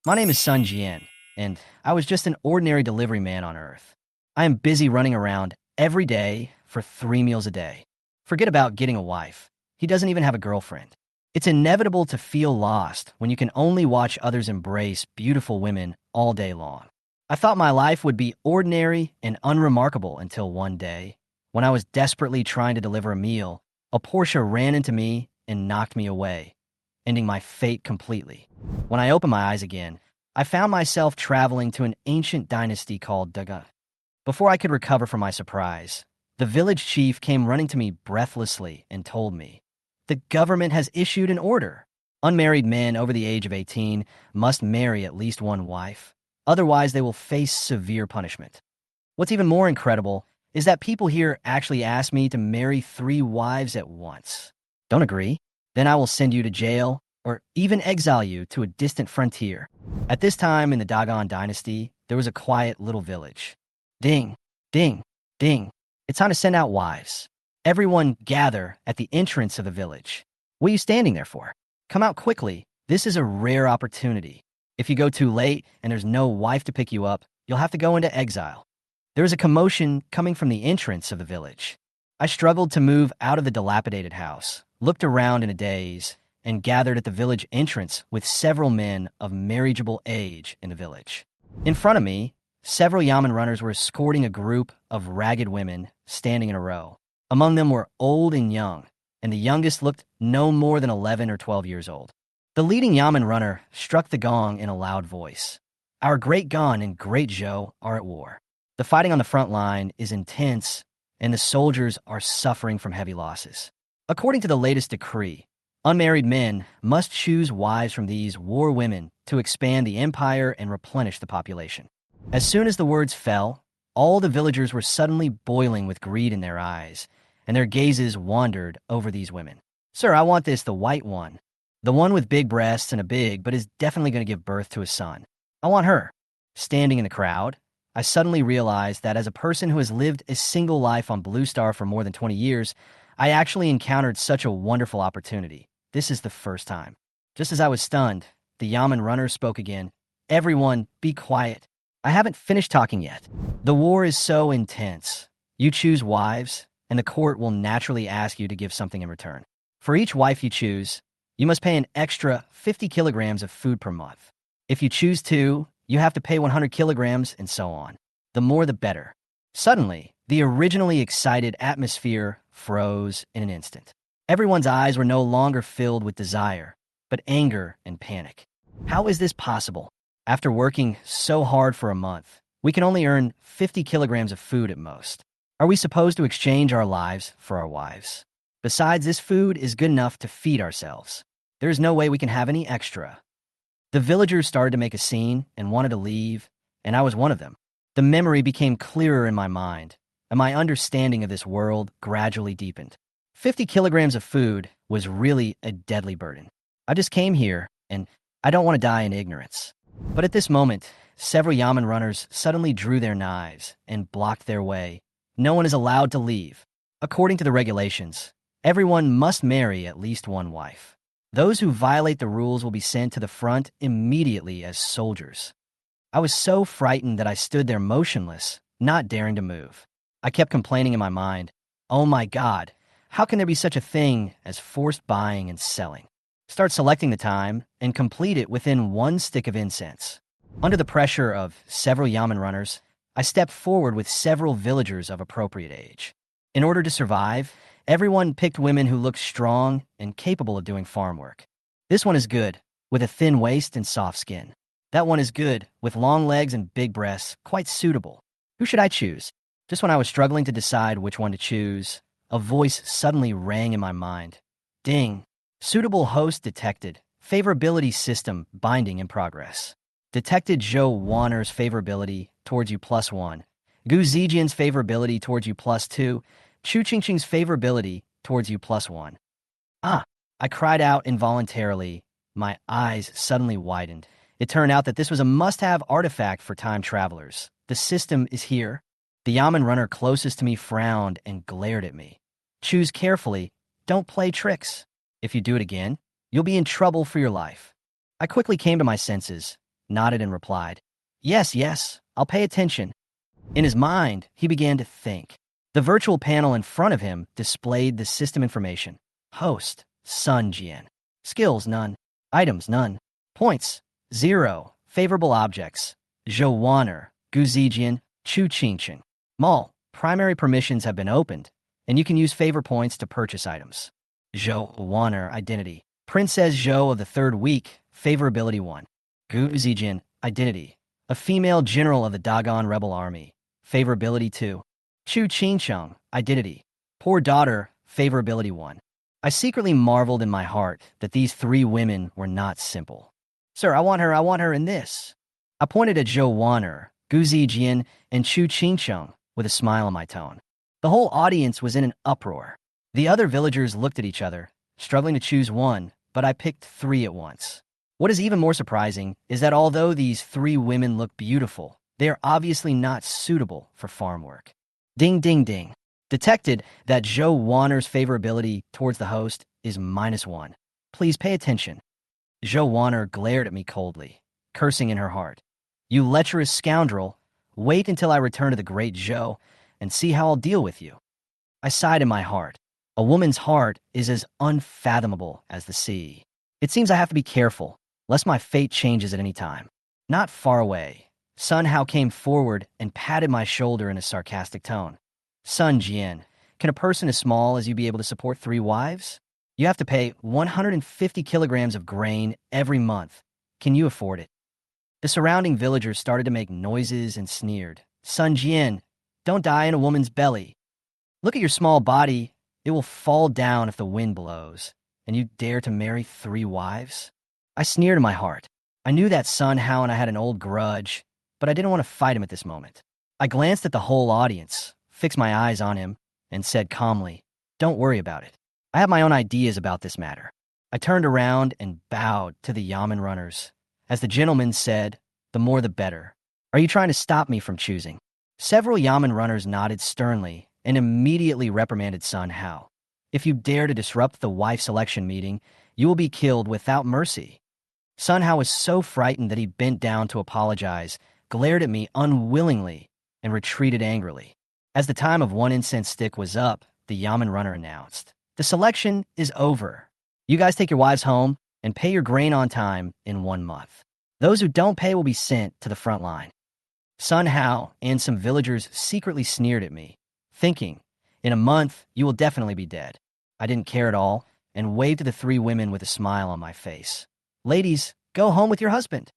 My name is Sun Jian, and I was just an ordinary delivery man on Earth. I am busy running around every day for 3 meals a day. Forget about getting a wife. He doesn't even have a girlfriend. It's inevitable to feel lost when you can only watch others embrace beautiful women all day long. I thought my life would be ordinary and unremarkable until one day, when I was desperately trying to deliver a meal, a Porsche ran into me and knocked me away, ending my fate completely. When I opened my eyes again, I found myself traveling to an ancient dynasty called Dagan. Before I could recover from my surprise, the village chief came running to me breathlessly and told me, "The government has issued an order. Unmarried men over the age of 18 must marry at least one wife. Otherwise, they will face severe punishment." What's even more incredible is that people here actually asked me to marry 3 wives at once. Don't agree? Then I will send you to jail or even exile you to a distant frontier. At this time in the Dagan dynasty, there was a quiet little village. Ding, ding, ding. It's time to send out wives. Everyone gather at the entrance of the village. What are you standing there for? Come out quickly. This is a rare opportunity. If you go too late and there's no wife to pick you up, you'll have to go into exile. There is a commotion coming from the entrance of the village. I struggled to move out of the dilapidated house, looked around in a daze, and gathered at the village entrance with several men of marriageable age in the village. In front of me, several yamen runners were escorting a group of ragged women standing in a row. Among them were old and young, and the youngest looked no more than 11 or 12 years old. The leading yamen runner struck the gong in a loud voice. "Our great Gan and great Zhou are at war. The fighting on the front line is intense, and the soldiers are suffering from heavy losses. According to the latest decree, unmarried men must choose wives from these war women to expand the empire and replenish the population." As soon as the words fell, all the villagers were suddenly boiling with greed in their eyes, and their gazes wandered over these women. "Sir, I want the white one. The one with big breasts and a big, but is definitely going to give birth to a son. I want her." Standing in the crowd, I suddenly realized that as a person who has lived a single life on Blue Star for more than 20 years, I actually encountered such a wonderful opportunity. This is the first time. Just as I was stunned, the yamen runner spoke again. "Everyone, be quiet. I haven't finished talking yet. The war is so intense. You choose wives, and the court will naturally ask you to give something in return. For each wife you choose, you must pay an extra 50 kilograms of food per month. If you choose 2, you have to pay 100 kilograms, and so on. The more the better." Suddenly, the originally excited atmosphere froze in an instant. Everyone's eyes were no longer filled with desire, but anger and panic. How is this possible? After working so hard for a month, we can only earn 50 kilograms of food at most. Are we supposed to exchange our lives for our wives? Besides, this food is good enough to feed ourselves. There is no way we can have any extra. The villagers started to make a scene and wanted to leave, and I was one of them. The memory became clearer in my mind, and my understanding of this world gradually deepened. 50 kilograms of food was really a deadly burden. I just came here, and I don't want to die in ignorance. But at this moment, several yamen runners suddenly drew their knives and blocked their way. No one is allowed to leave. According to the regulations, everyone must marry at least one wife. Those who violate the rules will be sent to the front immediately as soldiers. I was so frightened that I stood there motionless, not daring to move. I kept complaining in my mind, "Oh my God, how can there be such a thing as forced buying and selling?" Start selecting the time and complete it within 1 stick of incense. Under the pressure of several yamen runners, I stepped forward with several villagers of appropriate age. In order to survive, everyone picked women who looked strong and capable of doing farm work. This one is good, with a thin waist and soft skin. That one is good, with long legs and big breasts, quite suitable. Who should I choose? Just when I was struggling to decide which one to choose, a voice suddenly rang in my mind. Ding. Suitable host detected. Favorability system binding in progress. Detected Zhou Warner's favorability towards you +1. Gu Zijian's favorability towards you +2. Chu Qingqing's favorability towards you +1. Ah! I cried out involuntarily. My eyes suddenly widened. It turned out that this was a must-have artifact for time travelers. The system is here. The yamen runner closest to me frowned and glared at me. Choose carefully. Don't play tricks. If you do it again, you'll be in trouble for your life. I quickly came to my senses. nodded and replied, "Yes, yes, I'll pay attention." In his mind, he began to think. The virtual panel in front of him displayed the system information. Host, Sun Jian. Skills, none. Items, none. Points, 0. Favorable objects, Zhou Wan'er, Gu Zijian, Chu Qingqing. Mall, primary permissions have been opened, and you can use favor points to purchase items. Zhou Wan'er, identity. Princess Zhou of the third week, favorability 1. Gu Zijian, identity. A female general of the Dagan rebel army, favorability 2. Chu Qingqing, identity. Poor daughter, favorability 1. I secretly marveled in my heart that these three women were not simple. Sir, I want her in this. I pointed at Zhou Wan'er, Gu Zijian, and Chu Qingqing with a smile on my tone. The whole audience was in an uproar. The other villagers looked at each other, struggling to choose one, but I picked three at once. What is even more surprising is that although these three women look beautiful, they are obviously not suitable for farm work. Ding, ding, ding. Detected that Zhou Wan'er's favorability towards the host is -1. Please pay attention. Zhou Wan'er glared at me coldly, cursing in her heart. You lecherous scoundrel, wait until I return to the great Zhou and see how I'll deal with you. I sighed in my heart. A woman's heart is as unfathomable as the sea. It seems I have to be careful, lest my fate changes at any time. Not far away, Sun Hao came forward and patted my shoulder in a sarcastic tone. Sun Jian, can a person as small as you be able to support 3 wives? You have to pay 150 kilograms of grain every month. Can you afford it? The surrounding villagers started to make noises and sneered. Sun Jian, don't die in a woman's belly. Look at your small body. It will fall down if the wind blows. And you dare to marry 3 wives? I sneered in my heart. I knew that Sun Hao and I had an old grudge, but I didn't want to fight him at this moment. I glanced at the whole audience, fixed my eyes on him, and said calmly, "Don't worry about it. I have my own ideas about this matter." I turned around and bowed to the yamen runners. As the gentleman said, "The more the better. Are you trying to stop me from choosing?" Several yamen runners nodded sternly and immediately reprimanded Sun Hao. "If you dare to disrupt the wife selection meeting, you will be killed without mercy." Sun Hao was so frightened that he bent down to apologize, glared at me unwillingly, and retreated angrily. As the time of 1 incense stick was up, the yamen runner announced, "The selection is over. You guys take your wives home and pay your grain on time in 1 month. Those who don't pay will be sent to the front line." Sun Hao and some villagers secretly sneered at me, thinking, "In a month, you will definitely be dead." I didn't care at all and waved to the 3 women with a smile on my face. "Ladies, go home with your husband."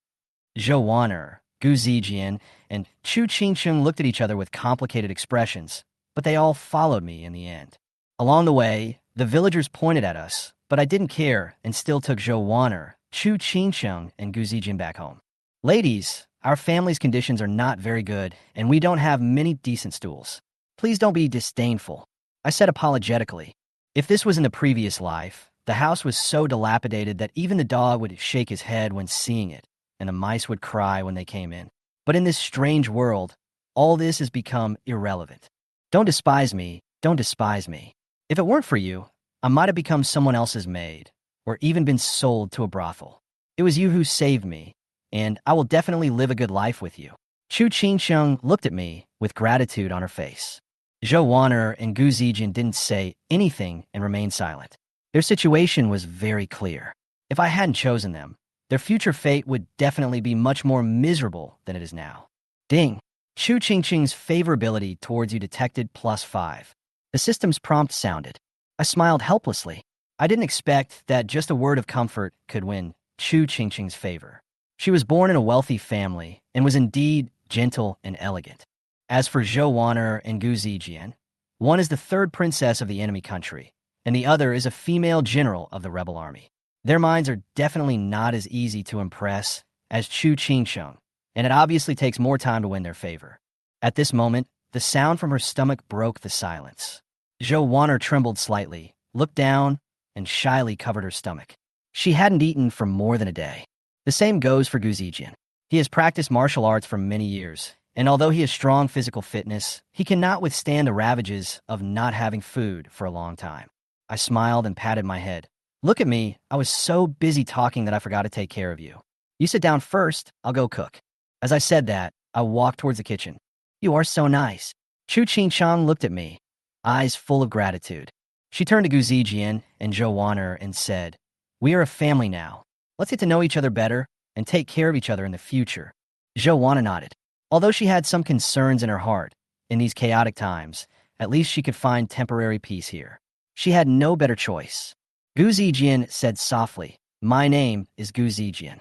Zhou Wan'er, Gu Zijian, and Chu Qingqing looked at each other with complicated expressions, but they all followed me in the end. Along the way, the villagers pointed at us, but I didn't care and still took Zhou Wan'er, Chu Qingqing, and Gu Zijian back home. "Ladies, our family's conditions are not very good, and we don't have many decent stools. Please don't be disdainful," I said apologetically. If this was in the previous life, the house was so dilapidated that even the dog would shake his head when seeing it, and the mice would cry when they came in. But in this strange world, all this has become irrelevant. Don't despise me, don't despise me. If it weren't for you, I might have become someone else's maid, or even been sold to a brothel. It was you who saved me, and I will definitely live a good life with you. Chu Qingqiang looked at me with gratitude on her face. Zhou Wan'er and Gu Zijian didn't say anything and remained silent. Their situation was very clear. If I hadn't chosen them, their future fate would definitely be much more miserable than it is now. Ding. Chu Qingqing's favorability towards you detected +5. The system's prompt sounded. I smiled helplessly. I didn't expect that just a word of comfort could win Chu Qingqing's favor. She was born in a wealthy family and was indeed gentle and elegant. As for Zhou Wan'er and Gu Zijian, one is the 3rd princess of the enemy country, and the other is a female general of the rebel army. Their minds are definitely not as easy to impress as Chu Qingqiang, and it obviously takes more time to win their favor. At this moment, the sound from her stomach broke the silence. Zhou Wan'er trembled slightly, looked down, and shyly covered her stomach. She hadn't eaten for more than a day. The same goes for Gu Zijian. He has practiced martial arts for many years, and although he has strong physical fitness, he cannot withstand the ravages of not having food for a long time. I smiled and patted my head. "Look at me, I was so busy talking that I forgot to take care of you." You sit down first, I'll go cook. As I said that, I walked towards the kitchen. You are so nice. Chu Ching-chang looked at me, eyes full of gratitude. She turned to Gu Zijian and Zhou Waner and said, we are a family now. Let's get to know each other better and take care of each other in the future. Zhou Waner nodded. Although she had some concerns in her heart, in these chaotic times, at least she could find temporary peace here. She had no better choice. Gu Zijian said softly, my name is Gu Zijian.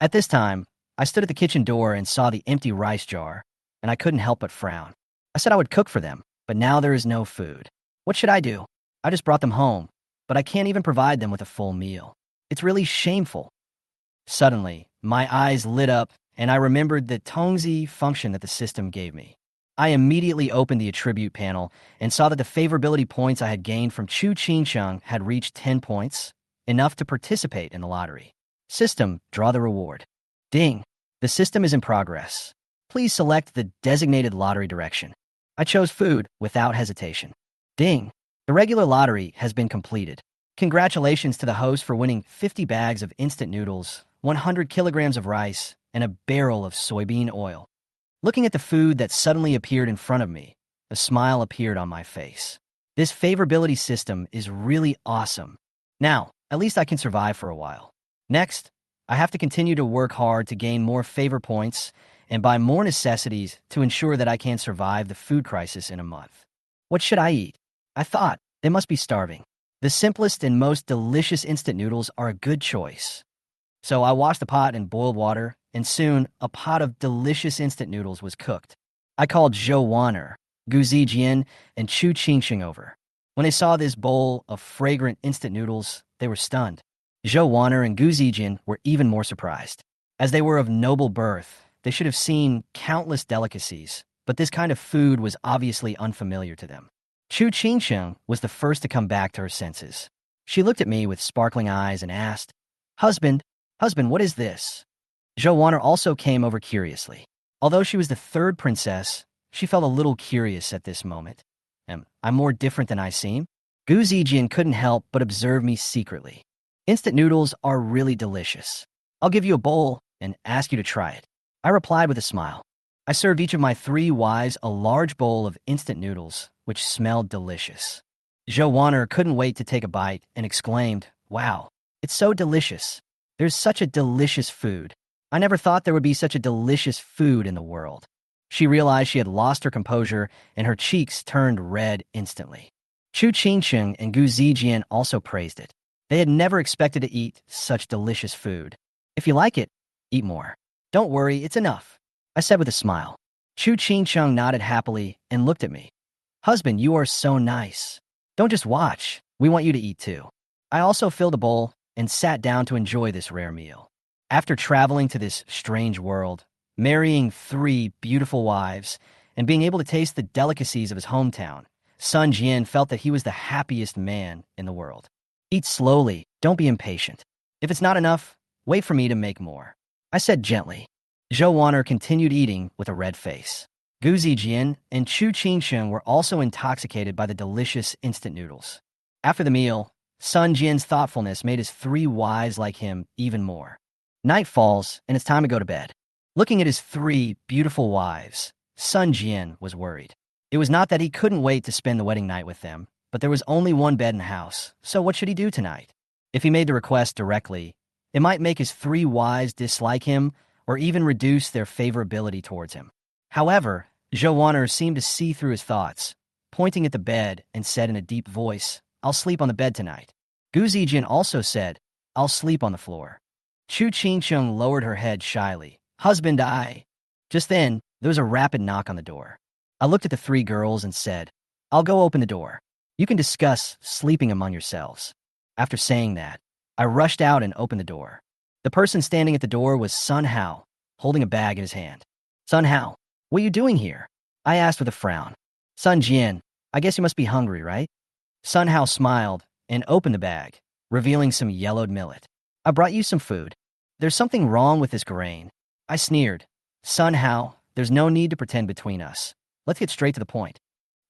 At this time, I stood at the kitchen door and saw the empty rice jar, and I couldn't help but frown. I said I would cook for them, but now there is no food. What should I do? I just brought them home, but I can't even provide them with a full meal. It's really shameful. Suddenly, my eyes lit up, and I remembered the Tongzi function that the system gave me. I immediately opened the attribute panel and saw that the favorability points I had gained from Chu Qingcheng had reached 10 points, enough to participate in the lottery. System, draw the reward. Ding. The system is in progress. Please select the designated lottery direction. I chose food without hesitation. Ding. The regular lottery has been completed. Congratulations to the host for winning 50 bags of instant noodles, 100 kilograms of rice, and a barrel of soybean oil. Looking at the food that suddenly appeared in front of me, a smile appeared on my face. This favorability system is really awesome. Now, at least I can survive for a while. Next, I have to continue to work hard to gain more favor points and buy more necessities to ensure that I can survive the food crisis in a month. What should I eat? I thought, they must be starving. The simplest and most delicious instant noodles are a good choice. So I washed the pot in boiled water, and soon a pot of delicious instant noodles was cooked. I called Zhou Waner, Gu Zijian, and Chu Qingxing over. When they saw this bowl of fragrant instant noodles, they were stunned. Zhou Waner and Gu Zijian were even more surprised. As they were of noble birth, they should have seen countless delicacies, but this kind of food was obviously unfamiliar to them. Chu Qingxing was the first to come back to her senses. She looked at me with sparkling eyes and asked, Husband, what is this? Zhou Waner also came over curiously. Although she was the third princess, she felt a little curious at this moment. Am I more different than I seem? Gu Zijian couldn't help but observe me secretly. Instant noodles are really delicious. I'll give you a bowl and ask you to try it. I replied with a smile. I served each of my 3 wives a large bowl of instant noodles, which smelled delicious. Zhou Waner couldn't wait to take a bite and exclaimed, wow, it's so delicious. There's such a delicious food. I never thought there would be such a delicious food in the world. She realized she had lost her composure, and her cheeks turned red instantly. Chu Qingcheng and Gu Zijian also praised it. They had never expected to eat such delicious food. If you like it, eat more. Don't worry, it's enough, I said with a smile. Chu Qingcheng nodded happily and looked at me. Husband, you are so nice. Don't just watch, we want you to eat too. I also filled a bowl and sat down to enjoy this rare meal. After traveling to this strange world, marrying 3 beautiful wives, and being able to taste the delicacies of his hometown, Sun Jian felt that he was the happiest man in the world. Eat slowly, don't be impatient. If it's not enough, wait for me to make more, I said gently. Zhou Waner continued eating with a red face. Gu Zijian and Chu Qingcheng were also intoxicated by the delicious instant noodles. After the meal, Sun Jian's thoughtfulness made his 3 wives like him even more. Night falls, and it's time to go to bed. Looking at his 3 beautiful wives, Sun Jian was worried. It was not that he couldn't wait to spend the wedding night with them, but there was only one bed in the house, so what should he do tonight? If he made the request directly, it might make his 3 wives dislike him or even reduce their favorability towards him. However, Zhou Waner seemed to see through his thoughts, pointing at the bed and said in a deep voice, I'll sleep on the bed tonight. Gu Zijian also said, I'll sleep on the floor. Chu Qingcheng lowered her head shyly. Husband, I. Just then, there was a rapid knock on the door. I looked at the 3 girls and said, I'll go open the door. You can discuss sleeping among yourselves. After saying that, I rushed out and opened the door. The person standing at the door was Sun Hao, holding a bag in his hand. Sun Hao, what are you doing here? I asked with a frown. Sun Jian, I guess you must be hungry, right? Sun Hao smiled and opened the bag, revealing some yellowed millet. I brought you some food. There's something wrong with this grain. I sneered. Sun Hao, there's no need to pretend between us. Let's get straight to the point.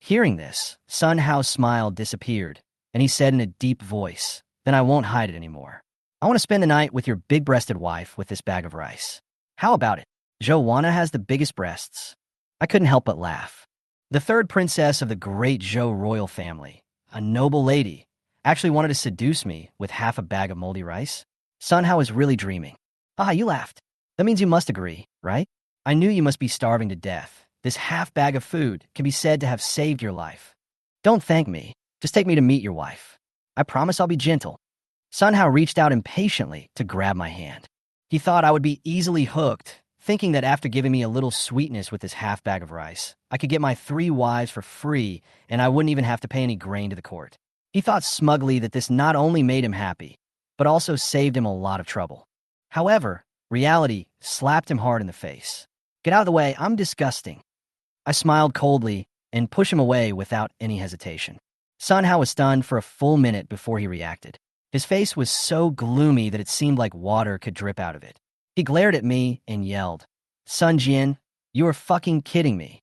Hearing this, Sun Hao's smile disappeared, and he said in a deep voice, then I won't hide it anymore. I want to spend the night with your big-breasted wife with this bag of rice. How about it? Zhou has the biggest breasts. I couldn't help but laugh. The third princess of the great Zhou royal family, a noble lady, actually wanted to seduce me with half a bag of moldy rice. Sun Hao is really dreaming. Ah, you laughed. That means you must agree, right? I knew you must be starving to death. This half bag of food can be said to have saved your life. Don't thank me. Just take me to meet your wife. I promise I'll be gentle. Sun Hao reached out impatiently to grab my hand. He thought I would be easily hooked, thinking that after giving me a little sweetness with this half bag of rice, I could get my 3 wives for free and I wouldn't even have to pay any grain to the court. He thought smugly that this not only made him happy, but also saved him a lot of trouble. However, reality slapped him hard in the face. Get out of the way, I'm disgusting. I smiled coldly and pushed him away without any hesitation. Sun Hao was stunned for a full minute before he reacted. His face was so gloomy that it seemed like water could drip out of it. He glared at me and yelled, Sun Jian, you are fucking kidding me.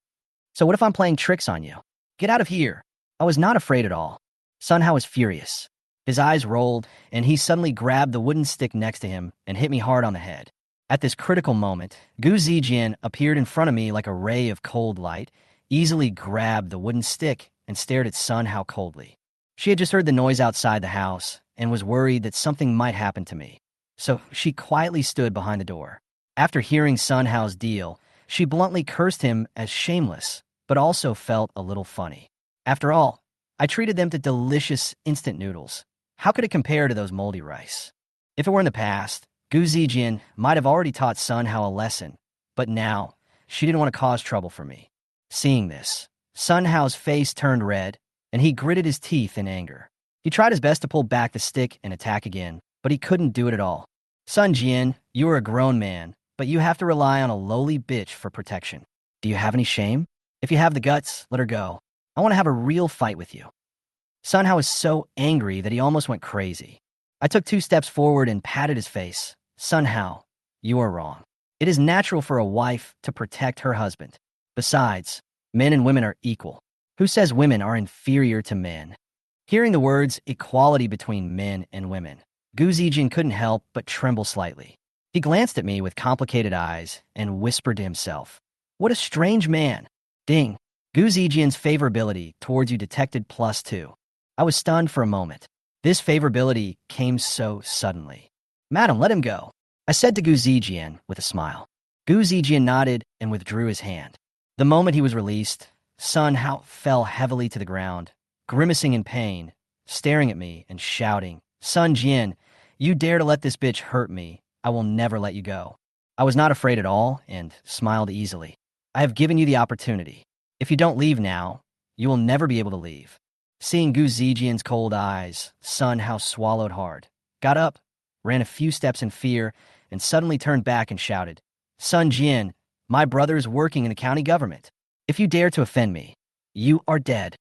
So what if I'm playing tricks on you? Get out of here. I was not afraid at all. Sun Hao was furious. His eyes rolled, and he suddenly grabbed the wooden stick next to him and hit me hard on the head. At this critical moment, Gu Zijian appeared in front of me like a ray of cold light, easily grabbed the wooden stick and stared at Sun Hao coldly. She had just heard the noise outside the house and was worried that something might happen to me. So she quietly stood behind the door. After hearing Sun Hao's deal, she bluntly cursed him as shameless, but also felt a little funny. After all, I treated them to delicious instant noodles. How could it compare to those moldy rice? If it were in the past, Gu Zijian might have already taught Sun Hao a lesson, but now she didn't want to cause trouble for me. Seeing this, Sun Hao's face turned red, and he gritted his teeth in anger. He tried his best to pull back the stick and attack again, but he couldn't do it at all. Sun Jian, you are a grown man, but you have to rely on a lowly bitch for protection. Do you have any shame? If you have the guts, let her go. I want to have a real fight with you. Sun Hao was so angry that he almost went crazy. I took 2 steps forward and patted his face. Sun Hao, you are wrong. It is natural for a wife to protect her husband. Besides, men and women are equal. Who says women are inferior to men? Hearing the words equality between men and women, Gu Zijian couldn't help but tremble slightly. He glanced at me with complicated eyes and whispered to himself, what a strange man. Ding. Gu Zijian's favorability towards you detected +2. I was stunned for a moment. This favorability came so suddenly. Madam, let him go, I said to Gu Zijian with a smile. Gu Zijian nodded and withdrew his hand. The moment he was released, Sun Hao fell heavily to the ground, grimacing in pain, staring at me and shouting, Sun Jian, you dare to let this bitch hurt me, I will never let you go. I was not afraid at all and smiled easily. I have given you the opportunity. If you don't leave now, you will never be able to leave. Seeing Gu Zijian's cold eyes, Sun Hao swallowed hard, got up, ran a few steps in fear, and suddenly turned back and shouted, Sun Jian, my brother is working in the county government. If you dare to offend me, you are dead.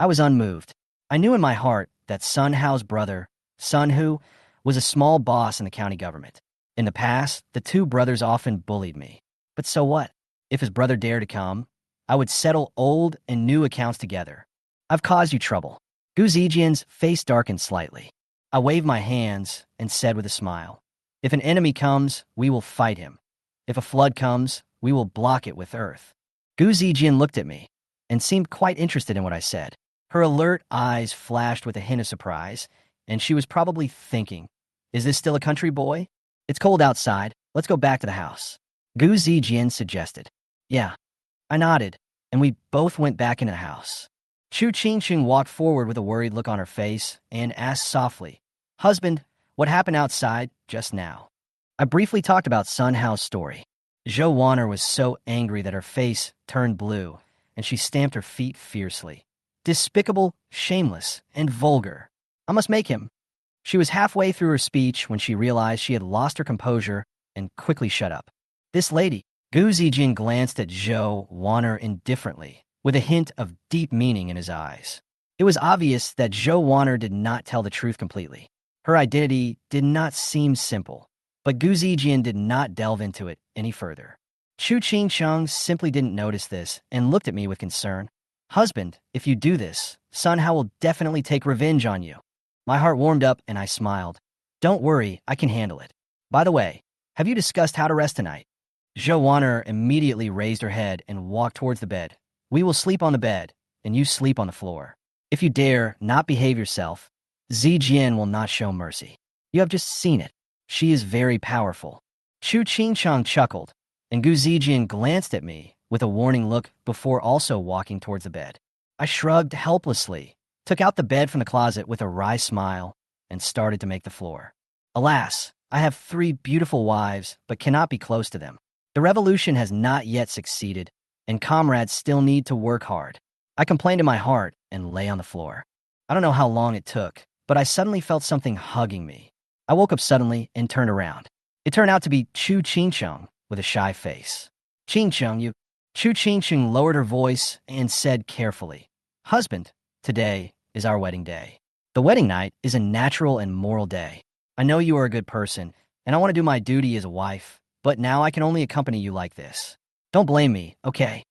I was unmoved. I knew in my heart that Sun Hao's brother, Sun Hu, was a small boss in the county government. In the past, the 2 brothers often bullied me. But so what? If his brother dared to come, I would settle old and new accounts together. I've caused you trouble. Gu Zijian's face darkened slightly. I waved my hands and said with a smile, if an enemy comes, we will fight him. If a flood comes, we will block it with earth. Gu Zijian looked at me and seemed quite interested in what I said. Her alert eyes flashed with a hint of surprise, and she was probably thinking, is this still a country boy? It's cold outside. Let's go back to the house. Gu Zijian suggested. Yeah. I nodded, and we both went back into the house. Chu Qingqing walked forward with a worried look on her face and asked softly, husband, what happened outside just now? I briefly talked about Sun Hao's story. Zhou was so angry that her face turned blue, and she stamped her feet fiercely. Despicable, shameless, and vulgar. I must make him. She was halfway through her speech when she realized she had lost her composure and quickly shut up. This lady, Gu Zijian glanced at Zhou indifferently, with a hint of deep meaning in his eyes. It was obvious that Zhou did not tell the truth completely. Her identity did not seem simple, but Gu Zijian did not delve into it any further. Chu Qingcheng simply didn't notice this and looked at me with concern. Husband, if you do this, Sun Hao will definitely take revenge on you. My heart warmed up and I smiled. Don't worry, I can handle it. By the way, have you discussed how to rest tonight? Zhou Wan'er immediately raised her head and walked towards the bed. We will sleep on the bed, and you sleep on the floor. If you dare not behave yourself, Zijian will not show mercy. You have just seen it. She is very powerful. Chu Qingchang chuckled, and Gu Zijian glanced at me with a warning look before also walking towards the bed. I shrugged helplessly, took out the bed from the closet with a wry smile, and started to make the floor. Alas, I have 3 beautiful wives, but cannot be close to them. The revolution has not yet succeeded, and comrades still need to work hard. I complained in my heart and lay on the floor. I don't know how long it took, but I suddenly felt something hugging me. I woke up suddenly and turned around. It turned out to be Chu Qingcheng with a shy face. Qingcheng, you... Chu Qingcheng lowered her voice and said carefully, Husband, today is our wedding day. The wedding night is a natural and moral day. I know you are a good person, and I want to do my duty as a wife, but now I can only accompany you like this. Don't blame me, okay?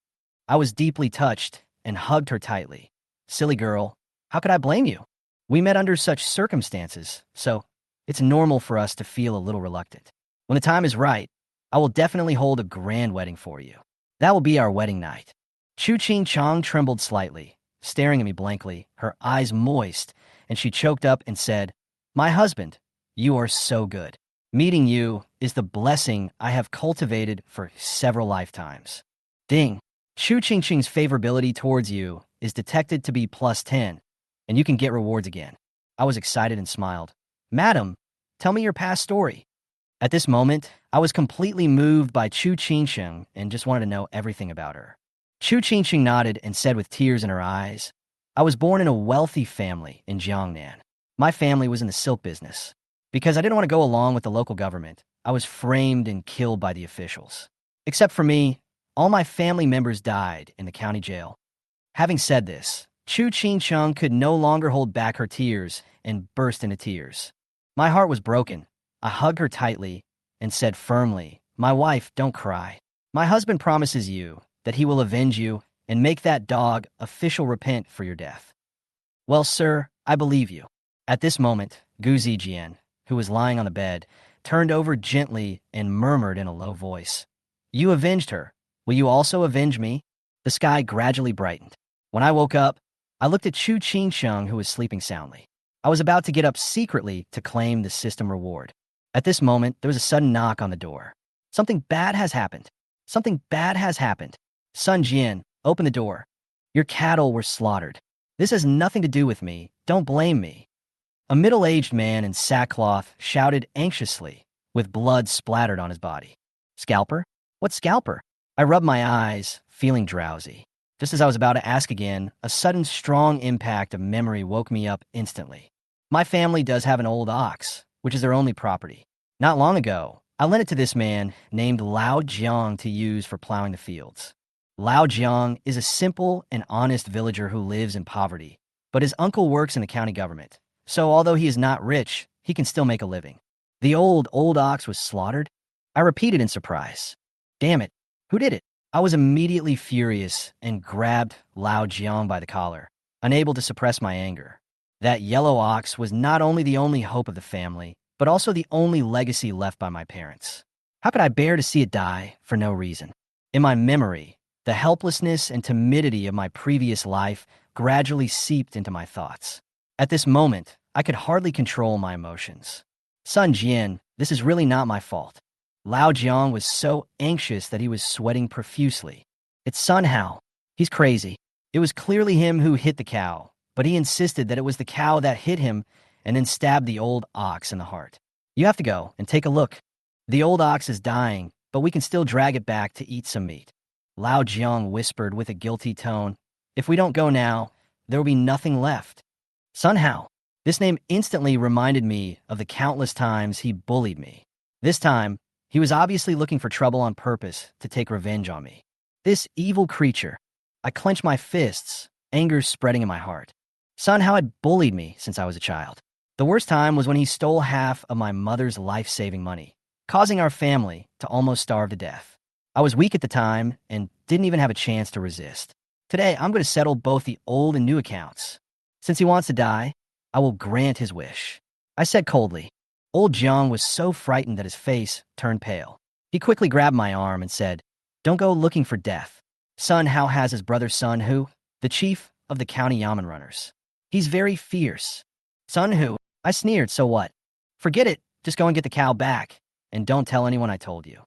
I was deeply touched and hugged her tightly. Silly girl, how could I blame you? We met under such circumstances, so it's normal for us to feel a little reluctant. When the time is right, I will definitely hold a grand wedding for you. That will be our wedding night. Chu Qingchang trembled slightly, staring at me blankly, her eyes moist, and she choked up and said, My husband, you are so good. Meeting you is the blessing I have cultivated for several lifetimes. Ding. Chu Qingcheng's favorability towards you is detected to be +10, and you can get rewards again. I was excited and smiled. Madam, tell me your past story. At this moment, I was completely moved by Chu Qingcheng and just wanted to know everything about her. Chu Qingcheng nodded and said with tears in her eyes, I was born in a wealthy family in Jiangnan. My family was in the silk business. Because I didn't want to go along with the local government, I was framed and killed by the officials. Except for me, all my family members died in the county jail. Having said this, Chu Qingcheng could no longer hold back her tears and burst into tears. My heart was broken. I hugged her tightly and said firmly, My wife, don't cry. My husband promises you that he will avenge you and make that dog official repent for your death. Well, sir, I believe you. At this moment, Gu Zijian, who was lying on the bed, turned over gently and murmured in a low voice, You avenged her. Will you also avenge me? The sky gradually brightened. When I woke up, I looked at Chu Qingcheng, who was sleeping soundly. I was about to get up secretly to claim the system reward. At this moment, there was a sudden knock on the door. Something bad has happened. Something bad has happened. Sun Jian, open the door. Your cattle were slaughtered. This has nothing to do with me. Don't blame me. A middle-aged man in sackcloth shouted anxiously, with blood splattered on his body. Scalper? What scalper? I rubbed my eyes, feeling drowsy. Just as I was about to ask again, a sudden strong impact of memory woke me up instantly. My family does have an old ox, which is their only property. Not long ago, I lent it to this man named Lao Jiang to use for plowing the fields. Lao Jiang is a simple and honest villager who lives in poverty, but his uncle works in the county government. So although he is not rich, he can still make a living. The old ox was slaughtered? I repeated in surprise. Damn it, who did it? I was immediately furious and grabbed Lao Jiang by the collar, unable to suppress my anger. That yellow ox was not only the only hope of the family, but also the only legacy left by my parents. How could I bear to see it die for no reason? In my memory, the helplessness and timidity of my previous life gradually seeped into my thoughts. At this moment, I could hardly control my emotions. Sun Jian, this is really not my fault. Lao Jiang was so anxious that he was sweating profusely. It's Sun Hao. He's crazy. It was clearly him who hit the cow, but he insisted that it was the cow that hit him and then stabbed the old ox in the heart. You have to go and take a look. The old ox is dying, but we can still drag it back to eat some meat. Lao Jiang whispered with a guilty tone, If we don't go now, there will be nothing left. Sun Hao. This name instantly reminded me of the countless times he bullied me. This time, he was obviously looking for trouble on purpose to take revenge on me. This evil creature. I clenched my fists, anger spreading in my heart. Sun Hao had bullied me since I was a child. The worst time was when he stole half of my mother's life-saving money, causing our family to almost starve to death. I was weak at the time and didn't even have a chance to resist. Today, I'm going to settle both the old and new accounts. Since he wants to die, I will grant his wish. I said coldly, Old Jiang was so frightened that his face turned pale. He quickly grabbed my arm and said, "Don't go looking for death. Sun Hao has his brother Sun Hu, the chief of the county yamen runners. He's very fierce." "Sun Hu?" I sneered, "so what?" "Forget it, just go and get the cow back, and don't tell anyone I told you."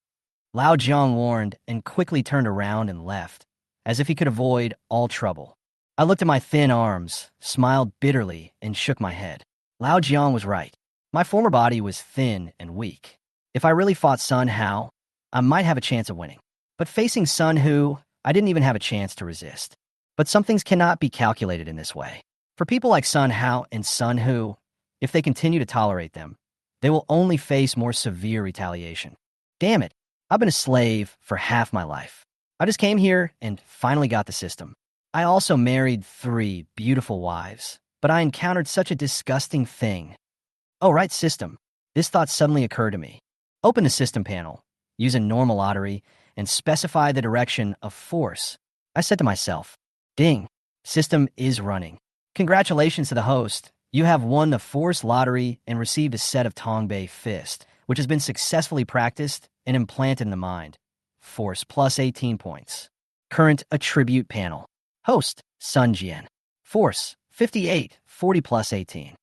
Lao Jiang warned and quickly turned around and left, as if he could avoid all trouble. I looked at my thin arms, smiled bitterly, and shook my head. Lao Jiang was right. My former body was thin and weak. If I really fought Sun Hao, I might have a chance of winning. But facing Sun Hu, I didn't even have a chance to resist. But some things cannot be calculated in this way. For people like Sun Hao and Sun Hu, if they continue to tolerate them, they will only face more severe retaliation. Damn it, I've been a slave for half my life. I just came here and finally got the system. I also married 3 beautiful wives, but I encountered such a disgusting thing. Oh, right, system. This thought suddenly occurred to me. Open the system panel, use a normal lottery, and specify the direction of force. I said to myself, ding, system is running. Congratulations to the host. You have won the force lottery and received a set of Tongbei Fist, which has been successfully practiced and implanted in the mind. Force plus 18 points. Current attribute panel. Host, Sun Jian. Force, 58, 40 plus 18.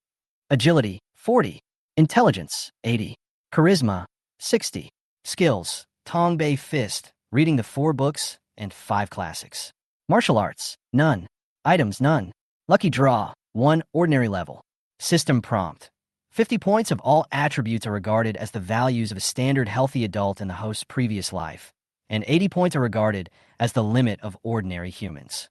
Agility, 40. Intelligence, 80. Charisma, 60. Skills, Tongbei Fist, reading the 4 books and 5 classics. Martial arts, none. Items, none. Lucky draw, 1 ordinary level. System prompt. 50 points of all attributes are regarded as the values of a standard healthy adult in the host's previous life, and 80 points are regarded as the limit of ordinary humans.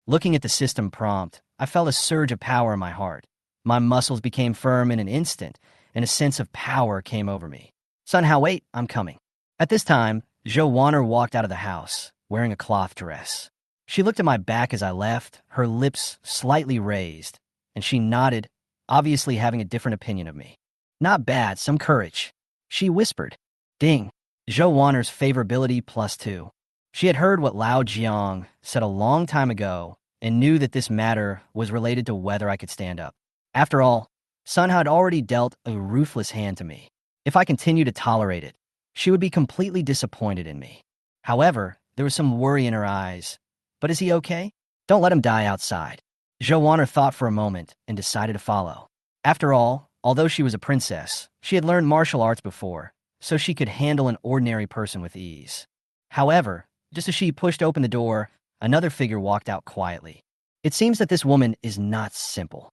Looking at the system prompt, I felt a surge of power in my heart. My muscles became firm in an instant, and a sense of power came over me. Sun Hao, wait, I'm coming. At this time, Zhou Wanner walked out of the house, wearing a cloth dress. She looked at my back as I left, her lips slightly raised, and she nodded, obviously having a different opinion of me. Not bad, some courage. She whispered. Ding. Zhou Wanner's favorability +2. She had heard what Lao Jiang said a long time ago and knew that this matter was related to whether I could stand up. After all, Sun had already dealt a ruthless hand to me. If I continued to tolerate it, she would be completely disappointed in me. However, there was some worry in her eyes. But is he okay? Don't let him die outside. Zhou Wanner thought for a moment and decided to follow. After all, although she was a princess, she had learned martial arts before, so she could handle an ordinary person with ease. However, just as she pushed open the door, another figure walked out quietly. It seems that this woman is not simple.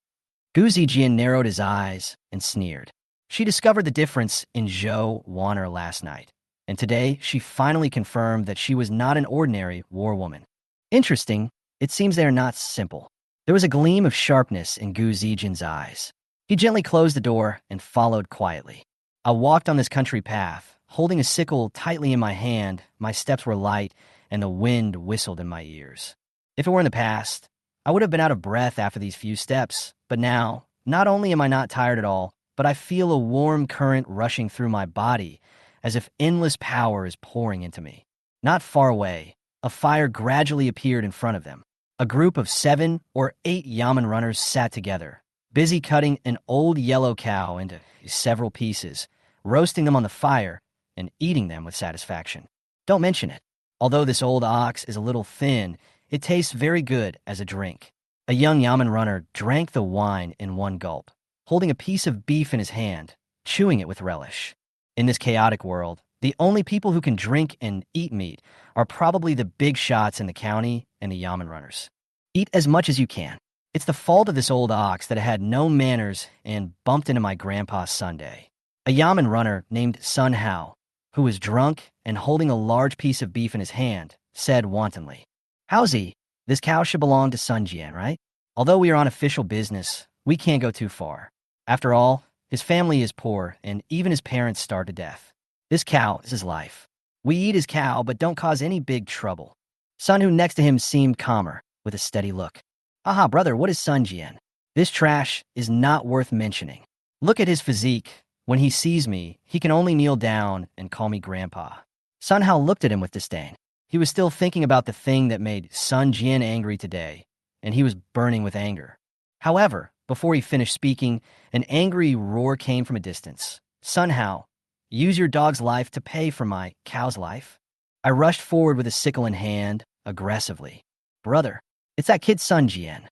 Gu Zijian narrowed his eyes and sneered. She discovered the difference in Zhou Wanner last night, and today she finally confirmed that she was not an ordinary war woman. Interesting, it seems they are not simple. There was a gleam of sharpness in Gu Zijian's eyes. He gently closed the door and followed quietly. I walked on this country path, holding a sickle tightly in my hand. My steps were light, and the wind whistled in my ears. If it were in the past, I would have been out of breath after these few steps, but now, not only am I not tired at all, but I feel a warm current rushing through my body, as if endless power is pouring into me. Not far away, a fire gradually appeared in front of them. A group of 7 or 8 yamen runners sat together, busy cutting an old yellow cow into several pieces, roasting them on the fire, and eating them with satisfaction. Don't mention it. Although this old ox is a little thin, it tastes very good as a drink. A young yamen runner drank the wine in one gulp, holding a piece of beef in his hand, chewing it with relish. In this chaotic world, the only people who can drink and eat meat are probably the big shots in the county and the yamen runners. Eat as much as you can. It's the fault of this old ox that it had no manners and bumped into my grandpa's Sunday. A yamen runner named Sun Hao, who was drunk and holding a large piece of beef in his hand, said wantonly, "How's he? This cow should belong to Sun Jian, right? Although we are on official business, we can't go too far. After all, his family is poor, and even his parents starved to death. This cow is his life. We eat his cow, but don't cause any big trouble." Sun, who next to him seemed calmer, with a steady look. "Aha, brother, what is Sun Jian? This trash is not worth mentioning. Look at his physique. When he sees me, he can only kneel down and call me grandpa." Sun Hao looked at him with disdain. He was still thinking about the thing that made Sun Jian angry today, and he was burning with anger. However, before he finished speaking, an angry roar came from a distance. Sun Hao, use your dog's life to pay for my cow's life. I rushed forward with a sickle in hand, aggressively. Brother, it's that kid Sun Jian.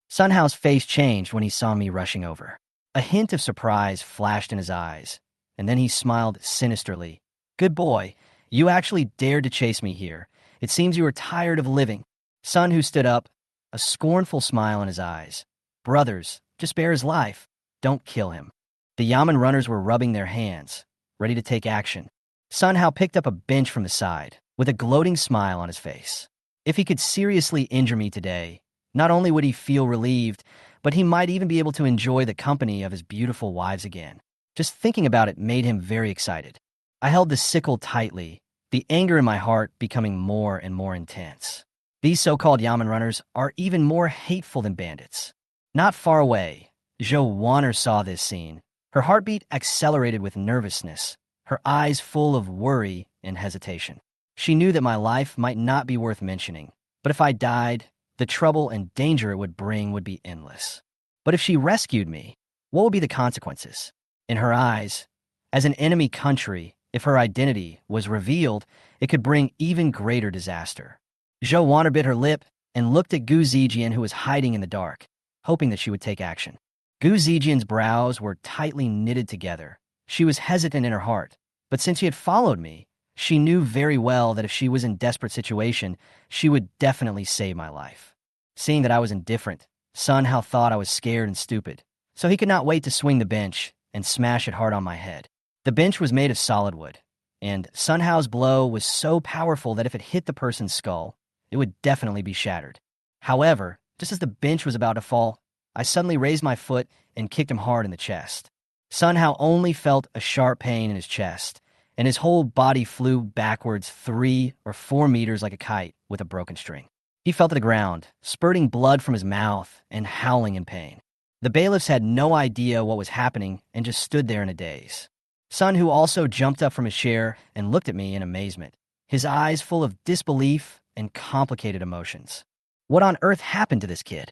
Sun Hao's face changed when he saw me rushing over. A hint of surprise flashed in his eyes, and then he smiled sinisterly. Good boy, you actually dared to chase me here. It seems you are tired of living. Sun Hu stood up, a scornful smile in his eyes. Brothers, just spare his life. Don't kill him. The Yamen runners were rubbing their hands, ready to take action. Sun Hao picked up a bench from the side, with a gloating smile on his face. If he could seriously injure me today, not only would he feel relieved, but he might even be able to enjoy the company of his beautiful wives again. Just thinking about it made him very excited. I held the sickle tightly, the anger in my heart becoming more and more intense. These so-called Yamen runners are even more hateful than bandits. Not far away, Zhou Wanner saw this scene. Her heartbeat accelerated with nervousness, her eyes full of worry and hesitation. She knew that my life might not be worth mentioning, but if I died, the trouble and danger it would bring would be endless. But if she rescued me, what would be the consequences? In her eyes, as an enemy country, if her identity was revealed, it could bring even greater disaster. Zhou Wanner bit her lip and looked at Gu Zijian, who was hiding in the dark, hoping that she would take action. Gu Zijian's brows were tightly knitted together. She was hesitant in her heart, but since she had followed me, she knew very well that if she was in desperate situation, she would definitely save my life. Seeing that I was indifferent, Sun Hao thought I was scared and stupid, so he could not wait to swing the bench and smash it hard on my head. The bench was made of solid wood, and Sun Hao's blow was so powerful that if it hit the person's skull, it would definitely be shattered. However, just as the bench was about to fall, I suddenly raised my foot and kicked him hard in the chest. Sun Hao only felt a sharp pain in his chest, and his whole body flew backwards 3 or 4 meters like a kite with a broken string. He fell to the ground, spurting blood from his mouth and howling in pain. The bailiffs had no idea what was happening and just stood there in a daze. Sun Hu also jumped up from his chair and looked at me in amazement, his eyes full of disbelief and complicated emotions. What on earth happened to this kid?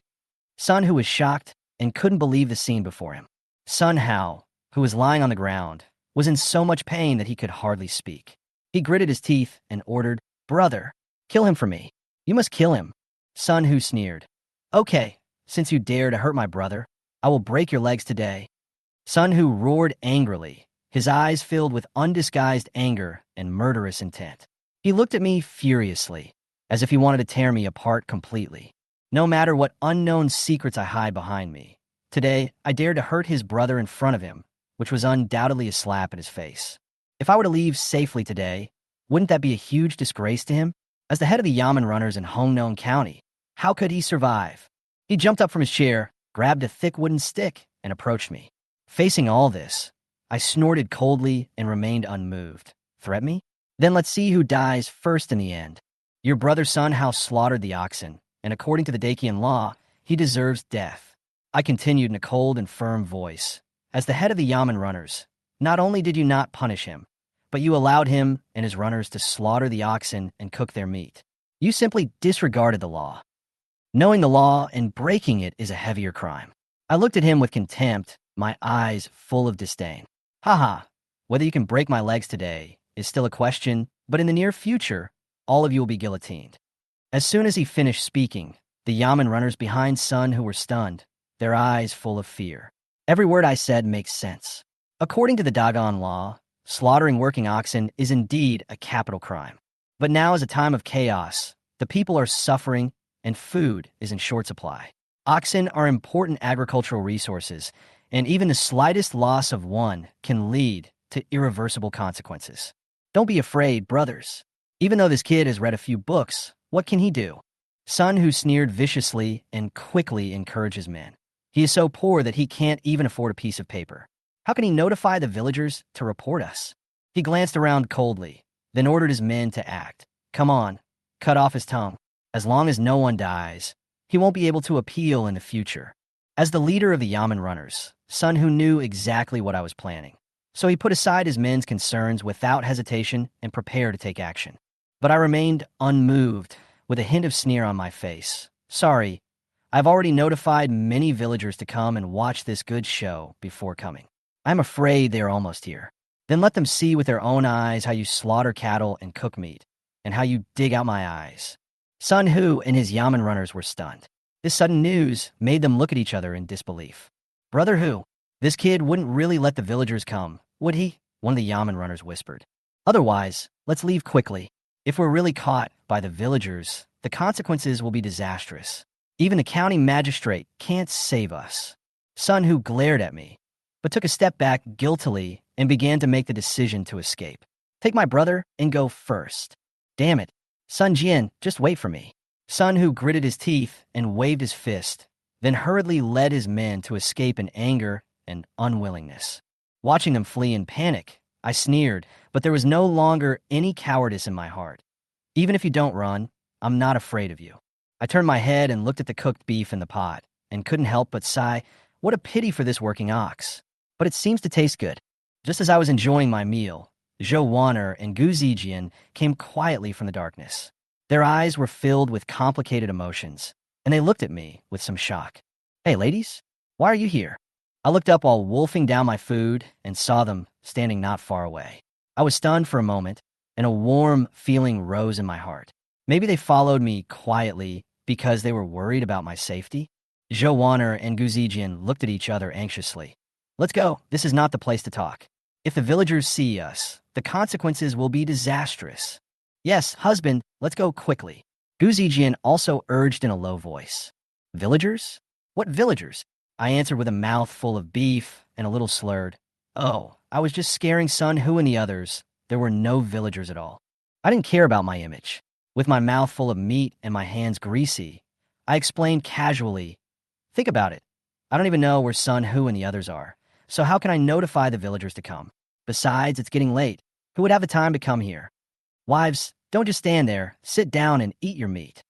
Sun Hu was shocked and couldn't believe the scene before him. Sun Hao, who was lying on the ground, was in so much pain that he could hardly speak. He gritted his teeth and ordered, "Brother, kill him for me. You must kill him." Sun Hu sneered. "Okay, since you dare to hurt my brother, I will break your legs today." Sun Hu roared angrily, his eyes filled with undisguised anger and murderous intent. He looked at me furiously, as if he wanted to tear me apart completely. No matter what unknown secrets I hide behind me, today I dared to hurt his brother in front of him, which was undoubtedly a slap in his face. If I were to leave safely today, wouldn't that be a huge disgrace to him? As the head of the Yamen runners in Hongnon County, how could he survive? He jumped up from his chair, grabbed a thick wooden stick, and approached me. Facing all this, I snorted coldly and remained unmoved. Threat me? Then let's see who dies first in the end. Your brother Sun Hao slaughtered the oxen, and according to the Dagan law, he deserves death. I continued in a cold and firm voice. As the head of the Yamen runners, not only did you not punish him, but you allowed him and his runners to slaughter the oxen and cook their meat. You simply disregarded the law. Knowing the law and breaking it is a heavier crime. I looked at him with contempt, my eyes full of disdain. Haha, whether you can break my legs today is still a question, but in the near future, all of you will be guillotined. As soon as he finished speaking, the Yamen runners behind Sun Hu were stunned, their eyes full of fear. Every word I said makes sense. According to the Dagan law, slaughtering working oxen is indeed a capital crime. But now is a time of chaos. The people are suffering, and food is in short supply. Oxen are important agricultural resources, and even the slightest loss of one can lead to irreversible consequences. Don't be afraid, brothers. Even though this kid has read a few books, what can he do? Sun Hu sneered viciously and quickly encouraged his men. He is so poor that he can't even afford a piece of paper. How can he notify the villagers to report us? He glanced around coldly, then ordered his men to act. Come on, cut off his tongue. As long as no one dies, he won't be able to appeal in the future. As the leader of the Yamen runners, Sun Hu knew exactly what I was planning. So he put aside his men's concerns without hesitation and prepared to take action. But I remained unmoved, with a hint of sneer on my face. Sorry, I've already notified many villagers to come and watch this good show before coming. I'm afraid they are almost here. Then let them see with their own eyes how you slaughter cattle and cook meat, and how you dig out my eyes." Sun Hu and his Yamen runners were stunned. This sudden news made them look at each other in disbelief. "Brother Hu, this kid wouldn't really let the villagers come, would he?" one of the Yamen runners whispered. "Otherwise, let's leave quickly. If we're really caught by the villagers, the consequences will be disastrous. Even the county magistrate can't save us." Sun Hu glared at me, but took a step back guiltily and began to make the decision to escape. "Take my brother and go first." "Damn it. Sun Jian, just wait for me." Sun Hu gritted his teeth and waved his fist, then hurriedly led his men to escape in anger and unwillingness. Watching them flee in panic, I sneered, but there was no longer any cowardice in my heart. "Even if you don't run, I'm not afraid of you." I turned my head and looked at the cooked beef in the pot, and couldn't help but sigh, what a pity for this working ox. But it seems to taste good. Just as I was enjoying my meal, Zhou Wanner and Gu Zijian came quietly from the darkness. Their eyes were filled with complicated emotions, and they looked at me with some shock. "Hey, ladies, why are you here?" I looked up while wolfing down my food and saw them standing not far away. I was stunned for a moment, and a warm feeling rose in my heart. Maybe they followed me quietly because they were worried about my safety? Zhou Wanner and Gu Zijian looked at each other anxiously. "Let's go. This is not the place to talk. If the villagers see us, the consequences will be disastrous." "Yes, husband, let's go quickly." Gu Zijian also urged in a low voice. "Villagers? What villagers?" I answered with a mouth full of beef and a little slurred. "Oh, I was just scaring Sun Hu and the others. There were no villagers at all." I didn't care about my image. With my mouth full of meat and my hands greasy, I explained casually, "Think about it. I don't even know where Sun Hu and the others are, so how can I notify the villagers to come? Besides, it's getting late. Who would have the time to come here? Wives, don't just stand there. Sit down and eat your meat."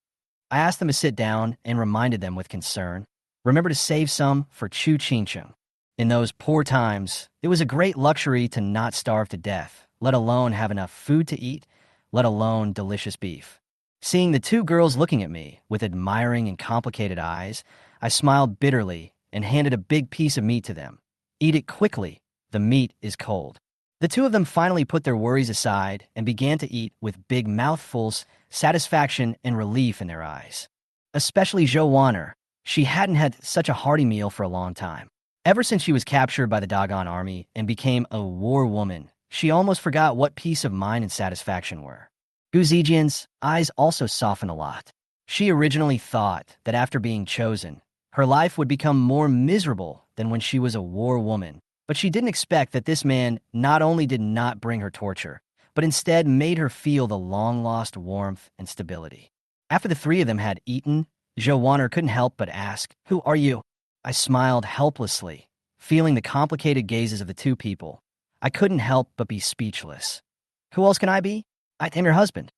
I asked them to sit down and reminded them with concern, "Remember to save some for Chu Qingcheng." In those poor times, it was a great luxury to not starve to death, let alone have enough food to eat, let alone delicious beef. Seeing the two girls looking at me with admiring and complicated eyes, I smiled bitterly and handed a big piece of meat to them. "Eat it quickly. The meat is cold." The two of them finally put their worries aside and began to eat with big mouthfuls, satisfaction and relief in their eyes. Especially Zhou Wanner. She hadn't had such a hearty meal for a long time. Ever since she was captured by the Dagan army and became a war woman, she almost forgot what peace of mind and satisfaction were. Gu Zijian's eyes also softened a lot. She originally thought that after being chosen, her life would become more miserable than when she was a war woman. But she didn't expect that this man not only did not bring her torture, but instead made her feel the long-lost warmth and stability. After the three of them had eaten, Zhou Wanner couldn't help but ask, "Who are you?" I smiled helplessly, feeling the complicated gazes of the two people. I couldn't help but be speechless. "Who else can I be?" "I am your husband."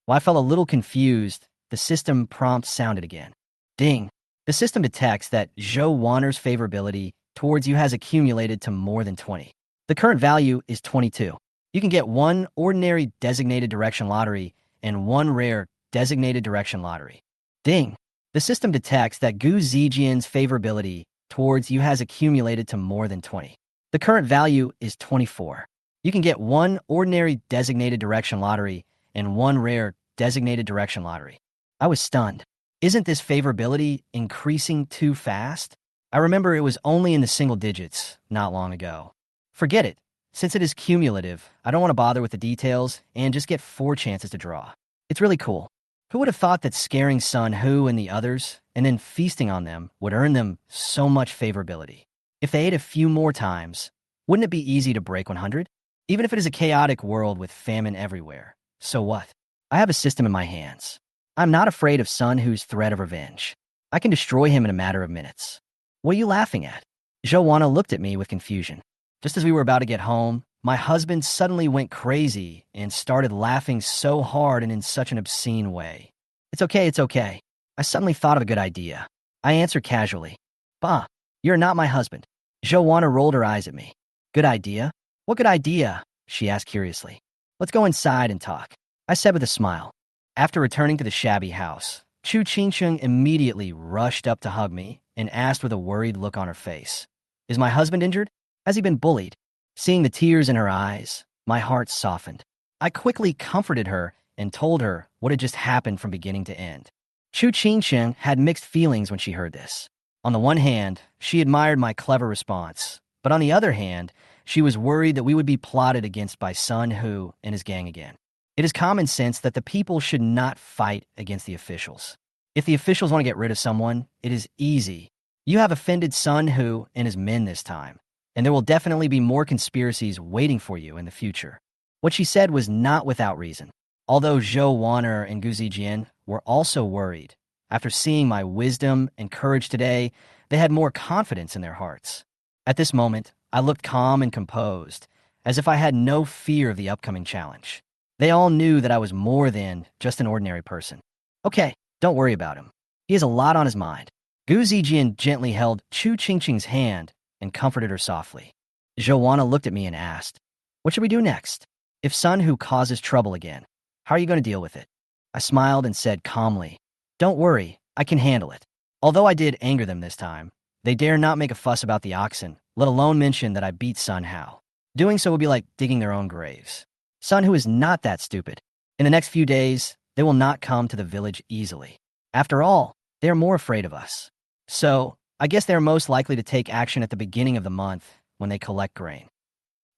While I felt a little confused, the system prompt sounded again. Ding. The system detects that Zhou Wanner's favorability towards you has accumulated to more than 20. The current value is 22. You can get one ordinary designated direction lottery and one rare designated direction lottery. Ding. The system detects that Gu Zijian's favorability towards you has accumulated to more than 20. The current value is 24. You can get one ordinary designated direction lottery and one rare designated direction lottery. I was stunned. Isn't this favorability increasing too fast? I remember it was only in the single digits not long ago. Forget it. Since it is cumulative, I don't want to bother with the details and just get 4 chances to draw. It's really cool. Who would have thought that scaring Sun Hu and the others and then feasting on them would earn them so much favorability? If they ate a few more times, wouldn't it be easy to break 100? Even if it is a chaotic world with famine everywhere. So what? I have a system in my hands. I'm not afraid of Sun Hu's threat of revenge. I can destroy him in a matter of minutes. What are you laughing at? Zhou Wanner looked at me with confusion. Just as we were about to get home, my husband suddenly went crazy and started laughing so hard and in such an obscene way. It's okay. I suddenly thought of a good idea. I answered casually. "Bah, you're not my husband." Zhou Wanner rolled her eyes at me. "Good idea? What good idea?" she asked curiously. "Let's go inside and talk," I said with a smile. After returning to the shabby house, Chu Qingcheng immediately rushed up to hug me and asked with a worried look on her face, "Is my husband injured? Has he been bullied?" Seeing the tears in her eyes, my heart softened. I quickly comforted her and told her what had just happened from beginning to end. Chu Qingqiang had mixed feelings when she heard this. On the one hand, she admired my clever response, but on the other hand, she was worried that we would be plotted against by Sun Hu and his gang again. It is common sense that the people should not fight against the officials. If the officials want to get rid of someone, it is easy. You have offended Sun Hu and his men this time, and there will definitely be more conspiracies waiting for you in the future. What she said was not without reason. Although Zhou Wan'er and Gu Zijian were also worried, after seeing my wisdom and courage today, they had more confidence in their hearts. At this moment, I looked calm and composed, as if I had no fear of the upcoming challenge. They all knew that I was more than just an ordinary person. Okay, don't worry about him. He has a lot on his mind. Gu Zijian gently held Chu Qingqing's hand and comforted her softly. Zhou Wan'er looked at me and asked, "What should we do next? If Sun Hu causes trouble again, how are you going to deal with it?" I smiled and said calmly, "Don't worry, I can handle it." Although I did anger them this time, they dare not make a fuss about the oxen, let alone mention that I beat Sun Hao. Doing so would be like digging their own graves. Sun Hu is not that stupid. In the next few days, they will not come to the village easily. After all, they are more afraid of us. So, I guess they are most likely to take action at the beginning of the month when they collect grain.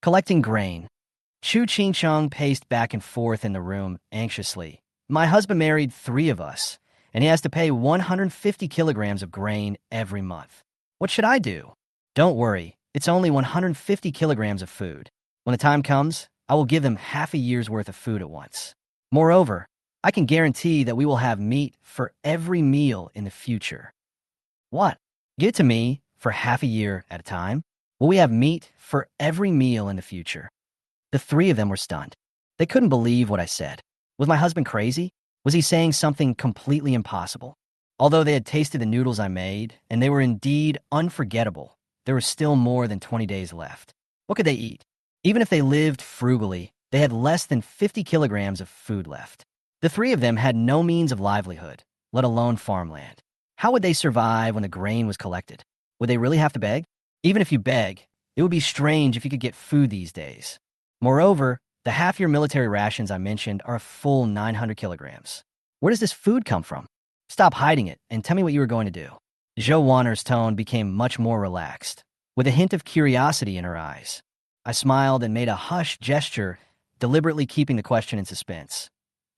Collecting grain. Chu Qingqiang paced back and forth in the room anxiously. My husband married 3 of us, and he has to pay 150 kilograms of grain every month. What should I do? Don't worry, it's only 150 kilograms of food. When the time comes, I will give them half a year's worth of food at once. Moreover, I can guarantee that we will have meat for every meal in the future. What? Give it to me for half a year at a time? Will we have meat for every meal in the future? The 3 of them were stunned. They couldn't believe what I said. Was my husband crazy? Was he saying something completely impossible? Although they had tasted the noodles I made, and they were indeed unforgettable, there were still more than 20 days left. What could they eat? Even if they lived frugally, they had less than 50 kilograms of food left. The 3 of them had no means of livelihood, let alone farmland. How would they survive when the grain was collected? Would they really have to beg? Even if you beg, it would be strange if you could get food these days. Moreover, the half-year military rations I mentioned are a full 900 kilograms. Where does this food come from? Stop hiding it and tell me what you were going to do. Zhou Wan'er's tone became much more relaxed, with a hint of curiosity in her eyes. I smiled and made a hushed gesture, deliberately keeping the question in suspense.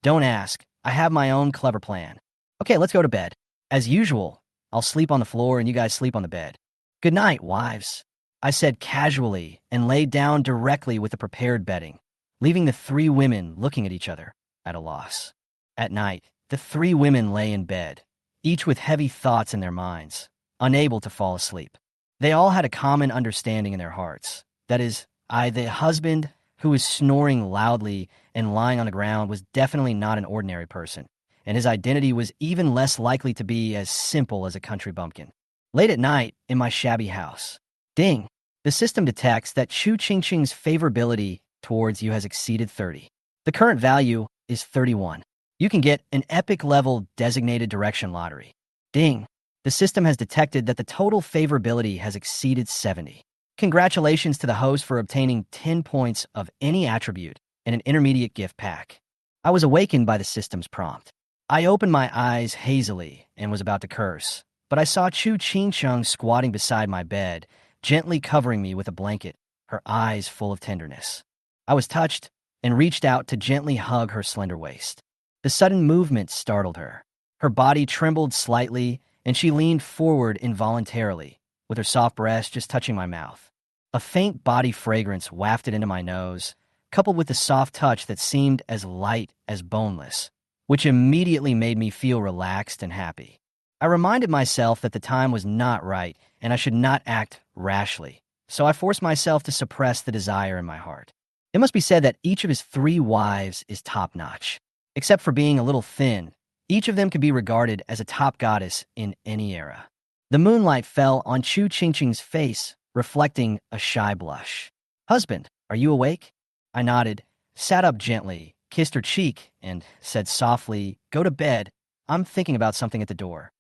Don't ask. I have my own clever plan. Okay, let's go to bed. As usual, I'll sleep on the floor and you guys sleep on the bed. Good night, wives, I said casually and laid down directly with the prepared bedding, leaving the 3 women looking at each other at a loss. At night, the 3 women lay in bed, each with heavy thoughts in their minds, unable to fall asleep. They all had a common understanding in their hearts. That is, the husband, who was snoring loudly and lying on the ground, was definitely not an ordinary person, and his identity was even less likely to be as simple as a country bumpkin. Late at night, in my shabby house. Ding! The system detects that Chu Qingqing's favorability towards you has exceeded 30. The current value is 31. You can get an epic-level designated direction lottery. Ding! The system has detected that the total favorability has exceeded 70. Congratulations to the host for obtaining 10 points of any attribute and an intermediate gift pack. I was awakened by the system's prompt. I opened my eyes hazily and was about to curse, but I saw Chu Qingqiang squatting beside my bed, gently covering me with a blanket, her eyes full of tenderness. I was touched and reached out to gently hug her slender waist. The sudden movement startled her. Her body trembled slightly, and she leaned forward involuntarily, with her soft breast just touching my mouth. A faint body fragrance wafted into my nose, coupled with the soft touch that seemed as light as boneless, which immediately made me feel relaxed and happy. I reminded myself that the time was not right and I should not act rashly, so I forced myself to suppress the desire in my heart. It must be said that each of his 3 wives is top-notch. Except for being a little thin, each of them could be regarded as a top goddess in any era. The moonlight fell on Chu Qingqing's face, reflecting a shy blush. Husband, are you awake? I nodded, sat up gently, kissed her cheek, and said softly, Go to bed. I'm thinking about something at the door.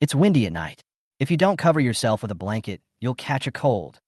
It's windy at night. If you don't cover yourself with a blanket, you'll catch a cold.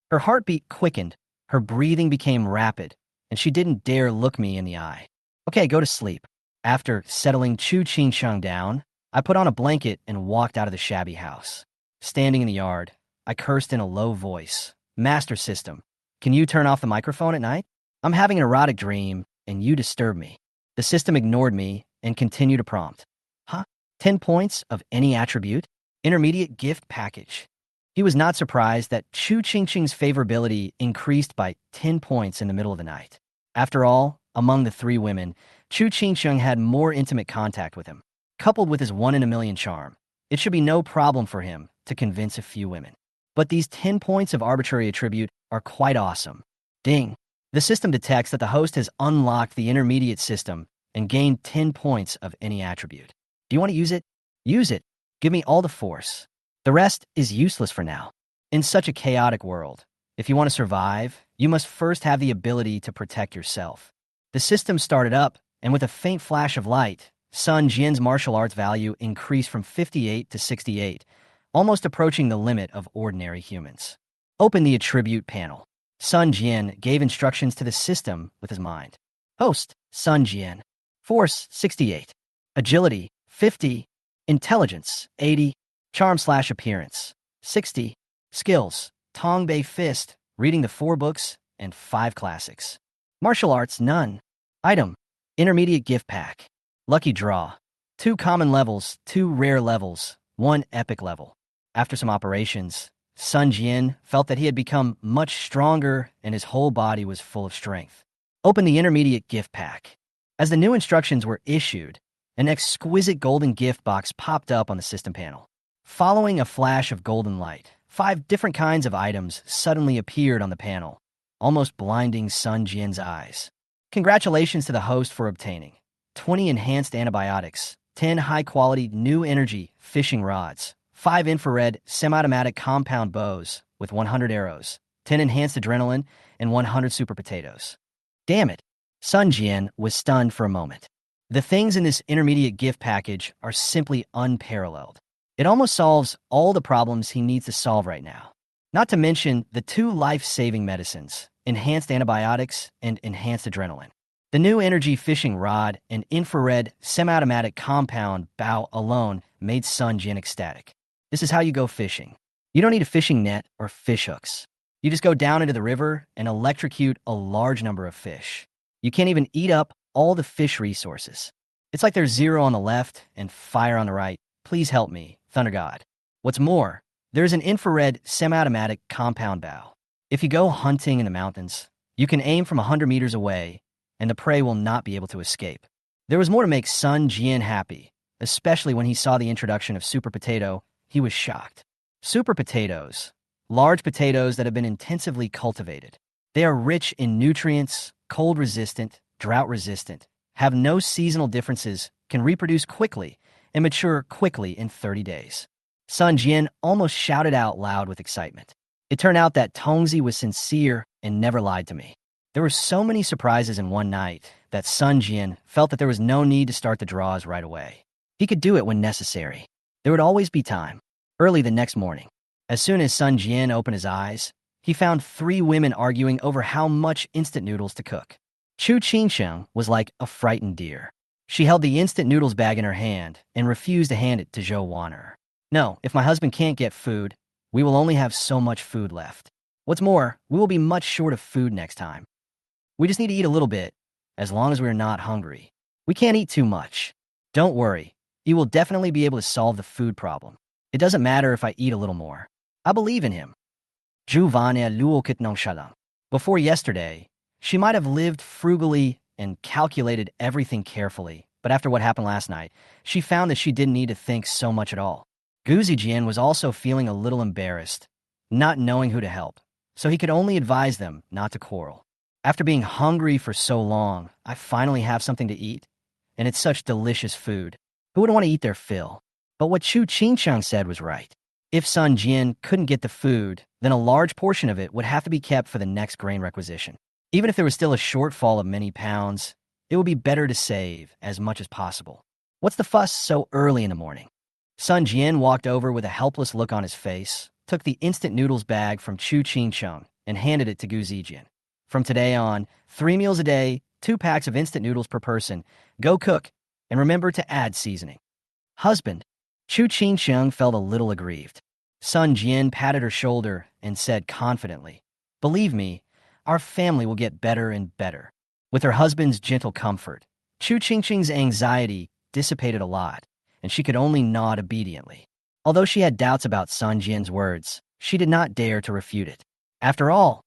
Her heartbeat quickened, Her breathing became rapid, and she didn't dare look me in the eye. Okay, go to sleep. After settling Chu Qingsheng down, I put on a blanket and walked out of the shabby house. Standing in the yard, I cursed in a low voice. Master System, can you turn off the microphone at night? I'm having an erotic dream, and you disturb me. The system ignored me and continued to prompt. Huh? 10 points of any attribute? Intermediate gift package. He was not surprised that Chu Qingqing's favorability increased by 10 points in the middle of the night. After all, among the 3 women, Chu Qingqing had more intimate contact with him. Coupled with his 1-in-a-million charm, it should be no problem for him to convince a few women. But these 10 points of arbitrary attribute are quite awesome. Ding! The system detects that the host has unlocked the intermediate system and gained 10 points of any attribute. Do you want to use it? Use it. Give me all the force. The rest is useless for now. In such a chaotic world, if you want to survive, you must first have the ability to protect yourself. The system started up, and with a faint flash of light, Sun Jian's martial arts value increased from 58 to 68, almost approaching the limit of ordinary humans. Open the attribute panel. Sun Jian gave instructions to the system with his mind. Host, Sun Jian. Force, 68. Agility, 50. Intelligence, 80. Charm/appearance, 60. Skills, Tongbei Fist, reading the 4 books and 5 classics. Martial arts, none. Item, intermediate gift pack. Lucky draw. 2 common levels, 2 rare levels, 1 epic level. After some operations, Sun Jian felt that he had become much stronger and his whole body was full of strength. Open the intermediate gift pack. As the new instructions were issued, an exquisite golden gift box popped up on the system panel. Following a flash of golden light, 5 different kinds of items suddenly appeared on the panel, almost blinding Sun Jian's eyes. Congratulations to the host for obtaining 20 enhanced antibiotics, 10 high-quality new energy fishing rods, 5 infrared semi-automatic compound bows with 100 arrows, 10 enhanced adrenaline, and 100 super potatoes. Damn it! Sun Jian was stunned for a moment. The things in this intermediate gift package are simply unparalleled. It almost solves all the problems he needs to solve right now. Not to mention the 2 life-saving medicines, enhanced antibiotics and enhanced adrenaline. The new energy fishing rod and infrared semi-automatic compound bow alone made Sun Jian ecstatic. This is how you go fishing. You don't need a fishing net or fish hooks. You just go down into the river and electrocute a large number of fish. You can't even eat up all the fish resources. It's like there's 0 on the left and fire on the right. Please help me, Thunder God. What's more, there's an infrared semi-automatic compound bow. If you go hunting in the mountains, you can aim from 100 meters away, and the prey will not be able to escape. There was more to make Sun Jian happy, especially when he saw the introduction of Super Potato. He was shocked. Super potatoes, large potatoes that have been intensively cultivated. They are rich in nutrients, cold-resistant, drought-resistant, have no seasonal differences, can reproduce quickly, and mature quickly in 30 days. Sun Jian almost shouted out loud with excitement. It turned out that Tongzi was sincere and never lied to me. There were so many surprises in one night that Sun Jian felt that there was no need to start the draws right away. He could do it when necessary. There would always be time. Early the next morning, as soon as Sun Jian opened his eyes, he found 3 women arguing over how much instant noodles to cook. Chu Qingsheng was like a frightened deer. She held the instant noodles bag in her hand and refused to hand it to Zhou Wan'er. No, if my husband can't get food, we will only have so much food left. What's more, we will be much short of food next time. We just need to eat a little bit, as long as we're not hungry. We can't eat too much. Don't worry, you will definitely be able to solve the food problem. It doesn't matter if I eat a little more. I believe in him. Zhu Wan'er luokit nonchalant. Before yesterday, she might have lived frugally and calculated everything carefully, but after what happened last night, she found that she didn't need to think so much at all. Gu Zijian was also feeling a little embarrassed, not knowing who to help, so he could only advise them not to quarrel. After being hungry for so long, I finally have something to eat, and it's such delicious food. Who would want to eat their fill? But what Chu Qingsheng said was right. If Sun Jian couldn't get the food, then a large portion of it would have to be kept for the next grain requisition. Even if there was still a shortfall of many pounds, it would be better to save as much as possible. What's the fuss so early in the morning? Sun Jian walked over with a helpless look on his face, took the instant noodles bag from Chu Qingsheng, and handed it to Gu Zijian. From today on, 3 meals a day, 2 packs of instant noodles per person. Go cook, and remember to add seasoning. Husband. Chu Qingxiang felt a little aggrieved. Sun Jian patted her shoulder and said confidently, "Believe me, our family will get better and better." With her husband's gentle comfort, Chu Qingxiang's anxiety dissipated a lot, and she could only nod obediently. Although she had doubts about Sun Jian's words, she did not dare to refute it. After all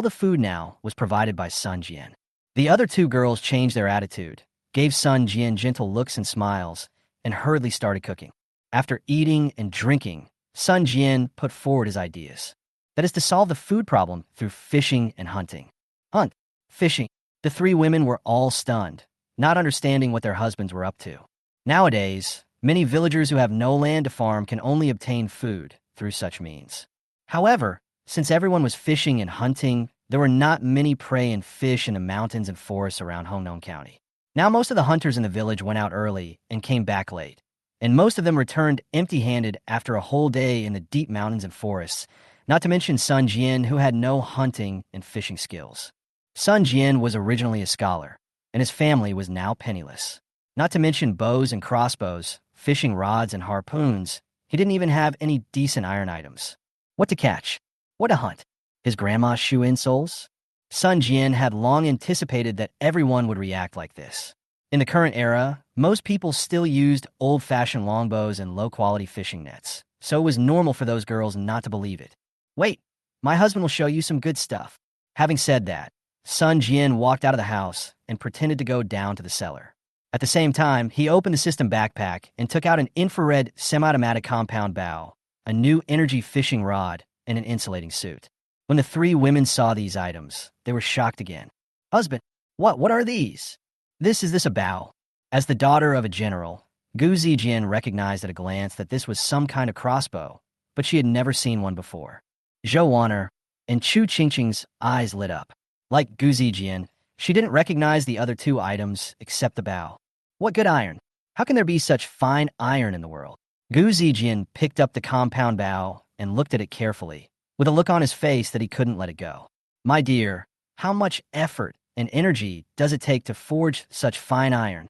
the food now was provided by Sun Jian. The other 2 girls changed their attitude, gave Sun Jian gentle looks and smiles, and hurriedly started cooking. After eating and drinking, Sun Jian put forward his ideas. That is to solve the food problem through fishing and hunting. Hunt, fishing. The 3 women were all stunned, not understanding what their husbands were up to. Nowadays, many villagers who have no land to farm can only obtain food through such means. However, since everyone was fishing and hunting, there were not many prey and fish in the mountains and forests around Hongdong County. Now most of the hunters in the village went out early and came back late, and most of them returned empty-handed after a whole day in the deep mountains and forests, not to mention Sun Jian, who had no hunting and fishing skills. Sun Jian was originally a scholar, and his family was now penniless. Not to mention bows and crossbows, fishing rods and harpoons, he didn't even have any decent iron items. What to catch? What to hunt? His grandma's shoe insoles? Sun Jian had long anticipated that everyone would react like this. In the current era, most people still used old-fashioned longbows and low-quality fishing nets, so it was normal for those girls not to believe it. "Wait, my husband will show you some good stuff." Having said that, Sun Jian walked out of the house and pretended to go down to the cellar. At the same time, he opened the system backpack and took out an infrared semi-automatic compound bow, a new energy fishing rod, and an insulating suit. When the 3 women saw these items, they were shocked again. "Husband, what are these?" This a bow?" As the daughter of a general, Gu Zijian recognized at a glance that this was some kind of crossbow, but she had never seen one before. Zhou Wan'er and Chu Qingqing's eyes lit up. Like Gu Zijian, she didn't recognize the other 2 items except the bow. "What good iron? How can there be such fine iron in the world?" Gu Zijian picked up the compound bow and looked at it carefully, with a look on his face that he couldn't let it go. "My dear, how much effort and energy does it take to forge such fine iron?"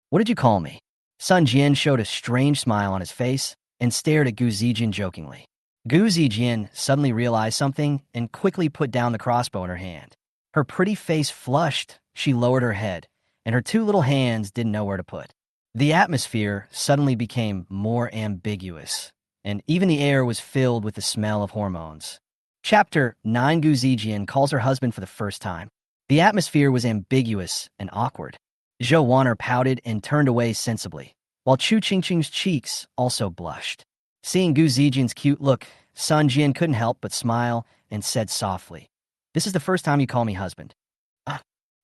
"What did you call me?" Sun Jian showed a strange smile on his face and stared at Gu Zijian jokingly. Gu Zijian suddenly realized something and quickly put down the crossbow in her hand. Her pretty face flushed, she lowered her head, and her 2 little hands didn't know where to put. The atmosphere suddenly became more ambiguous, and even the air was filled with the smell of hormones. Chapter 9. Gu Zijian calls her husband for the first time. The atmosphere was ambiguous and awkward. Zhou Wan'er pouted and turned away sensibly, while Chu Qingqing's cheeks also blushed. Seeing Gu Zijian's cute look, Sun Jian couldn't help but smile and said softly, "This is the first time you call me husband."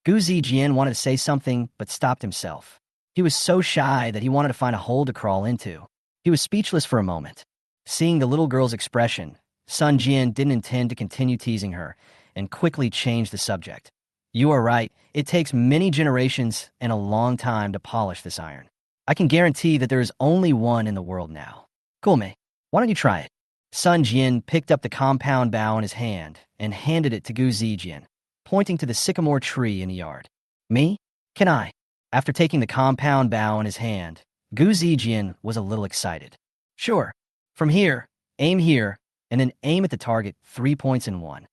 Gu Zijian wanted to say something but stopped himself. He was so shy that he wanted to find a hole to crawl into. He was speechless for a moment. Seeing the little girl's expression, Sun Jian didn't intend to continue teasing her and quickly changed the subject. "You are right. It takes many generations and a long time to polish this iron. I can guarantee that there is only one in the world now. Gulme, why don't you try it?" Sun Jian picked up the compound bow in his hand and handed it to Gu Zijian, pointing to the sycamore tree in the yard. "Me? Can I?" After taking the compound bow in his hand, Gu Zijian was a little excited. "Sure. From here, aim and then aim at the target 3 points in one."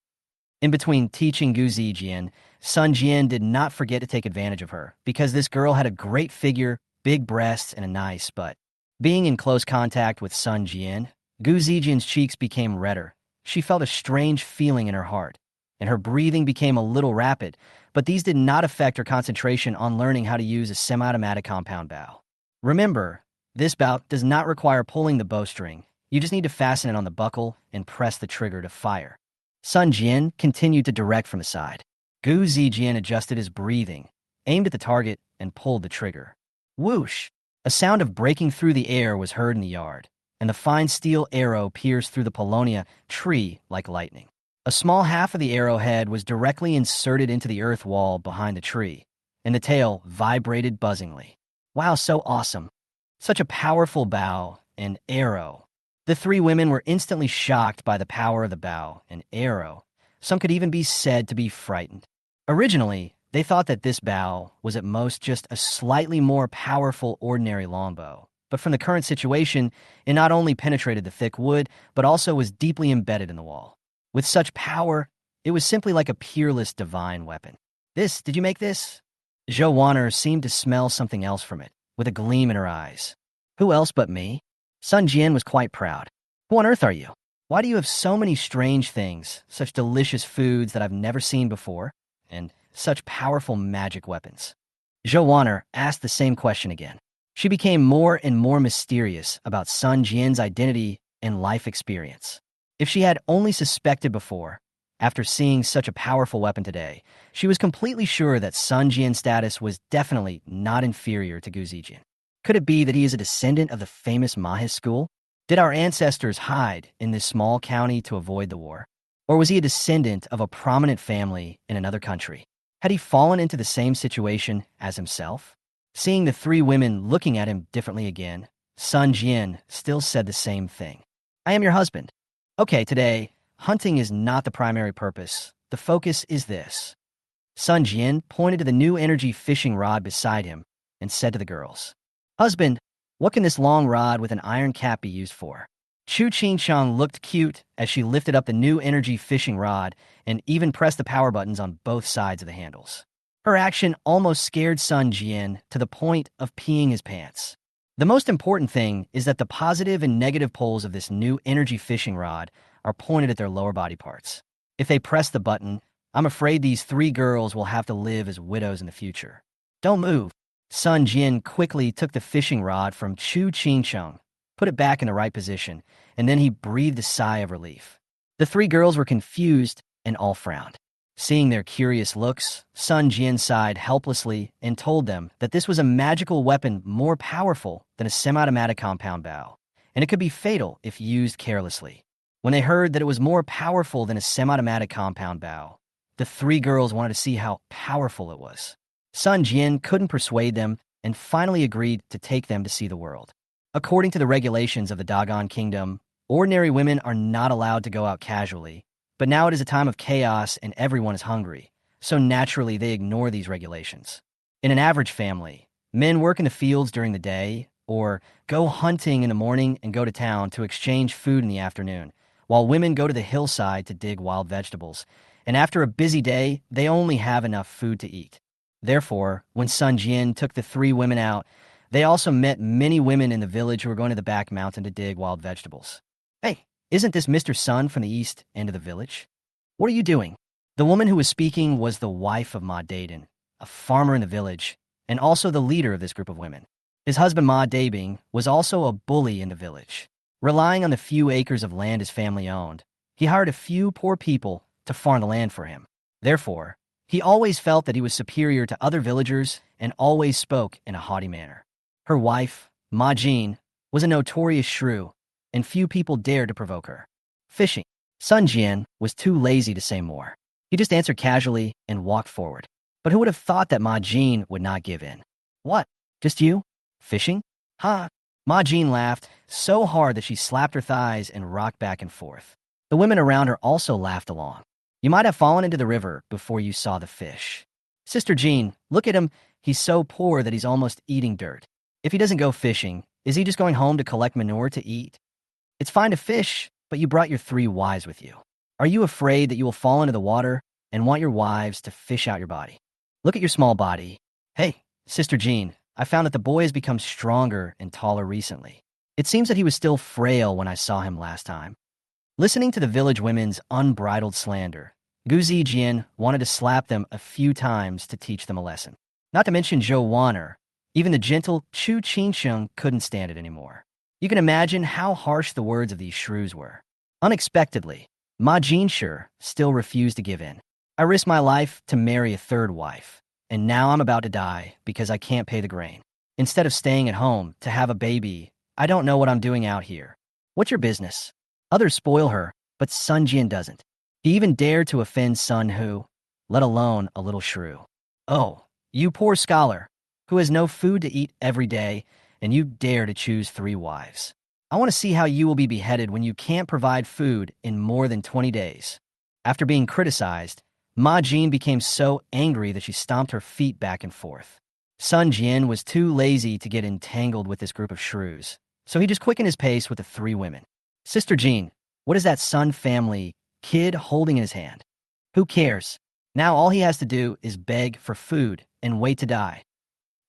In between teaching Gu Zijian, Sun Jian did not forget to take advantage of her, because this girl had a great figure, big breasts, and a nice butt. Being in close contact with Sun Jian, Gu Zijian's cheeks became redder. She felt a strange feeling in her heart, and her breathing became a little rapid, but these did not affect her concentration on learning how to use a semi-automatic compound bow. Remember, this bow does not require pulling the bowstring. You just need to fasten it on the buckle and press the trigger to fire. Sun Jian continued to direct from the side. Gu Zijian adjusted his breathing, aimed at the target, and pulled the trigger. Whoosh! A sound of breaking through the air was heard in the yard, and the fine steel arrow pierced through the paulownia tree like lightning. A small half of the arrowhead was directly inserted into the earth wall behind the tree, and the tail vibrated buzzingly. Wow, so awesome. Such a powerful bow and arrow. The 3 women were instantly shocked by the power of the bow and arrow. Some could even be said to be frightened. Originally, they thought that this bow was at most just a slightly more powerful ordinary longbow. But from the current situation, it not only penetrated the thick wood, but also was deeply embedded in the wall. With such power, it was simply like a peerless divine weapon. Did you make this? Zhou Wanner seemed to smell something else from it, with a gleam in her eyes. Who else but me? Sun Jian was quite proud. Who on earth are you? Why do you have so many strange things, such delicious foods that I've never seen before, and such powerful magic weapons? Zhou Wanner asked the same question again. She became more and more mysterious about Sun Jian's identity and life experience. If she had only suspected before, after seeing such a powerful weapon today, she was completely sure that Sun Jian's status was definitely not inferior to Gu Zijian. Could it be that he is a descendant of the famous Mahe school? Did our ancestors hide in this small county to avoid the war? Or was he a descendant of a prominent family in another country? Had he fallen into the same situation as himself? Seeing the three women looking at him differently again, Sun Jian still said the same thing. I am your husband. Okay, today, hunting is not the primary purpose. The focus is this. Sun Jian pointed to the new energy fishing rod beside him and said to the girls, Husband, what can this long rod with an iron cap be used for? Chu Qingchang looked cute as she lifted up the new energy fishing rod and even pressed the power buttons on both sides of the handles. Her action almost scared Sun Jian to the point of peeing his pants. The most important thing is that the positive and negative poles of this new energy fishing rod are pointed at their lower body parts. If they press the button, I'm afraid these three girls will have to live as widows in the future. Don't move. Sun Jian quickly took the fishing rod from Chu Qingcheng, put it back in the right position, and then he breathed a sigh of relief. The three girls were confused and all frowned. Seeing their curious looks, Sun Jian sighed helplessly and told them that this was a magical weapon more powerful than a semi-automatic compound bow, and it could be fatal if used carelessly. When they heard that it was more powerful than a semi-automatic compound bow, the three girls wanted to see how powerful it was. Sun Jian couldn't persuade them and finally agreed to take them to see the world. According to the regulations of the Dagan kingdom, ordinary women are not allowed to go out casually, but now it is a time of chaos and everyone is hungry, so naturally they ignore these regulations. In an average family, men work in the fields during the day or go hunting in the morning and go to town to exchange food in the afternoon, while women go to the hillside to dig wild vegetables, and after a busy day, they only have enough food to eat. Therefore, when Sun Jian took the three women out, they also met many women in the village who were going to the back mountain to dig wild vegetables. Hey, isn't this Mr. Sun from the east end of the village? What are you doing? The woman who was speaking was the wife of Ma Dagan, a farmer in the village, and also the leader of this group of women. His husband Ma Dabing was also a bully in the village. Relying on the few acres of land his family owned, he hired a few poor people to farm the land for him. Therefore, he always felt that he was superior to other villagers and always spoke in a haughty manner. Her wife, Ma Jin, was a notorious shrew, and few people dared to provoke her. Fishing. Sun Jian was too lazy to say more. He just answered casually and walked forward. But who would have thought that Ma Jin would not give in? What? Just you? Fishing? Ha! Ma Jin laughed so hard that she slapped her thighs and rocked back and forth. The women around her also laughed along. You might have fallen into the river before you saw the fish. Sister Jean, look at him. He's so poor that he's almost eating dirt. If he doesn't go fishing, is he just going home to collect manure to eat? It's fine to fish, but you brought your three wives with you. Are you afraid that you will fall into the water and want your wives to fish out your body? Look at your small body. Hey, Sister Jean, I found that the boy has become stronger and taller recently. It seems that he was still frail when I saw him last time. Listening to the village women's unbridled slander, Gu Zijian wanted to slap them a few times to teach them a lesson. Not to mention Zhou Wanner, even the gentle Chu Qingcheng couldn't stand it anymore. You can imagine how harsh the words of these shrews were. Unexpectedly, Ma Jinshe still refused to give in. I risked my life to marry a third wife, and now I'm about to die because I can't pay the grain. Instead of staying at home to have a baby, I don't know what I'm doing out here. What's your business? Others spoil her, but Sun Jian doesn't. He even dared to offend Sun Hu, let alone a little shrew. Oh, you poor scholar, who has no food to eat every day, and you dare to choose three wives. I want to see how you will be beheaded when you can't provide food in more than 20 days. After being criticized, Ma Jin became so angry that she stomped her feet back and forth. Sun Jian was too lazy to get entangled with this group of shrews, so he just quickened his pace with the three women. Sister Jean, what is that Sun family kid holding in his hand? Who cares? Now all he has to do is beg for food and wait to die.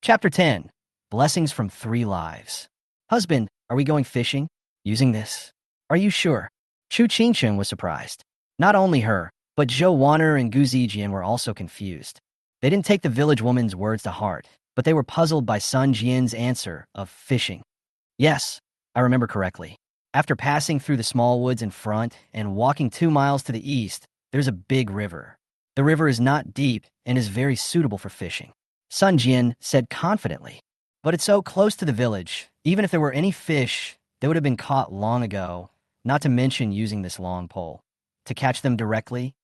Chapter 10. Blessings from 3 Lives. Husband, are we going fishing? Using this? Are you sure? Chu Qingchen was surprised. Not only her, but Zhou Wanner and Gu Zijian were also confused. They didn't take the village woman's words to heart, but they were puzzled by Sun Jian's answer of fishing. Yes, I remember correctly. After passing through the small woods in front and walking 2 miles to the east, there's a big river. The river is not deep and is very suitable for fishing. Sun Jian said confidently. But it's so close to the village, even if there were any fish, they would have been caught long ago, not to mention using this long pole. To catch them directly?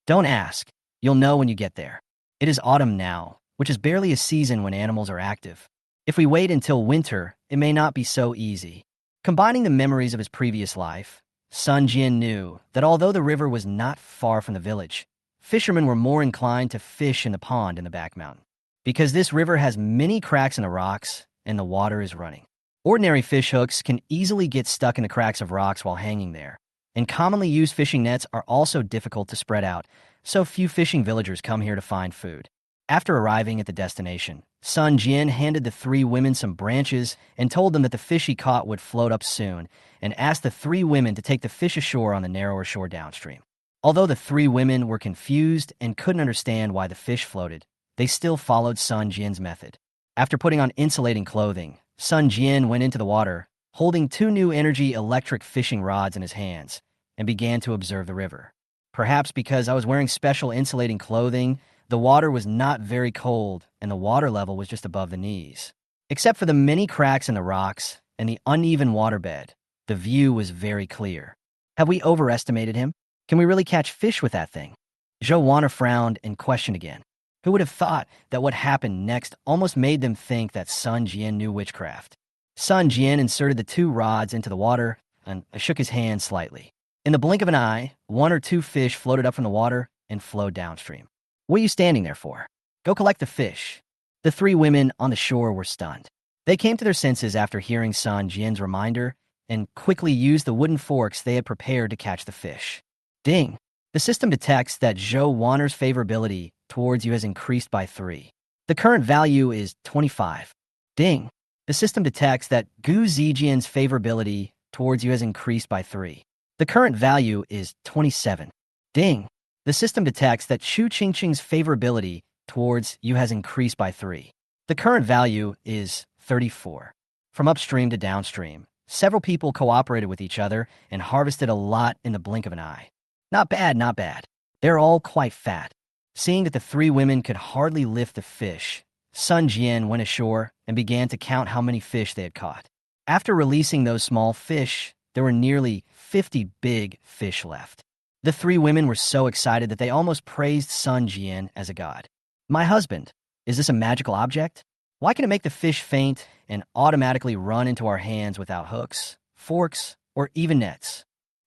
Don't ask. You'll know when you get there. It is autumn now, which is barely a season when animals are active. If we wait until winter, it may not be so easy. Combining the memories of his previous life, Sun Jian knew that although the river was not far from the village, fishermen were more inclined to fish in the pond in the back mountain. Because this river has many cracks in the rocks and the water is running. Ordinary fish hooks can easily get stuck in the cracks of rocks while hanging there, and commonly used fishing nets are also difficult to spread out, so few fishing villagers come here to find food. After arriving at the destination, Sun Jian handed the 3 women some branches and told them that the fish he caught would float up soon, and asked the 3 women to take the fish ashore on the narrower shore downstream. Although the 3 women were confused and couldn't understand why the fish floated, they still followed Sun Jian's method. After putting on insulating clothing, Sun Jian went into the water, holding 2 new energy electric fishing rods in his hands, and began to observe the river. Perhaps because I was wearing special insulating clothing, the water was not very cold and the water level was just above the knees. Except for the many cracks in the rocks and the uneven waterbed, the view was very clear. Have we overestimated him? Can we really catch fish with that thing? Zhou Wanner frowned and questioned again. Who would have thought that what happened next almost made them think that Sun Jian knew witchcraft? Sun Jian inserted the 2 rods into the water and shook his hand slightly. In the blink of an eye, 1 or 2 fish floated up from the water and flowed downstream. What are you standing there for? Go collect the fish. The 3 women on the shore were stunned. They came to their senses after hearing Sun Jian's reminder and quickly used the wooden forks they had prepared to catch the fish. Ding! The system detects that Zhou Wanner's favorability towards you has increased by 3. The current value is 25. Ding! The system detects that Gu Zijian's favorability towards you has increased by 3. The current value is 27. Ding! The system detects that Chu Qingqing's favorability towards you has increased by 3. The current value is 34. From upstream to downstream, several people cooperated with each other and harvested a lot in the blink of an eye. Not bad, not bad. They're all quite fat. Seeing that the 3 women could hardly lift the fish, Sun Jian went ashore and began to count how many fish they had caught. After releasing those small fish, there were nearly 50 big fish left. The 3 women were so excited that they almost praised Sun Jian as a god. My husband, is this a magical object? Why can it make the fish faint and automatically run into our hands without hooks, forks, or even nets?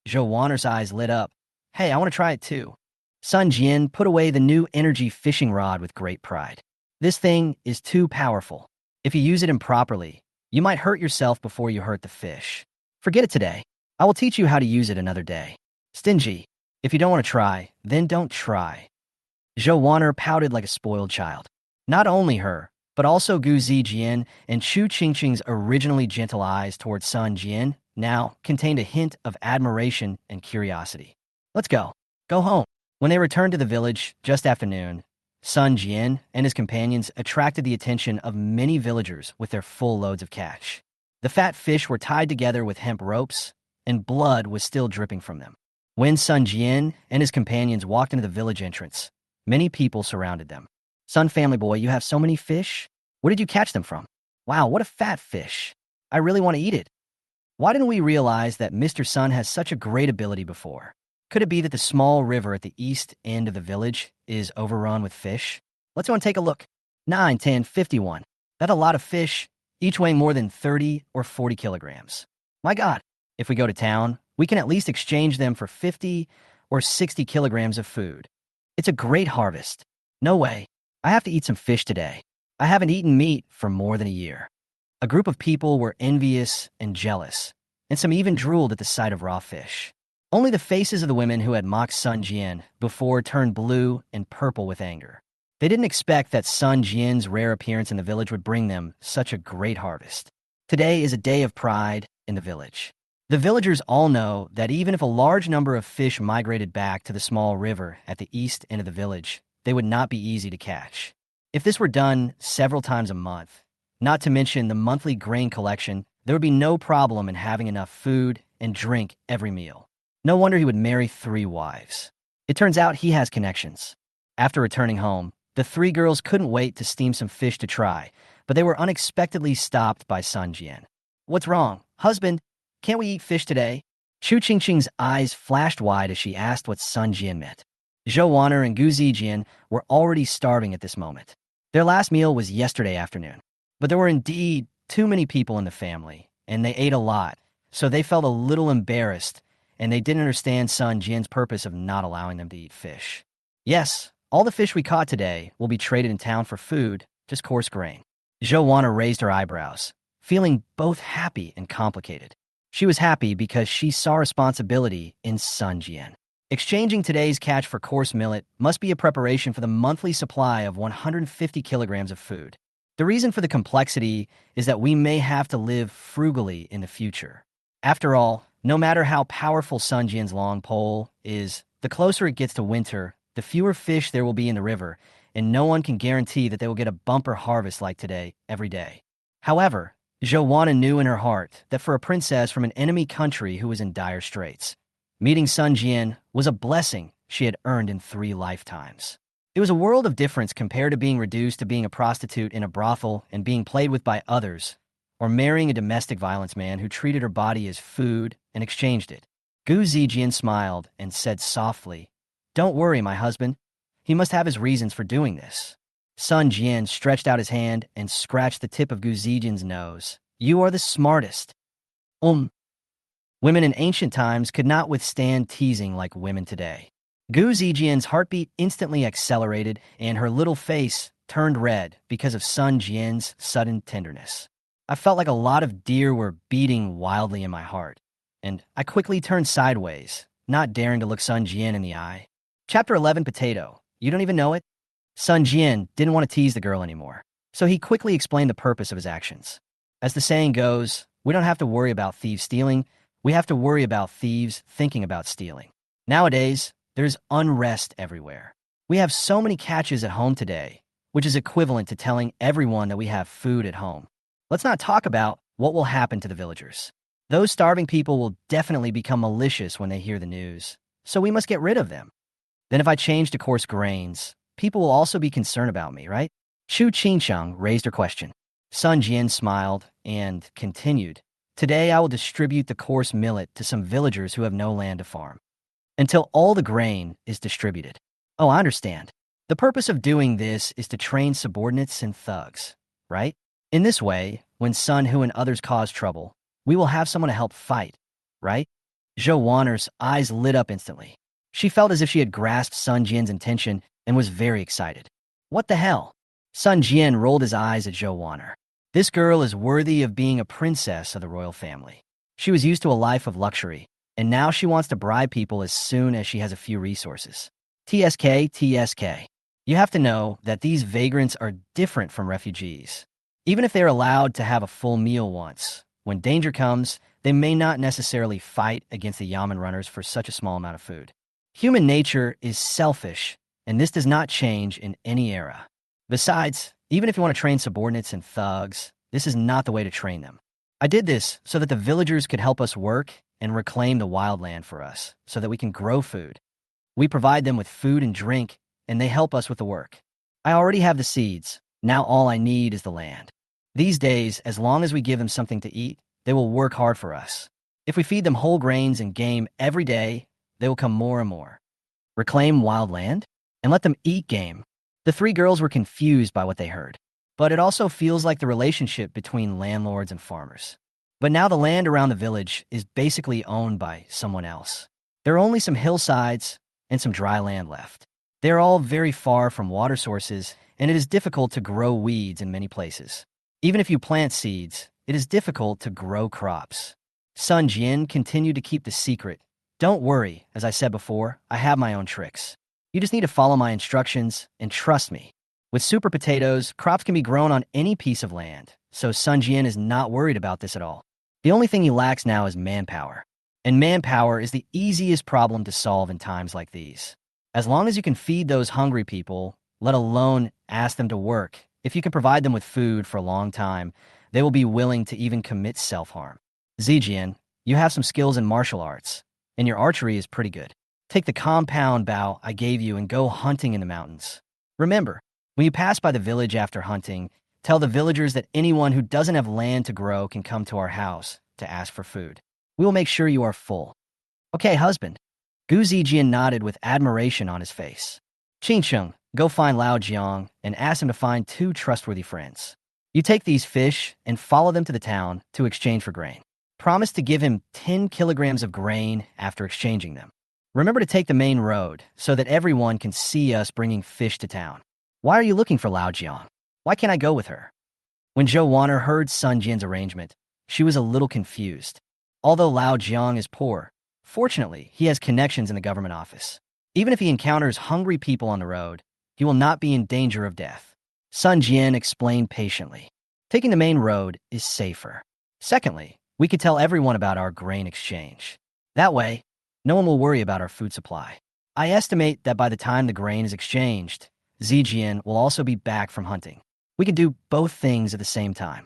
Zhou Wanner's eyes lit up. Hey, I want to try it too. Sun Jian put away the new energy fishing rod with great pride. This thing is too powerful. If you use it improperly, you might hurt yourself before you hurt the fish. Forget it today. I will teach you how to use it another day. Stingy. If you don't want to try, then don't try. Zhou Wanner pouted like a spoiled child. Not only her, but also Gu Zijian and Chu Qingqing's originally gentle eyes towards Sun Jian now contained a hint of admiration and curiosity. Let's go. Go home. When they returned to the village just after noon, Sun Jian and his companions attracted the attention of many villagers with their full loads of catch. The fat fish were tied together with hemp ropes, and blood was still dripping from them. When Sun Jian and his companions walked into the village entrance, many people surrounded them. Sun family boy, you have so many fish? Where did you catch them from? Wow, what a fat fish. I really want to eat it. Why didn't we realize that Mr. Sun has such a great ability before? Could it be that the small river at the east end of the village is overrun with fish? Let's go and take a look. 9, 10, 51. That's a lot of fish, each weighing more than 30 or 40 kilograms. My God, if we go to town, we can at least exchange them for 50 or 60 kilograms of food. It's a great harvest. No way. I have to eat some fish today. I haven't eaten meat for more than a year. A group of people were envious and jealous, and some even drooled at the sight of raw fish. Only the faces of the women who had mocked Sun Jian before turned blue and purple with anger. They didn't expect that Sun Jian's rare appearance in the village would bring them such a great harvest. Today is a day of pride in the village. The villagers all know that even if a large number of fish migrated back to the small river at the east end of the village, they would not be easy to catch. If this were done several times a month, not to mention the monthly grain collection, there would be no problem in having enough food and drink every meal. No wonder he would marry 3 wives. It turns out he has connections. After returning home, the 3 girls couldn't wait to steam some fish to try, but they were unexpectedly stopped by Sun Jian. "What's wrong? Husband, can't we eat fish today?" Chu Qingqing's eyes flashed wide as she asked what Sun Jian meant. Zhou Waner and Gu Zijian were already starving at this moment. Their last meal was yesterday afternoon. But there were indeed too many people in the family, and they ate a lot, so they felt a little embarrassed, and they didn't understand Sun Jian's purpose of not allowing them to eat fish. "Yes, all the fish we caught today will be traded in town for food, just coarse grain." Zhou Waner raised her eyebrows, feeling both happy and complicated. She was happy because she saw responsibility in Sun Jian. Exchanging today's catch for coarse millet must be a preparation for the monthly supply of 150 kilograms of food. The reason for the complexity is that we may have to live frugally in the future. After all, no matter how powerful Sun Jian's long pole is, the closer it gets to winter, the fewer fish there will be in the river, and no one can guarantee that they will get a bumper harvest like today every day. However, Zhou Wana knew in her heart that for a princess from an enemy country who was in dire straits, meeting Sun Jian was a blessing she had earned in 3 lifetimes. It was a world of difference compared to being reduced to being a prostitute in a brothel and being played with by others, or marrying a domestic violence man who treated her body as food and exchanged it. Gu Zijian smiled and said softly, "Don't worry, my husband. He must have his reasons for doing this." Sun Jian stretched out his hand and scratched the tip of Gu Zijian's nose. "You are the smartest." Women in ancient times could not withstand teasing like women today. Gu Zijian's heartbeat instantly accelerated, and her little face turned red because of Sun Jian's sudden tenderness. I felt like a lot of deer were beating wildly in my heart, and I quickly turned sideways, not daring to look Sun Jian in the eye. Chapter 11, Potato. You don't even know it? Sun Jian didn't want to tease the girl anymore, so he quickly explained the purpose of his actions. As the saying goes, we don't have to worry about thieves stealing, we have to worry about thieves thinking about stealing. Nowadays, there's unrest everywhere. We have so many catches at home today, which is equivalent to telling everyone that we have food at home. Let's not talk about what will happen to the villagers. Those starving people will definitely become malicious when they hear the news, so we must get rid of them. Then if I change to coarse grains, people will also be concerned about me, right? Chu Qingqiang raised her question. Sun Jian smiled and continued, "Today I will distribute the coarse millet to some villagers who have no land to farm, until all the grain is distributed." "Oh, I understand. The purpose of doing this is to train subordinates and thugs, right? In this way, when Sun Hu and others cause trouble, we will have someone to help fight, right?" Zhou Waner's eyes lit up instantly. She felt as if she had grasped Sun Jian's intention and was very excited. "What the hell?" Sun Jian rolled his eyes at Zhou Waner. This girl is worthy of being a princess of the royal family. She was used to a life of luxury, and now she wants to bribe people as soon as she has a few resources. TSK. You have to know that these vagrants are different from refugees. Even if they're allowed to have a full meal once, when danger comes, they may not necessarily fight against the Yamen runners for such a small amount of food. Human nature is selfish, and this does not change in any era. Besides, even if you want to train subordinates and thugs, this is not the way to train them. I did this so that the villagers could help us work and reclaim the wildland for us, so that we can grow food. We provide them with food and drink, and they help us with the work. I already have the seeds. Now all I need is the land. These days, as long as we give them something to eat, they will work hard for us. If we feed them whole grains and game every day, they will come more and more. Reclaim wild land? And let them eat game? The 3 girls were confused by what they heard. But it also feels like the relationship between landlords and farmers. But now the land around the village is basically owned by someone else. There are only some hillsides and some dry land left. They're all very far from water sources, and it is difficult to grow weeds in many places. Even if you plant seeds, it is difficult to grow crops. Sun Jian continued to keep the secret. Don't worry, as I said before, I have my own tricks. You just need to follow my instructions and trust me. With super potatoes, crops can be grown on any piece of land, so Sun Jian is not worried about this at all. The only thing he lacks now is manpower. And manpower is the easiest problem to solve in times like these. As long as you can feed those hungry people, let alone ask them to work, if you can provide them with food for a long time, they will be willing to even commit self-harm. Zijian, you have some skills in martial arts, and your archery is pretty good. Take the compound bow I gave you and go hunting in the mountains. Remember, when you pass by the village after hunting, tell the villagers that anyone who doesn't have land to grow can come to our house to ask for food. We will make sure you are full. Okay, husband. Gu Zijian nodded with admiration on his face. Qingsheng, go find Lao Jiang and ask him to find 2 trustworthy friends. You take these fish and follow them to the town to exchange for grain. Promise to give him 10 kilograms of grain after exchanging them. Remember to take the main road so that everyone can see us bringing fish to town. Why are you looking for Lao Jiang? Why can't I go with her? When Zhou Wanner heard Sun Jian's arrangement, she was a little confused. Although Lao Jiang is poor, fortunately, he has connections in the government office. Even if he encounters hungry people on the road, he will not be in danger of death. Sun Jian explained patiently. Taking the main road is safer. Secondly, we could tell everyone about our grain exchange. That way, no one will worry about our food supply. I estimate that by the time the grain is exchanged, Zijian will also be back from hunting. We can do both things at the same time.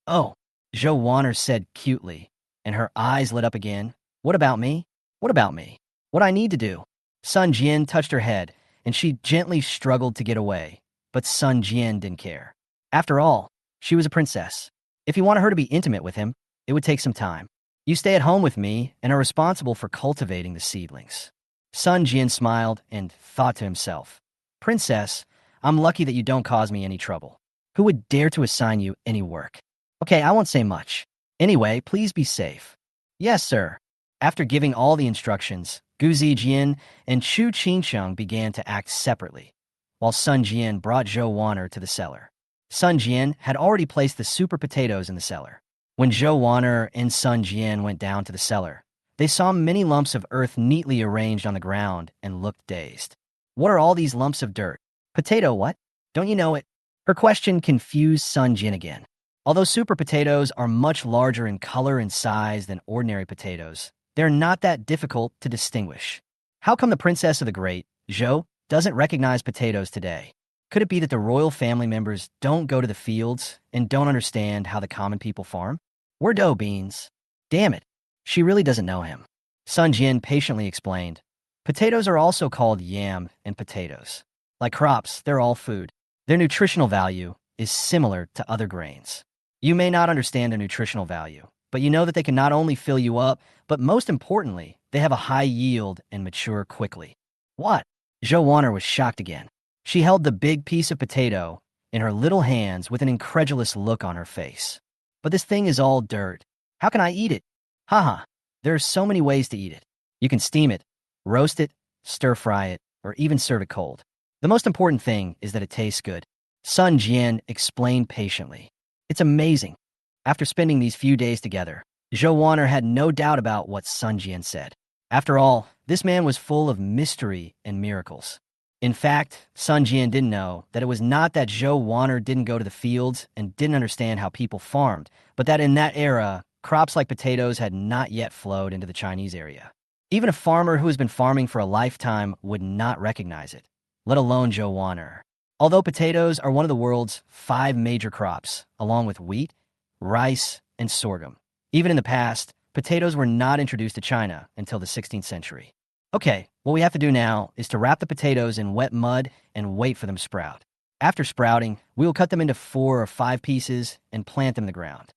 Oh, Zhou Wanner said cutely, and her eyes lit up again. What about me? What about me? What I need to do? Sun Jian touched her head, and she gently struggled to get away, but Sun Jian didn't care. After all, she was a princess. If he wanted her to be intimate with him, it would take some time. You stay at home with me and are responsible for cultivating the seedlings. Sun Jian smiled and thought to himself, Princess, I'm lucky that you don't cause me any trouble. Who would dare to assign you any work? Okay, I won't say much. Anyway, please be safe. Yes, sir. After giving all the instructions, Gu Zijian and Chu Qingsheng began to act separately, while Sun Jian brought Zhou Wanner to the cellar. Sun Jian had already placed the super potatoes in the cellar. When Zhou Wanner and Sun Jian went down to the cellar, they saw many lumps of earth neatly arranged on the ground and looked dazed. What are all these lumps of dirt? Potato what? Don't you know it? Her question confused Sun Jian again. Although super potatoes are much larger in color and size than ordinary potatoes, they're not that difficult to distinguish. How come the Princess of the Great, Zhou, doesn't recognize potatoes today? Could it be that the royal family members don't go to the fields and don't understand how the common people farm? We're dough beans. Damn it, she really doesn't know him. Sun Jian patiently explained. Potatoes are also called yam and potatoes. Like crops, they're all food. Their nutritional value is similar to other grains. You may not understand their nutritional value, but you know that they can not only fill you up, but most importantly, they have a high yield and mature quickly. What? Zhou Wanner was shocked again. She held the big piece of potato in her little hands with an incredulous look on her face. But this thing is all dirt. How can I eat it? Haha, there are so many ways to eat it. You can steam it, roast it, stir-fry it, or even serve it cold. The most important thing is that it tastes good. Sun Jian explained patiently. It's amazing. After spending these few days together, Zhou Wanner had no doubt about what Sun Jian said. After all, this man was full of mystery and miracles. In fact, Sun Jian didn't know that it was not that Zhou Wanner didn't go to the fields and didn't understand how people farmed, but that in that era, crops like potatoes had not yet flowed into the Chinese area. Even a farmer who has been farming for a lifetime would not recognize it, let alone Zhou Wanner. Although potatoes are one of the world's 5 major crops, along with wheat, rice, and sorghum. Even in the past, potatoes were not introduced to China until the 16th century. Okay, what we have to do now is to wrap the potatoes in wet mud and wait for them to sprout. After sprouting, we will cut them into 4 or 5 pieces and plant them in the ground.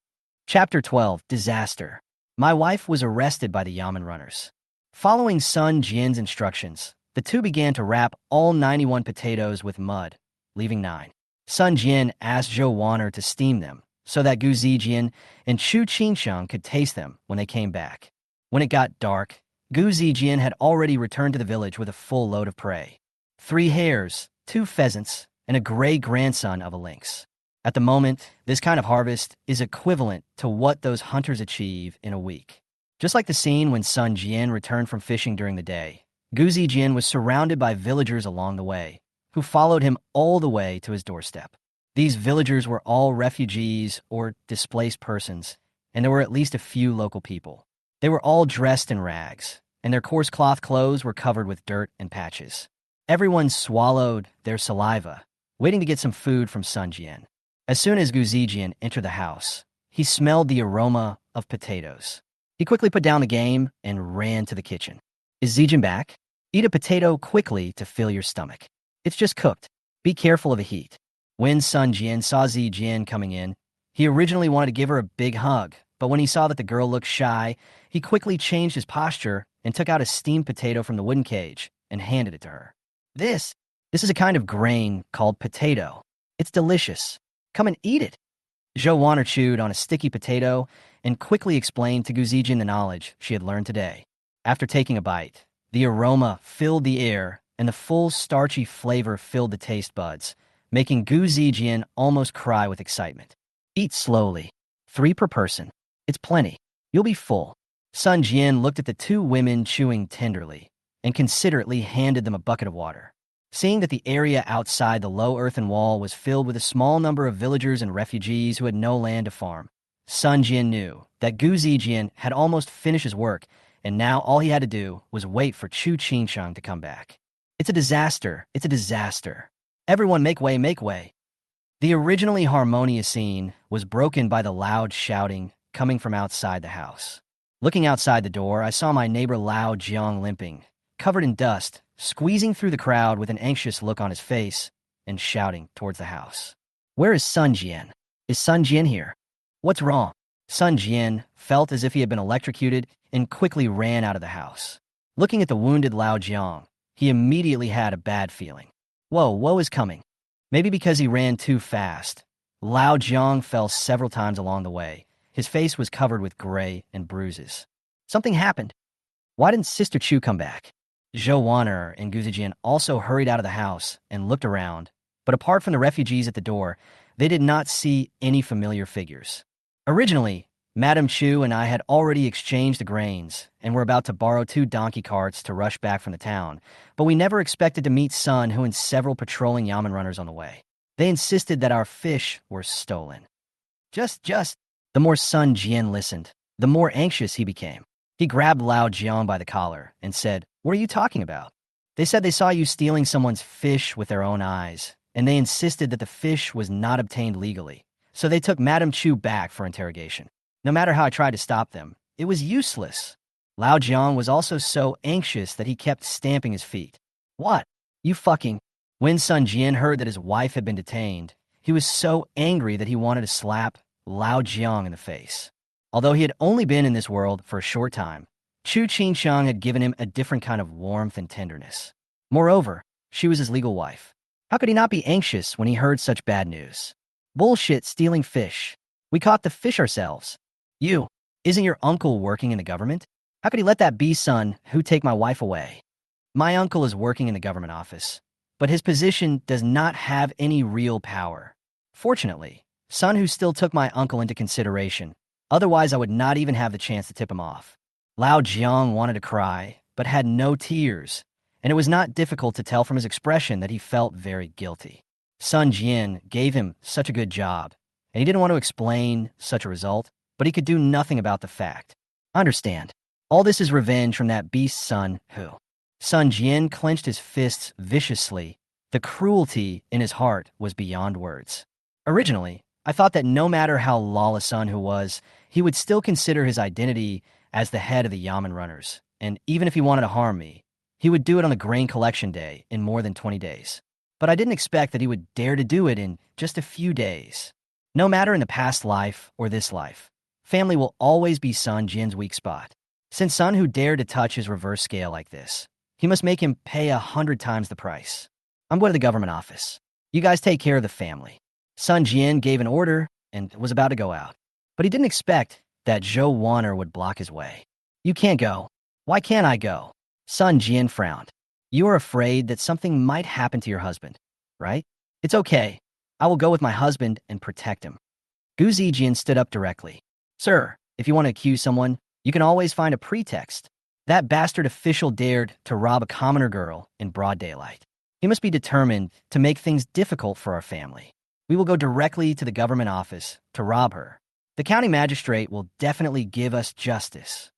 Chapter 12, Disaster. My wife was arrested by the Yamen runners. Following Sun Jian's instructions, the two began to wrap all 91 potatoes with mud, leaving 9. Sun Jian asked Zhou Wanner to steam them so that Gu Zijian and Chu Qingsheng could taste them when they came back. When it got dark, Gu Zijian had already returned to the village with a full load of prey. 3 hares, 2 pheasants, and a gray grandson of a lynx. At the moment, this kind of harvest is equivalent to what those hunters achieve in a week. Just like the scene when Sun Jian returned from fishing during the day, Gu Zijian was surrounded by villagers along the way, who followed him all the way to his doorstep. These villagers were all refugees or displaced persons, and there were at least a few local people. They were all dressed in rags, and their coarse cloth clothes were covered with dirt and patches. Everyone swallowed their saliva, waiting to get some food from Sun Jian. As soon as Gu Zijian entered the house, he smelled the aroma of potatoes. He quickly put down the game and ran to the kitchen. Is Zijian back? Eat a potato quickly to fill your stomach. It's just cooked. Be careful of the heat. When Sun Jian saw Zijian coming in, he originally wanted to give her a big hug, but when he saw that the girl looked shy, he quickly changed his posture and took out a steamed potato from the wooden cage and handed it to her. This is a kind of grain called potato. It's delicious. Come and eat it. Zhou Wanner chewed on a sticky potato and quickly explained to Gu Zijian the knowledge she had learned today. After taking a bite, the aroma filled the air and the full starchy flavor filled the taste buds, making Gu Zijian almost cry with excitement. Eat slowly. 3 per person. It's plenty. You'll be full. Sun Jian looked at the 2 women chewing tenderly and considerately handed them a bucket of water. Seeing that the area outside the low earthen wall was filled with a small number of villagers and refugees who had no land to farm, Sun Jian knew that Gu Zijian had almost finished his work, and now all he had to do was wait for Chu Qingsheng to come back. It's a disaster. It's a disaster. Everyone make way, make way. The originally harmonious scene was broken by the loud shouting coming from outside the house. Looking outside the door, I saw my neighbor Lao Jiang limping, covered in dust, squeezing through the crowd with an anxious look on his face and shouting towards the house. Where is Sun Jian? Is Sun Jian here? What's wrong? Sun Jian felt as if he had been electrocuted and quickly ran out of the house. Looking at the wounded Lao Jiang, he immediately had a bad feeling. Woe is coming. Maybe because he ran too fast. Lao Jiang fell several times along the way. His face was covered with gray and bruises. Something happened. Why didn't Sister Chu come back? Zhou Wanner and Gu Zijian also hurried out of the house and looked around, but apart from the refugees at the door, they did not see any familiar figures. Originally, Madame Chu and I had already exchanged the grains and were about to borrow 2 donkey carts to rush back from the town, but we never expected to meet Sun Hu and several patrolling yamen runners on the way. They insisted that our fish were stolen. The more Sun Jian listened, the more anxious he became. He grabbed Lao Jiang by the collar and said, "What are you talking about?" They said they saw you stealing someone's fish with their own eyes, and they insisted that the fish was not obtained legally. So they took Madame Chu back for interrogation. No matter how I tried to stop them, it was useless. Lao Jiang was also so anxious that he kept stamping his feet. What? You fucking... When Sun Jian heard that his wife had been detained, he was so angry that he wanted to slap Lao Jiang in the face. Although he had only been in this world for a short time, Chu Qingsheng had given him a different kind of warmth and tenderness. Moreover, she was his legal wife. How could he not be anxious when he heard such bad news? Bullshit stealing fish. We caught the fish ourselves. Isn't your uncle working in the government? How could he let that be Sun Hu take my wife away? My uncle is working in the government office, but his position does not have any real power. Fortunately, Sun Hu still took my uncle into consideration. Otherwise, I would not even have the chance to tip him off. Lao Jiang wanted to cry, but had no tears, and it was not difficult to tell from his expression that he felt very guilty. Sun Jian gave him such a good job, and he didn't want to explain such a result, but he could do nothing about the fact. Understand, all this is revenge from that beast Sun Hu. Sun Jian clenched his fists viciously. The cruelty in his heart was beyond words. Originally, I thought that no matter how lawless Sun Hu was, he would still consider his identity as the head of the yamen runners, and even if he wanted to harm me, he would do it on the grain collection day in more than 20 days. But I didn't expect that he would dare to do it in just a few days. No matter in the past life or this life, family will always be Sun Jian's weak spot. Since Sun Hu dared to touch his reverse scale like this, he must make him pay 100 times the price. I'm going to the government office. You guys take care of the family. Sun Jian gave an order and was about to go out, but he didn't expect that Zhou Wanner would block his way. You can't go. Why can't I go? Sun Jian frowned. You are afraid that something might happen to your husband, right? It's okay. I will go with my husband and protect him. Gu Zijian stood up directly. Sir, if you want to accuse someone, you can always find a pretext. That bastard official dared to rob a commoner girl in broad daylight. He must be determined to make things difficult for our family. We will go directly to the government office to rob her. The county magistrate will definitely give us justice.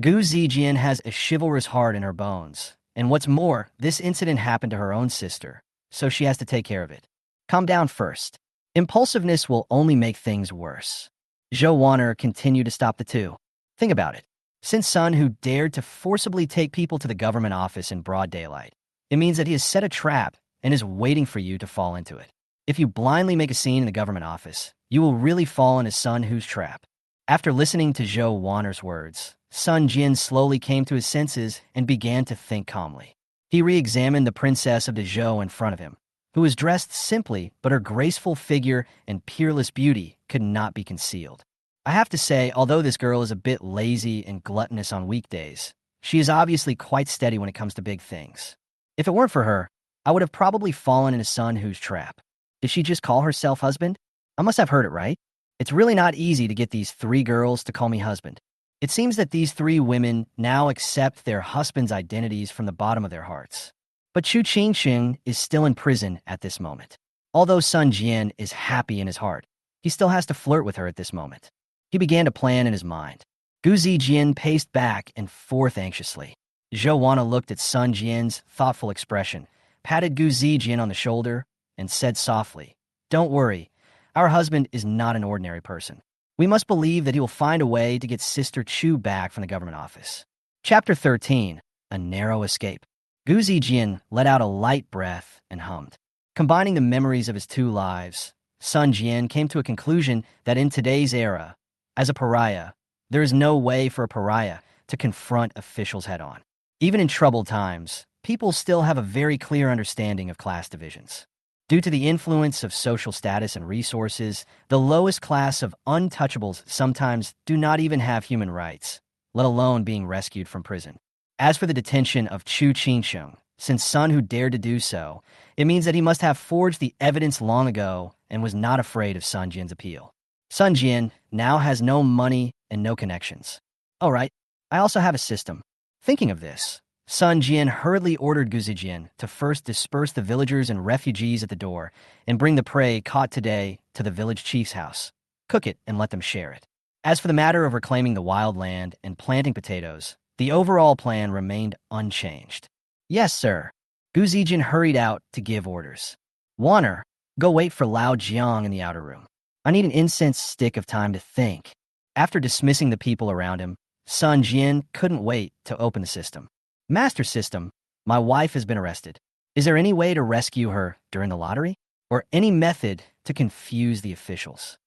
Gu Zijian has a chivalrous heart in her bones, and what's more, this incident happened to her own sister, so she has to take care of it. Calm down first. Impulsiveness will only make things worse. Zhou Wanner continued to stop the two. Think about it. Since Sun, who dared to forcibly take people to the government office in broad daylight, it means that he has set a trap and is waiting for you to fall into it. If you blindly make a scene in the government office, you will really fall into Sun Hu's trap. After listening to Zhou Wanner's words, Sun Jian slowly came to his senses and began to think calmly. He re-examined the princess of the Zhou in front of him, who was dressed simply, but her graceful figure and peerless beauty could not be concealed. I have to say, although this girl is a bit lazy and gluttonous on weekdays, she is obviously quite steady when it comes to big things. If it weren't for her, I would have probably fallen into Sun Hu's trap. Did she just call herself husband? I must have heard it right. It's really not easy to get these 3 girls to call me husband. It seems that these 3 women now accept their husbands' identities from the bottom of their hearts. But Chu Qingxing is still in prison at this moment. Although Sun Jian is happy in his heart, he still has to flirt with her at this moment. He began to plan in his mind. Gu Zijian paced back and forth anxiously. Zhou Wanna looked at Sun Jian's thoughtful expression, patted Gu Zijian on the shoulder, and said softly, "Don't worry, our husband is not an ordinary person. We must believe that he will find a way to get Sister Chu back from the government office." Chapter 13, A Narrow Escape. Gu Zijian let out a light breath and hummed. Combining the memories of his 2 lives, Sun Jian came to a conclusion that in today's era, as a pariah, there is no way for a pariah to confront officials head-on. Even in troubled times, people still have a very clear understanding of class divisions. Due to the influence of social status and resources, the lowest class of untouchables sometimes do not even have human rights, let alone being rescued from prison. As for the detention of Chu Qingxing, since Sun Hu dared to do so, it means that he must have forged the evidence long ago and was not afraid of Sun Jian's appeal. Sun Jian now has no money and no connections. All right, I also have a system. Thinking of this, Sun Jian hurriedly ordered Gu Zijian to first disperse the villagers and refugees at the door and bring the prey caught today to the village chief's house. Cook it and let them share it. As for the matter of reclaiming the wild land and planting potatoes, the overall plan remained unchanged. Yes, sir. Gu Zijian hurried out to give orders. Wanner, go wait for Lao Jiang in the outer room. I need an incense stick of time to think. After dismissing the people around him, Sun Jian couldn't wait to open the system. Master System, my wife has been arrested. Is there any way to rescue her during the lottery? Or any method to confuse the officials?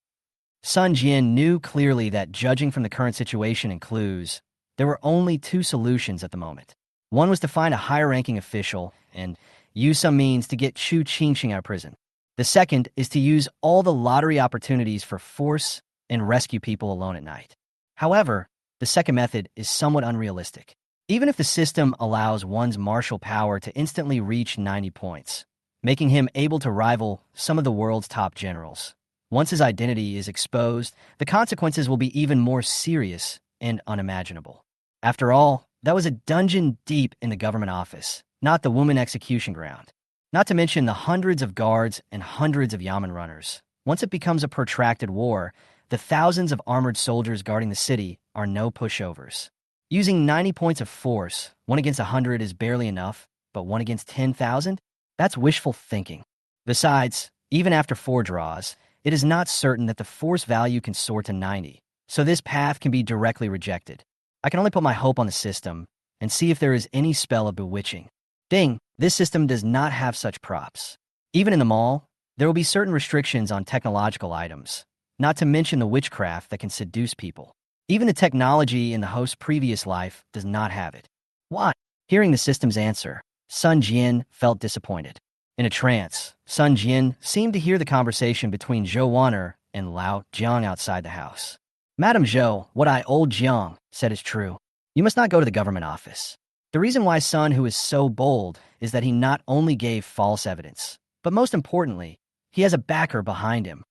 Sun Jian knew clearly that judging from the current situation and clues, there were only 2 solutions at the moment. One was to find a higher-ranking official and use some means to get Chu Qingxing out of prison. The second is to use all the lottery opportunities for force and rescue people alone at night. However, the second method is somewhat unrealistic. Even if the system allows one's martial power to instantly reach 90 points, making him able to rival some of the world's top generals, once his identity is exposed, the consequences will be even more serious and unimaginable. After all, that was a dungeon deep in the government office, not the woman execution ground. Not to mention the hundreds of guards and hundreds of yamen runners. Once it becomes a protracted war, the thousands of armored soldiers guarding the city are no pushovers. Using 90 points of force, 1 against 100 is barely enough, but 1 against 10,000? That's wishful thinking. Besides, even after 4 draws, it is not certain that the force value can soar to 90, so this path can be directly rejected. I can only put my hope on the system and see if there is any spell of bewitching. Ding, this system does not have such props. Even in the mall, there will be certain restrictions on technological items, not to mention the witchcraft that can seduce people. Even the technology in the host's previous life does not have it. Why? Hearing the system's answer, Sun Jian felt disappointed. In a trance, Sun Jian seemed to hear the conversation between Zhou Wanner and Lao Jiang outside the house. Madam Zhou, what I, old Jiang, said is true. You must not go to the government office. The reason why Sun, who is so bold, is that he not only gave false evidence, but most importantly, he has a backer behind him.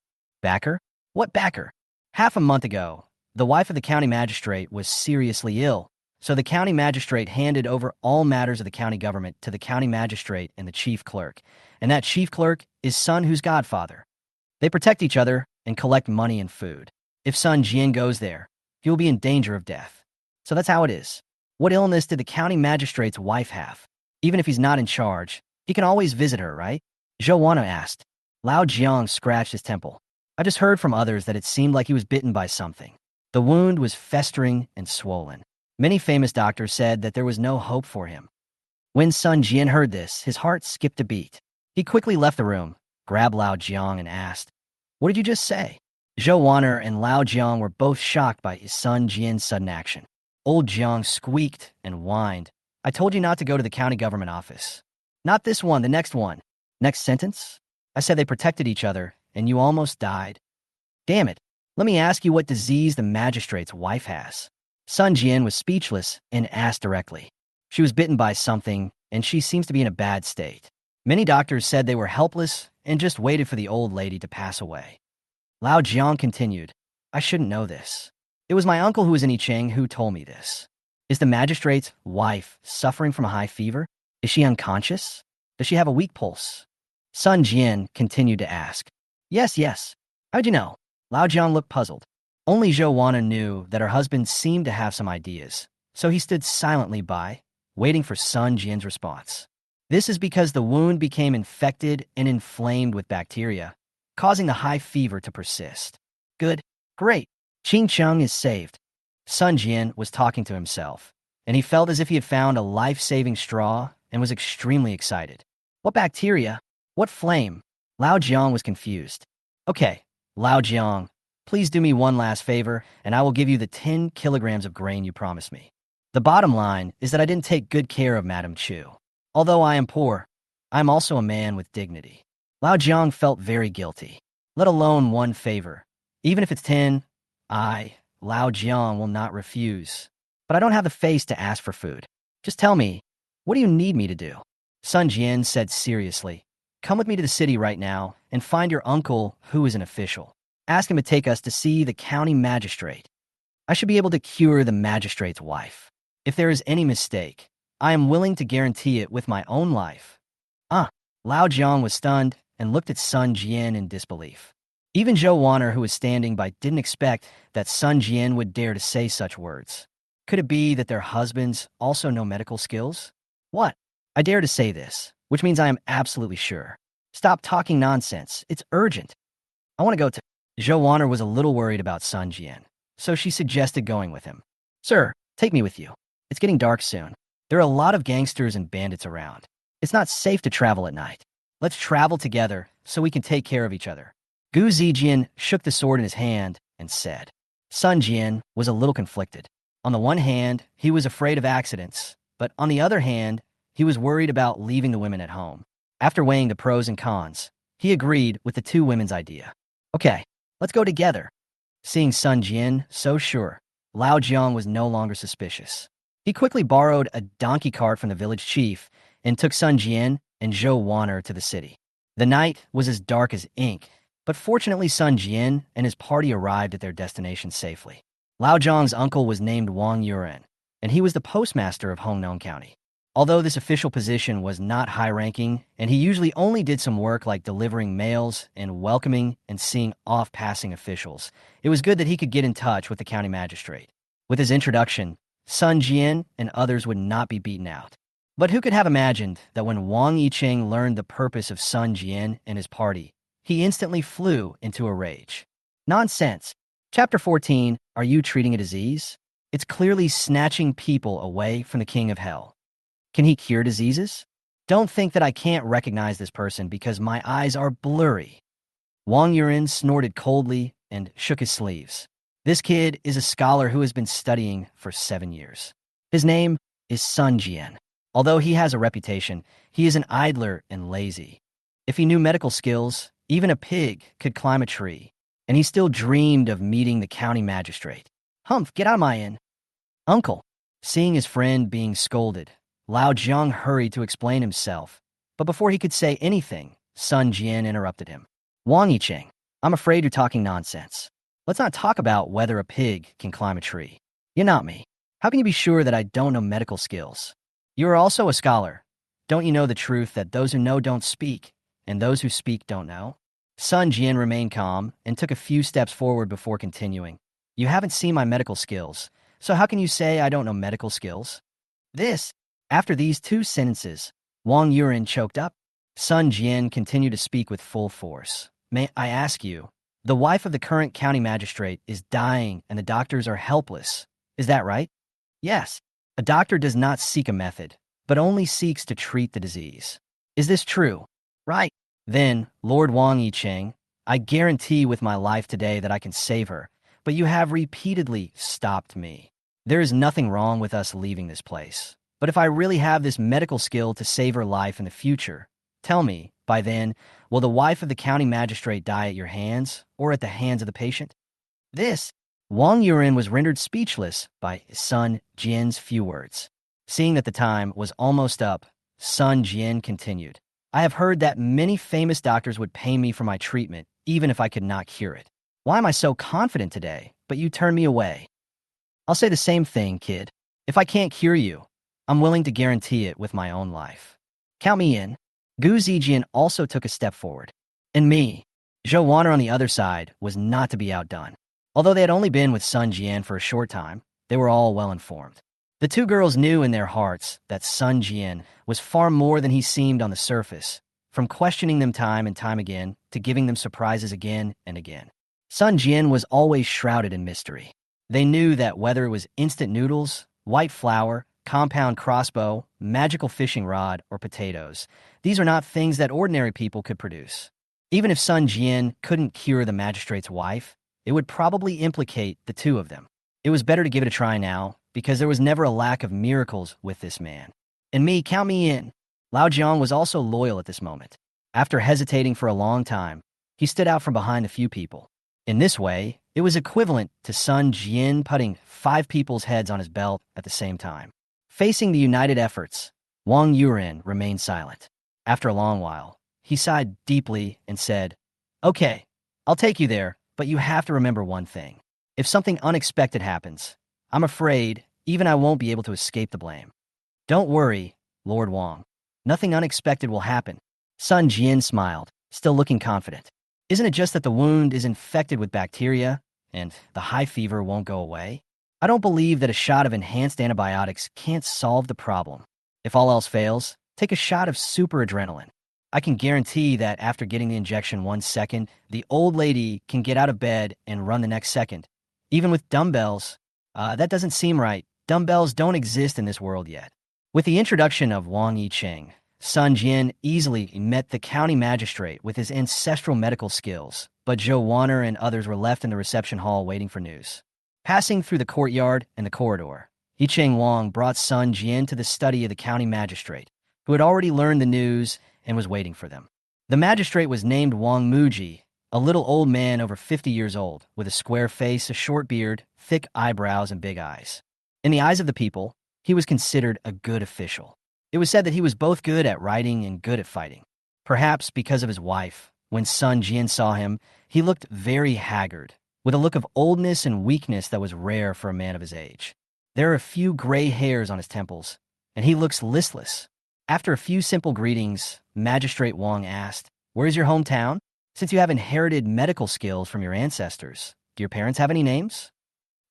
Backer? What backer? Half a month ago, the wife of the county magistrate was seriously ill, so the county magistrate handed over all matters of the county government to the county magistrate and the chief clerk, and that chief clerk is Sun, who's godfather. They protect each other and collect money and food. If Sun Jian goes there, he will be in danger of death. So that's how it is. What illness did the county magistrate's wife have? Even if he's not in charge, he can always visit her, right? Zhou Wanna asked. Lao Jiang scratched his temple. I just heard from others that it seemed like he was bitten by something. The wound was festering and swollen. Many famous doctors said that there was no hope for him. When Sun Jian heard this, his heart skipped a beat. He quickly left the room, grabbed Lao Jiang and asked, "What did you just say?" Zhou Wanner and Lao Jiang were both shocked by Sun Jian's sudden action. Old Jiang squeaked and whined. "I told you not to go to the county government office. Not this one, the next one. Next sentence? I said they protected each other, and you almost died. Damn it. Let me ask you what disease the magistrate's wife has." Sun Jian was speechless and asked directly. She was bitten by something, and she seems to be in a bad state. Many doctors said they were helpless and just waited for the old lady to pass away. Lao Jiang continued, "I shouldn't know this. It was my uncle who was in I Ching who told me this. Is the magistrate's wife suffering from a high fever? Is she unconscious? Does she have a weak pulse?" Sun Jian continued to ask. Yes. How'd you know?" Lao Jiang looked puzzled. Only Zhou Wanna knew that her husband seemed to have some ideas, so he stood silently by, waiting for Sun Jian's response. This is because the wound became infected and inflamed with bacteria, causing the high fever to persist. Good. Great. Qing Cheng is saved. Sun Jian was talking to himself, and he felt as if he had found a life-saving straw and was extremely excited. What bacteria? What flame? Lao Jiang was confused. Okay, Lao Jiang, please do me one last favor, and I will give you the 10 kilograms of grain you promised me. The bottom line is that I didn't take good care of Madame Chu. Although I am poor, I am also a man with dignity. Lao Jiang felt very guilty, let alone one favor. Even if it's 10, Lao Jiang, will not refuse. But I don't have the face to ask for food. Just tell me, what do you need me to do? Sun Jian said seriously, "Come with me to the city right now and find your uncle who is an official. Ask him to take us to see the county magistrate. I should be able to cure the magistrate's wife. If there is any mistake, I am willing to guarantee it with my own life." Lao Jiang was stunned and looked at Sun Jian in disbelief. Even Zhou Wanner, who was standing by, didn't expect that Sun Jian would dare to say such words. Could it be that their husbands also know medical skills? What? I dare to say this, which means I am absolutely sure. Stop talking nonsense. It's urgent. I want to go to... Zhou Wanner was a little worried about Sun Jian, so she suggested going with him. "Sir, take me with you. It's getting dark soon. There are a lot of gangsters and bandits around. It's not safe to travel at night. Let's travel together so we can take care of each other." Gu Zijian shook the sword in his hand and said. Sun Jian was a little conflicted. On the one hand, he was afraid of accidents, but on the other hand, he was worried about leaving the women at home. After weighing the pros and cons, he agreed with the two women's idea. "Okay, let's go together." Seeing Sun Jian so sure, Lao Jiang was no longer suspicious. He quickly borrowed a donkey cart from the village chief and took Sun Jian and Zhou Wanner to the city. The night was as dark as ink, but fortunately Sun Jian and his party arrived at their destination safely. Lao Jiang's uncle was named Wang Yuren, and he was the postmaster of Hongnong County. Although this official position was not high-ranking, and he usually only did some work like delivering mails and welcoming and seeing off passing officials, it was good that he could get in touch with the county magistrate. With his introduction, Sun Jian and others would not be beaten out. But who could have imagined that when Wang Yicheng learned the purpose of Sun Jian and his party, he instantly flew into a rage. Nonsense. Chapter 14, Are You Treating a Disease? It's clearly snatching people away from the King of Hell. Can he cure diseases? Don't think that I can't recognize this person because my eyes are blurry. Wang Yuren snorted coldly and shook his sleeves. This kid is a scholar who has been studying for 7 years. His name is Sun Jian. Although he has a reputation, he is an idler and lazy. If he knew medical skills, even a pig could climb a tree, and he still dreamed of meeting the county magistrate. Humph, get out of my inn. Uncle, seeing his friend being scolded, Lao Jiang hurried to explain himself, but before he could say anything, Sun Jian interrupted him. Wang Yicheng, I'm afraid you're talking nonsense. Let's not talk about whether a pig can climb a tree. You're not me. How can you be sure that I don't know medical skills? You are also a scholar. Don't you know the truth that those who know don't speak, and those who speak don't know? Sun Jian remained calm and took a few steps forward before continuing. You haven't seen my medical skills, so how can you say I don't know medical skills? After these two sentences, Wang Yuren choked up. Sun Jian continued to speak with full force. May I ask you, the wife of the current county magistrate is dying and the doctors are helpless. Is that right? Yes. A doctor does not seek a method, but only seeks to treat the disease. Is this true? Right. Then, Lord Wang Yicheng, I guarantee with my life today that I can save her, but you have repeatedly stopped me. There is nothing wrong with us leaving this place. But if I really have this medical skill to save her life in the future, tell me, by then, will the wife of the county magistrate die at your hands or at the hands of the patient? Wang Yuren was rendered speechless by Sun Jian's few words. Seeing that the time was almost up, Sun Jian continued. I have heard that many famous doctors would pay me for my treatment, even if I could not cure it. Why am I so confident today, but you turn me away? I'll say the same thing, kid. If I can't cure you, I'm willing to guarantee it with my own life. Count me in. Gu Zijian also took a step forward. And me, Zhou Wanner on the other side, was not to be outdone. Although they had only been with Sun Jian for a short time, they were all well informed. The two girls knew in their hearts that Sun Jian was far more than he seemed on the surface, from questioning them time and time again to giving them surprises again and again. Sun Jian was always shrouded in mystery. They knew that whether it was instant noodles, white flour, compound crossbow, magical fishing rod, or potatoes, these are not things that ordinary people could produce. Even if Sun Jian couldn't cure the magistrate's wife, it would probably implicate the two of them. It was better to give it a try now, because there was never a lack of miracles with this man. And me, count me in. Lao Jiang was also loyal at this moment. After hesitating for a long time, he stood out from behind a few people. In this way, it was equivalent to Sun Jian putting 5 people's heads on his belt at the same time. Facing the united efforts, Wang Yuren remained silent. After a long while, he sighed deeply and said, Okay, I'll take you there, but you have to remember one thing. If something unexpected happens, I'm afraid even I won't be able to escape the blame. Don't worry, Lord Wang. Nothing unexpected will happen. Sun Jian smiled, still looking confident. Isn't it just that the wound is infected with bacteria and the high fever won't go away? I don't believe that a shot of enhanced antibiotics can't solve the problem. If all else fails, take a shot of super adrenaline. I can guarantee that after getting the injection 1 second, the old lady can get out of bed and run the next second. Even with dumbbells, that doesn't seem right. Dumbbells don't exist in this world yet. With the introduction of Wang Yicheng, Sun Jian easily met the county magistrate with his ancestral medical skills, but Zhou Wanner and others were left in the reception hall waiting for news. Passing through the courtyard and the corridor, Yicheng Wang brought Sun Jian to the study of the county magistrate, who had already learned the news and was waiting for them. The magistrate was named Wang Muji, a little old man over 50 years old, with a square face, a short beard, thick eyebrows, and big eyes. In the eyes of the people, he was considered a good official. It was said that he was both good at writing and good at fighting. Perhaps because of his wife, when Sun Jian saw him, he looked very haggard, with a look of oldness and weakness that was rare for a man of his age. There are a few gray hairs on his temples, and he looks listless. After a few simple greetings, Magistrate Wang asked, Where's your hometown? Since you have inherited medical skills from your ancestors, do your parents have any names?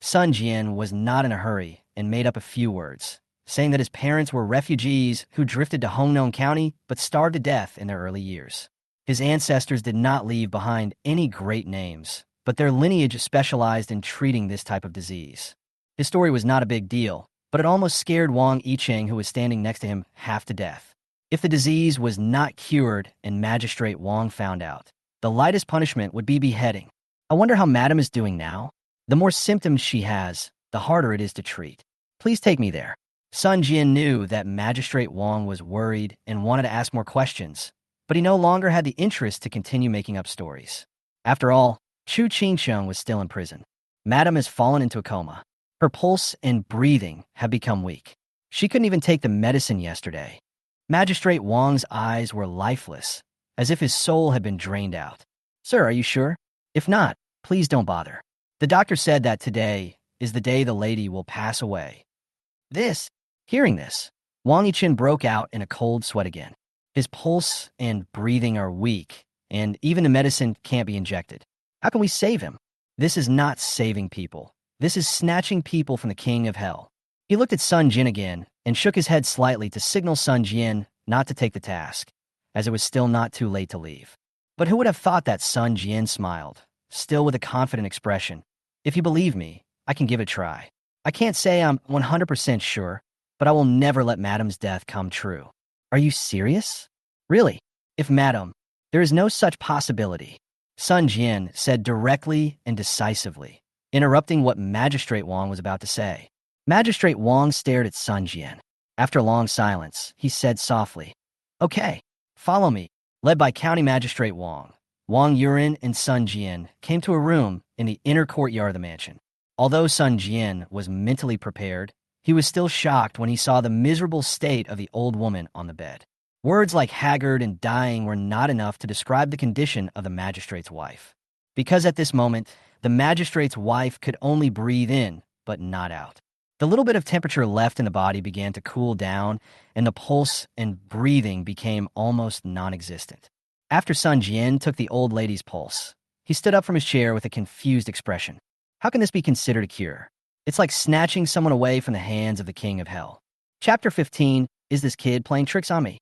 Sun Jian was not in a hurry and made up a few words, saying that his parents were refugees who drifted to Hongnon County but starved to death in their early years. His ancestors did not leave behind any great names, but their lineage specialized in treating this type of disease. His story was not a big deal, but it almost scared Wang Yicheng, who was standing next to him, half to death. If the disease was not cured and Magistrate Wang found out, the lightest punishment would be beheading. I wonder how Madam is doing now. The more symptoms she has, the harder it is to treat. Please take me there. Sun Jian knew that Magistrate Wang was worried and wanted to ask more questions, but he no longer had the interest to continue making up stories. After all, Chu Qingcheng was still in prison. Madam has fallen into a coma. Her pulse and breathing have become weak. She couldn't even take the medicine yesterday. Magistrate Wang's eyes were lifeless, as if his soul had been drained out. Sir, are you sure? If not, please don't bother. The doctor said that today is the day the lady will pass away. Hearing this, Wang Yiqin broke out in a cold sweat again. His pulse and breathing are weak, and even the medicine can't be injected. How can we save him? This is not saving people. This is snatching people from the king of hell. He looked at Sun Jian again and shook his head slightly to signal Sun Jian not to take the task, as it was still not too late to leave. But who would have thought that Sun Jian smiled, still with a confident expression? If you believe me, I can give it a try. I can't say I'm 100% sure, but I will never let Madam's death come true. Are you serious? Really? If Madam, there is no such possibility, Sun Jian said directly and decisively, interrupting what Magistrate Wang was about to say. Magistrate Wang stared at Sun Jian. After a long silence, he said softly, "Okay, follow me." Led by County Magistrate Wang, Wang Yurin and Sun Jian came to a room in the inner courtyard of the mansion. Although Sun Jian was mentally prepared, he was still shocked when he saw the miserable state of the old woman on the bed. Words like haggard and dying were not enough to describe the condition of the magistrate's wife. Because at this moment, the magistrate's wife could only breathe in, but not out. The little bit of temperature left in the body began to cool down, and the pulse and breathing became almost non-existent. After Sun Jian took the old lady's pulse, he stood up from his chair with a confused expression. How can this be considered a cure? It's like snatching someone away from the hands of the king of hell. Chapter 15, Is This Kid Playing Tricks on Me?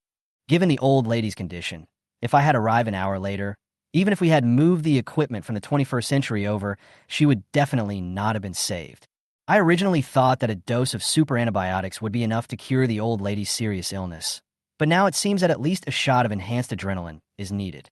Given the old lady's condition, if I had arrived an hour later, even if we had moved the equipment from the 21st century over, she would definitely not have been saved. I originally thought that a dose of super antibiotics would be enough to cure the old lady's serious illness, but now it seems that at least a shot of enhanced adrenaline is needed.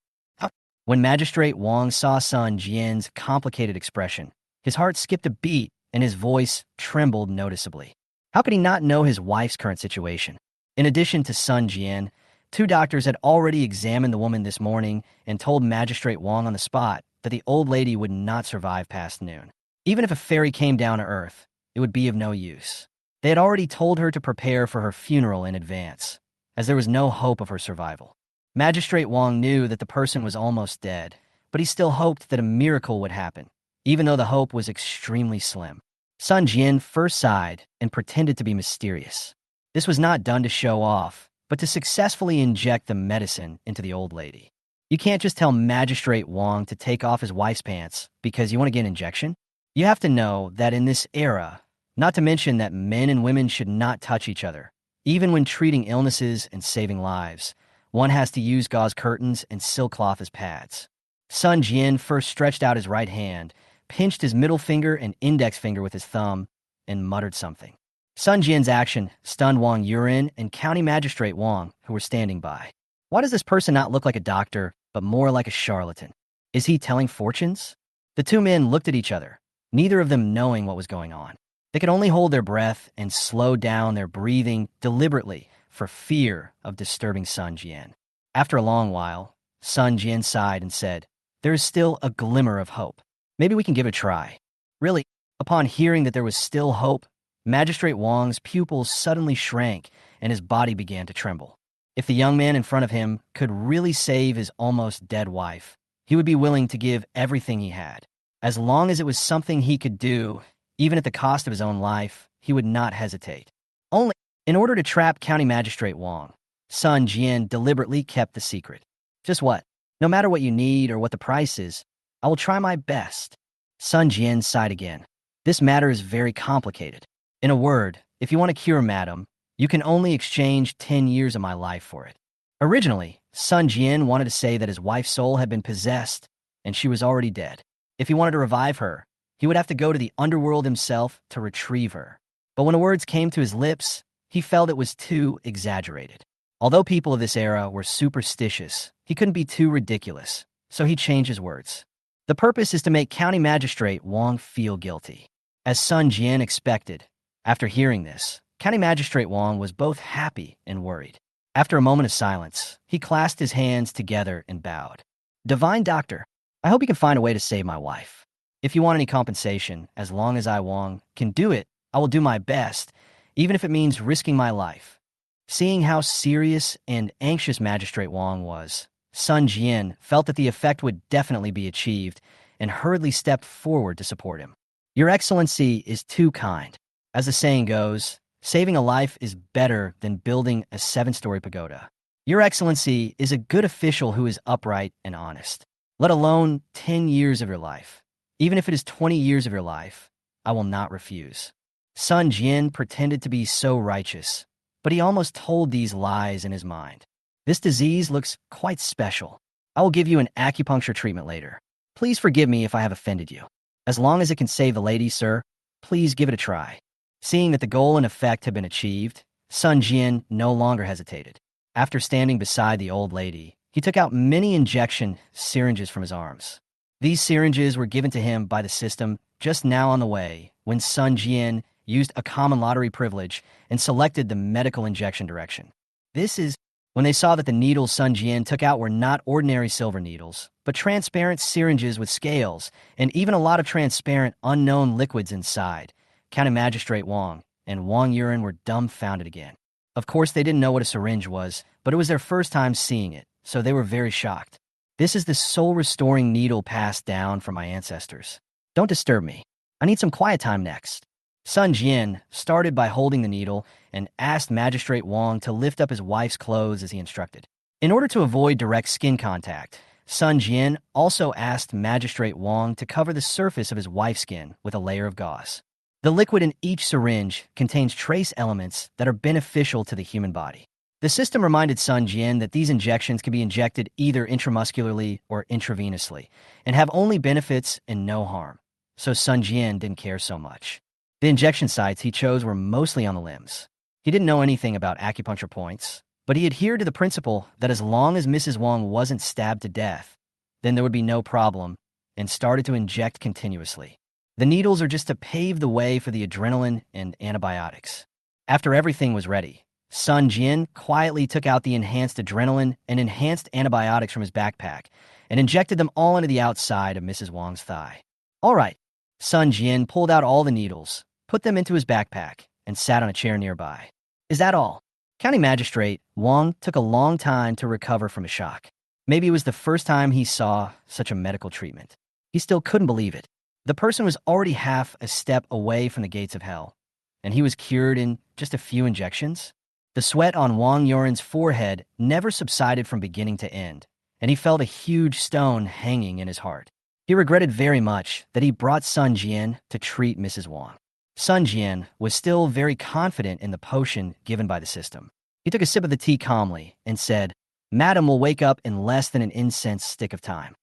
When Magistrate Wang saw Sun Jian's complicated expression, his heart skipped a beat and his voice trembled noticeably. How could he not know his wife's current situation? In addition to Sun Jian, 2 doctors had already examined the woman this morning and told Magistrate Wang on the spot that the old lady would not survive past noon. Even if a fairy came down to Earth, it would be of no use. They had already told her to prepare for her funeral in advance, as there was no hope of her survival. Magistrate Wang knew that the person was almost dead, but he still hoped that a miracle would happen, even though the hope was extremely slim. Sun Jian first sighed and pretended to be mysterious. This was not done to show off, but to successfully inject the medicine into the old lady. You can't just tell Magistrate Wang to take off his wife's pants because you want to get an injection. You have to know that in this era, not to mention that men and women should not touch each other, even when treating illnesses and saving lives, one has to use gauze curtains and silk cloth as pads. Sun Jian first stretched out his right hand, pinched his middle finger and index finger with his thumb, and muttered something. Sun Jian's action stunned Wang Yurin and County Magistrate Wang, who were standing by. Why does this person not look like a doctor, but more like a charlatan? Is he telling fortunes? The 2 men looked at each other, neither of them knowing what was going on. They could only hold their breath and slow down their breathing deliberately for fear of disturbing Sun Jian. After a long while, Sun Jian sighed and said, "There is still a glimmer of hope. Maybe we can give it a try." Really, upon hearing that there was still hope, Magistrate Wang's pupils suddenly shrank and his body began to tremble. If the young man in front of him could really save his almost dead wife, he would be willing to give everything he had. As long as it was something he could do, even at the cost of his own life, he would not hesitate. Only in order to trap County Magistrate Wang, Sun Jian deliberately kept the secret. Just what? No matter what you need or what the price is, I will try my best. Sun Jian sighed again. This matter is very complicated. In a word, if you want to cure Madam, you can only exchange 10 years of my life for it. Originally, Sun Jian wanted to say that his wife's soul had been possessed and she was already dead. If he wanted to revive her, he would have to go to the underworld himself to retrieve her. But when the words came to his lips, he felt it was too exaggerated. Although people of this era were superstitious, he couldn't be too ridiculous, so he changed his words. The purpose is to make County Magistrate Wang feel guilty. As Sun Jian expected, after hearing this, County Magistrate Wang was both happy and worried. After a moment of silence, he clasped his hands together and bowed. "Divine Doctor, I hope you can find a way to save my wife. If you want any compensation, as long as I, Wang, can do it, I will do my best, even if it means risking my life. Seeing how serious and anxious Magistrate Wang was, Sun Jian felt that the effect would definitely be achieved and hurriedly stepped forward to support him. Your Excellency is too kind. As the saying goes, saving a life is better than building a 7-story pagoda. Your Excellency is a good official who is upright and honest. Let alone 10 years of your life. Even if it is 20 years of your life, I will not refuse. Sun Jian pretended to be so righteous, but he almost told these lies in his mind. This disease looks quite special. I will give you an acupuncture treatment later. Please forgive me if I have offended you. As long as it can save the lady, sir, please give it a try. Seeing that the goal and effect had been achieved, Sun Jian no longer hesitated. After standing beside the old lady, he took out many injection syringes from his arms. These syringes were given to him by the system just now on the way when Sun Jian used a common lottery privilege and selected the medical injection direction. This is when they saw that the needles Sun Jian took out were not ordinary silver needles, but transparent syringes with scales and even a lot of transparent, unknown liquids inside. County Magistrate Wang and Wang Yuan were dumbfounded again. Of course, they didn't know what a syringe was, but it was their first time seeing it, so they were very shocked. This is the soul-restoring needle passed down from my ancestors. Don't disturb me. I need some quiet time next. Sun Jian started by holding the needle and asked Magistrate Wang to lift up his wife's clothes as he instructed. In order to avoid direct skin contact, Sun Jian also asked Magistrate Wang to cover the surface of his wife's skin with a layer of gauze. The liquid in each syringe contains trace elements that are beneficial to the human body. The system reminded Sun Jian that these injections can be injected either intramuscularly or intravenously and have only benefits and no harm, so Sun Jian didn't care so much. The injection sites he chose were mostly on the limbs. He didn't know anything about acupuncture points, but he adhered to the principle that as long as Mrs. Wang wasn't stabbed to death, then there would be no problem, and started to inject continuously. The needles are just to pave the way for the adrenaline and antibiotics. After everything was ready, Sun Jian quietly took out the enhanced adrenaline and enhanced antibiotics from his backpack and injected them all into the outside of Mrs. Wang's thigh. All right, Sun Jian pulled out all the needles, put them into his backpack, and sat on a chair nearby. Is that all? County Magistrate Wang took a long time to recover from his shock. Maybe it was the first time he saw such a medical treatment. He still couldn't believe it. The person was already half a step away from the gates of hell, and he was cured in just a few injections. The sweat on Wang Yuan's forehead never subsided from beginning to end, and he felt a huge stone hanging in his heart. He regretted very much that he brought Sun Jian to treat Mrs. Wang. Sun Jian was still very confident in the potion given by the system. He took a sip of the tea calmly and said, "Madam will wake up in less than an incense stick of time."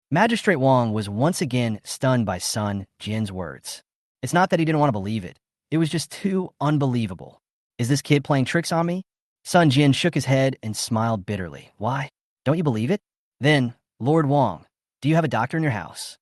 Magistrate Wang was once again stunned by Sun Jian's words. It's not that he didn't want to believe it. It was just too unbelievable. Is this kid playing tricks on me? Sun Jian shook his head and smiled bitterly. Why? Don't you believe it? Then, Lord Wang, do you have a doctor in your house?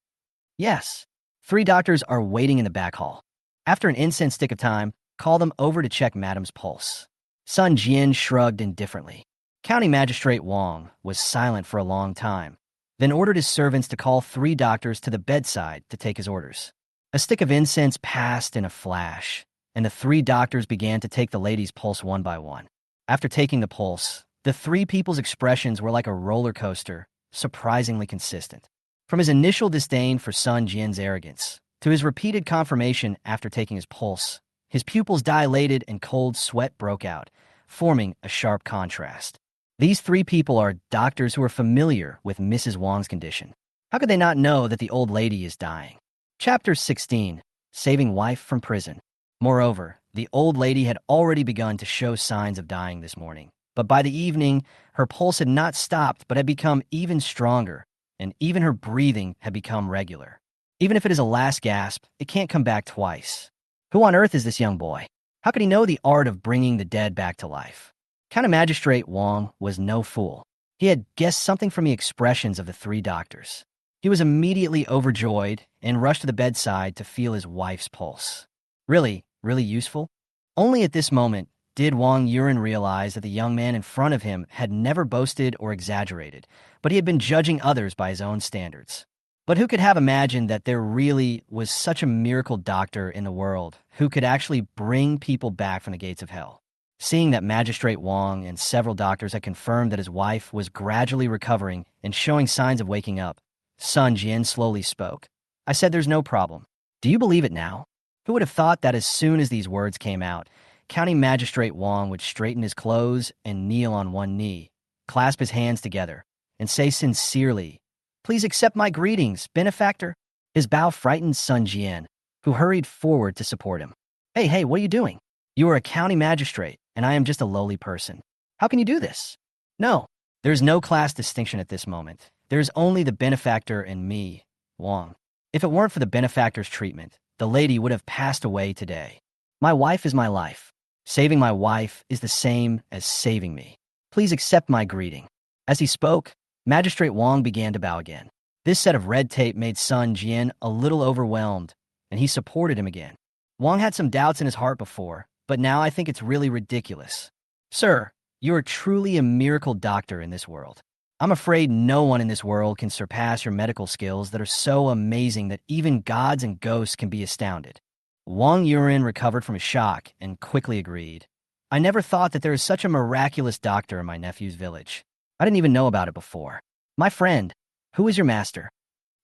Yes. 3 doctors are waiting in the back hall. After an incense stick of time, call them over to check Madam's pulse. Sun Jian shrugged indifferently. County Magistrate Wang was silent for a long time, then ordered his servants to call 3 doctors to the bedside to take his orders. A stick of incense passed in a flash, and the 3 doctors began to take the lady's pulse one by one. After taking the pulse, the 3 people's expressions were like a roller coaster, surprisingly consistent. From his initial disdain for Sun Jian's arrogance, to his repeated confirmation after taking his pulse, his pupils dilated and cold sweat broke out, forming a sharp contrast. These 3 people are doctors who are familiar with Mrs. Wang's condition. How could they not know that the old lady is dying? Chapter 16. Saving Wife from Prison. Moreover, the old lady had already begun to show signs of dying this morning, but by the evening, her pulse had not stopped but had become even stronger, and even her breathing had become regular. Even if it is a last gasp, it can't come back twice. Who on earth is this young boy? How could he know the art of bringing the dead back to life? County Magistrate Wang was no fool. He had guessed something from the expressions of the 3 doctors. He was immediately overjoyed and rushed to the bedside to feel his wife's pulse. Really useful? Only at this moment did Wang Yuan realize that the young man in front of him had never boasted or exaggerated, but he had been judging others by his own standards. But who could have imagined that there really was such a miracle doctor in the world who could actually bring people back from the gates of hell? Seeing that Magistrate Wang and several doctors had confirmed that his wife was gradually recovering and showing signs of waking up, Sun Jian slowly spoke. I said, "There's no problem. Do you believe it now?" Who would have thought that as soon as these words came out, County Magistrate Wang would straighten his clothes and kneel on one knee, clasp his hands together, and say sincerely, "Please accept my greetings, benefactor." His bow frightened Sun Jian, who hurried forward to support him. Hey, what are you doing? You are a county magistrate, and I am just a lowly person. How can you do this?" No, there's no class distinction at this moment. There's only the benefactor and me, Wang. If it weren't for the benefactor's treatment, the lady would have passed away today. My wife is my life. Saving my wife is the same as saving me. Please accept my greeting. As he spoke, Magistrate Wang began to bow again. This set of red tape made Sun Jian a little overwhelmed, and he supported him again. Wang had some doubts in his heart before, but now I think it's really ridiculous. Sir, you are truly a miracle doctor in this world. I'm afraid no one in this world can surpass your medical skills that are so amazing that even gods and ghosts can be astounded. Wang Yuan recovered from his shock and quickly agreed. I never thought that there is such a miraculous doctor in my nephew's village. I didn't even know about it before. My friend, who is your master?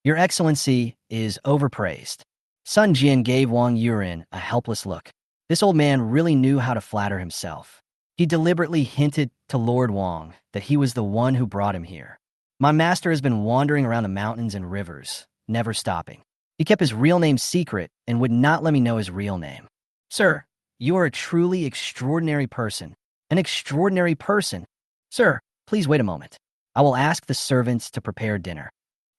Your Excellency is overpraised. Sun Jian gave Wang Yuan a helpless look. This old man really knew how to flatter himself. He deliberately hinted to Lord Wang that he was the one who brought him here. My master has been wandering around the mountains and rivers, never stopping. He kept his real name secret and would not let me know his real name. Sir, you are a truly extraordinary person. An extraordinary person. Sir, please wait a moment. I will ask the servants to prepare dinner.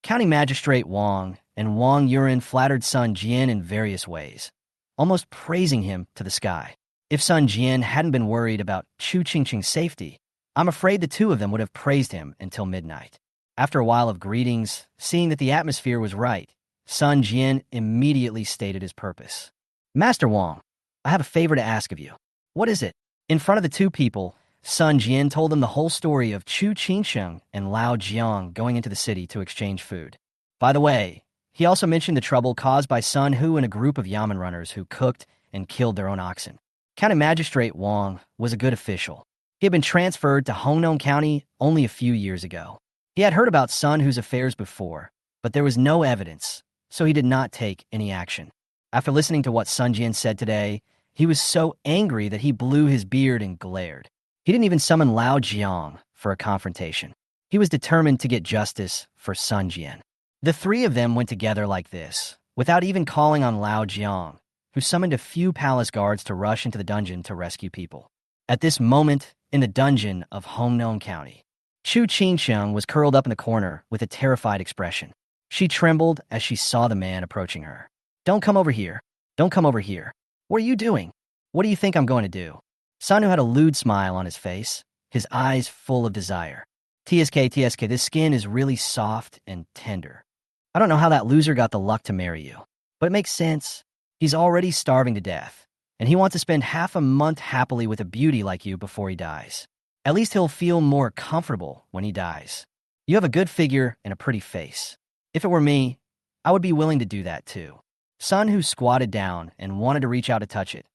County Magistrate Wang and Wang Yuan flattered Sun Jian in various ways, almost praising him to the sky. If Sun Jian hadn't been worried about Chu Qingqing's safety, I'm afraid the two of them would have praised him until midnight. After a while of greetings, seeing that the atmosphere was right, Sun Jian immediately stated his purpose. Master Wang, I have a favor to ask of you. What is it? In front of the two people, Sun Jian told them the whole story of Chu Qingqing and Lao Jiang going into the city to exchange food. By the way, he also mentioned the trouble caused by Sun Hu and a group of Yamen runners who cooked and killed their own oxen. County Magistrate Wang was a good official. He had been transferred to Hongnong County only a few years ago. He had heard about Sun Hu's affairs before, but there was no evidence, so he did not take any action. After listening to what Sun Jian said today, he was so angry that he blew his beard and glared. He didn't even summon Lao Jiang for a confrontation. He was determined to get justice for Sun Jian. The three of them went together like this, without even calling on Lao Jiang, who summoned a few palace guards to rush into the dungeon to rescue people. At this moment, in the dungeon of Hongnong County, Chu Qingqiang was curled up in the corner with a terrified expression. She trembled as she saw the man approaching her. Don't come over here. Don't come over here. What are you doing? What do you think I'm going to do? Sun Hu had a lewd smile on his face, his eyes full of desire. TSK, this skin is really soft and tender. I don't know how that loser got the luck to marry you, but it makes sense. He's already starving to death, and he wants to spend half a month happily with a beauty like you before he dies. At least he'll feel more comfortable when he dies. You have a good figure and a pretty face. If it were me, I would be willing to do that too. Sun Hu squatted down and wanted to reach out to touch it,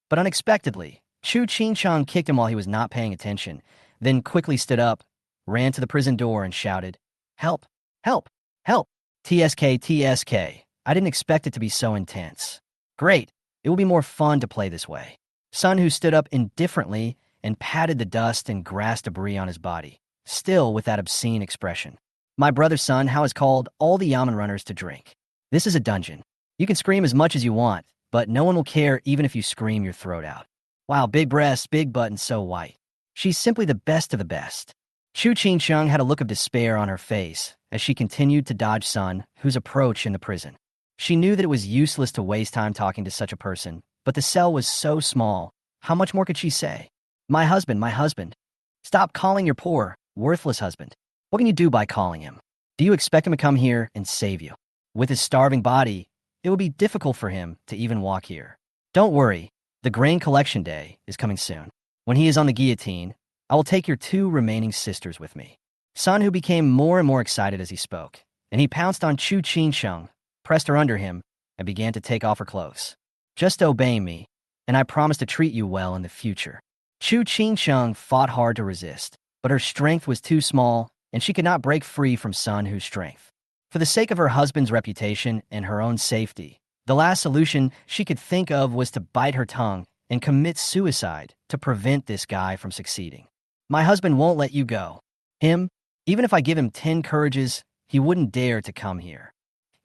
but unexpectedly, Chu Qingqiang kicked him while he was not paying attention, then quickly stood up, ran to the prison door and shouted, "Help! Help! Help! TSK. I didn't expect it to be so intense. Great, it will be more fun to play this way." Sun Hu stood up indifferently and patted the dust and grass debris on his body, still with that obscene expression. My brother Sun Hao has called all the Yamen runners to drink. This is a dungeon. You can scream as much as you want, but no one will care even if you scream your throat out. Wow, big breasts, big butt, and so white. She's simply the best of the best. Chu Qingqiang had a look of despair on her face as she continued to dodge Sun Hu's approach in the prison. She knew that it was useless to waste time talking to such a person, but the cell was so small. How much more could she say? My husband. Stop calling your poor, worthless husband. What can you do by calling him? Do you expect him to come here and save you? With his starving body, it would be difficult for him to even walk here. Don't worry, the grain collection day is coming soon. When he is on the guillotine, I will take your two remaining sisters with me. Sun Hu became more and more excited as he spoke, and he pounced on Chu Qingsheng, pressed her under him, and began to take off her clothes. Just obey me, and I promise to treat you well in the future. Chu Qingsheng fought hard to resist, but her strength was too small, and she could not break free from Sun Hu's strength. For the sake of her husband's reputation and her own safety, the last solution she could think of was to bite her tongue and commit suicide to prevent this guy from succeeding. My husband won't let you go. Him? Even if I give him 10 courages, he wouldn't dare to come here.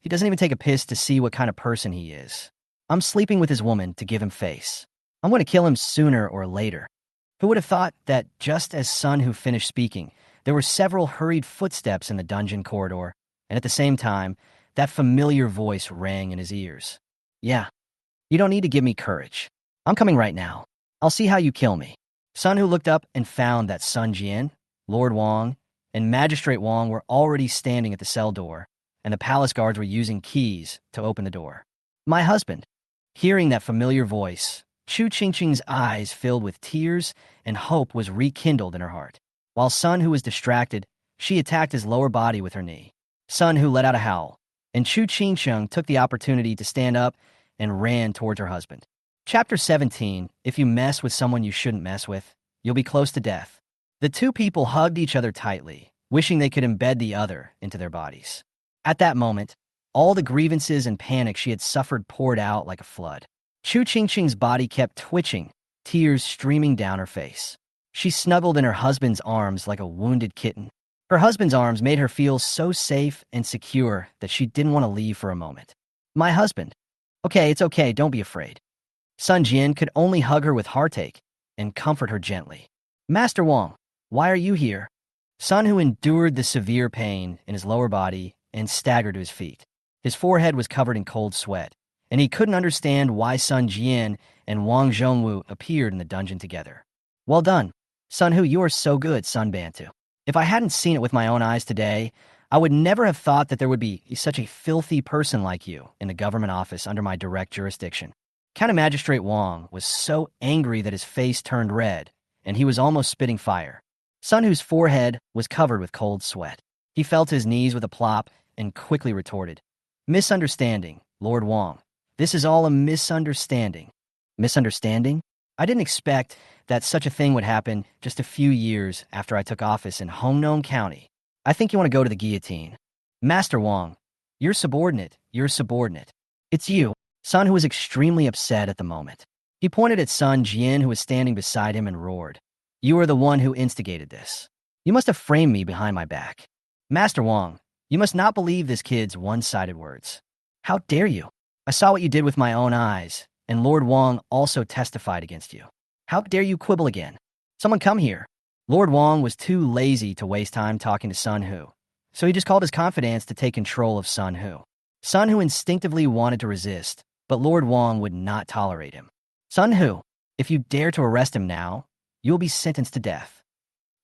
He doesn't even take a piss to see what kind of person he is. I'm sleeping with his woman to give him face. I'm going to kill him sooner or later. Who would have thought that just as Sun Hu finished speaking, there were several hurried footsteps in the dungeon corridor, and at the same time, that familiar voice rang in his ears. Yeah, you don't need to give me courage. I'm coming right now. I'll see how you kill me. Sun Hu looked up and found that Sun Jian, Lord Wang, and Magistrate Wang were already standing at the cell door, and the palace guards were using keys to open the door. My husband. Hearing that familiar voice, Chu Qingqing's eyes filled with tears, and hope was rekindled in her heart. While Sun Hu was distracted, she attacked his lower body with her knee. Sun Hu let out a howl, and Chu Qingsheng took the opportunity to stand up and ran towards her husband. Chapter 17, If you mess with someone you shouldn't mess with, you'll be close to death. The two people hugged each other tightly, wishing they could embed the other into their bodies. At that moment, all the grievances and panic she had suffered poured out like a flood. Chu Qingqing's body kept twitching, tears streaming down her face. She snuggled in her husband's arms like a wounded kitten. Her husband's arms made her feel so safe and secure that she didn't want to leave for a moment. My husband. Okay, it's okay, don't be afraid. Sun Jian could only hug her with heartache and comfort her gently. Master Wang, why are you here? Sun Hu endured the severe pain in his lower body and staggered to his feet. His forehead was covered in cold sweat, and he couldn't understand why Sun Jian and Wang Zhongwu appeared in the dungeon together. Well done. Sun Hu, you are so good, Sun Bantu. If I hadn't seen it with my own eyes today, I would never have thought that there would be such a filthy person like you in the government office under my direct jurisdiction. County Magistrate Wang was so angry that his face turned red, and he was almost spitting fire. Sun Hu's forehead was covered with cold sweat. He fell to his knees with a plop and quickly retorted, Misunderstanding, Lord Wang. This is all a misunderstanding. Misunderstanding? I didn't expect that such a thing would happen just a few years after I took office in Hongnong County. I think you want to go to the guillotine. Master Wang, you're subordinate. It's you. Sun Hu was extremely upset at the moment. He pointed at Sun Jian, who was standing beside him, and roared, You are the one who instigated this. You must have framed me behind my back. Master Wang, you must not believe this kid's one-sided words. How dare you? I saw what you did with my own eyes, and Lord Wang also testified against you. How dare you quibble again? Someone come here. Lord Wang was too lazy to waste time talking to Sun Hu, so he just called his confidants to take control of Sun Hu. Sun Hu instinctively wanted to resist, but Lord Wang would not tolerate him. Sun Hu, if you dare to arrest him now, you will be sentenced to death.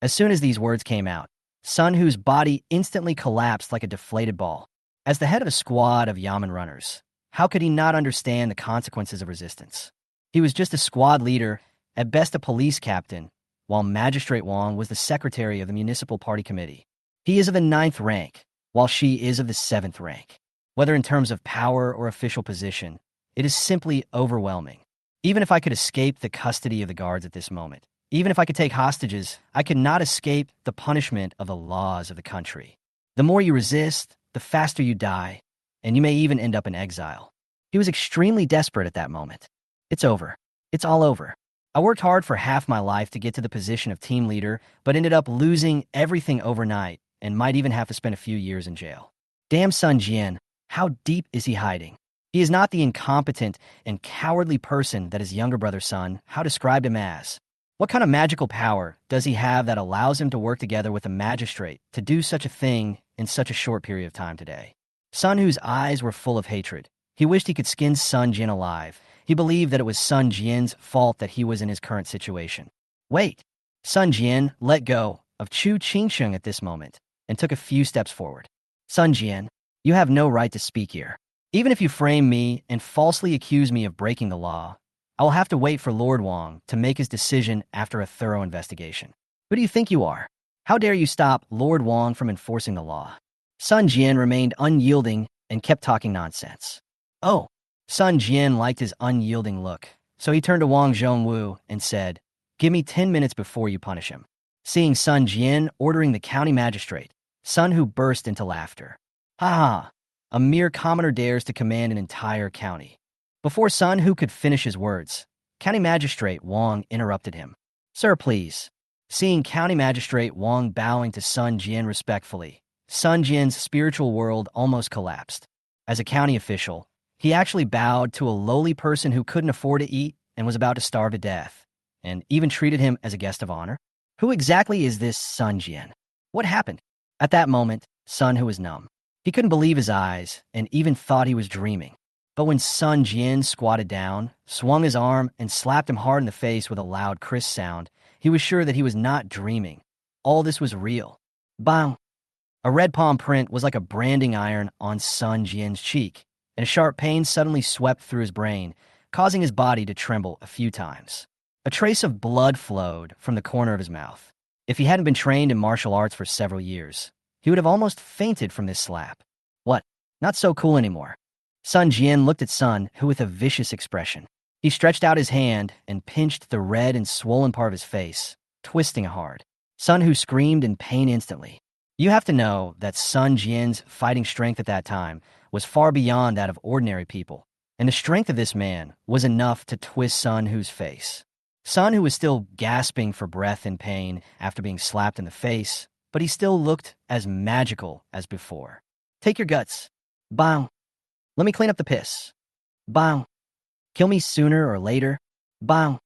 As soon as these words came out, Sun Hu's body instantly collapsed like a deflated ball. As the head of a squad of Yamen runners, how could he not understand the consequences of resistance? He was just a squad leader, at best a police captain, while Magistrate Wang was the secretary of the municipal party committee. He is of the 9th rank, while she is of the 7th rank. Whether in terms of power or official position, it is simply overwhelming. Even if I could escape the custody of the guards at this moment, even if I could take hostages, I could not escape the punishment of the laws of the country. The more you resist, the faster you die, and you may even end up in exile. He was extremely desperate at that moment. It's over. It's all over. I worked hard for half my life to get to the position of team leader, but ended up losing everything overnight and might even have to spend a few years in jail. Damn Sun Jian, how deep is he hiding? He is not the incompetent and cowardly person that his younger brother Sun Hao described him as. What kind of magical power does he have that allows him to work together with a magistrate to do such a thing in such a short period of time today? Sun Hu's eyes were full of hatred. He wished he could skin Sun Jian alive. He believed that it was Sun Jian's fault that he was in his current situation. Wait! Sun Jian let go of Chu Qingsheng at this moment and took a few steps forward. Sun Jian, you have no right to speak here. Even if you frame me and falsely accuse me of breaking the law, I will have to wait for Lord Wang to make his decision after a thorough investigation. Who do you think you are? How dare you stop Lord Wang from enforcing the law? Sun Jian remained unyielding and kept talking nonsense. Oh, Sun Jian liked his unyielding look, so he turned to Wang Zhongwu and said, "Give me 10 minutes before you punish him." Seeing Sun Jian ordering the county magistrate, Sun Hu burst into laughter. Ha ha! A mere commoner dares to command an entire county. Before Sun Hu could finish his words, County Magistrate Wang interrupted him. "Sir, please." Seeing County Magistrate Wang bowing to Sun Jian respectfully, Sun Jian's spiritual world almost collapsed. As a county official, he actually bowed to a lowly person who couldn't afford to eat and was about to starve to death, and even treated him as a guest of honor. Who exactly is this Sun Jian? What happened? At that moment, Sun Hu was numb. He couldn't believe his eyes and even thought he was dreaming. But when Sun Jian squatted down, swung his arm, and slapped him hard in the face with a loud crisp sound, he was sure that he was not dreaming. All this was real. Bang! A red palm print was like a branding iron on Sun Jian's cheek, and a sharp pain suddenly swept through his brain, causing his body to tremble a few times. A trace of blood flowed from the corner of his mouth. If he hadn't been trained in martial arts for several years, he would have almost fainted from this slap. What? Not so cool anymore. Sun Jian looked at Sun Hu with a vicious expression. He stretched out his hand and pinched the red and swollen part of his face, twisting it hard. Sun Hu screamed in pain instantly. You have to know that Sun Jian's fighting strength at that time was far beyond that of ordinary people, and the strength of this man was enough to twist Sun Hu's face. Sun Hu was still gasping for breath in pain after being slapped in the face, but he still looked as magical as before. Take your guts. Bang. Let me clean up the piss. Bang. Kill me sooner or later. Bang.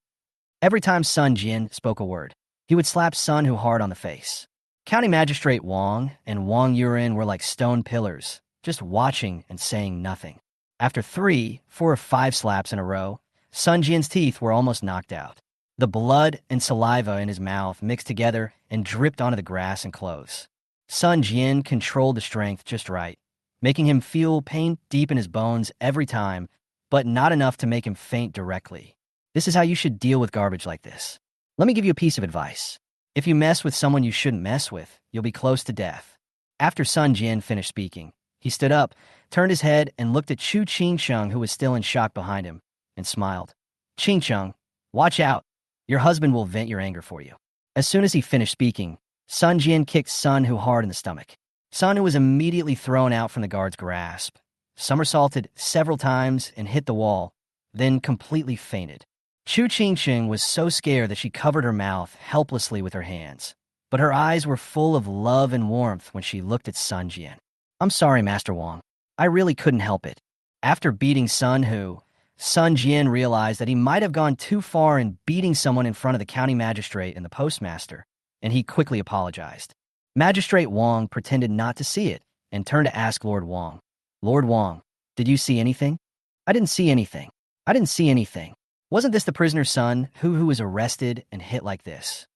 Every time Sun Jian spoke a word, he would slap Sun Hu hard on the face. County Magistrate Wang and Wang Yurin were like stone pillars, just watching and saying nothing. After 3, 4, or 5 slaps in a row, Sun Jian's teeth were almost knocked out. The blood and saliva in his mouth mixed together and dripped onto the grass and clothes. Sun Jian controlled the strength just right, making him feel pain deep in his bones every time, but not enough to make him faint directly. This is how you should deal with garbage like this. Let me give you a piece of advice. If you mess with someone you shouldn't mess with, you'll be close to death. After Sun Jian finished speaking, he stood up, turned his head, and looked at Chu Qingcheng, who was still in shock behind him, and smiled. "Qingcheng, watch out. Your husband will vent your anger for you." As soon as he finished speaking, Sun Jian kicked Sun Hu hard in the stomach. Sun Hu was immediately thrown out from the guard's grasp, somersaulted several times and hit the wall, then completely fainted. Chu Qingcheng was so scared that she covered her mouth helplessly with her hands, but her eyes were full of love and warmth when she looked at Sun Jian. "I'm sorry, Master Wang. I really couldn't help it." After beating Sun Hu, Sun Jian realized that he might have gone too far in beating someone in front of the county magistrate and the postmaster, and he quickly apologized. Magistrate Wang pretended not to see it and turned to ask Lord Wang, "Lord Wang, did you see anything?" "I didn't see anything. I didn't see anything. Wasn't this the prisoner's son who was arrested and hit like this?"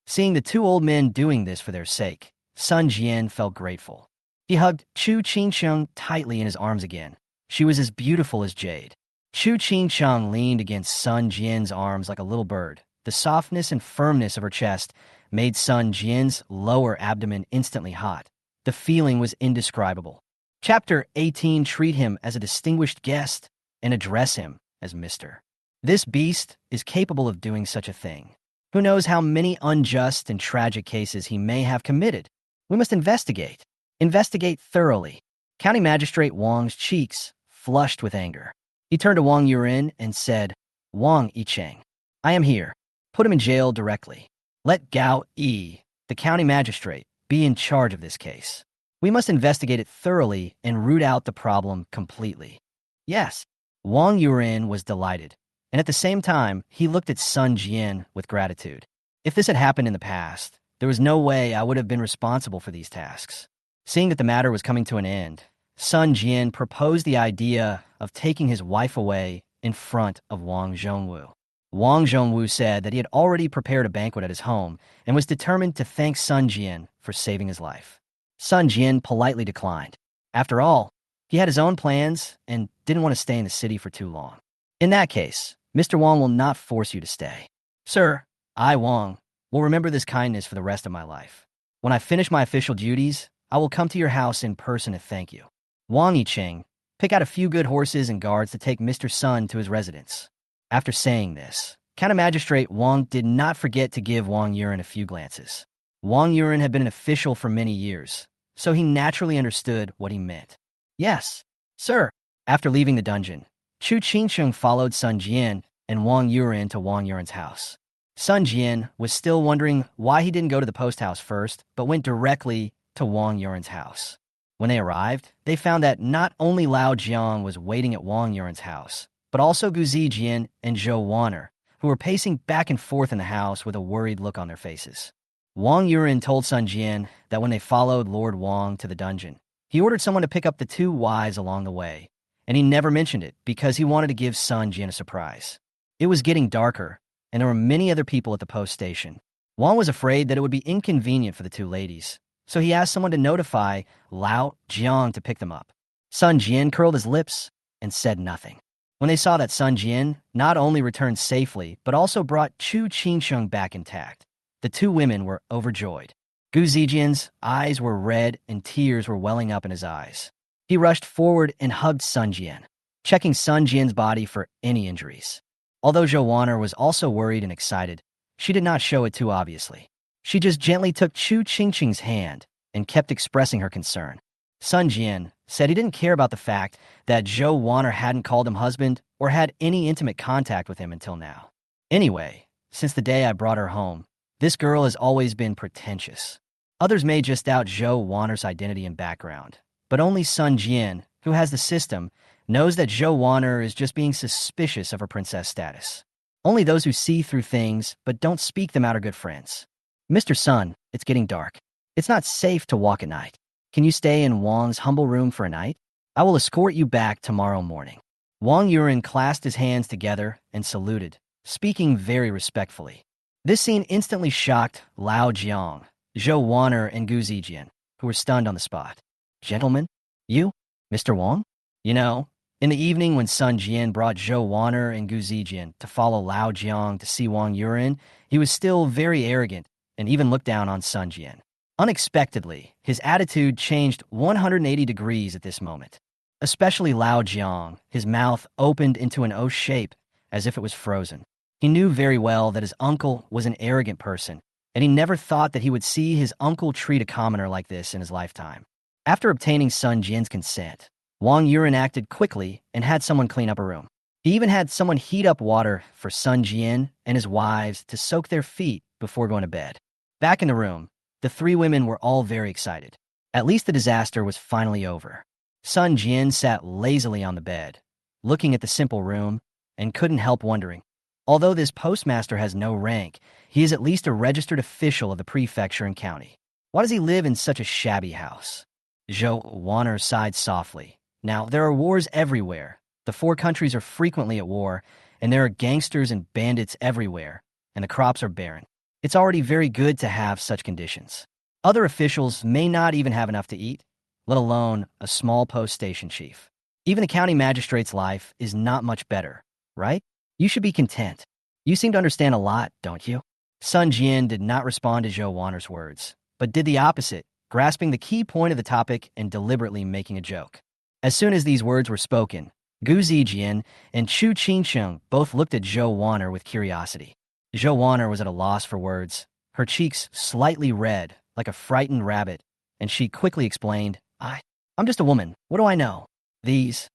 Seeing the 2 old men doing this for their sake, Sun Jian felt grateful. He hugged Chu Qingcheng tightly in his arms again. She was as beautiful as jade. Chu Qingcheng leaned against Sun Jian's arms like a little bird. The softness and firmness of her chest made Sun Jian's lower abdomen instantly hot. The feeling was indescribable. Chapter 18: Treat him as a distinguished guest and address him as Mr. This beast is capable of doing such a thing. Who knows how many unjust and tragic cases he may have committed? We must investigate. Investigate thoroughly. County Magistrate Wang's cheeks flushed with anger. He turned to Wang Yurin and said, "Wang Yicheng, I am here. Put him in jail directly. Let Gao Yi, the county magistrate, be in charge of this case. We must investigate it thoroughly and root out the problem completely." Yes, Wang Yurin was delighted, and at the same time, he looked at Sun Jian with gratitude. If this had happened in the past, there was no way I would have been responsible for these tasks. Seeing that the matter was coming to an end, Sun Jian proposed the idea of taking his wife away in front of Wang Zhongwu. Wang Zhongwu said that he had already prepared a banquet at his home and was determined to thank Sun Jian for saving his life. Sun Jian politely declined. After all, he had his own plans and didn't want to stay in the city for too long. "In that case, Mr. Wang will not force you to stay. Sir, I, Wang, will remember this kindness for the rest of my life. When I finish my official duties, I will come to your house in person to thank you. Wang Yicheng, pick out a few good horses and guards to take Mr. Sun to his residence. After saying this, County Magistrate Wang did not forget to give Wang Yuren a few glances. Wang Yuren had been an official for many years, so he naturally understood what he meant. Yes, sir. After leaving the dungeon, Chu Qingsheng followed Sun Jian and Wang Yuren to Wang Yuren's house. Sun Jian was still wondering why he didn't go to the post house first, but went directly to Wang Yuren's house. When they arrived, they found that not only Lao Jiang was waiting at Wang Yuren's house, but also Gu Zijian and Zhou Wanner, who were pacing back and forth in the house with a worried look on their faces. Wang Yuren told Sun Jian that when they followed Lord Wang to the dungeon, he ordered someone to pick up the two wives along the way, and he never mentioned it because he wanted to give Sun Jian a surprise. It was getting darker, and there were many other people at the post station. Wang was afraid that it would be inconvenient for the two ladies, so he asked someone to notify Lao Jiang to pick them up. Sun Jian curled his lips and said nothing. When they saw that Sun Jian not only returned safely, but also brought Chu Qingsheng back intact, the two women were overjoyed. Gu Zijian's eyes were red and tears were welling up in his eyes. He rushed forward and hugged Sun Jian, checking Sun Jian's body for any injuries. Although Zhou Wanner was also worried and excited, she did not show it too obviously. She just gently took Chu Qingsheng's hand and kept expressing her concern. Sun Jian said he didn't care about the fact that Zhou Wanner hadn't called him husband or had any intimate contact with him until now. Anyway, since the day I brought her home, this girl has always been pretentious. Others may just doubt Zhou Wanner's identity and background, but only Sun Jian, who has the system, knows that Zhou Wanner is just being suspicious of her princess status. Only those who see through things but don't speak them out are good friends. Mr. Sun, it's getting dark. It's not safe to walk at night. Can you stay in Wang's humble room for a night? I will escort you back tomorrow morning. Wang Yuren clasped his hands together and saluted, speaking very respectfully. This scene instantly shocked Lao Jiang, Zhou Wanner, and Gu Zijian, who were stunned on the spot. Gentlemen? You? Mr. Wang? You know, in the evening when Sun Jian brought Zhou Wanner and Gu Zijian to follow Lao Jiang to see Wang Yuren, he was still very arrogant and even looked down on Sun Jian. Unexpectedly, his attitude changed 180 degrees at this moment. Especially Lao Jiang, his mouth opened into an O shape as if it was frozen. He knew very well that his uncle was an arrogant person, and he never thought that he would see his uncle treat a commoner like this in his lifetime. After obtaining Sun Jian's consent, Wang Yuren acted quickly and had someone clean up a room. He even had someone heat up water for Sun Jian and his wives to soak their feet before going to bed. Back in the room, the three women were all very excited. At least the disaster was finally over. Sun Jian sat lazily on the bed, looking at the simple room, and couldn't help wondering. Although this postmaster has no rank, he is at least a registered official of the prefecture and county. Why does he live in such a shabby house? Zhou Wanner sighed softly. Now, there are wars everywhere. The four countries are frequently at war, and there are gangsters and bandits everywhere, and the crops are barren. It's already very good to have such conditions. Other officials may not even have enough to eat, let alone a small post station chief. Even the county magistrate's life is not much better, right? You should be content. You seem to understand a lot, don't you? Sun Jian did not respond to Zhou Wanner's words, but did the opposite, grasping the key point of the topic and deliberately making a joke. As soon as these words were spoken, Gu Zijian and Chu Qingsheng both looked at Zhou Wanner with curiosity. Zhou Wanner was at a loss for words, her cheeks slightly red, like a frightened rabbit, and she quickly explained, I'm just a woman. What do I know? These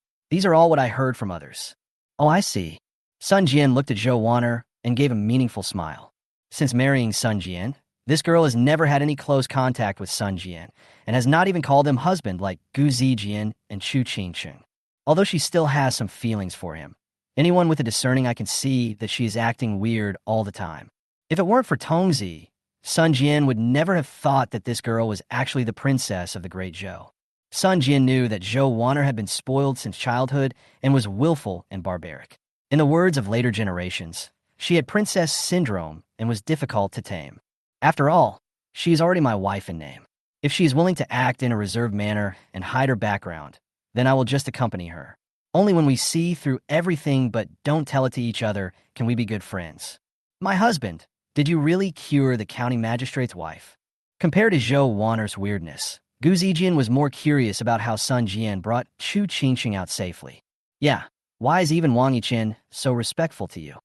are all what I heard from others. Oh, I see. Sun Jian looked at Zhou Wanner and gave a meaningful smile. Since marrying Sun Jian, this girl has never had any close contact with Sun Jian and has not even called him husband like Gu Zijian and Chu Qingsheng. Although she still has some feelings for him, anyone with a discerning eye can see that she is acting weird all the time. If it weren't for Tongzi, Sun Jian would never have thought that this girl was actually the princess of the great Zhou. Sun Jian knew that Zhou Wanner had been spoiled since childhood and was willful and barbaric. In the words of later generations, she had princess syndrome and was difficult to tame. After all, she is already my wife in name. If she is willing to act in a reserved manner and hide her background, then I will just accompany her. Only when we see through everything but don't tell it to each other can we be good friends. My husband, did you really cure the county magistrate's wife? Compared to Zhou Wanner's weirdness, Gu Zijian was more curious about how Sun Jian brought Chu Qingqing out safely. Yeah, why is even Wang Yiqian so respectful to you?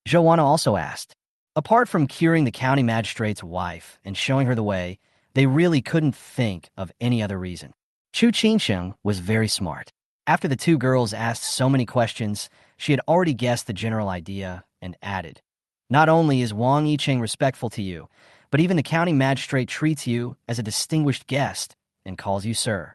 Zhou also asked. Apart from curing the county magistrate's wife and showing her the way, they really couldn't think of any other reason. Chu Qingqing was very smart. After the two girls asked so many questions, she had already guessed the general idea and added, not only is Wang Yiqian respectful to you, but even the county magistrate treats you as a distinguished guest and calls you sir.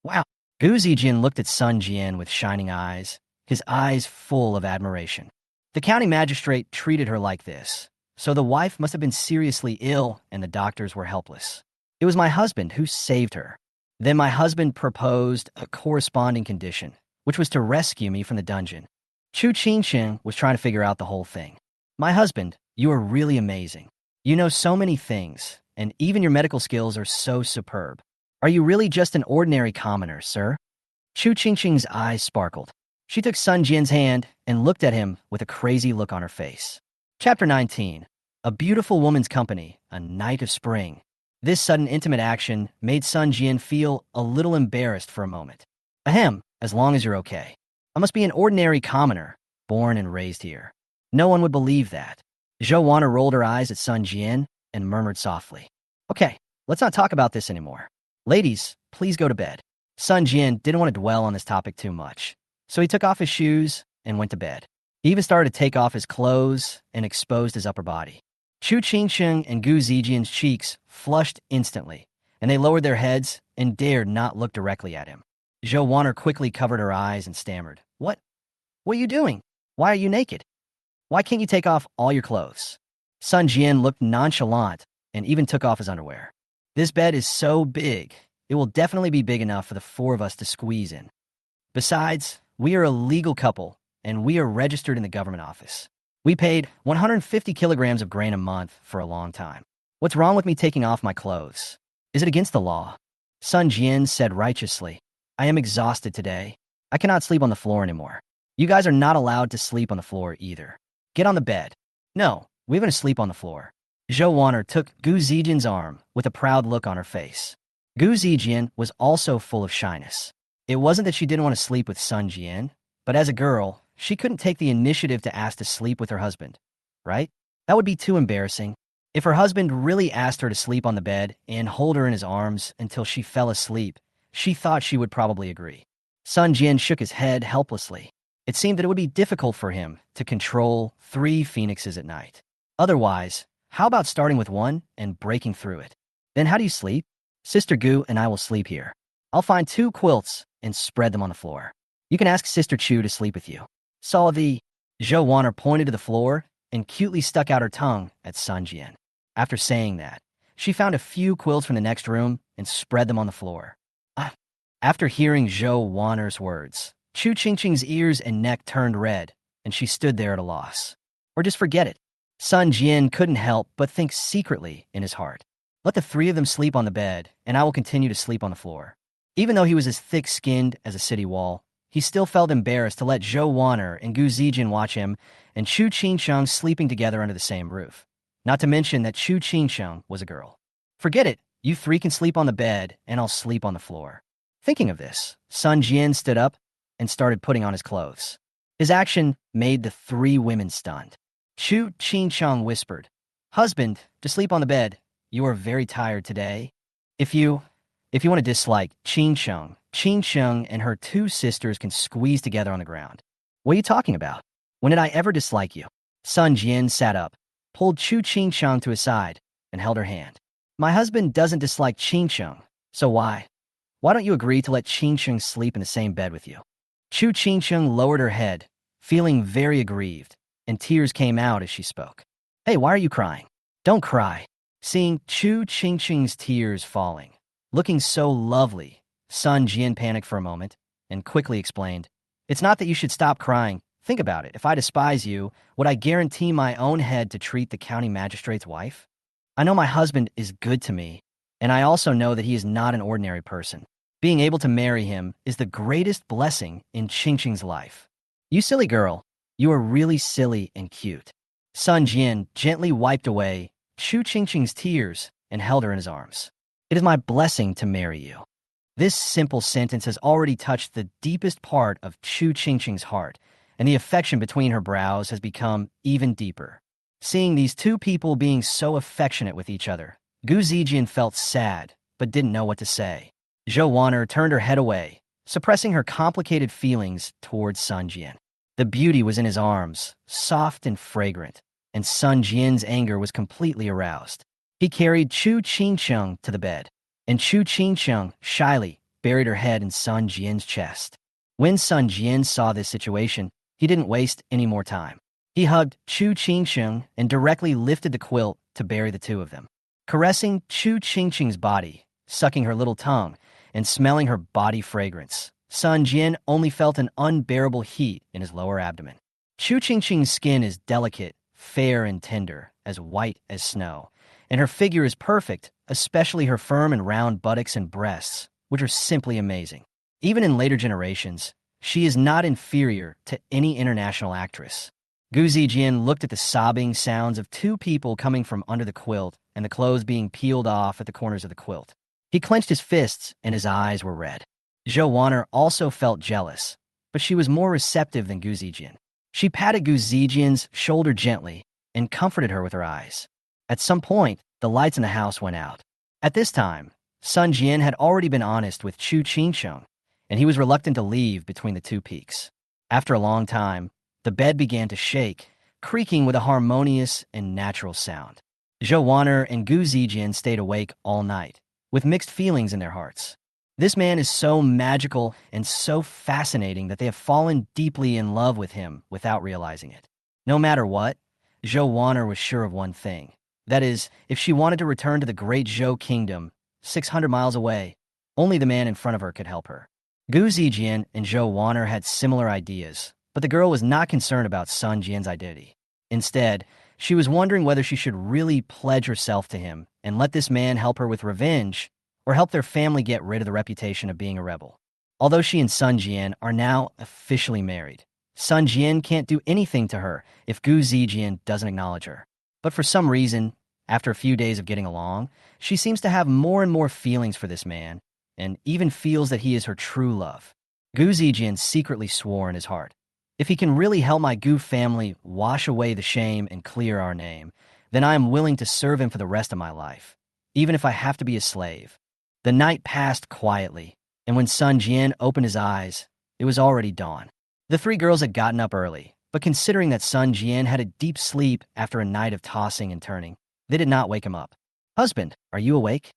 Wow. Gu Zijian looked at Sun Jian with shining eyes, his eyes full of admiration. The county magistrate treated her like this, so the wife must have been seriously ill and the doctors were helpless. It was my husband who saved her. Then my husband proposed a corresponding condition, which was to rescue me from the dungeon. Chu Qingqing was trying to figure out the whole thing. My husband, you are really amazing. You know so many things, and even your medical skills are so superb. Are you really just an ordinary commoner, sir? Chu Qingqing's eyes sparkled. She took Sun Jian's hand and looked at him with a crazy look on her face. Chapter 19. A beautiful woman's company, a night of spring. This sudden intimate action made Sun Jian feel a little embarrassed for a moment. Ahem, as long as you're okay. I must be an ordinary commoner, born and raised here. No one would believe that. Zhou rolled her eyes at Sun Jian and murmured softly. Okay, let's not talk about this anymore. Ladies, please go to bed. Sun Jian didn't want to dwell on this topic too much, so he took off his shoes and went to bed. He even started to take off his clothes and exposed his upper body. Chu Qingqing and Gu Zijian's cheeks flushed instantly, and they lowered their heads and dared not look directly at him. Zhou quickly covered her eyes and stammered. What are you doing? Why are you naked? Why can't you take off all your clothes? Sun Jian looked nonchalant and even took off his underwear. This bed is so big, it will definitely be big enough for the four of us to squeeze in. Besides, we are a legal couple, and we are registered in the government office. We paid 150 kilograms of grain a month for a long time. What's wrong with me taking off my clothes? Is it against the law? Sun Jian said righteously. I am exhausted today. I cannot sleep on the floor anymore. You guys are not allowed to sleep on the floor either. Get on the bed. No, we're going to sleep on the floor. Zhou took Gu Zijian's arm with a proud look on her face. Gu Zijian was also full of shyness. It wasn't that she didn't want to sleep with Sun Jian, but as a girl, she couldn't take the initiative to ask to sleep with her husband, right? That would be too embarrassing. If her husband really asked her to sleep on the bed and hold her in his arms until she fell asleep, she thought she would probably agree. Sun Jian shook his head helplessly. It seemed that it would be difficult for him to control 3 phoenixes at night. Otherwise, how about starting with one and breaking through it? Then how do you sleep? Sister Gu and I will sleep here. I'll find 2 quilts and spread them on the floor. You can ask Sister Chu to sleep with you. Saw the... Zhou pointed to the floor and cutely stuck out her tongue at Sun Jian. After saying that, she found a few quilts from the next room and spread them on the floor. After hearing Zhou words, Chu Qingqing's ears and neck turned red, and she stood there at a loss. Or just forget it. Sun Jian couldn't help but think secretly in his heart. Let the 3 of them sleep on the bed, and I will continue to sleep on the floor. Even though he was as thick-skinned as a city wall, he still felt embarrassed to let Zhou and Gu Zijian watch him and Chu Qingqing sleeping together under the same roof. Not to mention that Chu Qingqing was a girl. Forget it, you 3 can sleep on the bed, and I'll sleep on the floor. Thinking of this, Sun Jian stood up and started putting on his clothes. His action made the 3 women stunned. Chu Qingqing whispered, Husband, to sleep on the bed. You are very tired today. If you want to dislike Qingqing and her 2 sisters can squeeze together on the ground. What are you talking about? When did I ever dislike you? Sun Jian sat up, pulled Chu Qingqing to his side, and held her hand. My husband doesn't dislike Qingqing, so why? Why don't you agree to let Qingqing sleep in the same bed with you? Chu Qingqing lowered her head, feeling very aggrieved, and tears came out as she spoke. Hey, why are you crying? Don't cry. Seeing Chu Qingqing's tears falling, looking so lovely, Sun Jian panicked for a moment and quickly explained, It's not that you should stop crying. Think about it. If I despise you, would I guarantee my own head to treat the county magistrate's wife? I know my husband is good to me, and I also know that he is not an ordinary person. Being able to marry him is the greatest blessing in Qingqing's life. You silly girl, you are really silly and cute. Sun Jian gently wiped away Chu Qingqing's tears and held her in his arms. It is my blessing to marry you. This simple sentence has already touched the deepest part of Chu Qingqing's heart, and the affection between her brows has become even deeper. Seeing these two people being so affectionate with each other, Gu Zijian felt sad, but didn't know what to say. Zhou Wan'er turned her head away, suppressing her complicated feelings towards Sun Jian. The beauty was in his arms, soft and fragrant, and Sun Jian's anger was completely aroused. He carried Chu Qingqing to the bed, and Chu Qingqing shyly buried her head in Sun Jian's chest. When Sun Jian saw this situation, he didn't waste any more time. He hugged Chu Qingqing and directly lifted the quilt to bury the two of them. Caressing Chu Qingqing's body, sucking her little tongue, and smelling her body fragrance, Sun Jian only felt an unbearable heat in his lower abdomen. Chu Qingqing's skin is delicate, fair and tender, as white as snow, and her figure is perfect, especially her firm and round buttocks and breasts, which are simply amazing. Even in later generations, she is not inferior to any international actress. Gu Zijian looked at the sobbing sounds of two people coming from under the quilt and the clothes being peeled off at the corners of the quilt. He clenched his fists and his eyes were red. Zhou Wan'er also felt jealous, but she was more receptive than Gu Zijian. She patted Gu Zijian's shoulder gently and comforted her with her eyes. At some point, the lights in the house went out. At this time, Sun Jian had already been honest with Chu Qingqing, and he was reluctant to leave between the two peaks. After a long time, the bed began to shake, creaking with a harmonious and natural sound. Zhou Wan'er and Gu Zijian stayed awake all night, with mixed feelings in their hearts. This man is so magical and so fascinating that they have fallen deeply in love with him without realizing it. No matter what, Zhou Wan'er was sure of one thing. That is, if she wanted to return to the great Zhou kingdom, 600 miles away, only the man in front of her could help her. Gu Zijian and Zhou Wan'er had similar ideas, but the girl was not concerned about Sun Jian's identity. Instead, she was wondering whether she should really pledge herself to him and let this man help her with revenge, or help their family get rid of the reputation of being a rebel. Although she and Sun Jian are now officially married, Sun Jian can't do anything to her if Gu Zijian doesn't acknowledge her. But for some reason, after a few days of getting along, she seems to have more and more feelings for this man, and even feels that he is her true love. Gu Zijian secretly swore in his heart, if he can really help my Gu family wash away the shame and clear our name, then I am willing to serve him for the rest of my life, even if I have to be a slave. The night passed quietly, and when Sun Jian opened his eyes, it was already dawn. The three girls had gotten up early, but considering that Sun Jian had a deep sleep after a night of tossing and turning, they did not wake him up. "Husband, are you awake?"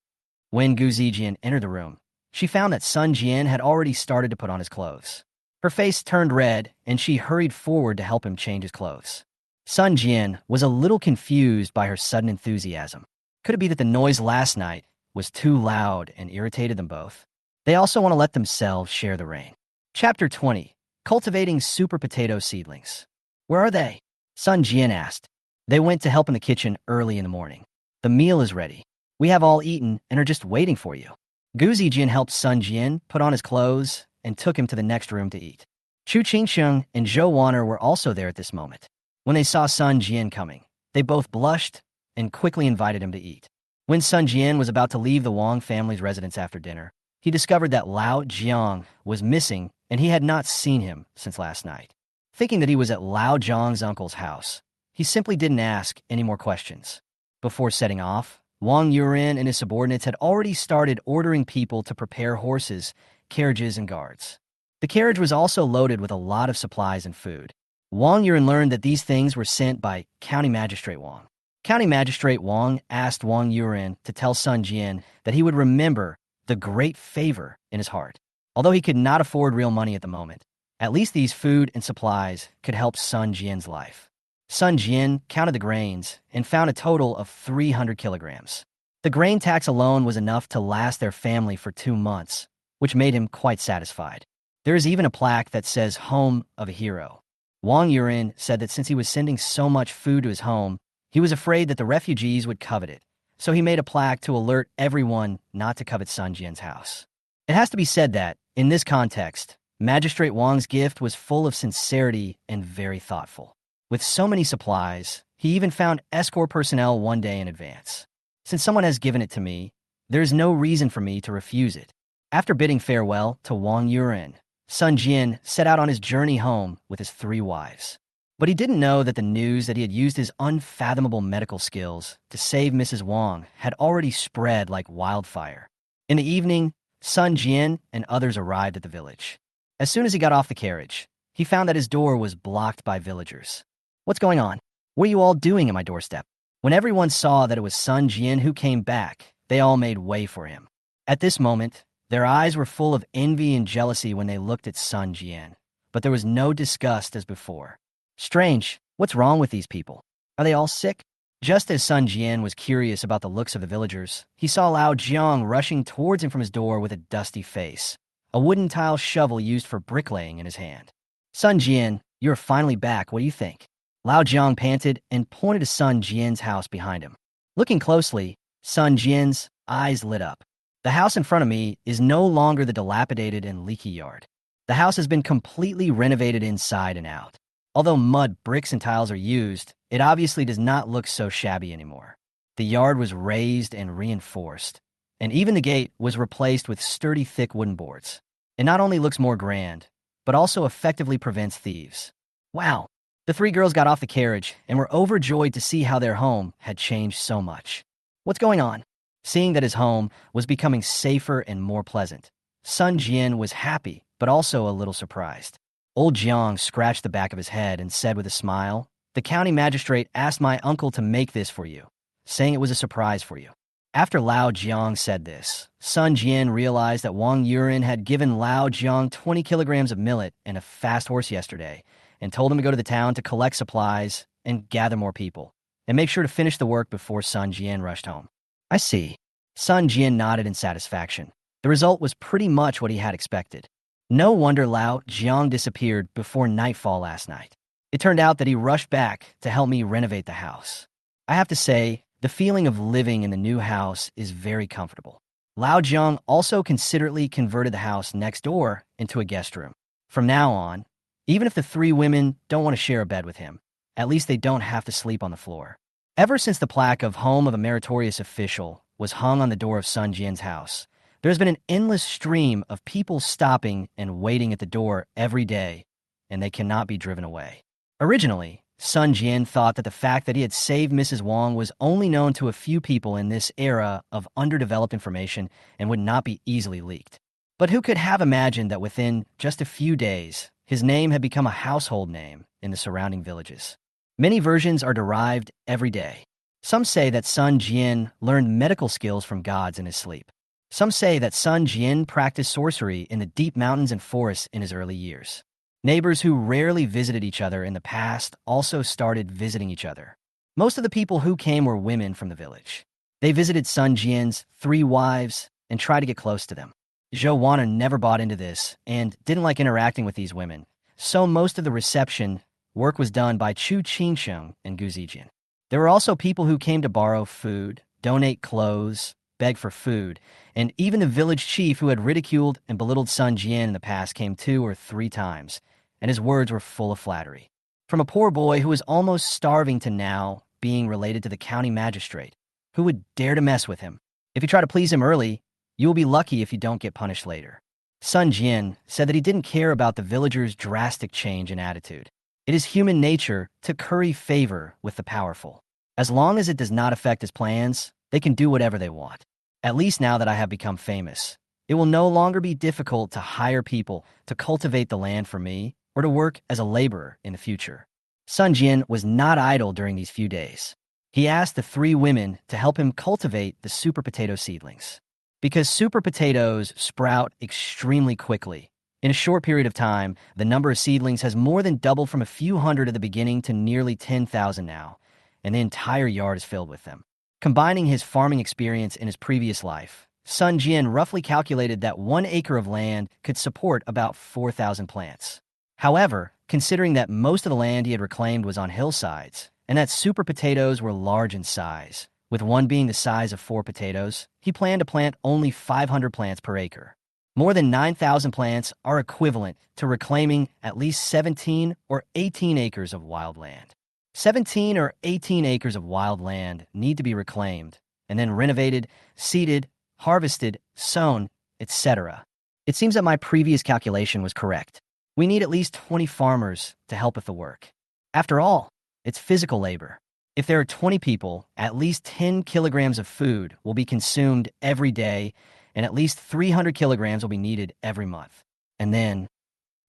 When Gu Zijian entered the room, she found that Sun Jian had already started to put on his clothes. Her face turned red, and she hurried forward to help him change his clothes. Sun Jian was a little confused by her sudden enthusiasm. Could it be that the noise last night was too loud and irritated them both? They also want to let themselves share the rain. Chapter 20. Cultivating Super Potato Seedlings. "Where are they?" Sun Jian asked. "They went to help in the kitchen early in the morning. The meal is ready. We have all eaten and are just waiting for you." Gu Zijian helped Sun Jian put on his clothes and took him to the next room to eat. Chu Qingqing and Zhou Wan'er were also there at this moment. When they saw Sun Jian coming, they both blushed and quickly invited him to eat. When Sun Jian was about to leave the Wang family's residence after dinner, he discovered that Lao Jiang was missing and he had not seen him since last night. Thinking that he was at Lao Jiang's uncle's house, he simply didn't ask any more questions. Before setting off, Wang Yuren and his subordinates had already started ordering people to prepare horses, carriages, and guards. The carriage was also loaded with a lot of supplies and food. Wang Yuren learned that these things were sent by County Magistrate Wang. County Magistrate Wang asked Wang Yuren to tell Sun Jian that he would remember the great favor in his heart. Although he could not afford real money at the moment, at least these food and supplies could help Sun Jian's life. Sun Jian counted the grains and found a total of 300 kilograms. The grain tax alone was enough to last their family for 2 months, which made him quite satisfied. There is even a plaque that says "Home of a Hero." Wang Yuren said that since he was sending so much food to his home, he was afraid that the refugees would covet it, so he made a plaque to alert everyone not to covet Sun Jian's house. It has to be said that, in this context, Magistrate Wang's gift was full of sincerity and very thoughtful. With so many supplies, he even found escort personnel one day in advance. "Since someone has given it to me, There's no reason for me to refuse it. After bidding farewell to Wang Yuren, Sun Jian set out on his journey home with his 3 wives. But he didn't know that the news that he had used his unfathomable medical skills to save Mrs. Wang had already spread like wildfire. In the evening, Sun Jian and others arrived at the village. As soon as he got off the carriage, he found that his door was blocked by villagers. "What's going on? What are you all doing at my doorstep?" When everyone saw that it was Sun Jian who came back, they all made way for him. At this moment, their eyes were full of envy and jealousy when they looked at Sun Jian, but there was no disgust as before. "Strange, what's wrong with these people? Are they all sick?" Just as Sun Jian was curious about the looks of the villagers, he saw Lao Jiang rushing towards him from his door with a dusty face, a wooden tile shovel used for bricklaying in his hand. "Sun Jian, you're finally back. What do you think?" Lao Jiang panted and pointed to Sun Jian's house behind him. Looking closely, Sun Jian's eyes lit up. "The house in front of me is no longer the dilapidated and leaky yard. The house has been completely renovated inside and out. Although mud, bricks, and tiles are used, it obviously does not look so shabby anymore. The yard was raised and reinforced, and even the gate was replaced with sturdy, thick wooden boards. It not only looks more grand, but also effectively prevents thieves." Wow! The 3 girls got off the carriage and were overjoyed to see how their home had changed so much. "What's going on?" Seeing that his home was becoming safer and more pleasant, Sun Jian was happy, but also a little surprised. Old Jiang scratched the back of his head and said with a smile, "The county magistrate asked my uncle to make this for you, saying it was a surprise for you." After Lao Jiang said this, Sun Jian realized that Wang Yuren had given Lao Jiang 20 kilograms of millet and a fast horse yesterday, and told him to go to the town to collect supplies and gather more people, and make sure to finish the work before Sun Jian rushed home. "I see." Sun Jian nodded in satisfaction. The result was pretty much what he had expected. No wonder Lao Jiang disappeared before nightfall last night. It turned out that he rushed back to help me renovate the house. I have to say, the feeling of living in the new house is very comfortable. Lao Jiang also considerately converted the house next door into a guest room. From now on, even if the 3 women don't want to share a bed with him, at least they don't have to sleep on the floor. Ever since the plaque of Home of a Meritorious Official was hung on the door of Sun Jian's house, there's been an endless stream of people stopping and waiting at the door every day, and they cannot be driven away. Originally, Sun Jian thought that the fact that he had saved Mrs. Wang was only known to a few people in this era of underdeveloped information and would not be easily leaked. But who could have imagined that within just a few days, his name had become a household name in the surrounding villages? Many versions are derived every day. Some say that Sun Jian learned medical skills from gods in his sleep. Some say that Sun Jian practiced sorcery in the deep mountains and forests in his early years. Neighbors who rarely visited each other in the past also started visiting each other. Most of the people who came were women from the village. They visited Sun Jian's 3 wives and tried to get close to them. Zhou Wana never bought into this and didn't like interacting with these women, so most of the reception work was done by Chu Qingsheng and Gu Zijian. There were also people who came to borrow food, donate clothes, beg for food, and even the village chief who had ridiculed and belittled Sun Jian in the past came 2 or 3 times, and his words were full of flattery. From a poor boy who was almost starving to now being related to the county magistrate, who would dare to mess with him? If you try to please him early, you will be lucky if you don't get punished later. Sun Jian said that he didn't care about the villagers' drastic change in attitude. It is human nature to curry favor with the powerful. As long as it does not affect his plans, they can do whatever they want. At least now that I have become famous, it will no longer be difficult to hire people to cultivate the land for me or to work as a laborer in the future. Sun Jian was not idle during these few days. He asked the 3 women to help him cultivate the super potato seedlings. Because super potatoes sprout extremely quickly, in a short period of time, the number of seedlings has more than doubled from a few hundred at the beginning to nearly 10,000 now, and the entire yard is filled with them. Combining his farming experience in his previous life, Sun Jian roughly calculated that 1 acre of land could support about 4,000 plants. However, considering that most of the land he had reclaimed was on hillsides, and that super potatoes were large in size, with one being the size of 4 potatoes, he planned to plant only 500 plants per acre. More than 9,000 plants are equivalent to reclaiming at least 17 or 18 acres of wild land. 17 or 18 acres of wild land need to be reclaimed, and then renovated, seeded, harvested, sown, etc. It seems that my previous calculation was correct. We need at least 20 farmers to help with the work. After all, it's physical labor. If there are 20 people, at least 10 kilograms of food will be consumed every day, and at least 300 kilograms will be needed every month. And then,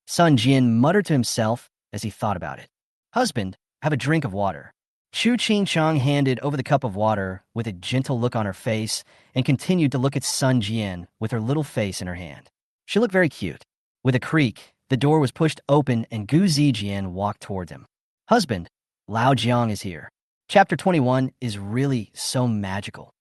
Sun Jian muttered to himself as he thought about it. Husband, have a drink of water. Chu Ching-chang handed over the cup of water with a gentle look on her face and continued to look at Sun Jian with her little face in her hand. She looked very cute. With a creak, the door was pushed open and Gu Zijian walked towards him. Husband, Lao Jiang is here. Chapter 21 is really so magical.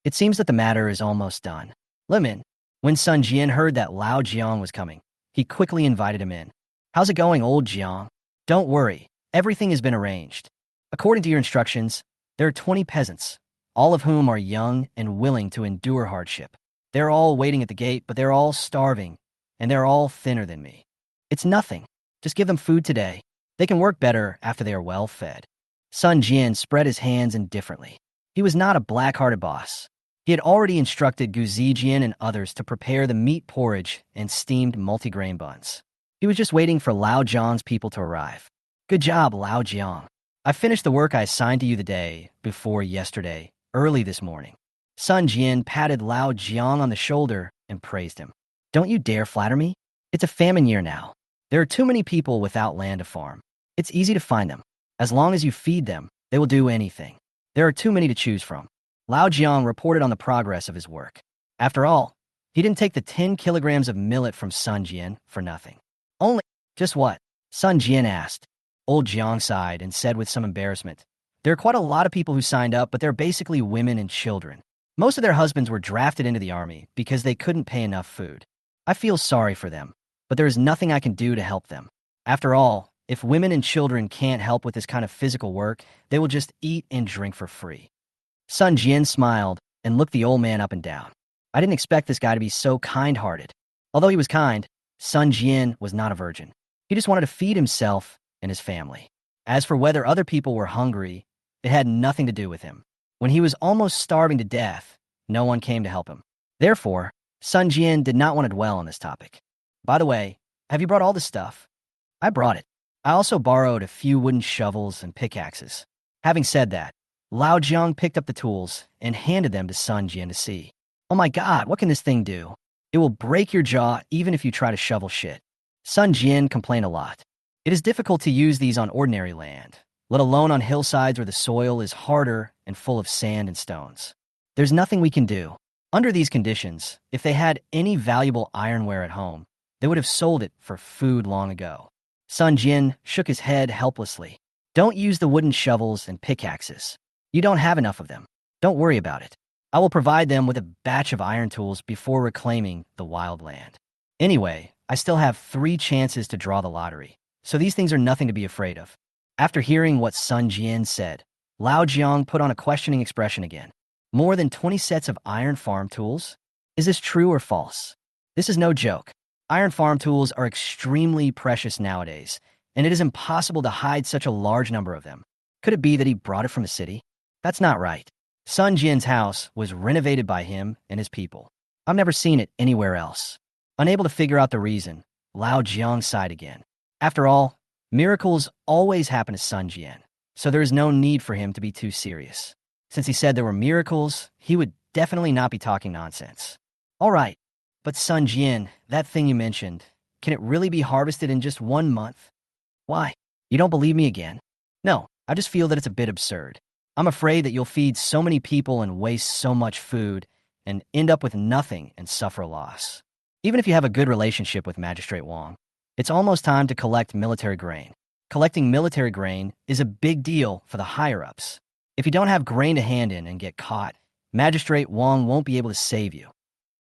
It seems that the matter is almost done. Let him in. When Sun Jian heard that Lao Jiang was coming, he quickly invited him in. How's it going, old Jiang? Don't worry, everything has been arranged. According to your instructions, there are 20 peasants, all of whom are young and willing to endure hardship. They're all waiting at the gate, but they're all starving, and they're all thinner than me. It's nothing. Just give them food today. They can work better after they are well fed. Sun Jian spread his hands indifferently. He was not a black-hearted boss. He had already instructed Gu Zijian and others to prepare the meat porridge and steamed multigrain buns. He was just waiting for Lao Jiang's people to arrive. Good job, Lao Jiang. I finished the work I assigned to you the day before yesterday, early this morning. Sun Jian patted Lao Jiang on the shoulder and praised him. Don't you dare flatter me. It's a famine year now. There are too many people without land to farm. It's easy to find them. As long as you feed them, they will do anything. There are too many to choose from. Lao Jiang reported on the progress of his work. After all, he didn't take the 10 kilograms of millet from Sun Jian for nothing. Only, just what? Sun Jian asked. Old Jiang sighed and said with some embarrassment, there are quite a lot of people who signed up, but they're basically women and children. Most of their husbands were drafted into the army because they couldn't pay enough food. I feel sorry for them, but there is nothing I can do to help them. After all, if women and children can't help with this kind of physical work, they will just eat and drink for free. Sun Jian smiled and looked the old man up and down. I didn't expect this guy to be so kind-hearted. Although he was kind, Sun Jian was not a virgin. He just wanted to feed himself and his family. As for whether other people were hungry, it had nothing to do with him. When he was almost starving to death, no one came to help him. Therefore, Sun Jian did not want to dwell on this topic. By the way, have you brought all this stuff? I brought it. I also borrowed a few wooden shovels and pickaxes. Having said that, Lao Jiang picked up the tools and handed them to Sun Jian to see. Oh my god, what can this thing do? It will break your jaw even if you try to shovel shit. Sun Jian complained a lot. It is difficult to use these on ordinary land, let alone on hillsides where the soil is harder and full of sand and stones. There's nothing we can do. Under these conditions, if they had any valuable ironware at home, they would have sold it for food long ago. Sun Jian shook his head helplessly. Don't use the wooden shovels and pickaxes. You don't have enough of them. Don't worry about it. I will provide them with a batch of iron tools before reclaiming the wild land. Anyway, I still have 3 chances to draw the lottery, so these things are nothing to be afraid of. After hearing what Sun Jian said, Lao Jiang put on a questioning expression again. More than 20 sets of iron farm tools? Is this true or false? This is no joke. Iron farm tools are extremely precious nowadays, and it is impossible to hide such a large number of them. Could it be that he brought it from the city? That's not right. Sun Jian's house was renovated by him and his people. I've never seen it anywhere else. Unable to figure out the reason, Lao Jiang sighed again. After all, miracles always happen to Sun Jian, so there is no need for him to be too serious. Since he said there were miracles, he would definitely not be talking nonsense. All right, but Sun Jian, that thing you mentioned, can it really be harvested in just 1 month? Why? You don't believe me again? No, I just feel that it's a bit absurd. I'm afraid that you'll feed so many people and waste so much food and end up with nothing and suffer loss. Even if you have a good relationship with Magistrate Wang, it's almost time to collect military grain. Collecting military grain is a big deal for the higher-ups. If you don't have grain to hand in and get caught, Magistrate Wang won't be able to save you.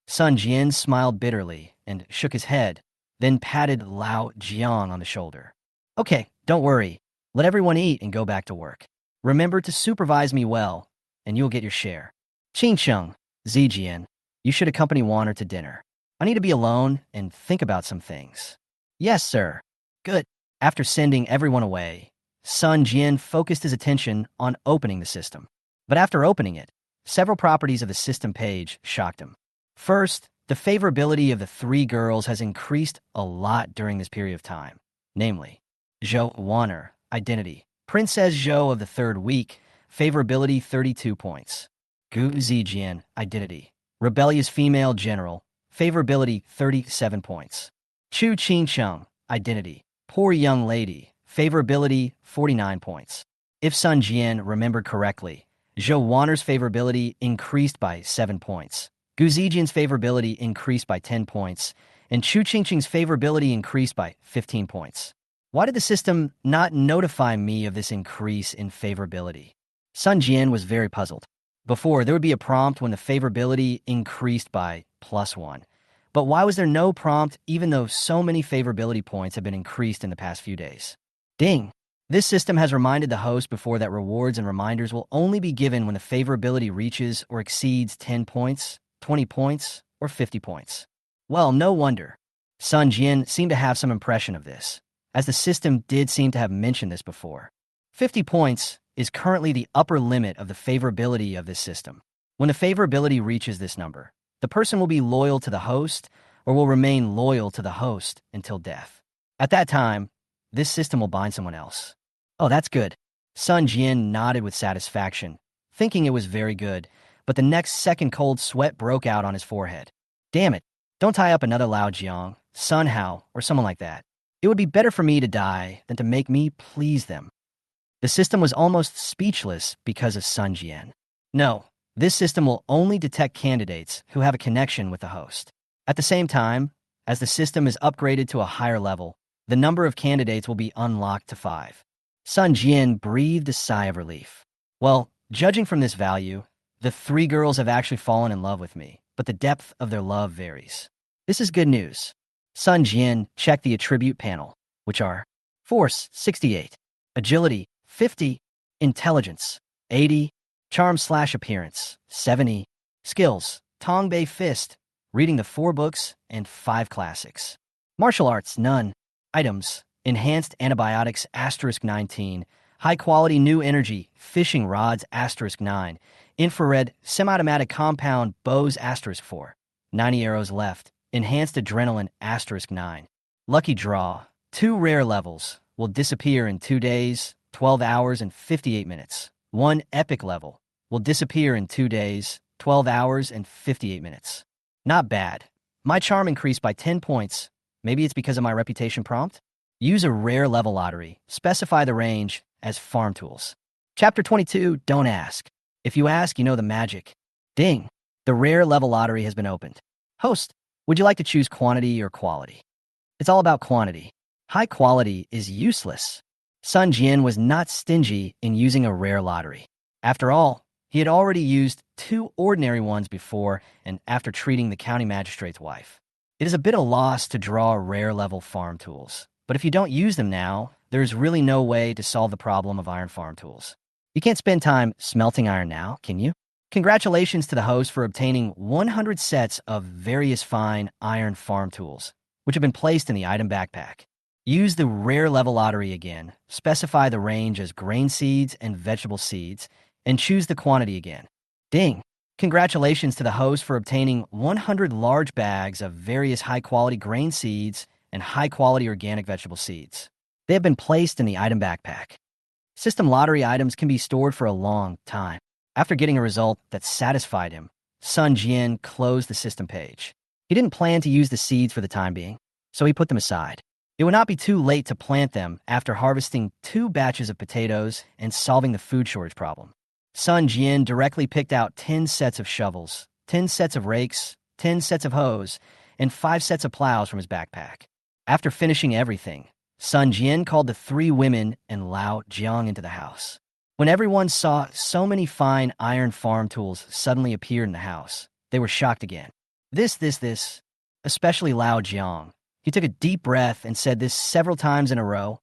Sun Jian smiled bitterly and shook his head, then patted Lao Jiang on the shoulder. Okay, don't worry. Let everyone eat and go back to work. Remember to supervise me well, and you'll get your share. Qingsheng, Zijian, you should accompany Warner to dinner. I need to be alone and think about some things. Yes, sir. Good. After sending everyone away, Sun Jian focused his attention on opening the system. But after opening it, several properties of the system page shocked him. First, the favorability of the three girls has increased a lot during this period of time. Namely, Zhou Wan'er, identity. Princess Zhou of the third week, favorability 32 points. Gu Zijian, identity. Rebellious female general, favorability 37 points. Chu Qingcheng, identity. Poor young lady, favorability 49 points. If Sun Jian remembered correctly, Zhou Wan'er's favorability increased by 7 points. Gu Zijian's favorability increased by 10 points, and Chu Qingcheng's favorability increased by 15 points. Why did the system not notify me of this increase in favorability? Sun Jian was very puzzled. Before, there would be a prompt when the favorability increased by +1. But why was there no prompt even though so many favorability points have been increased in the past few days? Ding! This system has reminded the host before that rewards and reminders will only be given when the favorability reaches or exceeds 10 points, 20 points, or 50 points. Well, no wonder. Sun Jian seemed to have some impression of this, as the system did seem to have mentioned this before. 50 points is currently the upper limit of the favorability of this system. When the favorability reaches this number, the person will be loyal to the host or will remain loyal to the host until death. At that time, this system will bind someone else. Oh, that's good. Sun Jian nodded with satisfaction, thinking it was very good, but the next second cold sweat broke out on his forehead. Damn it, don't tie up another Lao Jiang, Sun Hao, or someone like that. It would be better for me to die than to make me please them. The system was almost speechless because of Sun Jian. No, this system will only detect candidates who have a connection with the host. At the same time, as the system is upgraded to a higher level, the number of candidates will be unlocked to 5. Sun Jian breathed a sigh of relief. Well, judging from this value, the three girls have actually fallen in love with me, but the depth of their love varies. This is good news. Sun Jian checked the attribute panel, which are Force 68, Agility 50, Intelligence 80, Charm/Appearance 70, Skills Tongbei Fist, Reading the 4 books and 5 classics. Martial Arts none. Items Enhanced Antibiotics *19, High Quality New Energy Fishing Rods *9, Infrared Semi-Automatic Compound Bows *4, 90 arrows left, Enhanced Adrenaline *9. Lucky Draw 2 rare levels will disappear in 2 days, 12 hours, and 58 minutes. 1 epic level will disappear in 2 days, 12 hours, and 58 minutes. Not bad. My charm increased by 10 points. Maybe it's because of my reputation prompt? Use a rare level lottery. Specify the range as farm tools. Chapter 22, Don't Ask. If you ask, you know the magic. Ding! The rare level lottery has been opened. Host, would you like to choose quantity or quality? It's all about quantity. High quality is useless. Sun Jian was not stingy in using a rare lottery. After all, he had already used 2 ordinary ones before and after treating the county magistrate's wife. It is a bit of loss to draw rare level farm tools, but if you don't use them now, there is really no way to solve the problem of iron farm tools. You can't spend time smelting iron now, can you? Congratulations to the host for obtaining 100 sets of various fine iron farm tools, which have been placed in the item backpack. Use the rare level lottery again, specify the range as grain seeds and vegetable seeds, and choose the quantity again. Ding! Congratulations to the host for obtaining 100 large bags of various high-quality grain seeds and high-quality organic vegetable seeds. They have been placed in the item backpack. System lottery items can be stored for a long time. After getting a result that satisfied him, Sun Jian closed the system page. He didn't plan to use the seeds for the time being, so he put them aside. It would not be too late to plant them after harvesting 2 batches of potatoes and solving the food shortage problem. Sun Jian directly picked out 10 sets of shovels, 10 sets of rakes, 10 sets of hoes, and 5 sets of plows from his backpack. After finishing everything, Sun Jian called the 3 women and Lao Jiang into the house. When everyone saw so many fine iron farm tools suddenly appear in the house, they were shocked again. This, especially Lao Jiang. He took a deep breath and said this several times in a row,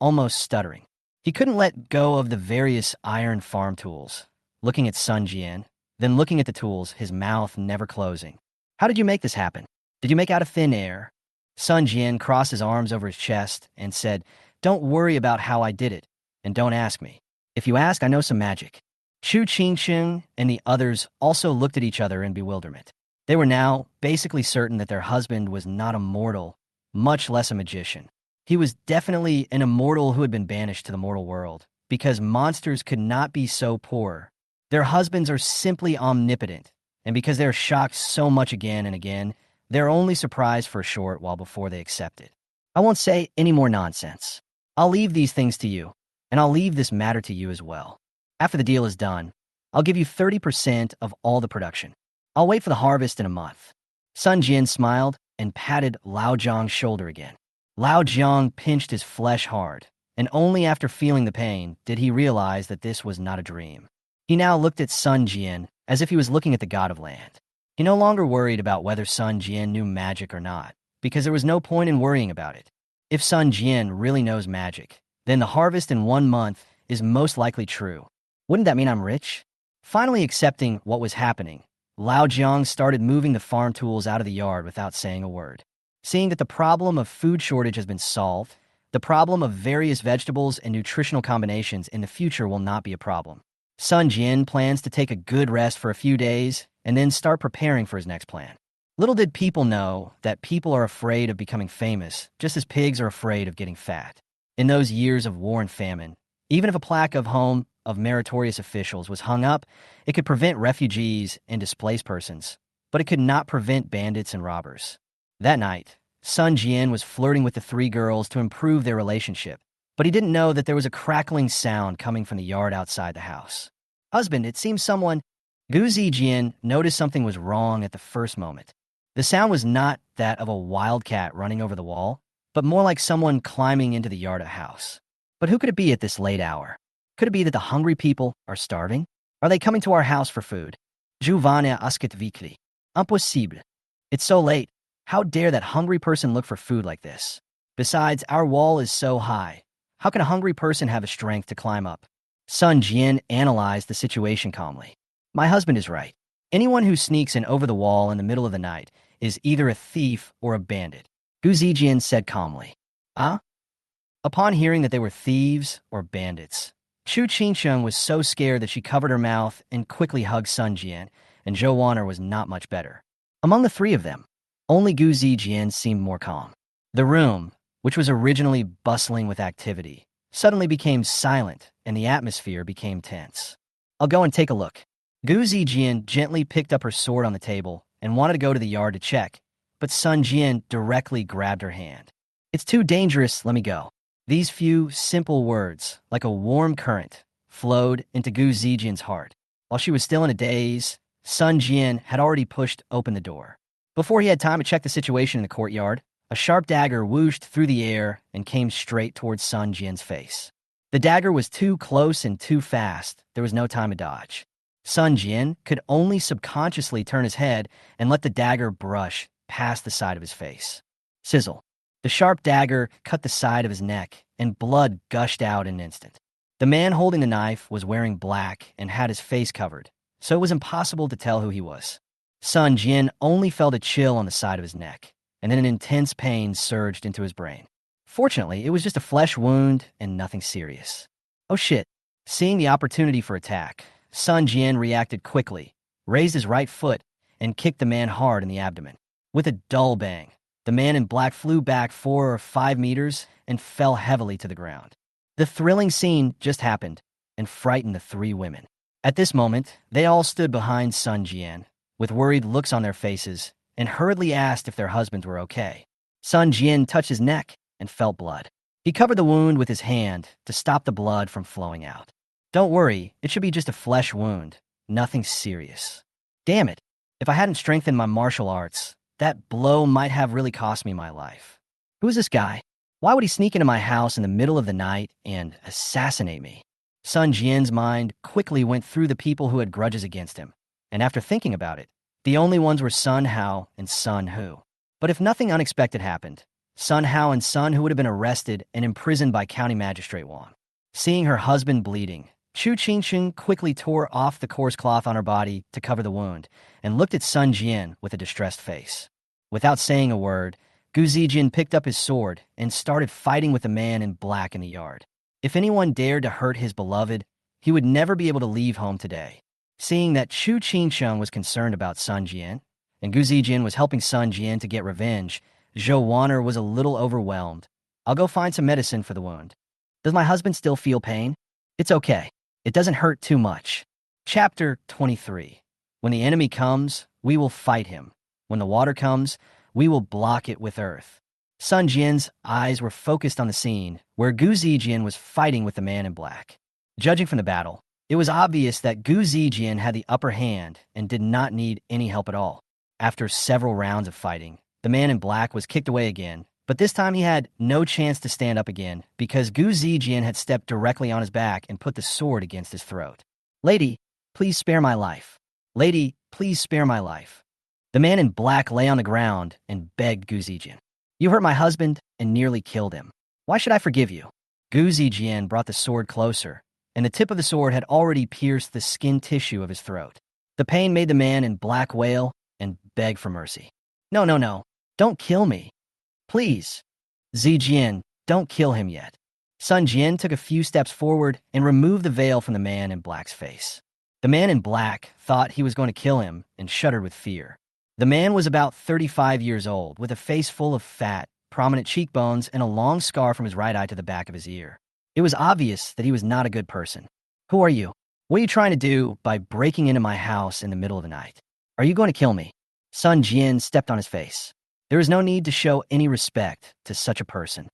almost stuttering. He couldn't let go of the various iron farm tools, looking at Sun Jian, then looking at the tools, his mouth never closing. How did you make this happen? Did you make out of thin air? Sun Jian crossed his arms over his chest and said, "Don't worry about how I did it, and don't ask me. If you ask, I know some magic." Chu Qingcheng and the others also looked at each other in bewilderment. They were now basically certain that their husband was not a mortal, much less a magician. He was definitely an immortal who had been banished to the mortal world, because monsters could not be so poor. Their husbands are simply omnipotent, and because they're shocked so much again and again, they're only surprised for a short while before they accept it. I won't say any more nonsense. I'll leave these things to you, and I'll leave this matter to you as well. After the deal is done, I'll give you 30% of all the production. I'll wait for the harvest in a month. Sun Jian smiled and patted Lao Jiang's shoulder again. Lao Jiang pinched his flesh hard, and only after feeling the pain did he realize that this was not a dream. He now looked at Sun Jian as if he was looking at the god of land. He no longer worried about whether Sun Jian knew magic or not, because there was no point in worrying about it. If Sun Jian really knows magic, then the harvest in 1 month is most likely true. Wouldn't that mean I'm rich? Finally accepting what was happening, Lao Jiang started moving the farm tools out of the yard without saying a word. Seeing that the problem of food shortage has been solved, the problem of various vegetables and nutritional combinations in the future will not be a problem. Sun Jian plans to take a good rest for a few days and then start preparing for his next plan. Little did people know that people are afraid of becoming famous, just as pigs are afraid of getting fat. In those years of war and famine, even if a plaque of home of meritorious officials was hung up, it could prevent refugees and displaced persons, but it could not prevent bandits and robbers. That night, Sun Jian was flirting with the 3 girls to improve their relationship, but he didn't know that there was a crackling sound coming from the yard outside the house. Husband, it seems someone... Gu Zijian noticed something was wrong at the first moment. The sound was not that of a wildcat running over the wall, but more like someone climbing into the yard of the house. But who could it be at this late hour? Could it be that the hungry people are starving? Are they coming to our house for food? Je venais à vikli. Impossible. It's so late. How dare that hungry person look for food like this? Besides, our wall is so high. How can a hungry person have the strength to climb up? Sun Jian analyzed the situation calmly. My husband is right. Anyone who sneaks in over the wall in the middle of the night is either a thief or a bandit. Gu Zijian said calmly. Ah? Upon hearing that they were thieves or bandits, Chu Qingsheng was so scared that she covered her mouth and quickly hugged Sun Jian, and Zhou Wan'er was not much better. Among the 3 of them, only Gu Zijian seemed more calm. The room, which was originally bustling with activity, suddenly became silent and the atmosphere became tense. I'll go and take a look. Gu Zijian gently picked up her sword on the table and wanted to go to the yard to check, but Sun Jian directly grabbed her hand. It's too dangerous, let me go. These few, simple words, like a warm current, flowed into Gu Zijian's heart. While she was still in a daze, Sun Jian had already pushed open the door. Before he had time to check the situation in the courtyard, a sharp dagger whooshed through the air and came straight towards Sun Jian's face. The dagger was too close and too fast. There was no time to dodge. Sun Jian could only subconsciously turn his head and let the dagger brush past the side of his face. Sizzle. The sharp dagger cut the side of his neck, and blood gushed out in an instant. The man holding the knife was wearing black and had his face covered, so it was impossible to tell who he was. Sun Jian only felt a chill on the side of his neck, and then an intense pain surged into his brain. Fortunately, it was just a flesh wound and nothing serious. Oh shit. Seeing the opportunity for attack, Sun Jian reacted quickly, raised his right foot, and kicked the man hard in the abdomen. With a dull bang, the man in black flew back 4 or 5 meters and fell heavily to the ground. The thrilling scene just happened and frightened the 3 women. At this moment, they all stood behind Sun Jian, with worried looks on their faces, and hurriedly asked if their husbands were okay. Sun Jian touched his neck and felt blood. He covered the wound with his hand to stop the blood from flowing out. Don't worry, it should be just a flesh wound, nothing serious. Damn it, if I hadn't strengthened my martial arts, that blow might have really cost me my life. Who is this guy? Why would he sneak into my house in the middle of the night and assassinate me? Sun Jian's mind quickly went through the people who had grudges against him, and after thinking about it, the only ones were Sun Hao and Sun Hu. But if nothing unexpected happened, Sun Hao and Sun Hu would have been arrested and imprisoned by County Magistrate Wang. Seeing her husband bleeding, Chu Qingsheng quickly tore off the coarse cloth on her body to cover the wound and looked at Sun Jian with a distressed face. Without saying a word, Gu Zijian picked up his sword and started fighting with the man in black in the yard. If anyone dared to hurt his beloved, he would never be able to leave home today. Seeing that Chu Qingsheng was concerned about Sun Jian, and Gu Zijian was helping Sun Jian to get revenge, Zhou Wanner was a little overwhelmed. I'll go find some medicine for the wound. Does my husband still feel pain? It's okay. It doesn't hurt too much. Chapter 23. When the enemy comes, we will fight him. When the water comes, we will block it with earth. Sun Jian's eyes were focused on the scene where Gu Zijian was fighting with the man in black. Judging from the battle, it was obvious that Gu Zijian had the upper hand and did not need any help at all. After several rounds of fighting, the man in black was kicked away again, but this time he had no chance to stand up again because Gu Zijian had stepped directly on his back and put the sword against his throat. Lady, please spare my life. Lady, please spare my life. The man in black lay on the ground and begged Gu Zijian. You hurt my husband and nearly killed him. Why should I forgive you? Gu Zijian brought the sword closer, and the tip of the sword had already pierced the skin tissue of his throat. The pain made the man in black wail and beg for mercy. No, no, no. Don't kill me. Please. Zijian, don't kill him yet. Sun Jian took a few steps forward and removed the veil from the man in black's face. The man in black thought he was going to kill him and shuddered with fear. The man was about 35 years old, with a face full of fat, prominent cheekbones, and a long scar from his right eye to the back of his ear. It was obvious that he was not a good person. Who are you? What are you trying to do by breaking into my house in the middle of the night? Are you going to kill me? Sun Jian stepped on his face. There is no need to show any respect to such a person.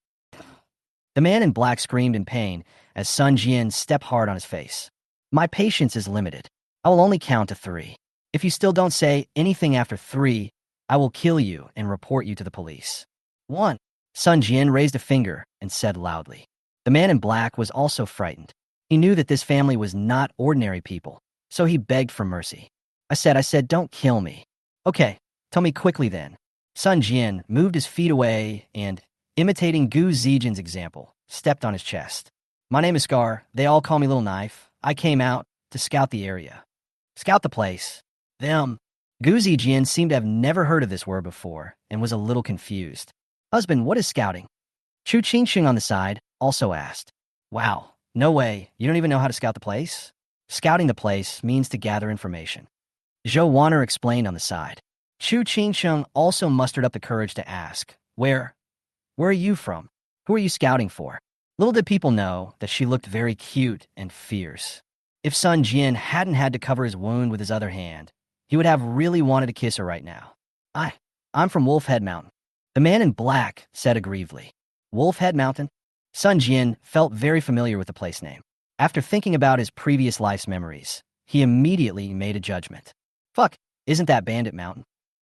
The man in black screamed in pain as Sun Jian stepped hard on his face. My patience is limited. I will only count to 3. If you still don't say anything after 3, I will kill you and report you to the police. 1. Sun Jian raised a finger and said loudly. The man in black was also frightened. He knew that this family was not ordinary people, so he begged for mercy. I said, don't kill me. Okay, tell me quickly then. Sun Jian moved his feet away and, imitating Gu Zijian's example, stepped on his chest. My name is Scar. They all call me Little Knife. I came out to scout the area. Scout the place. Them. Gu Zijian seemed to have never heard of this word before and was a little confused. Husband, what is scouting? Chu Qingxing on the side also asked. Wow, no way. You don't even know how to scout the place? Scouting the place means to gather information. Zhou Wanner explained on the side. Chu Qingxing also mustered up the courage to ask, Where are you from? Who are you scouting for? Little did people know that she looked very cute and fierce. If Sun Jian hadn't had to cover his wound with his other hand, he would have really wanted to kiss her right now. I'm from Wolfhead Mountain. The man in black said aggrievedly. Wolfhead Mountain? Sun Jian felt very familiar with the place name. After thinking about his previous life's memories, he immediately made a judgment. Fuck, isn't that Bandit Mountain?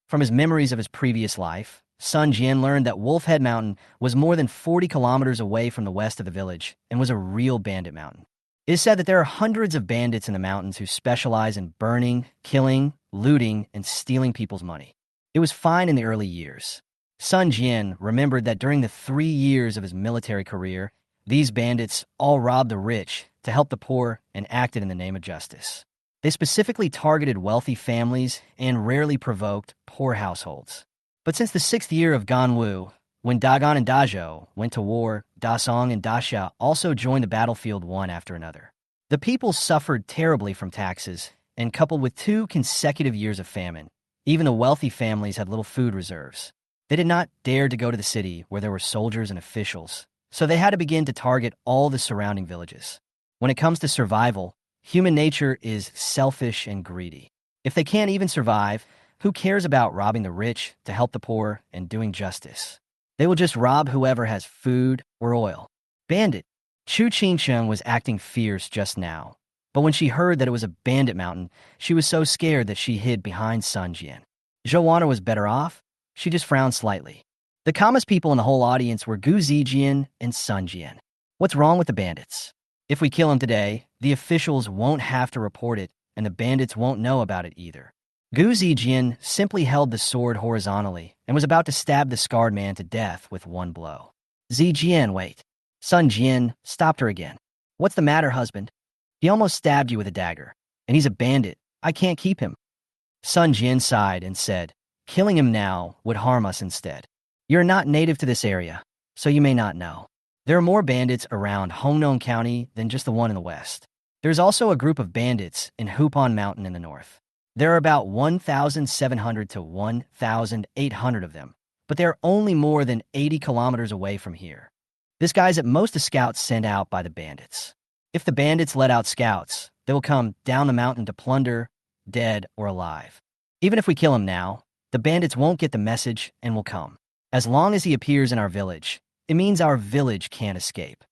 From his memories of his previous life, Sun Jian learned that Wolfhead Mountain was more than 40 kilometers away from the west of the village and was a real bandit mountain. It is said that there are hundreds of bandits in the mountains who specialize in burning, killing, looting, and stealing people's money. It was fine in the early years. Sun Jian remembered that during the 3 years of his military career, these bandits all robbed the rich to help the poor and acted in the name of justice. They specifically targeted wealthy families and rarely provoked poor households. But since the 6th year of Ganwu, when Dagan and Dazhou went to war, Dasong and Dasha also joined the battlefield one after another. The people suffered terribly from taxes, and coupled with 2 consecutive years of famine, even the wealthy families had little food reserves. They did not dare to go to the city where there were soldiers and officials, so they had to begin to target all the surrounding villages. When it comes to survival, human nature is selfish and greedy. If they can't even survive, who cares about robbing the rich to help the poor and doing justice? They will just rob whoever has food or oil. Bandit. Chu Qingsheng was acting fierce just now, but when she heard that it was a bandit mountain, she was so scared that she hid behind Sun Jian. Zhou Wanner was better off. She just frowned slightly. The calmest people in the whole audience were Gu Zijian and Sun Jian. What's wrong with the bandits? If we kill him today, the officials won't have to report it, and the bandits won't know about it either. Gu Zijian simply held the sword horizontally and was about to stab the scarred man to death with one blow. Zijian, wait. Sun Jian stopped her again. What's the matter, husband? He almost stabbed you with a dagger, and he's a bandit. I can't keep him. Sun Jian sighed and said, killing him now would harm us instead. You're not native to this area, so you may not know. There are more bandits around Hongnon County than just the one in the west. There's also a group of bandits in Hupon Mountain in the north. There are about 1,700 to 1,800 of them, but they're only more than 80 kilometers away from here. This guy's at most the scouts sent out by the bandits. If the bandits let out scouts, they will come down the mountain to plunder, dead or alive. Even if we kill him now, the bandits won't get the message and will come. As long as he appears in our village, it means our village can't escape.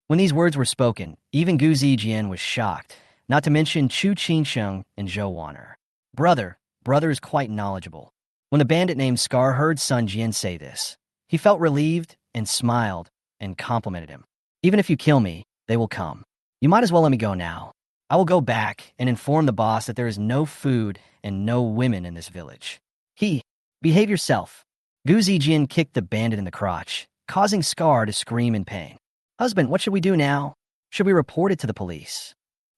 When these words were spoken, even Gu Zijian was shocked, not to mention Chu Qingsheng and Zhou Wan'er. Brother is quite knowledgeable. When the bandit named Scar heard Sun Jian say this, he felt relieved and smiled and complimented him. Even if you kill me, they will come. You might as well let me go now. I will go back and inform the boss that there is no food and no women in this village. Behave yourself. Gu Zijian kicked the bandit in the crotch, causing Scar to scream in pain. Husband, what should we do now? Should we report it to the police?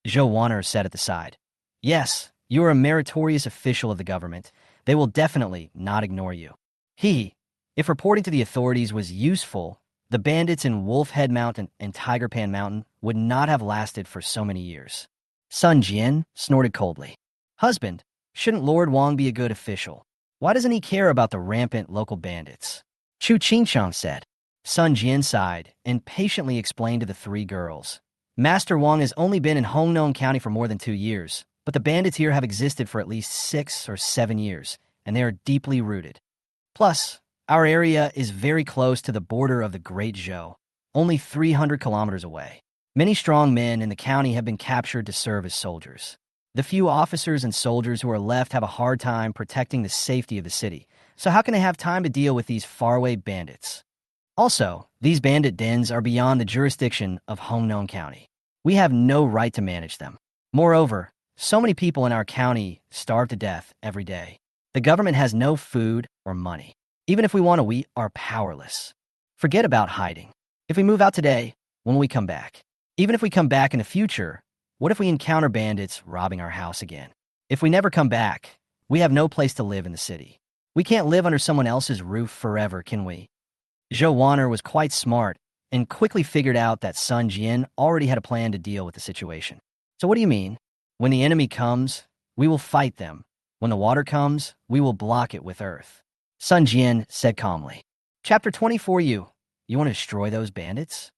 Zhou Wan'er said at the side. Yes, you are a meritorious official of the government. They will definitely not ignore you. If reporting to the authorities was useful, the bandits in Wolf Head Mountain and Tiger Pan Mountain would not have lasted for so many years. Sun Jian snorted coldly. Husband, shouldn't Lord Wang be a good official? Why doesn't he care about the rampant local bandits? Chu Qingsheng said. Sun Jian sighed and patiently explained to the three girls. Master Wang has only been in Hongnong County for more than 2 years, but the bandits here have existed for at least 6 or 7 years, and they are deeply rooted. Plus, our area is very close to the border of the Great Zhou, only 300 kilometers away. Many strong men in the county have been captured to serve as soldiers. The few officers and soldiers who are left have a hard time protecting the safety of the city, so how can they have time to deal with these faraway bandits? Also, these bandit dens are beyond the jurisdiction of Hongnong County. We have no right to manage them. Moreover, so many people in our county starve to death every day. The government has no food or money. Even if we want to, we are powerless. Forget about hiding. If we move out today, when will we come back? Even if we come back in the future, what if we encounter bandits robbing our house again? If we never come back, we have no place to live in the city. We can't live under someone else's roof forever, can we? Zhou Wan'er was quite smart and quickly figured out that Sun Jian already had a plan to deal with the situation. So what do you mean? When the enemy comes, we will fight them. When the water comes, we will block it with earth. Sun Jian said calmly. Chapter 24. You want to destroy those bandits?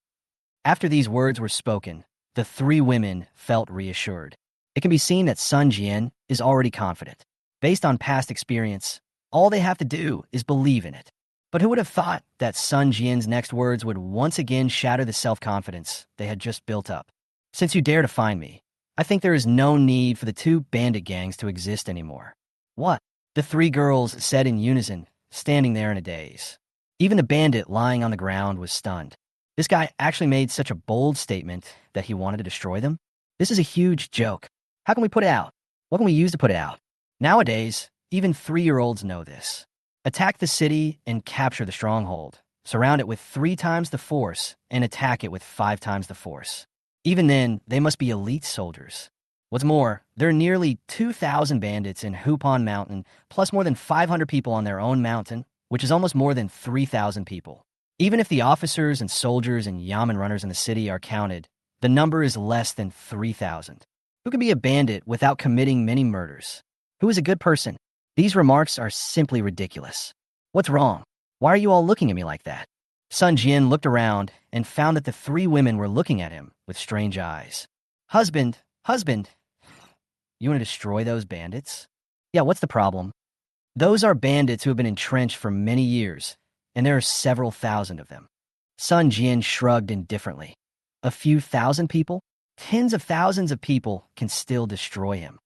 After these words were spoken, the three women felt reassured. It can be seen that Sun Jian is already confident. Based on past experience, all they have to do is believe in it. But who would have thought that Sun Jian's next words would once again shatter the self-confidence they had just built up? Since you dare to find me, I think there is no need for the 2 bandit gangs to exist anymore. What? The 3 girls said in unison, standing there in a daze. Even the bandit lying on the ground was stunned. This guy actually made such a bold statement that he wanted to destroy them? This is a huge joke. How can we put it out? What can we use to put it out? Nowadays, even 3-year-olds know this. Attack the city and capture the stronghold. Surround it with 3 times the force and attack it with 5 times the force. Even then, they must be elite soldiers. What's more, there are nearly 2,000 bandits in Hupon Mountain, plus more than 500 people on their own mountain, which is almost more than 3,000 people. Even if the officers and soldiers and yamen runners in the city are counted, the number is less than 3,000. Who can be a bandit without committing many murders? Who is a good person? These remarks are simply ridiculous. What's wrong? Why are you all looking at me like that? Sun Jian looked around and found that the 3 women were looking at him with strange eyes. Husband, you want to destroy those bandits? Yeah, what's the problem? Those are bandits who have been entrenched for many years, and there are several thousand of them. Sun Jian shrugged indifferently. A few thousand people? Tens of thousands of people can still destroy him.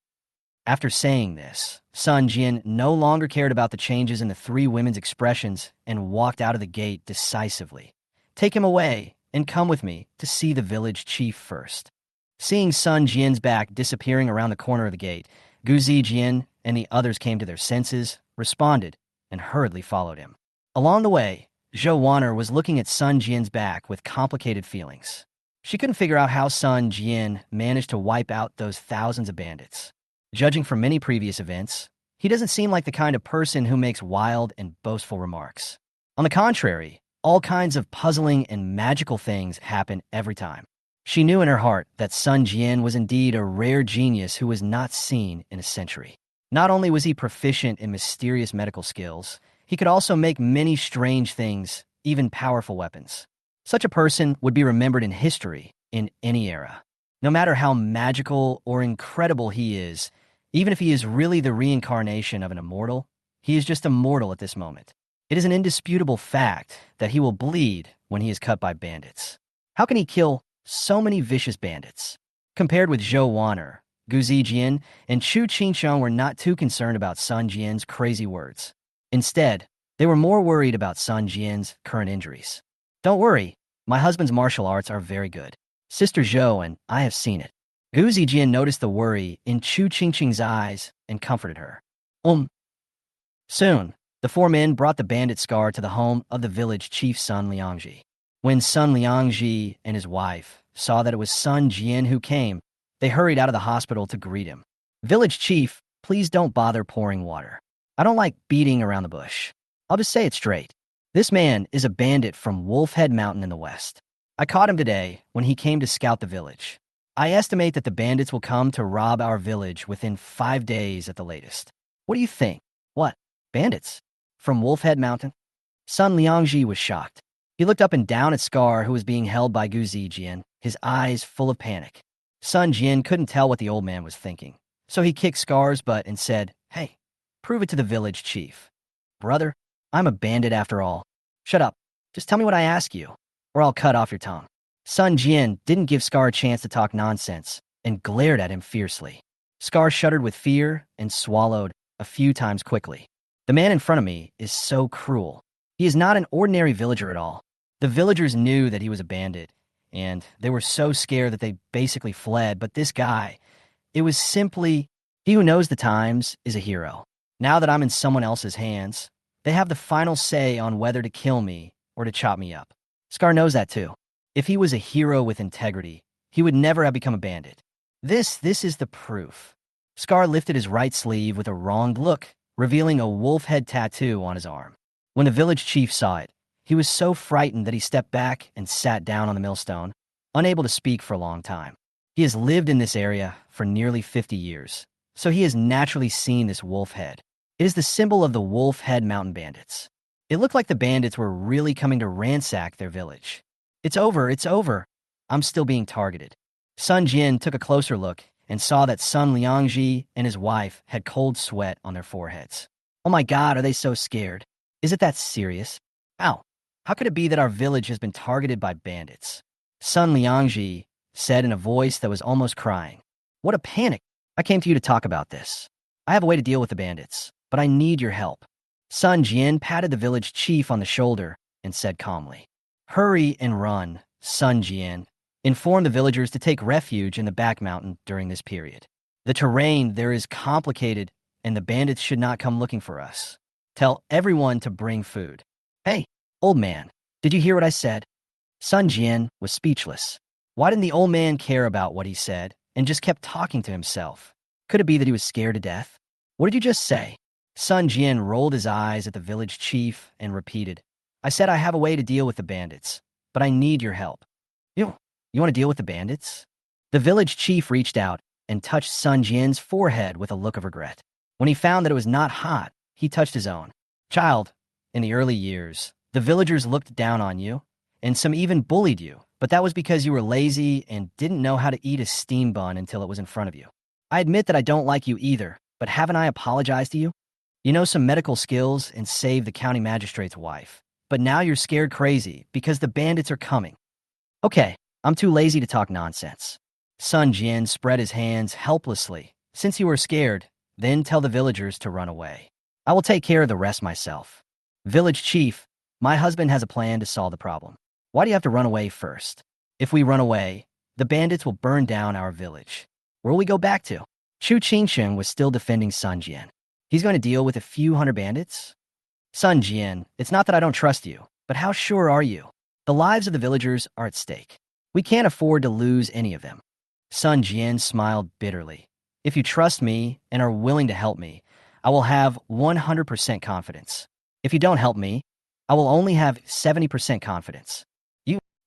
After saying this, Sun Jian no longer cared about the changes in the 3 women's expressions and walked out of the gate decisively. Take him away and come with me to see the village chief first. Seeing Sun Jian's back disappearing around the corner of the gate, Gu Zijian and the others came to their senses, responded, and hurriedly followed him. Along the way, Zhou Wan'er was looking at Sun Jian's back with complicated feelings. She couldn't figure out how Sun Jian managed to wipe out those thousands of bandits. Judging from many previous events, he doesn't seem like the kind of person who makes wild and boastful remarks. On the contrary, all kinds of puzzling and magical things happen every time. She knew in her heart that Sun Jian was indeed a rare genius who was not seen in a century. Not only was he proficient in mysterious medical skills, he could also make many strange things, even powerful weapons. Such a person would be remembered in history in any era. No matter how magical or incredible he is, even if he is really the reincarnation of an immortal, he is just a mortal at this moment. It is an indisputable fact that he will bleed when he is cut by bandits. How can he kill so many vicious bandits? Compared with Zhou Wan'er, Gu Zijian, and Chu Qingsheng were not too concerned about Sun Jian's crazy words. Instead, they were more worried about Sun Jian's current injuries. Don't worry, my husband's martial arts are very good. Sister Zhou and I have seen it. Gu Zijian noticed the worry in Chu Qingsheng's eyes and comforted her. Soon, the four men brought the bandit Scar to the home of the village chief Sun Liangji. When Sun Liangji and his wife saw that it was Sun Jian who came, they hurried out of the hospital to greet him. Village chief, please don't bother pouring water. I don't like beating around the bush. I'll just say it straight. This man is a bandit from Wolfhead Mountain in the west. I caught him today when he came to scout the village. I estimate that the bandits will come to rob our village within 5 days at the latest. What do you think? What? Bandits? From Wolfhead Mountain? Sun Liangji was shocked. He looked up and down at Scar, who was being held by Gu Zijian, his eyes full of panic. Sun Jian couldn't tell what the old man was thinking, so he kicked Scar's butt and said, "Hey, prove it to the village chief." "Brother, I'm a bandit after all. Shut up. Just tell me what I ask you, or I'll cut off your tongue." Sun Jian didn't give Scar a chance to talk nonsense and glared at him fiercely. Scar shuddered with fear and swallowed a few times quickly. The man in front of me is so cruel. He is not an ordinary villager at all. The villagers knew that he was a bandit, and they were so scared that they basically fled, but this guy, it was simply, he who knows the times is a hero. Now that I'm in someone else's hands, they have the final say on whether to kill me or to chop me up. Scar knows that too. If he was a hero with integrity, he would never have become a bandit. This is the proof. Scar lifted his right sleeve with a wronged look, revealing a wolf head tattoo on his arm. When the village chief saw it, he was so frightened that he stepped back and sat down on the millstone, unable to speak for a long time. He has lived in this area for nearly 50 years, so he has naturally seen this wolf head. It is the symbol of the Wolfhead Mountain Bandits. It looked like the bandits were really coming to ransack their village. It's over. I'm still being targeted. Sun Jian took a closer look and saw that Sun Liangji and his wife had cold sweat on their foreheads. Oh my God, are they so scared? Is it that serious? Ow, how could it be that our village has been targeted by bandits? Sun Liangji said in a voice that was almost crying. What a panic. I came to you to talk about this. I have a way to deal with the bandits, but I need your help. Sun Jian patted the village chief on the shoulder and said calmly, "Hurry and run, Sun Jian. Inform the villagers to take refuge in the back mountain during this period. The terrain there is complicated, and the bandits should not come looking for us. Tell everyone to bring food." Hey, old man, did you hear what I said? Sun Jian was speechless. Why didn't the old man care about what he said and just kept talking to himself? Could it be that he was scared to death? What did you just say? Sun Jian rolled his eyes at the village chief and repeated, "I said I have a way to deal with the bandits, but I need your help." You want to deal with the bandits? The village chief reached out and touched Sun Jian's forehead with a look of regret. When he found that it was not hot, he touched his own. "Child, in the early years, the villagers looked down on you, and some even bullied you, but that was because you were lazy and didn't know how to eat a steam bun until it was in front of you. I admit that I don't like you either, but haven't I apologized to you? You know some medical skills and saved the county magistrate's wife, but now you're scared crazy because the bandits are coming. Okay, I'm too lazy to talk nonsense." Sun Jian spread his hands helplessly. "Since you were scared, then tell the villagers to run away. I will take care of the rest myself." "Village chief, my husband has a plan to solve the problem. Why do you have to run away first? If we run away, the bandits will burn down our village. Where will we go back to?" Chu Qingsheng was still defending Sun Jian. "He's going to deal with a few hundred bandits?" "Sun Jian, it's not that I don't trust you, but how sure are you? The lives of the villagers are at stake. We can't afford to lose any of them." Sun Jian smiled bitterly. "If you trust me and are willing to help me, I will have 100% confidence. If you don't help me, I will only have 70% confidence."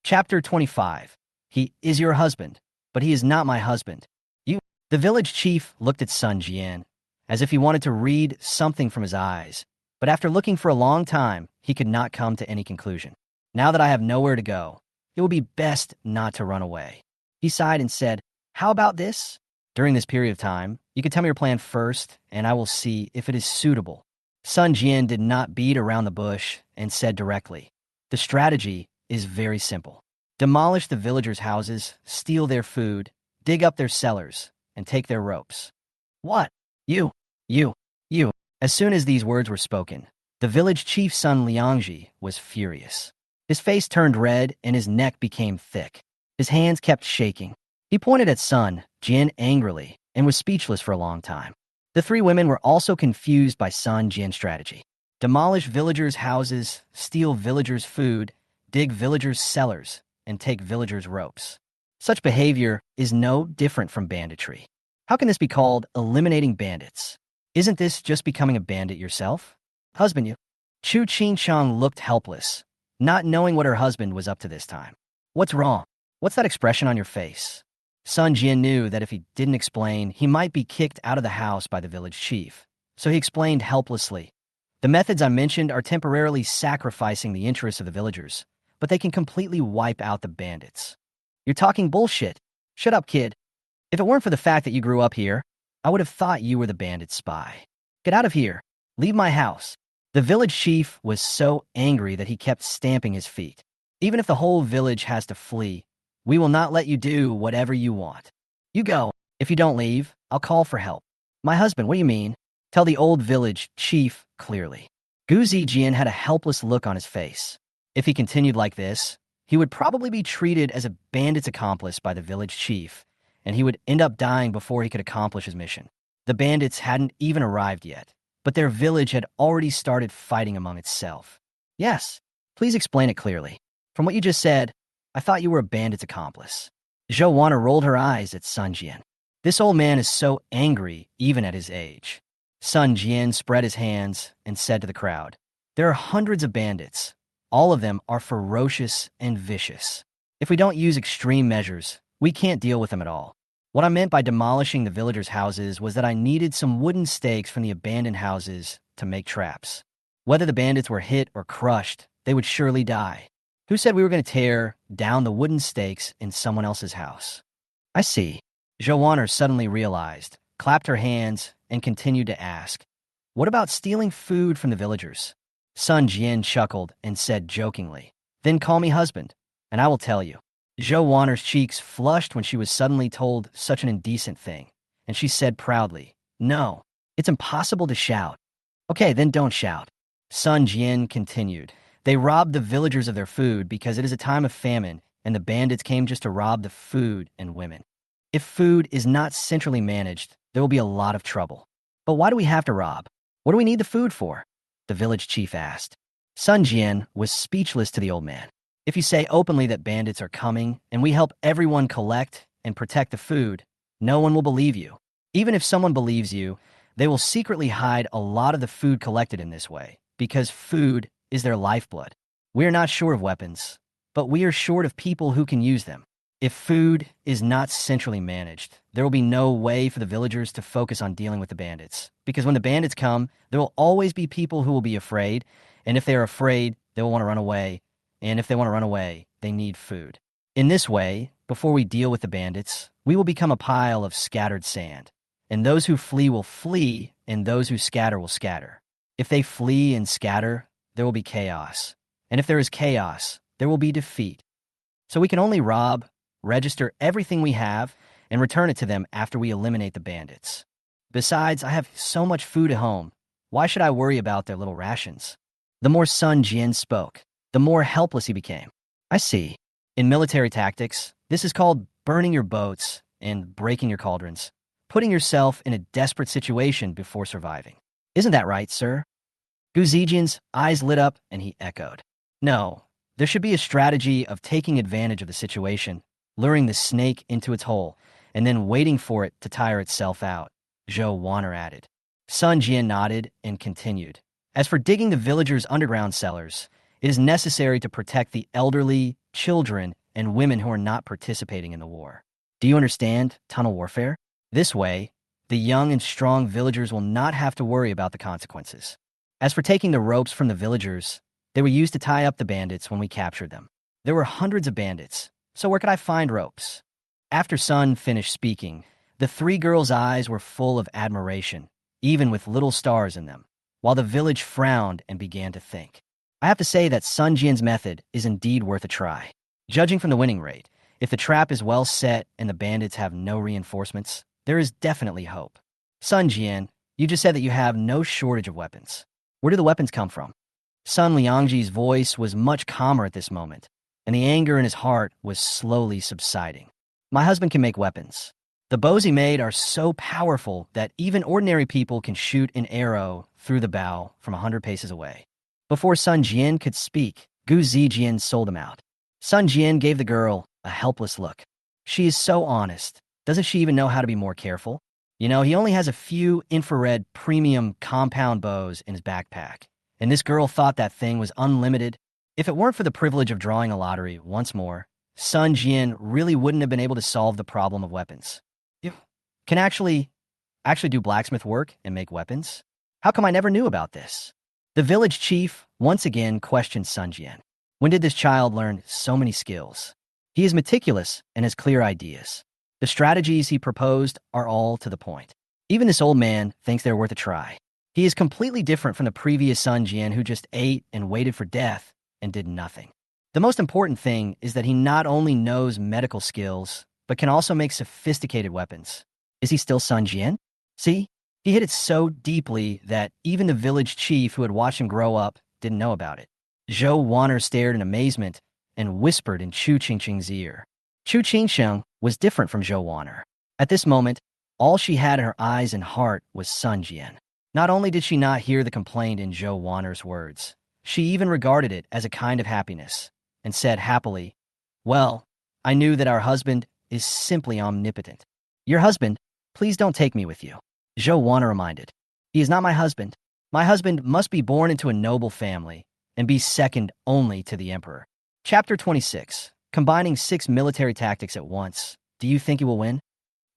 Chapter 25. He is your husband, but he is not my husband. You. The village chief looked at Sun Jian, as if he wanted to read something from his eyes, but after looking for a long time, he could not come to any conclusion. Now that I have nowhere to go, it will be best not to run away. He sighed and said, how about this? During this period of time, you could tell me your plan first, and I will see if it is suitable. Sun Jian did not beat around the bush and said directly, the strategy is very simple. Demolish the villagers' houses, steal their food, dig up their cellars, and take their ropes. What? You. As soon as these words were spoken, the village chief Sun Liangji was furious. His face turned red and his neck became thick. His hands kept shaking. He pointed at Sun Jian angrily and was speechless for a long time. The three women were also confused by Sun Jian's strategy. Demolish villagers' houses, steal villagers' food, dig villagers' cellars, and take villagers' ropes. Such behavior is no different from banditry. How can this be called eliminating bandits? Isn't this just becoming a bandit yourself? Husband, you. Chu Qingchang looked helpless, not knowing what her husband was up to this time. What's wrong? What's that expression on your face? Sun Jian knew that if he didn't explain, he might be kicked out of the house by the village chief. So he explained helplessly. The methods I mentioned are temporarily sacrificing the interests of the villagers, but they can completely wipe out the bandits. You're talking bullshit. Shut up, kid. If it weren't for the fact that you grew up here, I would have thought you were the bandit spy. Get out of here. Leave my house. The village chief was so angry that he kept stamping his feet. Even if the whole village has to flee, we will not let you do whatever you want. You go. If you don't leave, I'll call for help. My husband, what do you mean? Tell the old village chief clearly. Gu Zijian had a helpless look on his face. If he continued like this, he would probably be treated as a bandit's accomplice by the village chief, and he would end up dying before he could accomplish his mission. The bandits hadn't even arrived yet, but their village had already started fighting among itself. Yes, please explain it clearly. From what you just said, I thought you were a bandit's accomplice. Zhou Wana rolled her eyes at Sun Jian. This old man is so angry even at his age. Sun Jian spread his hands and said to the crowd, there are hundreds of bandits. All of them are ferocious and vicious. If we don't use extreme measures, we can't deal with them at all. What I meant by demolishing the villagers' houses was that I needed some wooden stakes from the abandoned houses to make traps. Whether the bandits were hit or crushed, they would surely die. Who said we were going to tear down the wooden stakes in someone else's house? I see. Zhou Wana suddenly realized, clapped her hands, and continued to ask, what about stealing food from the villagers? Sun Jian chuckled and said jokingly, then call me husband, and I will tell you. Zhou Wana's cheeks flushed when she was suddenly told such an indecent thing, and she said proudly, no, it's impossible to shout. Okay, then don't shout. Sun Jian continued, they robbed the villagers of their food because it is a time of famine, and the bandits came just to rob the food and women. If food is not centrally managed, there will be a lot of trouble. But why do we have to rob? What do we need the food for? The village chief asked. Sun Jian was speechless to the old man. If you say openly that bandits are coming and we help everyone collect and protect the food, no one will believe you. Even if someone believes you, they will secretly hide a lot of the food collected in this way, because food is their lifeblood. We are not short of weapons, but we are short of people who can use them. If food is not centrally managed, there will be no way for the villagers to focus on dealing with the bandits. Because when the bandits come, there will always be people who will be afraid, and if they are afraid, they will want to run away. And if they want to run away, they need food. In this way, before we deal with the bandits, we will become a pile of scattered sand. And those who flee will flee, and those who scatter will scatter. If they flee and scatter, there will be chaos. And if there is chaos, there will be defeat. So we can only rob, register everything we have, and return it to them after we eliminate the bandits. Besides, I have so much food at home. Why should I worry about their little rations? The more Sun Jian spoke, the more helpless he became. I see. In military tactics, this is called burning your boats and breaking your cauldrons, putting yourself in a desperate situation before surviving. Isn't that right, sir? Gu Zijian's eyes lit up and he echoed. No, there should be a strategy of taking advantage of the situation, luring the snake into its hole, and then waiting for it to tire itself out, Zhou Wana added. Sun Jian nodded and continued. As for digging the villagers' underground cellars, it is necessary to protect the elderly, children, and women who are not participating in the war. Do you understand tunnel warfare? This way, the young and strong villagers will not have to worry about the consequences. As for taking the ropes from the villagers, they were used to tie up the bandits when we captured them. There were hundreds of bandits, so where could I find ropes? After Sun finished speaking, the three girls' eyes were full of admiration, even with little stars in them, while the village frowned and began to think. I have to say that Sun Jian's method is indeed worth a try. Judging from the winning rate, if the trap is well set and the bandits have no reinforcements, there is definitely hope. Sun Jian, you just said that you have no shortage of weapons. Where do the weapons come from? Sun Liangji's voice was much calmer at this moment, and the anger in his heart was slowly subsiding. My husband can make weapons. The bows he made are so powerful that even ordinary people can shoot an arrow through the bow from 100 paces away. Before Sun Jian could speak, Gu Zijian sold him out. Sun Jian gave the girl a helpless look. She is so honest. Doesn't she even know how to be more careful? You know, he only has a few infrared premium compound bows in his backpack, and this girl thought that thing was unlimited. If it weren't for the privilege of drawing a lottery once more, Sun Jian really wouldn't have been able to solve the problem of weapons. You can actually do blacksmith work and make weapons? How come I never knew about this? The village chief once again questioned Sun Jian. When did this child learn so many skills? He is meticulous and has clear ideas. The strategies he proposed are all to the point. Even this old man thinks they're worth a try. He is completely different from the previous Sun Jian who just ate and waited for death and did nothing. The most important thing is that he not only knows medical skills, but can also make sophisticated weapons. Is he still Sun Jian? See, he hit it so deeply that even the village chief who had watched him grow up didn't know about it. Zhou Wanner stared in amazement and whispered in Chu Qingqing's ear. Chu Qingqing was different from Zhou Wanner. At this moment, all she had in her eyes and heart was Sun Jian. Not only did she not hear the complaint in Zhou Wanner's words, she even regarded it as a kind of happiness, and said happily, "Well, I knew that our husband is simply omnipotent." "Your husband? Please don't take me with you," Zhou Wanner reminded. "He is not my husband. My husband must be born into a noble family and be second only to the emperor." Chapter 26. Combining 6 military tactics at once. Do you think you will win?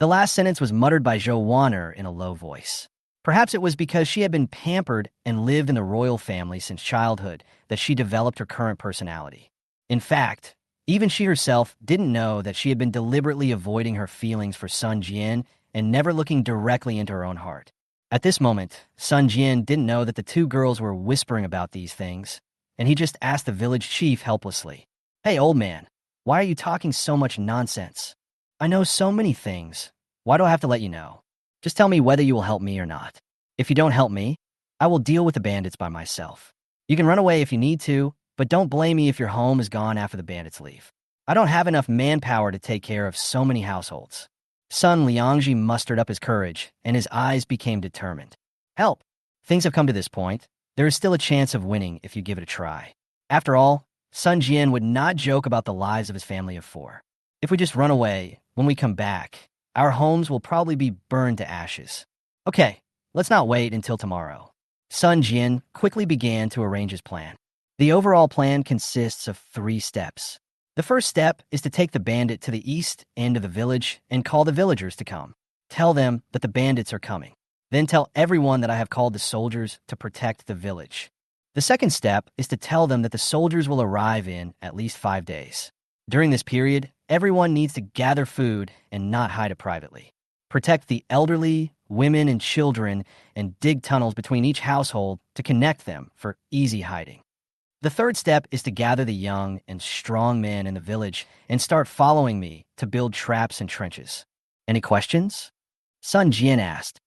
The last sentence was muttered by Zhou Wanner in a low voice. Perhaps it was because she had been pampered and lived in the royal family since childhood that she developed her current personality. In fact, even she herself didn't know that she had been deliberately avoiding her feelings for Sun Jian and never looking directly into her own heart. At this moment, Sun Jian didn't know that the two girls were whispering about these things, and he just asked the village chief helplessly, "Hey, old man, why are you talking so much nonsense? I know so many things. Why do I have to let you know? Just tell me whether you will help me or not. If you don't help me, I will deal with the bandits by myself. You can run away if you need to, but don't blame me if your home is gone after the bandits leave. I don't have enough manpower to take care of so many households." Sun Liangji mustered up his courage, and his eyes became determined. "Help! Things have come to this point. There is still a chance of winning if you give it a try. After all, Sun Jian would not joke about the lives of his family of 4. If we just run away, when we come back, our homes will probably be burned to ashes. Okay, let's not wait until tomorrow." Sun Jian quickly began to arrange his plan. The overall plan consists of 3 steps. The first step is to take the bandit to the east end of the village and call the villagers to come. Tell them that the bandits are coming. Then tell everyone that I have called the soldiers to protect the village. The second step is to tell them that the soldiers will arrive in at least 5 days. During this period, everyone needs to gather food and not hide it privately. Protect the elderly, women, and children, and dig tunnels between each household to connect them for easy hiding. The third step is to gather the young and strong men in the village and start following me to build traps and trenches. Any questions? Sun Jian asked.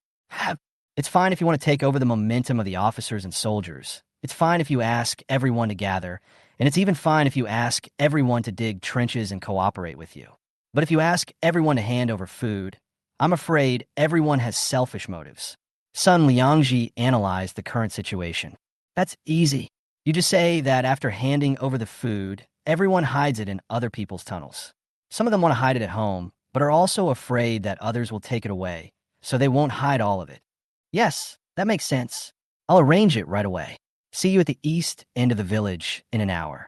It's fine if you want to take over the momentum of the officers and soldiers. It's fine if you ask everyone to gather, and it's even fine if you ask everyone to dig trenches and cooperate with you. But if you ask everyone to hand over food, I'm afraid everyone has selfish motives. Sun Liangji analyzed the current situation. That's easy. You just say that after handing over the food, everyone hides it in other people's tunnels. Some of them want to hide it at home, but are also afraid that others will take it away, so they won't hide all of it. Yes, that makes sense. I'll arrange it right away. See you at the east end of the village in an hour.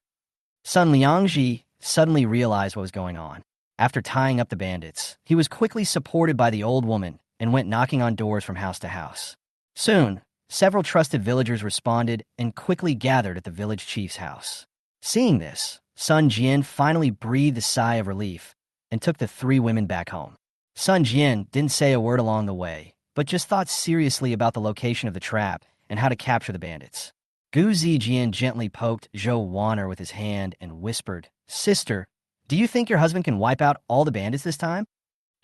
Sun Liangji suddenly realized what was going on. After tying up the bandits, he was quickly supported by the old woman and went knocking on doors from house to house. Soon, several trusted villagers responded and quickly gathered at the village chief's house. Seeing this, Sun Jian finally breathed a sigh of relief and took the three women back home. Sun Jian didn't say a word along the way, but just thought seriously about the location of the trap and how to capture the bandits. Gu Zijian gently poked Zhou Wan'er with his hand and whispered, "Sister, do you think your husband can wipe out all the bandits this time?"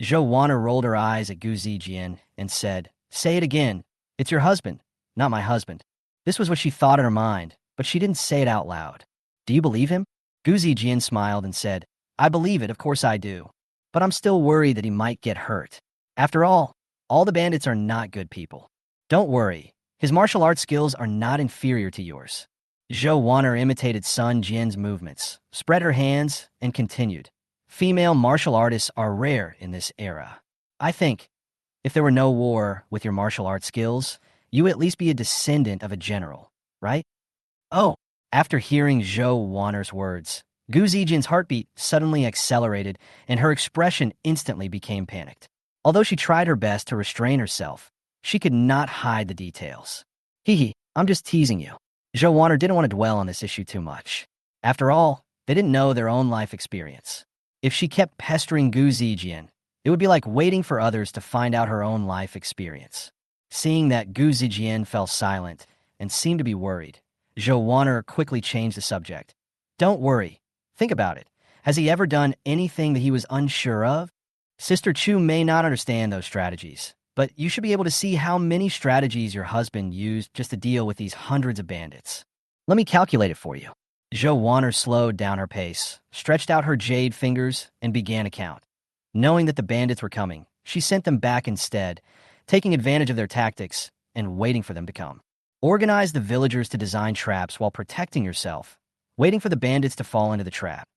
Zhou Wan'er rolled her eyes at Gu Zijian and said, "Say it again. It's your husband, not my husband." This was what she thought in her mind, but she didn't say it out loud. "Do you believe him?" Gu Zijian smiled and said, "I believe it, of course I do. But I'm still worried that he might get hurt. After all the bandits are not good people. Don't worry, his martial arts skills are not inferior to yours." Zhou Wan'er imitated Sun Jian's movements, spread her hands, and continued, "Female martial artists are rare in this era. I think, if there were no war with your martial arts skills, you would at least be a descendant of a general, right?" "Oh." After hearing Zhou Wan'er's words, Gu Zijian's heartbeat suddenly accelerated and her expression instantly became panicked. Although she tried her best to restrain herself, she could not hide the details. "Hee, I'm just teasing you." Zhou Wan'er didn't want to dwell on this issue too much. After all, they didn't know their own life experience. If she kept pestering Gu Zijian, it would be like waiting for others to find out her own life experience. Seeing that Gu Zijian fell silent and seemed to be worried, Zhou Wan'er quickly changed the subject. "Don't worry. Think about it. Has he ever done anything that he was unsure of? Sister Chu may not understand those strategies, but you should be able to see how many strategies your husband used just to deal with these hundreds of bandits. Let me calculate it for you." Zhou Wan'er slowed down her pace, stretched out her jade fingers, and began to count. Knowing that the bandits were coming, she sent them back instead, taking advantage of their tactics and waiting for them to come. Organize the villagers to design traps while protecting yourself, waiting for the bandits to fall into the trap.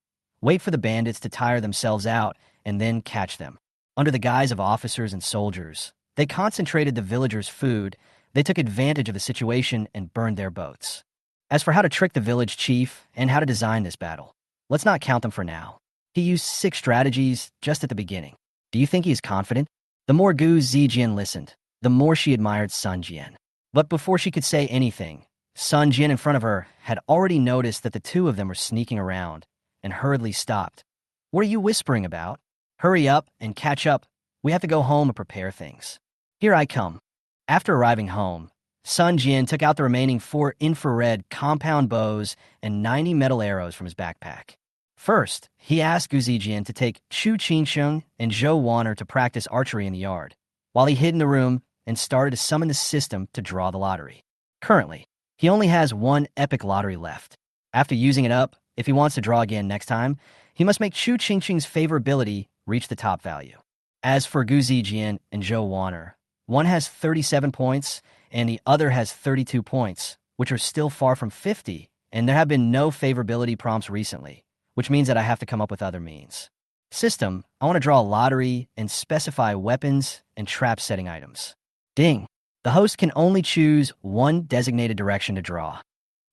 Wait for the bandits to tire themselves out and then catch them. Under the guise of officers and soldiers, they concentrated the villagers' food, they took advantage of the situation and burned their boats. As for how to trick the village chief and how to design this battle, let's not count them for now. He used 6 strategies just at the beginning. Do you think he is confident? The more Gu Zijian listened, the more she admired Sun Jian. But before she could say anything, Sun Jian in front of her had already noticed that the two of them were sneaking around and hurriedly stopped. "What are you whispering about? Hurry up and catch up. We have to go home and prepare things." "Here I come." After arriving home, Sun Jian took out the remaining 4 infrared compound bows and 90 metal arrows from his backpack. First, he asked Gu Zijian to take Chu Qingsheng and Zhou Wan'er to practice archery in the yard, while he hid in the room and started to summon the system to draw the lottery. Currently, he only has 1 epic lottery left. After using it up, if he wants to draw again next time, he must make Chu Qingsheng's favorability reach the top value. As for Gu Zijian and Zhou Wan'er, one has 37 points and the other has 32 points, which are still far from 50, and there have been no favorability prompts recently, which means that I have to come up with other means. System, I want to draw a lottery and specify weapons and trap setting items. Ding. The host can only choose one designated direction to draw.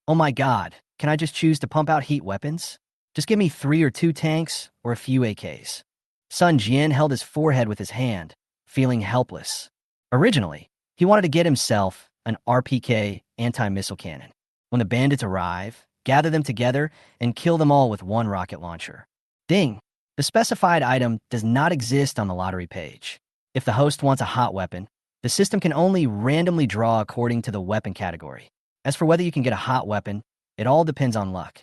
Oh my god, can I just choose to pump out heat weapons? Just give me 3 or 2 tanks or a few AKs. Sun Jian held his forehead with his hand, feeling helpless. Originally, he wanted to get himself an RPK anti-missile cannon. When the bandits arrive, gather them together and kill them all with 1 rocket launcher. Ding. The specified item does not exist on the lottery page. If the host wants a hot weapon, the system can only randomly draw according to the weapon category. As for whether you can get a hot weapon, it all depends on luck.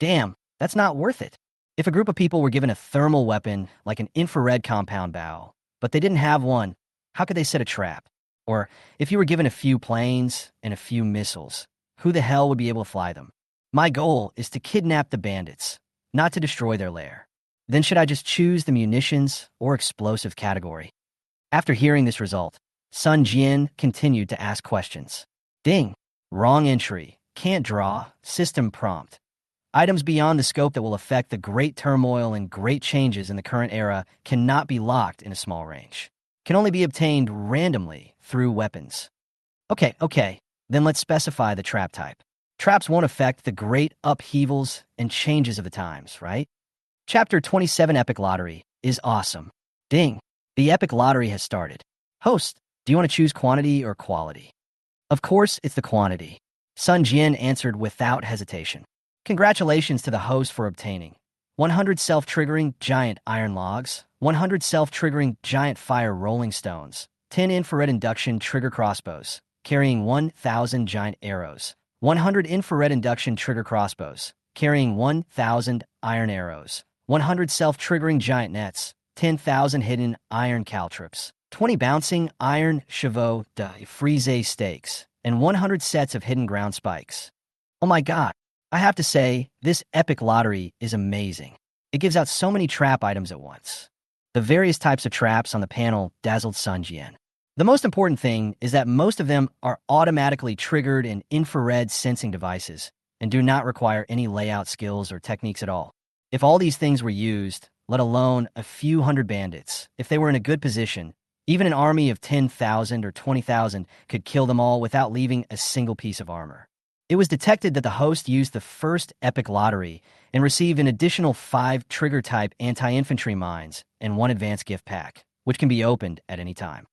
Damn, that's not worth it. If a group of people were given a thermal weapon like an infrared compound bow, but they didn't have one, how could they set a trap? Or if you were given a few planes and a few missiles, who the hell would be able to fly them? My goal is to kidnap the bandits, not to destroy their lair. Then should I just choose the munitions or explosive category? After hearing this result, Sun Jian continued to ask questions. Ding. Wrong entry. Can't draw. System prompt. Items beyond the scope that will affect the great turmoil and great changes in the current era cannot be locked in a small range. Can only be obtained randomly through weapons. Okay. Then let's specify the trap type. Traps won't affect the great upheavals and changes of the times, right? Chapter 27 Epic Lottery is awesome. Ding. The Epic Lottery has started. Host, do you want to choose quantity or quality? Of course, it's the quantity. Sun Jian answered without hesitation. Congratulations to the host for obtaining 100 self-triggering giant iron logs, 100 self-triggering giant fire rolling stones, 10 infrared induction trigger crossbows, carrying 1,000 giant arrows, 100 infrared induction trigger crossbows, carrying 1,000 iron arrows, 100 self-triggering giant nets, 10,000 hidden iron caltrops, 20 bouncing iron chevaux de frise stakes, and 100 sets of hidden ground spikes. Oh my god, I have to say, this epic lottery is amazing. It gives out so many trap items at once. The various types of traps on the panel dazzled Sun Jian. The most important thing is that most of them are automatically triggered in infrared sensing devices and do not require any layout skills or techniques at all. If all these things were used, let alone a few hundred bandits, if they were in a good position, even an army of 10,000 or 20,000 could kill them all without leaving a single piece of armor. It was detected that the host used the first epic lottery and received an additional 5 trigger-type anti-infantry mines and 1 advanced gift pack, which can be opened at any time.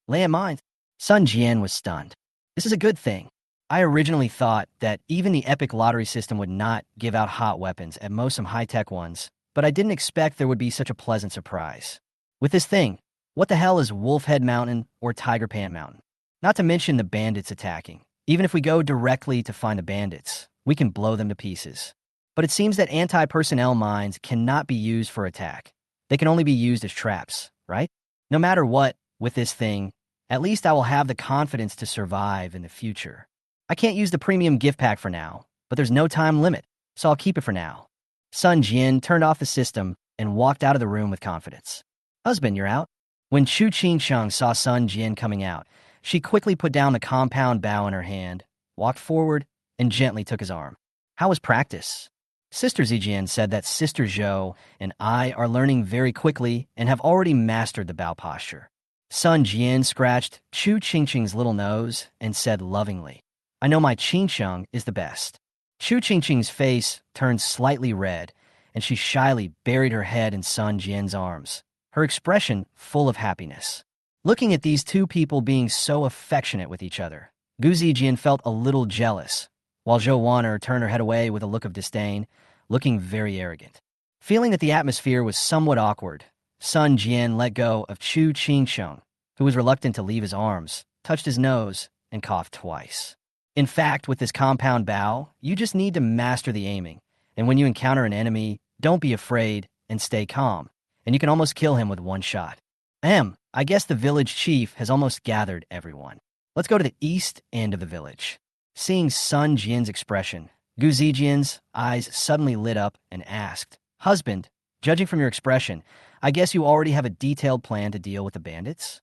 Landmines. Sun Jian was stunned. This is a good thing. I originally thought that even the epic lottery system would not give out hot weapons, at most some high-tech ones, but I didn't expect there would be such a pleasant surprise. With this thing, what the hell is Wolfhead Mountain or Tiger Pant Mountain? Not to mention the bandits attacking. Even if we go directly to find the bandits, we can blow them to pieces. But it seems that anti-personnel mines cannot be used for attack. They can only be used as traps, right? No matter what, with this thing, at least I will have the confidence to survive in the future. I can't use the premium gift pack for now, but there's no time limit, so I'll keep it for now. Sun Jian turned off the system and walked out of the room with confidence. Husband, you're out? When Chu Qingsheng saw Sun Jian coming out, she quickly put down the compound bow in her hand, walked forward, and gently took his arm. How was practice? Sister Zijian said that Sister Zhou and I are learning very quickly and have already mastered the bow posture. Sun Jian scratched Chu Qingsheng's little nose and said lovingly, I know my Qingsheng is the best. Chu Qingsheng's face turned slightly red, and she shyly buried her head in Sun Jian's arms, her expression full of happiness. Looking at these two people being so affectionate with each other, Gu Zijian felt a little jealous, while Zhou Wan'er turned her head away with a look of disdain, looking very arrogant. Feeling that the atmosphere was somewhat awkward, Sun Jian let go of Chu Qingsheng, who was reluctant to leave his arms, touched his nose, and coughed twice. In fact, with this compound bow, you just need to master the aiming, and when you encounter an enemy, don't be afraid and stay calm, and you can almost kill him with one shot. I guess the village chief has almost gathered everyone. Let's go to the east end of the village. Seeing Sun Jian's expression, Gu Zijian's eyes suddenly lit up and asked, Husband, judging from your expression, I guess you already have a detailed plan to deal with the bandits?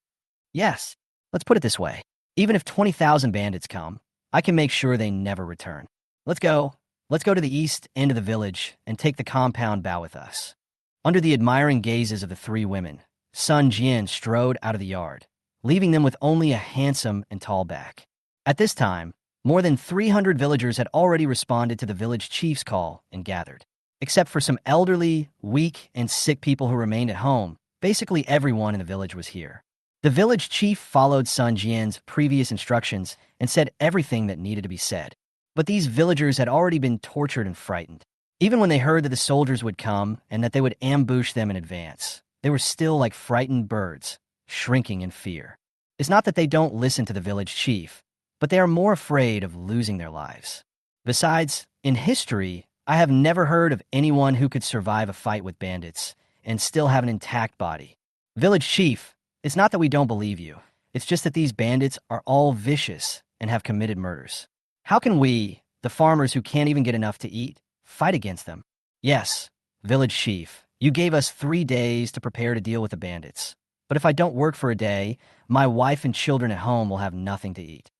Yes. Let's put it this way. Even if 20,000 bandits come, I can make sure they never return. Let's go. Let's go to the east end of the village and take the compound bow with us. Under the admiring gazes of the 3 women, Sun Jian strode out of the yard, leaving them with only a handsome and tall back. At this time, more than 300 villagers had already responded to the village chief's call and gathered. Except for some elderly, weak, and sick people who remained at home, basically everyone in the village was here. The village chief followed Sun Jian's previous instructions and said everything that needed to be said. But these villagers had already been tortured and frightened. Even when they heard that the soldiers would come and that they would ambush them in advance, they were still like frightened birds, shrinking in fear. It's not that they don't listen to the village chief, but they are more afraid of losing their lives. Besides, in history, I have never heard of anyone who could survive a fight with bandits and still have an intact body. Village chief, it's not that we don't believe you. It's just that these bandits are all vicious and have committed murders. How can we, the farmers who can't even get enough to eat, fight against them? Yes, village chief, you gave us 3 days to prepare to deal with the bandits. But if I don't work for a day, my wife and children at home will have nothing to eat.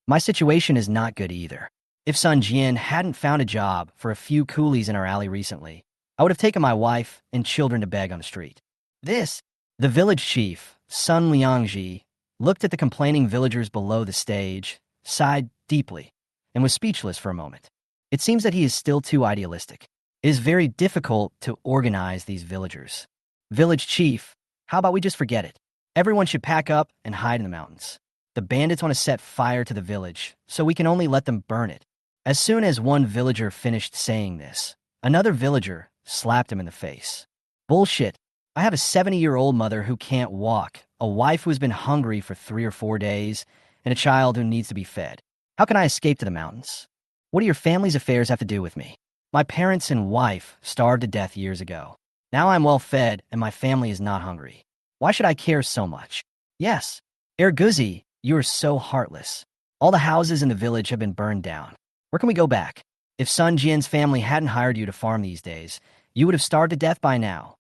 My situation is not good either. If Sun Jian hadn't found a job for a few coolies in our alley recently, I would have taken my wife and children to beg on the street. The village chief, Sun Liangji, looked at the complaining villagers below the stage, sighed deeply, and was speechless for a moment. It seems that he is still too idealistic. It is very difficult to organize these villagers. Village chief, how about we just forget it? Everyone should pack up and hide in the mountains. The bandits want to set fire to the village, so we can only let them burn it. As soon as one villager finished saying this, another villager slapped him in the face. Bullshit. I have a 70-year-old mother who can't walk, a wife who has been hungry for 3 or 4 days, and a child who needs to be fed. How can I escape to the mountains? What do your family's affairs have to do with me? My parents and wife starved to death years ago. Now I'm well fed and my family is not hungry. Why should I care so much? Yes, Erguzi, you are so heartless. All the houses in the village have been burned down. Where can we go back? If Sun Jian's family hadn't hired you to farm these days, you would have starved to death by now.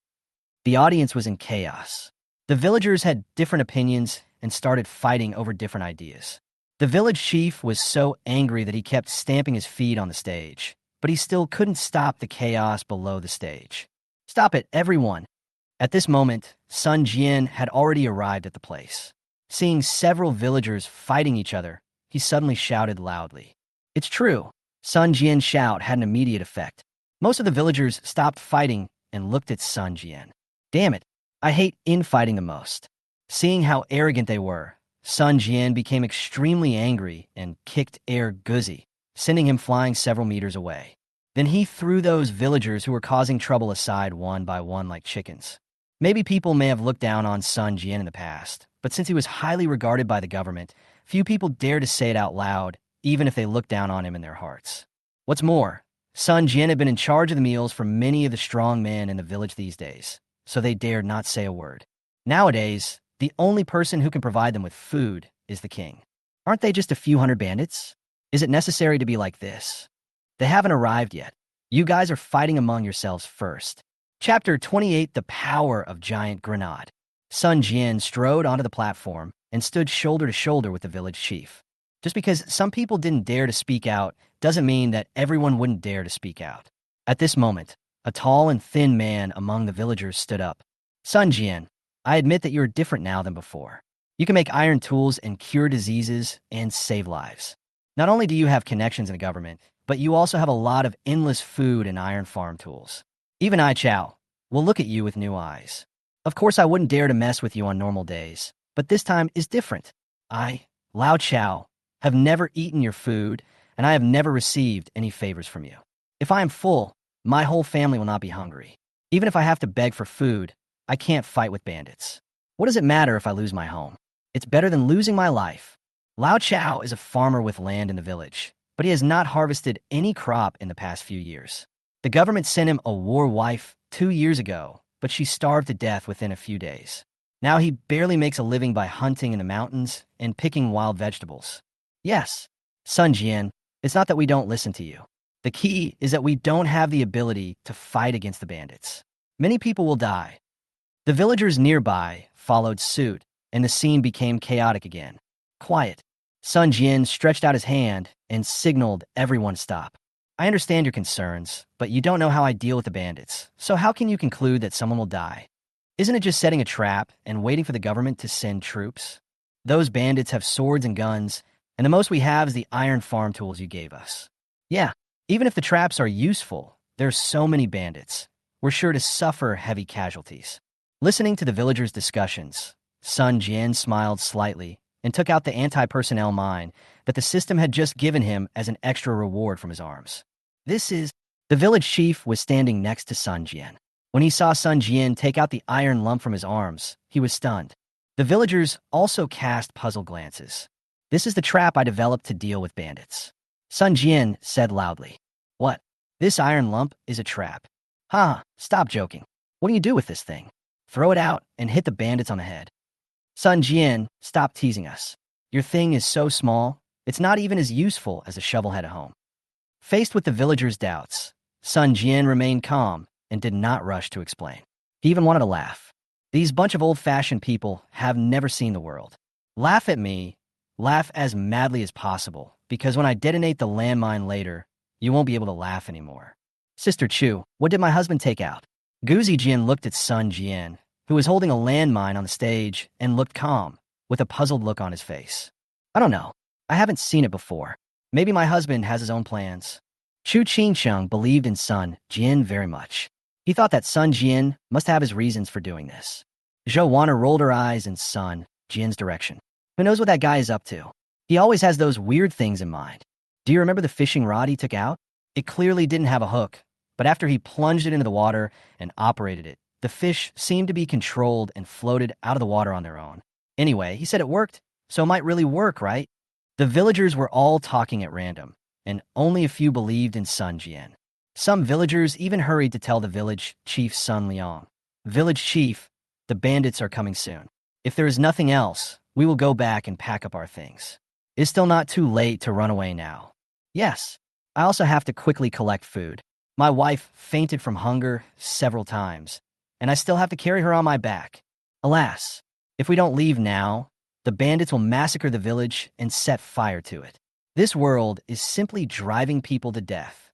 The audience was in chaos. The villagers had different opinions and started fighting over different ideas. The village chief was so angry that he kept stamping his feet on the stage, but he still couldn't stop the chaos below the stage. Stop it, everyone. At this moment, Sun Jian had already arrived at the place. Seeing several villagers fighting each other, he suddenly shouted loudly. It's true. Sun Jian's shout had an immediate effect. Most of the villagers stopped fighting and looked at Sun Jian. Damn it, I hate infighting the most. Seeing how arrogant they were, Sun Jian became extremely angry and kicked Erguzi, sending him flying several meters away. Then he threw those villagers who were causing trouble aside one by one like chickens. Maybe people may have looked down on Sun Jian in the past, but since he was highly regarded by the government, few people dared to say it out loud, even if they looked down on him in their hearts. What's more, Sun Jian had been in charge of the meals for many of the strong men in the village these days, so they dared not say a word. Nowadays, the only person who can provide them with food is the king. Aren't they just a few hundred bandits? Is it necessary to be like this? They haven't arrived yet. You guys are fighting among yourselves first. Chapter 28, The Power of Giant Grenade. Sun Jian strode onto the platform and stood shoulder to shoulder with the village chief. Just because some people didn't dare to speak out doesn't mean that everyone wouldn't dare to speak out. At this moment, a tall and thin man among the villagers stood up. Sun Jian, I admit that you're different now than before. You can make iron tools and cure diseases and save lives. Not only do you have connections in the government, but you also have a lot of endless food and iron farm tools. Even I, Chow, will look at you with new eyes. Of course, I wouldn't dare to mess with you on normal days, but this time is different. I, Lao Chow, have never eaten your food, and I have never received any favors from you. If I am full, my whole family will not be hungry. Even if I have to beg for food, I can't fight with bandits. What does it matter if I lose my home? It's better than losing my life. Lao Chow is a farmer with land in the village, but he has not harvested any crop in the past few years. The government sent him a war wife 2 years ago, but she starved to death within a few days. Now he barely makes a living by hunting in the mountains and picking wild vegetables. Yes, Sun Jian, it's not that we don't listen to you. The key is that we don't have the ability to fight against the bandits. Many people will die. The villagers nearby followed suit, and the scene became chaotic again. Quiet. Sun Jian stretched out his hand and signaled everyone stop. I understand your concerns, but you don't know how I deal with the bandits, so how can you conclude that someone will die? Isn't it just setting a trap and waiting for the government to send troops? Those bandits have swords and guns, and the most we have is the iron farm tools you gave us. Yeah, even if the traps are useful, there's so many bandits. We're sure to suffer heavy casualties. Listening to the villagers' discussions, Sun Jian smiled slightly and took out the anti-personnel mine that the system had just given him as an extra reward from his arms. The village chief was standing next to Sun Jian. When he saw Sun Jian take out the iron lump from his arms, he was stunned. The villagers also cast puzzled glances. This is the trap I developed to deal with bandits. Sun Jian said loudly. What? This iron lump is a trap. Stop joking. What do you do with this thing? Throw it out and hit the bandits on the head. Sun Jian, stop teasing us. Your thing is so small, it's not even as useful as a shovel head at home. Faced with the villagers' doubts, Sun Jian remained calm and did not rush to explain. He even wanted to laugh. These bunch of old-fashioned people have never seen the world. Laugh at me, laugh as madly as possible, because when I detonate the landmine later, you won't be able to laugh anymore. Sister Chu, what did my husband take out? Guzi Jin looked at Sun Jian, who was holding a landmine on the stage, and looked calm, with a puzzled look on his face. I don't know. I haven't seen it before. Maybe my husband has his own plans. Chu Qingcheng believed in Sun Jian very much. He thought that Sun Jian must have his reasons for doing this. Zhou Wanna rolled her eyes in Sun Jian's direction. Who knows what that guy is up to? He always has those weird things in mind. Do you remember the fishing rod he took out? It clearly didn't have a hook, but after he plunged it into the water and operated it, the fish seemed to be controlled and floated out of the water on their own. Anyway, he said it worked, so it might really work, right? The villagers were all talking at random, and only a few believed in Sun Jian. Some villagers even hurried to tell the village chief Sun Liang. Village chief, the bandits are coming soon. If there is nothing else, we will go back and pack up our things. It's still not too late to run away now. Yes, I also have to quickly collect food. My wife fainted from hunger several times, and I still have to carry her on my back. Alas, if we don't leave now, the bandits will massacre the village and set fire to it. This world is simply driving people to death.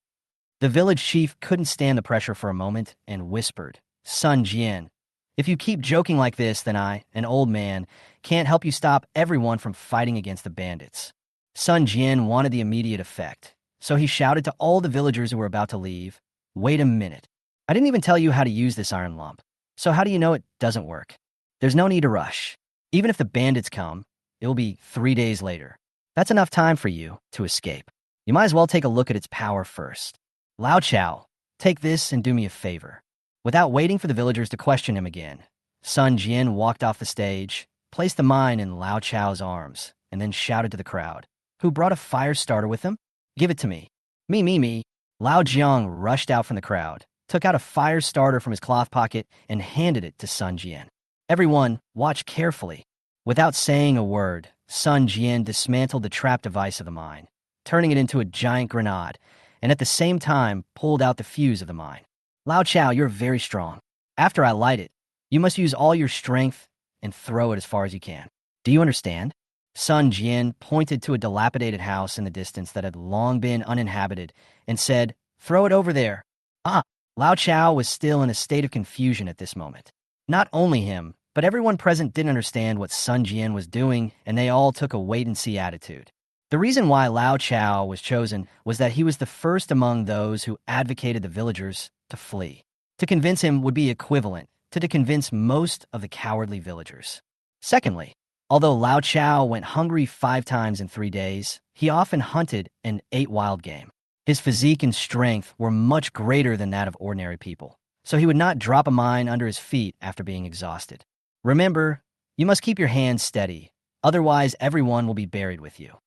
The village chief couldn't stand the pressure for a moment and whispered, Sun Jian, if you keep joking like this, then I, an old man, can't help you stop everyone from fighting against the bandits. Sun Jian wanted the immediate effect, so he shouted to all the villagers who were about to leave, wait a minute. I didn't even tell you how to use this iron lump, so how do you know it doesn't work? There's no need to rush. Even if the bandits come, it will be 3 days later. That's enough time for you to escape. You might as well take a look at its power first. Lao Chao, take this and do me a favor. Without waiting for the villagers to question him again, Sun Jian walked off the stage, placed the mine in Lao Chao's arms, and then shouted to the crowd, who brought a fire starter with him? Give it to me. Me. Lao Jiang rushed out from the crowd, took out a fire starter from his cloth pocket, and handed it to Sun Jian. Everyone, watch carefully. Without saying a word, Sun Jian dismantled the trap device of the mine, turning it into a giant grenade, and at the same time pulled out the fuse of the mine. Lao Chao, you're very strong. After I light it, you must use all your strength and throw it as far as you can. Do you understand? Sun Jian pointed to a dilapidated house in the distance that had long been uninhabited and said, throw it over there. Lao Chao was still in a state of confusion at this moment. Not only him, but everyone present didn't understand what Sun Jian was doing, and they all took a wait-and-see attitude. The reason why Lao Chao was chosen was that he was the first among those who advocated the villagers to flee. To convince him would be equivalent to convince most of the cowardly villagers. Secondly, although Lao Chao went hungry 5 times in 3 days, he often hunted and ate wild game. His physique and strength were much greater than that of ordinary people, so he would not drop a mine under his feet after being exhausted. Remember, you must keep your hands steady, otherwise everyone will be buried with you.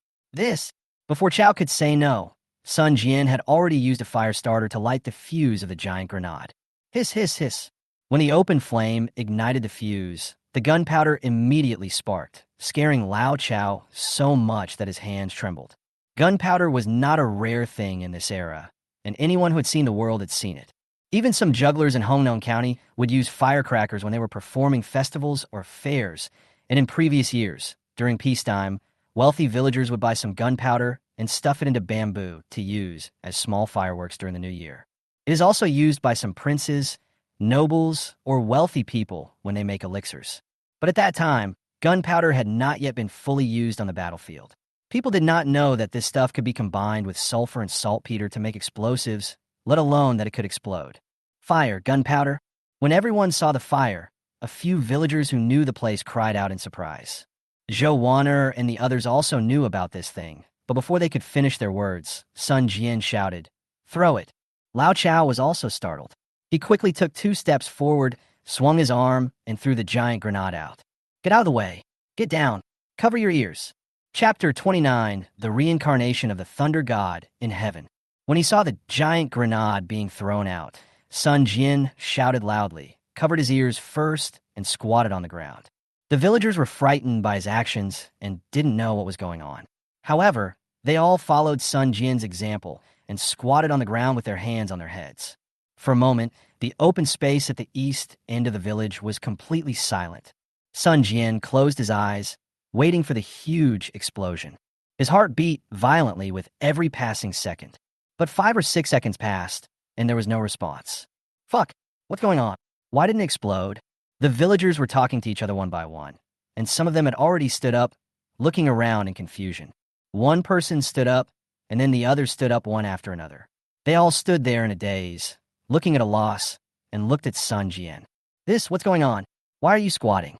Before Chao could say no, Sun Jian had already used a fire starter to light the fuse of the giant grenade. Hiss. When the open flame ignited the fuse, the gunpowder immediately sparked, scaring Lao Chao so much that his hands trembled. Gunpowder was not a rare thing in this era, and anyone who had seen the world had seen it. Even some jugglers in Hongnon County would use firecrackers when they were performing festivals or fairs, and in previous years, during peacetime, wealthy villagers would buy some gunpowder and stuff it into bamboo to use as small fireworks during the new year. It is also used by some princes, nobles, or wealthy people when they make elixirs. But at that time, gunpowder had not yet been fully used on the battlefield. People did not know that this stuff could be combined with sulfur and saltpeter to make explosives, let alone that it could explode. Fire, gunpowder. When everyone saw the fire, a few villagers who knew the place cried out in surprise. Zhou Wanna and the others also knew about this thing, but before they could finish their words, Sun Jian shouted, throw it. Lao Chao was also startled. He quickly took 2 steps forward, swung his arm, and threw the giant grenade out. Get out of the way. Get down. Cover your ears. Chapter 29, The Reincarnation of the Thunder God in Heaven. When he saw the giant grenade being thrown out, Sun Jian shouted loudly, covered his ears first, and squatted on the ground. The villagers were frightened by his actions and didn't know what was going on. However, they all followed Sun Jian's example and squatted on the ground with their hands on their heads. For a moment, the open space at the east end of the village was completely silent. Sun Jian closed his eyes, waiting for the huge explosion. His heart beat violently with every passing second. But 5 or 6 seconds passed, and there was no response. Fuck, what's going on? Why didn't it explode? The villagers were talking to each other one by one, and some of them had already stood up, looking around in confusion. One person stood up, and then the others stood up one after another. They all stood there in a daze, looking at a loss, and looked at Sun Jian. What's going on? Why are you squatting?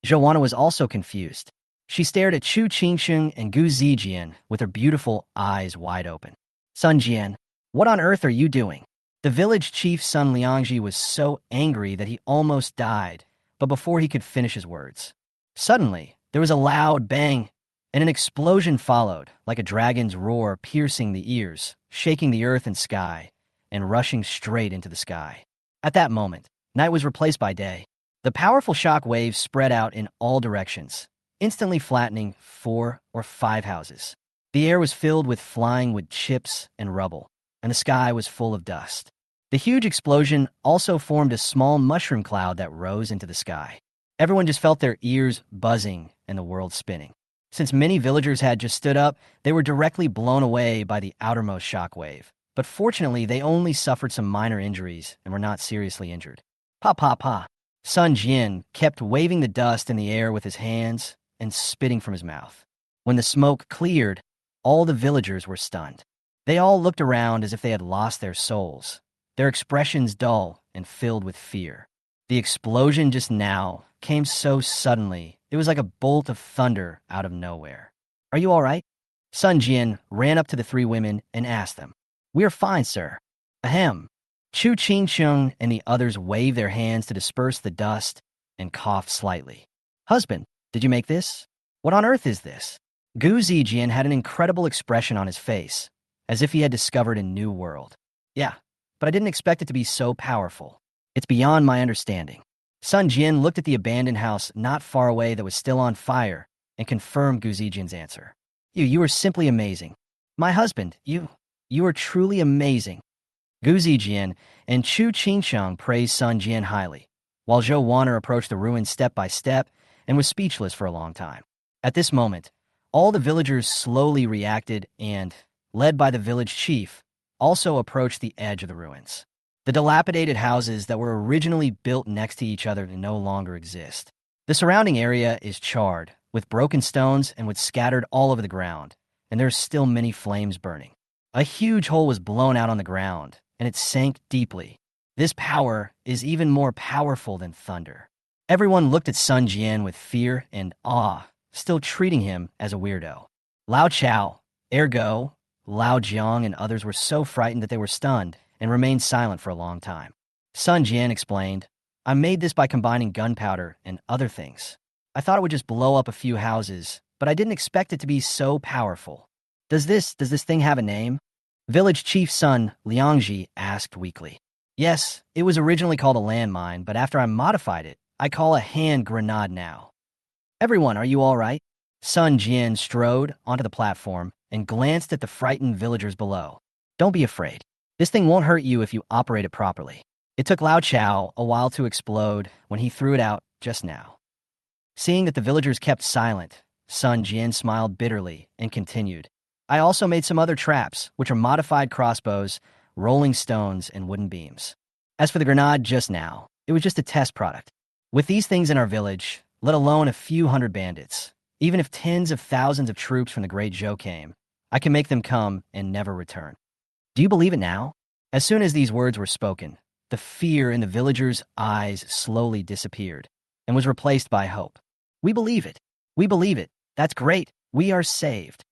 Joanna was also confused. She stared at Chu Qingsheng and Gu Zijian with her beautiful eyes wide open. Sun Jian, what on earth are you doing? The village chief Sun Liangji was so angry that he almost died, but before he could finish his words, suddenly there was a loud bang, and an explosion followed, like a dragon's roar piercing the ears, shaking the earth and sky, and rushing straight into the sky. At that moment, night was replaced by day. The powerful shock waves spread out in all directions, instantly flattening 4 or 5 houses. The air was filled with flying wood chips and rubble, and the sky was full of dust. The huge explosion also formed a small mushroom cloud that rose into the sky. Everyone just felt their ears buzzing and the world spinning. Since many villagers had just stood up, they were directly blown away by the outermost shock wave. But fortunately, they only suffered some minor injuries and were not seriously injured. Pa pa pa. Sun Jian kept waving the dust in the air with his hands and spitting from his mouth. When the smoke cleared, all the villagers were stunned. They all looked around as if they had lost their souls, their expressions dull and filled with fear. The explosion just now came so suddenly, it was like a bolt of thunder out of nowhere. Are you all right? Sun Jian ran up to the 3 women and asked them. We are fine, sir. Ahem. Chu Qingsheng and the others waved their hands to disperse the dust and coughed slightly. Husband, did you make this? What on earth is this? Gu Zijian had an incredible expression on his face, as if he had discovered a new world. Yeah, but I didn't expect it to be so powerful. It's beyond my understanding. Sun Jian looked at the abandoned house not far away that was still on fire and confirmed Gu Zijian's answer. You are simply amazing. My husband, you are truly amazing. Gu Zijian and Chu Qingsheng praised Sun Jian highly, while Zhou Wanner approached the ruins step by step and was speechless for a long time. At this moment, all the villagers slowly reacted and, led by the village chief, also approached the edge of the ruins. The dilapidated houses that were originally built next to each other no longer exist. The surrounding area is charred, with broken stones and wood scattered all over the ground, and there are still many flames burning. A huge hole was blown out on the ground, and it sank deeply. This power is even more powerful than thunder. Everyone looked at Sun Jian with fear and awe, still treating him as a weirdo. Lao Chao, Ergo, Lao Jiang, and others were so frightened that they were stunned and remained silent for a long time. Sun Jian explained, I made this by combining gunpowder and other things. I thought it would just blow up a few houses, but I didn't expect it to be so powerful. Does this thing have a name? Village Chief Sun Liangji asked weakly. Yes, it was originally called a landmine, but after I modified it, I call a hand grenade now. Everyone, are you all right? Sun Jian strode onto the platform and glanced at the frightened villagers below. Don't be afraid. This thing won't hurt you if you operate it properly. It took Lao Chao a while to explode when he threw it out just now. Seeing that the villagers kept silent, Sun Jian smiled bitterly and continued. I also made some other traps, which are modified crossbows, rolling stones, and wooden beams. As for the grenade just now, it was just a test product. With these things in our village, let alone a few hundred bandits, even if tens of thousands of troops from the Great Zhou came, I can make them come and never return. Do you believe it now? As soon as these words were spoken, the fear in the villagers' eyes slowly disappeared and was replaced by hope. We believe it. We believe it. That's great. We are saved.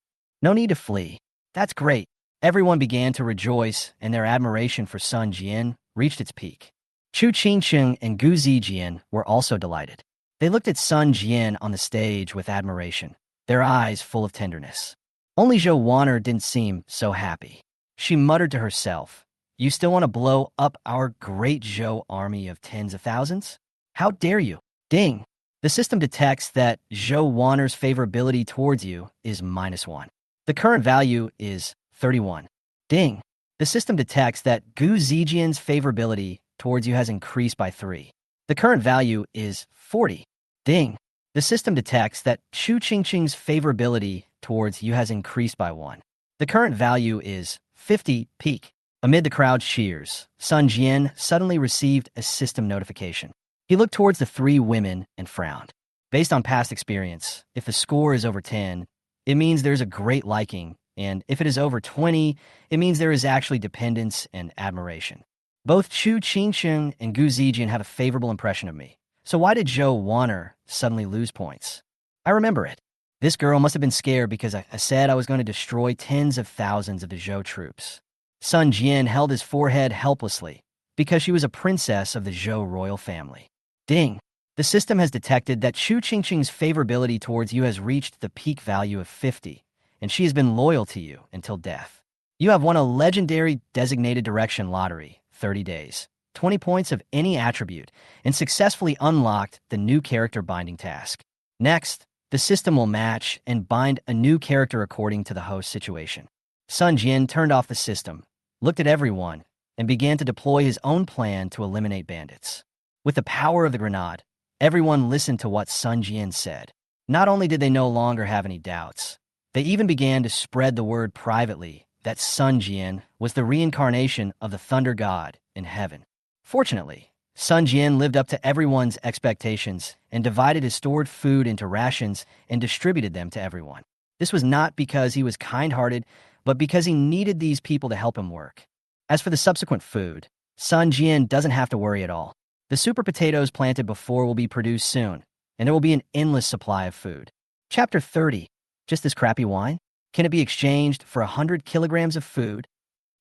No need to flee. That's great. Everyone began to rejoice, and their admiration for Sun Jian reached its peak. Chu Qingsheng and Gu Zijian were also delighted. They looked at Sun Jian on the stage with admiration, their eyes full of tenderness. Only Zhou Wanner didn't seem so happy. She muttered to herself, You still want to blow up our great Zhou army of tens of thousands? How dare you? Ding! The system detects that Zhou Wanner's favorability towards you is -1. The current value is 31. Ding! The system detects that Gu Zijian's favorability towards you has increased by 3. The current value is 40. Ding! The system detects that Chu Qingsheng's favorability towards you has increased by 1. The current value is 50. Peak. Amid the crowd's cheers, Sun Jian suddenly received a system notification. He looked towards the 3 women and frowned. Based on past experience, if the score is over 10, it means there's a great liking and if it is over 20, it means there is actually dependence and admiration. Both Chu Qingsheng and Gu Zijian have a favorable impression of me. So why did Zhou Wan'er suddenly lose points? I remember it. This girl must have been scared because I said I was going to destroy tens of thousands of the Zhou troops. Sun Jian held his forehead helplessly because she was a princess of the Zhou royal family. Ding! The system has detected that Chu Qingsheng's favorability towards you has reached the peak value of 50, and she has been loyal to you until death. You have won a legendary designated direction lottery, 30 days, 20 points of any attribute, and successfully unlocked the new character binding task. Next, the system will match and bind a new character according to the host situation. Sun Jian turned off the system, looked at everyone, and began to deploy his own plan to eliminate bandits. With the power of the grenade, everyone listened to what Sun Jian said. Not only did they no longer have any doubts, they even began to spread the word privately that Sun Jian was the reincarnation of the Thunder God in heaven. Fortunately, Sun Jian lived up to everyone's expectations and divided his stored food into rations and distributed them to everyone. This was not because he was kind-hearted, but because he needed these people to help him work. As for the subsequent food, Sun Jian doesn't have to worry at all. The super potatoes planted before will be produced soon, and there will be an endless supply of food. Chapter 30. Just this crappy wine? Can it be exchanged for 100 kilograms of food?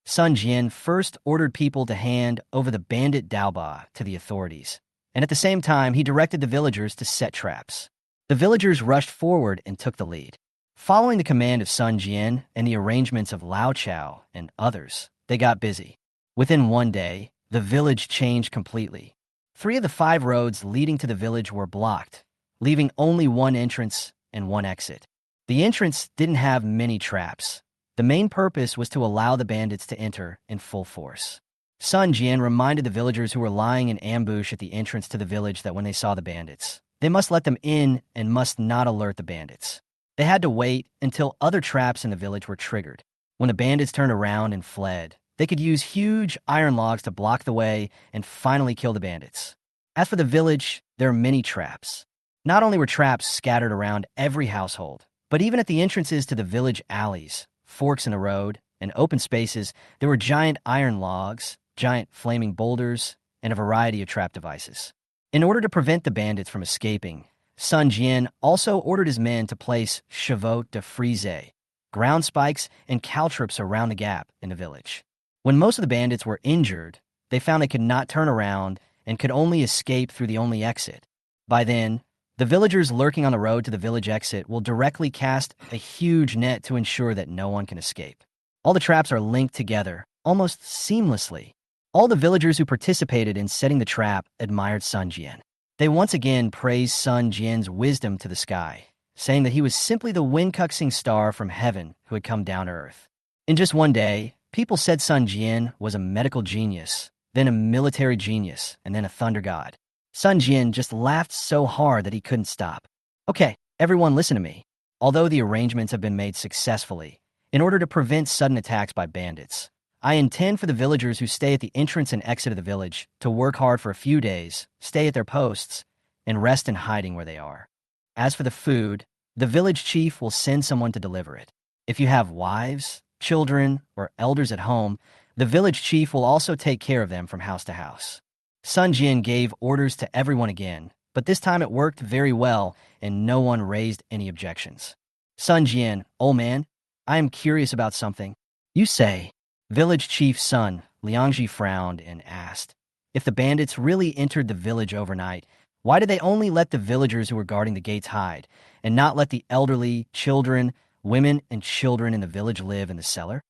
Sun Jian first ordered people to hand over the Bandit Daoba to the authorities, and at the same time he directed the villagers to set traps. The villagers rushed forward and took the lead. Following the command of Sun Jian and the arrangements of Lao Chao and others, they got busy. Within one day, the village changed completely. 3 of the 5 roads leading to the village were blocked, leaving only one entrance and one exit. The entrance didn't have many traps. The main purpose was to allow the bandits to enter in full force. Sun Jian reminded the villagers who were lying in ambush at the entrance to the village that when they saw the bandits, they must let them in and must not alert the bandits. They had to wait until other traps in the village were triggered. When the bandits turned around and fled, they could use huge iron logs to block the way and finally kill the bandits. As for the village, there are many traps. Not only were traps scattered around every household, but even at the entrances to the village alleys, forks in the road, and open spaces, there were giant iron logs, giant flaming boulders, and a variety of trap devices. In order to prevent the bandits from escaping, Sun Jian also ordered his men to place chevaux de frise, ground spikes, and caltrops around the gap in the village. When most of the bandits were injured, they found they could not turn around and could only escape through the only exit. By then, the villagers lurking on the road to the village exit will directly cast a huge net to ensure that no one can escape. All the traps are linked together, almost seamlessly. All the villagers who participated in setting the trap admired Sun Jian. They once again praised Sun Jian's wisdom to the sky, saying that he was simply the wind-cuxing star from heaven who had come down to earth. In just one day, people said Sun Jian was a medical genius, then a military genius, and then a thunder god. Sun Jian just laughed so hard that he couldn't stop. Okay, everyone listen to me. Although the arrangements have been made successfully, in order to prevent sudden attacks by bandits, I intend for the villagers who stay at the entrance and exit of the village to work hard for a few days, stay at their posts, and rest in hiding where they are. As for the food, the village chief will send someone to deliver it. If you have wives, children, or elders at home, the village chief will also take care of them from house to house. Sun Jian gave orders to everyone again, but this time it worked very well and no one raised any objections. Sun Jian, old man, I am curious about something. You say. Village chief Sun Liangji frowned and asked, if the bandits really entered the village overnight, why did they only let the villagers who were guarding the gates hide, and not let the elderly, children, women, and children in the village live in the cellar?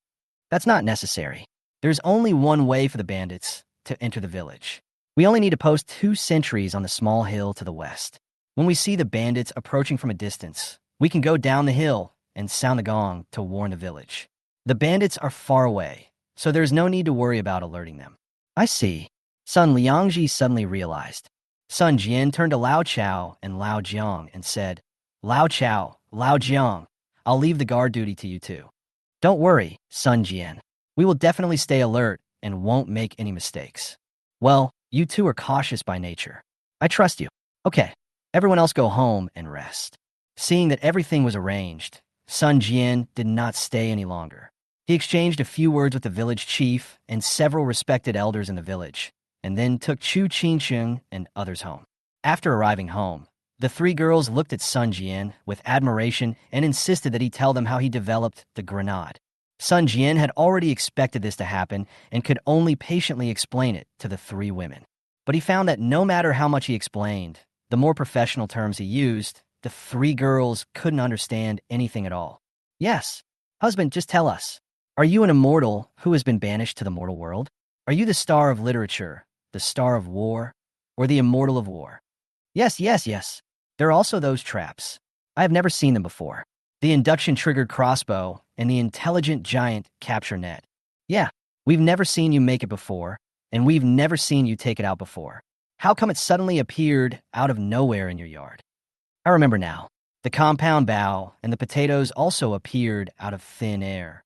That's not necessary. There's only one way for the bandits to enter the village. We only need to post 2 sentries on the small hill to the west. When we see the bandits approaching from a distance, we can go down the hill and sound the gong to warn the village. The bandits are far away, so there's no need to worry about alerting them. I see. Sun Liangji suddenly realized. Sun Jian turned to Lao Chao and Lao Jiang and said, Lao Chao, Lao Jiang, I'll leave the guard duty to you two. Don't worry, Sun Jian. We will definitely stay alert and won't make any mistakes. Well, you two are cautious by nature. I trust you. Okay, everyone else go home and rest. Seeing that everything was arranged, Sun Jian did not stay any longer. He exchanged a few words with the village chief and several respected elders in the village, and then took Chu Qingsheng and others home. After arriving home, the three girls looked at Sun Jian with admiration and insisted that he tell them how he developed the grenade. Sun Jian had already expected this to happen and could only patiently explain it to the three women. But he found that no matter how much he explained, the more professional terms he used, the three girls couldn't understand anything at all. Yes, husband, just tell us. Are you an immortal who has been banished to the mortal world? Are you the star of literature, the star of war, or the immortal of war? Yes. There are also those traps. I have never seen them before. The induction-triggered crossbow and the intelligent giant capture net. Yeah, we've never seen you make it before, and we've never seen you take it out before. How come it suddenly appeared out of nowhere in your yard? I remember now. The compound bow and the potatoes also appeared out of thin air.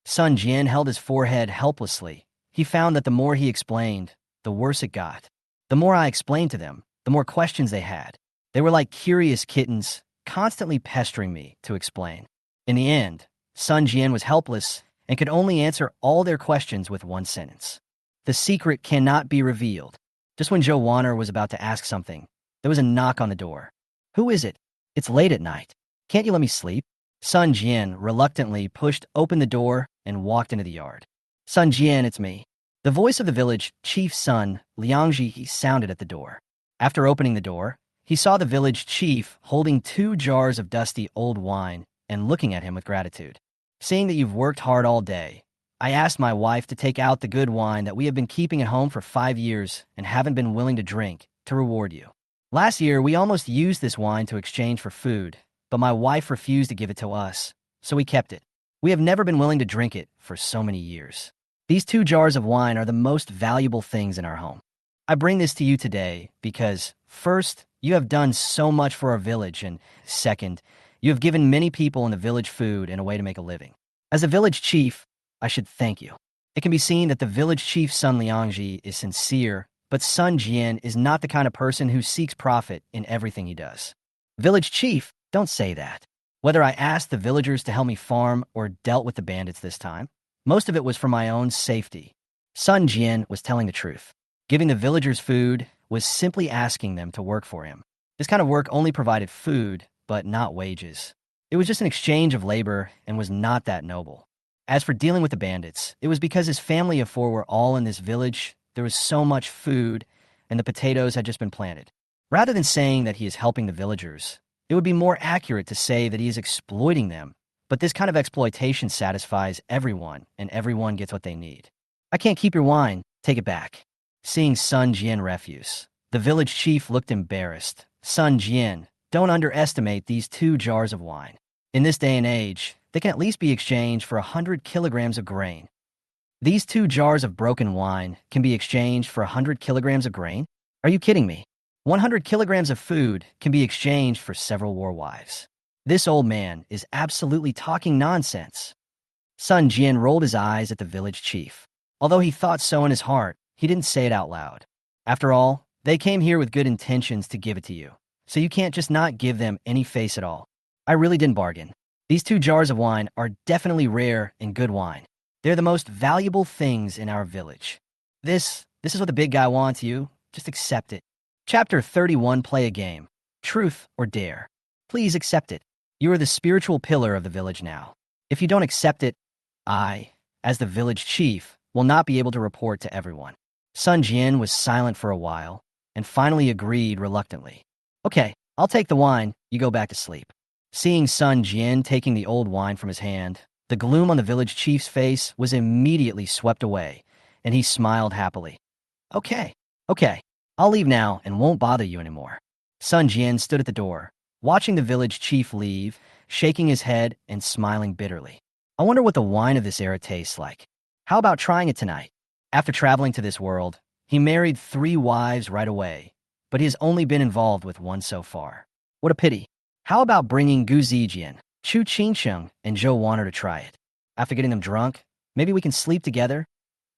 Sun Jian held his forehead helplessly. He found that the more he explained, the worse it got. The more I explained to them, the more questions they had. They were like curious kittens, constantly pestering me to explain. In the end, Sun Jian was helpless and could only answer all their questions with one sentence. The secret cannot be revealed. Just when Joe Warner was about to ask something, there was a knock on the door. Who is it? It's late at night. Can't you let me sleep? Sun Jian reluctantly pushed open the door and walked into the yard. Sun Jian, it's me. The voice of the village chief Sun Liangji sounded at the door. After opening the door, he saw the village chief holding 2 jars of dusty old wine and looking at him with gratitude. Seeing that you've worked hard all day, I asked my wife to take out the good wine that we have been keeping at home for 5 years and haven't been willing to drink to reward you. Last year, we almost used this wine to exchange for food, but my wife refused to give it to us, so we kept it. We have never been willing to drink it for so many years. These 2 jars of wine are the most valuable things in our home. I bring this to you today because, first, you have done so much for our village, and second, you have given many people in the village food and a way to make a living. As a village chief, I should thank you. It can be seen that the village chief Sun Liangji is sincere, but Sun Jian is not the kind of person who seeks profit in everything he does. Village chief, don't say that. Whether I asked the villagers to help me farm or dealt with the bandits this time, most of it was for my own safety. Sun Jian was telling the truth. Giving the villagers food was simply asking them to work for him. This kind of work only provided food, but not wages. It was just an exchange of labor and was not that noble. As for dealing with the bandits, it was because his family of 4 were all in this village, there was so much food, and the potatoes had just been planted. Rather than saying that he is helping the villagers, it would be more accurate to say that he is exploiting them, but this kind of exploitation satisfies everyone, and everyone gets what they need. I can't keep your wine, take it back. Seeing Sun Jian refuse, the village chief looked embarrassed. Sun Jian, don't underestimate these 2 jars of wine. In this day and age, they can at least be exchanged for 100 kilograms of grain. These 2 jars of broken wine can be exchanged for 100 kilograms of grain? Are you kidding me? 100 kilograms of food can be exchanged for several war wives. This old man is absolutely talking nonsense. Sun Jian rolled his eyes at the village chief. Although he thought so in his heart, he didn't say it out loud. After all, they came here with good intentions to give it to you, so you can't just not give them any face at all. I really didn't bargain. These 2 jars of wine are definitely rare and good wine. They're the most valuable things in our village. This is what the big guy wants you. Just accept it. Chapter 31, Play a Game. Truth or Dare. Please accept it. You are the spiritual pillar of the village now. If you don't accept it, I, as the village chief, will not be able to report to everyone. Sun Jian was silent for a while, and finally agreed reluctantly. Okay, I'll take the wine, you go back to sleep. Seeing Sun Jian taking the old wine from his hand, the gloom on the village chief's face was immediately swept away, and he smiled happily. Okay, I'll leave now and won't bother you anymore. Sun Jian stood at the door, watching the village chief leave, shaking his head and smiling bitterly. I wonder what the wine of this era tastes like. How about trying it tonight? After traveling to this world, he married 3 wives right away, but he has only been involved with 1 so far. What a pity. How about bringing Gu Zijian, Chu Qingsheng, and Zhou Warner to try it? After getting them drunk, maybe we can sleep together?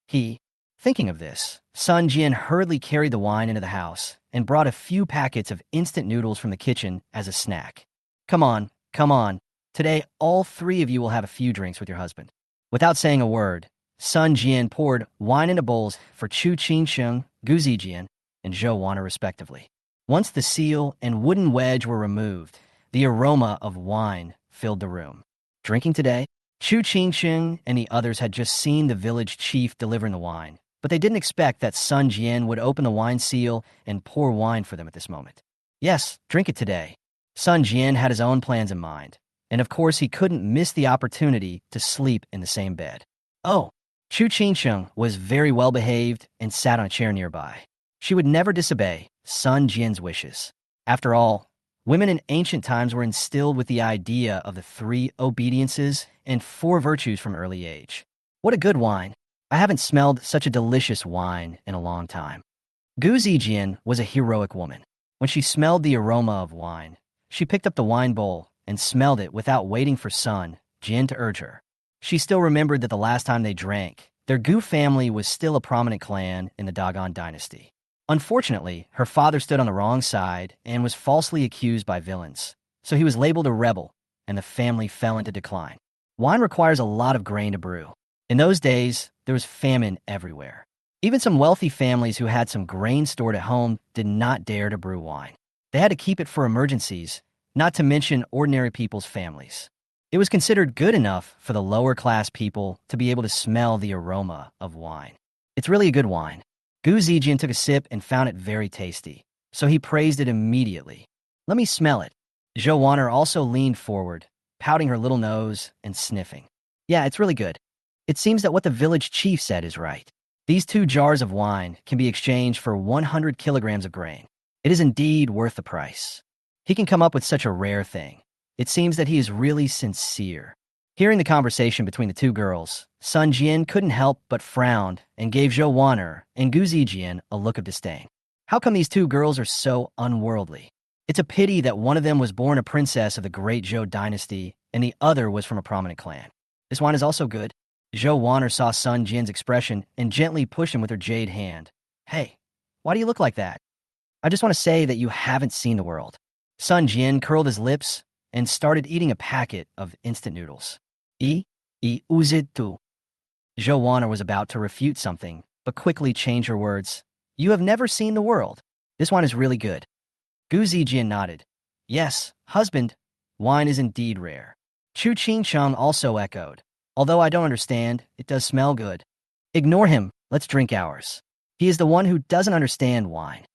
Thinking of this, Sun Jian hurriedly carried the wine into the house and brought a few packets of instant noodles from the kitchen as a snack. Come on, Today, all three of you will have a few drinks with your husband." Without saying a word, Sun Jian poured wine into bowls for Chu Qingsheng, Gu Zijian, and Zhou Wanner respectively. Once the seal and wooden wedge were removed, the aroma of wine filled the room. Drinking today, Chu Qingsheng and the others had just seen the village chief delivering the wine, but they didn't expect that Sun Jian would open the wine seal and pour wine for them at this moment. Yes, drink it today. Sun Jian had his own plans in mind, and of course he couldn't miss the opportunity to sleep in the same bed. Oh, Chu Qingsheng was very well behaved and sat on a chair nearby. She would never disobey Sun Jian's wishes. After all, women in ancient times were instilled with the idea of the 3 obediences and 4 virtues from early age. What a good wine. I haven't smelled such a delicious wine in a long time. Gu Zijian was a heroic woman. When she smelled the aroma of wine, she picked up the wine bowl and smelled it without waiting for Sun Jian to urge her. She still remembered that the last time they drank, their Gu family was still a prominent clan in the Dagan dynasty. Unfortunately, her father stood on the wrong side and was falsely accused by villains, so he was labeled a rebel, and the family fell into decline. Wine requires a lot of grain to brew. In those days, there was famine everywhere. Even some wealthy families who had some grain stored at home did not dare to brew wine. They had to keep it for emergencies, not to mention ordinary people's families. It was considered good enough for the lower-class people to be able to smell the aroma of wine. It's really a good wine. Gu Zijian took a sip and found it very tasty, so he praised it immediately. "Let me smell it." Zhou Wanner also leaned forward, pouting her little nose and sniffing. "Yeah, it's really good. It seems that what the village chief said is right. These 2 jars of wine can be exchanged for 100 kilograms of grain. It is indeed worth the price. He can come up with such a rare thing. It seems that he is really sincere." Hearing the conversation between the 2 girls, Sun Jian couldn't help but frowned and gave Zhou Wanner and Gu Zijian a look of disdain. How come these 2 girls are so unworldly? It's a pity that one of them was born a princess of the great Zhou dynasty and the other was from a prominent clan. "This wine is also good." Zhou Wanner saw Sun Jian's expression and gently pushed him with her jade hand. "Hey, why do you look like that? I just want to say that you haven't seen the world." Sun Jian curled his lips and started eating a packet of instant noodles. Uzitu. Zhou Wanner was about to refute something, but quickly changed her words. "You have never seen the world. This wine is really good." Gu Zijian nodded. "Yes, husband, wine is indeed rare." Chu Qingsheng also echoed. "Although I don't understand, it does smell good." "Ignore him, let's drink ours. He is the one who doesn't understand wine,"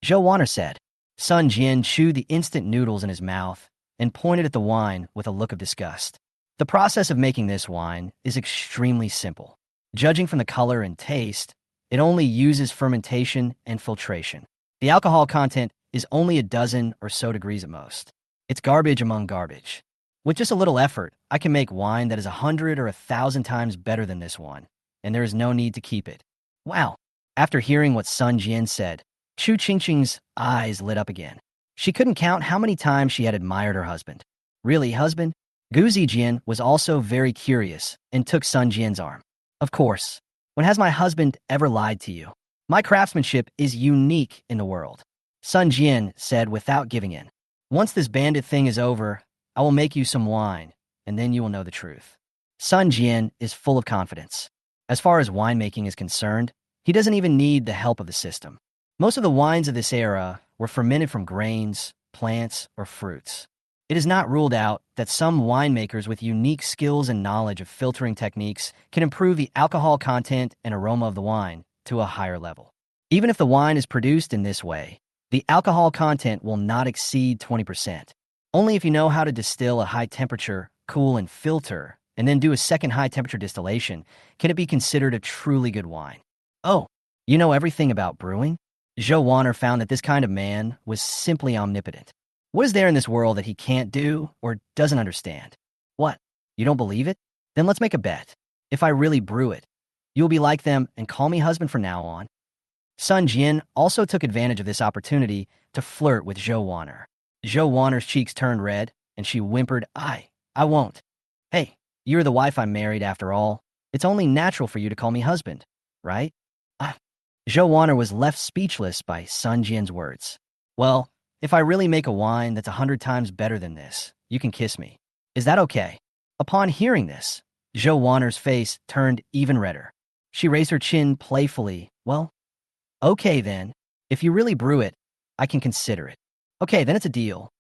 Zhou Wanner said. Sun Jian chewed the instant noodles in his mouth and pointed at the wine with a look of disgust. The process of making this wine is extremely simple. Judging from the color and taste, it only uses fermentation and filtration. The alcohol content is only a dozen or so degrees at most. It's garbage among garbage. With just a little effort, I can make wine that is 100 or 1,000 times better than this one, and there is no need to keep it. Wow. After hearing what Sun Jian said, Chu Qingqing's eyes lit up again. She couldn't count how many times she had admired her husband. "Really, husband?" Gu Zijian was also very curious and took Sun Jian's arm. "Of course. When has my husband ever lied to you? My craftsmanship is unique in the world," Sun Jian said without giving in. "Once this bandit thing is over, I will make you some wine, and then you will know the truth." Sun Jian is full of confidence. As far as winemaking is concerned, he doesn't even need the help of the system. Most of the wines of this era were fermented from grains, plants, or fruits. It is not ruled out that some winemakers with unique skills and knowledge of filtering techniques can improve the alcohol content and aroma of the wine to a higher level. Even if the wine is produced in this way, the alcohol content will not exceed 20%. Only if you know how to distill a high temperature, cool, and filter, and then do a second high temperature distillation, can it be considered a truly good wine. "Oh, you know everything about brewing?" Zhou Wanner found that this kind of man was simply omnipotent. What is there in this world that he can't do or doesn't understand? "What? You don't believe it? Then let's make a bet. If I really brew it, you will be like them and call me husband from now on." Sun Jian also took advantage of this opportunity to flirt with Zhou Wanner. Zhou Wanner's cheeks turned red, and she whimpered, I won't. "Hey, you're the wife I'm married after all. It's only natural for you to call me husband, right?" Zhou Wanner was left speechless by Sun Jian's words. "Well, if I really make a wine that's 100 times better than this, you can kiss me. Is that okay? Upon hearing this, Zhou Wanner's face turned even redder. She raised her chin playfully. Well, okay then. If you really brew it, I can consider it. Okay, then it's a deal.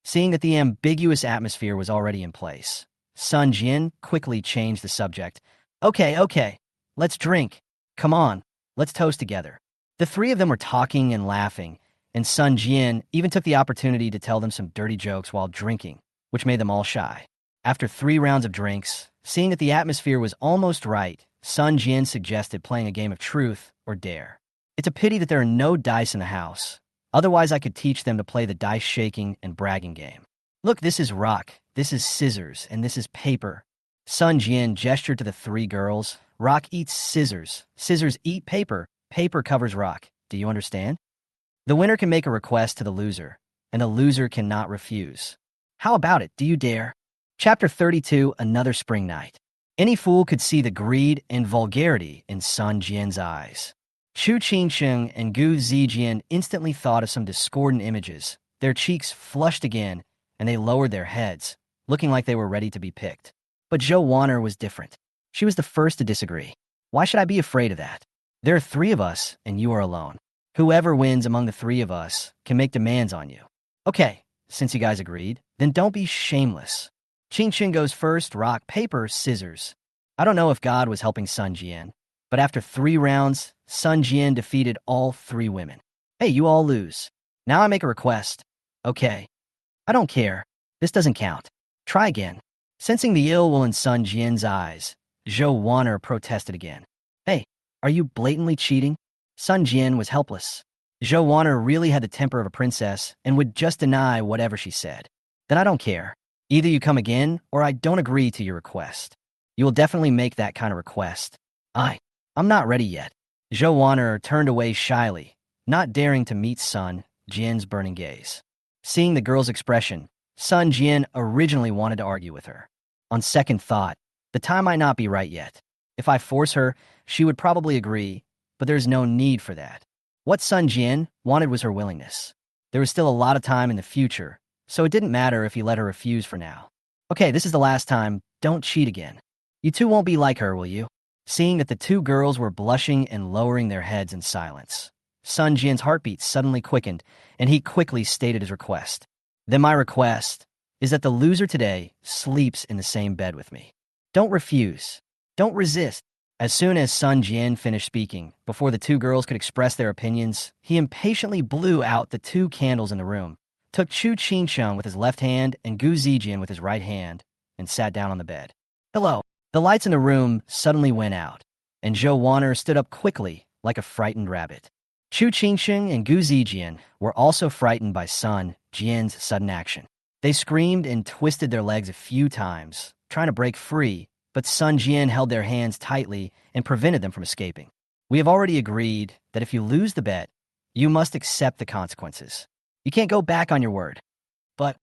Seeing that the ambiguous atmosphere was already in place, Sun Jian quickly changed the subject. Okay, let's drink. Come on, let's toast together. The three of them were talking and laughing, and Sun Jian even took the opportunity to tell them some dirty jokes while drinking, which made them all shy. After 3 rounds of drinks, seeing that the atmosphere was almost right, Sun Jian suggested playing a game of truth or dare. It's a pity that there are no dice in the house. Otherwise, I could teach them to play the dice shaking and bragging game. Look, this is rock, this is scissors, and this is paper. Sun Jian gestured to the 3 girls. Rock eats scissors, scissors eat paper, paper covers rock. Do you understand? The winner can make a request to the loser, and the loser cannot refuse. How about it? Do you dare? Chapter 32, Another Spring Night. Any fool could see the greed and vulgarity in Sun Jian's eyes. Chu Qingsheng and Gu Zijian instantly thought of some discordant images. Their cheeks flushed again, and they lowered their heads, looking like they were ready to be picked. But Zhou Wanner was different. She was the first to disagree. Why should I be afraid of that? There are 3 of us, and you are alone. Whoever wins among the 3 of us can make demands on you. Okay, since you guys agreed, then don't be shameless. Qingsheng goes first, rock, paper, scissors. I don't know if God was helping Sun Jian, but after 3 rounds, Sun Jian defeated all 3 women. Hey, you all lose. Now I make a request. Okay. I don't care. This doesn't count. Try again. Sensing the ill will in Sun Jian's eyes, Zhou Wanner protested again. Hey, are you blatantly cheating? Sun Jian was helpless. Zhou Wanner really had the temper of a princess and would just deny whatever she said. Then I don't care. Either you come again, or I don't agree to your request. You will definitely make that kind of request. I'm not ready yet. Zhou Wanner turned away shyly, not daring to meet Sun Jian's burning gaze. Seeing the girl's expression, Sun Jian originally wanted to argue with her. On second thought, the time might not be right yet. If I force her, she would probably agree, but there's no need for that. What Sun Jian wanted was her willingness. There was still a lot of time in the future, so it didn't matter if he let her refuse for now. Okay, this is the last time. Don't cheat again. You two won't be like her, will you? Seeing that the 2 girls were blushing and lowering their heads in silence, Sun Jian's heartbeat suddenly quickened, and he quickly stated his request. Then my request is that the loser today sleeps in the same bed with me. Don't refuse. Don't resist. As soon as Sun Jian finished speaking, before the 2 girls could express their opinions, he impatiently blew out the 2 candles in the room, took Chu Qingsheng with his left hand and Gu Zijian with his right hand, and sat down on the bed. Hello. The lights in the room suddenly went out, and Zhou Wanner stood up quickly like a frightened rabbit. Chu Qingsheng and Gu Zijian were also frightened by Sun Jian's sudden action. They screamed and twisted their legs a few times, trying to break free, but Sun Jian held their hands tightly and prevented them from escaping. We have already agreed that if you lose the bet, you must accept the consequences. You can't go back on your word. But,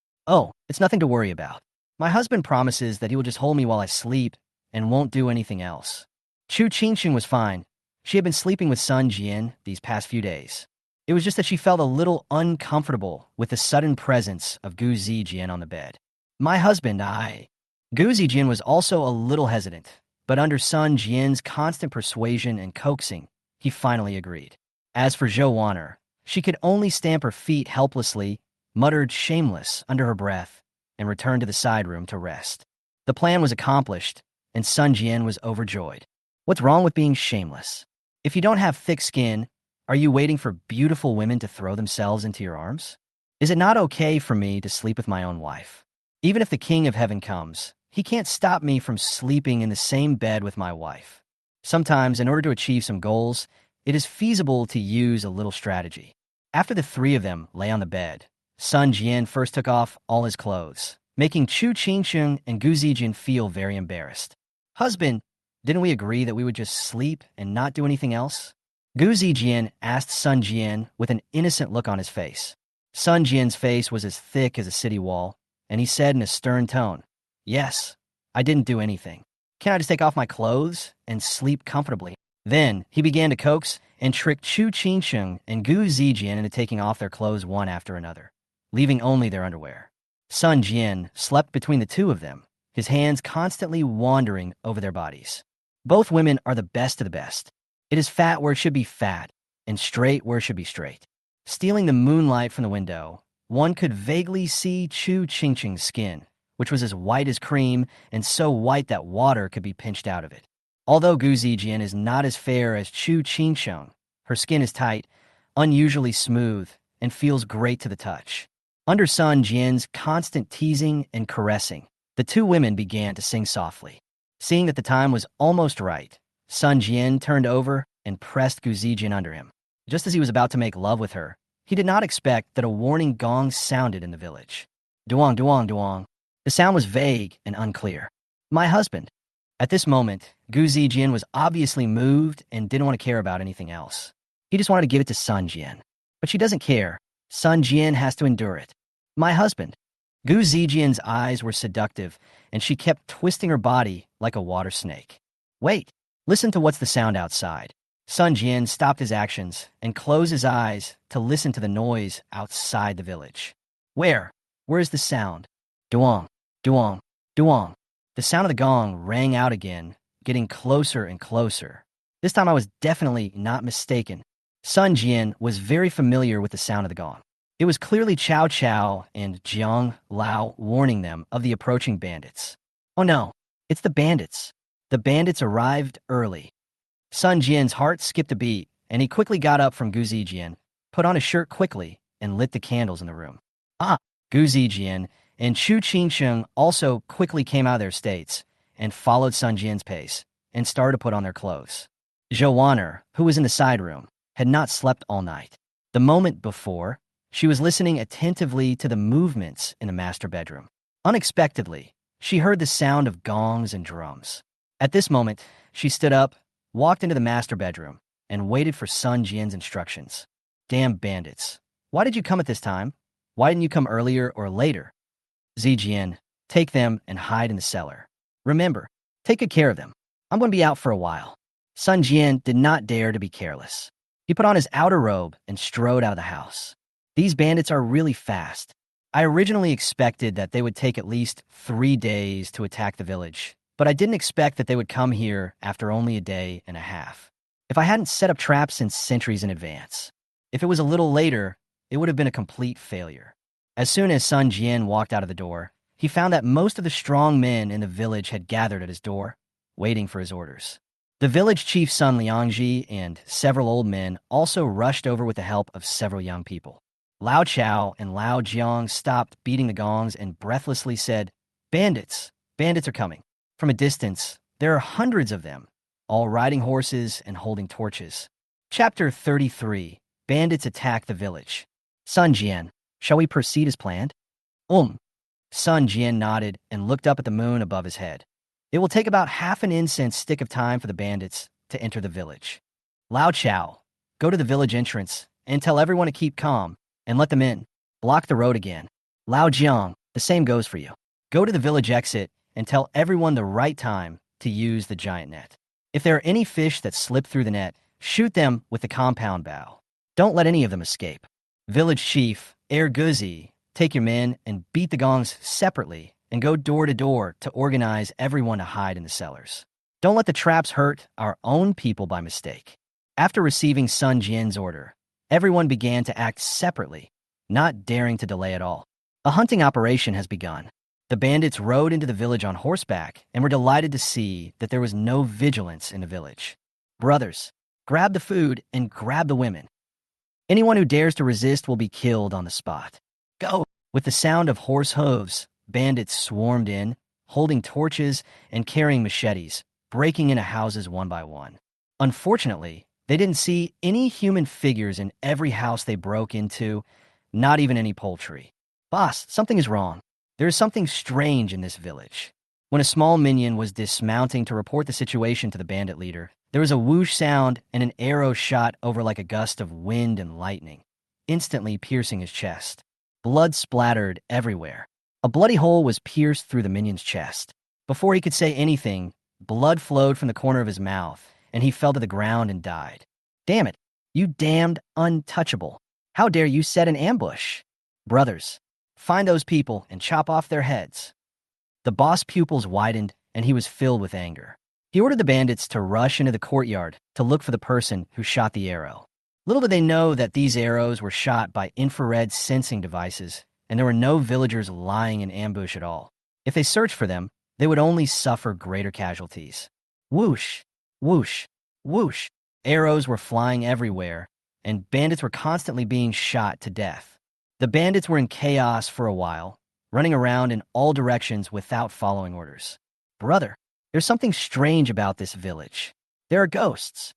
it's nothing to worry about. My husband promises that he will just hold me while I sleep and won't do anything else. Chu Qingsheng was fine. She had been sleeping with Sun Jian these past few days. It was just that she felt a little uncomfortable with the sudden presence of Gu Zijian on the bed. My husband, Gu Zijian was also a little hesitant, but under Sun Jian's constant persuasion and coaxing, he finally agreed. As for Zhou Wanner, she could only stamp her feet helplessly, muttered shameless under her breath, and returned to the side room to rest. The plan was accomplished, and Sun Jian was overjoyed. What's wrong with being shameless? If you don't have thick skin, are you waiting for beautiful women to throw themselves into your arms? Is it not okay for me to sleep with my own wife? Even if the King of Heaven comes, he can't stop me from sleeping in the same bed with my wife. Sometimes, in order to achieve some goals, it is feasible to use a little strategy. After the 3 of them lay on the bed, Sun Jian first took off all his clothes, making Chu Qingsheng and Gu Zijian feel very embarrassed. Husband, didn't we agree that we would just sleep and not do anything else? Gu Zijian asked Sun Jian with an innocent look on his face. Sun Jian's face was as thick as a city wall, and he said in a stern tone, Yes, I didn't do anything. Can't I just take off my clothes and sleep comfortably? Then he began to coax and trick Chu Qingsheng and Gu Zijian into taking off their clothes one after another, leaving only their underwear. Sun Jian slept between the two of them, his hands constantly wandering over their bodies. Both women are the best of the best. It is fat where it should be fat, and straight where it should be straight. Stealing the moonlight from the window, one could vaguely see Chu Qingqing's skin, which was as white as cream and so white that water could be pinched out of it. Although Gu Zijian is not as fair as Chu Qingqiang, her skin is tight, unusually smooth, and feels great to the touch. Under Sun Jian's constant teasing and caressing, the two women began to sing softly. Seeing that the time was almost right, Sun Jian turned over and pressed Gu Zijian under him. Just as he was about to make love with her, he did not expect that a warning gong sounded in the village. Duong, duong, duong. The sound was vague and unclear. My husband. At this moment, Gu Zijian was obviously moved and didn't want to care about anything else. He just wanted to give it to Sun Jian. But she doesn't care. Sun Jian has to endure it. My husband. Gu Zijian's eyes were seductive, and she kept twisting her body like a water snake. Wait, listen to what's the sound outside. Sun Jian stopped his actions and closed his eyes to listen to the noise outside the village. Where? Where is the sound? Duong, duong, duong. The sound of the gong rang out again, getting closer and closer. This time I was definitely not mistaken. Sun Jian was very familiar with the sound of the gong. It was clearly Chow Chow and Jiang Lao warning them of the approaching bandits. Oh no, it's the bandits. The bandits arrived early. Sun Jian's heart skipped a beat, and he quickly got up from Gu Zijian, put on his shirt quickly, and lit the candles in the room. Gu Zijian and Chu Qingqiang also quickly came out of their states and followed Sun Jian's pace and started to put on their clothes. Zhou Wanner, who was in the side room, had not slept all night. The moment before, she was listening attentively to the movements in the master bedroom. Unexpectedly, she heard the sound of gongs and drums. At this moment, she stood up, walked into the master bedroom, and waited for Sun Jian's instructions. Damn bandits. Why did you come at this time? Why didn't you come earlier or later? Zijian, take them and hide in the cellar. Remember, take good care of them. I'm going to be out for a while. Sun Jian did not dare to be careless. He put on his outer robe and strode out of the house. These bandits are really fast. I originally expected that they would take at least 3 days to attack the village, but I didn't expect that they would come here after only a day and a half. If I hadn't set up traps since centuries in advance. If it was a little later, it would have been a complete failure. As soon as Sun Jian walked out of the door, he found that most of the strong men in the village had gathered at his door, waiting for his orders. The village chief Sun Liangji and several old men also rushed over with the help of several young people. Lao Chao and Lao Jiang stopped beating the gongs and breathlessly said, Bandits! Bandits are coming. From a distance, there are hundreds of them, all riding horses and holding torches. Chapter 33. Bandits attack the village. Sun Jian, shall we proceed as planned? Sun Jian nodded and looked up at the moon above his head. It will take about half an incense stick of time for the bandits to enter the village. Lao Chao, go to the village entrance and tell everyone to keep calm and let them in. Block the road again. Lao Jiang, the same goes for you. Go to the village exit and tell everyone the right time to use the giant net. If there are any fish that slip through the net, shoot them with the compound bow. Don't let any of them escape. Village chief, Guzi, take your men and beat the gongs separately and go door to door to organize everyone to hide in the cellars. Don't let the traps hurt our own people by mistake. After receiving Sun Jian's order, everyone began to act separately, not daring to delay at all. A hunting operation has begun. The bandits rode into the village on horseback and were delighted to see that there was no vigilance in the village. Brothers, grab the food and grab the women. Anyone who dares to resist will be killed on the spot. Go! With the sound of horse hooves, bandits swarmed in, holding torches and carrying machetes, breaking into houses one by one. Unfortunately, they didn't see any human figures in every house they broke into, not even any poultry. Boss, something is wrong. There is something strange in this village. When a small minion was dismounting to report the situation to the bandit leader, there was a whoosh sound and an arrow shot over like a gust of wind and lightning, instantly piercing his chest. Blood splattered everywhere. A bloody hole was pierced through the minion's chest. Before he could say anything, blood flowed from the corner of his mouth, and he fell to the ground and died. Damn it, you damned untouchable. How dare you set an ambush? Brothers, find those people and chop off their heads." The boss pupils widened, and he was filled with anger. He ordered the bandits to rush into the courtyard to look for the person who shot the arrow. Little did they know that these arrows were shot by infrared sensing devices, and there were no villagers lying in ambush at all. If they searched for them, they would only suffer greater casualties. Whoosh, whoosh, whoosh. Arrows were flying everywhere, and bandits were constantly being shot to death. The bandits were in chaos for a while, running around in all directions without following orders. "Brother, there's something strange about this village. There are ghosts."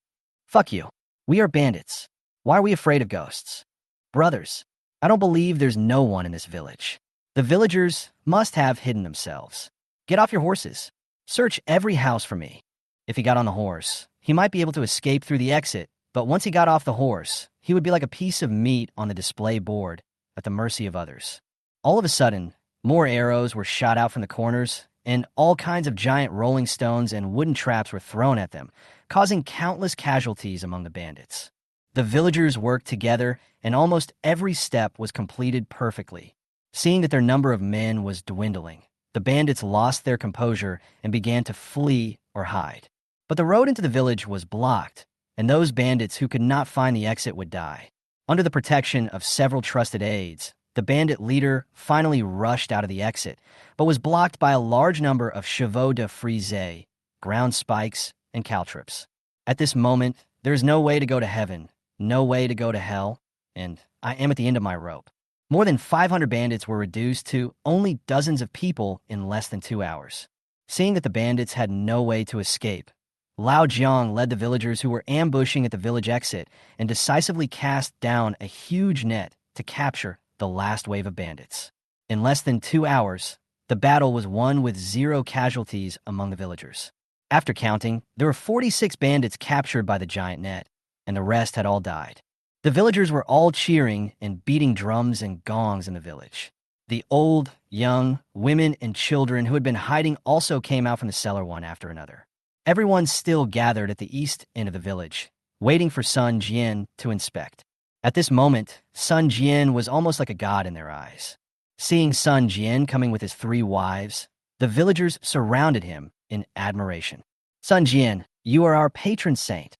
"Fuck you. We are bandits. Why are we afraid of ghosts?" "Brothers, I don't believe there's no one in this village. The villagers must have hidden themselves. Get off your horses. Search every house for me." If he got on the horse, he might be able to escape through the exit, but once he got off the horse, he would be like a piece of meat on the display board at the mercy of others. All of a sudden, more arrows were shot out from the corners, and all kinds of giant rolling stones and wooden traps were thrown at them, causing countless casualties among the bandits. The villagers worked together, and almost every step was completed perfectly. Seeing that their number of men was dwindling, the bandits lost their composure and began to flee or hide. But the road into the village was blocked, and those bandits who could not find the exit would die. Under the protection of several trusted aides, the bandit leader finally rushed out of the exit, but was blocked by a large number of chevaux de frise, ground spikes, and caltrops. At this moment, there is no way to go to heaven, no way to go to hell, and I am at the end of my rope. More than 500 bandits were reduced to only dozens of people in less than 2 hours. Seeing that the bandits had no way to escape, Lao Jiang led the villagers who were ambushing at the village exit and decisively cast down a huge net to capture the last wave of bandits. In less than 2 hours, the battle was won with 0 casualties among the villagers. After counting, there were 46 bandits captured by the giant net, and the rest had all died. The villagers were all cheering and beating drums and gongs in the village. The old, young, women, and children who had been hiding also came out from the cellar one after another. Everyone still gathered at the east end of the village, waiting for Sun Jian to inspect. At this moment, Sun Jian was almost like a god in their eyes. Seeing Sun Jian coming with his 3 wives, the villagers surrounded him in admiration. "Sun Jian, you are our patron saint."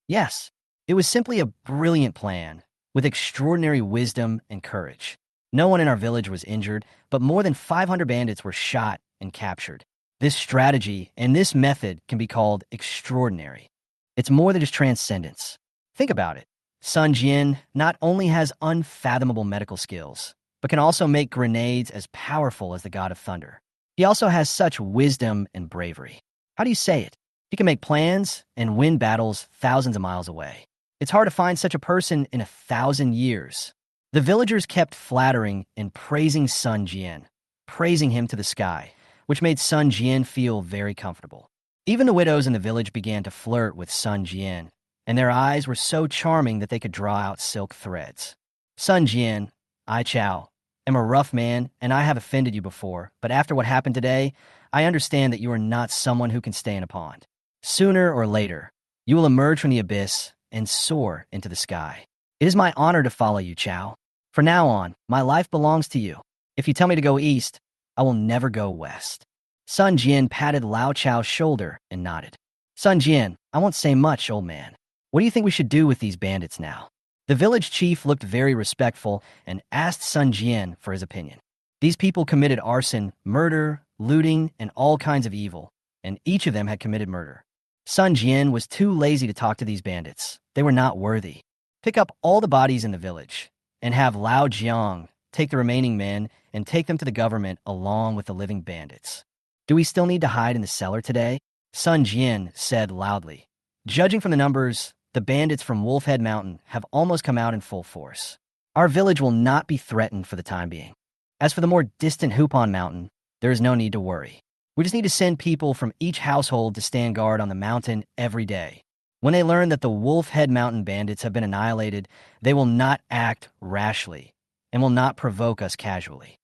Yes, it was simply a brilliant plan, with extraordinary wisdom and courage. No one in our village was injured, but more than 500 bandits were shot and captured. This strategy and this method can be called extraordinary. It's more than just transcendence. Think about it. Sun Jian not only has unfathomable medical skills, but can also make grenades as powerful as the god of thunder. He also has such wisdom and bravery. How do you say it? He can make plans and win battles thousands of miles away. It's hard to find such a person in 1,000 years. The villagers kept flattering and praising Sun Jian, praising him to the sky, which made Sun Jian feel very comfortable. Even the widows in the village began to flirt with Sun Jian, and their eyes were so charming that they could draw out silk threads. "Sun Jian, I, Chow, am a rough man, and I have offended you before, but after what happened today, I understand that you are not someone who can stay in a pond. Sooner or later, you will emerge from the abyss and soar into the sky. It is my honor to follow you, Chow. From now on, my life belongs to you. If you tell me to go east, I will never go west." Sun Jian patted Lao Chow's shoulder and nodded. "Sun Jian, I won't say much, old man. What do you think we should do with these bandits now?" The village chief looked very respectful and asked Sun Jian for his opinion. These people committed arson, murder, looting, and all kinds of evil, and each of them had committed murder. Sun Jian was too lazy to talk to these bandits. They were not worthy. Pick up all the bodies in the village and have Lao Jiang take the remaining men and take them to the government along with the living bandits. "Do we still need to hide in the cellar today?" Sun Jian said loudly. "Judging from the numbers, the bandits from Wolfhead Mountain have almost come out in full force. Our village will not be threatened for the time being. As for the more distant Hupon Mountain, there is no need to worry. We just need to send people from each household to stand guard on the mountain every day. When they learn that the Wolfhead Mountain bandits have been annihilated, they will not act rashly and will not provoke us casually.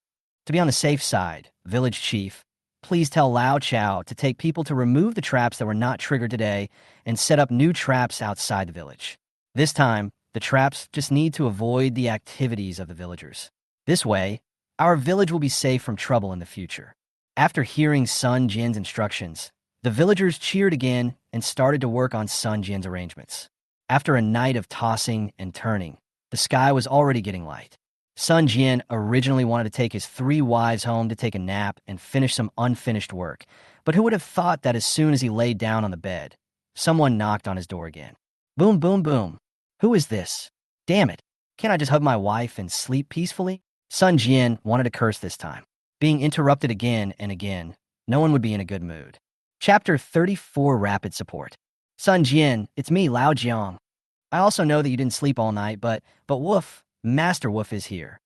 To be on the safe side, village chief, please tell Lao Chow to take people to remove the traps that were not triggered today and set up new traps outside the village. This time, the traps just need to avoid the activities of the villagers. This way, Our village will be safe from trouble in the future. After hearing Sun Jian's instructions, the villagers cheered again and started to work on Sun Jian's arrangements. After a night of tossing and turning, the sky was already getting light. Sun Jian originally wanted to take his 3 wives home to take a nap and finish some unfinished work, but who would have thought that as soon as he laid down on the bed, someone knocked on his door again. Boom, boom, boom. Who is this? Damn it. Can't I just hug my wife and sleep peacefully? Sun Jian wanted to curse this time. Being interrupted again and again, no one would be in a good mood. Chapter 34, Rapid Support. Sun Jian, it's me, Lao Jiang. I also know that you didn't sleep all night, but Woof, Master Woof is here.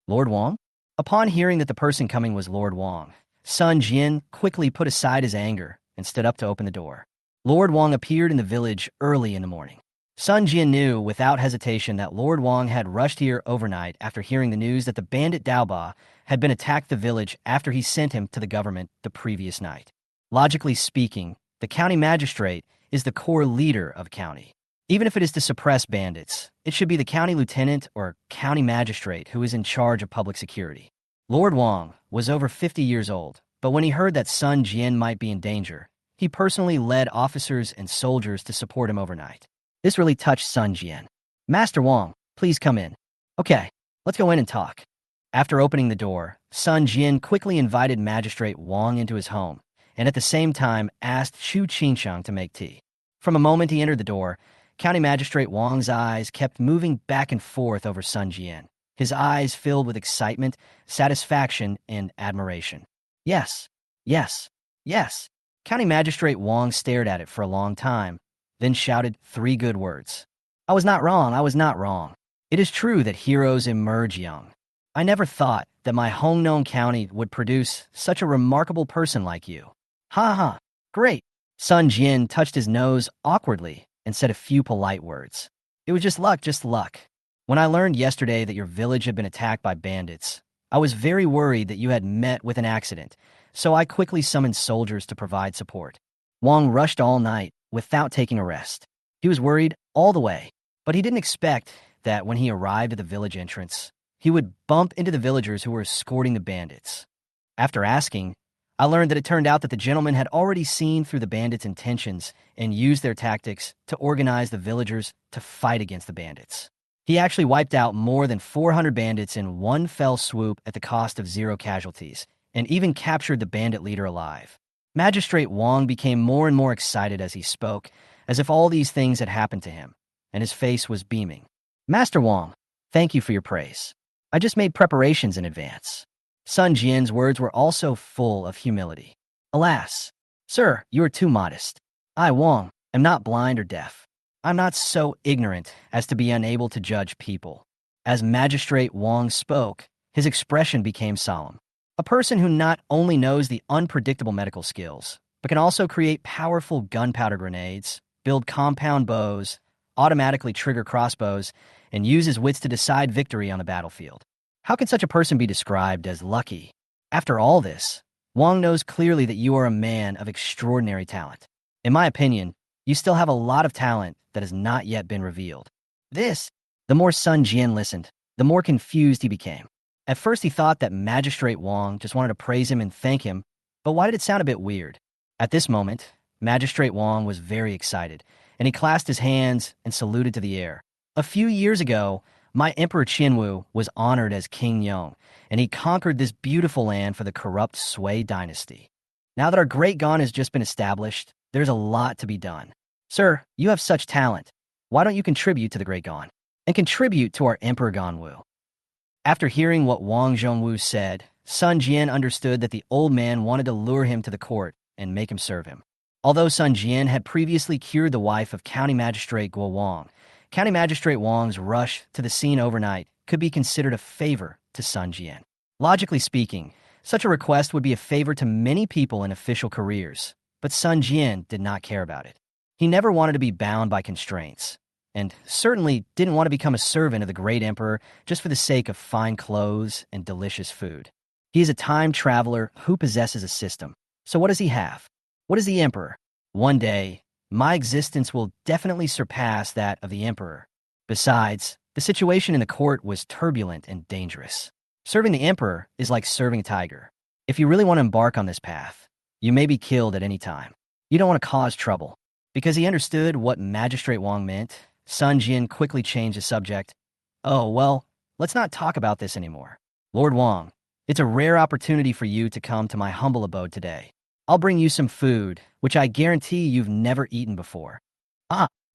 Lord Wang? Upon hearing that the person coming was Lord Wang, Sun Jian quickly put aside his anger and stood up to open the door. Lord Wang appeared in the village early in the morning. Sun Jian knew without hesitation that Lord Wang had rushed here overnight after hearing the news that the bandit Daoba had been attacked the village after he sent him to the government the previous night. Logically speaking, the county magistrate is the core leader of county. Even if it is to suppress bandits, it should be the county lieutenant or county magistrate who is in charge of public security. Lord Wang was over 50 years old, but when he heard that Sun Jian might be in danger, he personally led officers and soldiers to support him overnight. This really touched Sun Jian. Master Wang, please come in. Okay, let's go in and talk. After opening the door, Sun Jian quickly invited Magistrate Wang into his home, and at the same time asked Chu Qingsheng to make tea. From the moment he entered the door, County Magistrate Wang's eyes kept moving back and forth over Sun Jian, his eyes filled with excitement, satisfaction, and admiration. Yes, yes, yes. County Magistrate Wang stared at it for a long time, then shouted 3 good words. I was not wrong, I was not wrong. It is true that heroes emerge young. I never thought that my Hongnon County would produce such a remarkable person like you. Ha ha, great. Sun Jian touched his nose awkwardly and said a few polite words. It was just luck, just luck. When I learned yesterday that your village had been attacked by bandits, I was very worried that you had met with an accident, so I quickly summoned soldiers to provide support. Wang rushed all night without taking a rest. He was worried all the way, but he didn't expect that when he arrived at the village entrance, he would bump into the villagers who were escorting the bandits. After asking, I learned that it turned out that the gentleman had already seen through the bandits' intentions and used their tactics to organize the villagers to fight against the bandits. He actually wiped out more than 400 bandits in one fell swoop at the cost of 0 casualties, and even captured the bandit leader alive. Magistrate Wang became more and more excited as he spoke, as if all these things had happened to him, and his face was beaming. Master Wang, thank you for your praise. I just made preparations in advance. Sun Jian's words were also full of humility. Alas, sir, you are too modest. I, Wang, am not blind or deaf. I'm not so ignorant as to be unable to judge people. As Magistrate Wang spoke, his expression became solemn. A person who not only knows the unpredictable medical skills, but can also create powerful gunpowder grenades, build compound bows, automatically trigger crossbows, and use his wits to decide victory on the battlefield. How can such a person be described as lucky? After all this, Wang knows clearly that you are a man of extraordinary talent. In my opinion, you still have a lot of talent that has not yet been revealed. The more Sun Jian listened, the more confused he became. At first he thought that Magistrate Wang just wanted to praise him and thank him, but why did it sound a bit weird? At this moment, Magistrate Wang was very excited, and he clasped his hands and saluted to the air. A few years ago, my Emperor Qianwu was honored as King Yong, and he conquered this beautiful land for the corrupt Sui dynasty. Now that our Great Gan has just been established, there's a lot to be done. Sir, you have such talent. Why don't you contribute to the Great Gan and contribute to our Emperor Ganwu? After hearing what Wang Zhongwu said, Sun Jian understood that the old man wanted to lure him to the court and make him serve him. Although Sun Jian had previously cured the wife of County Magistrate Guo Wang, County Magistrate Wang's rush to the scene overnight could be considered a favor to Sun Jian. Logically speaking, such a request would be a favor to many people in official careers, but Sun Jian did not care about it. He never wanted to be bound by constraints, and certainly didn't want to become a servant of the great emperor just for the sake of fine clothes and delicious food. He is a time traveler who possesses a system. So what does he have? What is the emperor? One day, my existence will definitely surpass that of the emperor. Besides, the situation in the court was turbulent and dangerous. Serving the emperor is like serving a tiger. If you really want to embark on this path, you may be killed at any time. You don't want to cause trouble. Because he understood what Magistrate Wang meant, Sun Jian quickly changed the subject. Oh, well, let's not talk about this anymore. Lord Wang, it's a rare opportunity for you to come to my humble abode today. I'll bring you some food, which I guarantee you've never eaten before.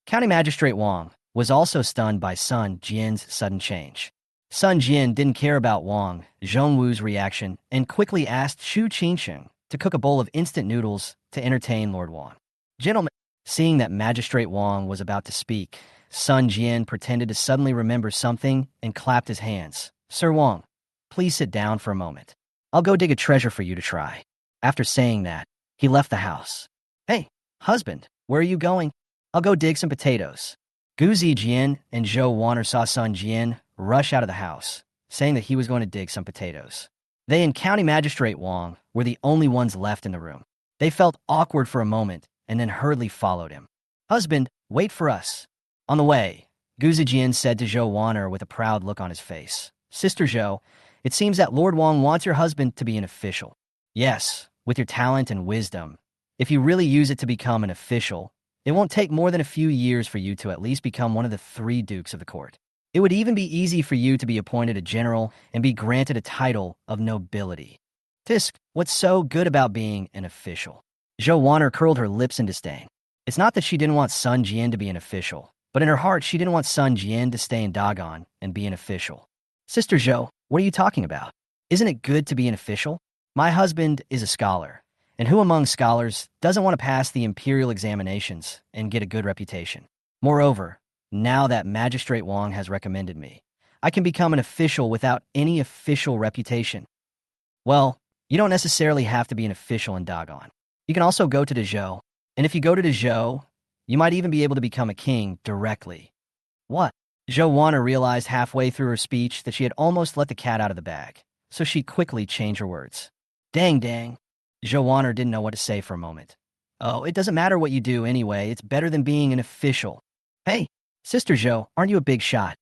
County Magistrate Wang was also stunned by Sun Jian's sudden change. Sun Jian didn't care about Wang Zhongwu's reaction and quickly asked Xu Qingsheng to cook a bowl of instant noodles to entertain Lord Wang. Gentlemen, seeing that Magistrate Wang was about to speak, Sun Jian pretended to suddenly remember something and clapped his hands. Sir Wang, please sit down for a moment. I'll go dig a treasure for you to try. After saying that, he left the house. Hey, husband, where are you going? I'll go dig some potatoes. Gu Zijian and Zhou Wanner saw Sun Jian rush out of the house, saying that he was going to dig some potatoes. They and County Magistrate Wang were the only ones left in the room. They felt awkward for a moment and then hurriedly followed him. Husband, wait for us. On the way, Gu Zijian said to Zhou Wanner with a proud look on his face, Sister Zhou, it seems that Lord Wang wants your husband to be an official. Yes, with your talent and wisdom. If you really use it to become an official, it won't take more than a few years for you to at least become one of the 3 dukes of the court. It would even be easy for you to be appointed a general and be granted a title of nobility. Tisk, what's so good about being an official? Zhou Wanner curled her lips in disdain. It's not that she didn't want Sun Jian to be an official, but in her heart she didn't want Sun Jian to stay in Dagan and be an official. Sister Zhou, what are you talking about? Isn't it good to be an official? My husband is a scholar, and who among scholars doesn't want to pass the imperial examinations and get a good reputation? Moreover, now that Magistrate Wang has recommended me, I can become an official without any official reputation. Well, you don't necessarily have to be an official in Dagan. You can also go to Dezhou, and if you go to Dezhou, you might even be able to become a king directly. What? Zhou Wanner realized halfway through her speech that she had almost let the cat out of the bag, so she quickly changed her words. Dang. Zhou Wanner didn't know what to say for a moment. Oh, it doesn't matter what you do anyway, it's better than being an official. Hey, Sister Zhou, aren't you a big shot?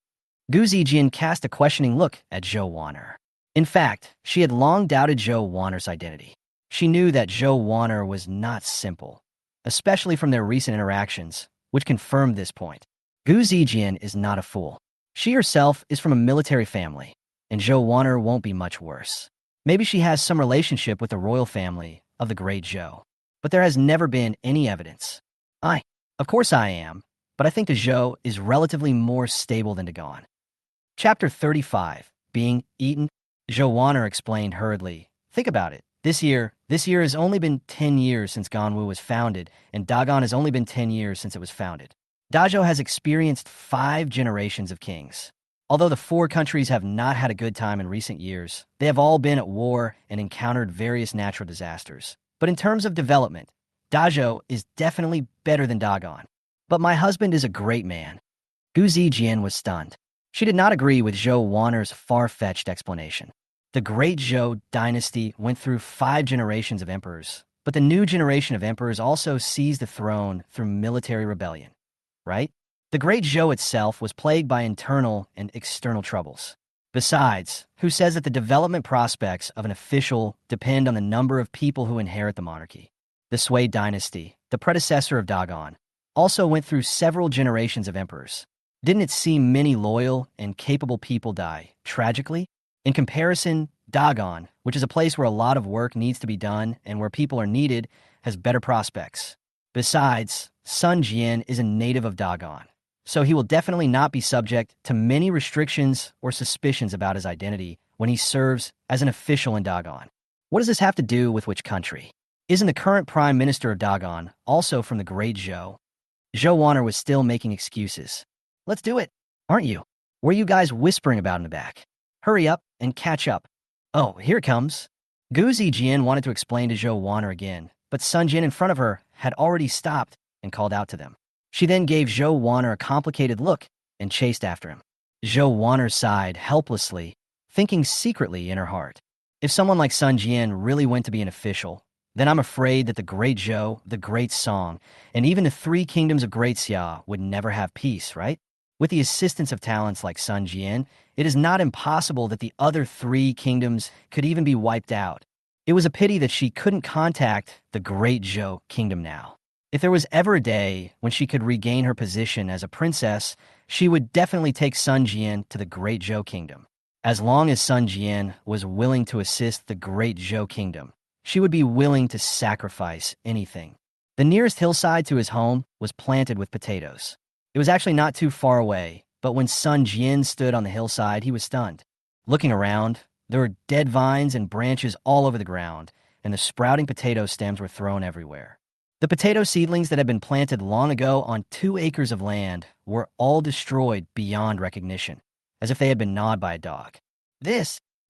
Gu Zijian cast a questioning look at Zhou Wanner. In fact, she had long doubted Zhou Wanner's identity. She knew that Zhou Wanner was not simple, especially from their recent interactions, which confirmed this point. Gu Zijian is not a fool. She herself is from a military family, and Zhou Wanner won't be much worse. Maybe she has some relationship with the royal family of the great Zhou, but there has never been any evidence. Of course I am, but I think the Zhou is relatively more stable than Dagan. Chapter 35, Being Eaten. Zhou Wanner explained hurriedly. Think about it. This year has only been 10 years since Ganwu was founded, and Dagan has only been 10 years since it was founded. Dazhou has experienced 5 generations of kings. Although the 4 countries have not had a good time in recent years, they have all been at war and encountered various natural disasters. But in terms of development, Dazhou is definitely better than Dagan. But my husband is a great man. Gu Zijian was stunned. She did not agree with Zhou Wanner's far-fetched explanation. The great Zhou dynasty went through 5 generations of emperors, but the new generation of emperors also seized the throne through military rebellion, right? The great Zhou itself was plagued by internal and external troubles. Besides, who says that the development prospects of an official depend on the number of people who inherit the monarchy? The Sui dynasty, the predecessor of Dagan, also went through several generations of emperors. Didn't it see many loyal and capable people die, tragically? In comparison, Dagan, which is a place where a lot of work needs to be done and where people are needed, has better prospects. Besides, Sun Jian is a native of Dagan, so he will definitely not be subject to many restrictions or suspicions about his identity when he serves as an official in Dagan. What does this have to do with which country? Isn't the current prime minister of Dagan also from the great Zhou? Zhou Wanner was still making excuses. Let's do it, aren't you? What are you guys whispering about in the back? Hurry up and catch up. Oh, here it comes. Gu Zijian wanted to explain to Zhou Wanner again, but Sun Jian in front of her had already stopped and called out to them. She then gave Zhou Wanner a complicated look and chased after him. Zhou Wanner sighed helplessly, thinking secretly in her heart. If someone like Sun Jian really went to be an official, then I'm afraid that the great Zhou, the great Song, and even the 3 kingdoms of Great Xia would never have peace, right? With the assistance of talents like Sun Jian, it is not impossible that the other three kingdoms could even be wiped out. It was a pity that she couldn't contact the Great Zhou kingdom now. If there was ever a day when she could regain her position as a princess, she would definitely take Sun Jian to the Great Zhou kingdom. As long as Sun Jian was willing to assist the Great Zhou kingdom, she would be willing to sacrifice anything. The nearest hillside to his home was planted with potatoes. It was actually not too far away, but when Sun Jian stood on the hillside, he was stunned. Looking around, there were dead vines and branches all over the ground, and the sprouting potato stems were thrown everywhere. The potato seedlings that had been planted long ago on 2 acres of land were all destroyed beyond recognition, as if they had been gnawed by a dog.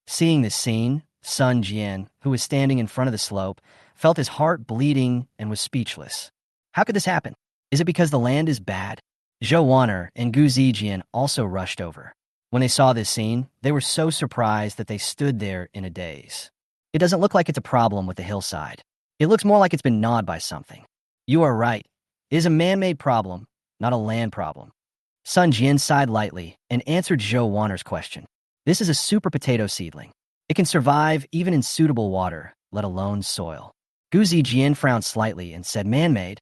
Seeing this scene, Sun Jian, who was standing in front of the slope, felt his heart bleeding and was speechless. How could this happen? Is it because the land is bad? Zhou Wan'er and Gu Zijian also rushed over. When they saw this scene, they were so surprised that they stood there in a daze. It doesn't look like it's a problem with the hillside. It looks more like it's been gnawed by something. You are right. It is a man-made problem, not a land problem. Sun Jian sighed lightly and answered Zhou Wan'er's question. This is a super potato seedling. It can survive even in suitable water, let alone soil. Gu Zijian frowned slightly and said, man-made?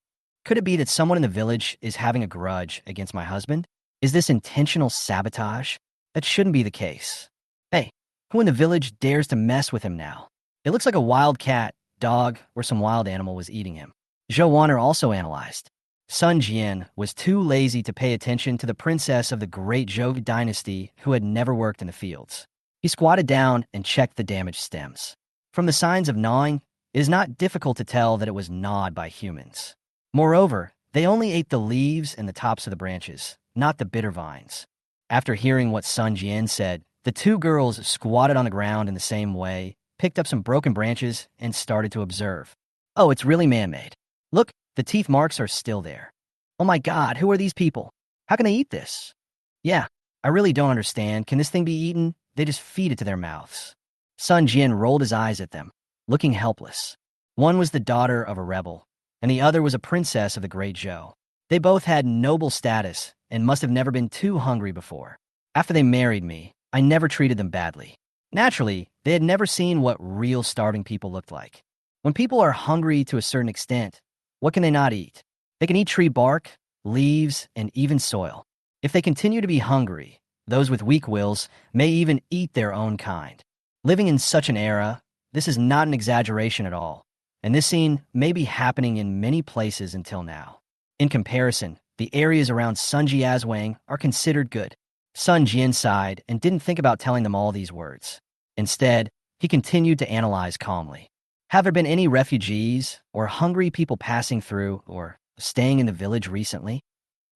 Could it be that someone in the village is having a grudge against my husband? Is this intentional sabotage? That shouldn't be the case. Hey, who in the village dares to mess with him now? It looks like a wild cat, dog, or some wild animal was eating him. Zhou Wan'er also analyzed. Sun Jian was too lazy to pay attention to the princess of the Great Zhou dynasty who had never worked in the fields. He squatted down and checked the damaged stems. From the signs of gnawing, it is not difficult to tell that it was gnawed by humans. Moreover, they only ate the leaves and the tops of the branches, not the bitter vines. After hearing what Sun Jian said, the 2 girls squatted on the ground in the same way, picked up some broken branches, and started to observe. Oh, it's really man-made. Look, the teeth marks are still there. Oh my God, who are these people? How can they eat this? Yeah, I really don't understand. Can this thing be eaten? They just feed it to their mouths. Sun Jian rolled his eyes at them, looking helpless. One was the daughter of a rebel, and the other was a princess of the Great Zhou. They both had noble status and must have never been too hungry before. After they married me, I never treated them badly. Naturally, they had never seen what real starving people looked like. When people are hungry to a certain extent, what can they not eat? They can eat tree bark, leaves, and even soil. If they continue to be hungry, those with weak wills may even eat their own kind. Living in such an era, this is not an exaggeration at all, and this scene may be happening in many places until now. In comparison, the areas around Sunjiazwang are considered good. Sun Jian sighed and didn't think about telling them all these words. Instead, he continued to analyze calmly. Have there been any refugees or hungry people passing through or staying in the village recently?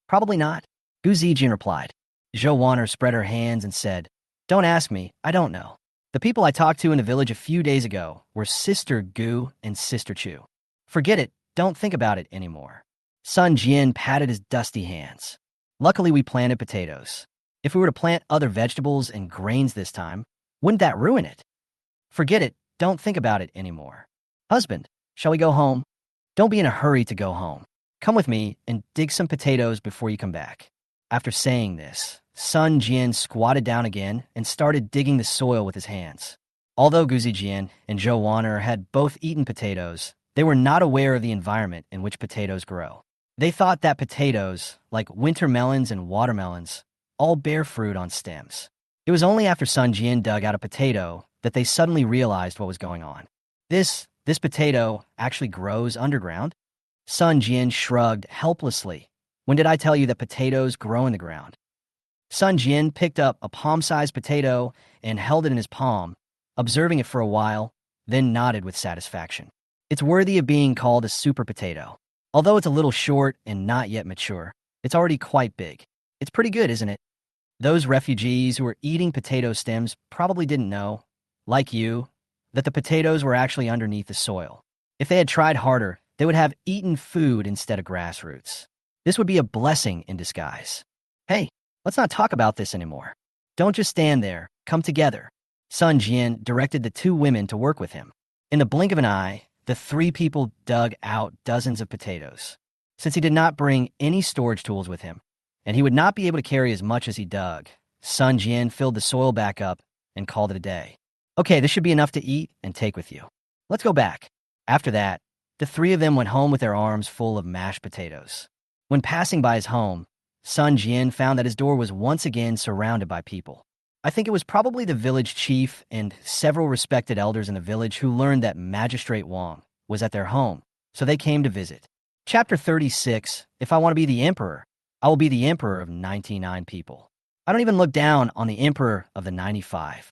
Probably not, Gu Zijian replied. Zhou Wan'er spread her hands and said, Don't ask me, I don't know. The people I talked to in the village a few days ago were Sister Gu and Sister Chu. Forget it, don't think about it anymore. Sun Jian patted his dusty hands. Luckily we planted potatoes. If we were to plant other vegetables and grains this time, wouldn't that ruin it? Forget it, don't think about it anymore. Husband, shall we go home? Don't be in a hurry to go home. Come with me and dig some potatoes before you come back. After saying this, Sun Jian squatted down again and started digging the soil with his hands. Although Gu Zijian and Zhou Wan'er had both eaten potatoes, they were not aware of the environment in which potatoes grow. They thought that potatoes, like winter melons and watermelons, all bear fruit on stems. It was only after Sun Jian dug out a potato that they suddenly realized what was going on. This potato actually grows underground? Sun Jian shrugged helplessly. When did I tell you that potatoes grow in the ground? Sun Jian picked up a palm-sized potato and held it in his palm, observing it for a while, then nodded with satisfaction. It's worthy of being called a super potato. Although it's a little short and not yet mature, it's already quite big. It's pretty good, isn't it? Those refugees who were eating potato stems probably didn't know, like you, that the potatoes were actually underneath the soil. If they had tried harder, they would have eaten food instead of grassroots. This would be a blessing in disguise. Hey, let's not talk about this anymore. Don't just stand there, come together. Sun Jian directed the 2 women to work with him. In the blink of an eye, the 3 people dug out dozens of potatoes. Since he did not bring any storage tools with him, and he would not be able to carry as much as he dug. Sun Jian filled the soil back up and called it a day. Okay, this should be enough to eat and take with you. Let's go back. After that, the three of them went home with their arms full of mashed potatoes. When passing by his home, Sun Jian found that his door was once again surrounded by people. I think it was probably the village chief and several respected elders in the village who learned that Magistrate Wang was at their home, so they came to visit. Chapter 36, If I want to be the emperor, I will be the emperor of 99 people. I don't even look down on the emperor of the 95.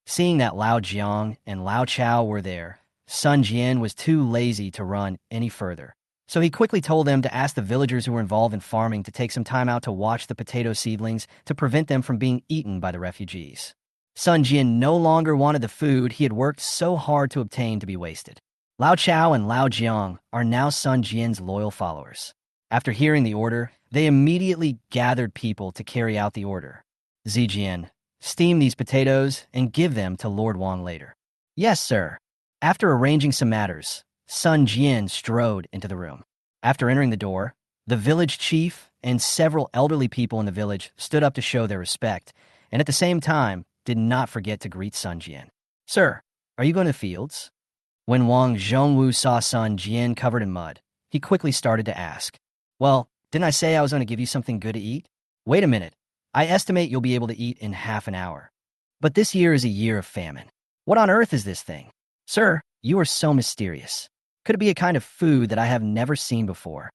Seeing that Lao Jiang and Lao Chao were there, Sun Jian was too lazy to run any further. So he quickly told them to ask the villagers who were involved in farming to take some time out to watch the potato seedlings to prevent them from being eaten by the refugees. Sun Jian no longer wanted the food he had worked so hard to obtain to be wasted. Lao Chao and Lao Jiang are now Sun Jian's loyal followers. After hearing the order, they immediately gathered people to carry out the order. Zijian, steam these potatoes and give them to Lord Wang later. Yes, sir. After arranging some matters, Sun Jian strode into the room. After entering the door, the village chief and several elderly people in the village stood up to show their respect, and at the same time did not forget to greet Sun Jian. Sir, are you going to the fields? When Wang Zhongwu saw Sun Jian covered in mud, he quickly started to ask, Well, didn't I say I was going to give you something good to eat? Wait a minute. I estimate you'll be able to eat in half an hour. But this year is a year of famine. What on earth is this thing? Sir, you are so mysterious. Could it be a kind of food that I have never seen before?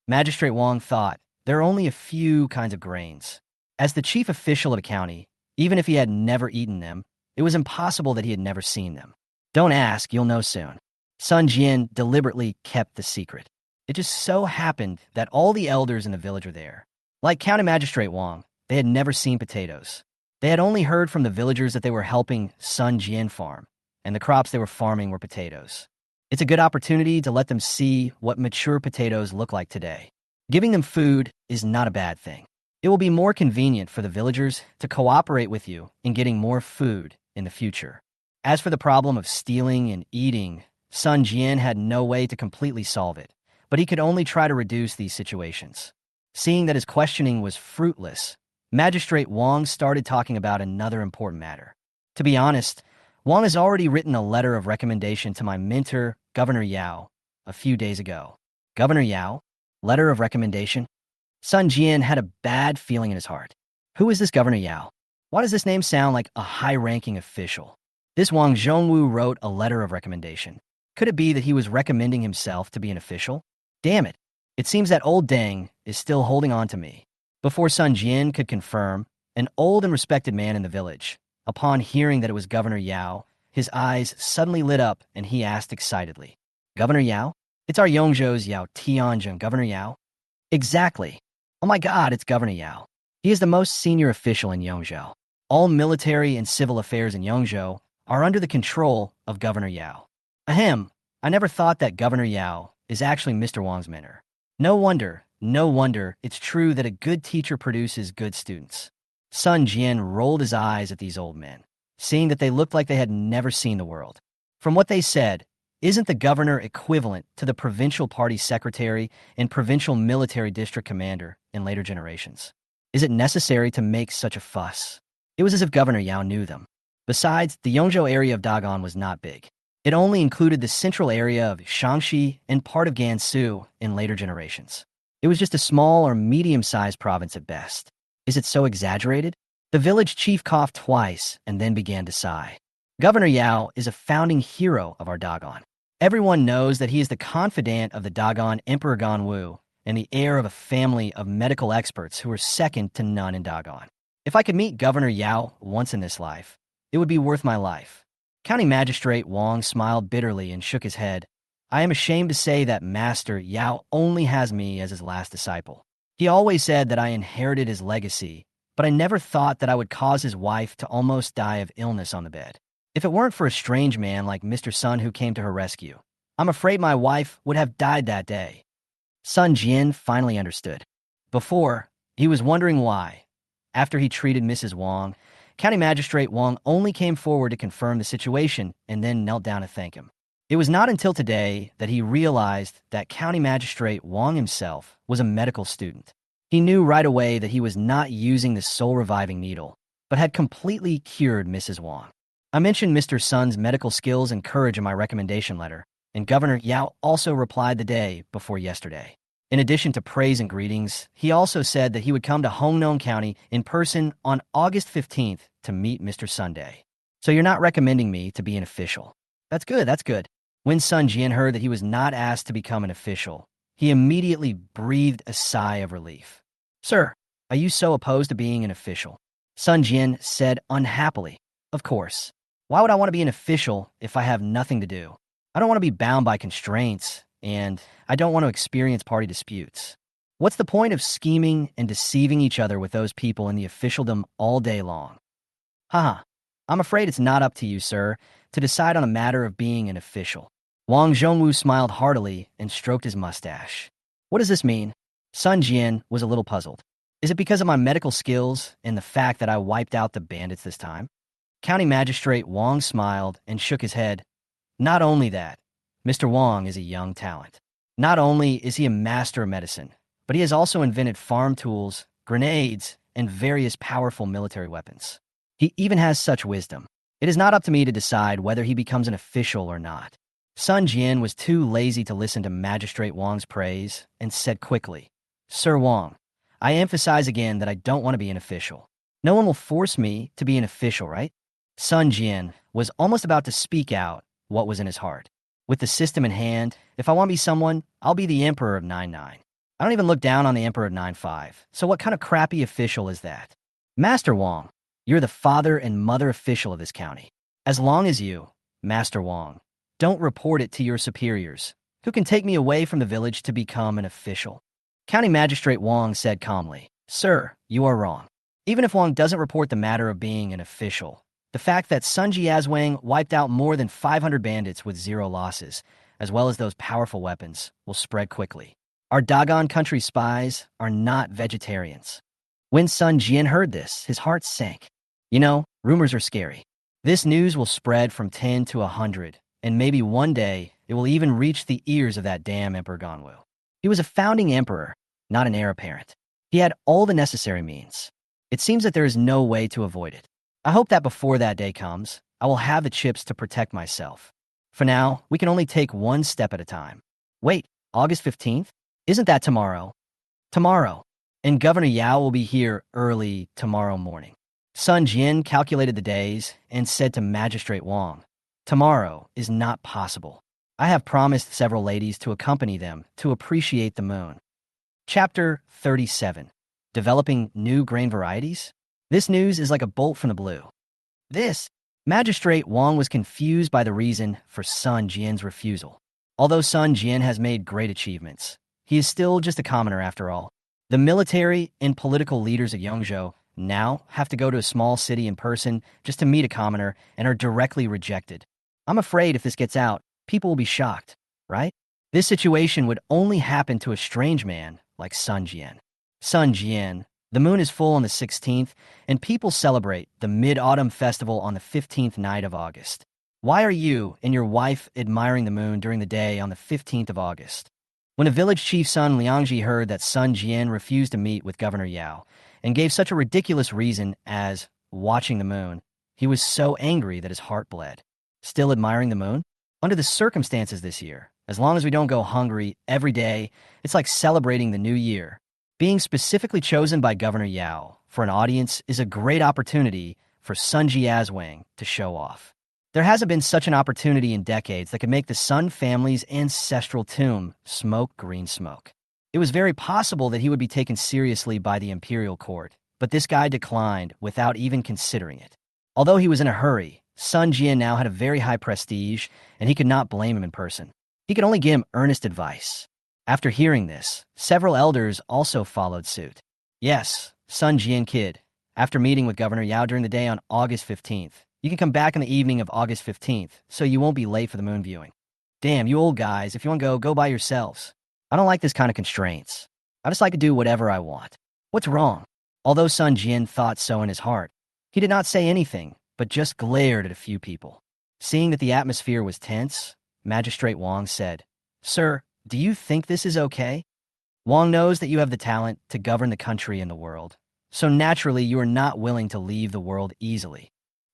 Magistrate Wang thought there are only a few kinds of grains. As the chief official of the county, even if he had never eaten them, it was impossible that he had never seen them. Don't ask, you'll know soon. Sun Jian deliberately kept the secret. It just so happened that all the elders in the village were there. Like County Magistrate Wang, they had never seen potatoes. They had only heard from the villagers that they were helping Sun Jian farm, and the crops they were farming were potatoes. It's a good opportunity to let them see what mature potatoes look like today. Giving them food is not a bad thing. It will be more convenient for the villagers to cooperate with you in getting more food in the future. As for the problem of stealing and eating, Sun Jian had no way to completely solve it, but he could only try to reduce these situations. Seeing that his questioning was fruitless, Magistrate Wang started talking about another important matter. To be honest, Wang has already written a letter of recommendation to my mentor, Governor Yao, a few days ago. Governor Yao? Letter of recommendation? Sun Jian had a bad feeling in his heart. Who is this Governor Yao? Why does this name sound like a high-ranking official? This Wang Zhongwu wrote a letter of recommendation. Could it be that he was recommending himself to be an official? Damn it. It seems that old Dang is still holding on to me. Before Sun Jian could confirm, an old and respected man in the village, upon hearing that it was Governor Yao, his eyes suddenly lit up and he asked excitedly, Governor Yao? It's our Yongzhou's Yao Tianjin, Governor Yao? Exactly. Oh my God, it's Governor Yao. He is the most senior official in Yongzhou. All military and civil affairs in Yongzhou are under the control of Governor Yao. Ahem, I never thought that Governor Yao is actually Mr. Wang's mentor. No wonder it's true that a good teacher produces good students. Sun Jian rolled his eyes at these old men, seeing that they looked like they had never seen the world. From what they said, isn't the governor equivalent to the provincial party secretary and provincial military district commander in later generations? Is it necessary to make such a fuss? It was as if Governor Yao knew them. Besides, the Yongzhou area of Dagan was not big. It only included the central area of Shaanxi and part of Gansu in later generations. It was just a small or medium-sized province at best. Is it so exaggerated? The village chief coughed twice and then began to sigh. Governor Yao is a founding hero of our Dagan. Everyone knows that he is the confidant of the Dagan Emperor Ganwu and the heir of a family of medical experts who are second to none in Dagan. If I could meet Governor Yao once in this life, it would be worth my life. County Magistrate Wang smiled bitterly and shook his head. I am ashamed to say that Master Yao only has me as his last disciple. He always said that I inherited his legacy, but I never thought that I would cause his wife to almost die of illness on the bed. If it weren't for a strange man like Mr. Sun who came to her rescue, I'm afraid my wife would have died that day. Sun Jian finally understood. Before, he was wondering why. After he treated Mrs. Wang, County Magistrate Wang only came forward to confirm the situation and then knelt down to thank him. It was not until today that he realized that County Magistrate Wang himself was a medical student. He knew right away that he was not using the soul-reviving needle, but had completely cured Mrs. Wang. I mentioned Mr. Sun's medical skills and courage in my recommendation letter, and Governor Yao also replied the day before yesterday. In addition to praise and greetings, he also said that he would come to Hongnon County in person on August 15th to meet Mr. Sunday. So you're not recommending me to be an official. That's good, that's good. When Sun Jian heard that he was not asked to become an official, he immediately breathed a sigh of relief. Sir, are you so opposed to being an official? Sun Jian said unhappily. Of course. Why would I want to be an official if I have nothing to do? I don't want to be bound by constraints, and I don't want to experience party disputes. What's the point of scheming and deceiving each other with those people in the officialdom all day long? Haha, I'm afraid it's not up to you, sir, to decide on a matter of being an official. Wang Zhongwu smiled heartily and stroked his mustache. What does this mean? Sun Jian was a little puzzled. Is it because of my medical skills and the fact that I wiped out the bandits this time? County Magistrate Wang smiled and shook his head. Not only that, Mr. Wang is a young talent. Not only is he a master of medicine, but he has also invented farm tools, grenades, and various powerful military weapons. He even has such wisdom. It is not up to me to decide whether he becomes an official or not. Sun Jian was too lazy to listen to Magistrate Wang's praise and said quickly, Sir Wang, I emphasize again that I don't want to be an official. No one will force me to be an official, right? Sun Jian was almost about to speak out what was in his heart. With the system in hand, if I want to be someone, I'll be the Emperor of 99. I don't even look down on the Emperor of 95, so what kind of crappy official is that? Master Wang, you're the father and mother official of this county. As long as you, Master Wang, don't report it to your superiors, who can take me away from the village to become an official. County Magistrate Wang said calmly, Sir, you are wrong. Even if Wang doesn't report the matter of being an official, the fact that Sun Jiazwang wiped out more than 500 bandits with 0 losses, as well as those powerful weapons, will spread quickly. Our Dagan country spies are not vegetarians. When Sun Jian heard this, his heart sank. You know, rumors are scary. This news will spread from 10 to 100, and maybe one day it will even reach the ears of that damn Emperor Ganwu. He was a founding emperor, not an heir apparent. He had all the necessary means. It seems that there is no way to avoid it. I hope that before that day comes, I will have the chips to protect myself. For now, we can only take one step at a time. Wait, August 15th? Isn't that tomorrow? Tomorrow. And Governor Yao will be here early tomorrow morning. Sun Jian calculated the days and said to Magistrate Wang, Tomorrow is not possible. I have promised several ladies to accompany them to appreciate the moon. Chapter 37. Developing New Grain Varieties? This news is like a bolt from the blue. Magistrate Wang was confused by the reason for Sun Jian's refusal. Although Sun Jian has made great achievements, he is still just a commoner after all. The military and political leaders of Yongzhou now have to go to a small city in person just to meet a commoner and are directly rejected. I'm afraid if this gets out, people will be shocked, right? This situation would only happen to a strange man like Sun Jian. Sun Jian, the moon is full on the 16th, and people celebrate the Mid-Autumn Festival on the 15th night of August. Why are you and your wife admiring the moon during the day on the 15th of August? When a village chief Sun Liangji heard that Sun Jian refused to meet with Governor Yao and gave such a ridiculous reason as watching the moon, he was so angry that his heart bled. Still admiring the moon? Under the circumstances this year, as long as we don't go hungry every day, it's like celebrating the new year. Being specifically chosen by Governor Yao for an audience is a great opportunity for Sun Jiazwang to show off. There hasn't been such an opportunity in decades that could make the Sun family's ancestral tomb smoke green smoke. It was very possible that he would be taken seriously by the imperial court, but this guy declined without even considering it. Although he was in a hurry, Sun Jian now had a very high prestige, and he could not blame him in person. He could only give him earnest advice. After hearing this, several elders also followed suit. Yes, Sun Jian kid, after meeting with Governor Yao during the day on August 15th, you can come back in the evening of August 15th, so you won't be late for the moon viewing. Damn, you old guys, if you want to go by yourselves. I don't like this kind of constraints. I just like to do whatever I want. What's wrong? Although Sun Jian thought so in his heart, he did not say anything, but just glared at a few people. Seeing that the atmosphere was tense, Magistrate Wang said, Sir, do you think this is okay? Wang knows that you have the talent to govern the country and the world, so naturally you are not willing to leave the world easily.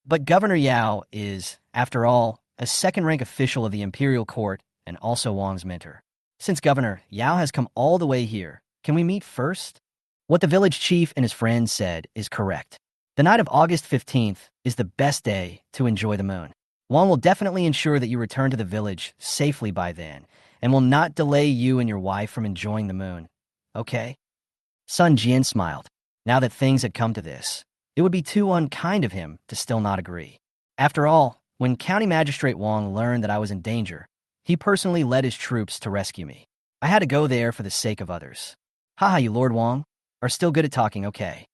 But Governor Yao is, after all, a second-rank official of the imperial court and also Wang's mentor. Since Governor Yao has come all the way here, can we meet first? What the village chief and his friends said is correct. The night of August 15th is the best day to enjoy the moon. Wang will definitely ensure that you return to the village safely by then, and will not delay you and your wife from enjoying the moon. Okay? Sun Jian smiled. Now that things had come to this, it would be too unkind of him to still not agree. After all, when County Magistrate Wang learned that I was in danger, he personally led his troops to rescue me. I had to go there for the sake of others. Haha, you Lord Wang are still good at talking, okay.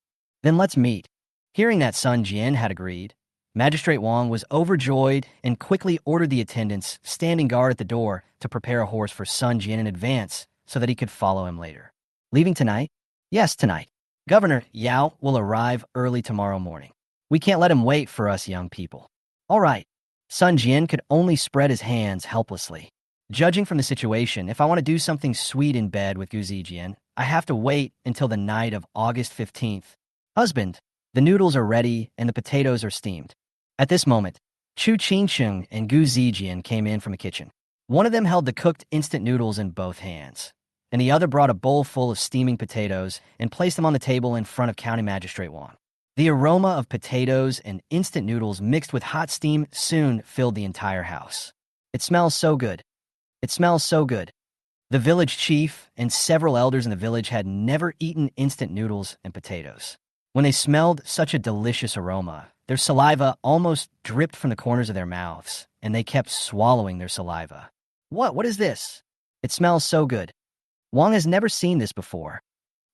Then let's meet. Hearing that Sun Jian had agreed, Magistrate Wang was overjoyed and quickly ordered the attendants standing guard at the door to prepare a horse for Sun Jian in advance so that he could follow him later. Leaving tonight? Yes, tonight. Governor Yao will arrive early tomorrow morning. We can't let him wait for us young people. All right. Sun Jian could only spread his hands helplessly. Judging from the situation, if I want to do something sweet in bed with Gu Zijian, I have to wait until the night of August 15th. Husband, the noodles are ready and the potatoes are steamed. At this moment, Chu Qingcheng and Gu Zijian came in from the kitchen. One of them held the cooked instant noodles in both hands, and the other brought a bowl full of steaming potatoes and placed them on the table in front of County Magistrate Wang. The aroma of potatoes and instant noodles mixed with hot steam soon filled the entire house. It smells so good. It smells so good. The village chief and several elders in the village had never eaten instant noodles and potatoes. When they smelled such a delicious aroma, their saliva almost dripped from the corners of their mouths, and they kept swallowing their saliva. What is this? It smells so good. Wang has never seen this before.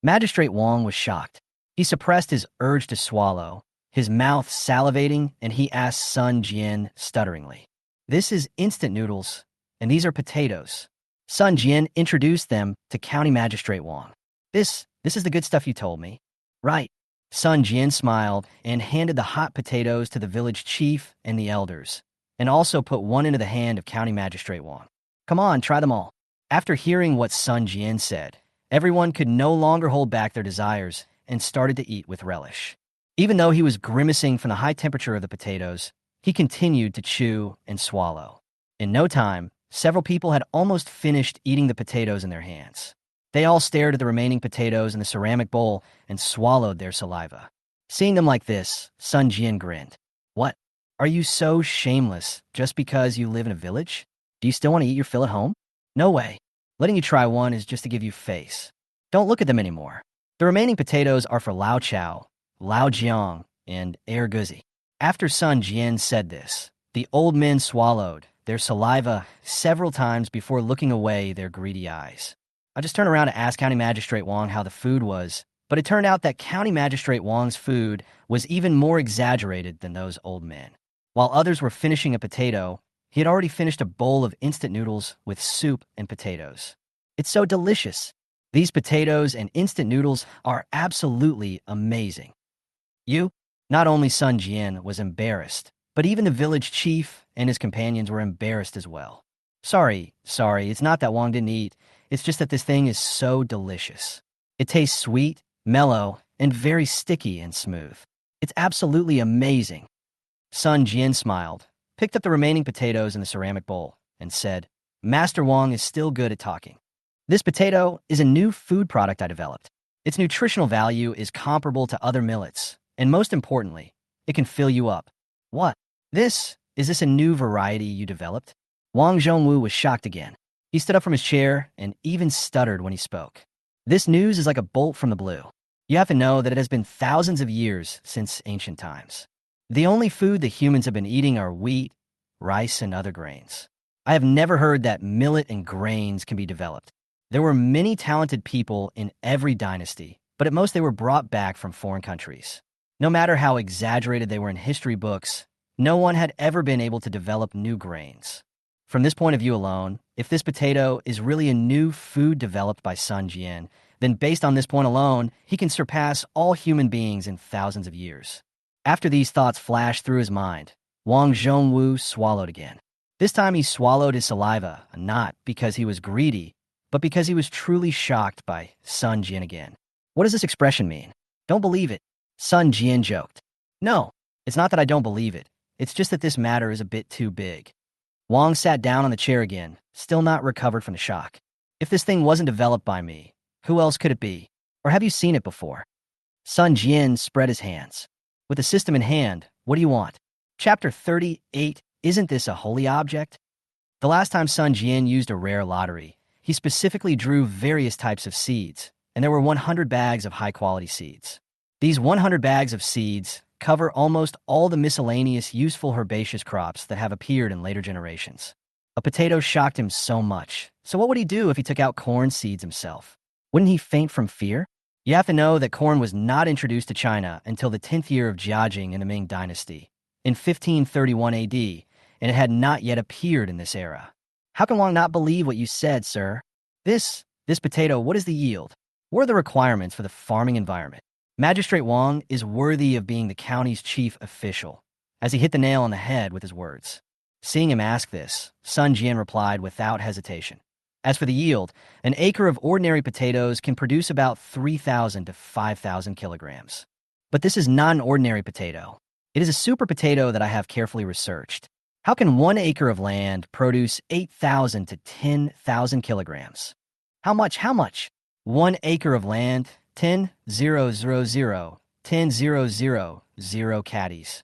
Magistrate Wang was shocked. He suppressed his urge to swallow, his mouth salivating, and he asked Sun Jian stutteringly, "This is instant noodles, and these are potatoes." Sun Jian introduced them to County Magistrate Wang. This is the good stuff you told me. Right. Sun Jian smiled and handed the hot potatoes to the village chief and the elders, and also put one into the hand of County Magistrate Wang. Come on, try them all. After hearing what Sun Jian said, everyone could no longer hold back their desires and started to eat with relish. Even though he was grimacing from the high temperature of the potatoes, he continued to chew and swallow. In no time, several people had almost finished eating the potatoes in their hands. They all stared at the remaining potatoes in the ceramic bowl and swallowed their saliva. Seeing them like this, Sun Jian grinned. What? Are you so shameless just because you live in a village? Do you still want to eat your fill at home? No way. Letting you try one is just to give you face. Don't look at them anymore. The remaining potatoes are for Lao Chao, Lao Jiang, and Air Guzi. After Sun Jian said this, the old men swallowed their saliva several times before looking away their greedy eyes. I just turned around to ask County Magistrate Wang how the food was, but it turned out that County Magistrate Wang's food was even more exaggerated than those old men. While others were finishing a potato, he had already finished a bowl of instant noodles with soup and potatoes. It's so delicious. These potatoes and instant noodles are absolutely amazing. Not only Sun Jian was embarrassed, but even the village chief and his companions were embarrassed as well. Sorry, it's not that Wang didn't eat. It's just that this thing is so delicious. It tastes sweet, mellow, and very sticky and smooth. It's absolutely amazing. Sun Jian smiled, picked up the remaining potatoes in the ceramic bowl, and said, Master Wang is still good at talking. This potato is a new food product I developed. Its nutritional value is comparable to other millets, and most importantly, it can fill you up. What? Is this a new variety you developed? Wang Zhongwu was shocked again. He stood up from his chair and even stuttered when he spoke. This news is like a bolt from the blue. You have to know that it has been thousands of years since ancient times. The only food the humans have been eating are wheat, rice, and other grains. I have never heard that millet and grains can be developed. There were many talented people in every dynasty, but at most they were brought back from foreign countries. No matter how exaggerated they were in history books, no one had ever been able to develop new grains. From this point of view alone, if this potato is really a new food developed by Sun Jian, then based on this point alone, he can surpass all human beings in thousands of years. After these thoughts flashed through his mind, Wang Zhongwu swallowed again. This time he swallowed his saliva, not because he was greedy, but because he was truly shocked by Sun Jian again. What does this expression mean? Don't believe it. Sun Jian joked. No, it's not that I don't believe it. It's just that this matter is a bit too big. Wang sat down on the chair again, still not recovered from the shock. If this thing wasn't developed by me, who else could it be? Or have you seen it before? Sun Jian spread his hands. With the system in hand, what do you want? Chapter 38, isn't this a holy object? The last time Sun Jian used a rare lottery, he specifically drew various types of seeds, and there were 100 bags of high-quality seeds. These 100 bags of seeds cover almost all the miscellaneous useful herbaceous crops that have appeared in later generations. A potato shocked him so much. So what would he do if he took out corn seeds himself? Wouldn't he faint from fear? You have to know that corn was not introduced to China until the 10th year of Jiajing in the Ming dynasty, in 1531 AD, and it had not yet appeared in this era. How can Wang not believe what you said, sir? This potato, what is the yield? What are the requirements for the farming environment? Magistrate Wang is worthy of being the county's chief official, as he hit the nail on the head with his words. Seeing him ask this, Sun Jian replied without hesitation. As for the yield, an acre of ordinary potatoes can produce about 3,000 to 5,000 kilograms. But this is not an ordinary potato. It is a super potato that I have carefully researched. How can 1 acre of land produce 8,000 to 10,000 kilograms? How much? 1 acre of land, 10,000 caddies.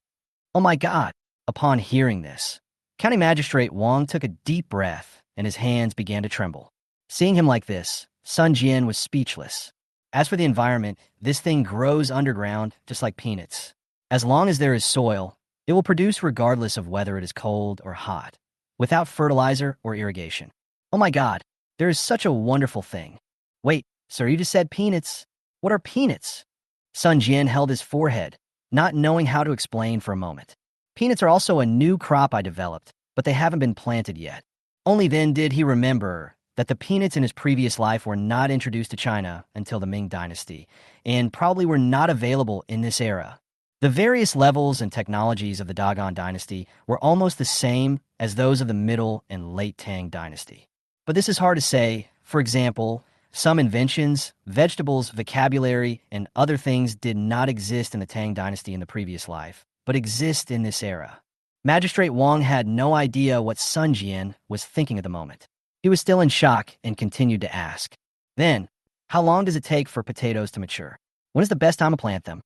Oh my God! Upon hearing this, County Magistrate Wang took a deep breath and his hands began to tremble. Seeing him like this, Sun Jian was speechless. As for the environment, this thing grows underground just like peanuts. As long as there is soil, it will produce regardless of whether it is cold or hot, without fertilizer or irrigation. Oh my God, there is such a wonderful thing. Wait, sir, you just said peanuts. What are peanuts? Sun Jian held his forehead, not knowing how to explain for a moment. Peanuts are also a new crop I developed, but they haven't been planted yet. Only then did he remember that the peanuts in his previous life were not introduced to China until the Ming dynasty, and probably were not available in this era. The various levels and technologies of the Dagan dynasty were almost the same as those of the Middle and Late Tang dynasty. But this is hard to say. For example, some inventions, vegetables, vocabulary, and other things did not exist in the Tang dynasty in the previous life, but exist in this era. Magistrate Wang had no idea what Sun Jian was thinking at the moment. He was still in shock and continued to ask. Then, how long does it take for potatoes to mature? When is the best time to plant them?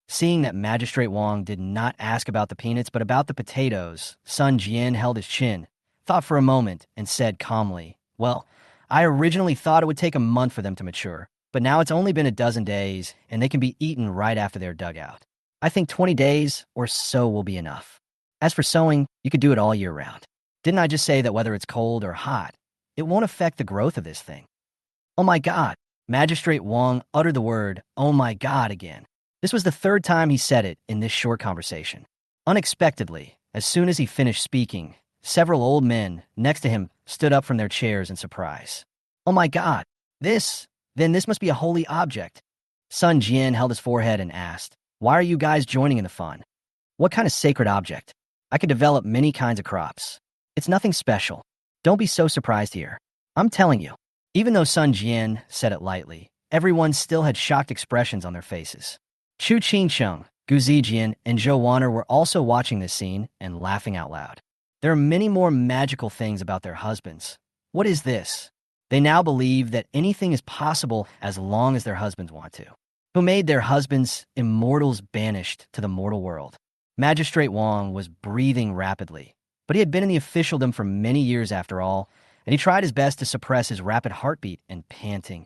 Seeing that Magistrate Wang did not ask about the peanuts but about the potatoes, Sun Jian held his chin, thought for a moment, and said calmly, Well, I originally thought it would take a month for them to mature, but now it's only been a dozen days, and they can be eaten right after they're dug out. I think 20 days or so will be enough. As for sowing, you could do it all year round. Didn't I just say that whether it's cold or hot, it won't affect the growth of this thing? Oh my God! Magistrate Wang uttered the word, oh my God, again. This was the 3rd time he said it in this short conversation. Unexpectedly, as soon as he finished speaking, several old men next to him stood up from their chairs in surprise. Oh my God! This must be a holy object. Sun Jian held his forehead and asked, Why are you guys joining in the fun? What kind of sacred object? I could develop many kinds of crops. It's nothing special. Don't be so surprised here. I'm telling you. Even though Sun Jian said it lightly, everyone still had shocked expressions on their faces. Chu Qingsheng, Gu Zijian, and Zhou Waner were also watching this scene and laughing out loud. There are many more magical things about their husbands. What is this? They now believe that anything is possible as long as their husbands want to. Who made their husbands immortals banished to the mortal world? Magistrate Wang was breathing rapidly, but he had been in the officialdom for many years after all, and he tried his best to suppress his rapid heartbeat and panting.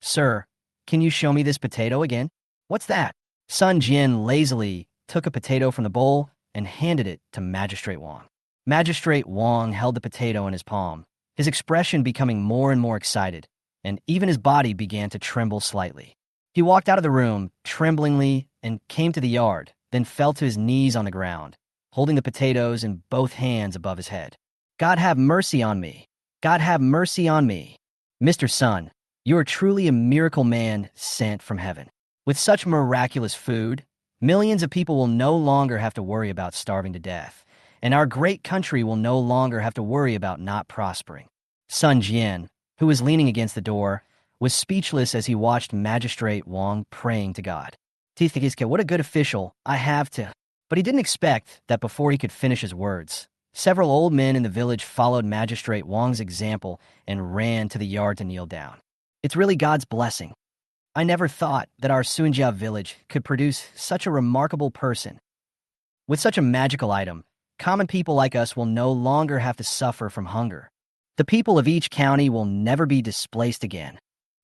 Sir, can you show me this potato again? What's that? Sun Jian lazily took a potato from the bowl and handed it to Magistrate Wang. Magistrate Wang held the potato in his palm, his expression becoming more and more excited, and even his body began to tremble slightly. He walked out of the room, tremblingly, and came to the yard, then fell to his knees on the ground, holding the potatoes in both hands above his head. God have mercy on me. God have mercy on me. Mr. Sun, you are truly a miracle man sent from heaven. With such miraculous food, millions of people will no longer have to worry about starving to death, and our great country will no longer have to worry about not prospering. Sun Jian, who was leaning against the door, was speechless as he watched Magistrate Wang praying to God. Tiskiska, what a good official I have to. But he didn't expect that before he could finish his words, several old men in the village followed Magistrate Wang's example and ran to the yard to kneel down. It's really God's blessing. I never thought that our Sun Jian village could produce such a remarkable person. With such a magical item, common people like us will no longer have to suffer from hunger. The people of each county will never be displaced again.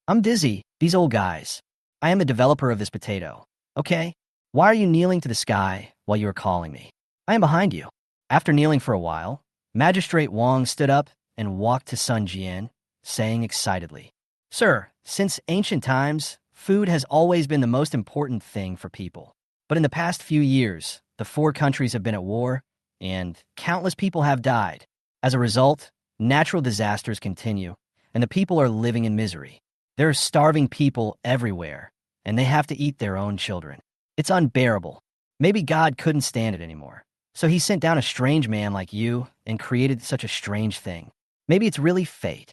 I'm dizzy, these old guys. I am the developer of this potato. Okay? Why are you kneeling to the sky while you are calling me? I am behind you. After kneeling for a while, Magistrate Wang stood up and walked to Sun Jian, saying excitedly, Sir, since ancient times, food has always been the most important thing for people. But in the past few years, the 4 countries have been at war, and countless people have died. As a result, natural disasters continue, and the people are living in misery. There are starving people everywhere, and they have to eat their own children. It's unbearable. Maybe God couldn't stand it anymore. So he sent down a strange man like you and created such a strange thing. Maybe it's really fate.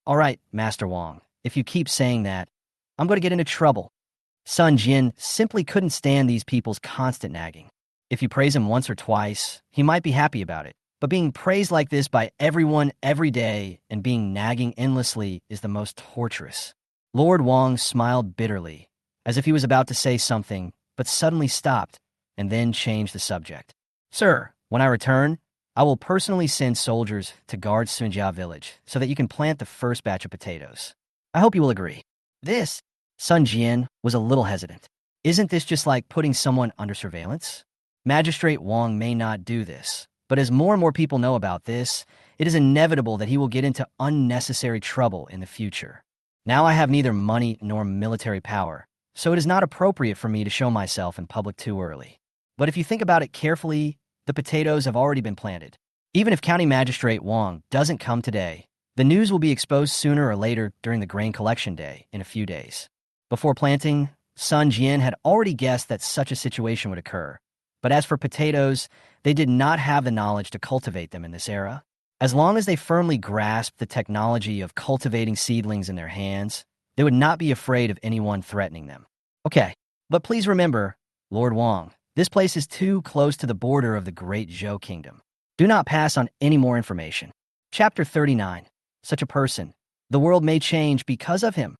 All right, Master Wang, if you keep saying that, I'm going to get into trouble. Sun Jian simply couldn't stand these people's constant nagging. If you praise him once or twice, he might be happy about it. But being praised like this by everyone every day and being nagging endlessly is the most torturous. Lord Wang smiled bitterly, as if he was about to say something, but suddenly stopped and then changed the subject. Sir, when I return, I will personally send soldiers to guard Sun Jian village so that you can plant the first batch of potatoes. I hope you will agree. This, Sun Jian was a little hesitant. Isn't this just like putting someone under surveillance? Magistrate Wang may not do this, but as more and more people know about this, it is inevitable that he will get into unnecessary trouble in the future. Now I have neither money nor military power, so it is not appropriate for me to show myself in public too early. But if you think about it carefully, the potatoes have already been planted. Even if County Magistrate Wang doesn't come today, the news will be exposed sooner or later during the grain collection day in a few days. Before planting, Sun Jian had already guessed that such a situation would occur. But as for potatoes, they did not have the knowledge to cultivate them in this era. As long as they firmly grasped the technology of cultivating seedlings in their hands, they would not be afraid of anyone threatening them. Okay, but please remember, Lord Wang, this place is too close to the border of the Great Zhou Kingdom. Do not pass on any more information. Chapter 39. Such a person. The world may change because of him.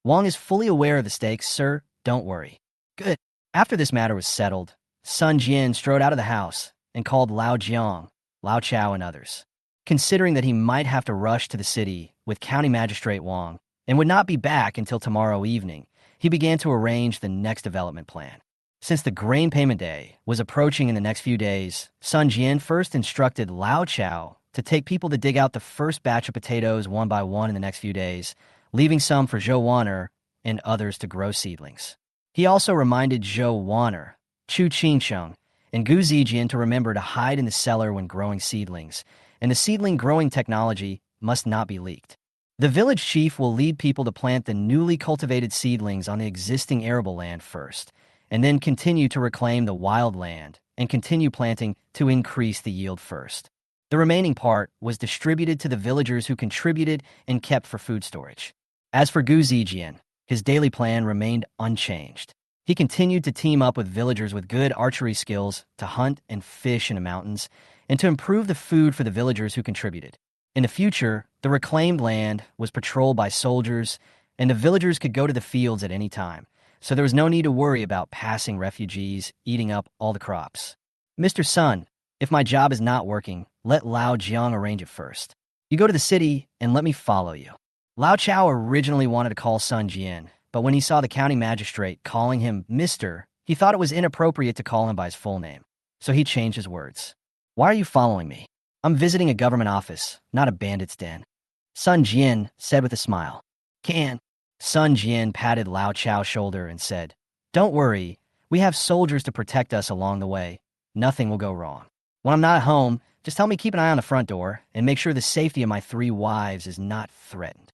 Wang is fully aware of the stakes, sir. Don't worry. Good. After this matter was settled, Sun Jian strode out of the house and called Lao Jiang, Lao Chao, and others. Considering that he might have to rush to the city with County Magistrate Wang and would not be back until tomorrow evening, he began to arrange the next development plan. Since the grain payment day was approaching in the next few days, Sun Jian first instructed Lao Chao to take people to dig out the first batch of potatoes one by one in the next few days, leaving some for Zhou Wan'er and others to grow seedlings. He also reminded Zhou Wan'er, Chu Qingsheng, and Gu Zijian to remember to hide in the cellar when growing seedlings, and the seedling growing technology must not be leaked. The village chief will lead people to plant the newly cultivated seedlings on the existing arable land first, and then continue to reclaim the wild land and continue planting to increase the yield first. The remaining part was distributed to the villagers who contributed and kept for food storage. As for Gu Zijian, his daily plan remained unchanged. He continued to team up with villagers with good archery skills to hunt and fish in the mountains and to improve the food for the villagers who contributed. In the future, the reclaimed land was patrolled by soldiers, and the villagers could go to the fields at any time, so there was no need to worry about passing refugees eating up all the crops. Mr. Sun, if my job is not working, let Lao Jiang arrange it first. You go to the city and let me follow you. Lao Chao originally wanted to call Sun Jian, but when he saw the county magistrate calling him Mr., he thought it was inappropriate to call him by his full name, so he changed his words. Why are you following me? I'm visiting a government office, not a bandit's den. Sun Jian said with a smile. Can. Sun Jian patted Lao Chao's shoulder and said, Don't worry, we have soldiers to protect us along the way. Nothing will go wrong. When I'm not at home, just tell me to keep an eye on the front door and make sure the safety of my 3 wives is not threatened.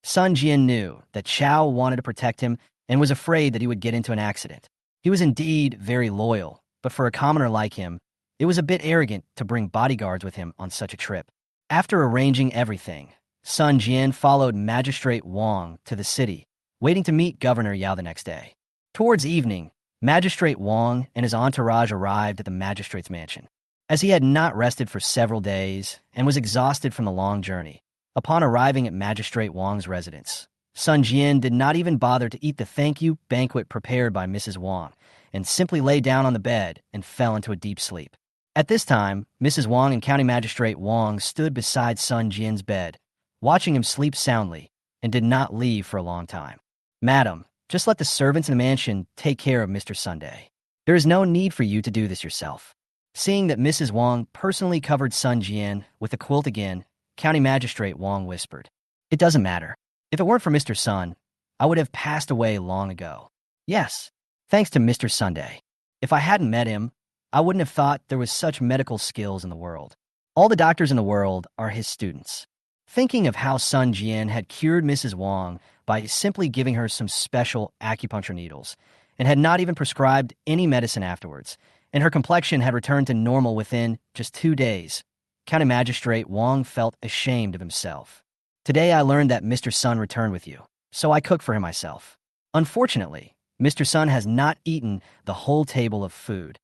Sun Jian knew that Chao wanted to protect him and was afraid that he would get into an accident. He was indeed very loyal, but for a commoner like him, it was a bit arrogant to bring bodyguards with him on such a trip. After arranging everything, Sun Jian followed Magistrate Wang to the city, waiting to meet Governor Yao the next day. Towards evening, Magistrate Wang and his entourage arrived at the magistrate's mansion. As he had not rested for several days and was exhausted from the long journey, upon arriving at Magistrate Wang's residence, Sun Jian did not even bother to eat the thank-you banquet prepared by Mrs. Wang and simply lay down on the bed and fell into a deep sleep. At this time, Mrs. Wang and County Magistrate Wang stood beside Sun Jian's bed, watching him sleep soundly, and did not leave for a long time. "Madam, just let the servants in the mansion take care of Mr. Sunday. There is no need for you to do this yourself." Seeing that Mrs. Wang personally covered Sun Jian with a quilt again, County Magistrate Wang whispered, "It doesn't matter. If it weren't for Mr. Sun, I would have passed away long ago. Yes, thanks to Mr. Sunday. If I hadn't met him, I wouldn't have thought there was such medical skills in the world. All the doctors in the world are his students." Thinking of how Sun Jian had cured Mrs. Wang by simply giving her some special acupuncture needles and had not even prescribed any medicine afterwards, and her complexion had returned to normal within just 2 days, County Magistrate Wang felt ashamed of himself. "Today I learned that Mr. Sun returned with you, so I cooked for him myself. Unfortunately, Mr. Sun has not eaten the whole table of food.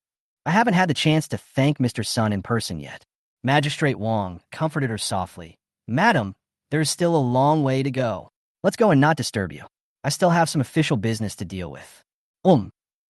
I haven't had the chance to thank Mr. Sun in person yet." Magistrate Wang comforted her softly. "Madam, there is still a long way to go. Let's go and not disturb you. I still have some official business to deal with."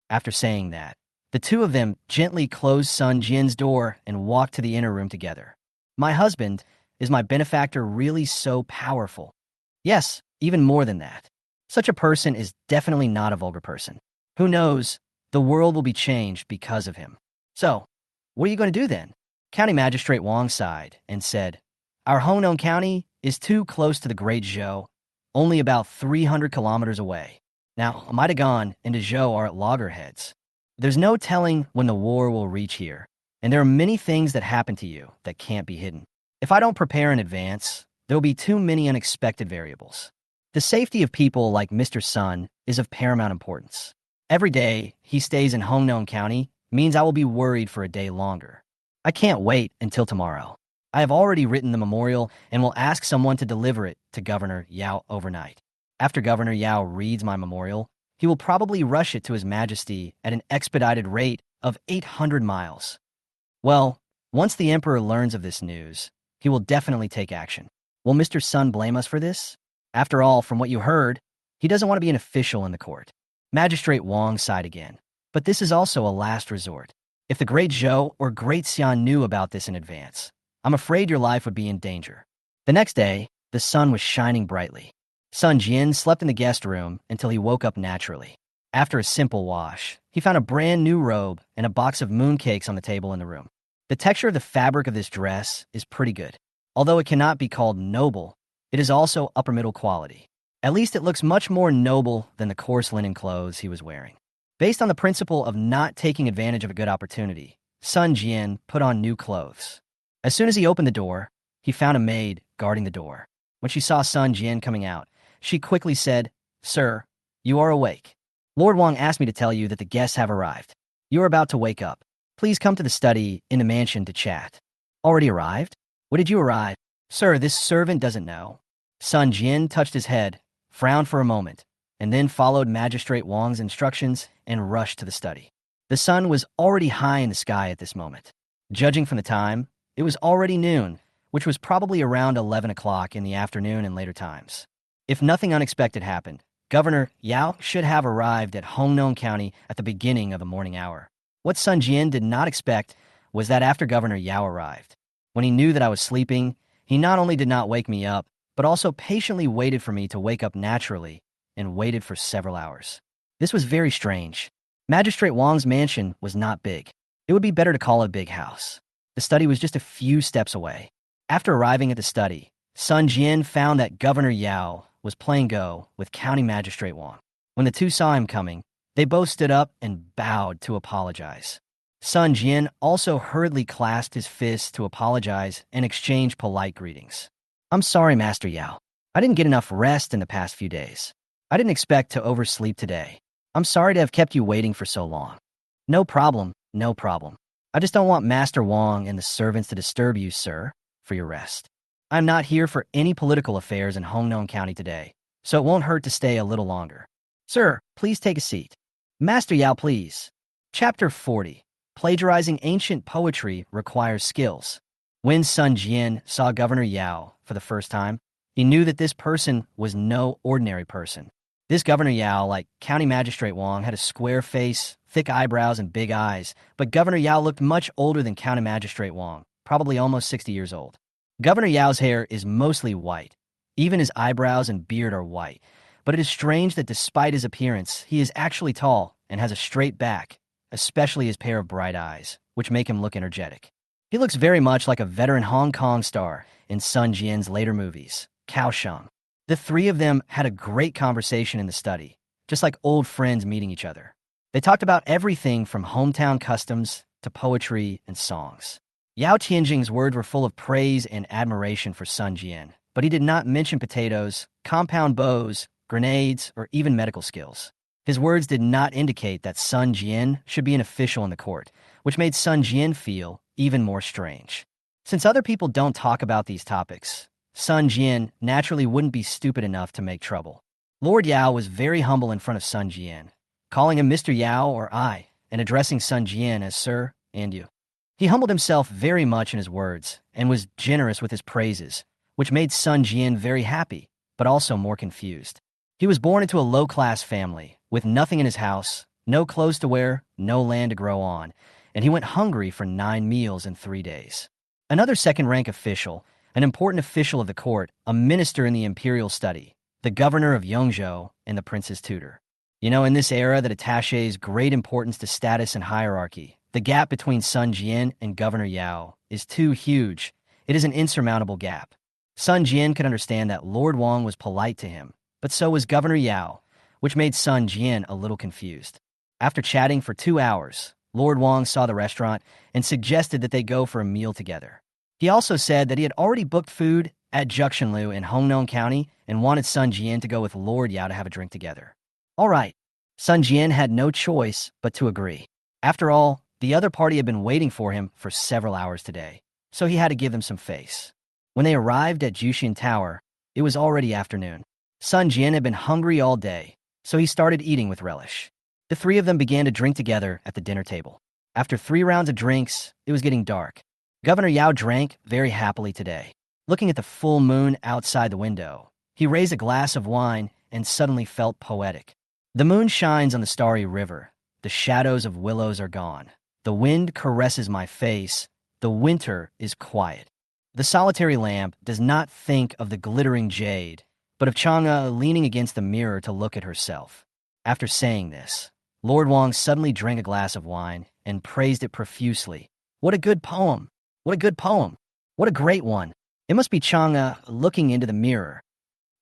After saying that, the two of them gently closed Sun Jian's door and walked to the inner room together. "My husband, is my benefactor really so powerful?" "Yes, even more than that. Such a person is definitely not a vulgar person. Who knows, the world will be changed because of him." "So, what are you going to do then?" County Magistrate Wang sighed and said, "Our Hongnong County is too close to the Great Zhou, only about 300 kilometers away. Now, Dagan and the Zhou are at loggerheads. There's no telling when the war will reach here, and there are many things that happen to you that can't be hidden. If I don't prepare in advance, there will be too many unexpected variables. The safety of people like Mr. Sun is of paramount importance. Every day he stays in Hongnong County means I will be worried for a day longer. I can't wait until tomorrow. I have already written the memorial and will ask someone to deliver it to Governor Yao overnight. After Governor Yao reads my memorial, he will probably rush it to His Majesty at an expedited rate of 800 miles. Well, once the Emperor learns of this news, he will definitely take action. Will Mr. Sun blame us for this? After all, from what you heard, he doesn't want to be an official in the court." Magistrate Wang sighed again. "But this is also a last resort. If the Great Zhou or Great Xian knew about this in advance, I'm afraid your life would be in danger." The next day, the sun was shining brightly. Sun Jian slept in the guest room until he woke up naturally. After a simple wash, he found a brand new robe and a box of mooncakes on the table in the room. The texture of the fabric of this dress is pretty good. Although it cannot be called noble, it is also upper middle quality. At least it looks much more noble than the coarse linen clothes he was wearing. Based on the principle of not taking advantage of a good opportunity, Sun Jian put on new clothes. As soon as he opened the door, he found a maid guarding the door. When she saw Sun Jian coming out, she quickly said, "Sir, you are awake. Lord Wang asked me to tell you that the guests have arrived. You are about to wake up. Please come to the study in the mansion to chat." "Already arrived? When did you arrive?" "Sir, this servant doesn't know." Sun Jian touched his head, frowned for a moment, and then followed Magistrate Wang's instructions and rushed to the study. The sun was already high in the sky at this moment. Judging from the time, it was already noon, which was probably around 11 o'clock in the afternoon and later times. If nothing unexpected happened, Governor Yao should have arrived at Hongnong County at the beginning of the morning hour. What Sun Jian did not expect was that after Governor Yao arrived, when he knew that I was sleeping, he not only did not wake me up, but also patiently waited for me to wake up naturally and waited for several hours. This was very strange. Magistrate Wang's mansion was not big. It would be better to call it a big house. The study was just a few steps away. After arriving at the study, Sun Jian found that Governor Yao was playing Go with County Magistrate Wang. When the two saw him coming, they both stood up and bowed to apologize. Sun Jian also hurriedly clasped his fists to apologize and exchange polite greetings. "I'm sorry, Master Yao. I didn't get enough rest in the past few days. I didn't expect to oversleep today. I'm sorry to have kept you waiting for so long." No problem. I just don't want Master Wang and the servants to disturb you, sir, for your rest." I'm not here for any political affairs in Hongnong County today, so it won't hurt to stay a little longer. Sir, please take a seat. Master Yao, please. Chapter 40. Plagiarizing ancient poetry requires skills. When Sun Jian saw Governor Yao for the first time, he knew that this person was no ordinary person. This Governor Yao, like County Magistrate Wang, had a square face, thick eyebrows, and big eyes, but Governor Yao looked much older than County Magistrate Wang, probably almost 60 years old. Governor Yao's hair is mostly white. Even his eyebrows and beard are white. But it is strange that despite his appearance, he is actually tall and has a straight back, especially his pair of bright eyes, which make him look energetic. He looks very much like a veteran Hong Kong star in Sun Jian's later movies, Kaohsiung. The three of them had a great conversation in the study, just like old friends meeting each other. They talked about everything from hometown customs to poetry and songs. Yao Tianjing's words were full of praise and admiration for Sun Jian, but he did not mention potatoes, compound bows, grenades, or even medical skills. His words did not indicate that Sun Jian should be an official in the court, which made Sun Jian feel even more strange. Since other people don't talk about these topics, Sun Jian naturally wouldn't be stupid enough to make trouble. Lord Yao was very humble in front of Sun Jian, calling him Mr. Yao or I, and addressing Sun Jian as Sir and you. He humbled himself very much in his words and was generous with his praises, which made Sun Jian very happy, but also more confused. He was born into a low-class family, with nothing in his house, no clothes to wear, no land to grow on, and he went hungry for 9 meals in 3 days. Another second-rank official, an important official of the court, a minister in the imperial study, the governor of Yongzhou, and the prince's tutor. You know, in this era that attaches great importance to status and hierarchy, the gap between Sun Jian and Governor Yao is too huge. It is an insurmountable gap. Sun Jian could understand that Lord Wang was polite to him, but so was Governor Yao, which made Sun Jian a little confused. After chatting for 2 hours, Lord Wang saw the restaurant and suggested that they go for a meal together. He also said that he had already booked food at Juxinlu in Hongnong County and wanted Sun Jian to go with Lord Yao to have a drink together. All right, Sun Jian had no choice but to agree. After all, the other party had been waiting for him for several hours today, so he had to give them some face. When they arrived at Juxin Tower, it was already afternoon. Sun Jian had been hungry all day, so he started eating with relish. The three of them began to drink together at the dinner table. After 3 rounds of drinks, it was getting dark. Governor Yao drank very happily today. Looking at the full moon outside the window, he raised a glass of wine and suddenly felt poetic. The moon shines on the starry river. The shadows of willows are gone. The wind caresses my face. The winter is quiet. The solitary lamp does not think of the glittering jade, but of Chang'e leaning against the mirror to look at herself. After saying this, Lord Wang suddenly drank a glass of wine and praised it profusely. What a good poem! What a good poem! What a great one! It must be Chang'e looking into the mirror.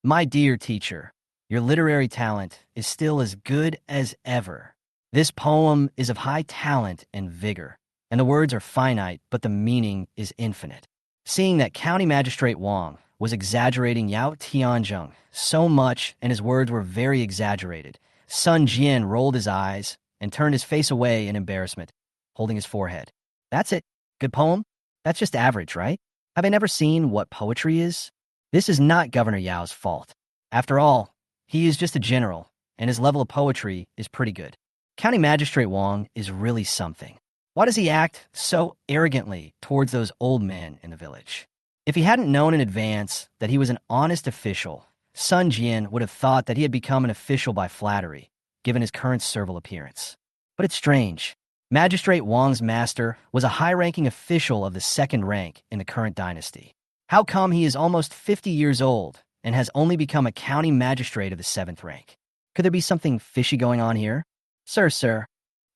My dear teacher, your literary talent is still as good as ever. This poem is of high talent and vigor, and the words are finite, but the meaning is infinite. Seeing that County Magistrate Wang was exaggerating Yao Tianjing so much and his words were very exaggerated, Sun Jian rolled his eyes and turned his face away in embarrassment, holding his forehead. That's it. Good poem? That's just average, right? Have I never seen what poetry is? This is not Governor Yao's fault. After all, he is just a general, and his level of poetry is pretty good. County Magistrate Wang is really something. Why does he act so arrogantly towards those old men in the village? If he hadn't known in advance that he was an honest official, Sun Jian would have thought that he had become an official by flattery, given his current servile appearance. But it's strange. Magistrate Wang's master was a high-ranking official of the 2nd rank in the current dynasty. How come he is almost 50 years old and has only become a county magistrate of the 7th rank? Could there be something fishy going on here? Sir.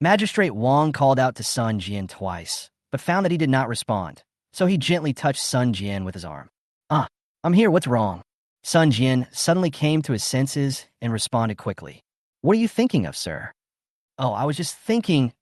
Magistrate Wang called out to Sun Jian twice, but found that he did not respond, so he gently touched Sun Jian with his arm. I'm here, what's wrong? Sun Jian suddenly came to his senses and responded quickly. What are you thinking of, sir? Oh, I was just thinking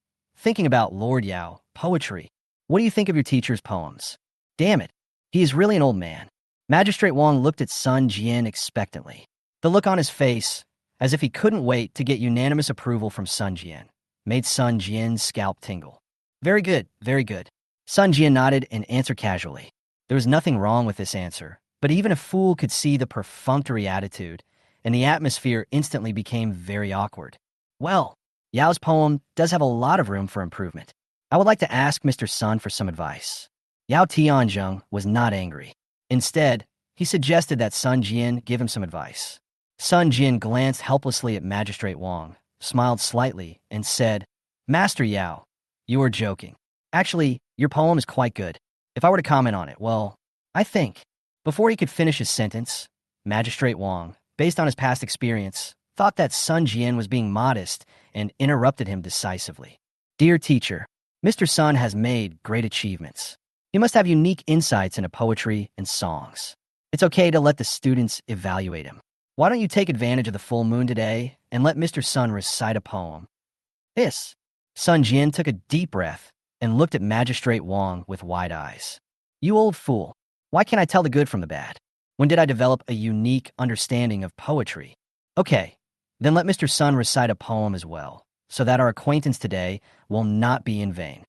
about Lord Yao, poetry. What do you think of your teacher's poems? Damn it, he is really an old man. Magistrate Wang looked at Sun Jian expectantly. The look on his face, as if he couldn't wait to get unanimous approval from Sun Jian, made Sun Jian's scalp tingle. Very good, very good. Sun Jian nodded and answered casually. There was nothing wrong with this answer, but even a fool could see the perfunctory attitude, and the atmosphere instantly became very awkward. Well, Yao's poem does have a lot of room for improvement. I would like to ask Mr. Sun for some advice. Yao Tianzheng was not angry. Instead, he suggested that Sun Jian give him some advice. Sun Jian glanced helplessly at Magistrate Wang, smiled slightly, and said, Master Yao, you are joking. Actually, your poem is quite good. If I were to comment on it, well, I think. Before he could finish his sentence, Magistrate Wang, based on his past experience, thought that Sun Jian was being modest and interrupted him decisively. Dear teacher, Mr. Sun has made great achievements. He must have unique insights into poetry and songs. It's okay to let the students evaluate him. Why don't you take advantage of the full moon today and let Mr. Sun recite a poem? This. Sun Jian took a deep breath and looked at Magistrate Wang with wide eyes. You old fool. Why can't I tell the good from the bad? When did I develop a unique understanding of poetry? Okay, then let Mr. Sun recite a poem as well, so that our acquaintance today will not be in vain.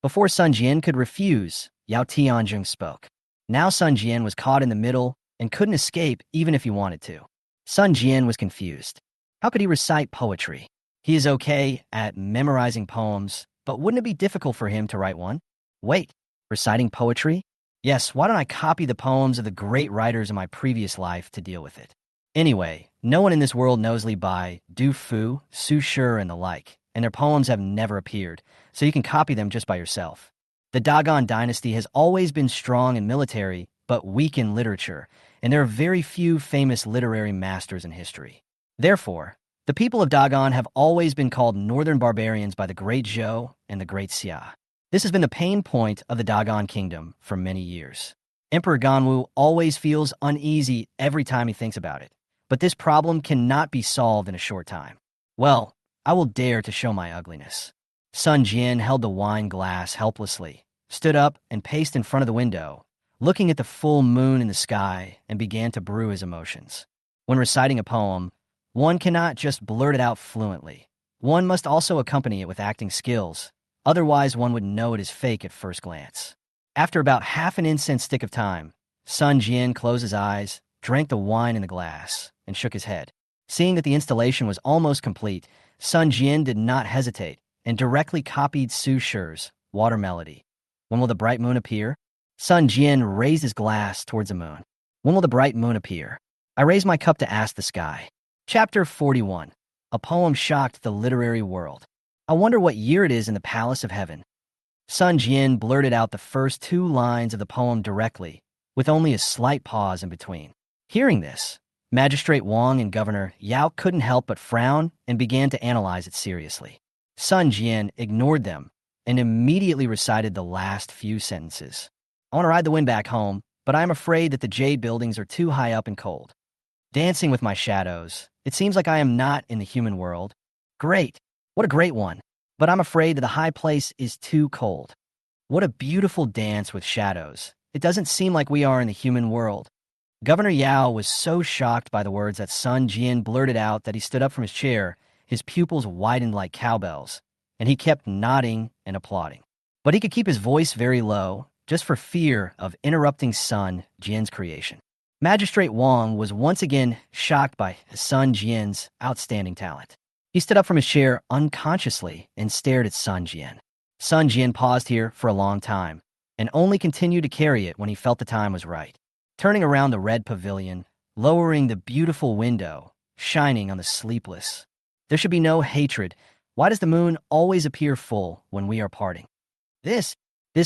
Before Sun Jian could refuse, Yao Tianzheng spoke. Now Sun Jian was caught in the middle and couldn't escape even if he wanted to. Sun Jian was confused. How could he recite poetry? He is okay at memorizing poems, but wouldn't it be difficult for him to write one? Wait, reciting poetry? Yes, why don't I copy the poems of the great writers in my previous life to deal with it? Anyway, no one in this world knows Li Bai, Du Fu, Su Shi, and the like, and their poems have never appeared, so you can copy them just by yourself. The Dagan dynasty has always been strong in military, but weak in literature, and there are very few famous literary masters in history. Therefore, the people of Dagan have always been called northern barbarians by the Great Zhou and the Great Xia. This has been the pain point of the Dagan kingdom for many years. Emperor Ganwu always feels uneasy every time he thinks about it, but this problem cannot be solved in a short time. Well, I will dare to show my ugliness. Sun Jian held the wine glass helplessly, stood up and paced in front of the window, looking at the full moon in the sky, and began to brew his emotions. When reciting a poem, one cannot just blurt it out fluently. One must also accompany it with acting skills, otherwise one would know it is fake at first glance. After about half an incense stick of time, Sun Jian closed his eyes, drank the wine in the glass, and shook his head. Seeing that the installation was almost complete, Sun Jian did not hesitate and directly copied Su Shi's Water Melody. When will the bright moon appear? Sun Jian raised his glass towards the moon. When will the bright moon appear? I raised my cup to ask the sky. Chapter 41. A poem shocked the literary world. I wonder what year it is in the Palace of Heaven. Sun Jian blurted out the first two lines of the poem directly, with only a slight pause in between. Hearing this, Magistrate Wang and Governor Yao couldn't help but frown and began to analyze it seriously. Sun Jian ignored them and immediately recited the last few sentences. I want to ride the wind back home, but I'm afraid that the jade buildings are too high up and cold. Dancing with my shadows, it seems like I am not in the human world. Great, what a great one, but I'm afraid that the high place is too cold. What a beautiful dance with shadows. It doesn't seem like we are in the human world. Governor Yao was so shocked by the words that Sun Jian blurted out that he stood up from his chair, his pupils widened like cowbells, and he kept nodding and applauding. But he could keep his voice very low, just for fear of interrupting Sun Jian's creation. Magistrate Wang was once again shocked by Sun Jian's outstanding talent. He stood up from his chair unconsciously and stared at Sun Jian. Sun Jian paused here for a long time, and only continued to carry it when he felt the time was right. Turning around the red pavilion, lowering the beautiful window, shining on the sleepless. There should be no hatred. Why does the moon always appear full when we are parting? This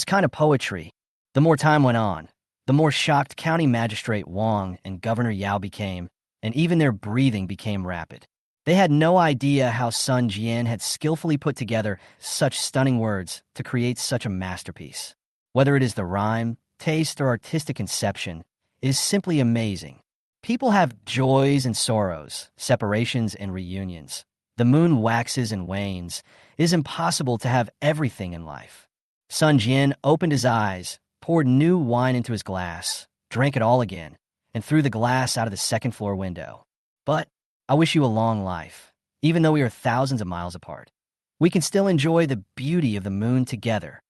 kind of poetry. The more time went on, the more shocked County Magistrate Wang and Governor Yao became, and even their breathing became rapid. They had no idea how Sun Jian had skillfully put together such stunning words to create such a masterpiece. Whether it is the rhyme, taste, or artistic conception, it is simply amazing. People have joys and sorrows, separations and reunions. The moon waxes and wanes. It is impossible to have everything in life. Sun Jian opened his eyes, poured new wine into his glass, drank it all again, and threw the glass out of the second-floor window. But I wish you a long life. Even though we are thousands of miles apart, we can still enjoy the beauty of the moon together.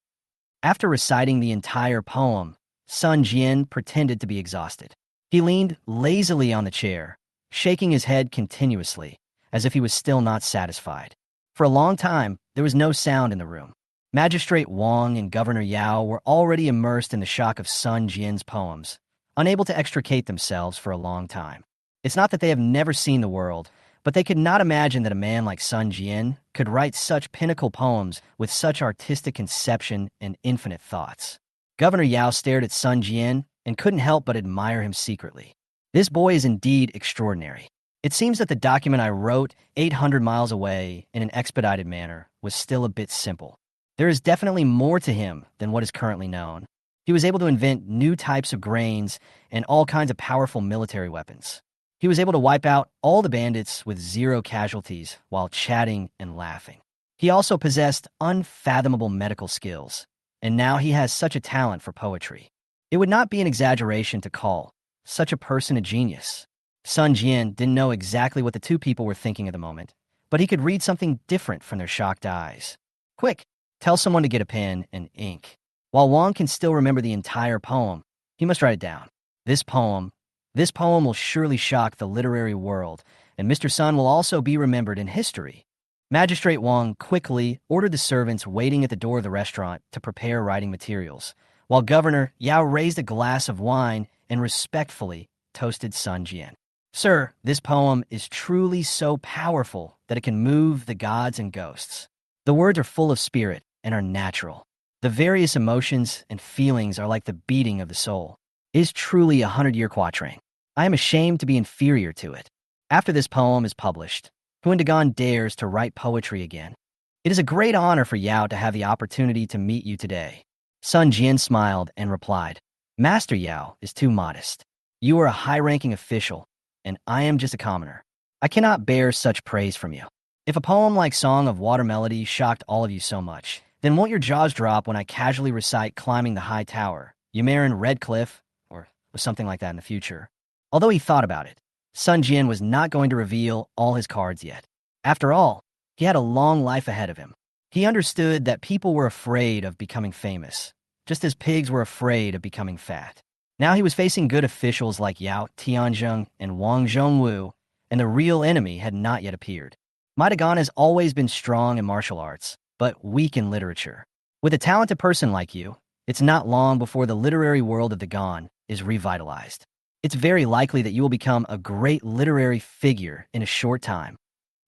After reciting the entire poem, Sun Jian pretended to be exhausted. He leaned lazily on the chair, shaking his head continuously, as if he was still not satisfied. For a long time, there was no sound in the room. Magistrate Wang and Governor Yao were already immersed in the shock of Sun Jian's poems, unable to extricate themselves for a long time. It's not that they have never seen the world, but they could not imagine that a man like Sun Jian could write such pinnacle poems with such artistic conception and infinite thoughts. Governor Yao stared at Sun Jian and couldn't help but admire him secretly. This boy is indeed extraordinary. It seems that the document I wrote 800 miles away in an expedited manner was still a bit simple. There is definitely more to him than what is currently known. He was able to invent new types of grains and all kinds of powerful military weapons. He was able to wipe out all the bandits with 0 casualties while chatting and laughing. He also possessed unfathomable medical skills, and now he has such a talent for poetry. It would not be an exaggeration to call such a person a genius. Sun Jian didn't know exactly what the two people were thinking at the moment, but he could read something different from their shocked eyes. Quick, tell someone to get a pen and ink. While Wang can still remember the entire poem, he must write it down. This poem will surely shock the literary world, and Mr. Sun will also be remembered in history. Magistrate Wang quickly ordered the servants waiting at the door of the restaurant to prepare writing materials, while Governor Yao raised a glass of wine and respectfully toasted Sun Jian. Sir, this poem is truly so powerful that it can move the gods and ghosts. The words are full of spirit and are natural. The various emotions and feelings are like the beating of the soul. It is truly a 100-year quatrain. I am ashamed to be inferior to it. After this poem is published, who in Dagan dares to write poetry again? It is a great honor for Yao to have the opportunity to meet you today. Sun Jian smiled and replied, Master Yao is too modest. You are a high-ranking official, and I am just a commoner. I cannot bear such praise from you. If a poem like Song of Water Melody shocked all of you so much, then won't your jaws drop when I casually recite Climbing the High Tower, Yumarin Red Cliff, or something like that in the future? Although he thought about it, Sun Jian was not going to reveal all his cards yet. After all, he had a long life ahead of him. He understood that people were afraid of becoming famous, just as pigs were afraid of becoming fat. Now he was facing good officials like Yao Tianzheng and Wang Zhongwu, and the real enemy had not yet appeared. My Dagan has always been strong in martial arts, but weak in literature. With a talented person like you, it's not long before the literary world of Dagan is revitalized. It's very likely that you will become a great literary figure in a short time.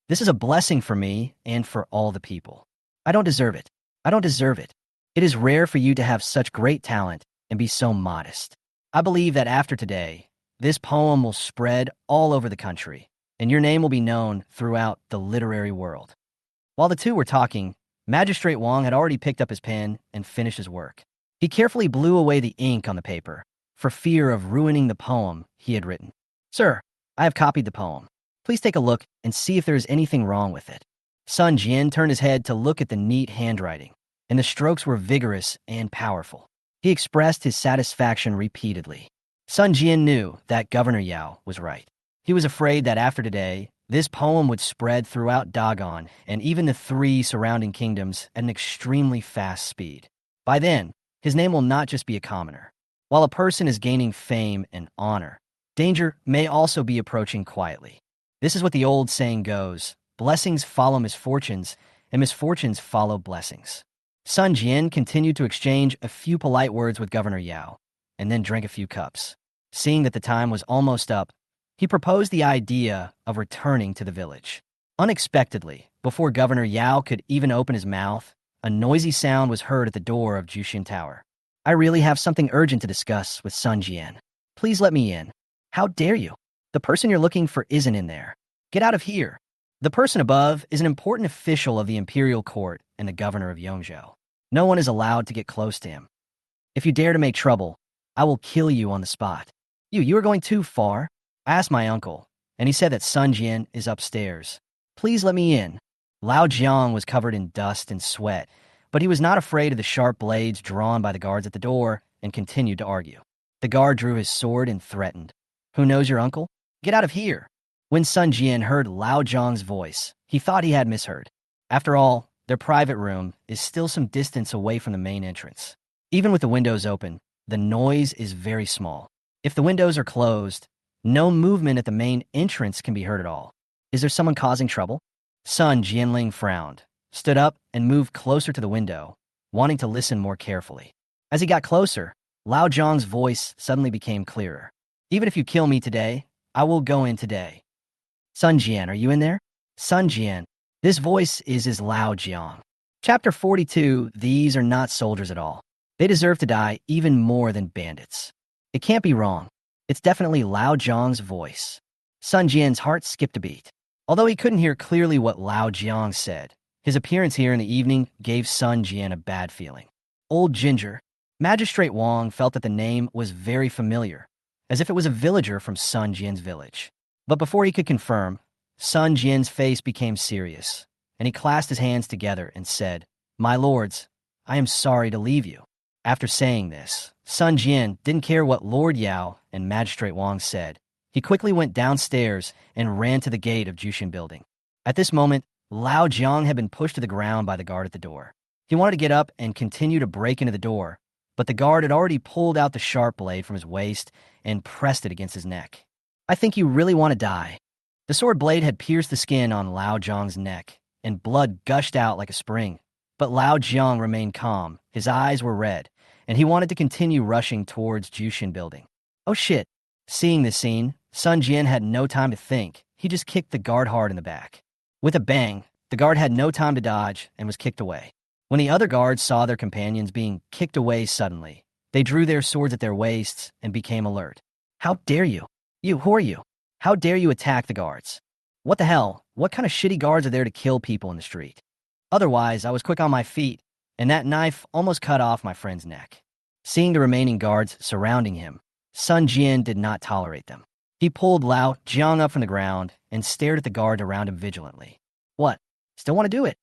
This is a blessing for me and for all the people. I don't deserve it. I don't deserve it. It is rare for you to have such great talent and be so modest. I believe that after today, this poem will spread all over the country, and your name will be known throughout the literary world. While the two were talking, Magistrate Wang had already picked up his pen and finished his work. He carefully blew away the ink on the paper, for fear of ruining the poem he had written. Sir, I have copied the poem. Please take a look and see if there is anything wrong with it. Sun Jian turned his head to look at the neat handwriting, and the strokes were vigorous and powerful. He expressed his satisfaction repeatedly. Sun Jian knew that Governor Yao was right. He was afraid that after today, this poem would spread throughout Dagan and even the 3 surrounding kingdoms at an extremely fast speed. By then, his name will not just be a commoner. While a person is gaining fame and honor, danger may also be approaching quietly. This is what the old saying goes, blessings follow misfortunes, and misfortunes follow blessings. Sun Jian continued to exchange a few polite words with Governor Yao, and then drank a few cups. Seeing that the time was almost up, he proposed the idea of returning to the village. Unexpectedly, before Governor Yao could even open his mouth, a noisy sound was heard at the door of Jushin Tower. I really have something urgent to discuss with Sun Jian. Please let me in. How dare you? The person you're looking for isn't in there. Get out of here. The person above is an important official of the imperial court and the governor of Yongzhou. No one is allowed to get close to him. If you dare to make trouble, I will kill you on the spot. You are going too far. I asked my uncle, and he said that Sun Jian is upstairs. Please let me in. Lao Jiang was covered in dust and sweat, but he was not afraid of the sharp blades drawn by the guards at the door and continued to argue. The guard drew his sword and threatened. Who knows your uncle? Get out of here. When Sun Jian heard Lao Jiang's voice, he thought he had misheard. After all, their private room is still some distance away from the main entrance. Even with the windows open, The noise is very small. If the windows are closed, no movement at the main entrance can be heard at all. Is there someone causing trouble? Sun Jian frowned, stood up, and moved closer to the window, wanting to listen more carefully. As he got closer, Lao Zhang's voice suddenly became clearer. Even if you kill me today, I will go in today. Sun Jian, are you in there? Sun Jian. This voice is Lao Jiang. Chapter 42, these are not soldiers at all. They deserve to die even more than bandits. It can't be wrong. It's definitely Lao Jiang's voice. Sun Jian's heart skipped a beat. Although he couldn't hear clearly what Lao Jiang said, his appearance here in the evening gave Sun Jian a bad feeling. Old Ginger. Magistrate Wang felt that the name was very familiar, as if it was a villager from Sun Jian's village. But before he could confirm, Sun Jian's face became serious, and he clasped his hands together and said, "My lords, I am sorry to leave you." After saying this, Sun Jian didn't care what Lord Yao and Magistrate Wang said. He quickly went downstairs and ran to the gate of Jushin building. At this moment, Lao Jiang had been pushed to the ground by the guard at the door. He wanted to get up and continue to break into the door, but the guard had already pulled out the sharp blade from his waist and pressed it against his neck. "I think you really want to die." The sword blade had pierced the skin on Lao Jiang's neck, and blood gushed out like a spring. But Lao Jiang remained calm, his eyes were red, and he wanted to continue rushing towards Jushin building. Oh shit. Seeing this scene, Sun Jian had no time to think. He just kicked the guard hard in the back. With a bang, the guard had no time to dodge and was kicked away. When the other guards saw their companions being kicked away suddenly, they drew their swords at their waists and became alert. "How dare you? Who are you? How dare you attack the guards? What the hell? What kind of shitty guards are there to kill people in the street?" Otherwise, I was quick on my feet, and that knife almost cut off my friend's neck. Seeing the remaining guards surrounding him, Sun Jian did not tolerate them. He pulled Lao Jiang up from the ground and stared at the guards around him vigilantly. "What? Still want to do it?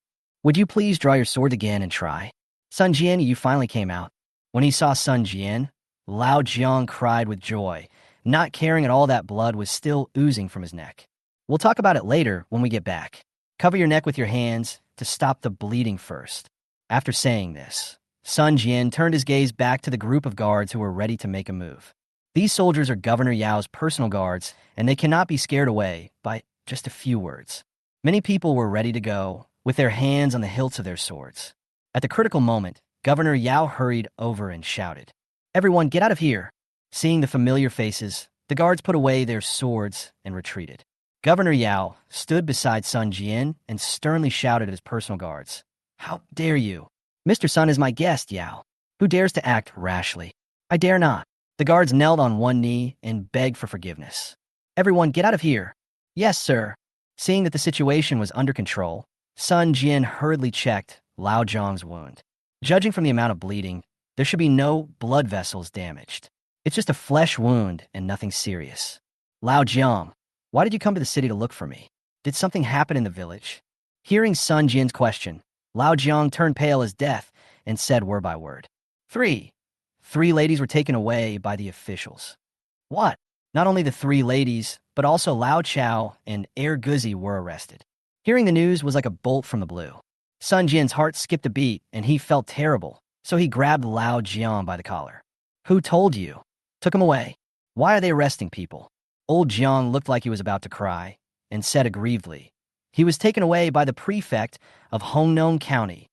Would you please draw your sword again and try?" "Sun Jian, you finally came out." When he saw Sun Jian, Lao Jiang cried with joy, not caring at all that blood was still oozing from his neck. "We'll talk about it later when we get back. Cover your neck with your hands to stop the bleeding first." After saying this, Sun Jian turned his gaze back to the group of guards who were ready to make a move. These soldiers are Governor Yao's personal guards, and they cannot be scared away by just a few words. Many people were ready to go, with their hands on the hilts of their swords. At the critical moment, Governor Yao hurried over and shouted, "Everyone get out of here!" Seeing the familiar faces, the guards put away their swords and retreated. Governor Yao stood beside Sun Jian and sternly shouted at his personal guards, "How dare you? Mr. Sun is my guest, Yao. Who dares to act rashly? I dare not." The guards knelt on one knee and begged for forgiveness. "Everyone get out of here." "Yes, sir." Seeing that the situation was under control, Sun Jian hurriedly checked Lao Jiang's wound. Judging from the amount of bleeding, there should be no blood vessels damaged. It's just a flesh wound and nothing serious. "Lao Jiang, why did you come to the city to look for me? Did something happen in the village?" Hearing Sun Jian's question, Lao Jiang turned pale as death and said word by word, Three ladies were taken away by the officials." "What?" Not only the 3 ladies, but also Lao Chao and Air Guzi were arrested. Hearing the news was like a bolt from the blue. Sun Jian's heart skipped a beat and he felt terrible, so he grabbed Lao Jiang by the collar. "Who told you? Took him away. Why are they arresting people?" Old Jiang looked like he was about to cry and said aggrievedly, "He was taken away by the prefect of Hongnong County."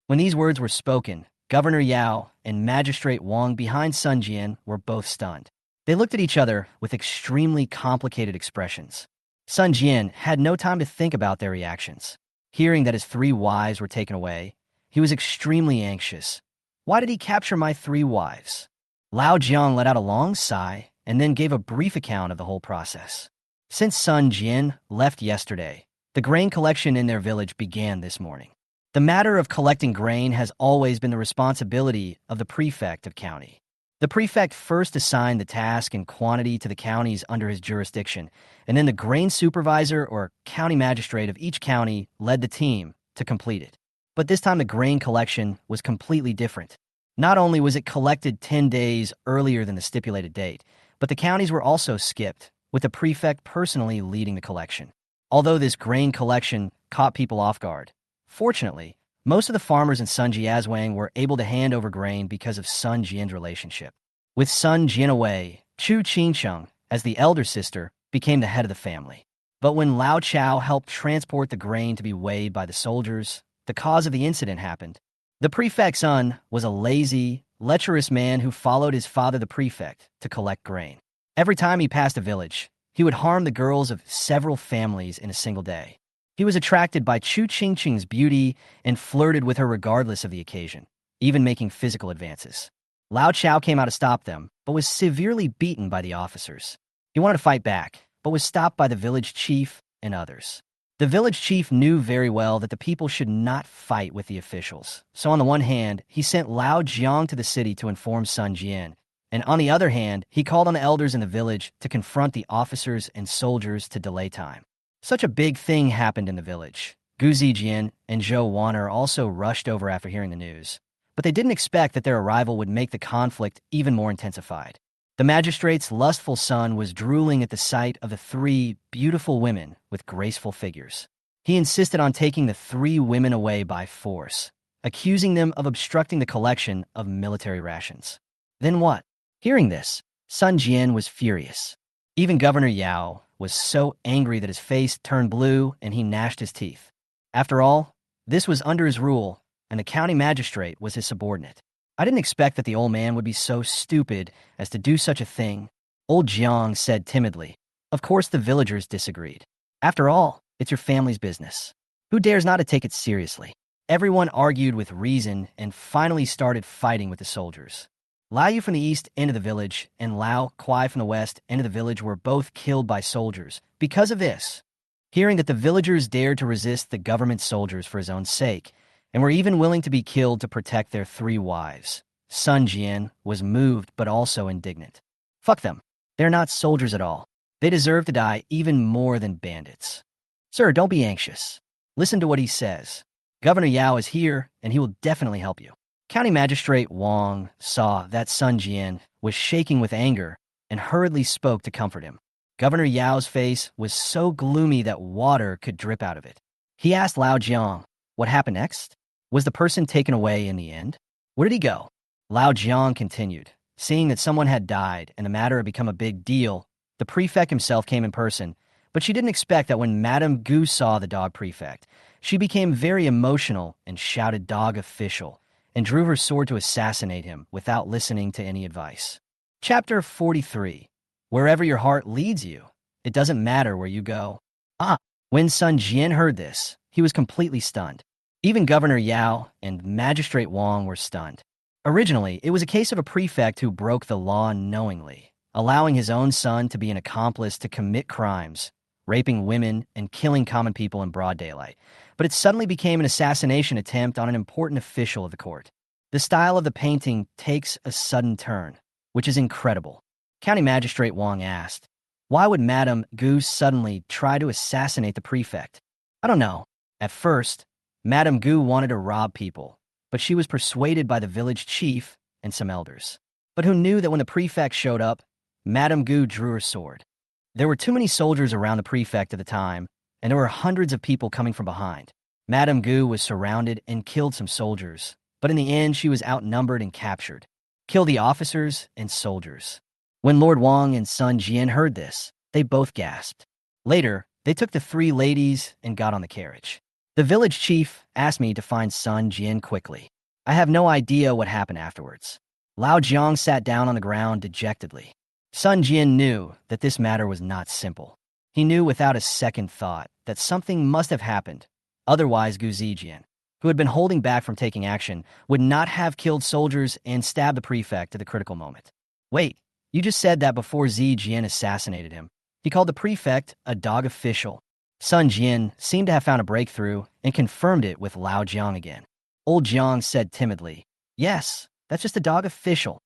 When these words were spoken, Governor Yao and Magistrate Wang behind Sun Jian were both stunned. They looked at each other with extremely complicated expressions. Sun Jian had no time to think about their reactions. Hearing that his 3 wives were taken away, he was extremely anxious. Why did he capture my 3 wives? Lao Jiang let out a long sigh and then gave a brief account of the whole process. Since Sun Jian left yesterday, the grain collection in their village began this morning. The matter of collecting grain has always been the responsibility of the prefect of county. The prefect first assigned the task and quantity to the counties under his jurisdiction, and then the grain supervisor or county magistrate of each county led the team to complete it. But this time the grain collection was completely different. Not only was it collected 10 days earlier than the stipulated date, but the counties were also skipped, with the prefect personally leading the collection. Although this grain collection caught people off guard, fortunately, Most of the farmers in Sun Jian were able to hand over grain because of Sun Jian's relationship. With Sun Jian away, Chu Qingcheng, as the elder sister, became the head of the family. But when Lao Chao helped transport the grain to be weighed by the soldiers, the cause of the incident happened. The prefect's son was a lazy, lecherous man who followed his father the prefect to collect grain. Every time he passed a village, he would harm the girls of several families in a single day. He was attracted by Chu Qingcheng's beauty and flirted with her regardless of the occasion, even making physical advances. Lao Chao came out to stop them, but was severely beaten by the officers. He wanted to fight back, but was stopped by the village chief and others. The village chief knew very well that the people should not fight with the officials. So on the one hand, he sent Lao Jiang to the city to inform Sun Jian, and on the other hand, he called on the elders in the village to confront the officers and soldiers to delay time. Such a big thing happened in the village. Gu Zijian and Zhou Wan'er also rushed over after hearing the news, but they didn't expect that their arrival would make the conflict even more intensified. The magistrate's lustful son was drooling at the sight of the three beautiful women with graceful figures. He insisted on taking the three women away by force, accusing them of obstructing the collection of military rations. Then what? Hearing this, Sun Jian was furious. Even Governor Yao was so angry that his face turned blue and he gnashed his teeth. After all, this was under his rule, and the county magistrate was his subordinate. I didn't expect that the old man would be so stupid as to do such a thing, old Jiang said timidly. Of course the villagers disagreed. After all, it's your family's business. Who dares not to take it seriously? Everyone argued with reason and finally started fighting with the soldiers. Lao Yu from the east end of the village and Lao Kuai from the west end of the village were both killed by soldiers. Because of this, hearing that the villagers dared to resist the government soldiers for his own sake, and were even willing to be killed to protect their three wives, Sun Jian was moved but also indignant. Fuck them. They're not soldiers at all. They deserve to die even more than bandits. Sir, don't be anxious. Listen to what he says. Governor Yao is here, and he will definitely help you. County Magistrate Wang saw that Sun Jian was shaking with anger and hurriedly spoke to comfort him. Governor Yao's face was so gloomy that water could drip out of it. He asked Lao Jiang, what happened next? Was the person taken away in the end? Where did he go? Lao Jiang continued. Seeing that someone had died and the matter had become a big deal, the prefect himself came in person, but she didn't expect that when Madame Gu saw the dog prefect, she became very emotional and shouted "Dog official," and drew her sword to assassinate him without listening to any advice. Chapter 43. Wherever your heart leads you, it doesn't matter where you go. When Sun Jian heard this, he was completely stunned. Even Governor Yao and Magistrate Wang were stunned. Originally, it was a case of a prefect who broke the law knowingly, allowing his own son to be an accomplice to commit crimes, raping women and killing common people in broad daylight. But it suddenly became an assassination attempt on an important official of the court. The style of the painting takes a sudden turn, which is incredible. County Magistrate Wang asked, why would Madame Gu suddenly try to assassinate the prefect? I don't know. At first, Madame Gu wanted to rob people, but she was persuaded by the village chief and some elders. But who knew that when the prefect showed up, Madame Gu drew her sword. There were too many soldiers around the prefect at the time, and there were hundreds of people coming from behind. Madame Gu was surrounded and killed some soldiers, but in the end she was outnumbered and captured. Killed the officers and soldiers. When Lord Wang and Sun Jian heard this, they both gasped. Later, they took the three ladies and got on the carriage. The village chief asked me to find Sun Jian quickly. I have no idea what happened afterwards. Lao Jiang sat down on the ground dejectedly. Sun Jian knew that this matter was not simple. He knew without a second thought that something must have happened. Otherwise, Gu Zijian, who had been holding back from taking action, would not have killed soldiers and stabbed the prefect at the critical moment. Wait, you just said that before Zijian assassinated him, he called the prefect a dog official. Sun Jian seemed to have found a breakthrough and confirmed it with Lao Jiang again. Old Jiang said timidly, yes, that's just a dog official.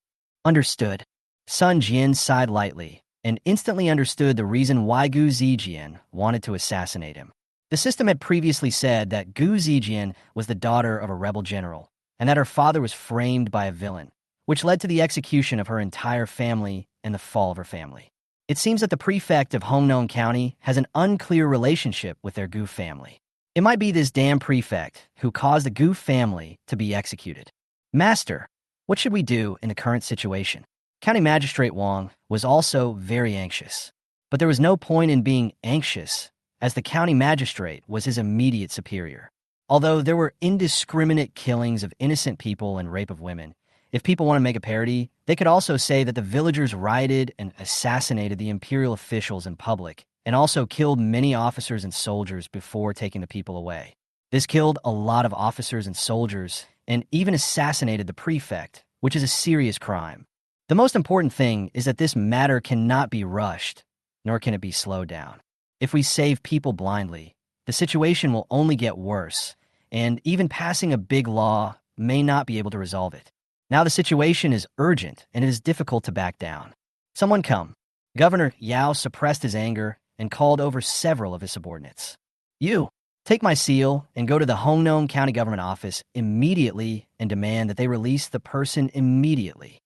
Understood. Sun Jian sighed lightly and instantly understood the reason why Gu Zijian wanted to assassinate him. The system had previously said that Gu Zijian was the daughter of a rebel general and that her father was framed by a villain, which led to the execution of her entire family and the fall of her family. It seems that the prefect of Hongnon County has an unclear relationship with their Gu family. It might be this damn prefect who caused the Gu family to be executed. Master, what should we do in the current situation? County Magistrate Wang was also very anxious. But there was no point in being anxious, as the county magistrate was his immediate superior. Although there were indiscriminate killings of innocent people and rape of women, if people want to make a parody, they could also say that the villagers rioted and assassinated the imperial officials in public, and also killed many officers and soldiers before taking the people away. This killed a lot of officers and soldiers, and even assassinated the prefect, which is a serious crime. The most important thing is that this matter cannot be rushed, nor can it be slowed down. If we save people blindly, the situation will only get worse, and even passing a big law may not be able to resolve it. Now the situation is urgent, and it is difficult to back down. Someone come. Governor Yao suppressed his anger and called over several of his subordinates. You, take my seal and go to the Hongnong County Government Office immediately and demand that they release the person immediately.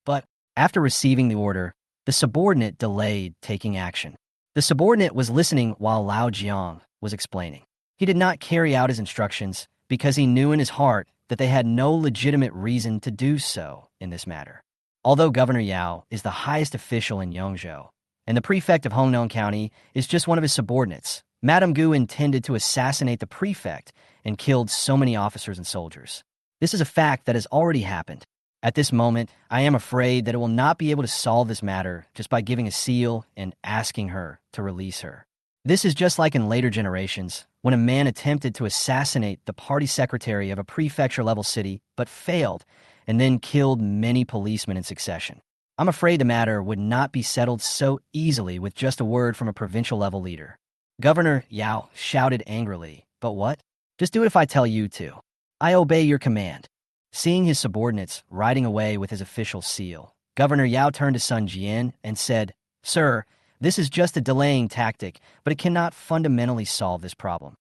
But after receiving the order, the subordinate delayed taking action. The subordinate was listening while Lao Jiang was explaining. He did not carry out his instructions because he knew in his heart that they had no legitimate reason to do so in this matter. Although Governor Yao is the highest official in Yongzhou, and the prefect of Hongnong County is just one of his subordinates, Madame Gu intended to assassinate the prefect and killed so many officers and soldiers. This is a fact that has already happened. At this moment, I am afraid that it will not be able to solve this matter just by giving a seal and asking her to release her. This is just like in later generations, when a man attempted to assassinate the party secretary of a prefecture-level city, but failed, and then killed many policemen in succession. I'm afraid the matter would not be settled so easily with just a word from a provincial-level leader. Governor Yao shouted angrily, "But what? Just do it if I tell you to. I obey your command." Seeing his subordinates riding away with his official seal, Governor Yao turned to Sun Jian and said, "Sir, this is just a delaying tactic, but it cannot fundamentally solve this problem.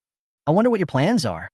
I wonder what your plans are."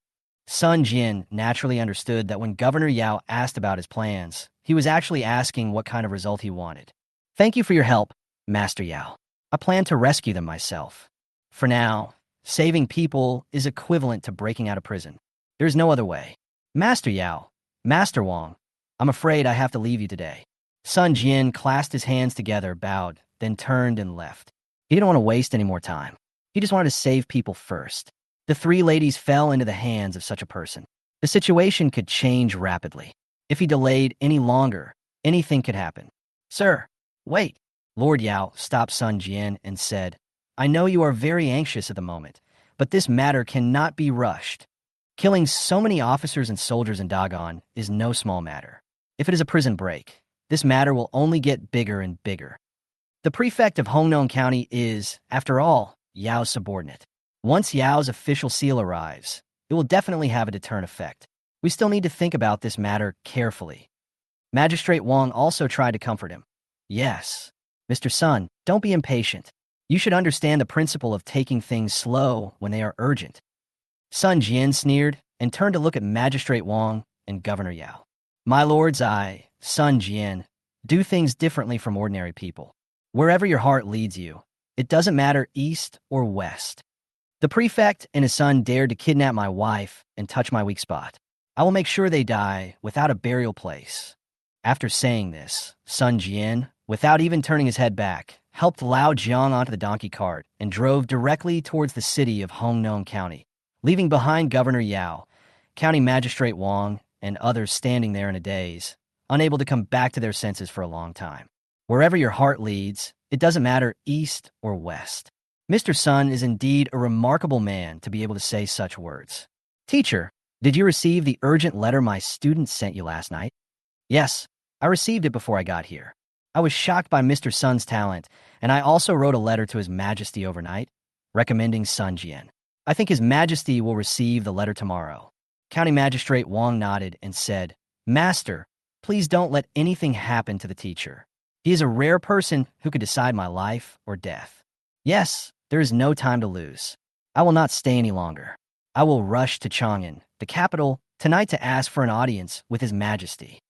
Sun Jian naturally understood that when Governor Yao asked about his plans, he was actually asking what kind of result he wanted. "Thank you for your help, Master Yao. I plan to rescue them myself. For now, saving people is equivalent to breaking out of prison. There is no other way. Master Yao, Master Wang, I'm afraid I have to leave you today." Sun Jian clasped his hands together, bowed, then turned and left. He didn't want to waste any more time. He just wanted to save people first. The three ladies fell into the hands of such a person. The situation could change rapidly. If he delayed any longer, anything could happen. "Sir, wait." Lord Yao stopped Sun Jian and said, "I know you are very anxious at the moment, but this matter cannot be rushed. Killing so many officers and soldiers in Dagan is no small matter. If it is a prison break, this matter will only get bigger and bigger. The prefect of Hongnong County is, after all, Yao's subordinate. Once Yao's official seal arrives, it will definitely have a deterrent effect. We still need to think about this matter carefully." Magistrate Wang also tried to comfort him. "Yes, Mr. Sun, don't be impatient. You should understand the principle of taking things slow when they are urgent." Sun Jian sneered and turned to look at Magistrate Wang and Governor Yao. "My lords, I, Sun Jian, do things differently from ordinary people. Wherever your heart leads you, it doesn't matter east or west. The prefect and his son dared to kidnap my wife and touch my weak spot. I will make sure they die without a burial place." After saying this, Sun Jian, without even turning his head back, helped Lao Jiang onto the donkey cart and drove directly towards the city of Hongnong County, leaving behind Governor Yao, County Magistrate Wang, and others standing there in a daze, unable to come back to their senses for a long time. Wherever your heart leads, it doesn't matter east or west. Mr. Sun is indeed a remarkable man to be able to say such words. "Teacher, did you receive the urgent letter my students sent you last night?" "Yes, I received it before I got here. I was shocked by Mr. Sun's talent, and I also wrote a letter to His Majesty overnight, recommending Sun Jian. I think His Majesty will receive the letter tomorrow." County Magistrate Wang nodded and said, "Master, please don't let anything happen to the teacher. He is a rare person who could decide my life or death. Yes, there is no time to lose. I will not stay any longer. I will rush to Chang'an, the capital, tonight to ask for an audience with His Majesty.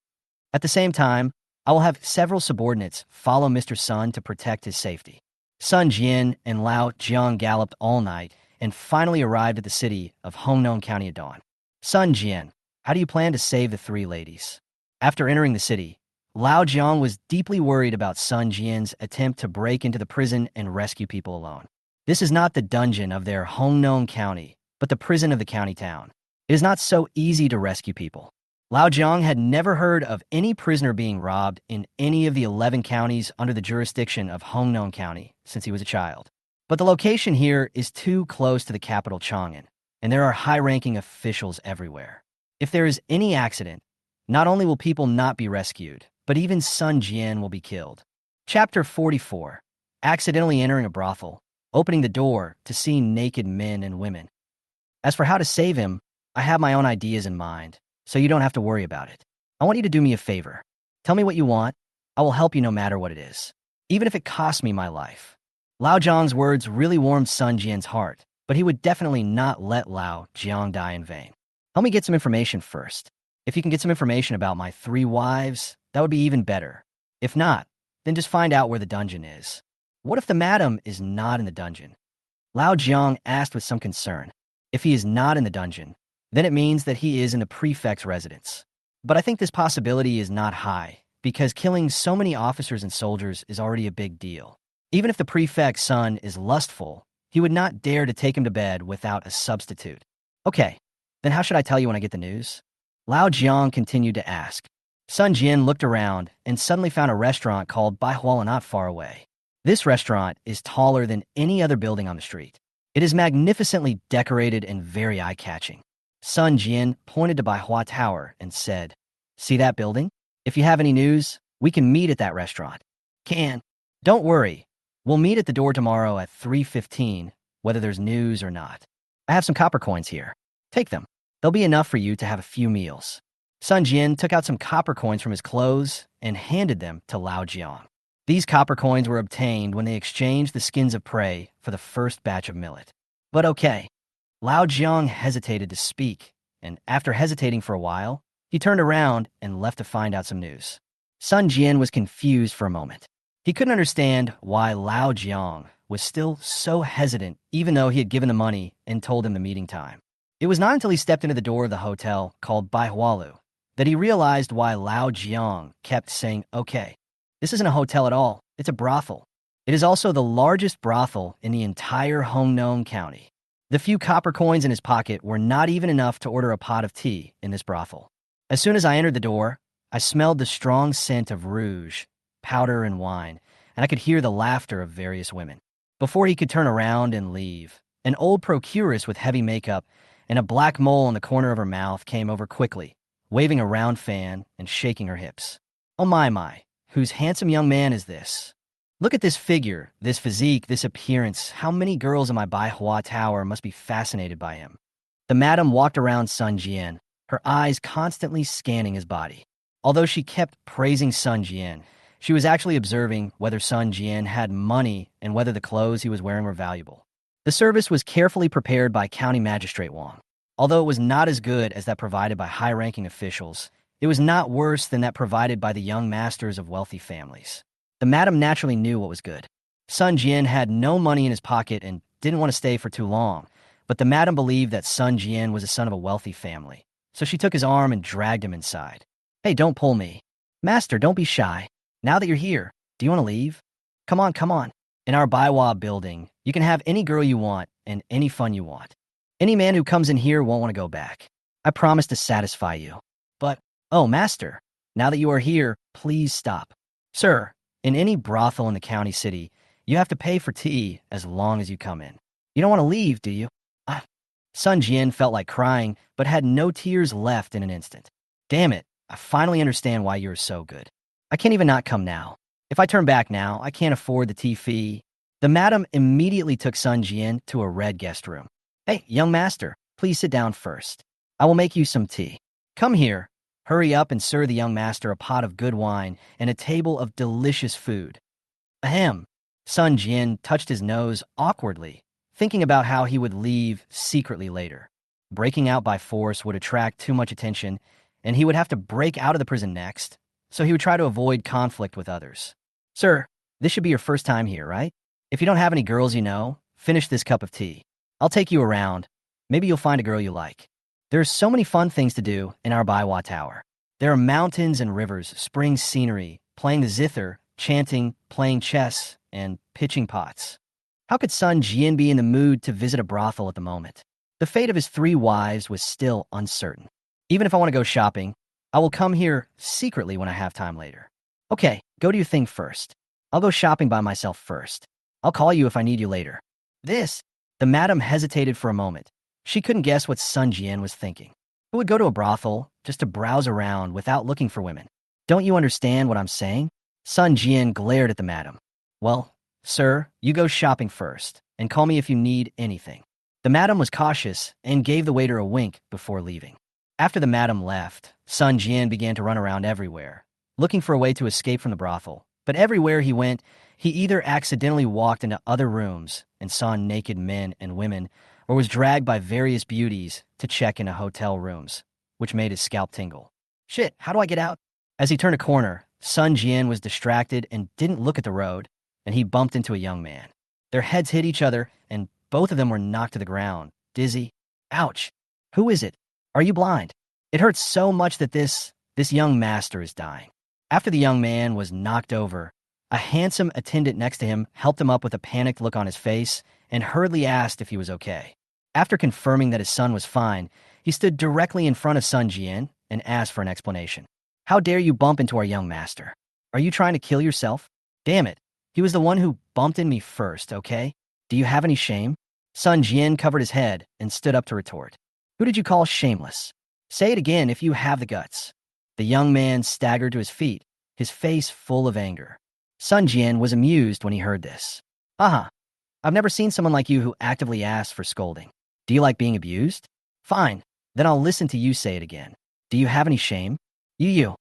At the same time, I will have several subordinates follow Mr. Sun to protect his safety." Sun Jian and Lao Jiang galloped all night and finally arrived at the city of Hongnon County at dawn. Sun Jian, how do you plan to save the three ladies? After entering the city, Lao Jiang was deeply worried about Sun Jian's attempt to break into the prison and rescue people alone. This is not the dungeon of their Hongnon County, but the prison of the county town. It is not so easy to rescue people. Lao Jiang had never heard of any prisoner being robbed in any of the 11 counties under the jurisdiction of Hongnon County since he was a child. But the location here is too close to the capital Chang'an, and there are high-ranking officials everywhere. If there is any accident, not only will people not be rescued, but even Sun Jian will be killed. Chapter 44. Accidentally entering a brothel, opening the door to see naked men and women. As for how to save him, I have my own ideas in mind, so you don't have to worry about it. I want you to do me a favor. Tell me what you want. I will help you no matter what it is, even if it costs me my life. Lao Jiang's words really warmed Sun Jian's heart, but he would definitely not let Lao Jiang die in vain. Help me get some information first. If you can get some information about my three wives, that would be even better. If not, then just find out where the dungeon is. What if the madam is not in the dungeon? Lao Jiang asked with some concern. If he is not in the dungeon, then it means that he is in the prefect's residence. But I think this possibility is not high, because killing so many officers and soldiers is already a big deal. Even if the prefect's son is lustful, he would not dare to take him to bed without a substitute. Okay, then how should I tell you when I get the news? Lao Jiang continued to ask. Sun Jian looked around and suddenly found a restaurant called Baihua not far away. This restaurant is taller than any other building on the street. It is magnificently decorated and very eye-catching. Sun Jian pointed to Baihua Tower and said, "See that building? If you have any news, we can meet at that restaurant." "Can. Don't worry. We'll meet at the door tomorrow at 3:15, whether there's news or not. I have some copper coins here. Take them. They'll be enough for you to have a few meals." Sun Jian took out some copper coins from his clothes and handed them to Lao Jiang. These copper coins were obtained when they exchanged the skins of prey for the first batch of millet. But okay. Lao Jiang hesitated to speak, and after hesitating for a while, he turned around and left to find out some news. Sun Jian was confused for a moment. He couldn't understand why Lao Jiang was still so hesitant even though he had given the money and told him the meeting time. It was not until he stepped into the door of the hotel called Baihualu that he realized why Lao Jiang kept saying, "Okay, this isn't a hotel at all, it's a brothel." It is also the largest brothel in the entire Hongnon County. The few copper coins in his pocket were not even enough to order a pot of tea in this brothel. As soon as I entered the door, I smelled the strong scent of rouge, powder, and wine, and I could hear the laughter of various women. Before he could turn around and leave, an old procuress with heavy makeup and a black mole on the corner of her mouth came over quickly, waving a round fan and shaking her hips. "Oh my, whose handsome young man is this? Look at this figure, this physique, this appearance. How many girls in my Baihua Tower must be fascinated by him?" The madam walked around Sun Jian, her eyes constantly scanning his body. Although she kept praising Sun Jian, she was actually observing whether Sun Jian had money and whether the clothes he was wearing were valuable. The service was carefully prepared by County Magistrate Wang. Although it was not as good as that provided by high-ranking officials, it was not worse than that provided by the young masters of wealthy families. The madam naturally knew what was good. Sun Jian had no money in his pocket and didn't want to stay for too long, but the madam believed that Sun Jian was the son of a wealthy family, so she took his arm and dragged him inside. "Hey, don't pull me. Master, don't be shy. Now that you're here, do you want to leave? Come on. In our Baiwa building, you can have any girl you want and any fun you want. Any man who comes in here won't want to go back. I promise to satisfy you. But, oh, master, now that you are here, please stop. Sir, in any brothel in the county city, you have to pay for tea as long as you come in. You don't want to leave, do you?" Sun Jian felt like crying, but had no tears left in an instant. "Damn it, I finally understand why you're so good. I can't even not come now. If I turn back now, I can't afford the tea fee." The madam immediately took Sun Jian to a red guest room. "Hey, young master, please sit down first. I will make you some tea. Come here. Hurry up and serve the young master a pot of good wine and a table of delicious food." Ahem. Sun Jian touched his nose awkwardly, thinking about how he would leave secretly later. Breaking out by force would attract too much attention, and he would have to break out of the prison next, so he would try to avoid conflict with others. "Sir, this should be your first time here, right? If you don't have any girls you know, finish this cup of tea. I'll take you around. Maybe you'll find a girl you like. There are so many fun things to do in our Baiwa Tower. There are mountains and rivers, spring scenery, playing the zither, chanting, playing chess, and pitching pots. How could Sun Jian be in the mood to visit a brothel at the moment? The fate of his 3 wives was still uncertain. Even if I want to go shopping, I will come here secretly when I have time later. Okay, go do your thing first. I'll go shopping by myself first. I'll call you if I need you later. The madam hesitated for a moment. She couldn't guess what Sun Jian was thinking. Who would go to a brothel just to browse around without looking for women? Don't you understand what I'm saying? Sun Jian glared at the madam. Well, sir, you go shopping first, and call me if you need anything. The madam was cautious and gave the waiter a wink before leaving. After the madam left, Sun Jian began to run around everywhere, looking for a way to escape from the brothel. But everywhere he went, he either accidentally walked into other rooms and saw naked men and women, or was dragged by various beauties to check into hotel rooms, which made his scalp tingle. Shit, how do I get out? As he turned a corner, Sun Jian was distracted and didn't look at the road, and he bumped into a young man. Their heads hit each other, and both of them were knocked to the ground, dizzy. Ouch! Who is it? Are you blind? It hurts so much that this young master is dying. After the young man was knocked over, a handsome attendant next to him helped him up with a panicked look on his face and hurriedly asked if he was okay. After confirming that his son was fine, he stood directly in front of Sun Jian and asked for an explanation. How dare you bump into our young master? Are you trying to kill yourself? Damn it. He was the one who bumped in me first, okay? Do you have any shame? Sun Jian covered his head and stood up to retort. Who did you call shameless? Say it again if you have the guts. The young man staggered to his feet, his face full of anger. Sun Jian was amused when he heard this. I've never seen someone like you who actively asks for scolding. Do you like being abused? Fine, then I'll listen to you say it again. Do you have any shame? You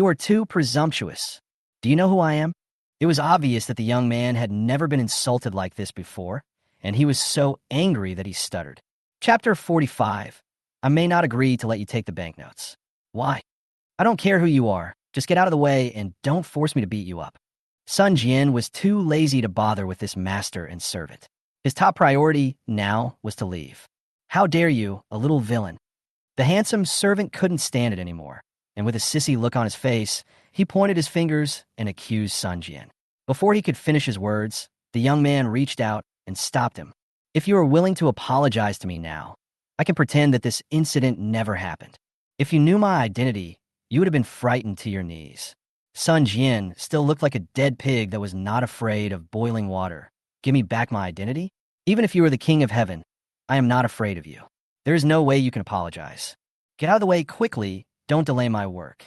are too presumptuous. Do you know who I am? It was obvious that the young man had never been insulted like this before, and he was so angry that he stuttered. Chapter 45. I may not agree to let you take the banknotes. Why? I don't care who you are. Just get out of the way and don't force me to beat you up. Sun Jian was too lazy to bother with this master and servant. His top priority now was to leave. How dare you, a little villain. The handsome servant couldn't stand it anymore, and with a sissy look on his face, he pointed his fingers and accused Sun Jian. Before he could finish his words, the young man reached out and stopped him. If you are willing to apologize to me now, I can pretend that this incident never happened. If you knew my identity, you would have been frightened to your knees. Sun Jian still looked like a dead pig that was not afraid of boiling water. Give me back my identity? Even if you were the king of heaven, I am not afraid of you. There is no way you can apologize. Get out of the way quickly, don't delay my work.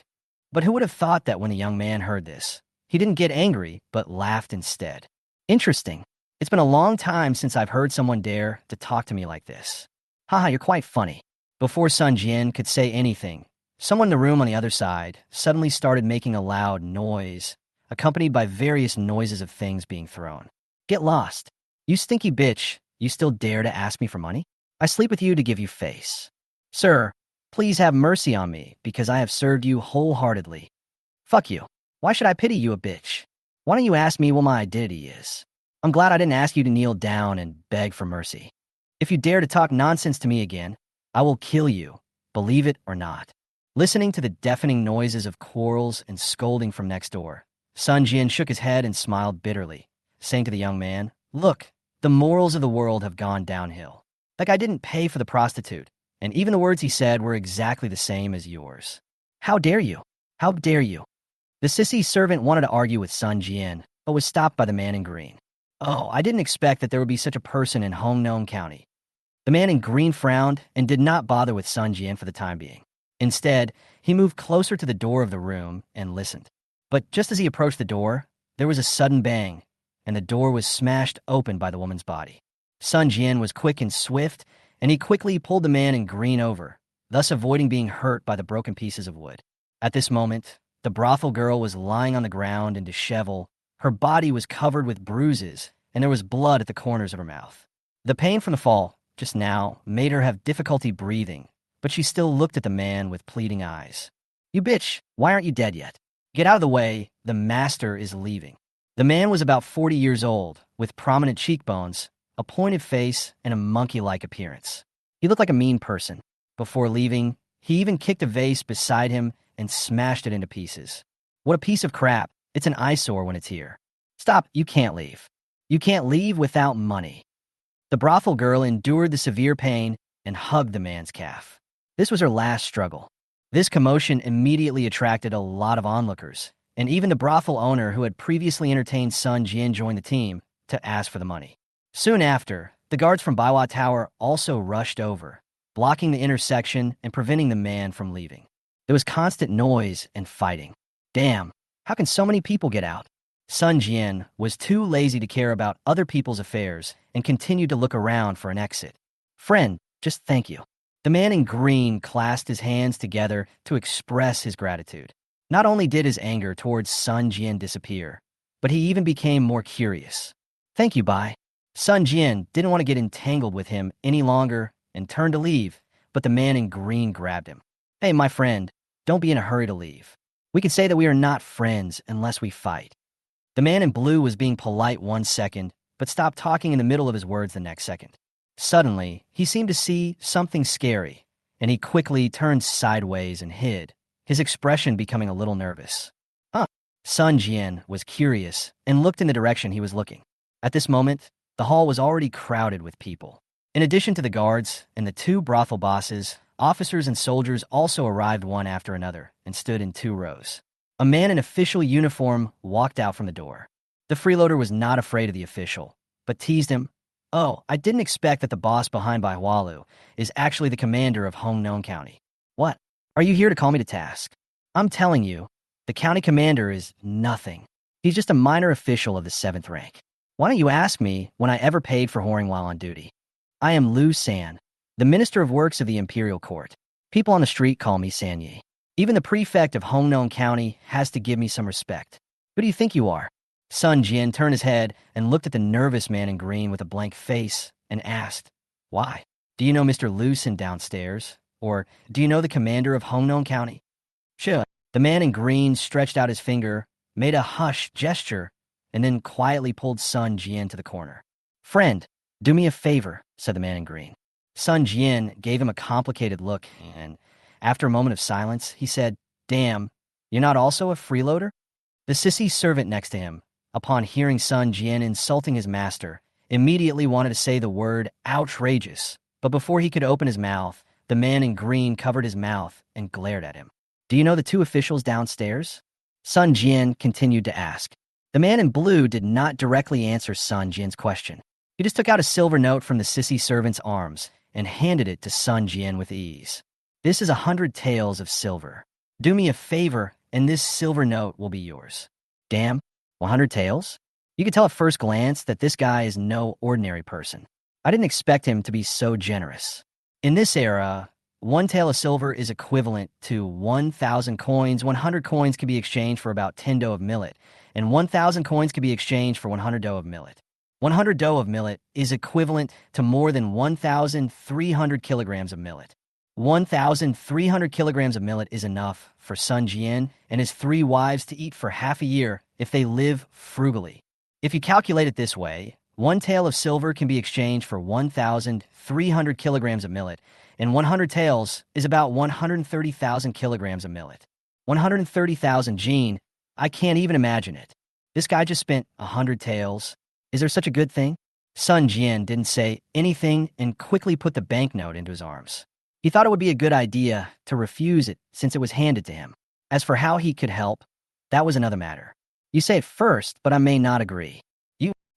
But who would have thought that when the young man heard this? He didn't get angry, but laughed instead. Interesting. It's been a long time since I've heard someone dare to talk to me like this. Haha, you're quite funny. Before Sun Jian could say anything, someone in the room on the other side suddenly started making a loud noise, accompanied by various noises of things being thrown. Get lost. You stinky bitch, you still dare to ask me for money? I sleep with you to give you face. Sir, please have mercy on me, because I have served you wholeheartedly. Fuck you. Why should I pity you, a bitch? Why don't you ask me what my identity is? I'm glad I didn't ask you to kneel down and beg for mercy. If you dare to talk nonsense to me again, I will kill you, believe it or not. Listening to the deafening noises of quarrels and scolding from next door, Sun Jian shook his head and smiled bitterly, saying to the young man, Look, the morals of the world have gone downhill. That guy didn't pay for the prostitute, and even the words he said were exactly the same as yours. How dare you? How dare you? The sissy servant wanted to argue with Sun Jian, but was stopped by the man in green. Oh, I didn't expect that there would be such a person in Hongnon County. The man in green frowned and did not bother with Sun Jian for the time being. Instead, he moved closer to the door of the room and listened. But just as he approached the door, there was a sudden bang, and the door was smashed open by the woman's body. Sun Jian was quick and swift, and he quickly pulled the man in green over, thus avoiding being hurt by the broken pieces of wood. At this moment, the brothel girl was lying on the ground in dishevel. Her body was covered with bruises, and there was blood at the corners of her mouth. The pain from the fall, just now, made her have difficulty breathing, but she still looked at the man with pleading eyes. You bitch, why aren't you dead yet? Get out of the way, the master is leaving. The man was about 40 years old, with prominent cheekbones, a pointed face, and a monkey-like appearance. He looked like a mean person. Before leaving, he even kicked a vase beside him and smashed it into pieces. What a piece of crap. It's an eyesore when it's here. Stop, you can't leave. You can't leave without money. The brothel girl endured the severe pain and hugged the man's calf. This was her last struggle. This commotion immediately attracted a lot of onlookers, and even the brothel owner who had previously entertained Sun Jian joined the team to ask for the money. Soon after, the guards from Baiwa Tower also rushed over, blocking the intersection and preventing the man from leaving. There was constant noise and fighting. Damn, how can so many people get out? Sun Jian was too lazy to care about other people's affairs and continued to look around for an exit. Friend, just thank you. The man in green clasped his hands together to express his gratitude. Not only did his anger towards Sun Jian disappear, but he even became more curious. Thank you, Bai. Sun Jian didn't want to get entangled with him any longer and turned to leave, but the man in green grabbed him. Hey, my friend, don't be in a hurry to leave. We can say that we are not friends unless we fight. The man in blue was being polite 1 second, but stopped talking in the middle of his words the next second. Suddenly, he seemed to see something scary, and he quickly turned sideways and hid, his expression becoming a little nervous. Sun Jian was curious and looked in the direction he was looking. At this moment, the hall was already crowded with people. In addition to the guards and the 2 brothel bosses, officers and soldiers also arrived one after another and stood in 2 rows. A man in official uniform walked out from the door. The freeloader was not afraid of the official, but teased him. Oh, I didn't expect that the boss behind Baihualu is actually the commander of Hongnon County. What? Are you here to call me to task? I'm telling you, the county commander is nothing. He's just a minor official of the 7th rank. Why don't you ask me when I ever paid for whoring while on duty? I am Lu San, the Minister of Works of the Imperial Court. People on the street call me Sanyi. Even the prefect of Hongnon County has to give me some respect. Who do you think you are? Sun Jian turned his head and looked at the nervous man in green with a blank face and asked, Why? Do you know Mr. Lu San downstairs? Or do you know the commander of Hongnon County? Sure. The man in green stretched out his finger, made a hush gesture, and then quietly pulled Sun Jian to the corner. Friend, do me a favor, said the man in green. Sun Jian gave him a complicated look, and after a moment of silence, he said, Damn, you're not also a freeloader? The sissy servant next to him, upon hearing Sun Jian insulting his master, immediately wanted to say the word outrageous, but before he could open his mouth, the man in green covered his mouth and glared at him. Do you know the 2 officials downstairs? Sun Jian continued to ask. The man in blue did not directly answer Sun Jian's question. He just took out a silver note from the sissy servant's arms and handed it to Sun Jian with ease. This is 100 taels of silver. Do me a favor, and this silver note will be yours. Damn, 100 taels? You could tell at first glance that this guy is no ordinary person. I didn't expect him to be so generous. In this era, 1 tael of silver is equivalent to 1,000 coins. 100 coins can be exchanged for about 10 dough of millet, and 1,000 coins can be exchanged for 100 dough of millet. 100 dough of millet is equivalent to more than 1,300 kilograms of millet. 1,300 kilograms of millet is enough for Sun Jian and his 3 wives to eat for half a year if they live frugally. If you calculate it this way, 1 tael of silver can be exchanged for 1,300 kilograms of millet, and 100 taels is about 130,000 kilograms of millet. 130,000 Gene, I can't even imagine it. This guy just spent 100 taels. Is there such a good thing? Sun Jian didn't say anything and quickly put the banknote into his arms. He thought it would be a good idea to refuse it since it was handed to him. As for how he could help, that was another matter. You say it first, but I may not agree.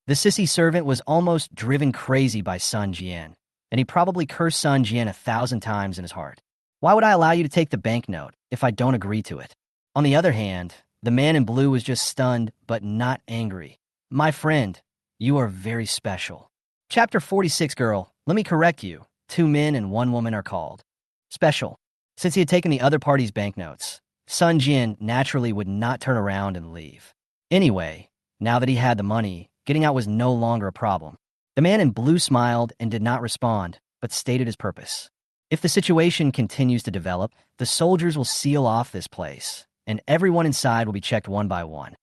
The sissy servant was almost driven crazy by Sun Jian, and he probably cursed Sun Jian 1,000 times in his heart. Why would I allow you to take the banknote if I don't agree to it? On the other hand, the man in blue was just stunned but not angry. My friend, you are very special. Chapter 46, girl, let me correct you. 2 men and 1 woman are called special. Since he had taken the other party's banknotes, Sun Jian naturally would not turn around and leave. Anyway, now that he had the money, getting out was no longer a problem. The man in blue smiled and did not respond, but stated his purpose. If the situation continues to develop, the soldiers will seal off this place, and everyone inside will be checked one by one.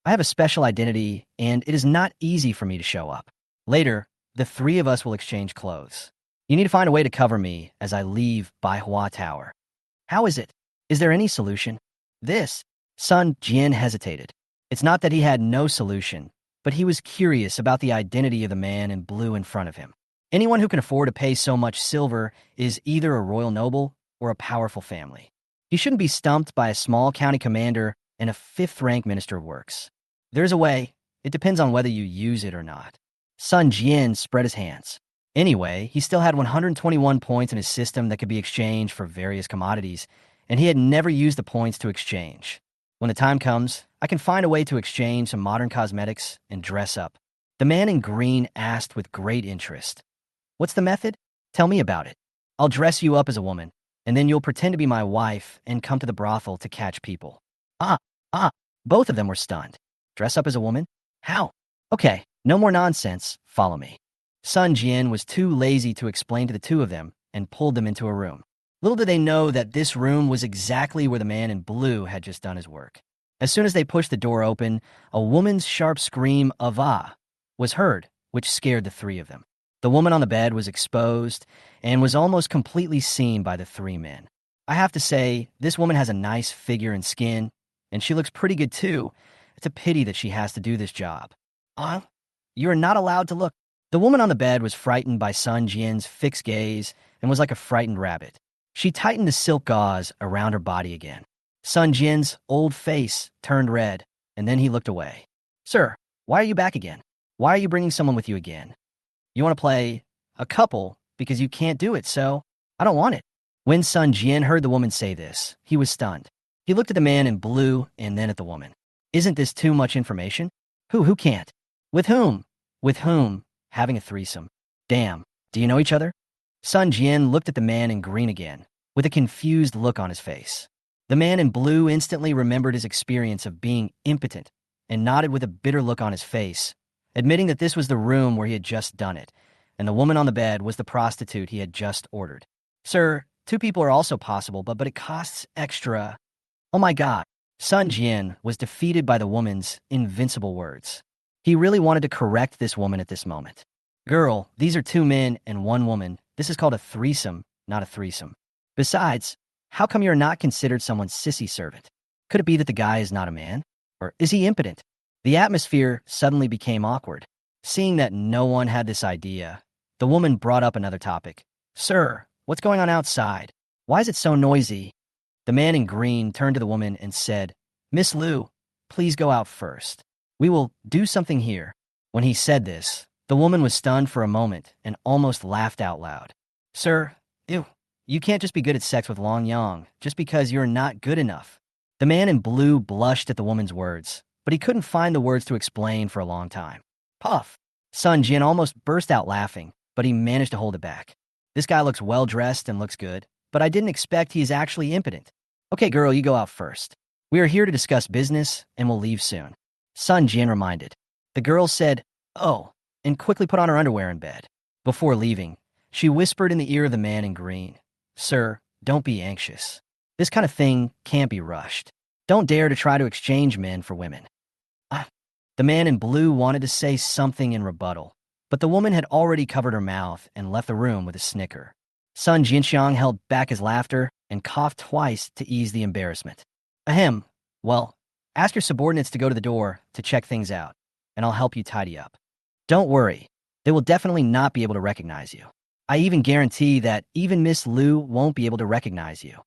I have a special identity, and it is not easy for me to show up. Later, The three of us will exchange clothes. You need to find a way to cover me as I leave Baihua Tower. How is it? Is there any solution? This. Sun Jian hesitated. It's not that he had no solution, but he was curious about the identity of the man in blue in front of him. Anyone who can afford to pay so much silver is either a royal noble or a powerful family. He shouldn't be stumped by a small county commander and a fifth-rank minister of works. There's a way. It depends on whether you use it or not. Sun Jian spread his hands. Anyway, he still had 121 points in his system that could be exchanged for various commodities, and he had never used the points to exchange. When the time comes, I can find a way to exchange some modern cosmetics and dress up. The man in green asked with great interest. What's the method? Tell me about it. I'll dress you up as a woman, and then you'll pretend to be my wife and come to the brothel to catch people. Both of them were stunned. Dress up as a woman? How? Okay, no more nonsense. Follow me. Sun Jian was too lazy to explain to the two of them and pulled them into a room. Little did they know that this room was exactly where the man in blue had just done his work. As soon as they pushed the door open, a woman's sharp scream of "ah" was heard, which scared the three of them. The woman on the bed was exposed and was almost completely seen by the three men. I have to say, this woman has a nice figure and skin, and she looks pretty good too. It's a pity that she has to do this job. You are not allowed to look. The woman on the bed was frightened by Sun Jian's fixed gaze and was like a frightened rabbit. She tightened the silk gauze around her body again. Sun Jian's old face turned red, and then he looked away. Sir, why are you back again? Why are you bringing someone with you again? You want to play a couple because you can't do it, so I don't want it. When Sun Jian heard the woman say this, he was stunned. He looked at the man in blue and then at the woman. Isn't this too much information? Who can't? With whom? With whom? Having a threesome. Damn, do you know each other? Sun Jian looked at the man in green again, with a confused look on his face. The man in blue instantly remembered his experience of being impotent and nodded with a bitter look on his face, admitting that this was the room where he had just done it, and the woman on the bed was the prostitute he had just ordered. Sir, 2 people are also possible, but it costs extra. Oh my God. Sun Jian was defeated by the woman's invincible words. He really wanted to correct this woman at this moment. Girl, these are 2 men and 1 woman. This is called a threesome, not a threesome. Besides, how come you're not considered someone's sissy servant? Could it be that the guy is not a man? Or is he impotent? The atmosphere suddenly became awkward. Seeing that no one had this idea, the woman brought up another topic. Sir, what's going on outside? Why is it so noisy? The man in green turned to the woman and said, Miss Liu, please go out first. We will do something here. When he said this, the woman was stunned for a moment and almost laughed out loud. Sir, you can't just be good at sex with Long Yang just because you're not good enough. The man in blue blushed at the woman's words, but he couldn't find the words to explain for a long time. Puff! Sun Jian almost burst out laughing, but he managed to hold it back. This guy looks well-dressed and looks good, but I didn't expect he's actually impotent. Okay, girl, you go out first. We are here to discuss business, and we'll leave soon. Sun Jian reminded. The girl said, oh, and quickly put on her underwear in bed. Before leaving, she whispered in the ear of the man in green, Sir, don't be anxious. This kind of thing can't be rushed. Don't dare to try to exchange men for women. The man in blue wanted to say something in rebuttal, but the woman had already covered her mouth and left the room with a snicker. Sun Jianxiang held back his laughter and coughed twice to ease the embarrassment. Ahem. Well, ask your subordinates to go to the door to check things out, and I'll help you tidy up. Don't worry. They will definitely not be able to recognize you. I even guarantee that even Miss Liu won't be able to recognize you.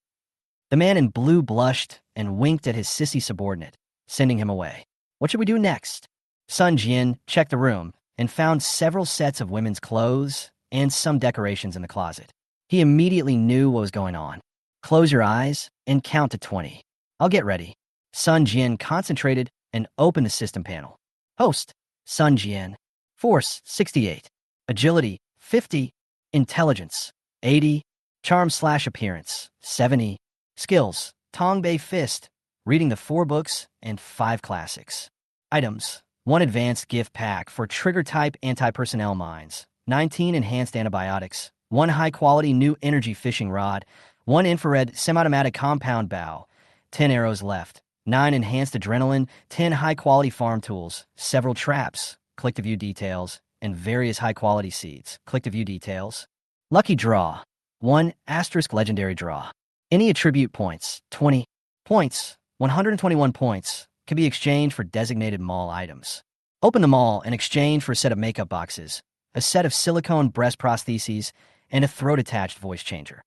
The man in blue blushed and winked at his sissy subordinate, sending him away. What should we do next? Sun Jian checked the room and found several sets of women's clothes and some decorations in the closet. He immediately knew what was going on. Close your eyes and count to 20. I'll get ready. Sun Jian concentrated and opened the system panel. Host, Sun Jian. Force, 68. Agility, 50. Intelligence, 80. Charm/appearance, 70. Skills, Tongbei Fist. Reading the 4 books and 5 classics. Items, 1 advanced gift pack for trigger-type anti-personnel mines, 19 enhanced antibiotics, 1 high-quality new energy fishing rod, 1 infrared semi-automatic compound bow, 10 arrows left, 9 enhanced adrenaline, 10 high-quality farm tools, several traps, click to view details, and various high-quality seeds. Click to view details. Lucky draw. 1 asterisk legendary draw. Any attribute points, 20 points, 121 points, can be exchanged for designated mall items. Open the mall and exchange for a set of makeup boxes, a set of silicone breast prostheses, and a throat-attached voice changer.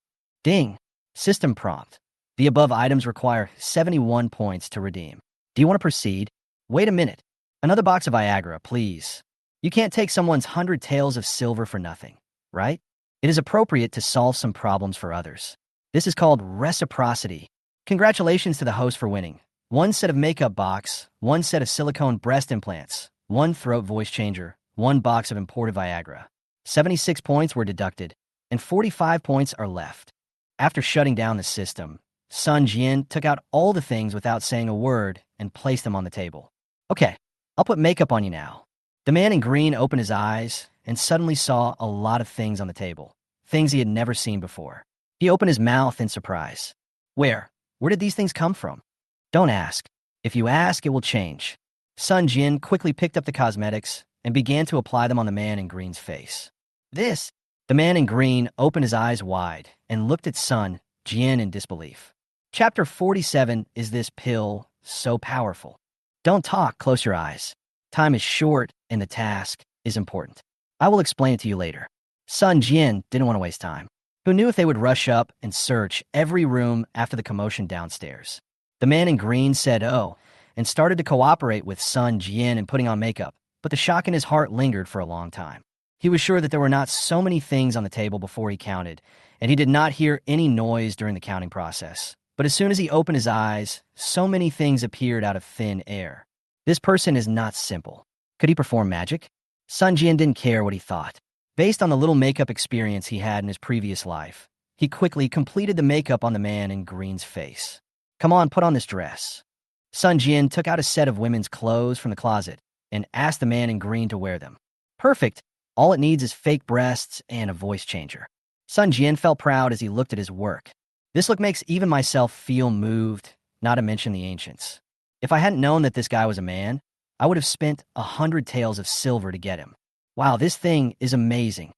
Ding. System prompt. The above items require 71 points to redeem. Do you want to proceed? Wait a minute. Another box of Viagra, please. You can't take someone's 100 taels of silver for nothing, right? It is appropriate to solve some problems for others. This is called reciprocity. Congratulations to the host for winning. 1 set of makeup box, 1 set of silicone breast implants, 1 throat voice changer, 1 box of imported Viagra. 76 points were deducted, and 45 points are left. After shutting down the system, Sun Jian took out all the things without saying a word and placed them on the table. Okay, I'll put makeup on you now. The man in green opened his eyes and suddenly saw a lot of things on the table, things he had never seen before. He opened his mouth in surprise. Where did these things come from? Don't ask. If you ask, it will change. Sun Jian quickly picked up the cosmetics and began to apply them on the man in green's face. This? The man in green opened his eyes wide and looked at Sun Jian in disbelief. Chapter 47 is this pill so powerful? Don't talk, close your eyes. Time is short and the task is important. I will explain it to you later. Sun Jian didn't want to waste time. Who knew if they would rush up and search every room after the commotion downstairs? The man in green said, "Oh," and started to cooperate with Sun Jian in putting on makeup, but the shock in his heart lingered for a long time. He was sure that there were not so many things on the table before he counted, and he did not hear any noise during the counting process. But as soon as he opened his eyes, so many things appeared out of thin air. This person is not simple. Could he perform magic? Sun Jian didn't care what he thought. Based on the little makeup experience he had in his previous life, he quickly completed the makeup on the man in green's face. Come on, put on this dress. Sun Jian took out a set of women's clothes from the closet and asked the man in green to wear them. Perfect. All it needs is fake breasts and a voice changer. Sun Jian felt proud as he looked at his work. This look makes even myself feel moved, not to mention the ancients. If I hadn't known that this guy was a man, I would have spent 100 taels of silver to get him. Wow, this thing is amazing.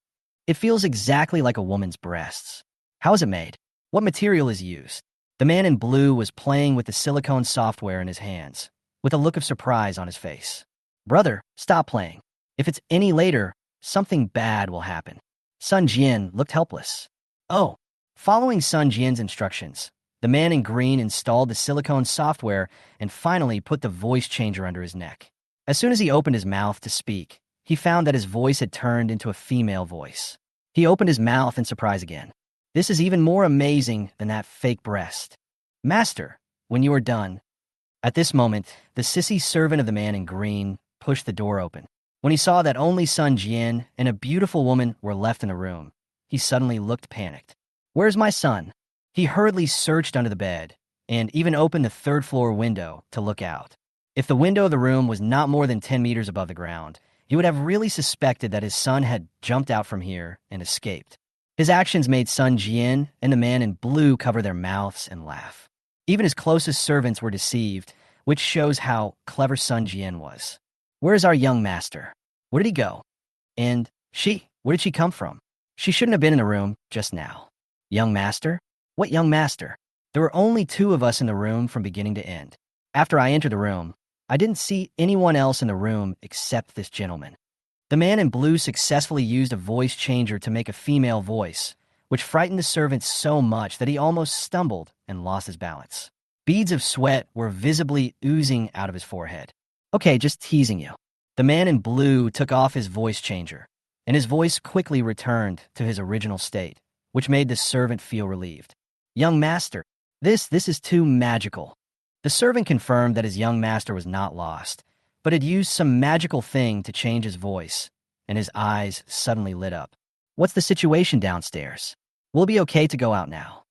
It feels exactly like a woman's breasts. How is it made? What material is used? The man in blue was playing with the silicone software in his hands, with a look of surprise on his face. Brother, stop playing. If it's any later, something bad will happen. Sun Jian looked helpless. Oh. Following Sun Jian's instructions, the man in green installed the silicone software and finally put the voice changer under his neck. As soon as he opened his mouth to speak, he found that his voice had turned into a female voice. He opened his mouth in surprise again. This is even more amazing than that fake breast. Master, when you are done. At this moment, the sissy servant of the man in green pushed the door open. When he saw that only Sun Jian and a beautiful woman were left in the room, he suddenly looked panicked. Where's my son? He hurriedly searched under the bed and even opened the third-floor window to look out. If the window of the room was not more than 10 meters above the ground, he would have really suspected that his son had jumped out from here and escaped. His actions made Sun Jian and the man in blue cover their mouths and laugh. Even his closest servants were deceived, which shows how clever Sun Jian was. Where's our young master? Where did he go? And where did she come from? She shouldn't have been in the room just now. Young master? What young master? There were only 2 of us in the room from beginning to end. After I entered the room, I didn't see anyone else in the room except this gentleman. The man in blue successfully used a voice changer to make a female voice, which frightened the servant so much that he almost stumbled and lost his balance. Beads of sweat were visibly oozing out of his forehead. Okay, just teasing you. The man in blue took off his voice changer, and his voice quickly returned to his original state, which made the servant feel relieved. Young master, this is too magical. The servant confirmed that his young master was not lost, but had used some magical thing to change his voice, and his eyes suddenly lit up. What's the situation downstairs? Will it be okay to go out now?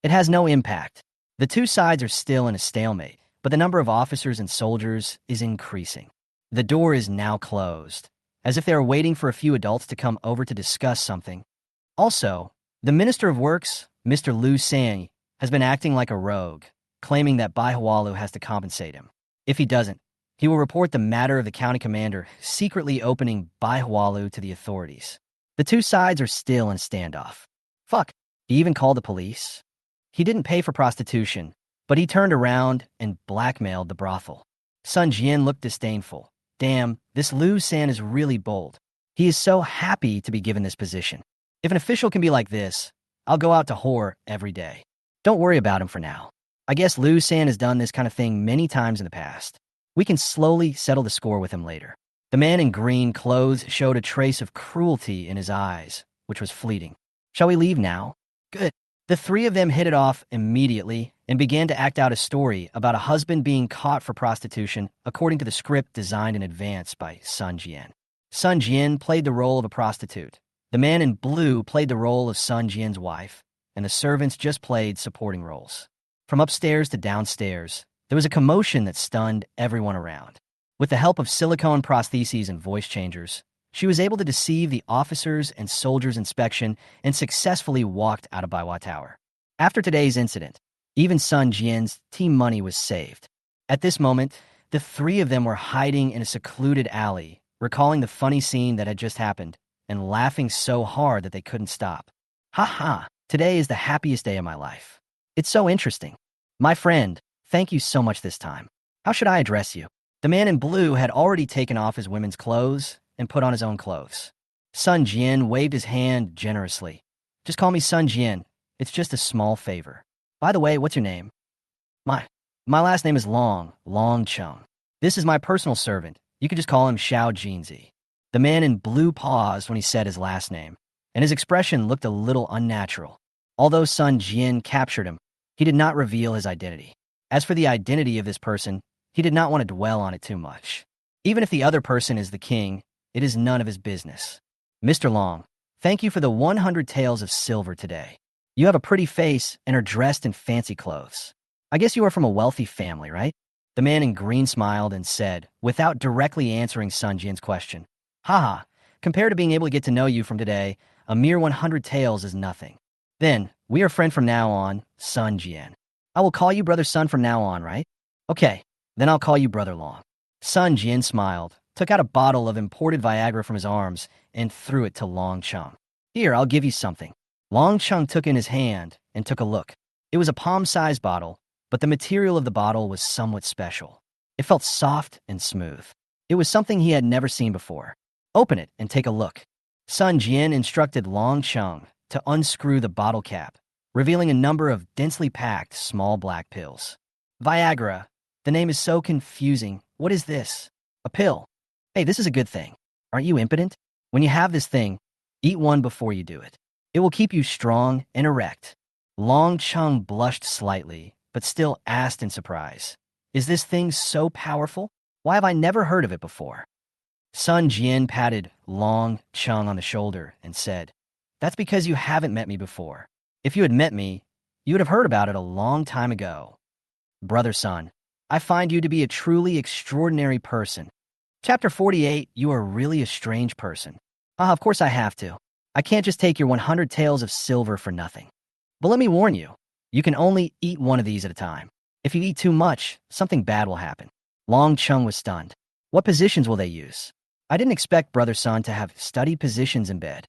It has no impact. The 2 sides are still in a stalemate, but the number of officers and soldiers is increasing. The door is now closed, as if they are waiting for a few adults to come over to discuss something. Also, the Minister of Works, Mr. Liu Sang, has been acting like a rogue, claiming that Bai Hualu has to compensate him. If he doesn't, He will report the matter of the county commander secretly opening Baihualu to the authorities. The two sides are still in a standoff. Fuck, he even called the police. He didn't pay for prostitution, but he turned around and blackmailed the brothel. Sun Jian looked disdainful. Damn, this Liu San is really bold. He is so happy to be given this position. If an official can be like this, I'll go out to whore every day. Don't worry about him for now. I guess Liu San has done this kind of thing many times in the past. We can slowly settle the score with him later. The man in green clothes showed a trace of cruelty in his eyes, which was fleeting. Shall we leave now? Good. The three of them hit it off immediately and began to act out a story about a husband being caught for prostitution according to the script designed in advance by Sun Jian. Sun Jian played the role of a prostitute. The man in blue played the role of Sun Jian's wife, and the servants just played supporting roles. From upstairs to downstairs, there was a commotion that stunned everyone around. With the help of silicone prostheses and voice changers, she was able to deceive the officers and soldiers' inspection and successfully walked out of Baihua Tower. After today's incident, even Sun Jian's team money was saved. At this moment, the three of them were hiding in a secluded alley, recalling the funny scene that had just happened, and laughing so hard that they couldn't stop. Ha ha, today is the happiest day of my life. It's so interesting. My friend, thank you so much this time. How should I address you? The man in blue had already taken off his women's clothes and put on his own clothes. Sun Jian waved his hand generously. Just call me Sun Jian. It's just a small favor. By the way, what's your name? My last name is Long Chung. This is my personal servant. You could just call him Xiao Jinzi. The man in blue paused when he said his last name, and his expression looked a little unnatural. Although Sun Jian captured him, he did not reveal his identity. As for the identity of this person, he did not want to dwell on it too much. Even if the other person is the king, it is none of his business. Mr. Long, thank you for the 100 taels of silver today. You have a pretty face and are dressed in fancy clothes. I guess you are from a wealthy family, right? The man in green smiled and said, without directly answering Sun Jian's question, haha, compared to being able to get to know you from today, a mere 100 taels is nothing. Then, we are friends from now on, Sun Jian. I will call you Brother Sun from now on, right? Okay, then I'll call you Brother Long. Sun Jian smiled, took out a bottle of imported Viagra from his arms, and threw it to Long Chung. Here, I'll give you something. Long Chung took in his hand and took a look. It was a palm-sized bottle, but the material of the bottle was somewhat special. It felt soft and smooth. It was something he had never seen before. Open it and take a look. Sun Jian instructed Long Chung to unscrew the bottle cap, revealing a number of densely packed small black pills. Viagra. The name is so confusing. What is this? A pill. Hey, this is a good thing. Aren't you impotent? When you have this thing, eat one before you do it. It will keep you strong and erect. Long Chung blushed slightly, but still asked in surprise, is this thing so powerful? Why have I never heard of it before? Sun Jian patted Long Chung on the shoulder and said, that's because you haven't met me before. If you had met me, you would have heard about it a long time ago. Brother Sun, I find you to be a truly extraordinary person. Chapter 48, you are really a strange person. Of course I have to. I can't just take your 100 taels of silver for nothing. But let me warn you, you can only eat one of these at a time. If you eat too much, something bad will happen. Long Chung was stunned. What positions will they use? I didn't expect Brother Sun to have studied positions in bed.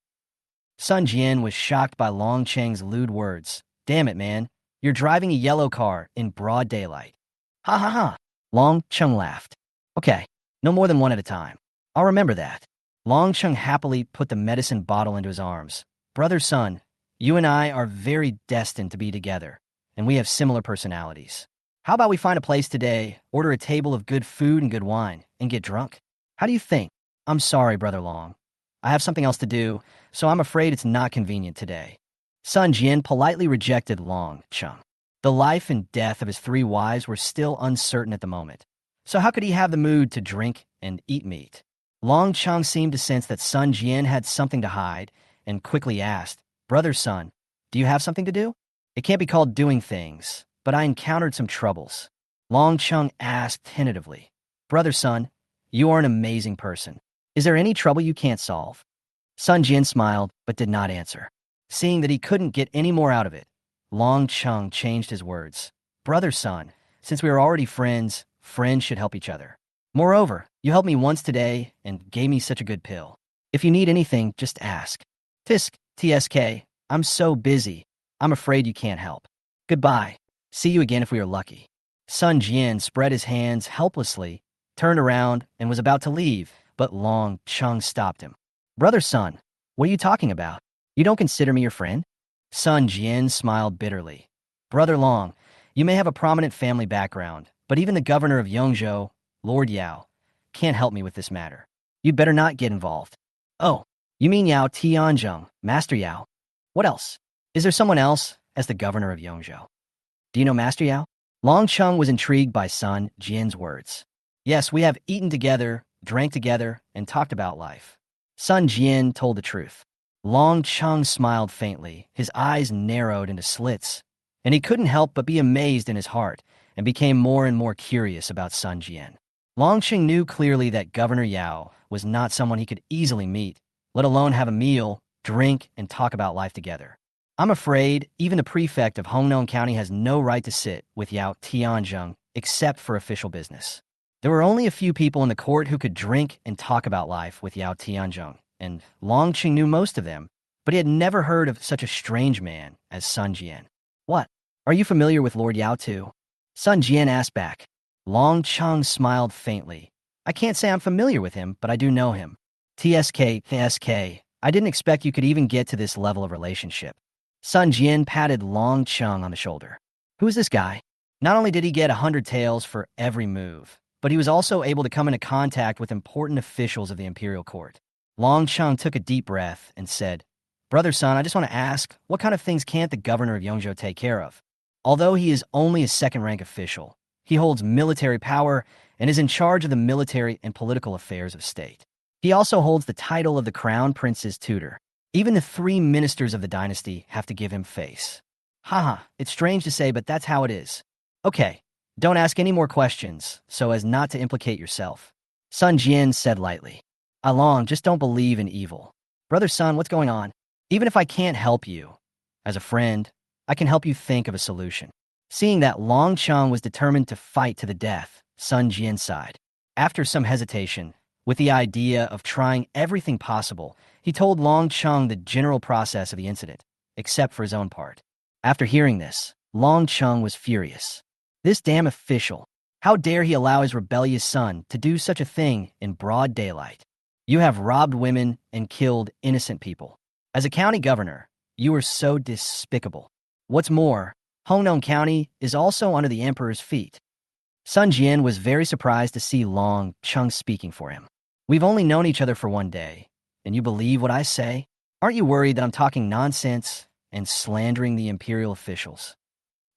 Sun Jian was shocked by Long Cheng's lewd words. Damn it, man. You're driving a yellow car in broad daylight. Ha ha ha. Long Chung laughed. Okay, no more than one at a time. I'll remember that. Long Chung happily put the medicine bottle into his arms. Brother Sun, you and I are very destined to be together, and we have similar personalities. How about we find a place today, order a table of good food and good wine, and get drunk? How do you think? I'm sorry, Brother Long. I have something else to do, so I'm afraid it's not convenient today. Sun Jian politely rejected Long Chung. The life and death of his three wives were still uncertain at the moment, so how could he have the mood to drink and eat meat? Long Chung seemed to sense that Sun Jian had something to hide and quickly asked, Brother Sun, do you have something to do? It can't be called doing things, but I encountered some troubles. Long Chung asked tentatively, Brother Sun, you are an amazing person. Is there any trouble you can't solve? Sun Jian smiled, but did not answer. Seeing that he couldn't get any more out of it, Long Chung changed his words. Brother Sun, since we are already friends, friends should help each other. Moreover, you helped me once today and gave me such a good pill. If you need anything, just ask. Tisk, TSK, I'm so busy. I'm afraid you can't help. Goodbye. See you again if we are lucky. Sun Jian spread his hands helplessly, turned around, and was about to leave, but Long Chung stopped him. Brother Sun, what are you talking about? You don't consider me your friend? Sun Jian smiled bitterly. Brother Long, you may have a prominent family background, but even the governor of Yongzhou, Lord Yao, can't help me with this matter. You'd better not get involved. Oh, you mean Yao Tianzheng, Master Yao? What else? Is there someone else as the governor of Yongzhou? Do you know Master Yao? Long Chung was intrigued by Sun Jian's words. Yes, we have eaten together, drank together, and talked about life. Sun Jian told the truth. Long Chung smiled faintly, his eyes narrowed into slits, and he couldn't help but be amazed in his heart and became more and more curious about Sun Jian. Long Chung knew clearly that Governor Yao was not someone he could easily meet, let alone have a meal, drink, and talk about life together. I'm afraid even the prefect of Hongnon County has no right to sit with Yao Tianzheng except for official business. There were only a few people in the court who could drink and talk about life with Yao Tianzheng, and Long Chung knew most of them, but he had never heard of such a strange man as Sun Jian. What? Are you familiar with Lord Yao too? Sun Jian asked back. Long Chung smiled faintly. I can't say I'm familiar with him, but I do know him. TSK, I didn't expect you could even get to this level of relationship. Sun Jian patted Long Chung on the shoulder. Who is this guy? Not only did he get 100 taels for every move, but he was also able to come into contact with important officials of the imperial court. Long Chung took a deep breath and said, Brother Sun, I just want to ask, what kind of things can't the governor of Yongzhou take care of? Although he is only a second-rank official, he holds military power and is in charge of the military and political affairs of state. He also holds the title of the crown prince's tutor. Even the 3 ministers of the dynasty have to give him face. Haha, it's strange to say, but that's how it is. Okay, don't ask any more questions, so as not to implicate yourself. Sun Jian said lightly. Along, just don't believe in evil. Brother Sun, what's going on? Even if I can't help you, as a friend, I can help you think of a solution. Seeing that Long Chung was determined to fight to the death, Sun Jian sighed. After some hesitation, with the idea of trying everything possible, he told Long Chung the general process of the incident, except for his own part. After hearing this, Long Chung was furious. This damn official. How dare he allow his rebellious son to do such a thing in broad daylight? You have robbed women and killed innocent people. As a county governor, you are so despicable. What's more, Hongnon County is also under the emperor's feet. Sun Jian was very surprised to see Long Chung speaking for him. We've only known each other for one day, and you believe what I say? Aren't you worried that I'm talking nonsense and slandering the imperial officials?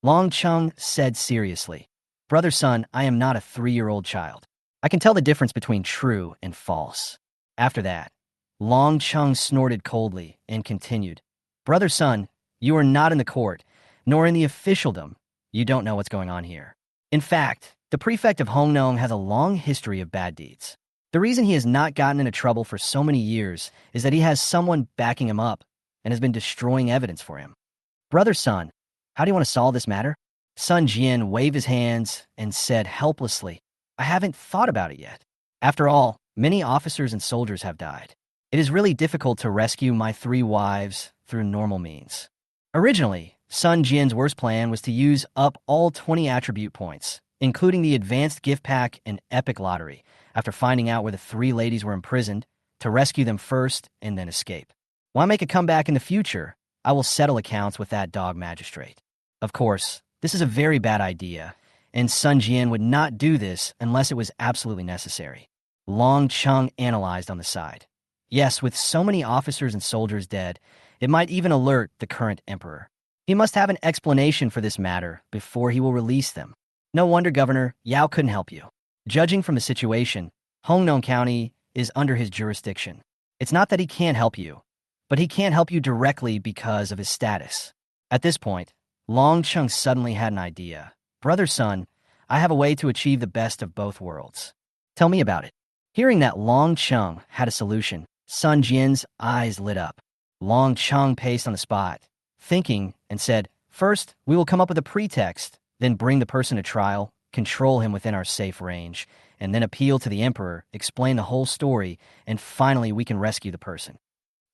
Long Chung said seriously, Brother Sun, I am not a 3-year-old child. I can tell the difference between true and false. After that, Long Chung snorted coldly and continued, Brother Sun, you are not in the court, nor in the officialdom. You don't know what's going on here. In fact, the prefect of Hongnon has a long history of bad deeds. The reason he has not gotten into trouble for so many years is that he has someone backing him up and has been destroying evidence for him. Brother Sun, how do you want to solve this matter? Sun Jian waved his hands and said helplessly, I haven't thought about it yet. After all, many officers and soldiers have died. It is really difficult to rescue my 3 wives through normal means. Originally, Sun Jian's worst plan was to use up all 20 attribute points, including the advanced gift pack and epic lottery, after finding out where the 3 ladies were imprisoned, to rescue them first and then escape. When I make a comeback in the future, I will settle accounts with that dog magistrate. Of course, this is a very bad idea, and Sun Jian would not do this unless it was absolutely necessary. Long Chung analyzed on the side. Yes, with so many officers and soldiers dead, it might even alert the current emperor. He must have an explanation for this matter before he will release them. No wonder, Governor, Yao couldn't help you. Judging from the situation, Hongnon County is under his jurisdiction. It's not that he can't help you, but he can't help you directly because of his status. At this point, Long Chung suddenly had an idea. Brother Sun, I have a way to achieve the best of both worlds. Tell me about it. Hearing that Long Chung had a solution, Sun Jian's eyes lit up. Long Chung paced on the spot, thinking, and said, First, we will come up with a pretext, then bring the person to trial, control him within our safe range, and then appeal to the emperor, explain the whole story, and finally we can rescue the person.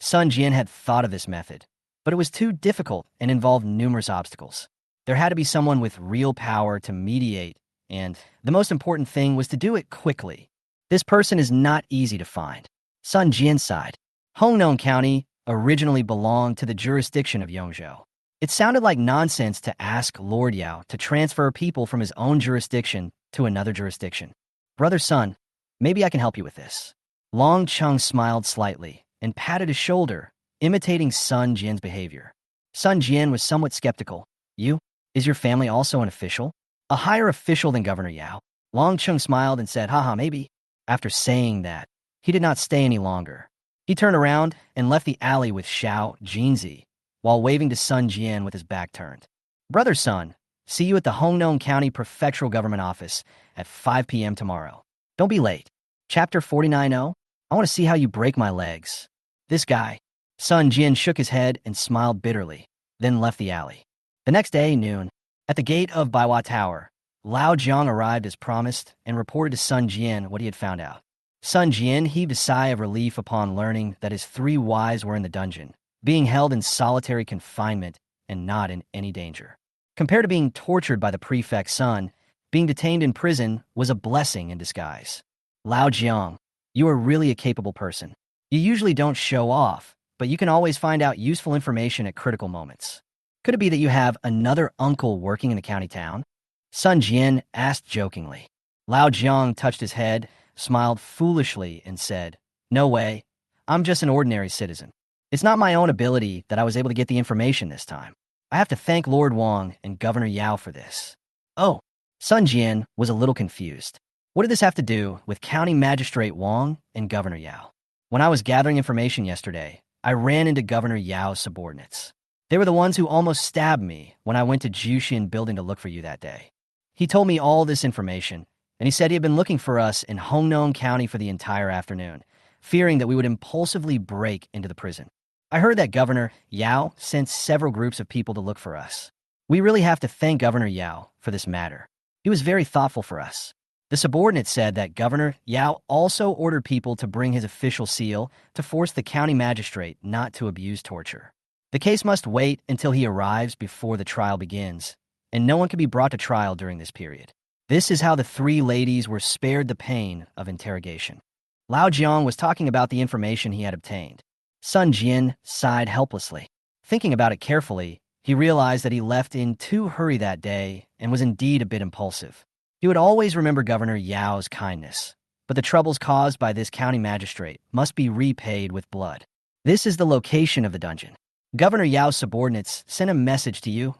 Sun Jian had thought of this method, but it was too difficult and involved numerous obstacles. There had to be someone with real power to mediate, and the most important thing was to do it quickly. This person is not easy to find. Sun Jian sighed. Hongnon County originally belonged to the jurisdiction of Yongzhou. It sounded like nonsense to ask Lord Yao to transfer people from his own jurisdiction to another jurisdiction. Brother Sun, maybe I can help you with this. Long Chung smiled slightly and patted his shoulder, imitating Sun Jian's behavior. Sun Jian was somewhat skeptical. You? Is your family also an official? A higher official than Governor Yao? Long Chung smiled and said, haha, maybe. After saying that, he did not stay any longer. He turned around and left the alley with Xiao Jinzi, while waving to Sun Jian with his back turned. Brother Sun, see you at the Hongnon County Prefectural Government Office at 5 p.m. tomorrow. Don't be late. Chapter 49-0, I want to see how you break my legs. This guy. Sun Jian shook his head and smiled bitterly, then left the alley. The next day, noon, at the gate of Baiwa Tower, Lao Jiang arrived as promised and reported to Sun Jian what he had found out. Sun Jian heaved a sigh of relief upon learning that his 3 wives were in the dungeon, being held in solitary confinement and not in any danger. Compared to being tortured by the prefect's son, being detained in prison was a blessing in disguise. Lao Jiang, you are really a capable person. You usually don't show off, but you can always find out useful information at critical moments. Could it be that you have another uncle working in the county town? Sun Jian asked jokingly. Lao Jiang touched his head, smiled foolishly, and said, no way, I'm just an ordinary citizen. It's not my own ability that I was able to get the information this time. I have to thank Lord Wang and Governor Yao for this. Oh, Sun Jian was a little confused. What did this have to do with County Magistrate Wang and Governor Yao? When I was gathering information yesterday, I ran into Governor Yao's subordinates. They were the ones who almost stabbed me when I went to Jushin building to look for you that day. He told me all this information, and he said he had been looking for us in Hongnon County for the entire afternoon, fearing that we would impulsively break into the prison. I heard that Governor Yao sent several groups of people to look for us. We really have to thank Governor Yao for this matter. He was very thoughtful for us. The subordinate said that Governor Yao also ordered people to bring his official seal to force the county magistrate not to abuse torture. The case must wait until he arrives before the trial begins, and no one can be brought to trial during this period. This is how the 3 ladies were spared the pain of interrogation. Lao Jiang was talking about the information he had obtained. Sun Jian sighed helplessly. Thinking about it carefully, he realized that he left in too hurry that day and was indeed a bit impulsive. He would always remember Governor Yao's kindness, but the troubles caused by this county magistrate must be repaid with blood. This is the location of the dungeon. Governor Yao's subordinates sent a message to you.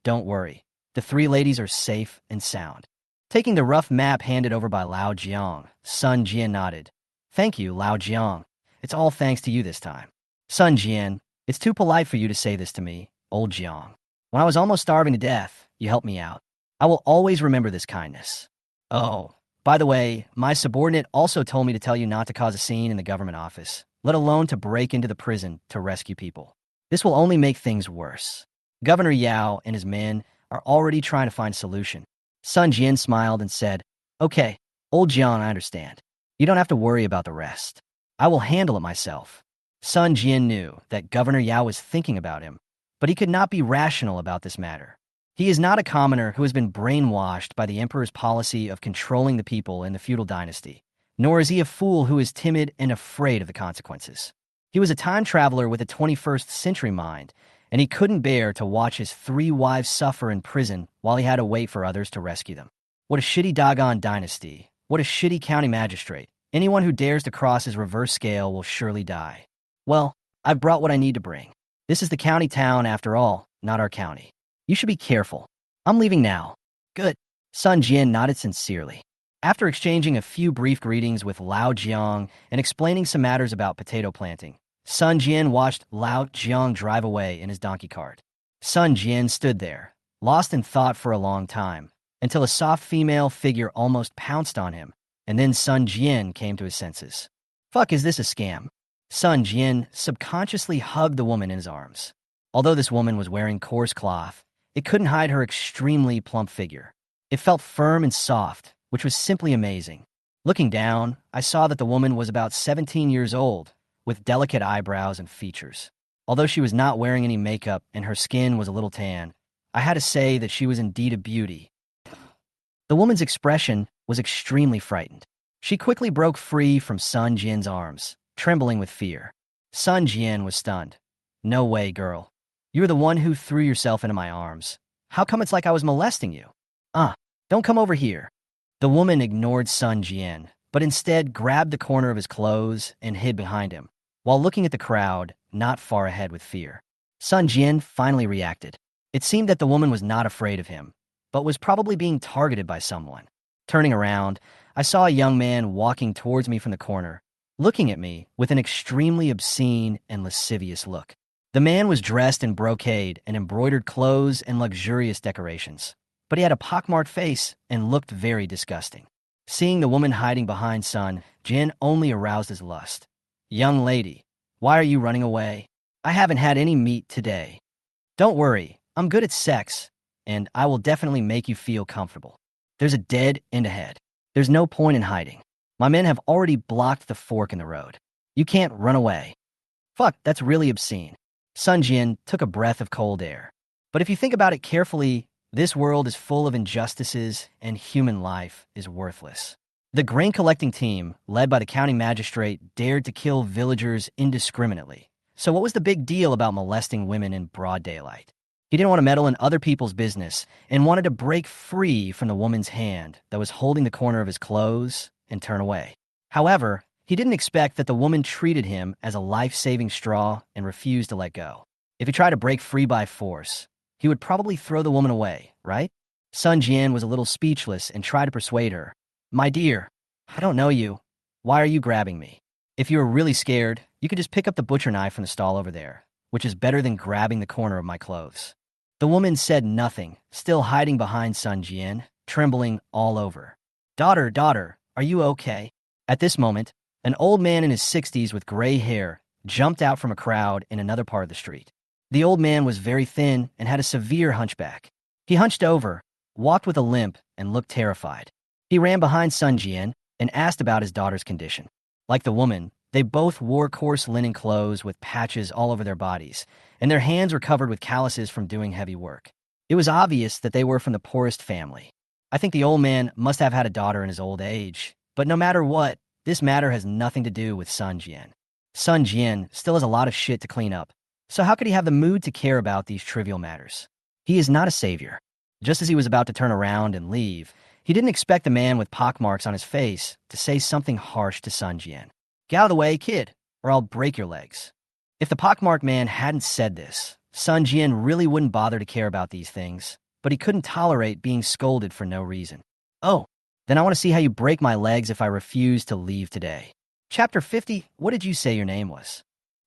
Don't worry, the 3 ladies are safe and sound. Taking the rough map handed over by Lao Jiang, Sun Jian nodded. Thank you, Lao Jiang. It's all thanks to you this time. Sun Jian, it's too polite for you to say this to me, old Jiang. When I was almost starving to death, you helped me out. I will always remember this kindness. Oh, by the way, my subordinate also told me to tell you not to cause a scene in the government office, let alone to break into the prison to rescue people. This will only make things worse. Governor Yao and his men are already trying to find a solution. Sun Jian smiled and said, okay, old Jiang, I understand. You don't have to worry about the rest. I will handle it myself. Sun Jian knew that Governor Yao was thinking about him, but he could not be rational about this matter. He is not a commoner who has been brainwashed by the emperor's policy of controlling the people in the feudal dynasty, nor is he a fool who is timid and afraid of the consequences. He was a time traveler with a 21st century mind, and he couldn't bear to watch his 3 wives suffer in prison while he had to wait for others to rescue them. What a shitty Dagan dynasty. What a shitty county magistrate. Anyone who dares to cross his reverse scale will surely die. Well, I've brought what I need to bring. This is the county town after all, not our county. You should be careful. I'm leaving now. Good. Sun Jian nodded sincerely. After exchanging a few brief greetings with Lao Jiang and explaining some matters about potato planting, Sun Jian watched Lao Jiang drive away in his donkey cart. Sun Jian stood there, lost in thought for a long time, until a soft female figure almost pounced on him, and then Sun Jian came to his senses. Fuck, is this a scam? Sun Jian subconsciously hugged the woman in his arms. Although this woman was wearing coarse cloth, it couldn't hide her extremely plump figure. It felt firm and soft, which was simply amazing. Looking down, I saw that the woman was about 17 years old, with delicate eyebrows and features. Although she was not wearing any makeup and her skin was a little tan, I had to say that she was indeed a beauty. The woman's expression was extremely frightened. She quickly broke free from Sun Jian's arms, trembling with fear. Sun Jian was stunned. "No way, girl. You're the one who threw yourself into my arms. How come it's like I was molesting you? Don't come over here." The woman ignored Sun Jian, but instead grabbed the corner of his clothes and hid behind him, while looking at the crowd, not far ahead with fear. Sun Jian finally reacted. It seemed that the woman was not afraid of him, but was probably being targeted by someone. Turning around, I saw a young man walking towards me from the corner, looking at me with an extremely obscene and lascivious look. The man was dressed in brocade and embroidered clothes and luxurious decorations, but he had a pockmarked face and looked very disgusting. Seeing the woman hiding behind Sun Jian only aroused his lust. "Young lady, why are you running away? I haven't had any meat today. Don't worry, I'm good at sex, and I will definitely make you feel comfortable. There's a dead end ahead. There's no point in hiding. My men have already blocked the fork in the road. You can't run away." Fuck, that's really obscene. Sun Jian took a breath of cold air. But if you think about it carefully, this world is full of injustices and human life is worthless. The grain collecting team, led by the county magistrate, dared to kill villagers indiscriminately. So what was the big deal about molesting women in broad daylight? He didn't want to meddle in other people's business and wanted to break free from the woman's hand that was holding the corner of his clothes and turn away. However, he didn't expect that the woman treated him as a life-saving straw and refused to let go. If he tried to break free by force, he would probably throw the woman away, right? Sun Jian was a little speechless and tried to persuade her. "My dear, I don't know you. Why are you grabbing me? If you were really scared, you could just pick up the butcher knife from the stall over there, which is better than grabbing the corner of my clothes." The woman said nothing, still hiding behind Sun Jian, trembling all over. Daughter, are you okay?" At this moment, an old man in his 60s with gray hair jumped out from a crowd in another part of the street. The old man was very thin and had a severe hunchback. He hunched over, walked with a limp, and looked terrified. He ran behind Sun Jian and asked about his daughter's condition. Like the woman, they both wore coarse linen clothes with patches all over their bodies, and their hands were covered with calluses from doing heavy work. It was obvious that they were from the poorest family. I think the old man must have had a daughter in his old age, but no matter what, this matter has nothing to do with Sun Jian. Sun Jian still has a lot of shit to clean up, so how could he have the mood to care about these trivial matters? He is not a savior. Just as he was about to turn around and leave, he didn't expect the man with pockmarks on his face to say something harsh to Sun Jian. "Get out of the way, kid, or I'll break your legs." If the pockmarked man hadn't said this, Sun Jian really wouldn't bother to care about these things, but he couldn't tolerate being scolded for no reason. "Oh, then I want to see how you break my legs if I refuse to leave today." Chapter 50, what did you say your name was?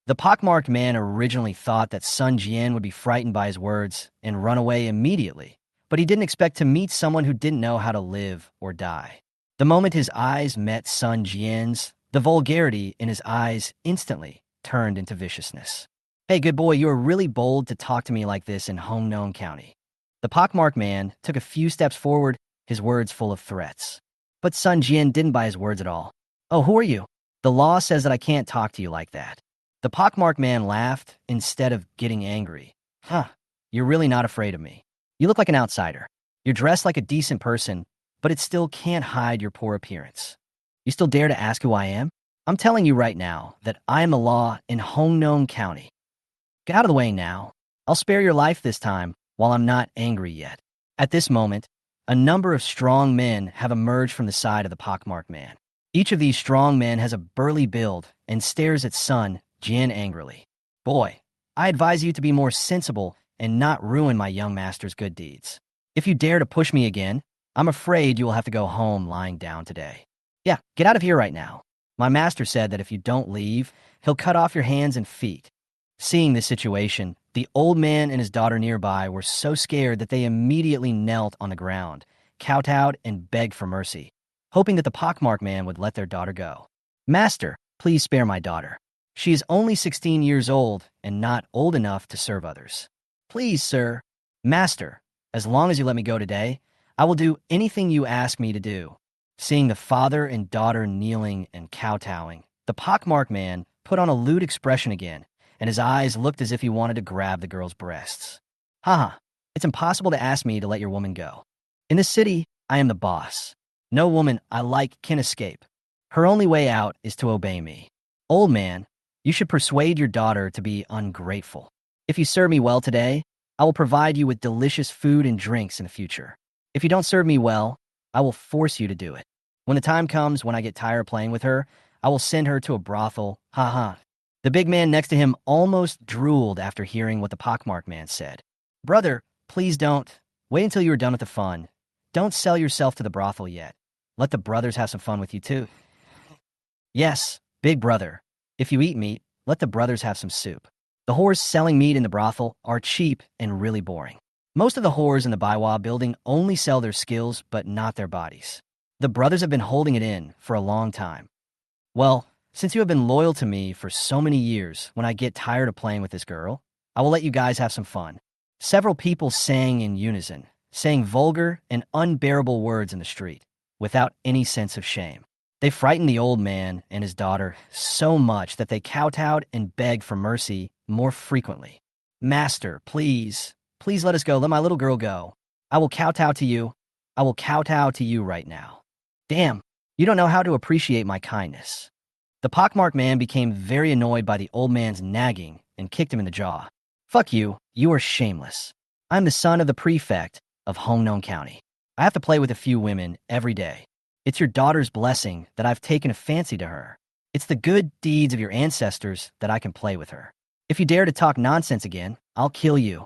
The pockmarked man originally thought that Sun Jian would be frightened by his words and run away immediately, but he didn't expect to meet someone who didn't know how to live or die. The moment his eyes met Sun Jian's, the vulgarity in his eyes instantly turned into viciousness. "Hey, good boy, you are really bold to talk to me like this in Hongnong County." The pockmarked man took a few steps forward, his words full of threats. But Sun Jian didn't buy his words at all. "Oh, who are you? The law says that I can't talk to you like that." The pockmarked man laughed instead of getting angry. You're really not afraid of me. You look like an outsider. You're dressed like a decent person, but it still can't hide your poor appearance. You still dare to ask who I am? I'm telling you right now that I am the law in Hongnong County. Get out of the way now. I'll spare your life this time while I'm not angry yet." At this moment, a number of strong men have emerged from the side of the pockmarked man. Each of these strong men has a burly build and stares at Sun Jian angrily. "Boy, I advise you to be more sensible and not ruin my young master's good deeds. If you dare to push me again, I'm afraid you will have to go home lying down today. Yeah, get out of here right now. My master said that if you don't leave, he'll cut off your hands and feet." Seeing this situation, the old man and his daughter nearby were so scared that they immediately knelt on the ground, kowtowed, and begged for mercy, hoping that the pockmarked man would let their daughter go. "Master, please spare my daughter. She is only 16 years old and not old enough to serve others. Please, sir." "Master, as long as you let me go today, I will do anything you ask me to do." Seeing the father and daughter kneeling and kowtowing, the pockmarked man put on a lewd expression again, and his eyes looked as if he wanted to grab the girl's breasts. Haha, it's impossible to ask me to let your woman go. In this city, I am the boss. No woman I like can escape. Her only way out is to obey me. Old man, you should persuade your daughter to be ungrateful. If you serve me well today, I will provide you with delicious food and drinks in the future. If you don't serve me well, I will force you to do it. When the time comes when I get tired playing with her, I will send her to a brothel. Haha. The big man next to him almost drooled after hearing what the pockmarked man said. Brother, please don't. Wait until you are done with the fun. Don't sell yourself to the brothel yet. Let the brothers have some fun with you too. Yes, big brother. If you eat meat, let the brothers have some soup. The whores selling meat in the brothel are cheap and really boring. Most of the whores in the Baiwa building only sell their skills but not their bodies. The brothers have been holding it in for a long time. Well, since you have been loyal to me for so many years, when I get tired of playing with this girl, I will let you guys have some fun. Several people sang in unison, saying vulgar and unbearable words in the street, without any sense of shame. They frightened the old man and his daughter so much that they kowtowed and begged for mercy more frequently. Master, please, please let us go. Let my little girl go. I will kowtow to you. I will kowtow to you right now. Damn, you don't know how to appreciate my kindness. The pockmarked man became very annoyed by the old man's nagging and kicked him in the jaw. Fuck you, you are shameless. I'm the son of the prefect of Hongnon County. I have to play with a few women every day. It's your daughter's blessing that I've taken a fancy to her. It's the good deeds of your ancestors that I can play with her. If you dare to talk nonsense again, I'll kill you.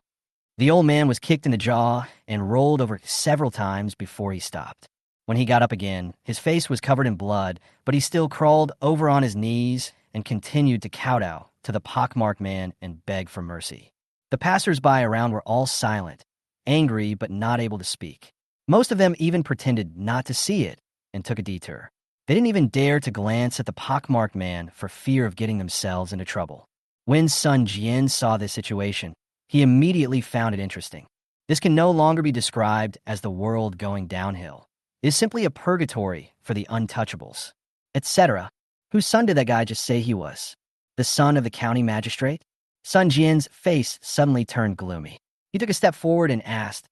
The old man was kicked in the jaw and rolled over several times before he stopped. When he got up again, his face was covered in blood, but he still crawled over on his knees and continued to kowtow to the pockmarked man and beg for mercy. The passers-by around were all silent, angry but not able to speak. Most of them even pretended not to see it and took a detour. They didn't even dare to glance at the pockmarked man for fear of getting themselves into trouble. When Sun Jian saw this situation, he immediately found it interesting. This can no longer be described as the world going downhill. It is simply a purgatory for the untouchables, etc. Whose son did that guy just say he was? The son of the county magistrate? Sun Jian's face suddenly turned gloomy. He took a step forward and asked,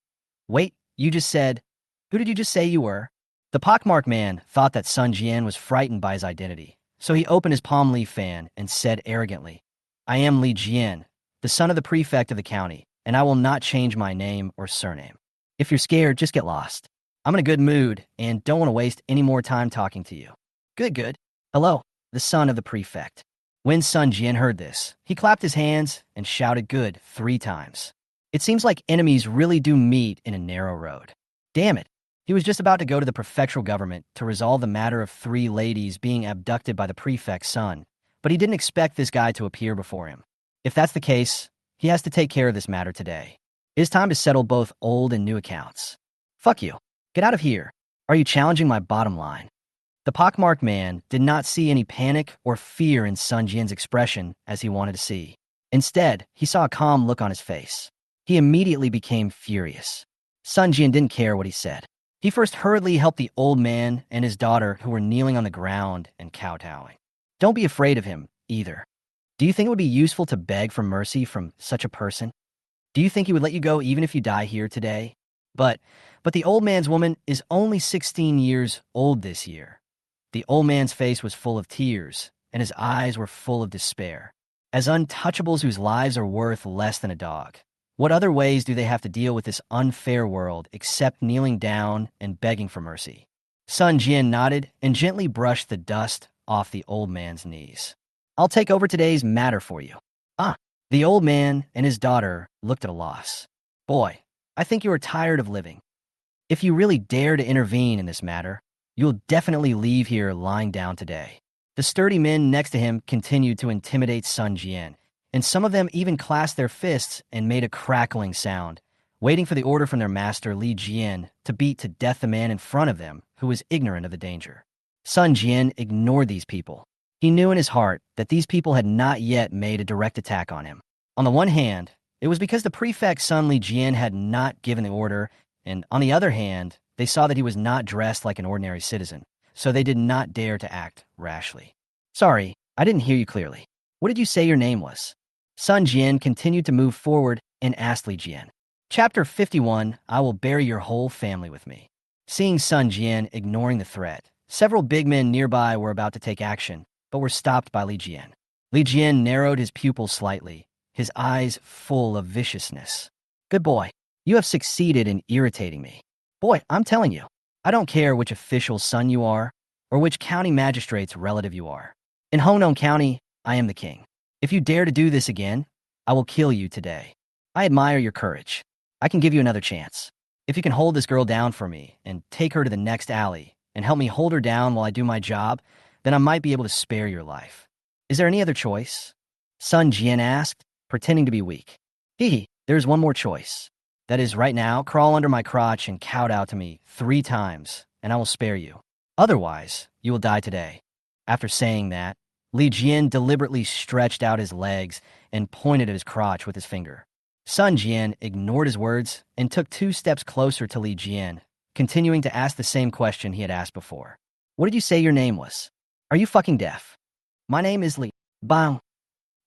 Wait, you just said, who did you just say you were? The pockmarked man thought that Sun Jian was frightened by his identity, so he opened his palm leaf fan and said arrogantly, I am Li Jian, the son of the prefect of the county, and I will not change my name or surname. If you're scared, just get lost. I'm in a good mood and don't want to waste any more time talking to you. Good. Hello, the son of the prefect. When Sun Jian heard this, he clapped his hands and shouted good 3 times. It seems like enemies really do meet in a narrow road. Damn it. He was just about to go to the prefectural government to resolve the matter of 3 ladies being abducted by the prefect's son, but he didn't expect this guy to appear before him. If that's the case, he has to take care of this matter today. It is time to settle both old and new accounts. Fuck you. Get out of here. Are you challenging my bottom line? The pockmarked man did not see any panic or fear in Sun Jian's expression as he wanted to see. Instead, he saw a calm look on his face. He immediately became furious. Sun Jian didn't care what he said. He first hurriedly helped the old man and his daughter who were kneeling on the ground and kowtowing. Don't be afraid of him, either. Do you think it would be useful to beg for mercy from such a person? Do you think he would let you go even if you die here today? But the old man's woman is only 16 years old this year. The old man's face was full of tears, and his eyes were full of despair. As untouchables whose lives are worth less than a dog, what other ways do they have to deal with this unfair world except kneeling down and begging for mercy? Sun Jian nodded and gently brushed the dust off the old man's knees. I'll take over today's matter for you. The old man and his daughter looked at a loss. Boy, I think you are tired of living. If you really dare to intervene in this matter, you'll definitely leave here lying down today. The sturdy men next to him continued to intimidate Sun Jian, and some of them even clasped their fists and made a crackling sound, waiting for the order from their master Li Jian to beat to death the man in front of them who was ignorant of the danger. Sun Jian ignored these people. He knew in his heart that these people had not yet made a direct attack on him. On the one hand, it was because the prefect's son Li Jian had not given the order, and on the other hand, They saw that he was not dressed like an ordinary citizen, so they did not dare to act rashly. Sorry, I didn't hear you clearly. What did you say your name was? Sun Jian continued to move forward and asked Li Jian. Chapter 51, I will bury your whole family with me. Seeing Sun Jian ignoring the threat, several big men nearby were about to take action, but were stopped by Li Jian. Li Jian narrowed his pupils slightly, his eyes full of viciousness. Good boy, you have succeeded in irritating me. Boy, I'm telling you, I don't care which official's son you are, or which county magistrate's relative you are. In Hongnon County, I am the king. If you dare to do this again, I will kill you today. I admire your courage. I can give you another chance. If you can hold this girl down for me and take her to the next alley and help me hold her down while I do my job, then I might be able to spare your life. Is there any other choice? Sun Jian asked, pretending to be weak. There's one more choice. That is, right now, crawl under my crotch and kowtow to me 3 times, and I will spare you. Otherwise, you will die today. After saying that, Li Jian deliberately stretched out his legs and pointed at his crotch with his finger. Sun Jian ignored his words and took 2 steps closer to Li Jian, continuing to ask the same question he had asked before. What did you say your name was? Are you fucking deaf? My name is Li. Bang.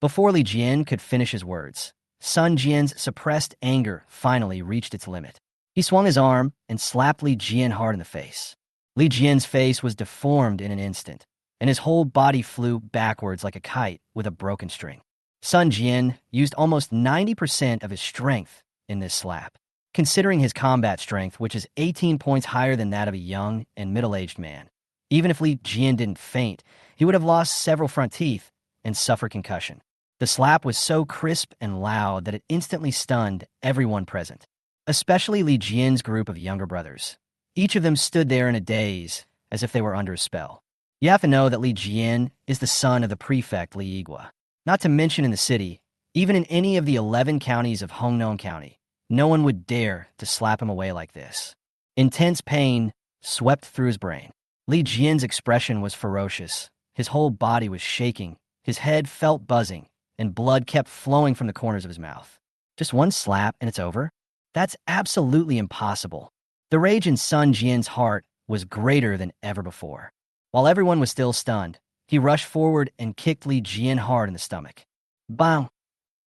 Before Li Jian could finish his words, Sun Jian's suppressed anger finally reached its limit. He swung his arm and slapped Li Jian hard in the face. Li Jian's face was deformed in an instant, and his whole body flew backwards like a kite with a broken string. Sun Jian used almost 90% of his strength in this slap. Considering his combat strength, which is 18 points higher than that of a young and middle-aged man, even if Li Jian didn't faint, he would have lost several front teeth and suffer concussion. The slap was so crisp and loud that it instantly stunned everyone present, especially Li Jian's group of younger brothers. Each of them stood there in a daze, as if they were under a spell. You have to know that Li Jian is the son of the prefect Li Yigua. Not to mention in the city, even in any of the 11 counties of Hongnon County, no one would dare to slap him away like this. Intense pain swept through his brain. Li Jian's expression was ferocious. His whole body was shaking, his head felt buzzing, and blood kept flowing from the corners of his mouth. Just one slap and it's over? That's absolutely impossible. The rage in Sun Jian's heart was greater than ever before. While everyone was still stunned, he rushed forward and kicked Li Jian hard in the stomach. Bang!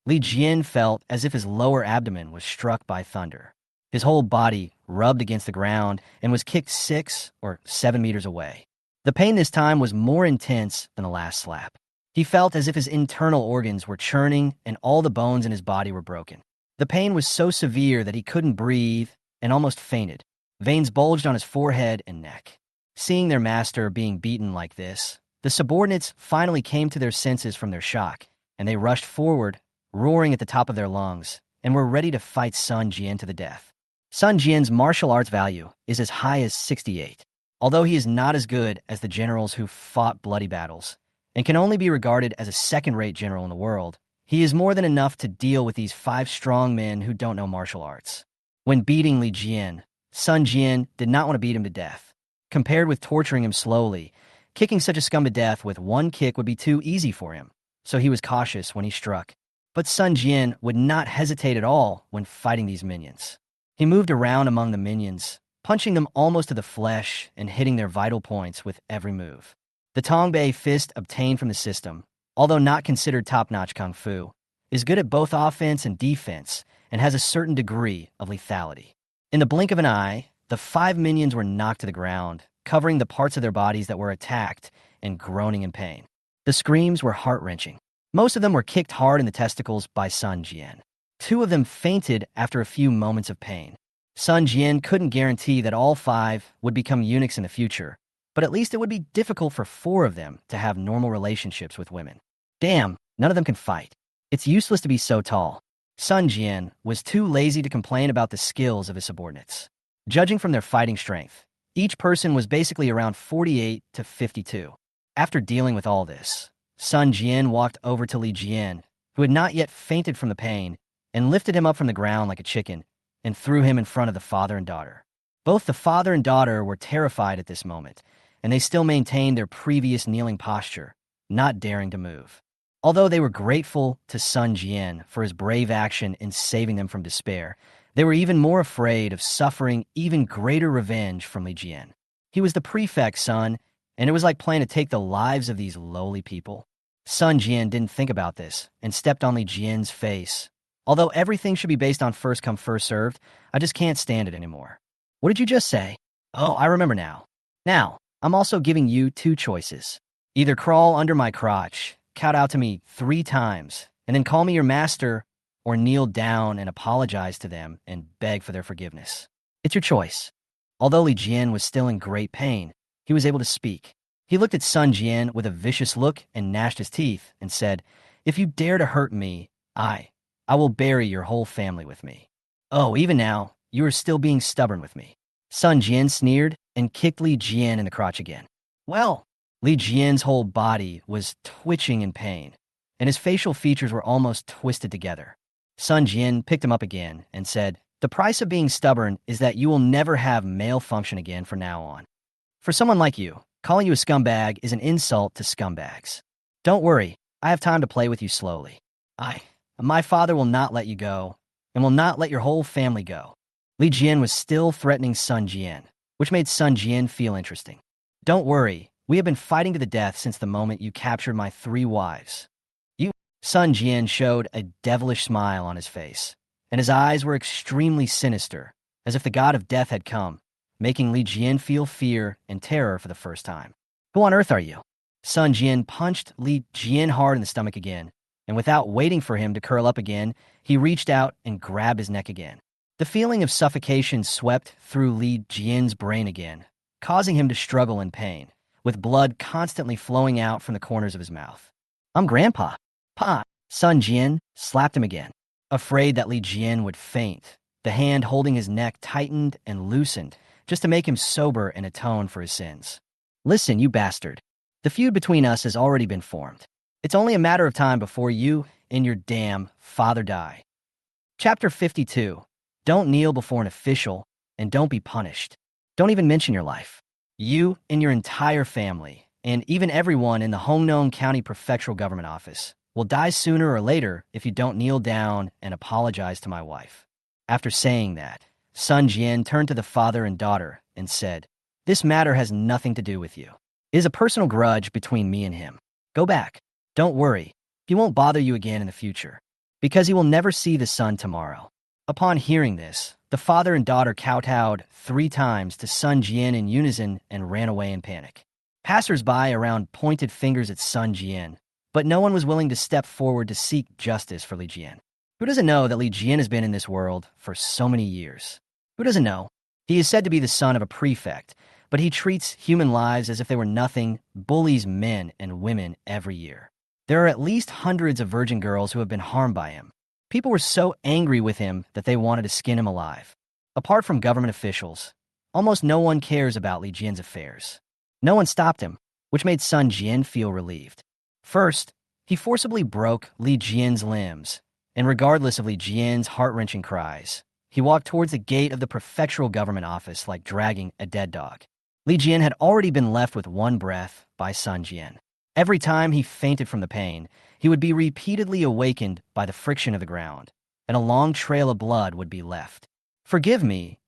Li Jian felt as if his lower abdomen was struck by thunder. His whole body rubbed against the ground and was kicked 6 or 7 meters away. The pain this time was more intense than the last slap. He felt as if his internal organs were churning and all the bones in his body were broken. The pain was so severe that he couldn't breathe and almost fainted. Veins bulged on his forehead and neck. Seeing their master being beaten like this, the subordinates finally came to their senses from their shock, and they rushed forward, roaring at the top of their lungs, and were ready to fight Sun Jian to the death. Sun Jian's martial arts value is as high as 68, although he is not as good as the generals who fought bloody battles, and can only be regarded as a second-rate general in the world. He is more than enough to deal with these 5 strong men who don't know martial arts. When beating Li Jian, Sun Jian did not want to beat him to death. Compared with torturing him slowly, kicking such a scum to death with 1 kick would be too easy for him, so he was cautious when he struck. But Sun Jian would not hesitate at all when fighting these minions. He moved around among the minions, punching them almost to the flesh and hitting their vital points with every move. The Tongbei fist obtained from the system, although not considered top-notch kung fu, is good at both offense and defense and has a certain degree of lethality. In the blink of an eye, the 5 minions were knocked to the ground, covering the parts of their bodies that were attacked and groaning in pain. The screams were heart-wrenching. Most of them were kicked hard in the testicles by Sun Jian. 2 of them fainted after a few moments of pain. Sun Jian couldn't guarantee that all 5 would become eunuchs in the future, but at least it would be difficult for 4 of them to have normal relationships with women. Damn, none of them can fight. It's useless to be so tall. Sun Jian was too lazy to complain about the skills of his subordinates. Judging from their fighting strength, each person was basically around 48 to 52. After dealing with all this, Sun Jian walked over to Li Jian, who had not yet fainted from the pain, and lifted him up from the ground like a chicken and threw him in front of the father and daughter. Both the father and daughter were terrified at this moment, and they still maintained their previous kneeling posture, not daring to move. Although they were grateful to Sun Jian for his brave action in saving them from despair, They were even more afraid of suffering even greater revenge from Li Jian. He was the prefect's son, and it was like planning to take the lives of these lowly people. Sun Jian didn't think about this and stepped on Li Jian's face. Although everything should be based on first come, first served, I just can't stand it anymore. What did you just say? Oh, I remember now. Now, I'm also giving you two choices. Either crawl under my crotch, kowtow to me 3 times, and then call me your master, or kneel down and apologize to them and beg for their forgiveness. It's your choice. Although Li Jian was still in great pain, he was able to speak. He looked at Sun Jian with a vicious look and gnashed his teeth and said, "If you dare to hurt me, I will bury your whole family with me. Oh, even now, you are still being stubborn with me." Sun Jian sneered and kicked Li Jian in the crotch again. Well, Li Jian's whole body was twitching in pain, and his facial features were almost twisted together. Sun Jian picked him up again and said, "The price of being stubborn is that you will never have male function again from now on. For someone like you, calling you a scumbag is an insult to scumbags. Don't worry, I have time to play with you slowly. My father will not let you go, and will not let your whole family go." Li Jian was still threatening Sun Jian, which made Sun Jian feel interesting. "Don't worry, we have been fighting to the death since the moment you captured my 3 wives. Sun Jian showed a devilish smile on his face, and his eyes were extremely sinister, as if the god of death had come, making Li Jian feel fear and terror for the first time. "Who on earth are you?" Sun Jian punched Li Jian hard in the stomach again, and without waiting for him to curl up again, he reached out and grabbed his neck again. The feeling of suffocation swept through Li Jian's brain again, causing him to struggle in pain, with blood constantly flowing out from the corners of his mouth. "I'm Grandpa." "Pa!" Sun Jian slapped him again. Afraid that Li Jian would faint, the hand holding his neck tightened and loosened, just to make him sober and atone for his sins. "Listen, you bastard. The feud between us has already been formed. It's only a matter of time before you and your damn father die." Chapter 52. Don't kneel before an official, and don't be punished. Don't even mention your life. You and your entire family, and even everyone in the Hongnong County Prefectural Government Office, will die sooner or later if you don't kneel down and apologize to my wife. After saying that, Sun Jian turned to the father and daughter and said, "This matter has nothing to do with you. It is a personal grudge between me and him. Go back. Don't worry. He won't bother you again in the future, because he will never see the sun tomorrow." Upon hearing this, the father and daughter kowtowed 3 times to Sun Jian in unison and ran away in panic. Passers-by around pointed fingers at Sun Jian, but no one was willing to step forward to seek justice for Li Jian. Who doesn't know that Li Jian has been in this world for so many years? Who doesn't know? He is said to be the son of a prefect, but he treats human lives as if they were nothing, bullies men and women every year. There are at least hundreds of virgin girls who have been harmed by him. People were so angry with him that they wanted to skin him alive. Apart from government officials, almost no one cares about Li Jian's affairs. No one stopped him, which made Sun Jian feel relieved. First, he forcibly broke Li Jian's limbs, and regardless of Li Jian's heart-wrenching cries, he walked towards the gate of the prefectural government office like dragging a dead dog. Li Jian had already been left with one breath by Sun Jian. Every time he fainted from the pain, he would be repeatedly awakened by the friction of the ground, and a long trail of blood would be left. Forgive me.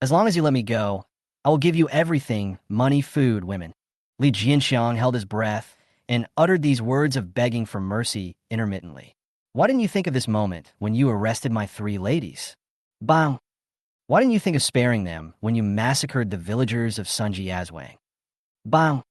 As long as you let me go, I will give you everything, money, food, women." Li Jianxiang held his breath and uttered these words of begging for mercy intermittently. "Why didn't you think of this moment when you arrested my 3 ladies? Bang! Why didn't you think of sparing them when you massacred the villagers of Sunjiazwang? Bang!"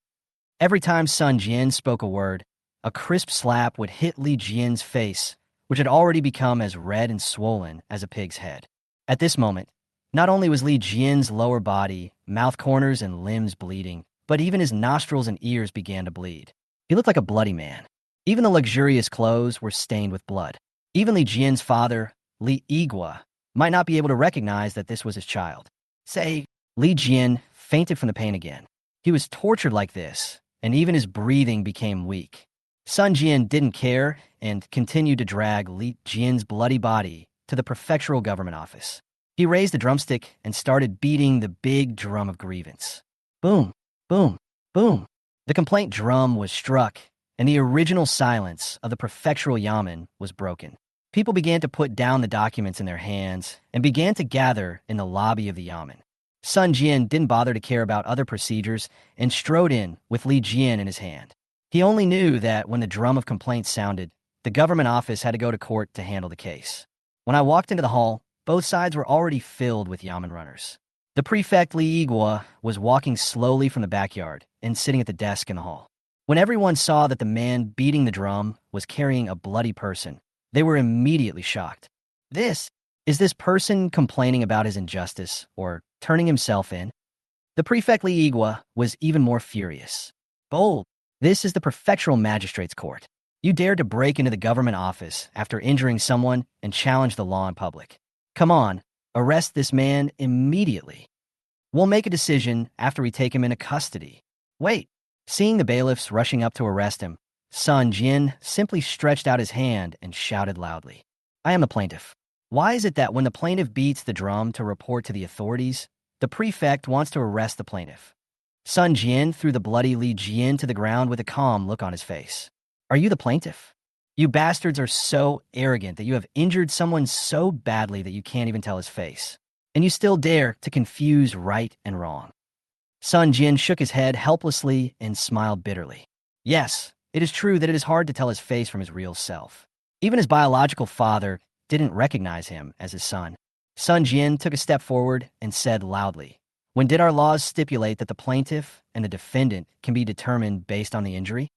Every time Sun Jian spoke a word, a crisp slap would hit Li Jian's face, which had already become as red and swollen as a pig's head. At this moment, not only was Li Jian's lower body, mouth corners, and limbs bleeding, but even his nostrils and ears began to bleed. He looked like a bloody man. Even the luxurious clothes were stained with blood. Even Li Jian's father, Li Igua, might not be able to recognize that this was his child. Li Jian fainted from the pain again. He was tortured like this, and even his breathing became weak. Sun Jian didn't care and continued to drag Li Jian's bloody body to the prefectural government office. He raised the drumstick and started beating the big drum of grievance. Boom, boom, boom. The complaint drum was struck, and the original silence of the prefectural yamen was broken. People began to put down the documents in their hands and began to gather in the lobby of the yamen. Sun Jian didn't bother to care about other procedures and strode in with Li Jian in his hand. He only knew that when the drum of complaints sounded, the government office had to go to court to handle the case. When I walked into the hall, both sides were already filled with yamen runners. The prefect Li Yigua was walking slowly from the backyard and sitting at the desk in the hall. When everyone saw that the man beating the drum was carrying a bloody person, they were immediately shocked. Is this person complaining about his injustice or turning himself in? The prefect Li Yigua was even more furious. Bold, this is the prefectural magistrate's court. You dared to break into the government office after injuring someone and challenge the law in public. Come on, arrest this man immediately. We'll make a decision after we take him into custody. Wait. Seeing the bailiffs rushing up to arrest him, Sun Jian simply stretched out his hand and shouted loudly, I am the plaintiff. Why is it that when the plaintiff beats the drum to report to the authorities, the prefect wants to arrest the plaintiff? Sun Jian threw the bloody Li Jian to the ground with a calm look on his face. Are you the plaintiff? You bastards are so arrogant that you have injured someone so badly that you can't even tell his face. And you still dare to confuse right and wrong. Sun Jian shook his head helplessly and smiled bitterly. Yes, it is true that it is hard to tell his face from his real self. Even his biological father didn't recognize him as his son. Sun Jian took a step forward and said loudly, When did our laws stipulate that the plaintiff and the defendant can be determined based on the injury?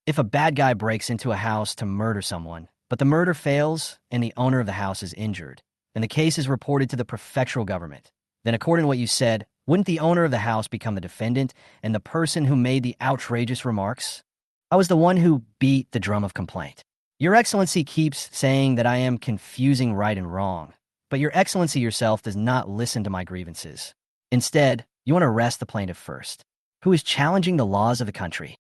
If a bad guy breaks into a house to murder someone, but the murder fails and the owner of the house is injured, and the case is reported to the prefectural government, then according to what you said, wouldn't the owner of the house become the defendant and the person who made the outrageous remarks? I was the one who beat the drum of complaint. Your Excellency keeps saying that I am confusing right and wrong, but Your Excellency yourself does not listen to my grievances. Instead, you want to arrest the plaintiff first, who is challenging the laws of the country.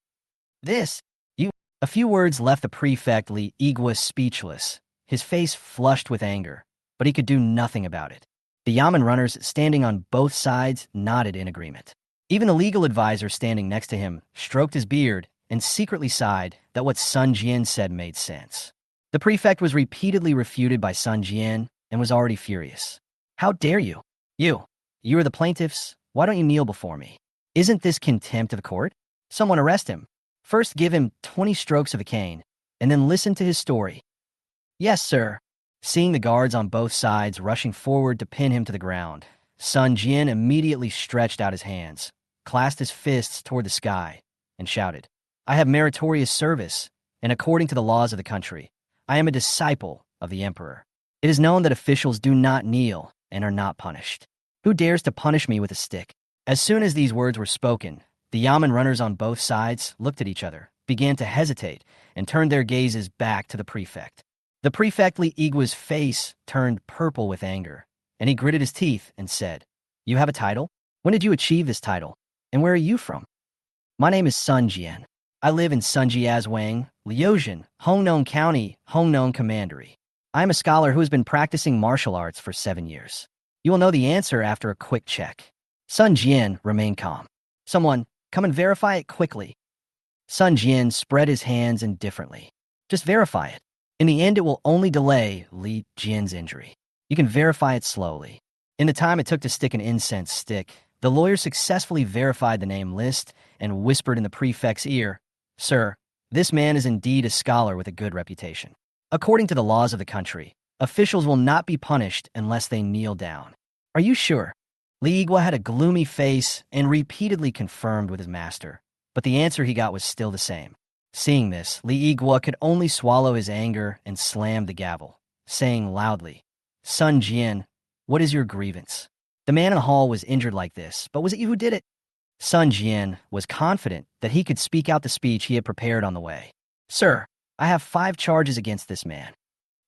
A few words left the prefect Li Yigua speechless, his face flushed with anger, but he could do nothing about it. The yamen runners standing on both sides nodded in agreement. Even the legal advisor standing next to him stroked his beard and secretly sighed that what Sun Jian said made sense. The prefect was repeatedly refuted by Sun Jian and was already furious. How dare you? You are the plaintiffs. Why don't you kneel before me? Isn't this contempt of court? Someone arrest him. First give him 20 strokes of a cane, and then listen to his story. Yes, sir. Seeing the guards on both sides rushing forward to pin him to the ground, Sun Jian immediately stretched out his hands, clasped his fists toward the sky, and shouted, I have meritorious service, and according to the laws of the country, I am a disciple of the emperor. It is known that officials do not kneel and are not punished. Who dares to punish me with a stick? As soon as these words were spoken, the yamen runners on both sides looked at each other, began to hesitate, and turned their gazes back to the prefect. The prefect Li Yigua's face turned purple with anger, and he gritted his teeth and said, You have a title? When did you achieve this title? And where are you from? My name is Sun Jian. I live in Sunjiazwang, Liujian, Hongnong County, Hongnong Commandery. I am a scholar who has been practicing martial arts for 7 years. You will know the answer after a quick check. Sun Jian remained calm. Someone, come and verify it quickly. Sun Jian spread his hands indifferently. Just verify it. In the end, it will only delay Li Jian's injury. You can verify it slowly. In the time it took to stick an incense stick, the lawyer successfully verified the name list and whispered in the prefect's ear, Sir, this man is indeed a scholar with a good reputation. According to the laws of the country, officials will not be punished unless they kneel down. Are you sure? Li Yigua had a gloomy face and repeatedly confirmed with his master, but the answer he got was still the same. Seeing this, Li Yigua could only swallow his anger and slammed the gavel, saying loudly, Sun Jian, what is your grievance? The man in the hall was injured like this, but was it you who did it? Sun Jian was confident that he could speak out the speech he had prepared on the way. Sir, I have 5 charges against this man.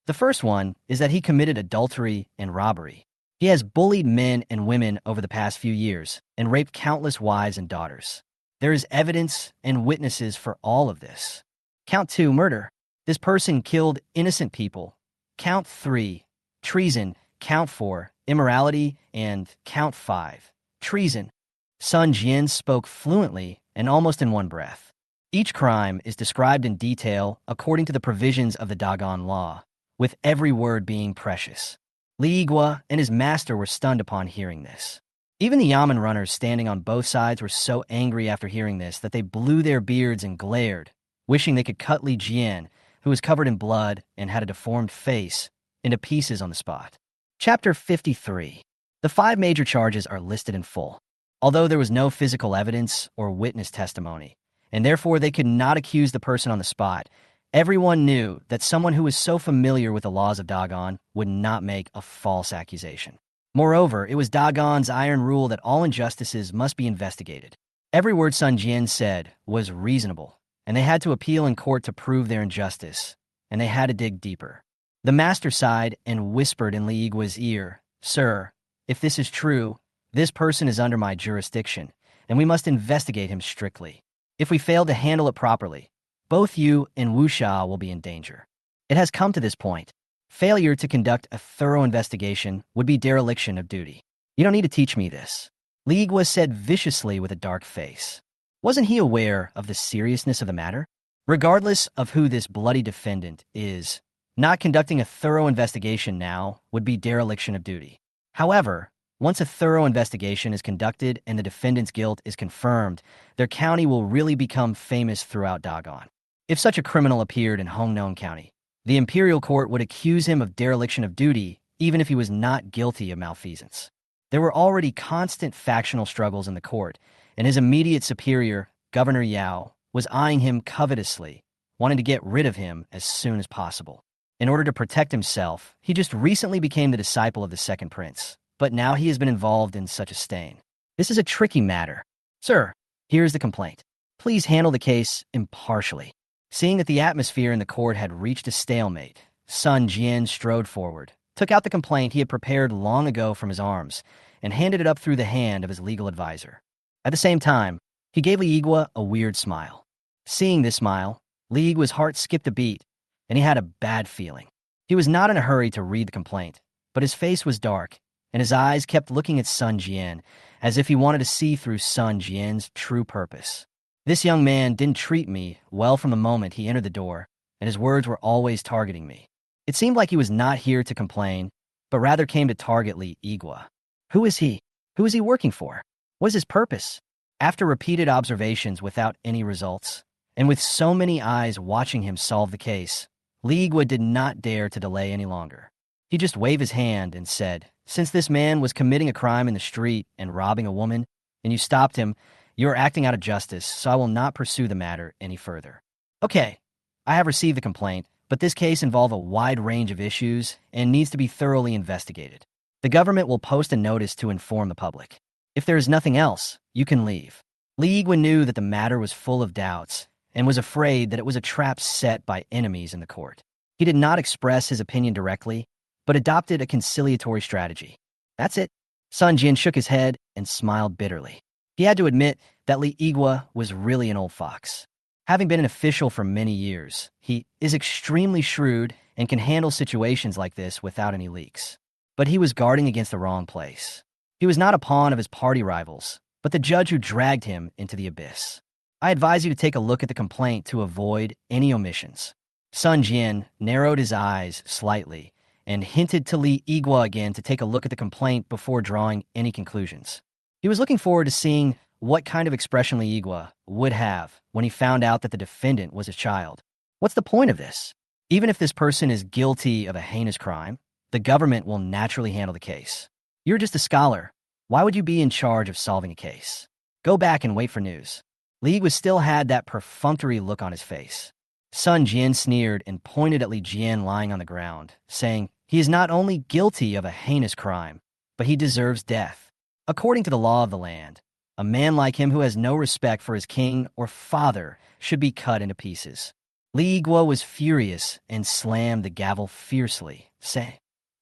The first one is that he committed adultery and robbery. He has bullied men and women over the past few years and raped countless wives and daughters. There is evidence and witnesses for all of this. Count 2, murder. This person killed innocent people. Count 3, treason. Count 4, immorality. And count 5, treason. Sun Jian spoke fluently and almost in one breath. Each crime is described in detail according to the provisions of the Dagan law, with every word being precious. Li Yigua and his master were stunned upon hearing this. Even the Yamen runners standing on both sides were so angry after hearing this that they blew their beards and glared, wishing they could cut Li Jian, who was covered in blood and had a deformed face, into pieces on the spot. Chapter 53. The 5 major charges are listed in full. Although there was no physical evidence or witness testimony, and therefore they could not accuse the person on the spot, everyone knew that someone who was so familiar with the laws of Dagan would not make a false accusation. Moreover, it was Dagan's iron rule that all injustices must be investigated. Every word Sun Jian said was reasonable, and they had to appeal in court to prove their injustice, and they had to dig deeper. The master sighed and whispered in Li Yigua's ear, "Sir, if this is true, this person is under my jurisdiction, and we must investigate him strictly. If we fail to handle it properly, both you and Wu Sha will be in danger." It has come to this point. Failure to conduct a thorough investigation would be dereliction of duty. "You don't need to teach me this," Li Yigua said viciously with a dark face. Wasn't he aware of the seriousness of the matter? Regardless of who this bloody defendant is, not conducting a thorough investigation now would be dereliction of duty. However, once a thorough investigation is conducted and the defendant's guilt is confirmed, their county will really become famous throughout Dagan. If such a criminal appeared in Hongnon County, the imperial court would accuse him of dereliction of duty even if he was not guilty of malfeasance. There were already constant factional struggles in the court, and his immediate superior, Governor Yao, was eyeing him covetously, wanting to get rid of him as soon as possible. In order to protect himself, he just recently became the disciple of the second prince, but now he has been involved in such a stain. This is a tricky matter. "Sir, here's the complaint. Please handle the case impartially." Seeing that the atmosphere in the court had reached a stalemate, Sun Jian strode forward, took out the complaint he had prepared long ago from his arms, and handed it up through the hand of his legal advisor. At the same time, he gave Li Yigua a weird smile. Seeing this smile, Li Yigua's heart skipped a beat, and he had a bad feeling. He was not in a hurry to read the complaint, but his face was dark, and his eyes kept looking at Sun Jian, as if he wanted to see through Sun Jian's true purpose. This young man didn't treat me well from the moment he entered the door, and his words were always targeting me. It seemed like he was not here to complain, but rather came to target Li Yigua. Who is he? Who is he working for? What is his purpose? After repeated observations without any results, and with so many eyes watching him solve the case, Li Yigua did not dare to delay any longer. He just waved his hand and said, "Since this man was committing a crime in the street and robbing a woman, and you stopped him, you are acting out of justice, so I will not pursue the matter any further." "Okay, I have received the complaint, but this case involves a wide range of issues and needs to be thoroughly investigated. The government will post a notice to inform the public. If there is nothing else, you can leave." Li Yigua knew that the matter was full of doubts and was afraid that it was a trap set by enemies in the court. He did not express his opinion directly, but adopted a conciliatory strategy. "That's it." Sun Jian shook his head and smiled bitterly. He had to admit that Li Yigua was really an old fox. Having been an official for many years, he is extremely shrewd and can handle situations like this without any leaks. But he was guarding against the wrong place. He was not a pawn of his party rivals, but the judge who dragged him into the abyss. "I advise you to take a look at the complaint to avoid any omissions." Sun Jian narrowed his eyes slightly and hinted to Li Yigua again to take a look at the complaint before drawing any conclusions. He was looking forward to seeing what kind of expression Li Yigua would have when he found out that the defendant was his child. What's the point of this? Even if this person is guilty of a heinous crime, the government will naturally handle the case. You're just a scholar. Why would you be in charge of solving a case? Go back and wait for news. Li Yigua still had that perfunctory look on his face. Sun Jian sneered and pointed at Li Jian lying on the ground, saying, "He is not only guilty of a heinous crime, but he deserves death. According to the law of the land, a man like him who has no respect for his king or father should be cut into pieces." Li Yigua was furious and slammed the gavel fiercely, saying,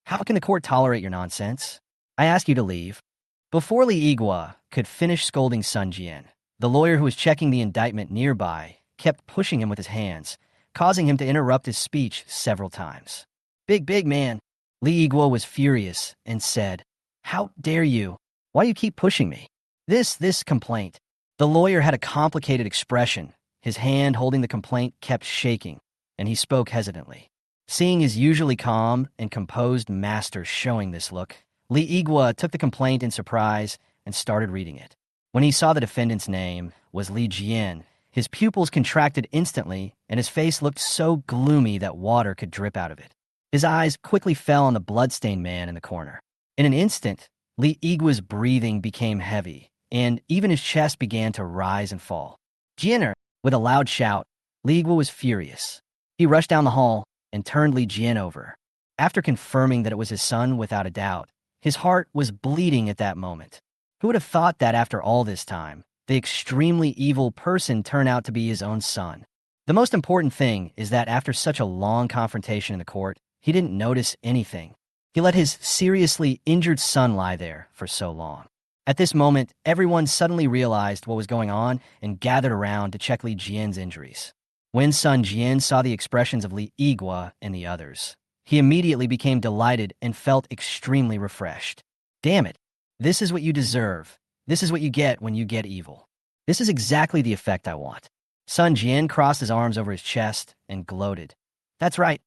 "How can the court tolerate your nonsense? I ask you to leave." Before Li Yigua could finish scolding Sun Jian, the lawyer who was checking the indictment nearby kept pushing him with his hands, causing him to interrupt his speech several times. Big man." Li Yigua was furious and said, "How dare you? Why do you keep pushing me? This complaint." The lawyer had a complicated expression. His hand holding the complaint kept shaking, and he spoke hesitantly. Seeing his usually calm and composed master showing this look, Li Yigua took the complaint in surprise and started reading it. When he saw the defendant's name was Li Jian, his pupils contracted instantly and his face looked so gloomy that water could drip out of it. His eyes quickly fell on the bloodstained man in the corner. In an instant, Li Yigua's breathing became heavy, and even his chest began to rise and fall. Jianer, with a loud shout, Li Yigua was furious. He rushed down the hall and turned Li Jian over. After confirming that it was his son without a doubt, his heart was bleeding at that moment. Who would have thought that after all this time, the extremely evil person turned out to be his own son? The most important thing is that after such a long confrontation in the court, he didn't notice anything. He let his seriously injured son lie there for so long. At this moment, everyone suddenly realized what was going on and gathered around to check Li Jian's injuries. When Sun Jian saw the expressions of Li Yigua and the others, he immediately became delighted and felt extremely refreshed. Damn it. This is what you deserve. This is what you get when you get evil. This is exactly the effect I want. Sun Jian crossed his arms over his chest and gloated. That's right.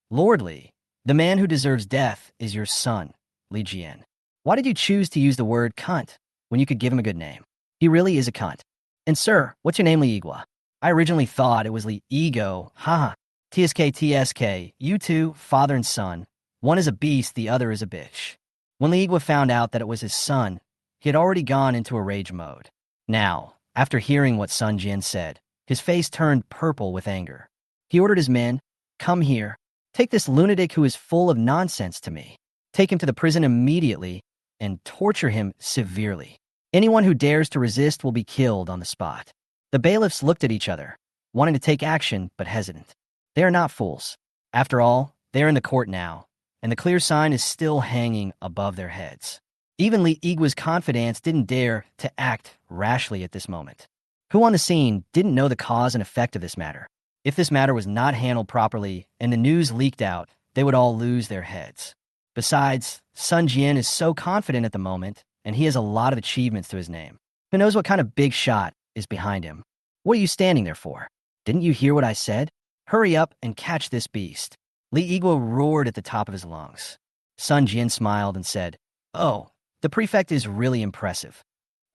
Lord Li, the man who deserves death is your son, Li Jian. Why did you choose to use the word cunt when you could give him a good name? He really is a cunt. And sir, what's your name, Li Yigua? I originally thought it was Li Ego. Haha. TSK, you two, father and son. One is a beast, the other is a bitch. When Li Yigua found out that it was his son, he had already gone into a rage mode. Now, after hearing what Sun Jian said, his face turned purple with anger. He ordered his men, come here. Take this lunatic who is full of nonsense to me. Take him to the prison immediately and torture him severely. Anyone who dares to resist will be killed on the spot. The bailiffs looked at each other, wanting to take action but hesitant. They are not fools. After all, they are in the court now, and the clear sign is still hanging above their heads. Even Li Yigua's confidants didn't dare to act rashly at this moment. Who on the scene didn't know the cause and effect of this matter? If this matter was not handled properly and the news leaked out, they would all lose their heads. Besides, Sun Jian is so confident at the moment, and he has a lot of achievements to his name. Who knows what kind of big shot is behind him? What are you standing there for? Didn't you hear what I said? Hurry up and catch this beast. Li Yigua roared at the top of his lungs. Sun Jian smiled and said, Oh, the prefect is really impressive.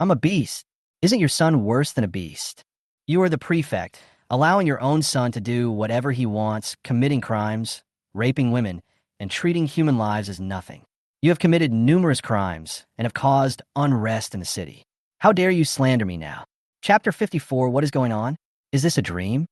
I'm a beast. Isn't your son worse than a beast? You are the prefect, allowing your own son to do whatever he wants, committing crimes, raping women, and treating human lives as nothing. You have committed numerous crimes and have caused unrest in the city. How dare you slander me now? Chapter 54, what is going on? Is this a dream?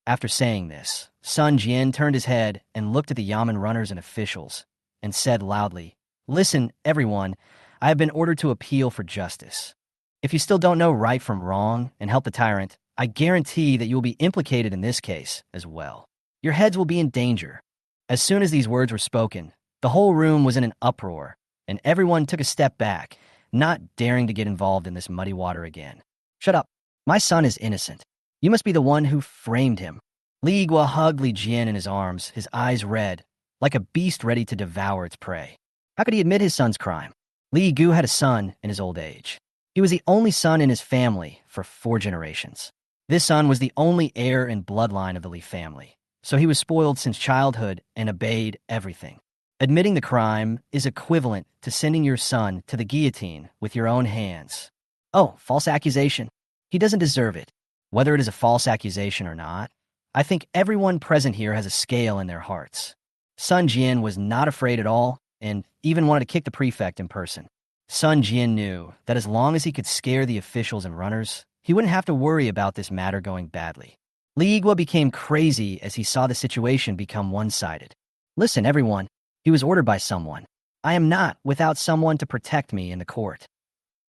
After saying this, Sun Jian turned his head and looked at the Yamen runners and officials and said loudly, Listen, everyone, I have been ordered to appeal for justice. If you still don't know right from wrong and help the tyrant, I guarantee that you will be implicated in this case as well. Your heads will be in danger. As soon as these words were spoken, the whole room was in an uproar, and everyone took a step back, not daring to get involved in this muddy water again. Shut up. My son is innocent. You must be the one who framed him. Li Yigua hugged Li Jian in his arms, his eyes red, like a beast ready to devour its prey. How could he admit his son's crime? Li Yigua had a son in his old age. He was the only son in his family for 4 generations. This son was the only heir and bloodline of the Li family, so he was spoiled since childhood and obeyed everything. Admitting the crime is equivalent to sending your son to the guillotine with your own hands. Oh, false accusation. He doesn't deserve it. Whether it is a false accusation or not, I think everyone present here has a scale in their hearts. Sun Jian was not afraid at all and even wanted to kick the prefect in person. Sun Jian knew that as long as he could scare the officials and runners, he wouldn't have to worry about this matter going badly. Li Yigua became crazy as he saw the situation become one-sided. Listen, everyone, he was ordered by someone. I am not without someone to protect me in the court.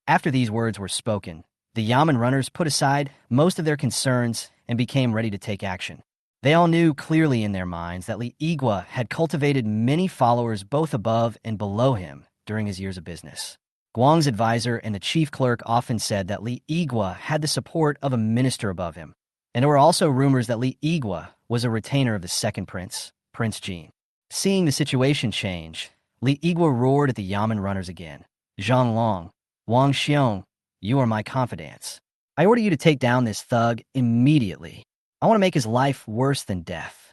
After these words were spoken, the Yamen runners put aside most of their concerns and became ready to take action. They all knew clearly in their minds that Li Yigua had cultivated many followers both above and below him during his years of business. Guang's advisor and the chief clerk often said that Li Yigua had the support of a minister above him, and there were also rumors that Li Yigua was a retainer of the second prince, Prince Jin. Seeing the situation change, Li Yigua roared at the Yamen runners again. Zhang Long, Wang Xiong, you are my confidants. I order you to take down this thug immediately. I want to make his life worse than death.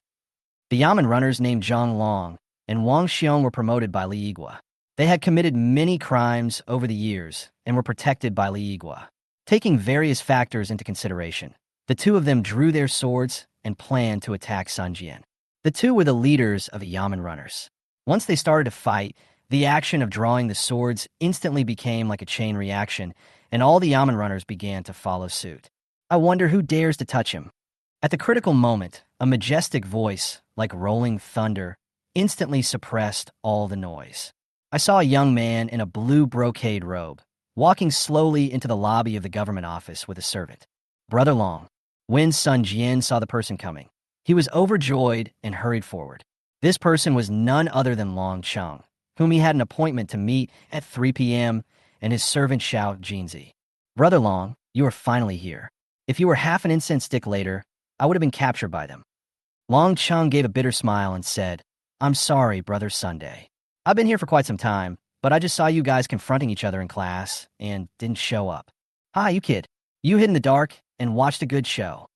The Yamen runners named Zhang Long and Wang Xiong were promoted by Li Yigua. They had committed many crimes over the years and were protected by Li Yigua. Taking various factors into consideration, the two of them drew their swords and planned to attack Sun Jian. The two were the leaders of the Yamen runners. Once they started to fight, the action of drawing the swords instantly became like a chain reaction, and all the Yamen runners began to follow suit. I wonder who dares to touch him. At the critical moment, a majestic voice, like rolling thunder, instantly suppressed all the noise. I saw a young man in a blue brocade robe, walking slowly into the lobby of the government office with a servant. Brother Long. When Sun Jian saw the person coming, he was overjoyed and hurried forward. This person was none other than Long Cheng, whom he had an appointment to meet at 3 p.m., and his servant Xiao Jinzi. Brother Long, you are finally here. If you were half an incense stick later, I would have been captured by them. Long Cheng gave a bitter smile and said, I'm sorry, Brother Sunday. I've been here for quite some time, but I just saw you guys confronting each other in class and didn't show up. Hi, you kid. You hid in the dark and watched a good show.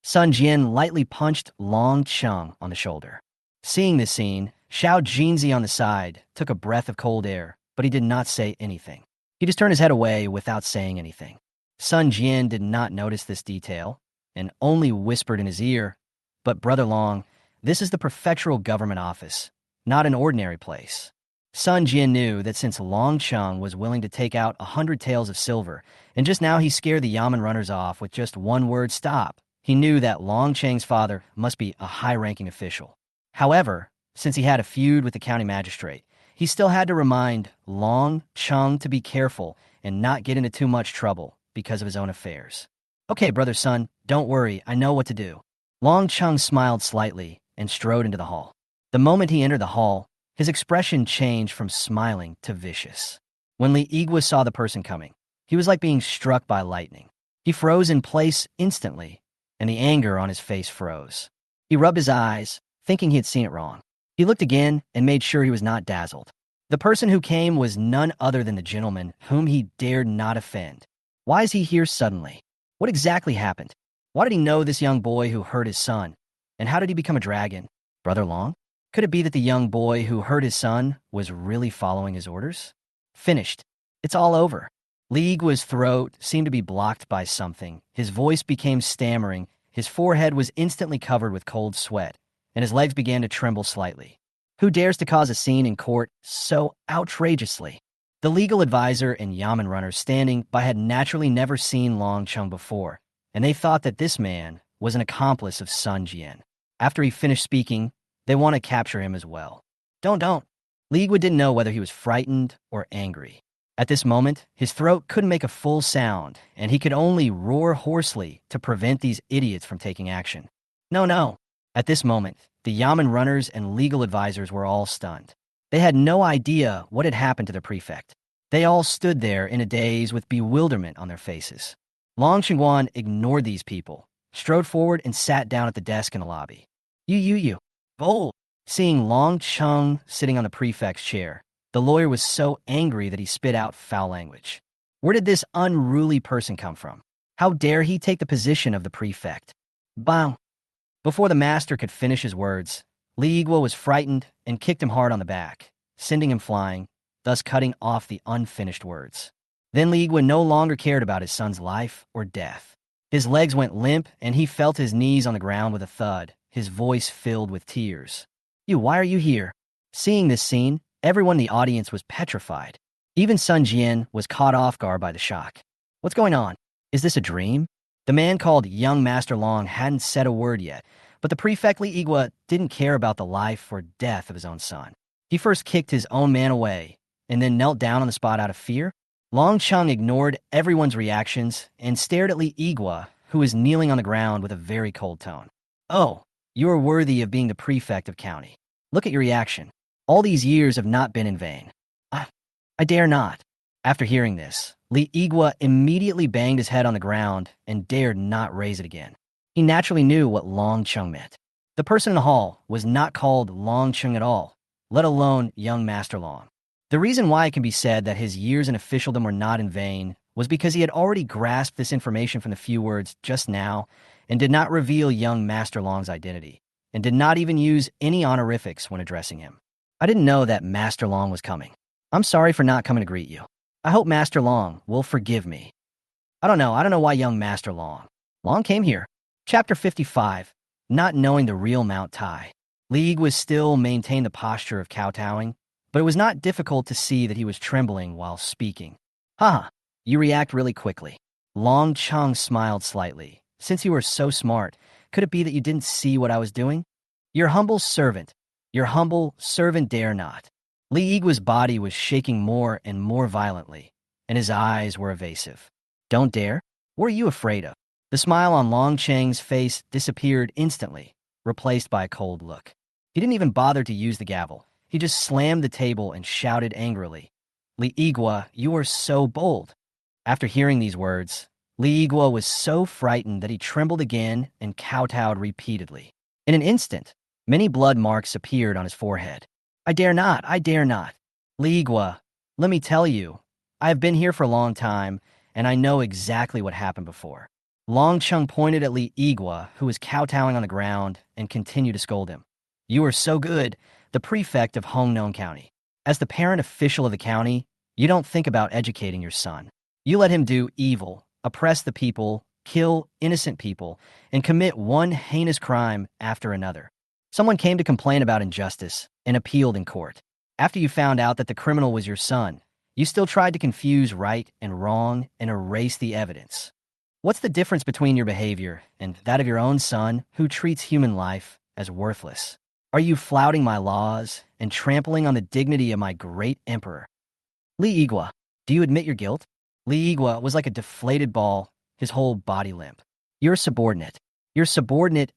Sun Jian lightly punched Long Cheng on the shoulder. Seeing this scene, Xiao Jinzi on the side took a breath of cold air, but he did not say anything. He just turned his head away without saying anything. Sun Jian did not notice this detail and only whispered in his ear, but Brother Long, this is the prefectural government office, not an ordinary place. Sun Jian knew that since Long Cheng was willing to take out 100 taels of silver, and just now he scared the Yamen runners off with just one word stop, he knew that Long Cheng's father must be a high-ranking official. However, since he had a feud with the county magistrate, he still had to remind Long Cheng to be careful and not get into too much trouble because of his own affairs. Okay, Brother Sun, don't worry, I know what to do. Long Cheng smiled slightly and strode into the hall. The moment he entered the hall, his expression changed from smiling to vicious. When Li Yigua saw the person coming, he was like being struck by lightning. He froze in place instantly, and the anger on his face froze. He rubbed his eyes, thinking he had seen it wrong. He looked again and made sure he was not dazzled. The person who came was none other than the gentleman whom he dared not offend. Why is he here suddenly? What exactly happened? Why did he know this young boy who hurt his son? And how did he become a dragon? Brother Long? Could it be that the young boy who hurt his son was really following his orders? Finished. It's all over. Li Yigua's throat seemed to be blocked by something. His voice became stammering. His forehead was instantly covered with cold sweat, and his legs began to tremble slightly. Who dares to cause a scene in court so outrageously? The legal advisor and Yamen runners standing by had naturally never seen Long Cheng before, and they thought that this man was an accomplice of Sun Jian. After he finished speaking, they want to capture him as well. Don't. Li Yigua didn't know whether he was frightened or angry. At this moment, his throat couldn't make a full sound, and he could only roar hoarsely to prevent these idiots from taking action. No. At this moment, the Yamen runners and legal advisors were all stunned. They had no idea what had happened to their prefect. They all stood there in a daze with bewilderment on their faces. Long Chengguan ignored these people, strode forward and sat down at the desk in the lobby. You. Bold. Seeing Long Cheng sitting on the prefect's chair, the lawyer was so angry that he spit out foul language. Where did this unruly person come from? How dare he take the position of the prefect? Bang! Before the master could finish his words, Li Yigua was frightened and kicked him hard on the back, sending him flying, thus cutting off the unfinished words. Then Li Yigua no longer cared about his son's life or death. His legs went limp, and he felt his knees on the ground with a thud, his voice filled with tears. Why are you here? Seeing this scene, everyone in the audience was petrified. Even Sun Jian was caught off guard by the shock. What's going on? Is this a dream? The man called Young Master Long hadn't said a word yet, but the prefect Li Yigua didn't care about the life or death of his own son. He first kicked his own man away, and then knelt down on the spot out of fear. Long Cheng ignored everyone's reactions and stared at Li Yigua, who was kneeling on the ground with a very cold tone. Oh, you are worthy of being the prefect of county. Look at your reaction. All these years have not been in vain. I dare not. After hearing this, Li Yigua immediately banged his head on the ground and dared not raise it again. He naturally knew what Long Cheng meant. The person in the hall was not called Long Cheng at all, let alone Young Master Long. The reason why it can be said that his years in officialdom were not in vain was because he had already grasped this information from the few words just now and did not reveal Young Master Long's identity. and did not even use any honorifics when addressing him. I didn't know that Master Long was coming. I'm sorry for not coming to greet you. I hope Master Long will forgive me. I don't know why young Master Long came here. Chapter 55, Not Knowing the Real Mount Tai. Li was still maintained the posture of kowtowing, but it was not difficult to see that he was trembling while speaking. Haha, you react really quickly. Long Chung smiled slightly. Since you were so smart, could it be that you didn't see what I was doing? Your humble servant dare not. Li Yigua's body was shaking more and more violently, and his eyes were evasive. Don't dare? What are you afraid of? The smile on Long Cheng's face disappeared instantly, replaced by a cold look. He didn't even bother to use the gavel. He just slammed the table and shouted angrily, Li Yigua, you are so bold. After hearing these words, Li Yigua was so frightened that he trembled again and kowtowed repeatedly. In an instant, many blood marks appeared on his forehead. I dare not. Li Yigua, let me tell you, I have been here for a long time, and I know exactly what happened before. Long Chung pointed at Li Yigua, who was kowtowing on the ground, and continued to scold him. You are so good, the prefect of Hongnon County. As the parent official of the county, you don't think about educating your son. You let him do evil, oppress the people, kill innocent people, and commit one heinous crime after another. Someone came to complain about injustice and appealed in court. After you found out that the criminal was your son, you still tried to confuse right and wrong and erase the evidence. What's the difference between your behavior and that of your own son who treats human life as worthless? Are you flouting my laws and trampling on the dignity of my great emperor? Li Yigua, do you admit your guilt? Li Yigua was like a deflated ball, his whole body limp. Your subordinate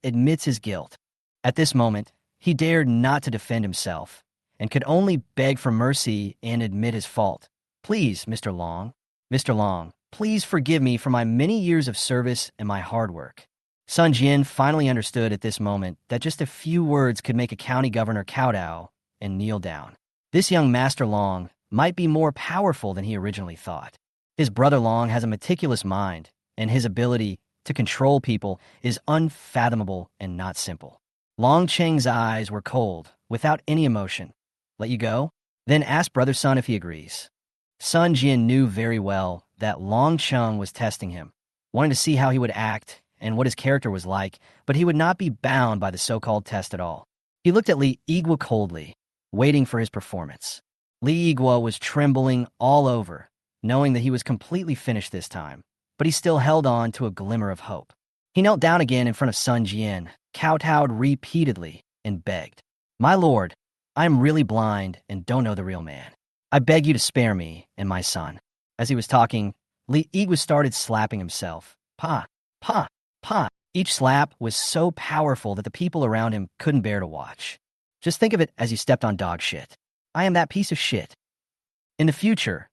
admits his guilt. At this moment, he dared not to defend himself and could only beg for mercy and admit his fault. Please, Mr. Long, please forgive me for my many years of service and my hard work. Sun Jian finally understood at this moment that just a few words could make a county governor kowtow and kneel down. This young Master Long might be more powerful than he originally thought. His brother Long has a meticulous mind, and his ability to control people is unfathomable and not simple. Long Cheng's eyes were cold, without any emotion. Let you go? Then ask Brother Sun if he agrees. Sun Jian knew very well that Long Cheng was testing him, wanting to see how he would act and what his character was like, but he would not be bound by the so-called test at all. He looked at Li Yigua coldly, waiting for his performance. Li Yigua was trembling all over, knowing that he was completely finished this time, but he still held on to a glimmer of hope. He knelt down again in front of Sun Jian, kowtowed repeatedly, and begged, My lord, I am really blind and don't know the real man. I beg you to spare me and my son. As he was talking, Li Yigua started slapping himself. Pa, pa, pa. Each slap was so powerful that the people around him couldn't bear to watch. Just think of it as you stepped on dog shit. I am that piece of shit. In the future,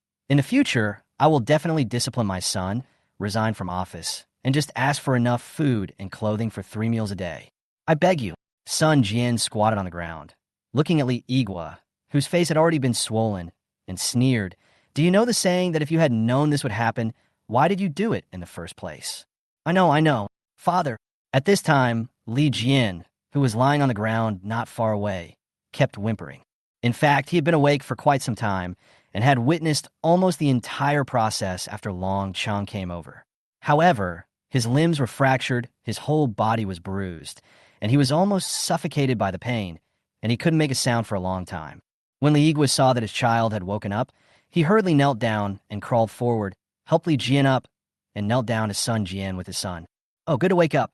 I will definitely discipline my son, resign from office, and just ask for enough food and clothing for 3 meals a day. I beg you. Sun Jian squatted on the ground, looking at Li Yigua, whose face had already been swollen, and sneered, Do you know the saying that if you had known this would happen, why did you do it in the first place? I know, father. At this time, Li Jian, who was lying on the ground not far away, kept whimpering. In fact, he had been awake for quite some time and had witnessed almost the entire process after Long Cheng came over. However, his limbs were fractured, his whole body was bruised, and he was almost suffocated by the pain, and he couldn't make a sound for a long time. When Li Yigua saw that his child had woken up, he hurriedly knelt down and crawled forward, helped Li Jian up, and knelt down to Sun Jian with his son. Oh, good to wake up.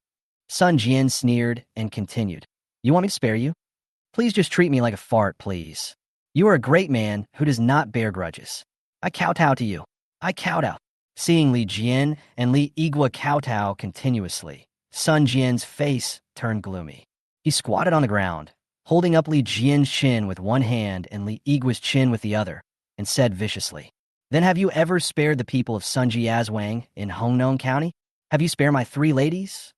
Sun Jian sneered and continued. You want me to spare you? Please just treat me like a fart, please. You are a great man who does not bear grudges. I kowtow to you. I kowtow. Seeing Li Jian and Li Yigua kowtow continuously, Sun Jian's face turned gloomy. He squatted on the ground, holding up Li Jian's chin with one hand and Li Yigua's chin with the other, and said viciously, Then have you ever spared the people of Sunji Yazwang in Hongnon County? Have you spared my 3 ladies?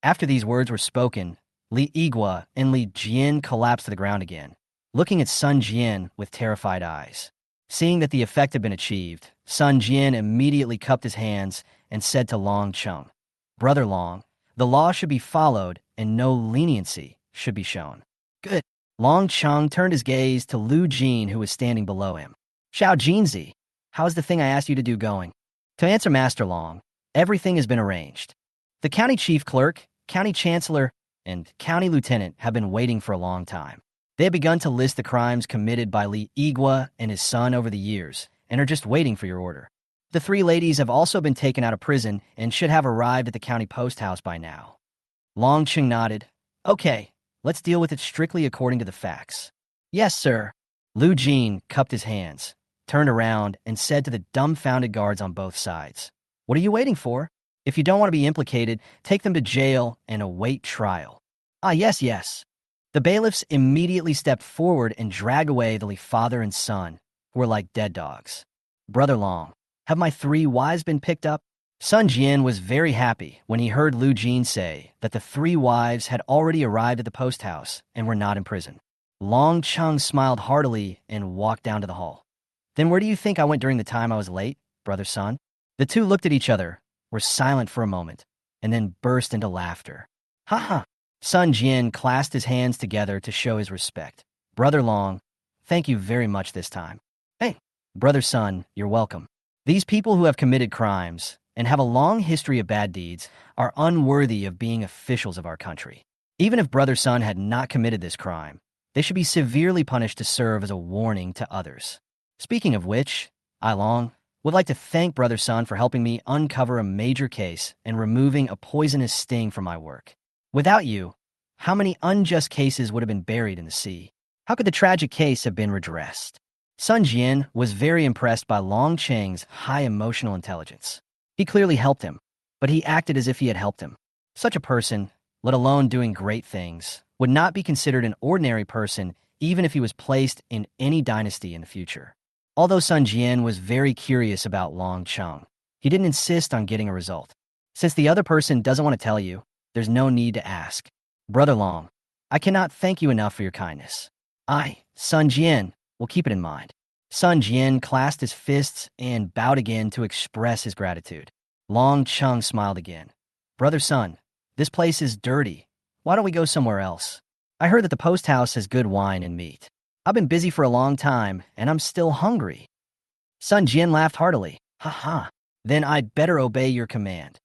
After these words were spoken, Li Yigua and Li Jian collapsed to the ground again, looking at Sun Jian with terrified eyes. Seeing that the effect had been achieved, Sun Jian immediately cupped his hands and said to Long Cheng, Brother Long, the law should be followed and no leniency should be shown. Good. Long Cheng turned his gaze to Lu Jin, who was standing below him. Xiao Jinzi, how's the thing I asked you to do going? To answer Master Long, everything has been arranged. The county chief clerk, county chancellor, and county lieutenant have been waiting for a long time. They have begun to list the crimes committed by Li Igua and his son over the years, and are just waiting for your order. The three ladies have also been taken out of prison and should have arrived at the county post house by now. Long Cheng nodded. Okay, let's deal with it strictly according to the facts. Yes, sir. Lu Jin cupped his hands, turned around, and said to the dumbfounded guards on both sides, What are you waiting for? If you don't want to be implicated, take them to jail and await trial. Ah, yes, yes. The bailiffs immediately stepped forward and dragged away the Li father and son, who were like dead dogs. Brother Long, have my three wives been picked up? Sun Jian was very happy when he heard Lu Jin say that the three wives had already arrived at the post house and were not in prison. Long Cheng smiled heartily and walked down to the hall. Then where do you think I went during the time I was late, brother Sun? The two looked at each other, were silent for a moment, and then burst into laughter. Ha ha! Sun Jian clasped his hands together to show his respect. Brother Long, thank you very much this time. Hey, brother Sun, you're welcome. These people who have committed crimes and have a long history of bad deeds are unworthy of being officials of our country. Even if brother Sun had not committed this crime, they should be severely punished to serve as a warning to others. Speaking of which, I Long would like to thank brother Sun for helping me uncover a major case and removing a poisonous sting from my work. Without you, how many unjust cases would have been buried in the sea? How could the tragic case have been redressed? Sun Jian was very impressed by Long Cheng's high emotional intelligence. He clearly helped him, but he acted as if he had helped him. Such a person, let alone doing great things, would not be considered an ordinary person even if he was placed in any dynasty in the future. Although Sun Jian was very curious about Long Cheng, he didn't insist on getting a result. Since the other person doesn't want to tell you, there's no need to ask. Brother Long, I cannot thank you enough for your kindness. I, Sun Jian, will keep it in mind. Sun Jian clasped his fists and bowed again to express his gratitude. Long Cheng smiled again. Brother Sun, this place is dirty. Why don't we go somewhere else? I heard that the post house has good wine and meat. I've been busy for a long time, and I'm still hungry. Sun Jian laughed heartily. Ha ha. Then I'd better obey your command.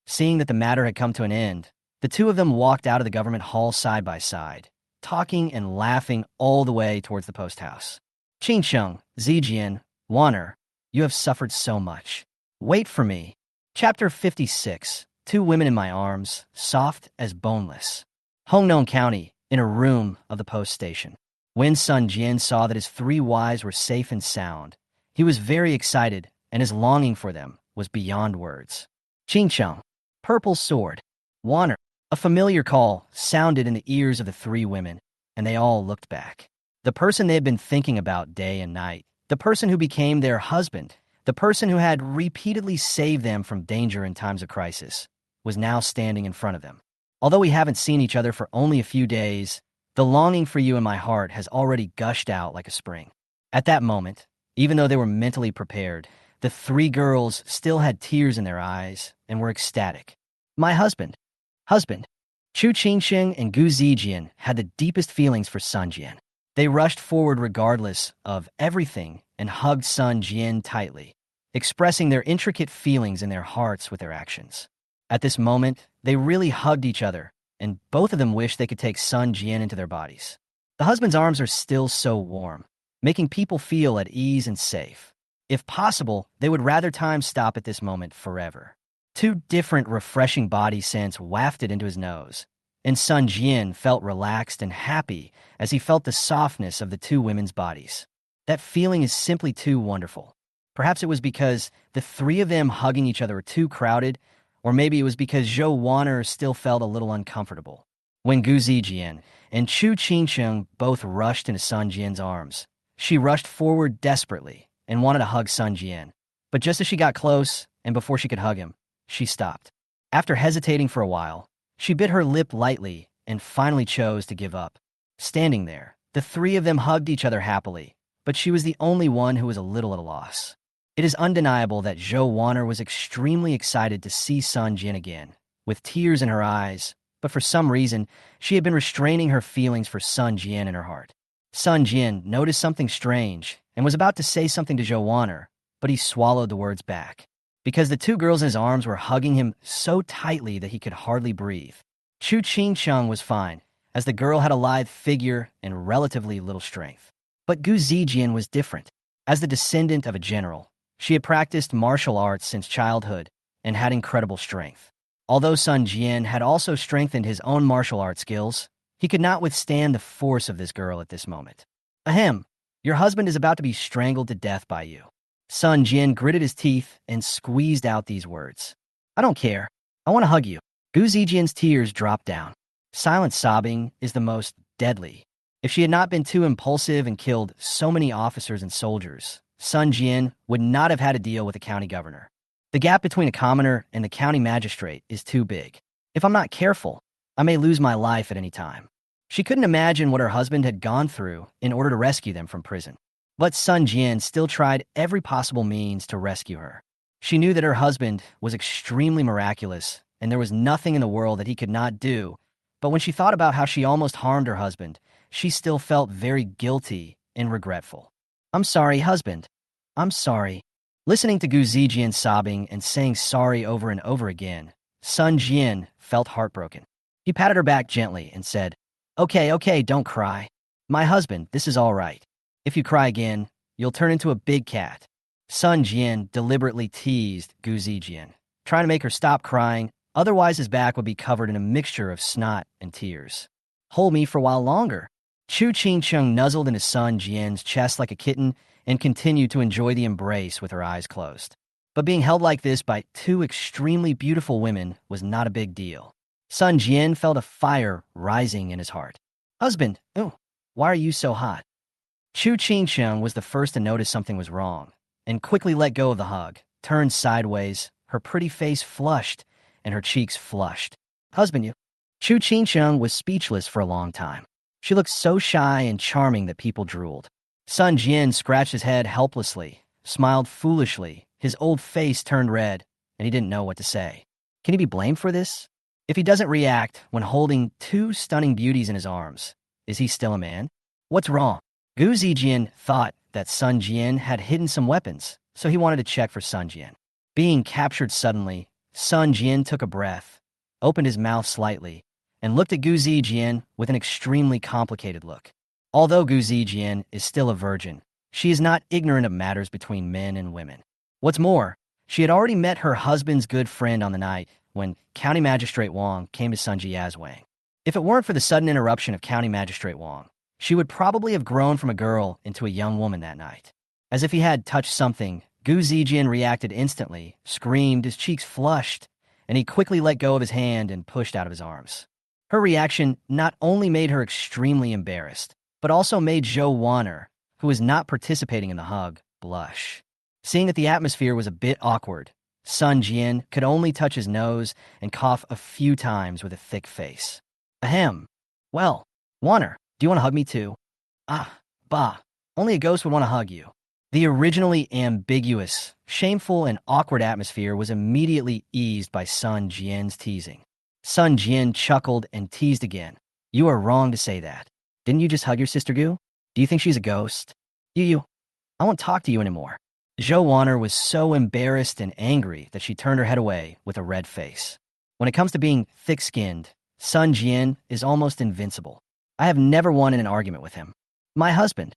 Seeing that the matter had come to an end, the two of them walked out of the government hall side by side, talking and laughing all the way towards the post house. Qingsheng, Zijian, Wanner, you have suffered so much. Wait for me. Chapter 56. Two women in my arms, soft as boneless. Hongnon County, in a room of the post station. When Sun Jian saw that his three wives were safe and sound, he was very excited, and his longing for them was beyond words. Qingsheng, Purple Sword. Wanner, a familiar call sounded in the ears of the three women, and they all looked back. The person they had been thinking about day and night, the person who became their husband, the person who had repeatedly saved them from danger in times of crisis, was now standing in front of them. Although we haven't seen each other for only a few days, the longing for you in my heart has already gushed out like a spring. At that moment, even though they were mentally prepared, the three girls still had tears in their eyes and were ecstatic. My husband. Chu Qingsheng and Gu Zijian had the deepest feelings for Sun Jian. They rushed forward regardless of everything and hugged Sun Jian tightly, expressing their intricate feelings in their hearts with their actions. At this moment, they really hugged each other, and both of them wished they could take Sun Jian into their bodies. The husband's arms are still so warm, making people feel at ease and safe. If possible, they would rather time stop at this moment forever. Two different refreshing body scents wafted into his nose, and Sun Jian felt relaxed and happy as he felt the softness of the two women's bodies. That feeling is simply too wonderful. Perhaps it was because the three of them hugging each other were too crowded, or maybe it was because Zhou Wanner still felt a little uncomfortable. When Gu Zijian and Chu Qingsheng both rushed into Sun Jian's arms, she rushed forward desperately and wanted to hug Sun Jian. But just as she got close, and before she could hug him, she stopped. After hesitating for a while, she bit her lip lightly and finally chose to give up. Standing there, the three of them hugged each other happily, but she was the only one who was a little at a loss. It is undeniable that Zhou Wanner was extremely excited to see Sun Jian again, with tears in her eyes, but for some reason, she had been restraining her feelings for Sun Jian in her heart. Sun Jian noticed something strange and was about to say something to Zhou Wanner, but he swallowed the words back, because the two girls in his arms were hugging him so tightly that he could hardly breathe. Chu Qingcheng was fine, as the girl had a lithe figure and relatively little strength. But Gu Zijian was different. As the descendant of a general, she had practiced martial arts since childhood and had incredible strength. Although Sun Jian had also strengthened his own martial arts skills, he could not withstand the force of this girl at this moment. Ahem, your husband is about to be strangled to death by you. Sun Jian gritted his teeth and squeezed out these words. I don't care. I want to hug you. Gu Zijian's tears dropped down. Silent sobbing is the most deadly. If she had not been too impulsive and killed so many officers and soldiers, Sun Jian would not have had to deal with a county governor. The gap between a commoner and the county magistrate is too big. If I'm not careful, I may lose my life at any time. She couldn't imagine what her husband had gone through in order to rescue them from prison. But Sun Jian still tried every possible means to rescue her. She knew that her husband was extremely miraculous, and there was nothing in the world that he could not do. But when she thought about how she almost harmed her husband, she still felt very guilty and regretful. I'm sorry, husband. I'm sorry. Listening to Gu Zijian sobbing and saying sorry over and over again, Sun Jian felt heartbroken. He patted her back gently and said, Okay, don't cry. My husband, this is all right. If you cry again, you'll turn into a big cat. Sun Jian deliberately teased Gu Zijian, trying to make her stop crying, otherwise his back would be covered in a mixture of snot and tears. Hold me for a while longer. Chu Qingcheng nuzzled into Sun Jian's chest like a kitten and continued to enjoy the embrace with her eyes closed. But being held like this by two extremely beautiful women was not a big deal. Sun Jian felt a fire rising in his heart. Husband, why are you so hot? Chu Qingcheng was the first to notice something was wrong, and quickly let go of the hug, turned sideways, her pretty face flushed, and her cheeks flushed. Husband, you. Chu Qingcheng was speechless for a long time. She looked so shy and charming that people drooled. Sun Jian scratched his head helplessly, smiled foolishly, his old face turned red, and he didn't know what to say. Can he be blamed for this? If he doesn't react when holding two stunning beauties in his arms, is he still a man? What's wrong? Gu Zijian thought that Sun Jian had hidden some weapons, so he wanted to check for Sun Jian. Being captured suddenly, Sun Jian took a breath, opened his mouth slightly, and looked at Gu Zijian with an extremely complicated look. Although Gu Zijian is still a virgin, she is not ignorant of matters between men and women. What's more, she had already met her husband's good friend on the night when County Magistrate Wang came to Sun Jiazwang. If it weren't for the sudden interruption of County Magistrate Wang, she would probably have grown from a girl into a young woman that night. As if he had touched something, Gu Zijian reacted instantly, screamed, his cheeks flushed, and he quickly let go of his hand and pushed out of his arms. Her reaction not only made her extremely embarrassed, but also made Zhou Wanner, who was not participating in the hug, blush. Seeing that the atmosphere was a bit awkward, Sun Jian could only touch his nose and cough a few times with a thick face. Ahem. Well, Wanner, do you want to hug me too? Bah, only a ghost would want to hug you. The originally ambiguous, shameful, and awkward atmosphere was immediately eased by Sun Jian's teasing. Sun Jian chuckled and teased again. You are wrong to say that. Didn't you just hug your sister Gu? Do you think she's a ghost? I won't talk to you anymore. Zhou Wanner was so embarrassed and angry that she turned her head away with a red face. When it comes to being thick-skinned, Sun Jian is almost invincible. I have never won in an argument with him. My husband.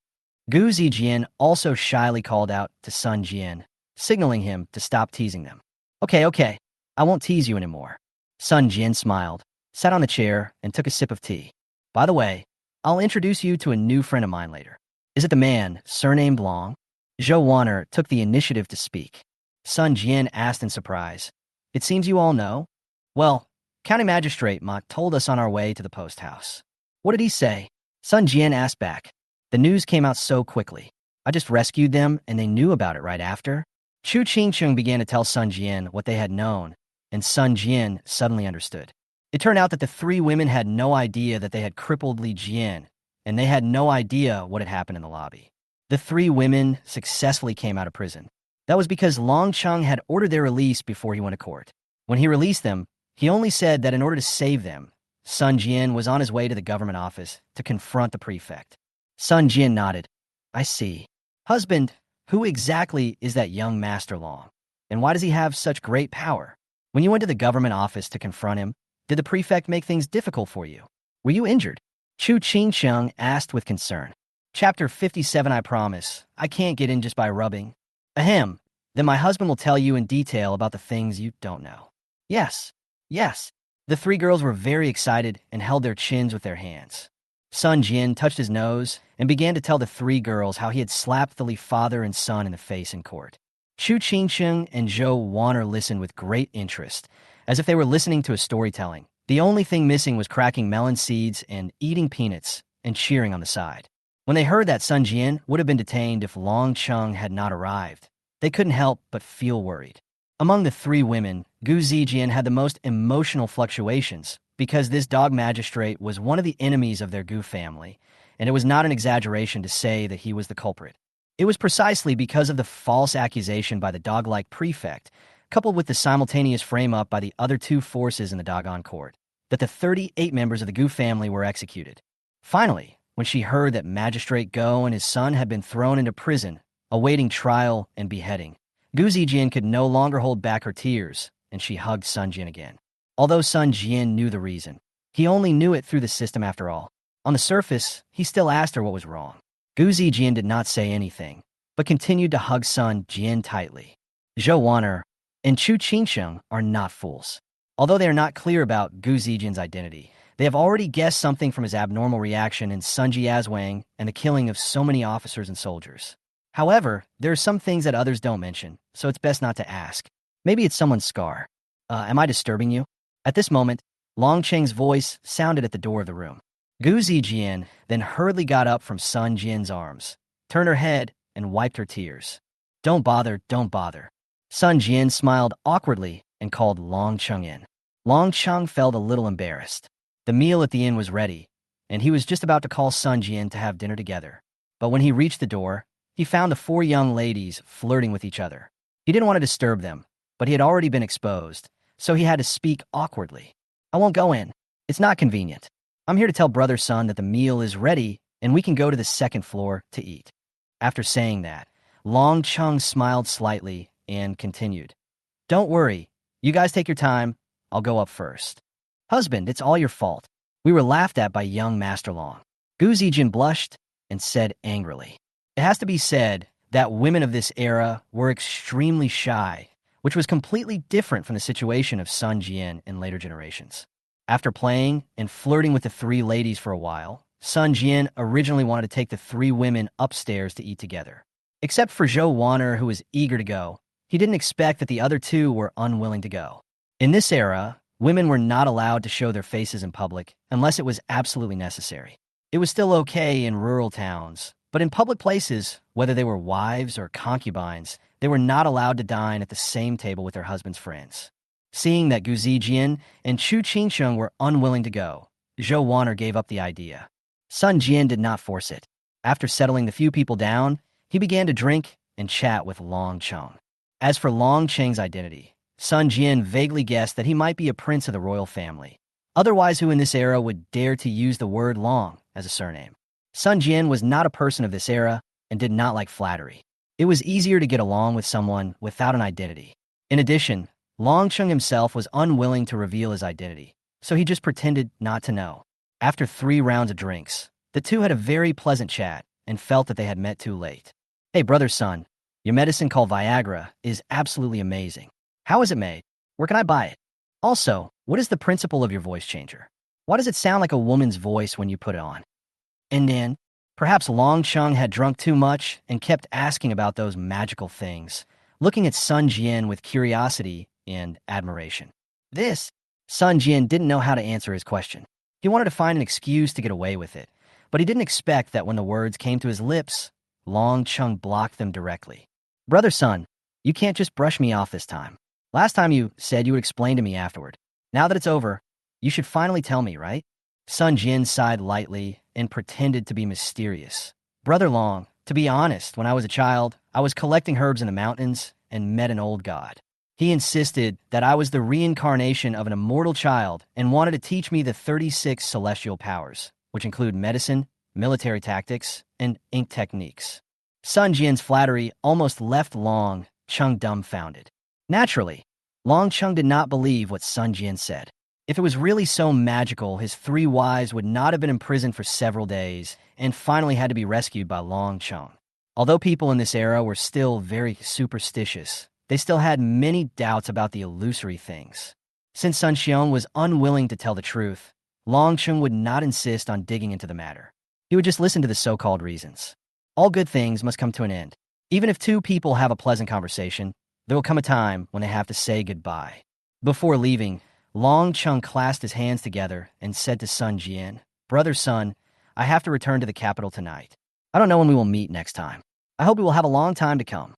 Gu Zijian also shyly called out to Sun Jian, signaling him to stop teasing them. Okay, I won't tease you anymore. Sun Jian smiled, sat on the chair, and took a sip of tea. By the way, I'll introduce you to a new friend of mine later. Is it the man, surnamed Long? Zhou Wanner took the initiative to speak. Sun Jian asked in surprise. It seems you all know? Well, County Magistrate Ma told us on our way to the post house. What did he say? Sun Jian asked back. The news came out so quickly. I just rescued them, and they knew about it right after. Chu Qingcheng began to tell Sun Jian what they had known, and Sun Jian suddenly understood. It turned out that the three women had no idea that they had crippled Li Jian, and they had no idea what had happened in the lobby. The three women successfully came out of prison. That was because Long Chung had ordered their release before he went to court. When he released them, he only said that in order to save them, Sun Jian was on his way to the government office to confront the prefect. Sun Jian nodded. I see. Husband, who exactly is that young Master Long? And why does he have such great power? When you went to the government office to confront him, did the prefect make things difficult for you? Were you injured? Chu Qingsheng asked with concern. Chapter 57. I promise. I can't get in just by rubbing. Ahem. Then my husband will tell you in detail about the things you don't know. Yes. Yes. The three girls were very excited and held their chins with their hands. Sun Jian touched his nose and began to tell the three girls how he had slapped the father and son in the face in court. Chu Qingsheng and Zhou Wanner listened with great interest, as if they were listening to a storytelling. The only thing missing was cracking melon seeds and eating peanuts and cheering on the side. When they heard that Sun Jian would have been detained if Long Cheng had not arrived, they couldn't help but feel worried. Among the three women, Gu Zijian had the most emotional fluctuations because this dog magistrate was one of the enemies of their Gu family, and it was not an exaggeration to say that he was the culprit. It was precisely because of the false accusation by the dog-like prefect, coupled with the simultaneous frame-up by the other two forces in the Dagan court, that the 38 members of the Gu family were executed. Finally, when she heard that Magistrate Go and his son had been thrown into prison, awaiting trial and beheading, Gu Zijian could no longer hold back her tears, and she hugged Sun Jian again. Although Sun Jian knew the reason, he only knew it through the system after all. On the surface, he still asked her what was wrong. Gu Zijian did not say anything, but continued to hug Sun Jian tightly. Zhou Wanner and Chu Qingsheng are not fools. Although they are not clear about Gu Zijian's identity, they have already guessed something from his abnormal reaction in Sunji Yazwang and the killing of so many officers and soldiers. However, there are some things that others don't mention, so it's best not to ask. Maybe it's someone's scar. Am I disturbing you? At this moment, Long Cheng's voice sounded at the door of the room. Gu Zijian then hurriedly got up from Sun Jian's arms, turned her head, and wiped her tears. Don't bother, don't bother. Sun Jian smiled awkwardly and called Long Cheng in. Long Cheng felt a little embarrassed. The meal at the inn was ready, and he was just about to call Sun Jian to have dinner together. But when he reached the door, he found the four young ladies flirting with each other. He didn't want to disturb them, but he had already been exposed, so he had to speak awkwardly. I won't go in. It's not convenient. I'm here to tell Brother Sun that the meal is ready and we can go to the second floor to eat. After saying that, Long Cheng smiled slightly and continued. Don't worry. You guys take your time. I'll go up first. Husband, it's all your fault. We were laughed at by young Master Long. Gu Zijin blushed and said angrily. It has to be said that women of this era were extremely shy, which was completely different from the situation of Sun Jian in later generations. After playing and flirting with the three ladies for a while, Sun Jian originally wanted to take the three women upstairs to eat together. Except for Zhou Wanner, who was eager to go, he didn't expect that the other two were unwilling to go. In this era, women were not allowed to show their faces in public unless it was absolutely necessary. It was still okay in rural towns, but in public places, whether they were wives or concubines, they were not allowed to dine at the same table with their husband's friends. Seeing that Gu Zijian and Chu Qingsheng were unwilling to go, Zhou Wanner gave up the idea. Sun Jian did not force it. After settling the few people down, he began to drink and chat with Long Cheng. As for Long Cheng's identity, Sun Jian vaguely guessed that he might be a prince of the royal family. Otherwise, who in this era would dare to use the word Long as a surname? Sun Jian was not a person of this era and did not like flattery. It was easier to get along with someone without an identity. In addition, Long Cheng himself was unwilling to reveal his identity, so he just pretended not to know. After 3 rounds of drinks, the two had a very pleasant chat and felt that they had met too late. Hey, Brother Sun, your medicine called Viagra is absolutely amazing. How is it made? Where can I buy it? Also, what is the principle of your voice changer? Why does it sound like a woman's voice when you put it on? And then, perhaps Long Cheng had drunk too much and kept asking about those magical things, looking at Sun Jian with curiosity and admiration. Sun Jian didn't know how to answer his question. He wanted to find an excuse to get away with it, but he didn't expect that when the words came to his lips, Long Cheng blocked them directly. Brother Sun, you can't just brush me off this time. Last time you said you would explain to me afterward. Now that it's over, you should finally tell me, right? Sun Jian sighed lightly and pretended to be mysterious. Brother Long, to be honest, when I was a child, I was collecting herbs in the mountains and met an old god. He insisted that I was the reincarnation of an immortal child and wanted to teach me the 36 celestial powers, which include medicine, military tactics, and ink techniques. Sun Jian's flattery almost left Long Chung dumbfounded. Naturally, Long Chung did not believe what Sun Jian said. If it was really so magical, his 3 wives would not have been imprisoned for several days and finally had to be rescued by Long Chung. Although people in this era were still very superstitious, they still had many doubts about the illusory things. Since Sun Jian was unwilling to tell the truth, Long Chung would not insist on digging into the matter. He would just listen to the so-called reasons. All good things must come to an end. Even if 2 people have a pleasant conversation, there will come a time when they have to say goodbye. Before leaving, Long Chung clasped his hands together and said to Sun Jian, "Brother Sun, I have to return to the capital tonight. I don't know when we will meet next time. I hope we will have a long time to come."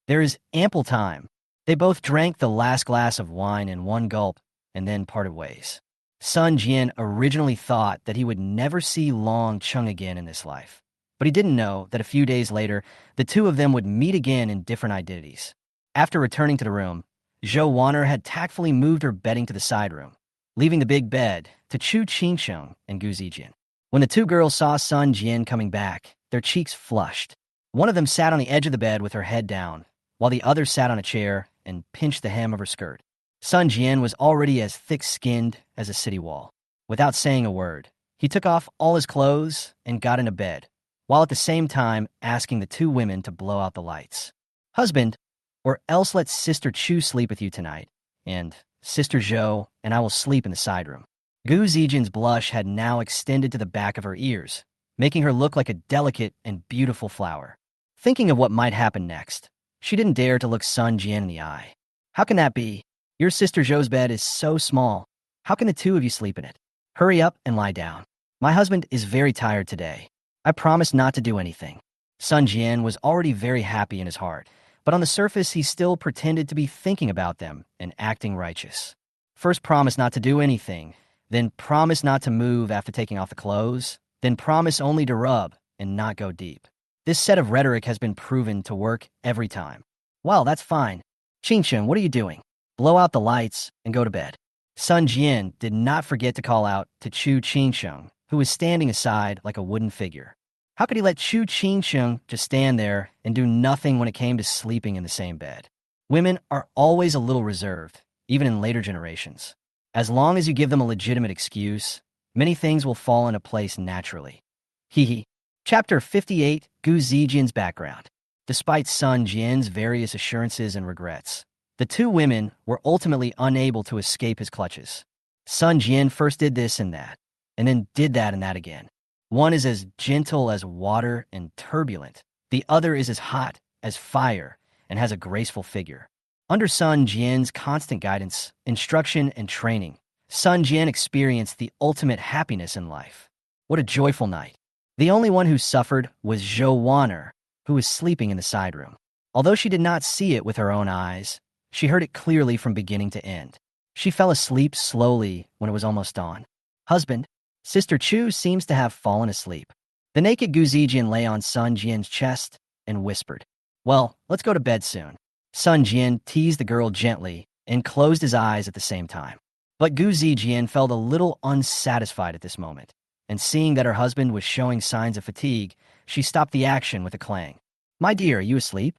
There is ample time. They both drank the last glass of wine in one gulp and then parted ways. Sun Jian originally thought that he would never see Long Chung again in this life, but he didn't know that a few days later, the 2 of them would meet again in different identities. After returning to the room, Zhou Wanner had tactfully moved her bedding to the side room, leaving the big bed to Chu Qingsheng and Gu Zijian. When the 2 girls saw Sun Jian coming back, their cheeks flushed. One of them sat on the edge of the bed with her head down, while the other sat on a chair and pinched the hem of her skirt. Sun Jian was already as thick-skinned as a city wall. Without saying a word, he took off all his clothes and got into bed, while at the same time asking the 2 women to blow out the lights. "Husband, or else let Sister Chu sleep with you tonight, and Sister Zhou and I will sleep in the side room." Gu Zijian's blush had now extended to the back of her ears, making her look like a delicate and beautiful flower. Thinking of what might happen next, she didn't dare to look Sun Jian in the eye. "How can that be? Your Sister Zhou's bed is so small. How can the 2 of you sleep in it? Hurry up and lie down. My husband is very tired today. I promise not to do anything." Sun Jian was already very happy in his heart, but on the surface he still pretended to be thinking about them and acting righteous. First promise not to do anything, then promise not to move after taking off the clothes, then promise only to rub and not go deep. This set of rhetoric has been proven to work every time. "Well, that's fine. Qingsheng, what are you doing? Blow out the lights and go to bed." Sun Jian did not forget to call out to Chu Qingsheng, who was standing aside like a wooden figure. How could he let Chu Qingsheng just stand there and do nothing when it came to sleeping in the same bed? Women are always a little reserved, even in later generations. As long as you give them a legitimate excuse, many things will fall into place naturally. Hee. Chapter 58, Gu Zijian's background. Despite Sun Jian's various assurances and regrets, the 2 women were ultimately unable to escape his clutches. Sun Jian first did this and that, and then did that and that again. One is as gentle as water and turbulent. The other is as hot as fire and has a graceful figure. Under Sun Jian's constant guidance, instruction, and training, Sun Jian experienced the ultimate happiness in life. What a joyful night. The only one who suffered was Zhou Wanner, who was sleeping in the side room. Although she did not see it with her own eyes, she heard it clearly from beginning to end. She fell asleep slowly when it was almost dawn. "Husband, Sister Chu seems to have fallen asleep." The naked Gu Zijian lay on Sun Jian's chest and whispered, "Well, let's go to bed soon." Sun Jian teased the girl gently and closed his eyes at the same time. But Gu Zijian felt a little unsatisfied at this moment, and seeing that her husband was showing signs of fatigue, she stopped the action with a clang. "My dear, are you asleep?"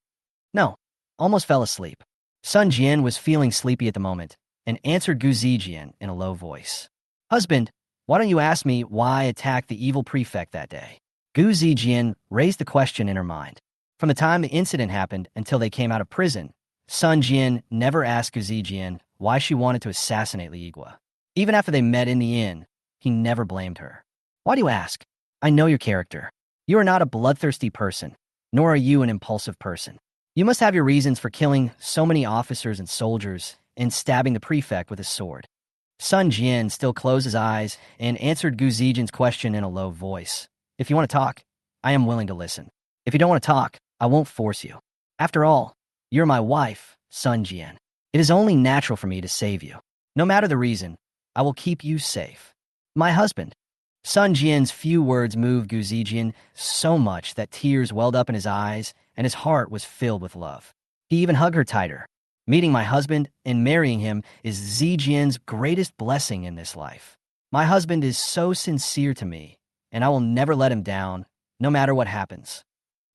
"No, almost fell asleep." Sun Jian was feeling sleepy at the moment and answered Gu Zijian in a low voice. "Husband, why don't you ask me why I attacked the evil prefect that day?" Gu Zijian raised the question in her mind. From the time the incident happened until they came out of prison, Sun Jian never asked Gu Zijian why she wanted to assassinate Li Yigua. Even after they met in the inn, he never blamed her. "Why do you ask? I know your character. You are not a bloodthirsty person, nor are you an impulsive person. You must have your reasons for killing so many officers and soldiers and stabbing the prefect with his sword." Sun Jian still closed his eyes and answered Gu Zijian's question in a low voice. "If you want to talk, I am willing to listen. If you don't want to talk, I won't force you. After all, you're my wife, Sun Jian. It is only natural for me to save you. No matter the reason, I will keep you safe. My husband." Sun Jian's few words moved Gu Zijian so much that tears welled up in his eyes and his heart was filled with love. He even hugged her tighter. Meeting my husband and marrying him is Zijian's greatest blessing in this life. My husband is so sincere to me, and I will never let him down, no matter what happens."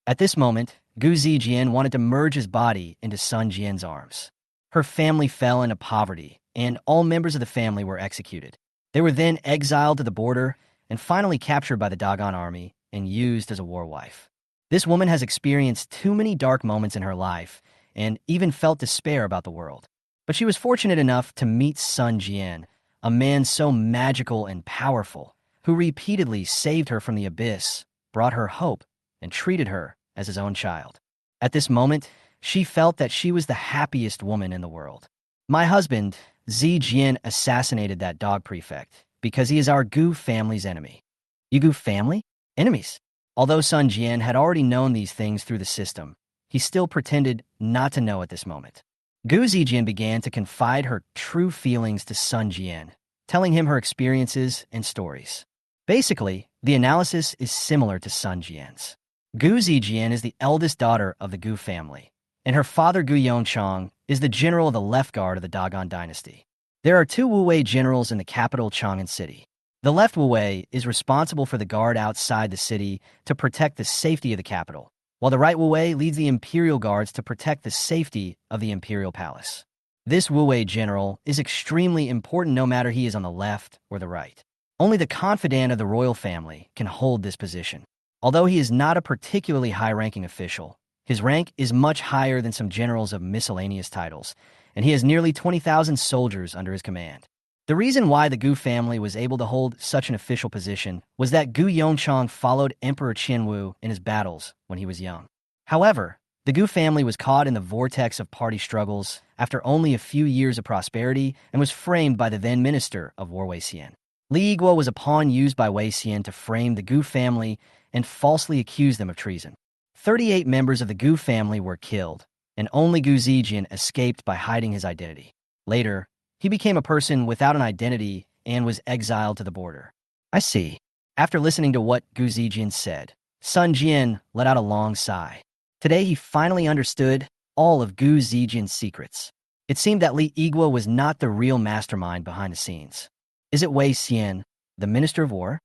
At this moment, Gu Zijian wanted to merge his body into Sun Jian's arms. Her family fell into poverty, and all members of the family were executed. They were then exiled to the border and finally captured by the Dagan army and used as a war wife. This woman has experienced too many dark moments in her life and even felt despair about the world. But she was fortunate enough to meet Sun Jian, a man so magical and powerful, who repeatedly saved her from the abyss, brought her hope, and treated her as his own child. At this moment, she felt that she was the happiest woman in the world. My husband, Zijian, assassinated that dog prefect because he is our Gu family's enemy. You Gu family? Enemies? Although Sun Jian had already known these things through the system, he still pretended not to know at this moment. Gu Zijian began to confide her true feelings to Sun Jian, telling him her experiences and stories. Basically, the analysis is similar to Sun Jian's. Gu Zijian is the eldest daughter of the Gu family, and her father Gu Yongchang is the general of the left guard of the Dagan dynasty. There are two Wu-Wei generals in the capital Chang'an city. The left Wu-Wei is responsible for the guard outside the city to protect the safety of the capital, while the right Wu-Wei leads the imperial guards to protect the safety of the imperial palace. This Wu-Wei general is extremely important no matter he is on the left or the right. Only the confidant of the royal family can hold this position. Although he is not a particularly high-ranking official, his rank is much higher than some generals of miscellaneous titles, and he has nearly 20,000 soldiers under his command. The reason why the Gu family was able to hold such an official position was that Gu Yongchang followed Emperor Qianwu in his battles when he was young. However, the Gu family was caught in the vortex of party struggles after only a few years of prosperity and was framed by the then minister of war Wei Xian. Li Yiguo was a pawn used by Wei Xian to frame the Gu family and falsely accuse them of treason. 38 members of the Gu family were killed, and only Gu Zijian escaped by hiding his identity. Later, he became a person without an identity and was exiled to the border. I see. After listening to what Gu Zijian said, Sun Jian let out a long sigh. Today he finally understood all of Gu Zijian's secrets. It seemed that Li Yiguo was not the real mastermind behind the scenes. Is it Wei Xian, the Minister of War?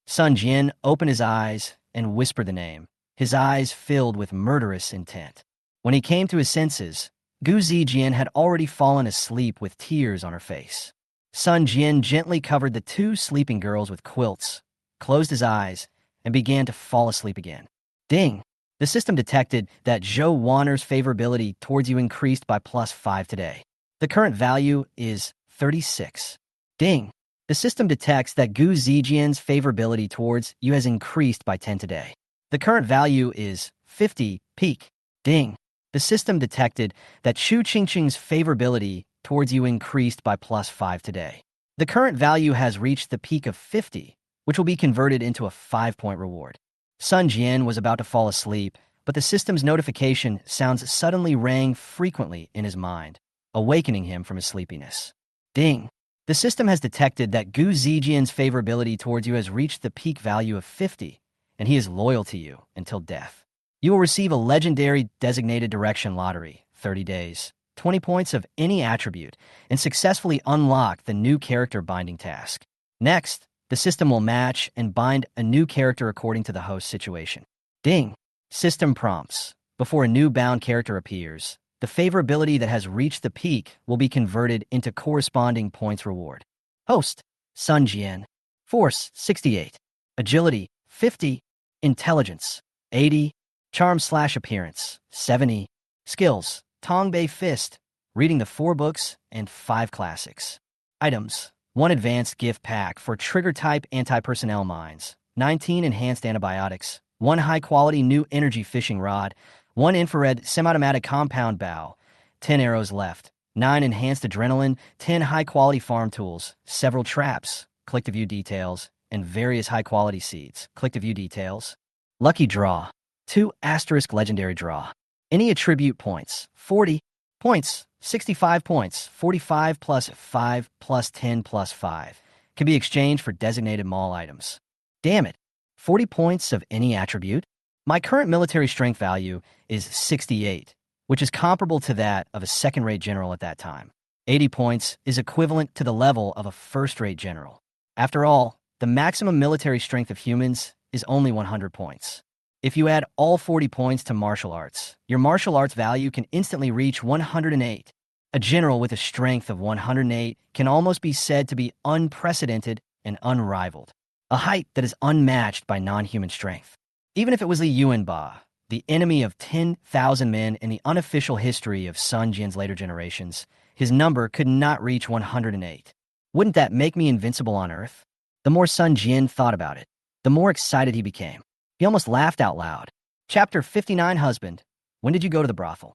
Sun Jian opened his eyes and whispered the name, his eyes filled with murderous intent. When he came to his senses, Gu Zijian had already fallen asleep with tears on her face. Sun Jian gently covered the two sleeping girls with quilts, closed his eyes, and began to fall asleep again. Ding! The system detected that Zhou Wanner's favorability towards you increased by +5 today. The current value is 36. Ding! The system detects that Gu Zijian's favorability towards you has increased by 10 today. The current value is 50. Peak. Ding! The system detected that Xu Qingqing's favorability towards you increased by +5 today. The current value has reached the peak of 50, which will be converted into a 5-point reward. Sun Jian was about to fall asleep, but the system's notification sounds suddenly rang frequently in his mind, awakening him from his sleepiness. Ding! The system has detected that Gu Zijian's favorability towards you has reached the peak value of 50, and he is loyal to you until death. You will receive a legendary designated direction lottery, 30 days, 20 points of any attribute, and successfully unlock the new character binding task. Next, the system will match and bind a new character according to the host situation. Ding! System prompts. Before a new bound character appears, the favorability that has reached the peak will be converted into corresponding points reward. Host, Sun Jian. Force, 68. Agility, 50. Intelligence, 80. Charm/appearance, 70. Skills, Tongbei Fist, reading the 4 books and 5 classics. Items, 1 advanced gift pack for trigger-type anti-personnel mines, 19 enhanced antibiotics, 1 high-quality new energy fishing rod, 1 infrared semi-automatic compound bow, 10 arrows left, 9 enhanced adrenaline, 10 high-quality farm tools, several traps, click to view details, and various high-quality seeds, click to view details. Lucky draw, 2 asterisk legendary draw. Any attribute points, 40 points, 65 points, 45 plus 5 plus 10 plus 5, can be exchanged for designated mall items. Damn it, 40 points of any attribute? My current military strength value is 68, which is comparable to that of a second-rate general at that time. 80 points is equivalent to the level of a first-rate general. After all, the maximum military strength of humans is only 100 points. If you add all 40 points to martial arts, your martial arts value can instantly reach 108. A general with a strength of 108 can almost be said to be unprecedented and unrivaled, a height that is unmatched by non-human strength. Even if it was Li Yuanba, the enemy of 10,000 men in the unofficial history of Sun Jian's later generations, his number could not reach 108. Wouldn't that make me invincible on Earth? The more Sun Jian thought about it, the more excited he became. He almost laughed out loud. Chapter 59, Husband. When did you go to the brothel?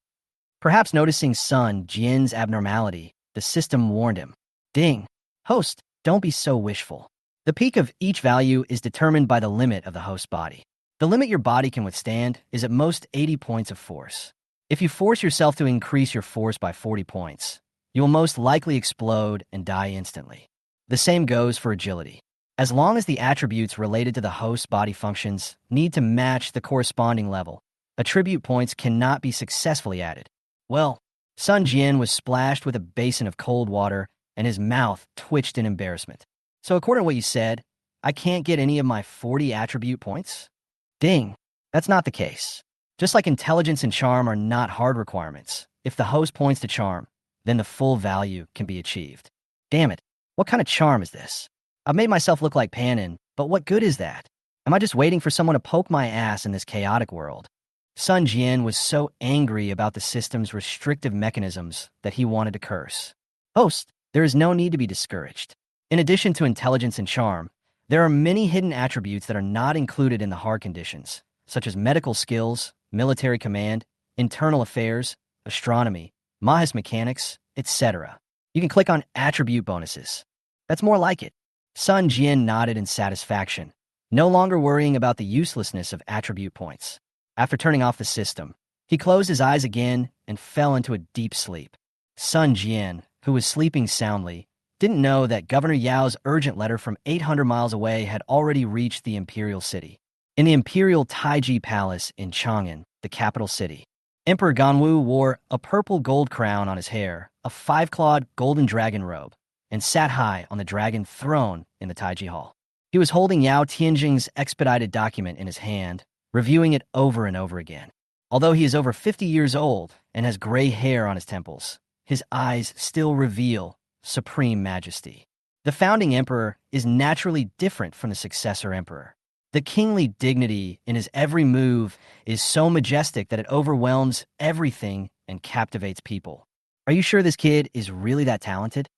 Perhaps noticing Sun Jian's abnormality, the system warned him. Ding. Host, don't be so wishful. The peak of each value is determined by the limit of the host's body. The limit your body can withstand is at most 80 points of force. If you force yourself to increase your force by 40 points, you will most likely explode and die instantly. The same goes for agility. As long as the attributes related to the host's body functions need to match the corresponding level, attribute points cannot be successfully added. Well, Sun Jian was splashed with a basin of cold water, and his mouth twitched in embarrassment. So according to what you said, I can't get any of my 40 attribute points? Ding, that's not the case. Just like intelligence and charm are not hard requirements, if the host points to charm, then the full value can be achieved. Damn it, what kind of charm is this? I've made myself look like Panin, but what good is that? Am I just waiting for someone to poke my ass in this chaotic world? Sun Jian was so angry about the system's restrictive mechanisms that he wanted to curse. Host, there is no need to be discouraged. In addition to intelligence and charm, there are many hidden attributes that are not included in the hard conditions, such as medical skills, military command, internal affairs, astronomy, Mahis mechanics, etc. You can click on attribute bonuses. That's more like it. Sun Jian nodded in satisfaction, no longer worrying about the uselessness of attribute points. After turning off the system, he closed his eyes again and fell into a deep sleep. Sun Jian, who was sleeping soundly, didn't know that Governor Yao's urgent letter from 800 miles away had already reached the imperial city. In the imperial Taiji Palace in Chang'an, the capital city, Emperor Ganwu wore a purple gold crown on his hair, a 5-clawed golden dragon robe, and sat high on the dragon throne in the Taiji Hall. He was holding Yao Tianjing's expedited document in his hand, reviewing it over and over again. Although he is over 50 years old and has gray hair on his temples, his eyes still reveal supreme majesty. The founding emperor is naturally different from the successor emperor. The kingly dignity in his every move is so majestic that it overwhelms everything and captivates people. Are you sure this kid is really that talented?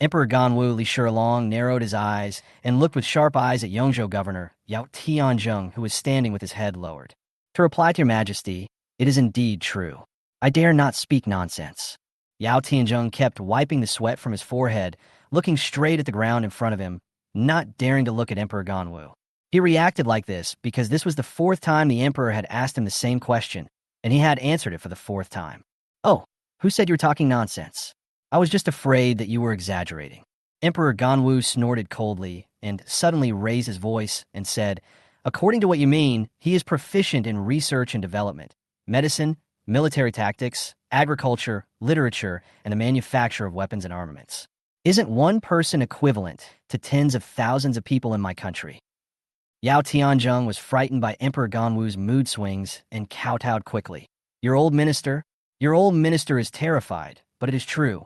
Emperor Ganwu Li Shilong narrowed his eyes and looked with sharp eyes at Yongzhou governor Yao Tianzheng, who was standing with his head lowered. To reply to your majesty, it is indeed true. I dare not speak nonsense. Yao Tianzheng kept wiping the sweat from his forehead, looking straight at the ground in front of him, not daring to look at Emperor Ganwu. He reacted like this because this was the 4th time the emperor had asked him the same question, and he had answered it for the 4th time. Oh, who said you were talking nonsense? I was just afraid that you were exaggerating. Emperor Ganwu snorted coldly and suddenly raised his voice and said, according to what you mean, he is proficient in research and development, medicine, military tactics, agriculture, literature, and the manufacture of weapons and armaments. Isn't one person equivalent to tens of thousands of people in my country? Yao Tianzheng was frightened by Emperor Ganwu's mood swings and kowtowed quickly. Your old minister is terrified, but it is true.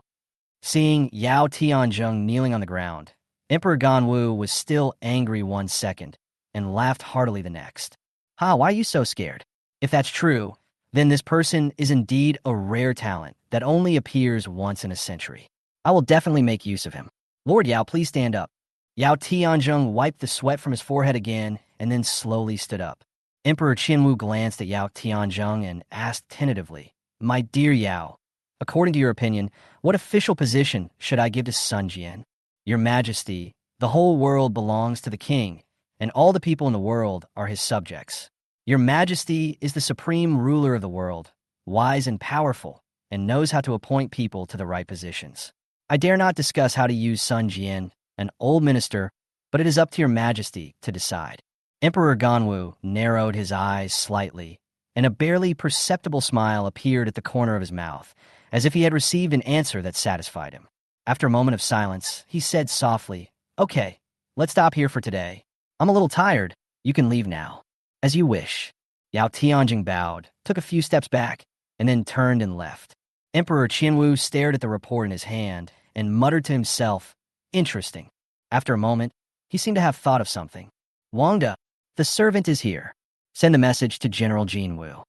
Seeing Yao Tianzheng kneeling on the ground, Emperor Ganwu was still angry 1 second and laughed heartily the next. Why are you so scared? If that's true, then this person is indeed a rare talent that only appears once in a century. I will definitely make use of him. Lord Yao, please stand up. Yao Tianzheng wiped the sweat from his forehead again and then slowly stood up. Emperor Qinwu glanced at Yao Tianzheng and asked tentatively, my dear Yao, according to your opinion, what official position should I give to Sun Jian? Your Majesty, the whole world belongs to the king, and all the people in the world are his subjects. Your Majesty is the supreme ruler of the world, wise and powerful, and knows how to appoint people to the right positions. I dare not discuss how to use Sun Jian, an old minister, but it is up to your Majesty to decide. Emperor Ganwu narrowed his eyes slightly and a barely perceptible smile appeared at the corner of his mouth, as if he had received an answer that satisfied him. After a moment of silence, he said softly, "Okay, let's stop here for today. I'm a little tired. You can leave now." "As you wish." Yao Tianjing bowed, took a few steps back, and then turned and left. Emperor Qianwu stared at the report in his hand and muttered to himself, "Interesting." After a moment, he seemed to have thought of something. "Wangda, the servant is here. Send a message to General Jinwu."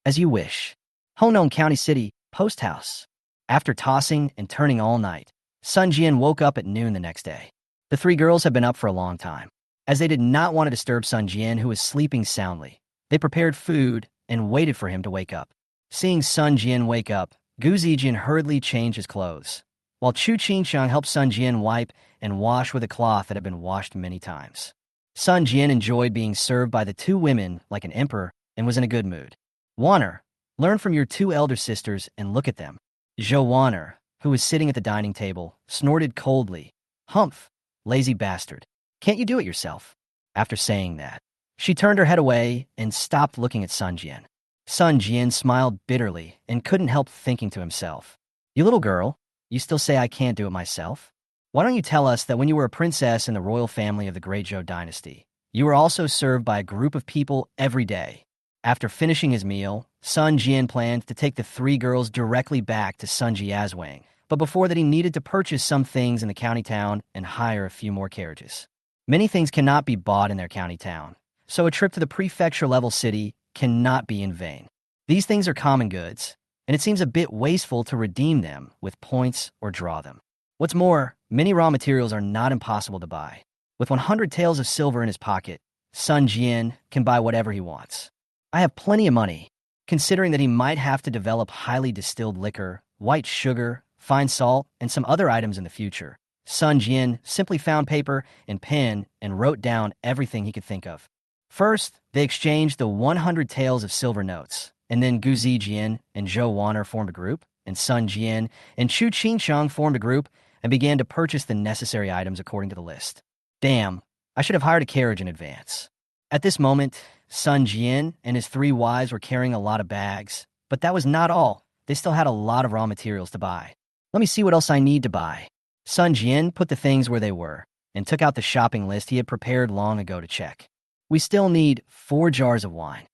"As you wish." Honong County City, Post House. After tossing and turning all night, Sun Jian woke up at noon the next day. The three girls had been up for a long time. As they did not want to disturb Sun Jian, who was sleeping soundly, they prepared food and waited for him to wake up. Seeing Sun Jian wake up, Gu Zijian hurriedly changed his clothes, while Chu Qingxiang helped Sun Jian wipe and wash with a cloth that had been washed many times. Sun Jian enjoyed being served by the two women like an emperor and was in a good mood. "Wanner, learn from your two elder sisters and look at them." Zhou Wanner, who was sitting at the dining table, snorted coldly. "Humph, lazy bastard. Can't you do it yourself?" After saying that, she turned her head away and stopped looking at Sun Jian. Sun Jian smiled bitterly and couldn't help thinking to himself, "You little girl, you still say I can't do it myself? Why don't you tell us that when you were a princess in the royal family of the Great Zhou dynasty, you were also served by a group of people every day?" After finishing his meal, Sun Jian planned to take the three girls directly back to Sun Jiazwang, but before that he needed to purchase some things in the county town and hire a few more carriages. Many things cannot be bought in their county town, so a trip to the prefecture-level city cannot be in vain. These things are common goods, and it seems a bit wasteful to redeem them with points or draw them. What's more, many raw materials are not impossible to buy. With 100 taels of silver in his pocket, Sun Jian can buy whatever he wants. "I have plenty of money," considering that he might have to develop highly distilled liquor, white sugar, fine salt, and some other items in the future. Sun Jian simply found paper and pen and wrote down everything he could think of. First, they exchanged the 100 taels of silver notes, and then Gu Zijian and Zhou Wanner formed a group, and Sun Jian and Chu Qingxiang formed a group and began to purchase the necessary items according to the list. Damn, I should have hired a carriage in advance. At this moment, Sun Jian and his three wives were carrying a lot of bags, but that was not all. They still had a lot of raw materials to buy. "Let me see what else I need to buy." Sun Jian put the things where they were and took out the shopping list he had prepared long ago to check. "We still need 4 jars of wine."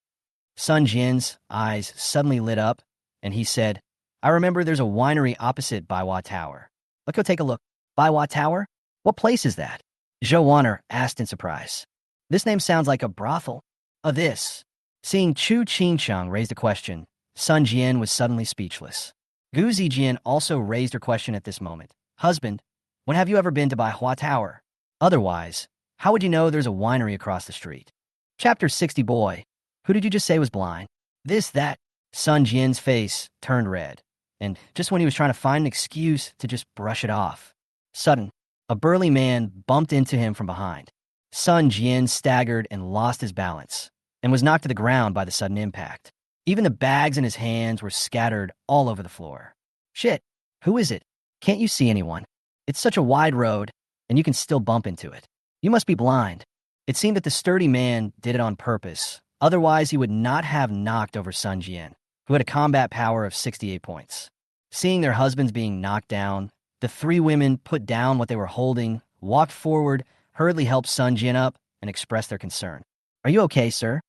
Sun Jian's eyes suddenly lit up, and he said, "I remember there's a winery opposite Baiwa Tower. Let's go take a look." "Baiwa Tower? What place is that?" Zhou Wanner asked in surprise. "This name sounds like a brothel." This." Seeing Chu Qingxiang raise a question, Sun Jian was suddenly speechless. Gu Zijian also raised her question at this moment. "Husband, when have you ever been to Baiwa Tower? Otherwise, how would you know there's a winery across the street?" Chapter 60. Boy, who did you just say was blind? That. Sun Jian's face turned red, and just when he was trying to find an excuse to just brush it off, a burly man bumped into him from behind. Sun Jian staggered and lost his balance, and was knocked to the ground by the sudden impact. Even the bags in his hands were scattered all over the floor. "Shit, who is it? Can't you see anyone? It's such a wide road, and you can still bump into it. You must be blind." It seemed that the sturdy man did it on purpose, otherwise he would not have knocked over Sun Jian, who had a combat power of 68 points. Seeing their husbands being knocked down, the three women put down what they were holding, walked forward, hurriedly helped Sun Jian up, and expressed their concern. "Are you okay, sir?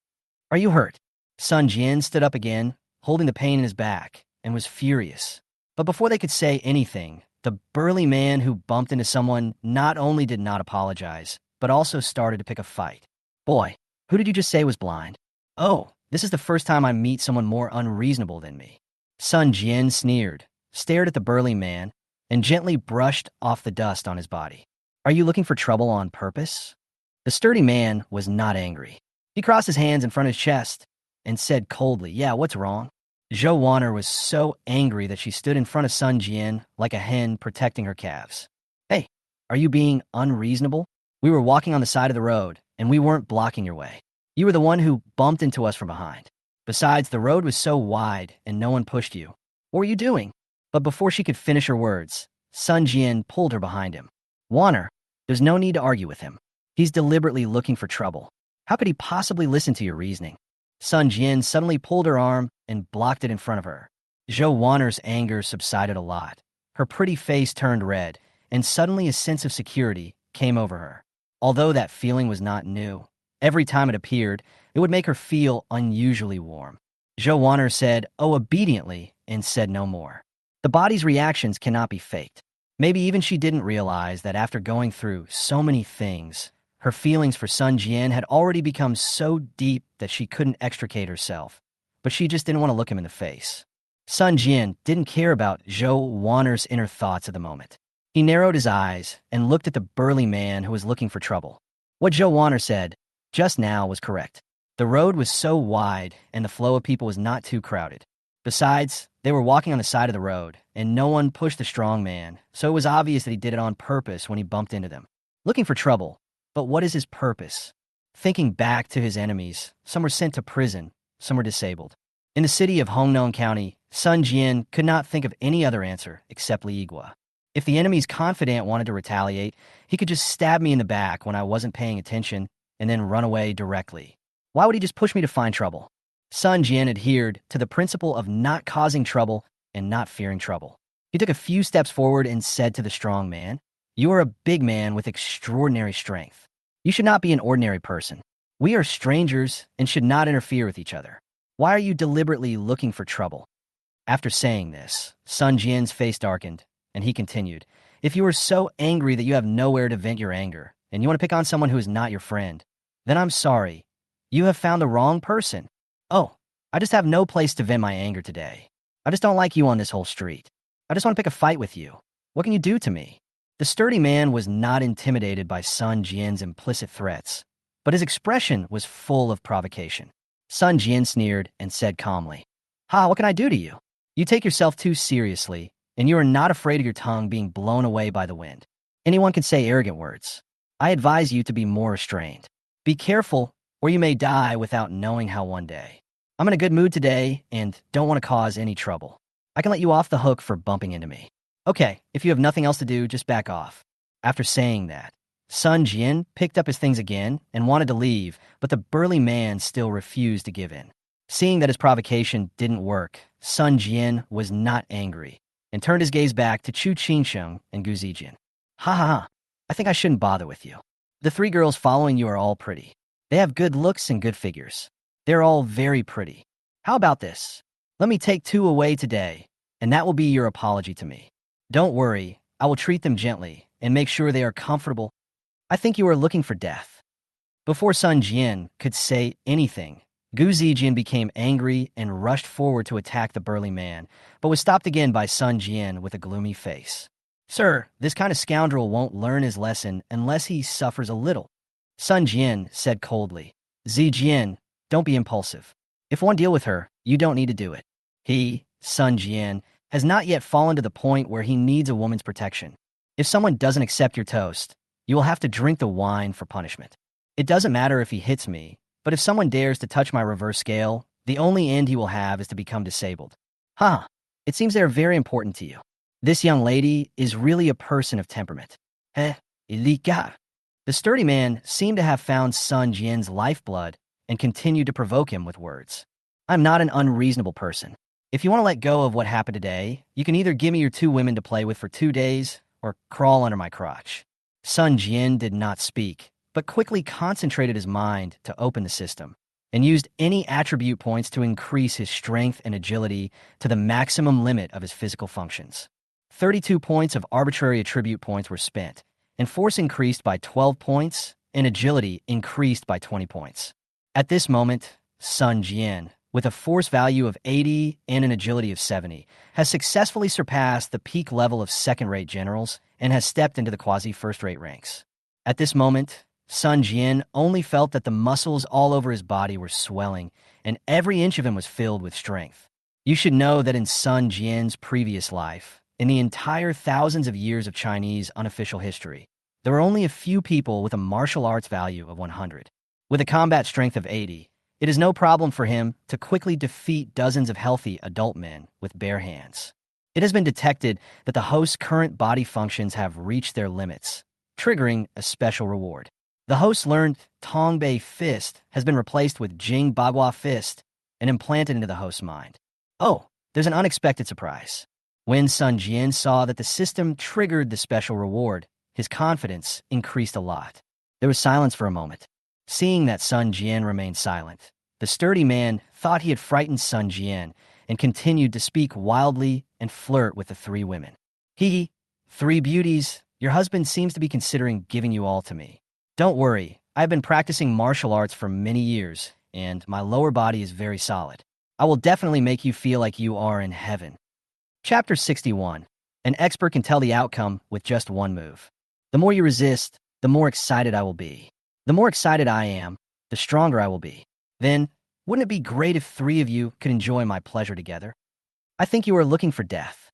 Are you hurt?" Sun Jian stood up again, holding the pain in his back, and was furious. But before they could say anything, the burly man who bumped into someone not only did not apologize, but also started to pick a fight. "Boy, who did you just say was blind?" "Oh, this is the first time I meet someone more unreasonable than me." Sun Jian sneered, stared at the burly man, and gently brushed off the dust on his body. "Are you looking for trouble on purpose?" The sturdy man was not angry. He crossed his hands in front of his chest and said coldly, "Yeah, what's wrong?" Zhou Wanner was so angry that she stood in front of Sun Jian like a hen protecting her calves. "Hey, are you being unreasonable? We were walking on the side of the road, and we weren't blocking your way. You were the one who bumped into us from behind. Besides, the road was so wide, and no one pushed you. What were you doing?" But before she could finish her words, Sun Jian pulled her behind him. "Wanner, there's no need to argue with him. He's deliberately looking for trouble. How could he possibly listen to your reasoning?" Sun Jian suddenly pulled her arm and blocked it in front of her. Zhou Wanner's anger subsided a lot. Her pretty face turned red, and suddenly a sense of security came over her. Although that feeling was not new, every time it appeared, it would make her feel unusually warm. Zhou Wanner said, "Oh," obediently, and said no more. The body's reactions cannot be faked. Maybe even she didn't realize that after going through so many things, her feelings for Sun Jian had already become so deep that she couldn't extricate herself. But she just didn't want to look him in the face. Sun Jian didn't care about Zhou Wanner's inner thoughts at the moment. He narrowed his eyes and looked at the burly man who was looking for trouble. What Zhou Wanner said just now was correct. The road was so wide and the flow of people was not too crowded. Besides, they were walking on the side of the road, and no one pushed the strong man, so it was obvious that he did it on purpose when he bumped into them. Looking for trouble. But what is his purpose? Thinking back to his enemies, some were sent to prison, some were disabled. In the city of Hongnon County, Sun Jian could not think of any other answer except Liigua. If the enemy's confidant wanted to retaliate, he could just stab me in the back when I wasn't paying attention and then run away directly. Why would he just push me to find trouble? Sun Jian adhered to the principle of not causing trouble and not fearing trouble. He took a few steps forward and said to the strong man, "You are a big man with extraordinary strength. You should not be an ordinary person. We are strangers and should not interfere with each other. Why are you deliberately looking for trouble?" After saying this, Sun Jian's face darkened, and he continued, "If you are so angry that you have nowhere to vent your anger, and you want to pick on someone who is not your friend, then I'm sorry. You have found the wrong person. Oh, I just have no place to vent my anger today. I just don't like you on this whole street. I just want to pick a fight with you. What can you do to me?" The sturdy man was not intimidated by Sun Jian's implicit threats, but his expression was full of provocation. Sun Jian sneered and said calmly, "Ha, what can I do to you? You take yourself too seriously, and you are not afraid of your tongue being blown away by the wind. Anyone can say arrogant words. I advise you to be more restrained. Be careful, or you may die without knowing how one day. I'm in a good mood today and don't want to cause any trouble. I can let you off the hook for bumping into me. Okay, if you have nothing else to do, just back off." After saying that, Sun Jian picked up his things again and wanted to leave, but the burly man still refused to give in. Seeing that his provocation didn't work, Sun Jian was not angry and turned his gaze back to Chu Qingsheng and Gu Zijian. "Ha ha ha, I think I shouldn't bother with you. The three girls following you are all pretty. They have good looks and good figures. They're all very pretty. How about this? Let me take two away today, and that will be your apology to me. Don't worry, I will treat them gently and make sure they are comfortable. I think you are looking for death." Before Sun Jian could say anything, Gu Zijian became angry and rushed forward to attack the burly man, but was stopped again by Sun Jian with a gloomy face. "Sir, this kind of scoundrel won't learn his lesson unless he suffers a little," Sun Jian said coldly. "Zijian, don't be impulsive. If one deal with her, you don't need to do it. He, Sun Jian, has not yet fallen to the point where he needs a woman's protection. If someone doesn't accept your toast, you will have to drink the wine for punishment. It doesn't matter if he hits me, but if someone dares to touch my reverse scale, the only end he will have is to become disabled. Huh, it seems they are very important to you. This young lady is really a person of temperament. Ilika." The sturdy man seemed to have found Sun Jian's lifeblood and continued to provoke him with words. "I'm not an unreasonable person. If you want to let go of what happened today, you can either give me your two women to play with for 2 days or crawl under my crotch." Sun Jian did not speak, but quickly concentrated his mind to open the system and used any attribute points to increase his strength and agility to the maximum limit of his physical functions. 32 points of arbitrary attribute points were spent, and force increased by 12 points, and agility increased by 20 points. At this moment, Sun Jian, with a force value of 80 and an agility of 70, has successfully surpassed the peak level of second-rate generals and has stepped into the quasi-first-rate ranks. At this moment, Sun Jian only felt that the muscles all over his body were swelling, and every inch of him was filled with strength. You should know that in Sun Jian's previous life, in the entire thousands of years of Chinese unofficial history, there were only a few people with a martial arts value of 100. With a combat strength of 80, it is no problem for him to quickly defeat dozens of healthy adult men with bare hands. It has been detected that the host's current body functions have reached their limits, triggering a special reward. The host learned Tongbei Fist has been replaced with Jing Bagua Fist and implanted into the host's mind. Oh, there's an unexpected surprise. When Sun Jian saw that the system triggered the special reward, his confidence increased a lot. There was silence for a moment. Seeing that Sun Jian remained silent, the sturdy man thought he had frightened Sun Jian and continued to speak wildly and flirt with the three women. Three beauties, your husband seems to be considering giving you all to me. Don't worry, I've been practicing martial arts for many years, and my lower body is very solid. I will definitely make you feel like you are in heaven. Chapter 61. An expert can tell the outcome with just one move. The more you resist, the more excited I will be. The more excited I am, the stronger I will be. Then, wouldn't it be great if three of you could enjoy my pleasure together? I think you are looking for death.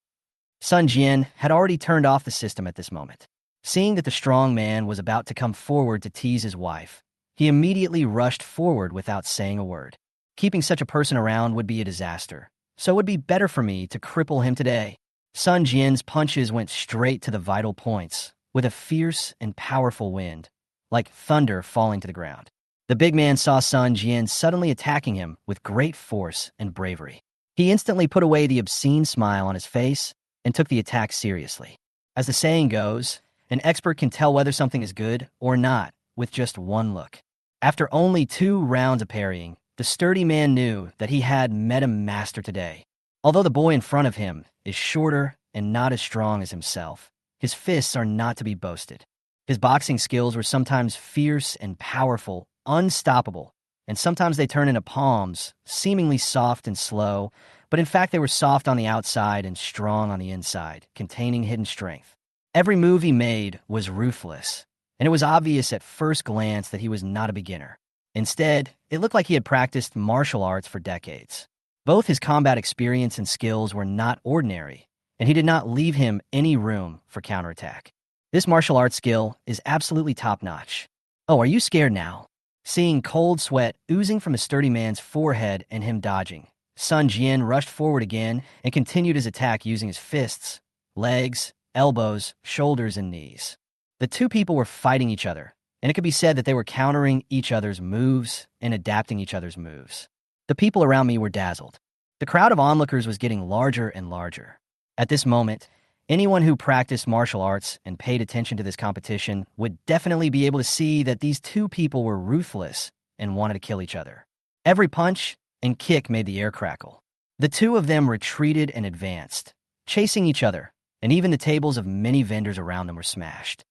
Sun Jian had already turned off the system at this moment. Seeing that the strong man was about to come forward to tease his wife, he immediately rushed forward without saying a word. Keeping such a person around would be a disaster, so it would be better for me to cripple him today. Sun Jian's punches went straight to the vital points, with a fierce and powerful wind, like thunder falling to the ground. The big man saw Sun Jian suddenly attacking him with great force and bravery. He instantly put away the obscene smile on his face and took the attack seriously. As the saying goes, an expert can tell whether something is good or not with just one look. After only 2 rounds of parrying, the sturdy man knew that he had met a master today. Although the boy in front of him is shorter and not as strong as himself, his fists are not to be boasted. His boxing skills were sometimes fierce and powerful, unstoppable, and sometimes they turn into palms, seemingly soft and slow, but in fact they were soft on the outside and strong on the inside, containing hidden strength. Every move he made was ruthless, and it was obvious at first glance that he was not a beginner. Instead, it looked like he had practiced martial arts for decades. Both his combat experience and skills were not ordinary, and he did not leave him any room for counterattack. This martial arts skill is absolutely top-notch. Oh, are you scared now? Seeing cold sweat oozing from the sturdy man's forehead and him dodging, Sun Jian rushed forward again and continued his attack using his fists, legs, elbows, shoulders, and knees. The two people were fighting each other, and it could be said that they were countering each other's moves and adapting each other's moves. The people around me were dazzled. The crowd of onlookers was getting larger and larger. At this moment, anyone who practiced martial arts and paid attention to this competition would definitely be able to see that these two people were ruthless and wanted to kill each other. Every punch and kick made the air crackle. The two of them retreated and advanced, chasing each other, and even the tables of many vendors around them were smashed.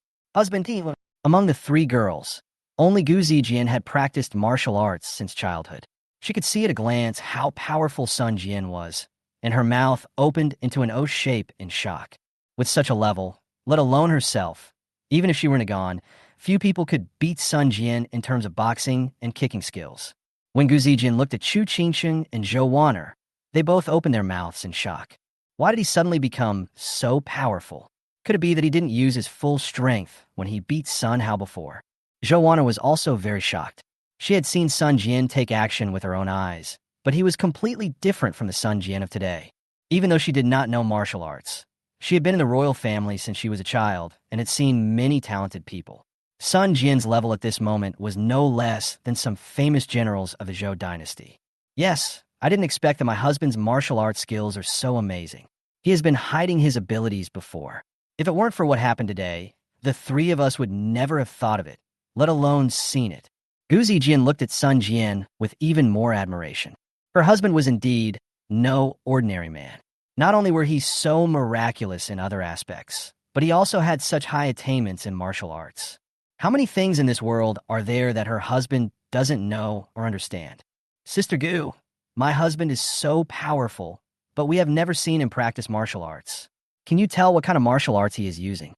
Among the 3 girls, only Gu Zijian had practiced martial arts since childhood. She could see at a glance how powerful Sun Jian was, and her mouth opened into an O shape in shock. With such a level, let alone herself, even if she were Dagan, few people could beat Sun Jian in terms of boxing and kicking skills. When Gu Zijian looked at Chu Qingsheng and Zhou Wan'er, they both opened their mouths in shock. Why did he suddenly become so powerful? Could it be that he didn't use his full strength when he beat Sun Hao before? Zhou Wan'er was also very shocked. She had seen Sun Jian take action with her own eyes, but he was completely different from the Sun Jian of today. Even though she did not know martial arts, she had been in the royal family since she was a child and had seen many talented people. Sun Jian's level at this moment was no less than some famous generals of the Zhou dynasty. Yes, I didn't expect that my husband's martial arts skills are so amazing. He has been hiding his abilities before. If it weren't for what happened today, the 3 of us would never have thought of it, let alone seen it. Gu Zijian looked at Sun Jian with even more admiration. Her husband was indeed no ordinary man. Not only were he so miraculous in other aspects, but he also had such high attainments in martial arts. How many things in this world are there that her husband doesn't know or understand? Sister Gu, my husband is so powerful, but we have never seen him practice martial arts. Can you tell what kind of martial arts he is using?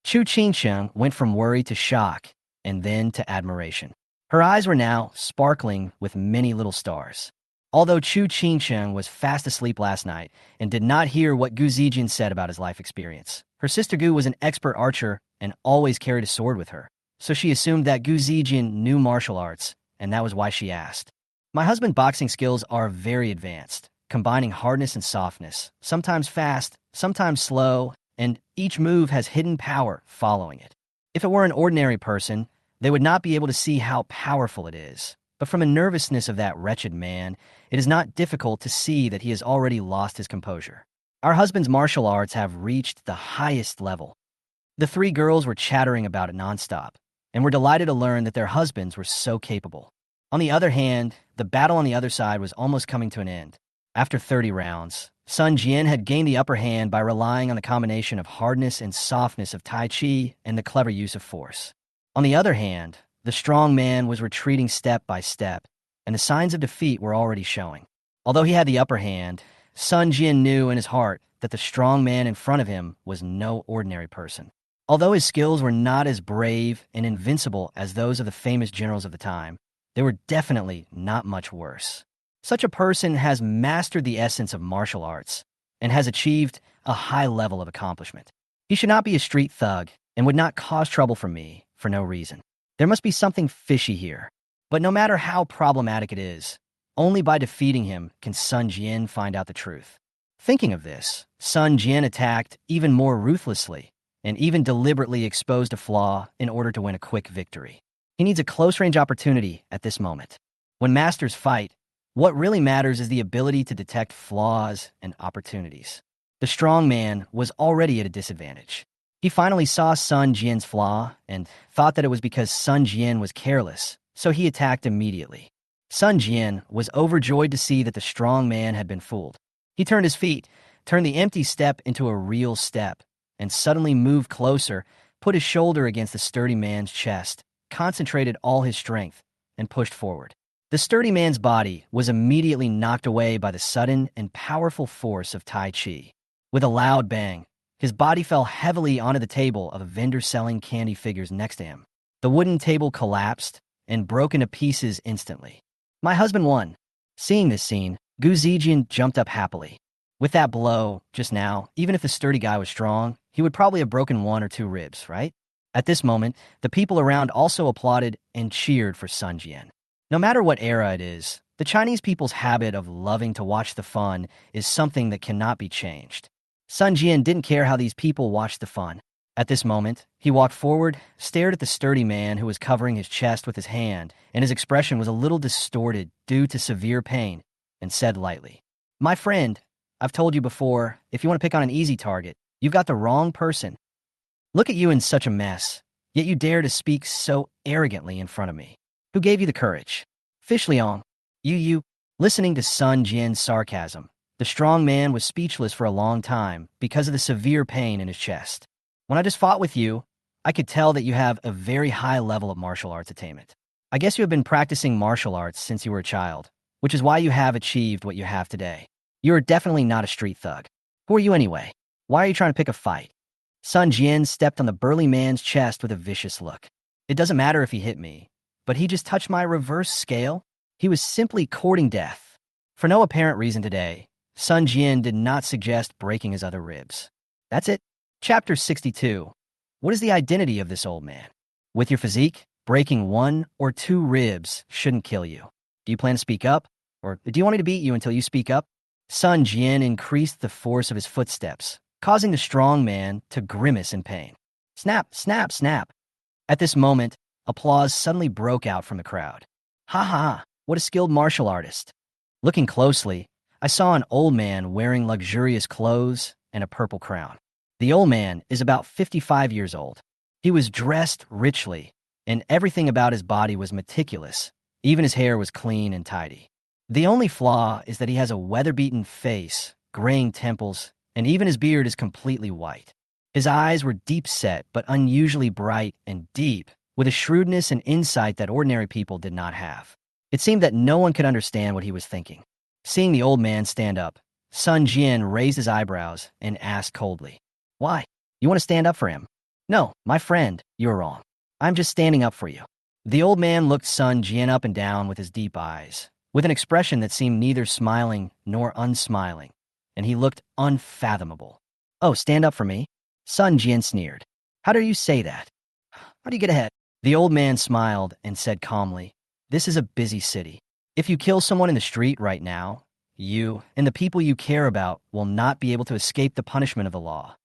Chu Qingsheng went from worry to shock, and then to admiration. Her eyes were now sparkling with many little stars. Although Chu Qingsheng was fast asleep last night and did not hear what Gu Zijian said about his life experience, her sister Gu was an expert archer and always carried a sword with her, so she assumed that Gu Zijian knew martial arts, and that was why she asked. My husband's boxing skills are very advanced, combining hardness and softness, sometimes fast, sometimes slow, and each move has hidden power following it. If it were an ordinary person, They would not be able to see how powerful it is. But from the nervousness of that wretched man, it is not difficult to see that he has already lost his composure. Our husband's martial arts have reached the highest level. The three girls were chattering about it nonstop, and were delighted to learn that their husbands were so capable. On the other hand, the battle on the other side was almost coming to an end. After 30 rounds, Sun Jian had gained the upper hand by relying on the combination of hardness and softness of Tai Chi and the clever use of force. On the other hand, the strong man was retreating step by step, and the signs of defeat were already showing. Although he had the upper hand, Sun Jian knew in his heart that the strong man in front of him was no ordinary person. Although his skills were not as brave and invincible as those of the famous generals of the time, they were definitely not much worse. Such a person has mastered the essence of martial arts and has achieved a high level of accomplishment. He should not be a street thug and would not cause trouble for me for no reason. There must be something fishy here. But no matter how problematic it is, only by defeating him can Sun Jian find out the truth. Thinking of this, Sun Jian attacked even more ruthlessly and even deliberately exposed a flaw in order to win a quick victory. He needs a close-range opportunity at this moment. When masters fight, what really matters is the ability to detect flaws and opportunities. The strong man was already at a disadvantage. He finally saw Sun Jian's flaw and thought that it was because Sun Jian was careless, so he attacked immediately. Sun Jian was overjoyed to see that the strong man had been fooled. He turned his feet, turned the empty step into a real step, and suddenly moved closer, put his shoulder against the sturdy man's chest, concentrated all his strength, and pushed forward. The sturdy man's body was immediately knocked away by the sudden and powerful force of Tai Chi. With a loud bang, his body fell heavily onto the table of a vendor selling candy figures next to him. The wooden table collapsed and broke into pieces instantly. My husband won. Seeing this scene, Gu Zijian jumped up happily. With that blow, just now, even if the sturdy guy was strong, he would probably have broken 1 or 2 ribs, right? At this moment, the people around also applauded and cheered for Sun Jian. No matter what era it is, the Chinese people's habit of loving to watch the fun is something that cannot be changed. Sun Jian didn't care how these people watched the fun. At this moment, he walked forward, stared at the sturdy man who was covering his chest with his hand, and his expression was a little distorted due to severe pain, and said lightly, "My friend, I've told you before, if you want to pick on an easy target, you've got the wrong person. Look at you in such a mess, yet you dare to speak so arrogantly in front of me. Who gave you the courage? Fish Liang, you." Listening to Sun Jian's sarcasm, the strong man was speechless for a long time because of the severe pain in his chest. "When I just fought with you, I could tell that you have a very high level of martial arts attainment. I guess you have been practicing martial arts since you were a child, which is why you have achieved what you have today. You are definitely not a street thug. Who are you anyway? Why are you trying to pick a fight?" Sun Jian stepped on the burly man's chest with a vicious look. It doesn't matter if he hit me, but he just touched my reverse scale. He was simply courting death. For no apparent reason today, Sun Jian did not suggest breaking his other ribs. That's it. Chapter 62. What is the identity of this old man? With your physique, breaking 1 or 2 ribs shouldn't kill you. Do you plan to speak up? Or do you want me to beat you until you speak up? Sun Jian increased the force of his footsteps, causing the strong man to grimace in pain. Snap, snap, snap. At this moment, applause suddenly broke out from the crowd. Ha ha, what a skilled martial artist. Looking closely, I saw an old man wearing luxurious clothes and a purple crown. The old man is about 55 years old. He was dressed richly, and everything about his body was meticulous. Even his hair was clean and tidy. The only flaw is that he has a weather-beaten face, graying temples, and even his beard is completely white. His eyes were deep-set but unusually bright and deep, with a shrewdness and insight that ordinary people did not have. It seemed that no one could understand what he was thinking. Seeing the old man stand up, Sun Jian raised his eyebrows and asked coldly, "Why? You want to stand up for him?" "No, my friend, you're wrong. I'm just standing up for you." The old man looked Sun Jian up and down with his deep eyes, with an expression that seemed neither smiling nor unsmiling, and he looked unfathomable. "Oh, stand up for me?" Sun Jian sneered. "How dare you say that? How do you get ahead?" The old man smiled and said calmly, "This is a busy city. If you kill someone in the street right now, you and the people you care about will not be able to escape the punishment of the law."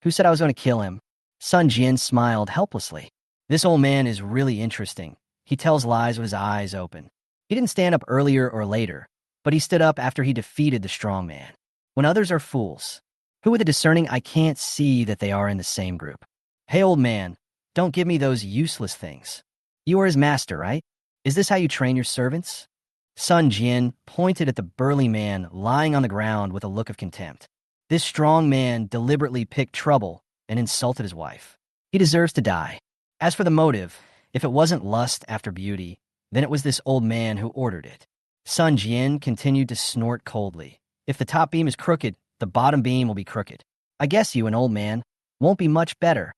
"Who said I was going to kill him?" Sun Jian smiled helplessly. This old man is really interesting. He tells lies with his eyes open. He didn't stand up earlier or later, but he stood up after he defeated the strong man. When others are fools, who are the discerning I can't see that they are in the same group? Hey, old man, don't give me those useless things. You are his master, right? Is this how you train your servants? Sun Jian pointed at the burly man lying on the ground with a look of contempt. This strong man deliberately picked trouble and insulted his wife. He deserves to die. As for the motive, if it wasn't lust after beauty, then it was this old man who ordered it. Sun Jian continued to snort coldly. If the top beam is crooked, the bottom beam will be crooked. I guess you, an old man, won't be much better.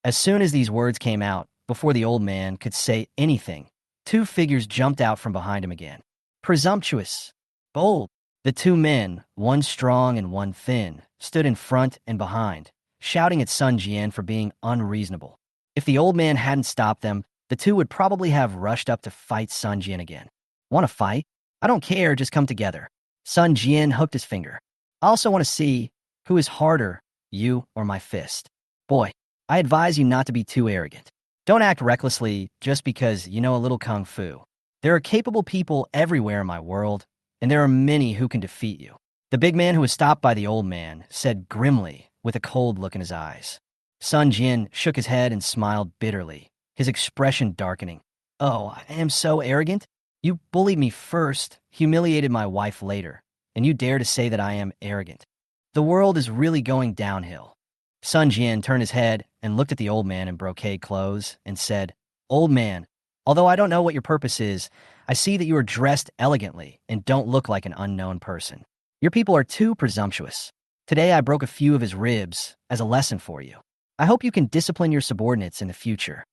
As soon as these words came out, before the old man could say anything, two figures jumped out from behind him again. Presumptuous, bold. The two men, one strong and one thin, stood in front and behind, shouting at Sun Jian for being unreasonable. If the old man hadn't stopped them, the two would probably have rushed up to fight Sun Jian again. Want to fight? I don't care, just come together. Sun Jian hooked his finger. I also want to see who is harder, you or my fist. Boy, I advise you not to be too arrogant. Don't act recklessly just because you know a little kung fu. There are capable people everywhere in my world, and there are many who can defeat you. The big man who was stopped by the old man said grimly, with a cold look in his eyes. Sun Jian shook his head and smiled bitterly, his expression darkening. Oh, I am so arrogant? You bullied me first, humiliated my wife later, and you dare to say that I am arrogant. The world is really going downhill. Sun Jian turned his head and looked at the old man in brocade clothes and said, Old man, although I don't know what your purpose is, I see that you are dressed elegantly and don't look like an unknown person. Your people are too presumptuous. Today I broke a few of his ribs as a lesson for you. I hope you can discipline your subordinates in the future.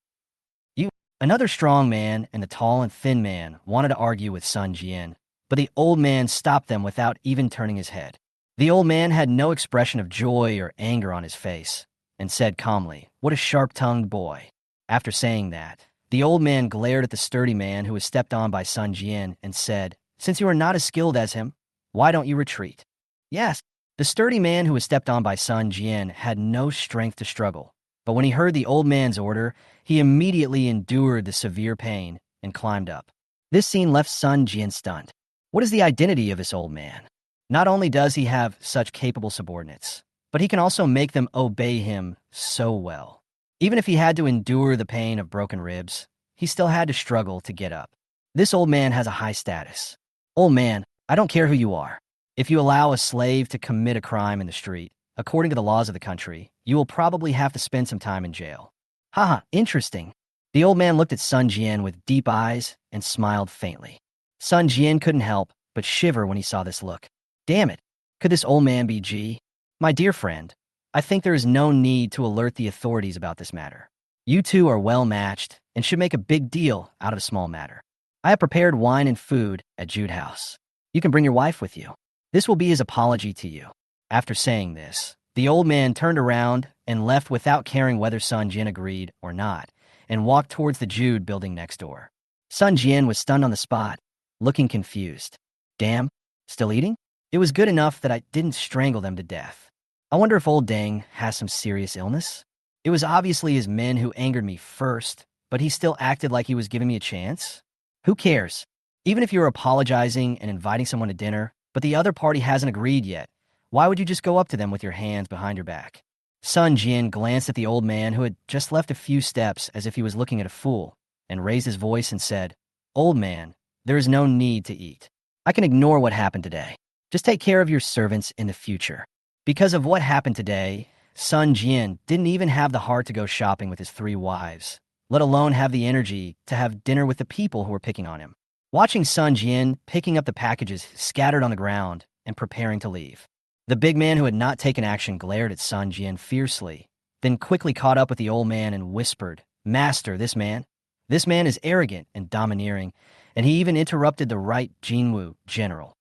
Another strong man and the tall and thin man wanted to argue with Sun Jian, but the old man stopped them without even turning his head. The old man had no expression of joy or anger on his face and said calmly, What a sharp-tongued boy. After saying that, the old man glared at the sturdy man who was stepped on by Sun Jian and said, Since you are not as skilled as him, why don't you retreat? Yes, the sturdy man who was stepped on by Sun Jian had no strength to struggle, but when he heard the old man's order, he immediately endured the severe pain and climbed up. This scene left Sun Jian stunned. What is the identity of this old man? Not only does he have such capable subordinates, but he can also make them obey him so well. Even if he had to endure the pain of broken ribs, he still had to struggle to get up. This old man has a high status. Old man, I don't care who you are. If you allow a slave to commit a crime in the street, according to the laws of the country, you will probably have to spend some time in jail. Haha, interesting. The old man looked at Sun Jian with deep eyes and smiled faintly. Sun Jian couldn't help but shiver when he saw this look. Damn it, could this old man be G? My dear friend, I think there is no need to alert the authorities about this matter. You two are well matched and should make a big deal out of a small matter. I have prepared wine and food at Jude House. You can bring your wife with you. This will be his apology to you. After saying this, the old man turned around and left without caring whether Sun Jian agreed or not, and walked towards the Jude building next door. Sun Jian was stunned on the spot, looking confused. Damn, still eating? It was good enough that I didn't strangle them to death. I wonder if old Dang has some serious illness? It was obviously his men who angered me first, but he still acted like he was giving me a chance. Who cares? Even if you're apologizing and inviting someone to dinner, but the other party hasn't agreed yet, why would you just go up to them with your hands behind your back? Sun Jian glanced at the old man who had just left a few steps as if he was looking at a fool, and raised his voice and said, Old man, there is no need to eat. I can ignore what happened today. Just take care of your servants in the future. Because of what happened today, Sun Jian didn't even have the heart to go shopping with his 3 wives, let alone have the energy to have dinner with the people who were picking on him. Watching Sun Jian picking up the packages scattered on the ground and preparing to leave, the big man who had not taken action glared at Sun Jian fiercely, then quickly caught up with the old man and whispered, Master, this man is arrogant and domineering, and he even interrupted the right Jinwu general.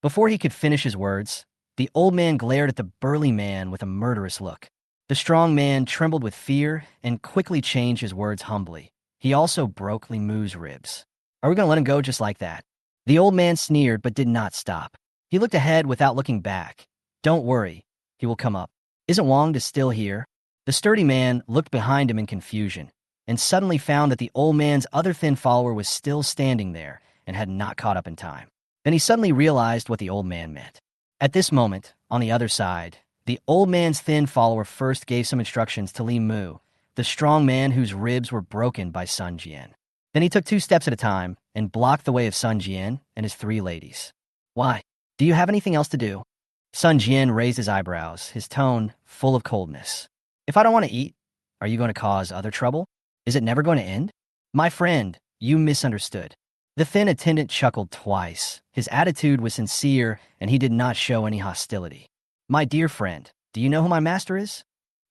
Before he could finish his words, the old man glared at the burly man with a murderous look. The strong man trembled with fear and quickly changed his words humbly. He also broke Li Mu's ribs. Are we going to let him go just like that? The old man sneered but did not stop. He looked ahead without looking back. Don't worry, he will come up. Isn't Wang still here? The sturdy man looked behind him in confusion, and suddenly found that the old man's other thin follower was still standing there and had not caught up in time. Then he suddenly realized what the old man meant. At this moment, on the other side, the old man's thin follower first gave some instructions to Li Mu, the strong man whose ribs were broken by Sun Jian. Then he took 2 steps at a time and blocked the way of Sun Jian and his 3 ladies. Why? Do you have anything else to do? Sun Jian raised his eyebrows, his tone full of coldness. If I don't want to eat, are you going to cause other trouble? Is it never going to end? My friend, you misunderstood. The thin attendant chuckled twice. His attitude was sincere, and he did not show any hostility. My dear friend, do you know who my master is?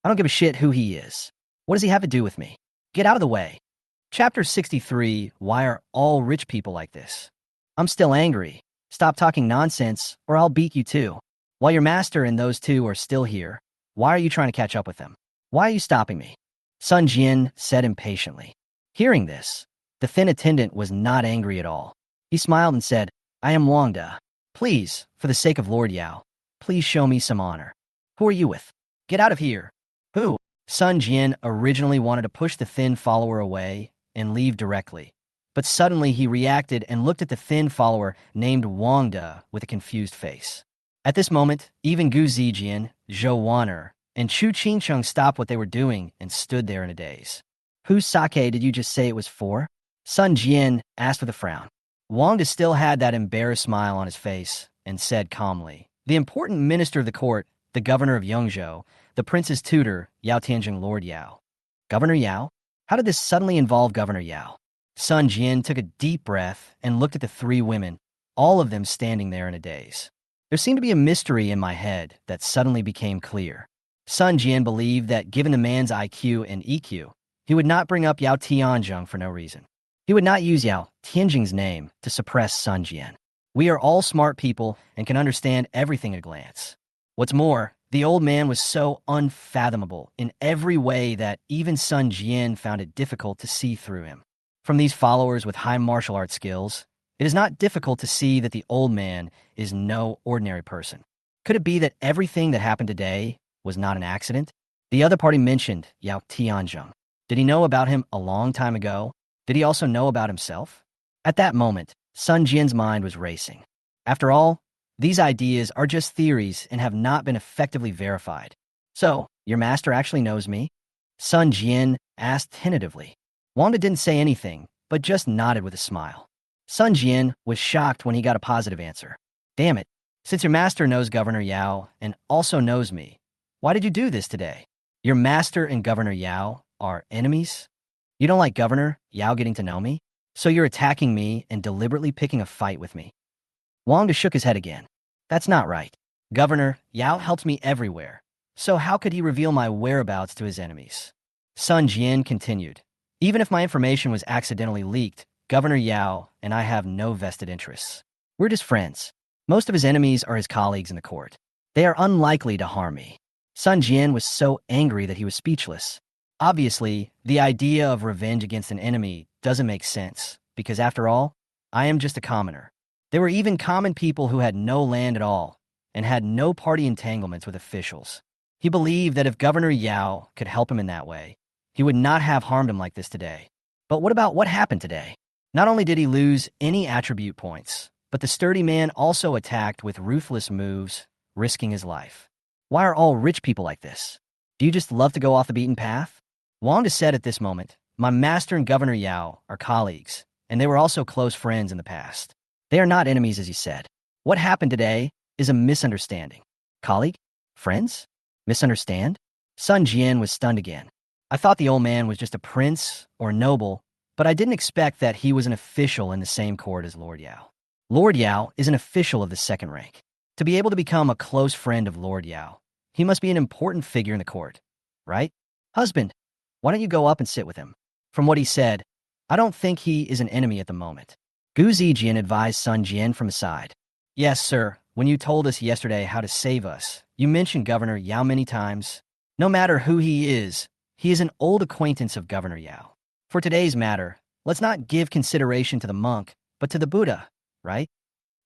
I don't give a shit who he is. What does he have to do with me? Get out of the way. Chapter 63, Why are all rich people like this? I'm still angry. Stop talking nonsense, or I'll beat you too. While your master and those 2 are still here, why are you trying to catch up with them? Why are you stopping me? Sun Jian said impatiently. Hearing this, the thin attendant was not angry at all. He smiled and said, I am Wangda. Please, for the sake of Lord Yao, please show me some honor. Who are you with? Get out of here. Who? Sun Jian originally wanted to push the thin follower away and leave directly, but suddenly he reacted and looked at the thin follower named Wangda with a confused face. At this moment, even Gu Zijian, Zhou Wan'er, and Chu Qingcheng stopped what they were doing and stood there in a daze. Whose sake did you just say it was for? Sun Jian asked with a frown. Wangda still had that embarrassed smile on his face and said calmly, the important minister of the court, the governor of Yongzhou, the prince's tutor, Yao Tianjing Lord Yao. Governor Yao? How did this suddenly involve Governor Yao? Sun Jian took a deep breath and looked at the 3 women, all of them standing there in a daze. There seemed to be a mystery in my head that suddenly became clear. Sun Jian believed that given the man's IQ and EQ, he would not bring up Yao Tianjing for no reason. He would not use Yao Tianjing's name to suppress Sun Jian. We are all smart people and can understand everything at a glance. What's more, the old man was so unfathomable in every way that even Sun Jian found it difficult to see through him. From these followers with high martial arts skills, it is not difficult to see that the old man is no ordinary person. Could it be that everything that happened today was not an accident? The other party mentioned Yao Tianjing. Did he know about him a long time ago? Did he also know about himself? At that moment, Sun Jian's mind was racing. After all, these ideas are just theories and have not been effectively verified. So, your master actually knows me? Sun Jian asked tentatively. Wanda didn't say anything, but just nodded with a smile. Sun Jian was shocked when he got a positive answer. Damn it, since your master knows Governor Yao and also knows me, why did you do this today? Your master and Governor Yao are enemies? You don't like Governor Yao getting to know me? So you're attacking me and deliberately picking a fight with me? Wangda shook his head again. That's not right. Governor Yao helped me everywhere, so how could he reveal my whereabouts to his enemies? Sun Jian continued. Even if my information was accidentally leaked, Governor Yao and I have no vested interests. We're just friends. Most of his enemies are his colleagues in the court. They are unlikely to harm me. Sun Jian was so angry that he was speechless. Obviously, the idea of revenge against an enemy doesn't make sense, because after all, I am just a commoner. There were even common people who had no land at all and had no party entanglements with officials. He believed that if Governor Yao could help him in that way, he would not have harmed him like this today. But what about what happened today? Not only did he lose any attribute points, but the sturdy man also attacked with ruthless moves, risking his life. Why are all rich people like this? Do you just love to go off the beaten path? Wanda said at this moment, my master and Governor Yao are colleagues, and they were also close friends in the past. They are not enemies, as he said. What happened today is a misunderstanding. Colleague? Friends? Misunderstand? Sun Jian was stunned again. I thought the old man was just a prince or noble, but I didn't expect that he was an official in the same court as Lord Yao. Lord Yao is an official of the 2nd rank. To be able to become a close friend of Lord Yao, he must be an important figure in the court, right? Husband, why don't you go up and sit with him? From what he said, I don't think he is an enemy at the moment. Gu Zijian advised Sun Jian from his side. Yes, sir. When you told us yesterday how to save us, you mentioned Governor Yao many times. No matter who he is an old acquaintance of Governor Yao. For today's matter, let's not give consideration to the monk, but to the Buddha, right?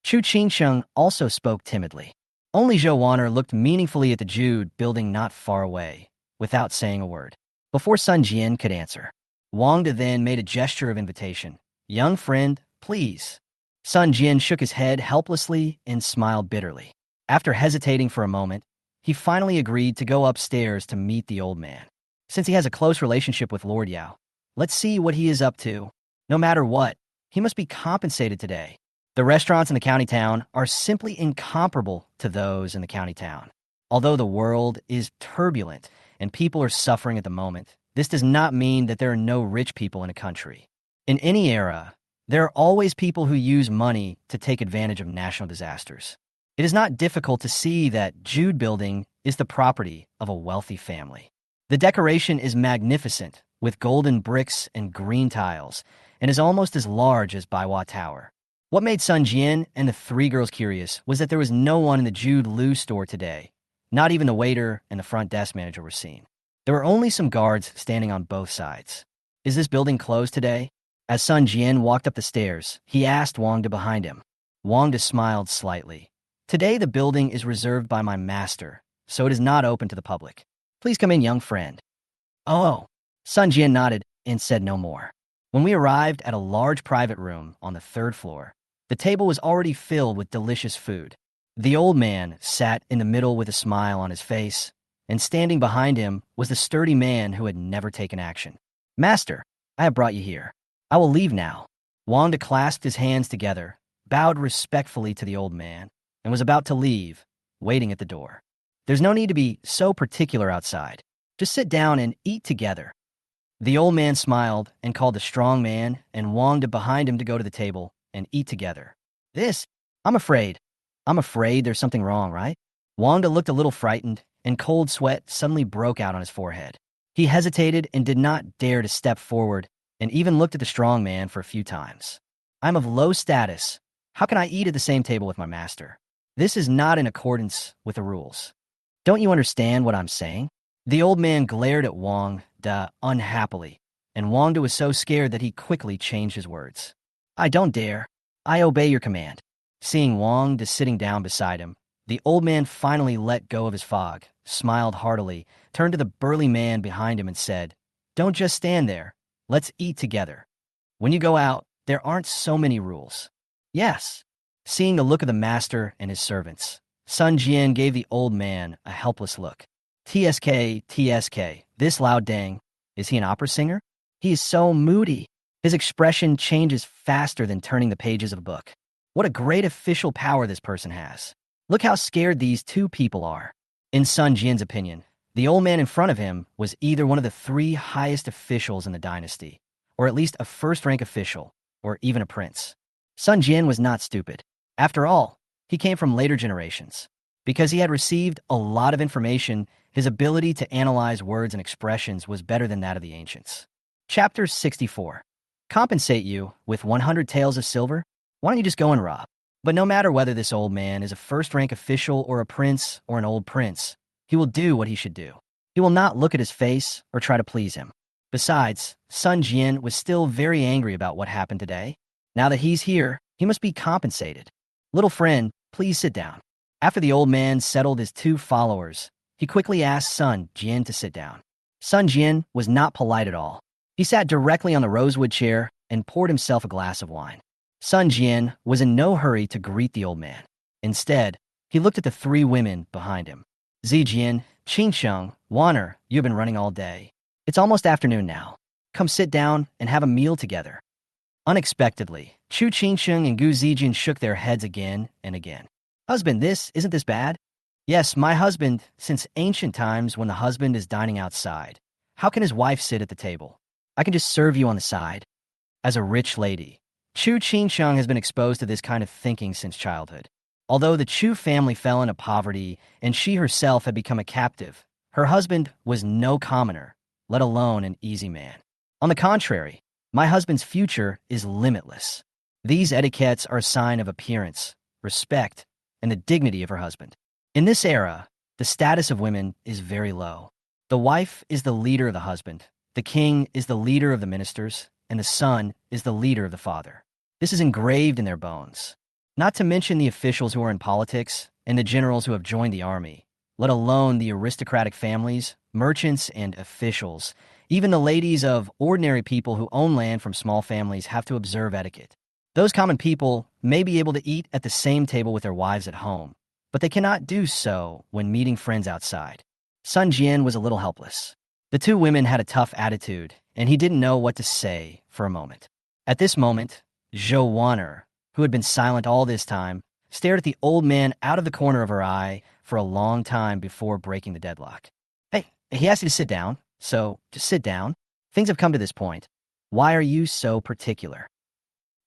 Chu Qingcheng also spoke timidly. Only Zhou Wan'er looked meaningfully at the Jude building not far away, without saying a word. Before Sun Jian could answer, Wang De then made a gesture of invitation. Young friend, please. Sun Jian shook his head helplessly and smiled bitterly. After hesitating for a moment, he finally agreed to go upstairs to meet the old man. Since he has a close relationship with Lord Yao, let's see what he is up to. No matter what, he must be compensated today. The restaurants in the county town are simply incomparable to those in the county town. Although the world is turbulent and people are suffering at the moment, this does not mean that there are no rich people in a country. In any era, there are always people who use money to take advantage of national disasters. It is not difficult to see that Jude Building is the property of a wealthy family. The decoration is magnificent, with golden bricks and green tiles, and is almost as large as Baiwa Tower. What made Sun Jian and the three girls curious was that there was no one in the Jude Liu store today. Not even the waiter and the front desk manager were seen. There were only some guards standing on both sides. Is this building closed today? As Sun Jian walked up the stairs, he asked Wang De behind him. Wang De smiled slightly. Today the building is reserved by my master, so it is not open to the public. Please come in, young friend. Oh. Sun Jian nodded and said no more. When we arrived at a large private room on the third floor, the table was already filled with delicious food. The old man sat in the middle with a smile on his face, and standing behind him was the sturdy man who had never taken action. Master, I have brought you here. I will leave now. Wang De clasped his hands together, bowed respectfully to the old man, and was about to leave, waiting at the door. There's no need to be so particular outside. Just sit down and eat together. The old man smiled and called the strong man and Wang De behind him to go to the table and eat together. I'm afraid there's something wrong, right? Wang De looked a little frightened, and cold sweat suddenly broke out on his forehead. He hesitated and did not dare to step forward, and even looked at the strong man for a few times. I'm of low status. How can I eat at the same table with my master? This is not in accordance with the rules. Don't you understand what I'm saying? The old man glared at Wang De unhappily, and Wang De was so scared that he quickly changed his words. I don't dare. I obey your command. Seeing Wang De sitting down beside him, the old man finally let go of his fog, smiled heartily, turned to the burly man behind him and said, Don't just stand there. Let's eat together. When you go out, there aren't so many rules. Yes. Seeing the look of the master and his servants, Sun Jian gave the old man a helpless look. TSK, this loud dang. Is he an opera singer? He is so moody. His expression changes faster than turning the pages of a book. What a great official power this person has. Look how scared these two people are. In Sun Jian's opinion, the old man in front of him was either one of the three highest officials in the dynasty, or at least a first-rank official, or even a prince. Sun Jian was not stupid. After all, he came from later generations. Because he had received a lot of information, his ability to analyze words and expressions was better than that of the ancients. Chapter 64. Compensate you with 100 taels of silver? Why don't you just go and rob? But no matter whether this old man is a first-rank official or a prince or an old prince, he will do what he should do. He will not look at his face or try to please him. Besides, Sun Jian was still very angry about what happened today. Now that he's here, he must be compensated. Little friend, please sit down. After the old man settled his two followers, he quickly asked Sun Jian to sit down. Sun Jian was not polite at all. He sat directly on the rosewood chair and poured himself a glass of wine. Sun Jian was in no hurry to greet the old man. Instead, he looked at the three women behind him. Zijian, Qingsheng, Wanner, you've been running all day. It's almost afternoon now. Come sit down and have a meal together. Unexpectedly, Chu Qingsheng and Gu Zijian shook their heads again and again. Husband, isn't this bad? Yes, my husband, since ancient times when the husband is dining outside. How can his wife sit at the table? I can just serve you on the side. As a rich lady, Chu Qingsheng has been exposed to this kind of thinking since childhood. Although the Chu family fell into poverty and she herself had become a captive, her husband was no commoner, let alone an easy man. On the contrary, my husband's future is limitless. These etiquettes are a sign of appearance, respect, and the dignity of her husband. In this era, the status of women is very low. The wife is the leader of the husband, the king is the leader of the ministers, and the son is the leader of the father. This is engraved in their bones. Not to mention the officials who are in politics and the generals who have joined the army, let alone the aristocratic families, merchants, and officials, Even the ladies of ordinary people who own land from small families have to observe etiquette. Those common people may be able to eat at the same table with their wives at home, but they cannot do so when meeting friends outside. Sun Jian was a little helpless. The two women had a tough attitude, and he didn't know what to say for a moment. At this moment, Zhou Wanner, who had been silent all this time, stared at the old man out of the corner of her eye for a long time before breaking the deadlock. Hey, he asked you to sit down, so just sit down. Things have come to this point. Why are you so particular?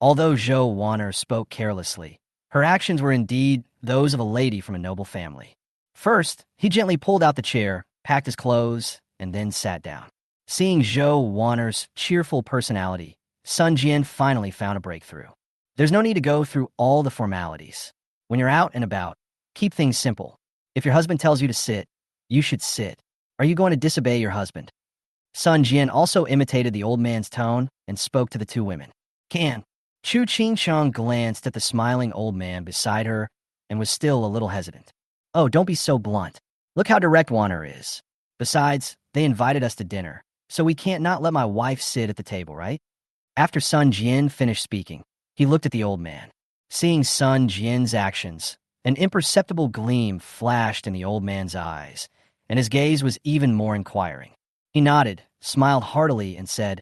Although Zhou Wanner spoke carelessly, her actions were indeed those of a lady from a noble family. First, he gently pulled out the chair, packed his clothes, and then sat down. Seeing Zhou Wanner's cheerful personality, Sun Jian finally found a breakthrough. There's no need to go through all the formalities. When you're out and about, keep things simple. If your husband tells you to sit, you should sit. Are you going to disobey your husband? Sun Jian also imitated the old man's tone and spoke to the two women. Can. Chu Qingchang glanced at the smiling old man beside her and was still a little hesitant. Oh, don't be so blunt. Look how direct Wanner is. Besides, they invited us to dinner, so we can't not let my wife sit at the table, right? After Sun Jian finished speaking, he looked at the old man. Seeing Sun Jian's actions, an imperceptible gleam flashed in the old man's eyes, and his gaze was even more inquiring. He nodded, smiled heartily, and said,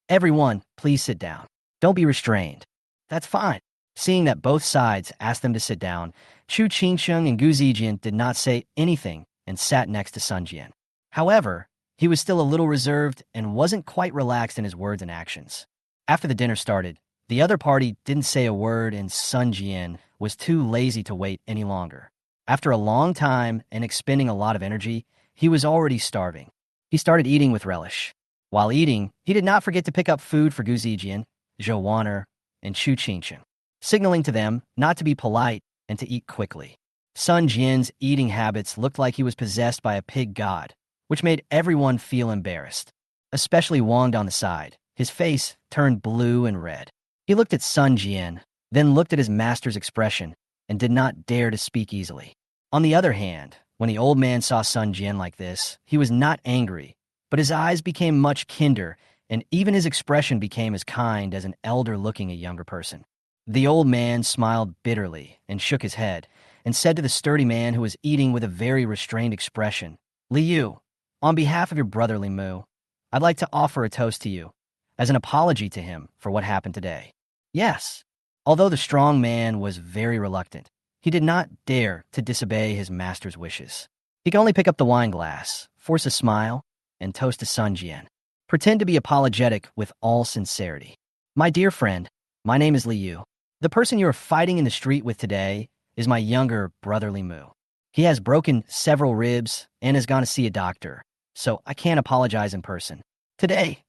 Everyone, please sit down. Don't be restrained. That's fine. Seeing that both sides asked them to sit down, Chu Qingcheng and Gu Zijian did not say anything and sat next to Sun Jian. However, he was still a little reserved and wasn't quite relaxed in his words and actions. After the dinner started, the other party didn't say a word and Sun Jian was too lazy to wait any longer. After a long time and expending a lot of energy, he was already starving. He started eating with relish. While eating, he did not forget to pick up food for Gu Zijian, Zhou Wanner, and Chu Qingcheng, signaling to them not to be polite and to eat quickly. Sun Jian's eating habits looked like he was possessed by a pig god, which made everyone feel embarrassed, especially Wanged on the side. His face turned blue and red. He looked at Sun Jian, then looked at his master's expression, and did not dare to speak easily. On the other hand, when the old man saw Sun Jian like this, he was not angry, but his eyes became much kinder, and even his expression became as kind as an elder looking a younger person. The old man smiled bitterly and shook his head, and said to the sturdy man who was eating with a very restrained expression, Li Yu, on behalf of your brother Li Mu, I'd like to offer a toast to you, as an apology to him for what happened today. Yes. Although the strong man was very reluctant, he did not dare to disobey his master's wishes. He could only pick up the wine glass, force a smile, and toast to Sun Jian. Pretend to be apologetic with all sincerity. My dear friend, my name is Li Yu. The person you are fighting in the street with today is my younger brother Li Mu. He has broken several ribs and has gone to see a doctor, so I can't apologize in person. Today,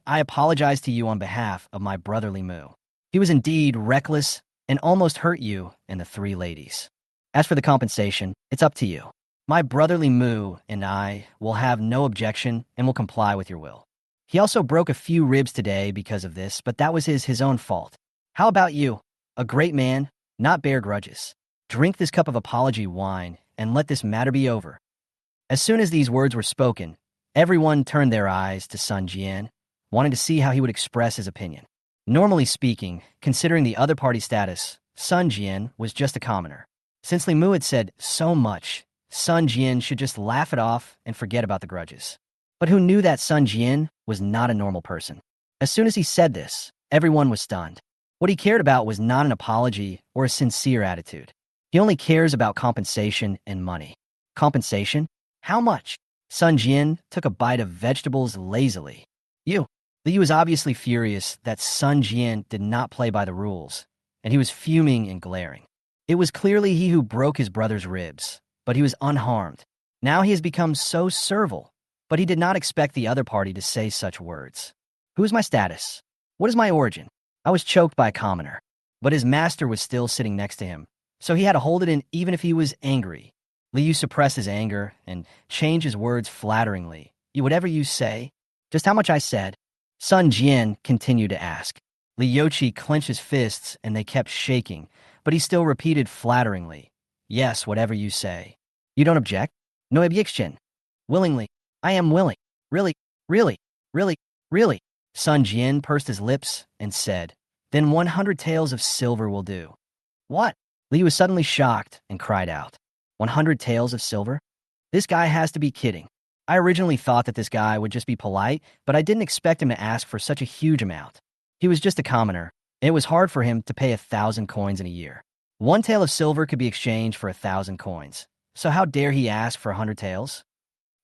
I apologize to you on behalf of my brother Li Mu. He was indeed reckless and almost hurt you and the three ladies. As for the compensation, it's up to you. My brother Li Mu and I will have no objection and will comply with your will. He also broke a few ribs today because of this, but that was his own fault. How about you? A great man, not bear grudges. Drink this cup of apology wine and let this matter be over. As soon as these words were spoken, everyone turned their eyes to Sun Jian, wanting to see how he would express his opinion. Normally speaking, considering the other party's status, Sun Jian was just a commoner. Since Li Mu had said so much, Sun Jian should just laugh it off and forget about the grudges. But who knew that Sun Jian was not a normal person? As soon as he said this, everyone was stunned. What he cared about was not an apology or a sincere attitude. He only cares about compensation and money. Compensation? How much? Sun Jian took a bite of vegetables lazily. Li was obviously furious that Sun Jian did not play by the rules, and he was fuming and glaring. It was clearly he who broke his brother's ribs, but he was unharmed. Now he has become so servile, but he did not expect the other party to say such words. Who is my status? What is my origin? I was choked by a commoner, but his master was still sitting next to him, so he had to hold it in even if he was angry. Li Yu suppressed his anger and changed his words flatteringly. Whatever you say, just how much I said. Sun Jian continued to ask. Li Yochi clenched his fists and they kept shaking, but he still repeated flatteringly, Yes, whatever you say. You don't object? No objection. Willingly. I am willing. Really? Really? Really? Sun Jian pursed his lips and said, then 100 taels of silver will do. What? Li was suddenly shocked and cried out. 100 taels of silver? This guy has to be kidding. I originally thought that this guy would just be polite, but I didn't expect him to ask for such a huge amount. He was just a commoner, and it was hard for him to pay 1,000 coins in a year. One tael of silver could be exchanged for 1,000 coins. So how dare he ask for 100 taels?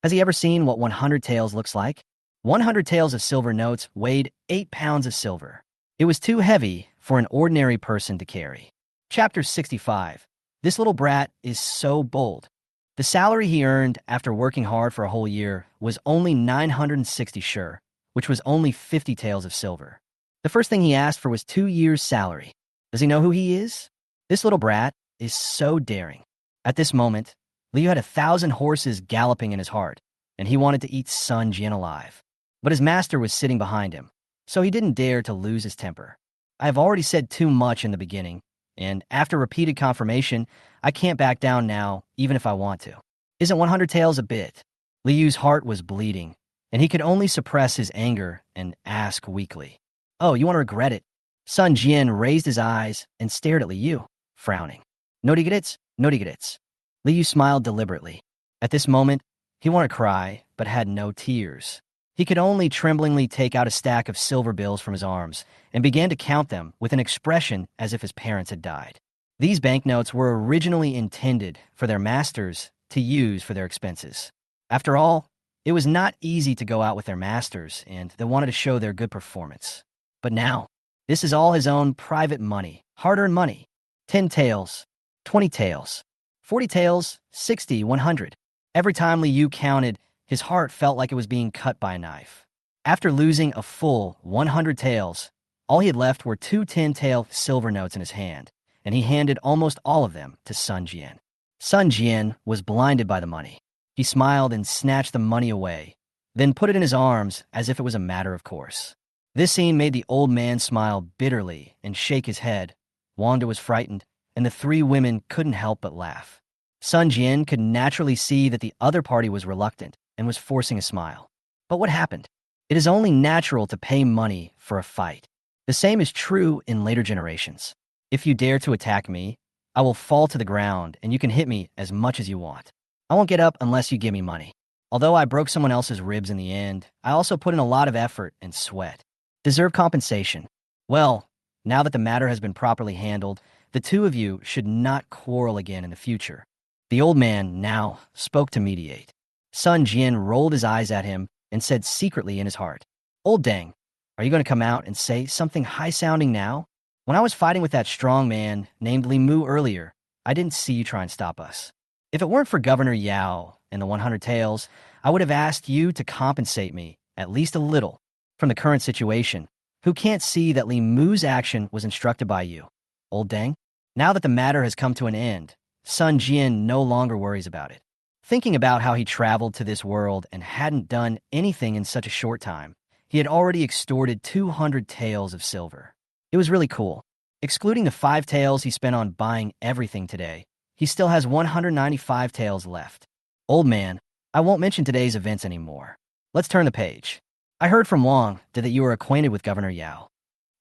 Has he ever seen what 100 taels looks like? 100 taels of silver notes weighed 8 pounds of silver. It was too heavy for an ordinary person to carry. Chapter 65. This little brat is so bold. The salary he earned after working hard for a whole year was only 960 sure, which was only 50 taels of silver. The first thing he asked for was 2 years' salary. Does he know who he is? This little brat is so daring. At this moment, Liu had 1,000 horses galloping in his heart, and he wanted to eat Sun Jian alive. But his master was sitting behind him, so he didn't dare to lose his temper. I have already said too much in the beginning, and after repeated confirmation, I can't back down now, even if I want to. Isn't 100 taels a bit? Liu's heart was bleeding, and he could only suppress his anger and ask weakly. Oh, you want to regret it? Sun Jian raised his eyes and stared at Liu, frowning. No regrets, no regrets. Liu smiled deliberately. At this moment, he wanted to cry, but had no tears. He could only tremblingly take out a stack of silver bills from his arms and began to count them with an expression as if his parents had died. These banknotes were originally intended for their masters to use for their expenses. After all, it was not easy to go out with their masters, and they wanted to show their good performance. But now, this is all his own private money, hard-earned money. 10 taels, 20 taels, 40 taels, 60, 100. Every time Liu counted, his heart felt like it was being cut by a knife. After losing a full 100 taels, all he had left were 2 10-tael silver notes in his hand, and he handed almost all of them to Sun Jian. Sun Jian was blinded by the money. He smiled and snatched the money away, then put it in his arms as if it was a matter of course. This scene made the old man smile bitterly and shake his head. Wanda was frightened, and the 3 women couldn't help but laugh. Sun Jian could naturally see that the other party was reluctant and was forcing a smile. But what happened? It is only natural to pay money for a fight. The same is true in later generations. If you dare to attack me, I will fall to the ground and you can hit me as much as you want. I won't get up unless you give me money. Although I broke someone else's ribs in the end, I also put in a lot of effort and sweat. Deserve compensation. Well, now that the matter has been properly handled, the 2 of you should not quarrel again in the future. The old man now spoke to mediate. Sun Jian rolled his eyes at him and said secretly in his heart, Old Dang, are you going to come out and say something high-sounding now? When I was fighting with that strong man named Li Mu earlier, I didn't see you try and stop us. If it weren't for Governor Yao and the 100 taels, I would have asked you to compensate me, at least a little, from the current situation. Who can't see that Li Mu's action was instructed by you? Old Dang? Now that the matter has come to an end, Sun Jian no longer worries about it. Thinking about how he traveled to this world and hadn't done anything in such a short time, he had already extorted 200 taels of silver. It was really cool. Excluding the 5 taels he spent on buying everything today, he still has 195 taels left. Old man, I won't mention today's events anymore. Let's turn the page. I heard from Wang that you were acquainted with Governor Yao.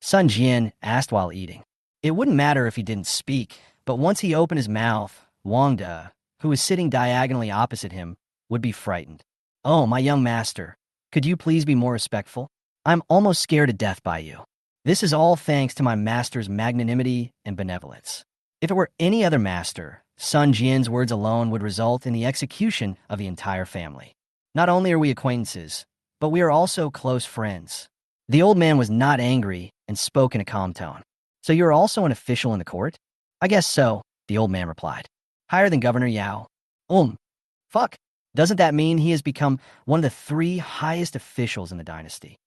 Sun Jian asked while eating. It wouldn't matter if he didn't speak, but once he opened his mouth, Wang De, who was sitting diagonally opposite him, would be frightened. Oh, my young master, could you please be more respectful? I'm almost scared to death by you. This is all thanks to my master's magnanimity and benevolence. If it were any other master, Sun Jian's words alone would result in the execution of the entire family. Not only are we acquaintances, but we are also close friends. The old man was not angry and spoke in a calm tone. So you're also an official in the court? I guess so, the old man replied. Higher than Governor Yao. Fuck. Doesn't that mean he has become one of the 3 highest officials in the dynasty?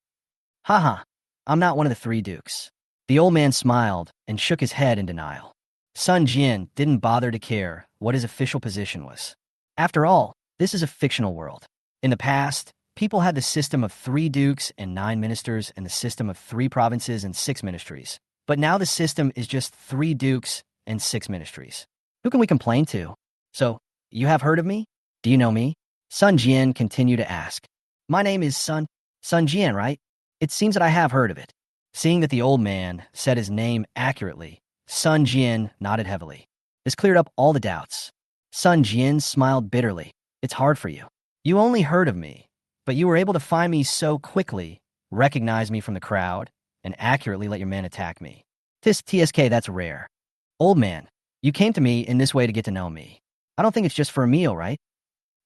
Haha, I'm not one of the 3 dukes. The old man smiled and shook his head in denial. Sun Jian didn't bother to care what his official position was. After all, this is a fictional world. In the past, people had the system of 3 dukes and 9 ministers and the system of 3 provinces and 6 ministries. But now the system is just 3 dukes and 6 ministries. Who can we complain to? So, you have heard of me? Do you know me? Sun Jian continued to ask. My name is Sun. Sun Jian, right? It seems that I have heard of it. Seeing that the old man said his name accurately, Sun Jian nodded heavily. This cleared up all the doubts. Sun Jian smiled bitterly. It's hard for you. You only heard of me, but you were able to find me so quickly, recognize me from the crowd, and accurately let your men attack me. This TSK, that's rare. Old man, you came to me in this way to get to know me. I don't think it's just for a meal, right?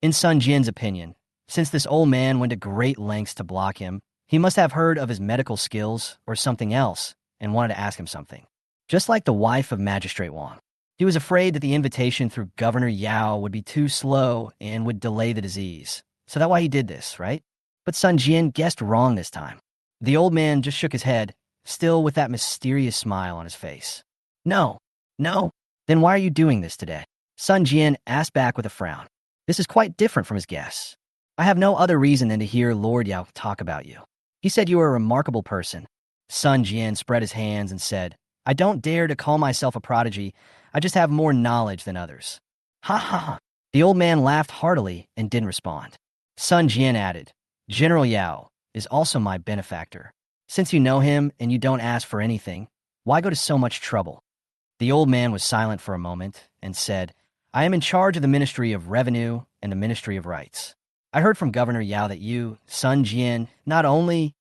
In Sun Jian's opinion, since this old man went to great lengths to block him, he must have heard of his medical skills or something else and wanted to ask him something. Just like the wife of Magistrate Wang. He was afraid that the invitation through Governor Yao would be too slow and would delay the disease. So that's why he did this, right? But Sun Jian guessed wrong this time. The old man just shook his head, still with that mysterious smile on his face. No. Then why are you doing this today? Sun Jian asked back with a frown. This is quite different from his guess. I have no other reason than to hear Lord Yao talk about you. He said you are a remarkable person. Sun Jian spread his hands and said, I don't dare to call myself a prodigy. I just have more knowledge than others. Ha ha ha. The old man laughed heartily and didn't respond. Sun Jian added, General Yao is also my benefactor. Since you know him and you don't ask for anything, why go to so much trouble? The old man was silent for a moment and said, I am in charge of the Ministry of Revenue and the Ministry of Rights. I heard from Governor Yao that you, Sun Jian, not only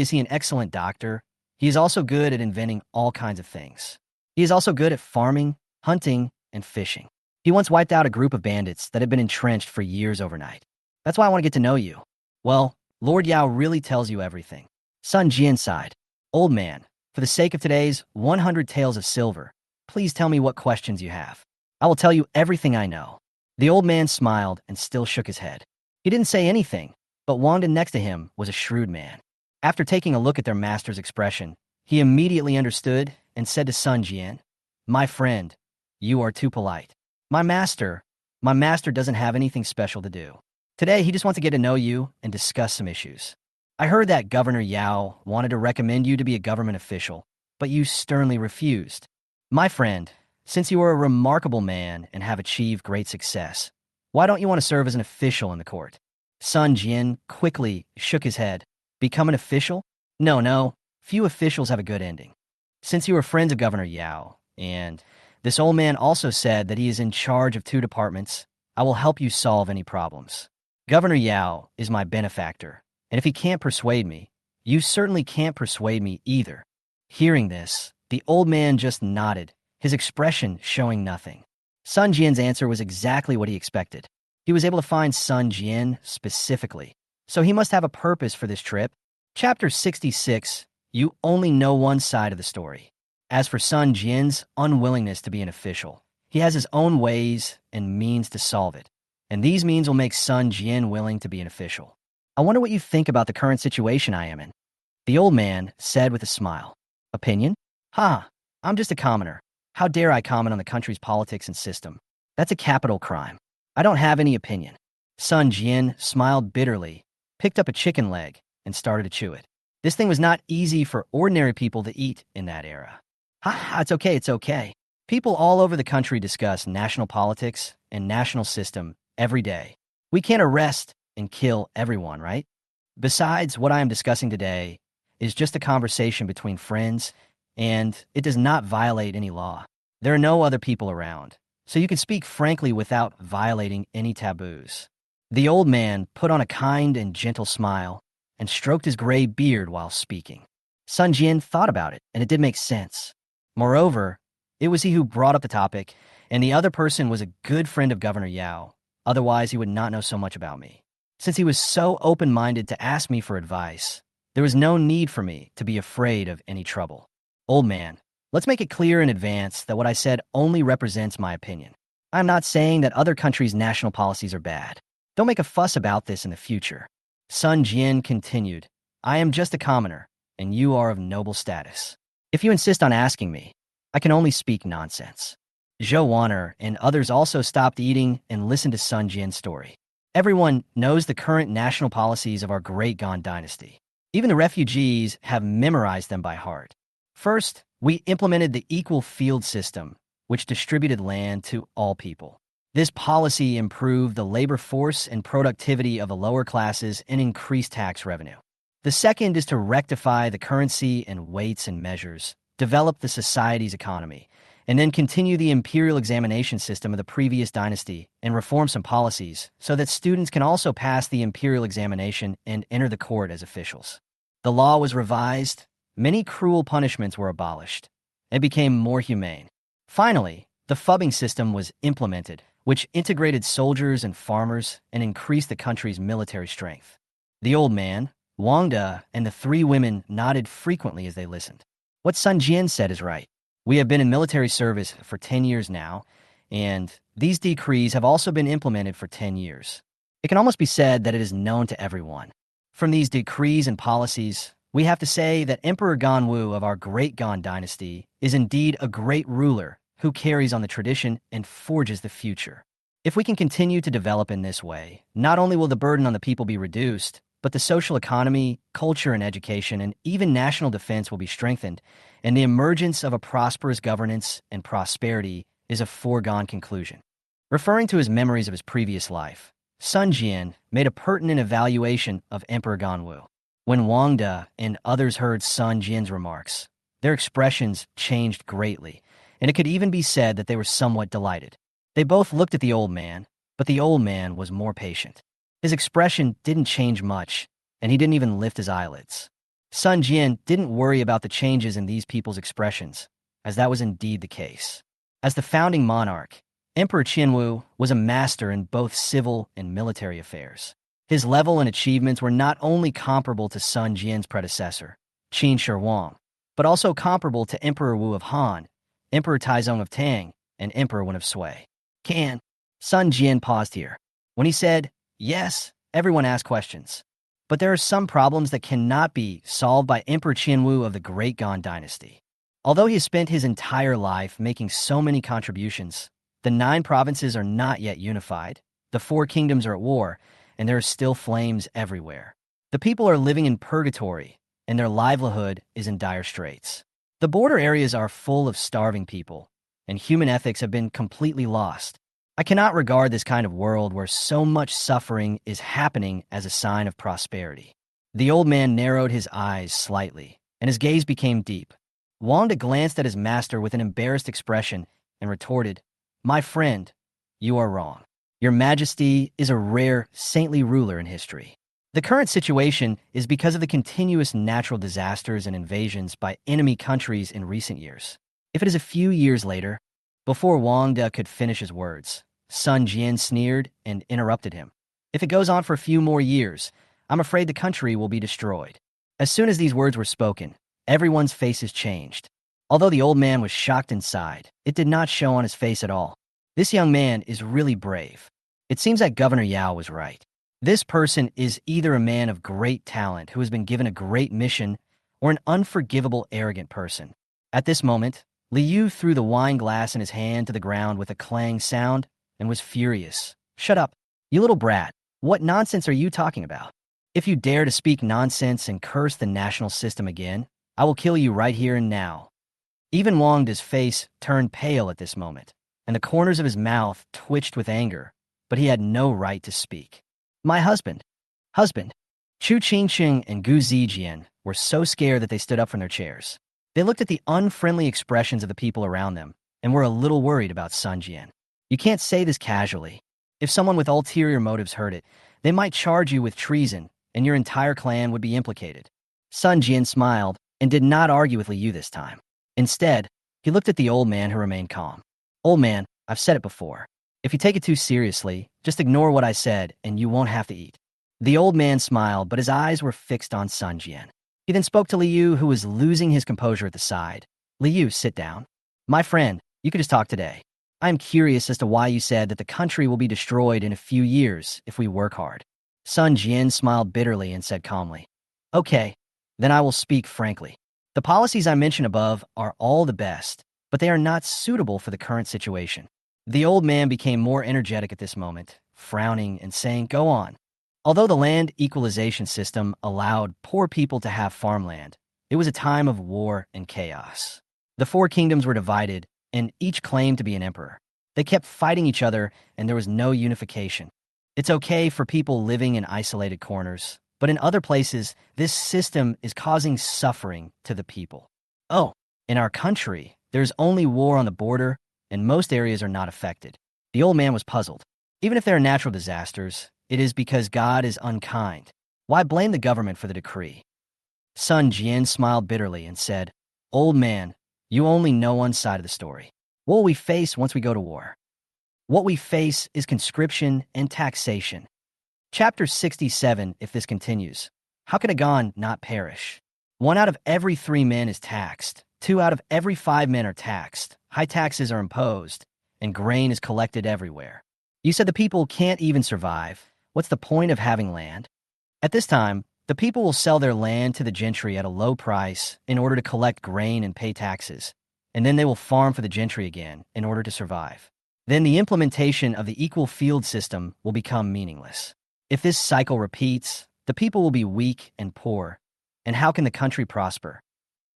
is he an excellent doctor, he is also good at inventing all kinds of things. He is also good at farming, hunting, and fishing. He once wiped out a group of bandits that had been entrenched for years overnight. That's why I want to get to know you. Well, Lord Yao really tells you everything. Sun Jian sighed. Old man, for the sake of today's 100 tales of silver, please tell me what questions you have. I will tell you everything I know. The old man smiled and still shook his head. He didn't say anything, but Wangdan next to him was a shrewd man. After taking a look at their master's expression, he immediately understood and said to Sun Jian, My friend, you are too polite. My master doesn't have anything special to do. Today, he just wants to get to know you and discuss some issues. I heard that Governor Yao wanted to recommend you to be a government official, but you sternly refused. My friend, since you are a remarkable man and have achieved great success, why don't you want to serve as an official in the court? Sun Jian quickly shook his head. Become an official? No. Few officials have a good ending. Since you are friends of Governor Yao, and this old man also said that he is in charge of 2 departments, I will help you solve any problems. Governor Yao is my benefactor, and if he can't persuade me, you certainly can't persuade me either. Hearing this, the old man just nodded, his expression showing nothing. Sun Jian's answer was exactly what he expected. He was able to find Sun Jian specifically, so he must have a purpose for this trip. Chapter 66, you only know one side of the story. As for Sun Jian's unwillingness to be an official, he has his own ways and means to solve it, and these means will make Sun Jian willing to be an official. I wonder what you think about the current situation I am in. The old man said with a smile. Opinion? I'm just a commoner. How dare I comment on the country's politics and system? That's a capital crime. I don't have any opinion. Sun Jian smiled bitterly, picked up a chicken leg, and started to chew it. This thing was not easy for ordinary people to eat in that era. It's okay. People all over the country discuss national politics and national system every day. We can't arrest and kill everyone, right? Besides, what I am discussing today is just a conversation between friends, and it does not violate any law. There are no other people around, so you can speak frankly without violating any taboos. The old man put on a kind and gentle smile and stroked his gray beard while speaking. Sun Jian thought about it, and it did make sense. Moreover, it was he who brought up the topic, and the other person was a good friend of Governor Yao. Otherwise, he would not know so much about me. Since he was so open-minded to ask me for advice, there was no need for me to be afraid of any trouble. Old man, let's make it clear in advance that what I said only represents my opinion. I'm not saying that other countries' national policies are bad. Don't make a fuss about this in the future. Sun Jian continued, I am just a commoner, and you are of noble status. If you insist on asking me, I can only speak nonsense. Zhou Wanner and others also stopped eating and listened to Sun Jian's story. Everyone knows the current national policies of our great Dagan dynasty. Even the refugees have memorized them by heart. First, we implemented the equal field system, which distributed land to all people. This policy improved the labor force and productivity of the lower classes and increased tax revenue. The second is to rectify the currency and weights and measures, develop the society's economy, and then continue the imperial examination system of the previous dynasty and reform some policies so that students can also pass the imperial examination and enter the court as officials. The law was revised, many cruel punishments were abolished. It became more humane. Finally, the phubbing system was implemented, which integrated soldiers and farmers and increased the country's military strength. The old man, Wang De, and the three women nodded frequently as they listened. What Sun Jian said is right. We have been in military service for 10 years now, and these decrees have also been implemented for 10 years. It can almost be said that it is known to everyone. From these decrees and policies, we have to say that Emperor Ganwu of our great Gan dynasty is indeed a great ruler who carries on the tradition and forges the future. If we can continue to develop in this way, not only will the burden on the people be reduced, but the social economy, culture and education, and even national defense will be strengthened, and the emergence of a prosperous governance and prosperity is a foregone conclusion. Referring to his memories of his previous life, Sun Jian made a pertinent evaluation of Emperor Ganwu. When Wang De and others heard Sun Jian's remarks, their expressions changed greatly, and it could even be said that they were somewhat delighted. They both looked at the old man, but the old man was more patient. His expression didn't change much, and he didn't even lift his eyelids. Sun Jian didn't worry about the changes in these people's expressions, as that was indeed the case. As the founding monarch, Emperor Qianwu was a master in both civil and military affairs. His level and achievements were not only comparable to Sun Jian's predecessor, Qin Shi Huang, but also comparable to Emperor Wu of Han, Emperor Taizong of Tang, and Emperor Wen of Sui. Sun Jian paused here. When he said, yes, everyone asked questions. But there are some problems that cannot be solved by Emperor Qianwu of the Great Gan dynasty. Although he has spent his entire life making so many contributions, the 9 provinces are not yet unified, the 4 kingdoms are at war, and there are still flames everywhere. The people are living in purgatory, and their livelihood is in dire straits. The border areas are full of starving people, and human ethics have been completely lost. I cannot regard this kind of world where so much suffering is happening as a sign of prosperity. The old man narrowed his eyes slightly, and his gaze became deep. Wang De glanced at his master with an embarrassed expression and retorted, my friend, you are wrong. Your Majesty is a rare, saintly ruler in history. The current situation is because of the continuous natural disasters and invasions by enemy countries in recent years. If it is a few years later, before Wang De could finish his words, Sun Jian sneered and interrupted him. If it goes on for a few more years, I'm afraid the country will be destroyed. As soon as these words were spoken, everyone's faces changed. Although the old man was shocked inside, it did not show on his face at all. This young man is really brave. It seems that Governor Yao was right. This person is either a man of great talent who has been given a great mission or an unforgivable, arrogant person. At this moment, Liu threw the wine glass in his hand to the ground with a clang sound and was furious. Shut up, you little brat. What nonsense are you talking about? If you dare to speak nonsense and curse the national system again, I will kill you right here and now. Even Wang De's face turned pale at this moment, and the corners of his mouth twitched with anger, but he had no right to speak. My husband. Chu Qingqing and Gu Zijian were so scared that they stood up from their chairs. They looked at the unfriendly expressions of the people around them and were a little worried about Sun Jian. You can't say this casually. If someone with ulterior motives heard it, they might charge you with treason, and your entire clan would be implicated. Sun Jian smiled and did not argue with Liu this time. Instead, he looked at the old man who remained calm. Old man, I've said it before. If you take it too seriously, just ignore what I said and you won't have to eat. The old man smiled, but his eyes were fixed on Sun Jian. He then spoke to Liu, who was losing his composure at the side. Liu, sit down. My friend, you could just talk today. I am curious as to why you said that the country will be destroyed in a few years if we work hard. Sun Jian smiled bitterly and said calmly, okay, then I will speak frankly. The policies I mentioned above are all the best, but they are not suitable for the current situation. The old man became more energetic at this moment, frowning and saying, go on. Although the land equalization system allowed poor people to have farmland, it was a time of war and chaos. The 4 kingdoms were divided, and each claimed to be an emperor. They kept fighting each other, and there was no unification. It's okay for people living in isolated corners, But in other places, this system is causing suffering to the people. Oh, in our country, there's only war on the border, and most areas are not affected. The old man was puzzled. Even if there are natural disasters, it is because God is unkind. Why blame the government for the decree? Sun Jian smiled bitterly and said, "Old man, you only know one side of the story. What will we face once we go to war? What we face is conscription and taxation." Chapter 67, if this continues. How can Dagan not perish? 1 out of every 3 men is taxed. 2 out of every 5 men are taxed. High taxes are imposed, and grain is collected everywhere. You said the people can't even survive. What's the point of having land? At this time, the people will sell their land to the gentry at a low price in order to collect grain and pay taxes, and then they will farm for the gentry again in order to survive. Then the implementation of the equal field system will become meaningless. If this cycle repeats, the people will be weak and poor, and how can the country prosper?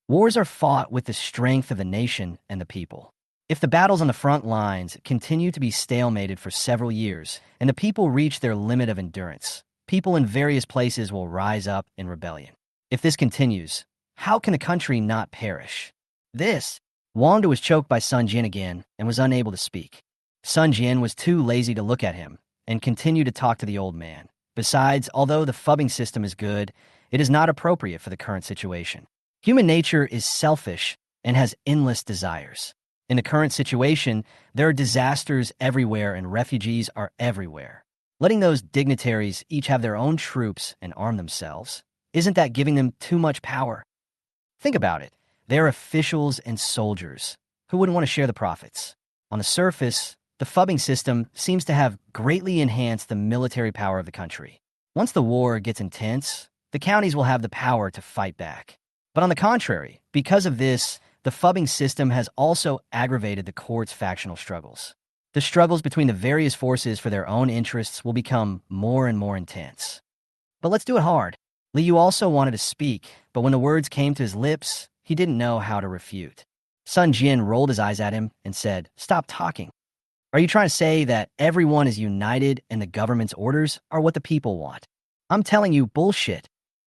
Wars are fought with the strength of the nation and the people. If the battles on the front lines continue to be stalemated for several years and the people reach their limit of endurance, people in various places will rise up in rebellion. If this continues, how can a country not perish? Wanda was choked by Sun Jian again and was unable to speak. Sun Jian was too lazy to look at him and continued to talk to the old man. Besides, although the phubbing system is good, it is not appropriate for the current situation. Human nature is selfish and has endless desires. In the current situation, there are disasters everywhere and refugees are everywhere. Letting those dignitaries each have their own troops and arm themselves, isn't that giving them too much power? Think about it. They're officials and soldiers. Who wouldn't want to share the profits? On the surface, the phubbing system seems to have greatly enhanced the military power of the country. Once the war gets intense, the counties will have the power to fight back. But on the contrary, because of this, the phubbing system has also aggravated the court's factional struggles. The struggles between the various forces for their own interests will become more and more intense. But let's do it hard. Liu also wanted to speak, but when the words came to his lips, he didn't know how to refute. Sun Jian rolled his eyes at him and said, "Stop talking. Are you trying to say that everyone is united and the government's orders are what the people want? I'm telling you bullshit.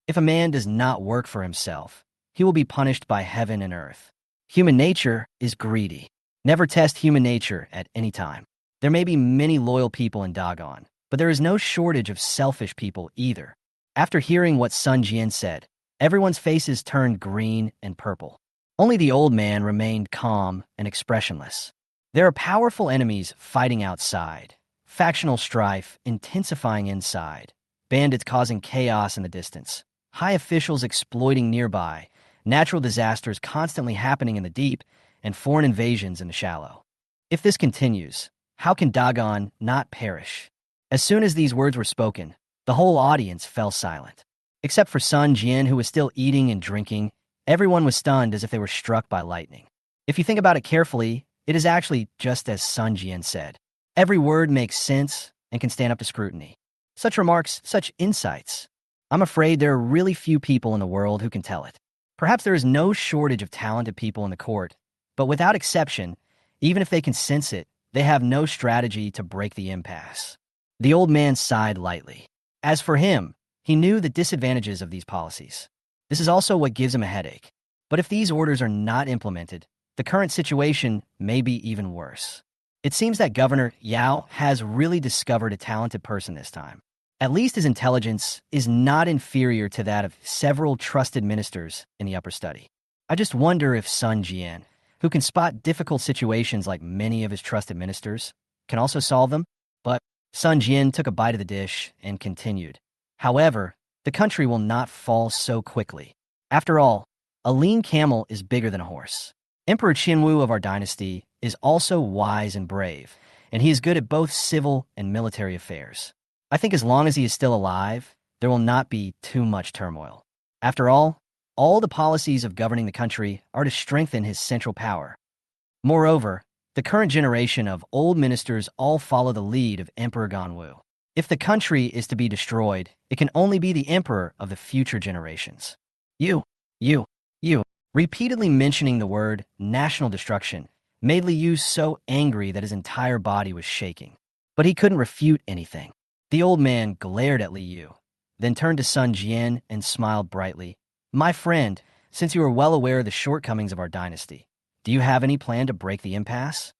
If a man does not work for himself, he will be punished by heaven and earth. Human nature is greedy. Never test human nature at any time. There may be many loyal people in Dagan, but there is no shortage of selfish people either." After hearing what Sun Jian said, everyone's faces turned green and purple. Only the old man remained calm and expressionless. There are powerful enemies fighting outside, factional strife intensifying inside, bandits causing chaos in the distance, high officials exploiting nearby, natural disasters constantly happening in the deep, and foreign invasions in the shallow. If this continues, how can Dagan not perish? As soon as these words were spoken, the whole audience fell silent. Except for Sun Jian, who was still eating and drinking, everyone was stunned as if they were struck by lightning. If you think about it carefully, it is actually just as Sun Jian said. Every word makes sense and can stand up to scrutiny. Such remarks, such insights. I'm afraid there are really few people in the world who can tell it. Perhaps there is no shortage of talented people in the court, but without exception, even if they can sense it, they have no strategy to break the impasse. The old man sighed lightly. As for him, he knew the disadvantages of these policies. This is also what gives him a headache. But if these orders are not implemented, the current situation may be even worse. It seems that Governor Yao has really discovered a talented person this time. At least his intelligence is not inferior to that of several trusted ministers in the upper study. I just wonder if Sun Jian, who can spot difficult situations like many of his trusted ministers, can also solve them. But Sun Jian took a bite of the dish and continued. However, the country will not fall so quickly. After all, a lean camel is bigger than a horse. Emperor Qinwu of our dynasty is also wise and brave, and he is good at both civil and military affairs. I think as long as he is still alive, there will not be too much turmoil. After all the policies of governing the country are to strengthen his central power. Moreover, the current generation of old ministers all follow the lead of Emperor Ganwu. If the country is to be destroyed, it can only be the emperor of the future generations. You, repeatedly mentioning the word national destruction made Liu so angry that his entire body was shaking. But he couldn't refute anything. The old man glared at Liu. then turned to Sun Jian and smiled brightly. My friend, since you are well aware of the shortcomings of our dynasty, do you have any plan to break the impasse?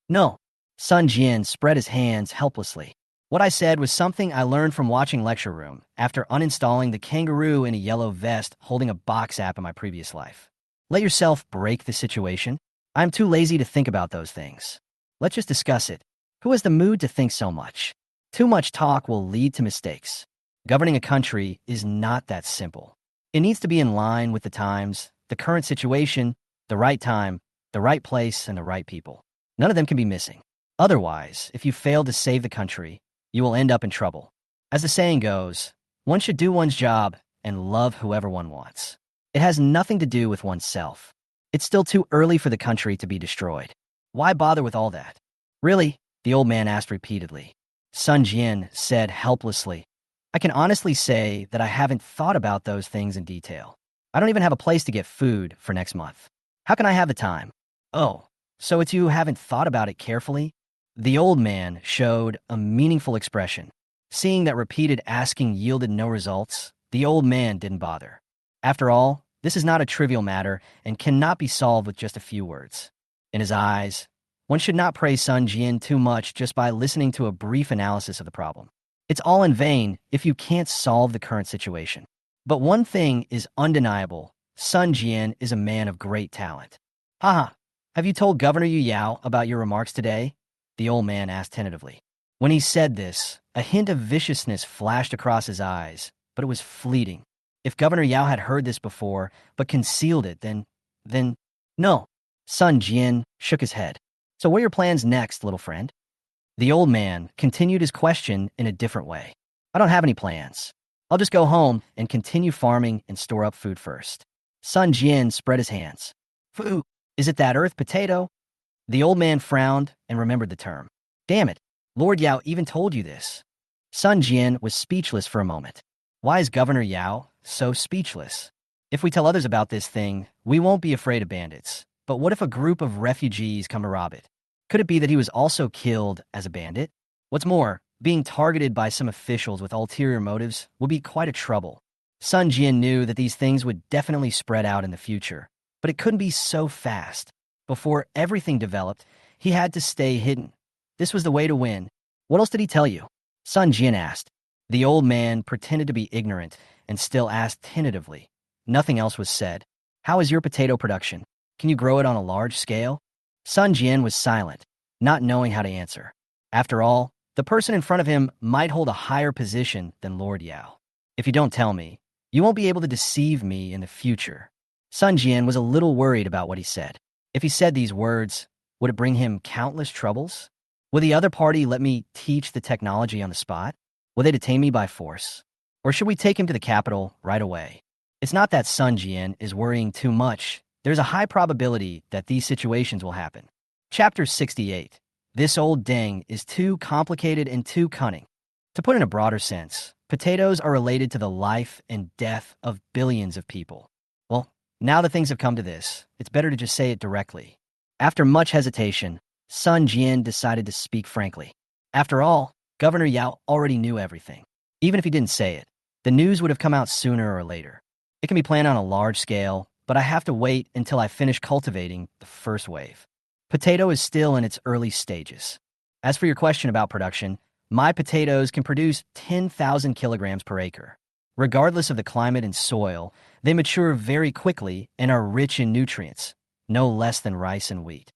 No. Sun Jian spread his hands helplessly. What I said was something I learned from watching Lecture Room after uninstalling the kangaroo in a yellow vest holding a box app in my previous life. Let yourself break the situation. I'm too lazy to think about those things. Let's just discuss it. Who has the mood to think so much? Too much talk will lead to mistakes. Governing a country is not that simple. It needs to be in line with the times, the current situation, the right time, the right place, and the right people. None of them can be missing. Otherwise, if you fail to save the country, you will end up in trouble. As the saying goes, one should do one's job and love whoever one wants. It has nothing to do with oneself. It's still too early for the country to be destroyed. Why bother with all that? Really? The old man asked repeatedly. Sun Jian said helplessly, I can honestly say that I haven't thought about those things in detail. I don't even have a place to get food for next month. How can I have the time? Oh, so it's you haven't thought about it carefully? The old man showed a meaningful expression. Seeing that repeated asking yielded no results, the old man didn't bother. After all, this is not a trivial matter and cannot be solved with just a few words. In his eyes, one should not praise Sun Jian too much just by listening to a brief analysis of the problem. It's all in vain if you can't solve the current situation. But one thing is undeniable. Sun Jian is a man of great talent. Haha, have you told Governor Yu Yao about your remarks today? The old man asked tentatively. When he said this, a hint of viciousness flashed across his eyes, but it was fleeting. If Governor Yao had heard this before, but concealed it, then no. Sun Jian shook his head. So what are your plans next, little friend? The old man continued his question in a different way. I don't have any plans. I'll just go home and continue farming and store up food first. Sun Jian spread his hands. Food? Is it that earth potato? The old man frowned and remembered the term. Damn it, Lord Yao even told you this. Sun Jian was speechless for a moment. Why is Governor Yao so speechless? If we tell others about this thing, we won't be afraid of bandits. But what if a group of refugees come to rob it? Could it be that he was also killed as a bandit? What's more, being targeted by some officials with ulterior motives would be quite a trouble. Sun Jian knew that these things would definitely spread out in the future, but it couldn't be so fast. Before everything developed, he had to stay hidden. This was the way to win. What else did he tell you? Sun Jian asked. The old man pretended to be ignorant and still asked tentatively. Nothing else was said. How is your potato production? Can you grow it on a large scale? Sun Jian was silent, not knowing how to answer. After all, the person in front of him might hold a higher position than Lord Yao. If you don't tell me, you won't be able to deceive me in the future. Sun Jian was a little worried about what he said. If he said these words, would it bring him countless troubles? Will the other party let me teach the technology on the spot? Will they detain me by force? Or should we take him to the capital right away? It's not that Sun Jian is worrying too much. There's a high probability that these situations will happen. Chapter 68. This old ding is too complicated and too cunning. To put in a broader sense, potatoes are related to the life and death of billions of people. Well, now that things have come to this, it's better to just say it directly. After much hesitation, Sun Jian decided to speak frankly. After all, Governor Yao already knew everything. Even if he didn't say it, the news would have come out sooner or later. It can be planned on a large scale, but I have to wait until I finish cultivating the first wave. Potato is still in its early stages. As for your question about production, my potatoes can produce 10,000 kilograms per acre. Regardless of the climate and soil, they mature very quickly and are rich in nutrients, no less than rice and wheat.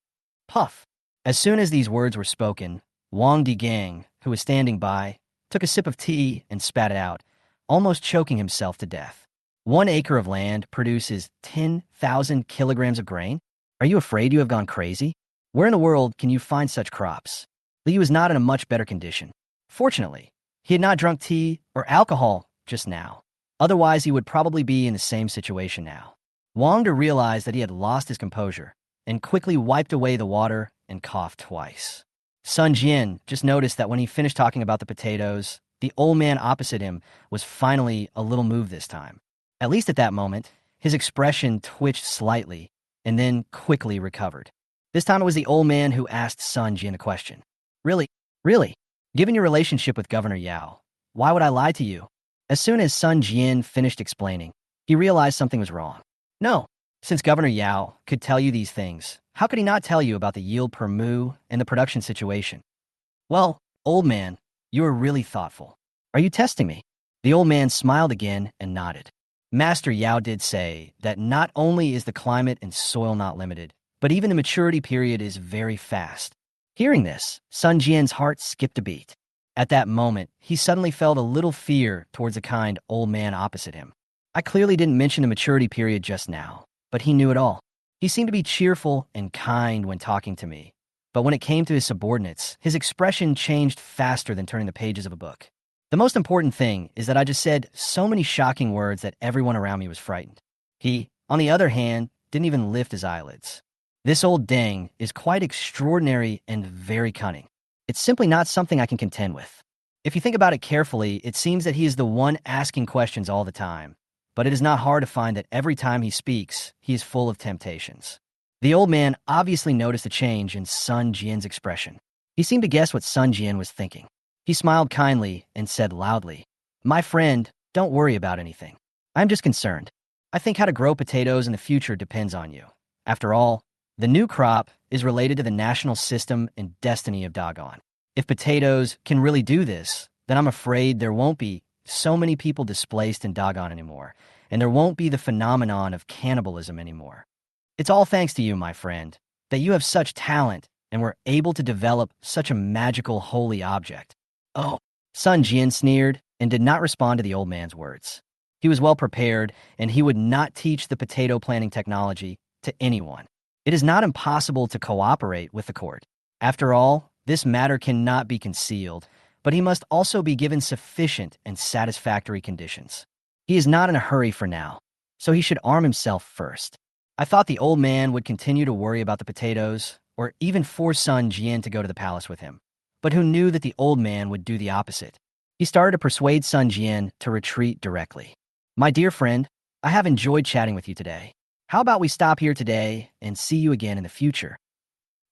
Puff. As soon as these words were spoken, Wang Dagan, who was standing by, took a sip of tea and spat it out, almost choking himself to death. 1 acre of land produces 10,000 kilograms of grain? Are you afraid you have gone crazy? Where in the world can you find such crops? Liu was not in a much better condition. Fortunately, he had not drunk tea or alcohol just now. Otherwise, he would probably be in the same situation now. Wang De realized that he had lost his composure and quickly wiped away the water and coughed twice. Sun Jian just noticed that when he finished talking about the potatoes, the old man opposite him was finally a little moved this time. At least at that moment, his expression twitched slightly and then quickly recovered. This time it was the old man who asked Sun Jian a question. Really? Given your relationship with Governor Yao, why would I lie to you? As soon as Sun Jian finished explaining, he realized something was wrong. No, since Governor Yao could tell you these things, how could he not tell you about the yield per moo and the production situation? Well, old man, you are really thoughtful. Are you testing me? The old man smiled again and nodded. Master Yao did say that not only is the climate and soil not limited, but even the maturity period is very fast. Hearing this, Sun Jian's heart skipped a beat. At that moment, he suddenly felt a little fear towards the kind old man opposite him. I clearly didn't mention the maturity period just now, but he knew it all. He seemed to be cheerful and kind when talking to me, but when it came to his subordinates, his expression changed faster than turning the pages of a book. The most important thing is that I just said so many shocking words that everyone around me was frightened. He, on the other hand, didn't even lift his eyelids. This old dang is quite extraordinary and very cunning. It's simply not something I can contend with. If you think about it carefully, it seems that he is the one asking questions all the time, but it is not hard to find that every time he speaks, he is full of temptations. The old man obviously noticed a change in Sun Jian's expression. He seemed to guess what Sun Jian was thinking. He smiled kindly and said loudly, "My friend, don't worry about anything. I'm just concerned. I think how to grow potatoes in the future depends on you. After all, the new crop is related to the national system and destiny of Dagan. If potatoes can really do this, then I'm afraid there won't be so many people displaced in Dagan anymore, and there won't be the phenomenon of cannibalism anymore. It's all thanks to you, my friend, that you have such talent and were able to develop such a magical holy object." Oh, Sun Jian sneered and did not respond to the old man's words. He was well prepared, and he would not teach the potato planting technology to anyone. It is not impossible to cooperate with the court. After all, this matter cannot be concealed, but he must also be given sufficient and satisfactory conditions. He is not in a hurry for now, so he should arm himself first. I thought the old man would continue to worry about the potatoes, or even force Sun Jian to go to the palace with him. But who knew that the old man would do the opposite? He started to persuade Sun Jian to retreat directly. "My dear friend, I have enjoyed chatting with you today. How about we stop here today and see you again in the future?"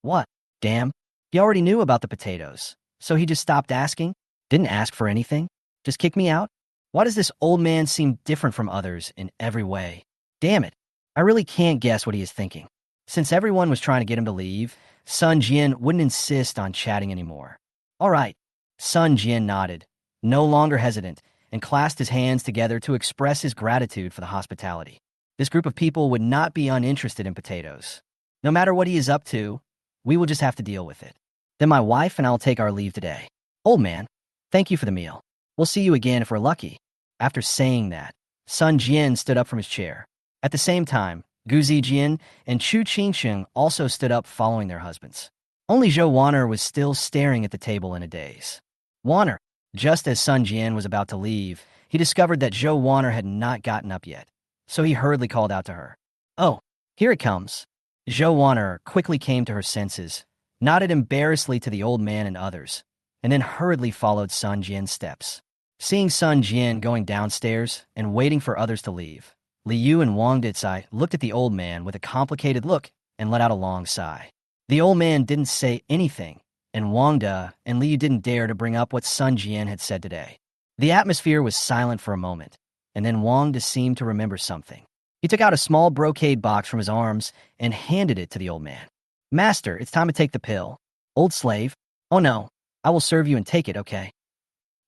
What? Damn. He already knew about the potatoes, so he just stopped asking? Didn't ask for anything? Just kick me out? Why does this old man seem different from others in every way? Damn it. I really can't guess what he is thinking. Since everyone was trying to get him to leave, Sun Jian wouldn't insist on chatting anymore. All right. Sun Jian nodded, no longer hesitant, and clasped his hands together to express his gratitude for the hospitality. This group of people would not be uninterested in potatoes. No matter what he is up to, we will just have to deal with it. Then my wife and I will take our leave today. Old man, thank you for the meal. We'll see you again if we're lucky. After saying that, Sun Jian stood up from his chair. At the same time, Gu Zijian and Chu Qingsheng also stood up following their husbands. Only Zhou Wanner was still staring at the table in a daze. Wanner, just as Sun Jian was about to leave, he discovered that Zhou Wanner had not gotten up yet, so he hurriedly called out to her. "Oh, here it comes." Zhou Wanner quickly came to her senses, nodded embarrassedly to the old man and others, and then hurriedly followed Sun Jian's steps. Seeing Sun Jian going downstairs and waiting for others to leave, Li Yu and Wang Dicai looked at the old man with a complicated look and let out a long sigh. The old man didn't say anything, and Wang De and Li Yu didn't dare to bring up what Sun Jian had said today. The atmosphere was silent for a moment, and then Wang De seemed to remember something. He took out a small brocade box from his arms and handed it to the old man. "Master, it's time to take the pill. Old slave. Oh no, I will serve you and take it, okay?"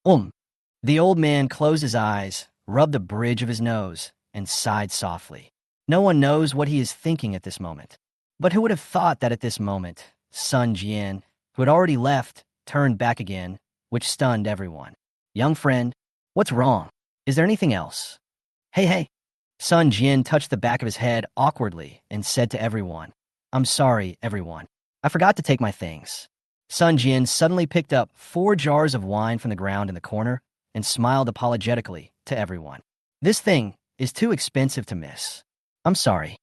The old man closed his eyes, rubbed the bridge of his nose, and sighed softly. No one knows what he is thinking at this moment. But who would have thought that at this moment, Sun Jian, who had already left, turned back again, which stunned everyone. "Young friend, what's wrong? Is there anything else?" Hey. Sun Jian touched the back of his head awkwardly and said to everyone, "I'm sorry, everyone. I forgot to take my things." Sun Jian suddenly picked up 4 jars of wine from the ground in the corner and smiled apologetically to everyone. "This thing is too expensive to miss. I'm sorry.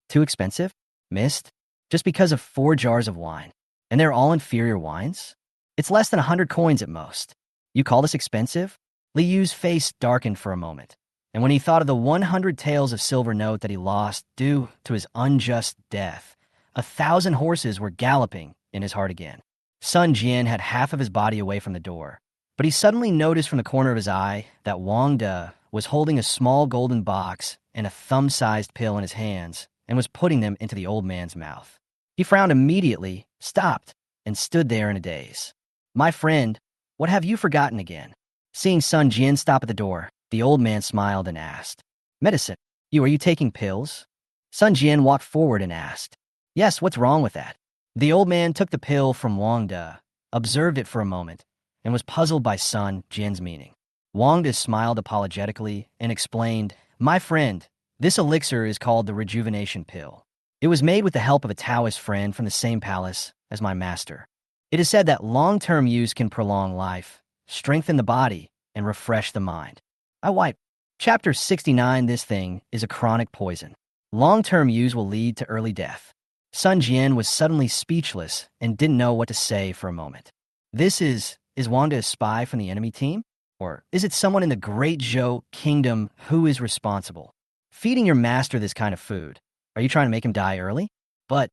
Too expensive? Missed? Just because of 4 jars of wine. And they're all inferior wines? It's less than 100 coins at most. You call this expensive?" Li Yu's face darkened for a moment, and when he thought of the 100 taels of silver note that he lost due to his unjust death, 1,000 horses were galloping in his heart again. Sun Jian had half of his body away from the door, But he suddenly noticed from the corner of his eye that Wang De was holding a small golden box and a thumb-sized pill in his hands and was putting them into the old man's mouth. He frowned immediately, stopped, and stood there in a daze. "My friend, what have you forgotten again?" Seeing Sun Jian stop at the door, the old man smiled and asked, "Medicine. Are you taking pills?" Sun Jian walked forward and asked, "Yes, what's wrong with that?" The old man took the pill from Wang De, observed it for a moment, and was puzzled by Sun Jian's meaning. Wang De smiled apologetically and explained, "My friend, this elixir is called the rejuvenation pill. It was made with the help of a Taoist friend from the same palace as my master. It is said that long-term use can prolong life, strengthen the body, and refresh the mind." I wipe. Chapter 69. This thing is a chronic poison. Long-term use will lead to early death. Sun Jian was suddenly speechless and didn't know what to say for a moment. Is Wang De a spy from the enemy team? Or is it someone in the Great Zhou Kingdom who is responsible? Feeding your master this kind of food, are you trying to make him die early? But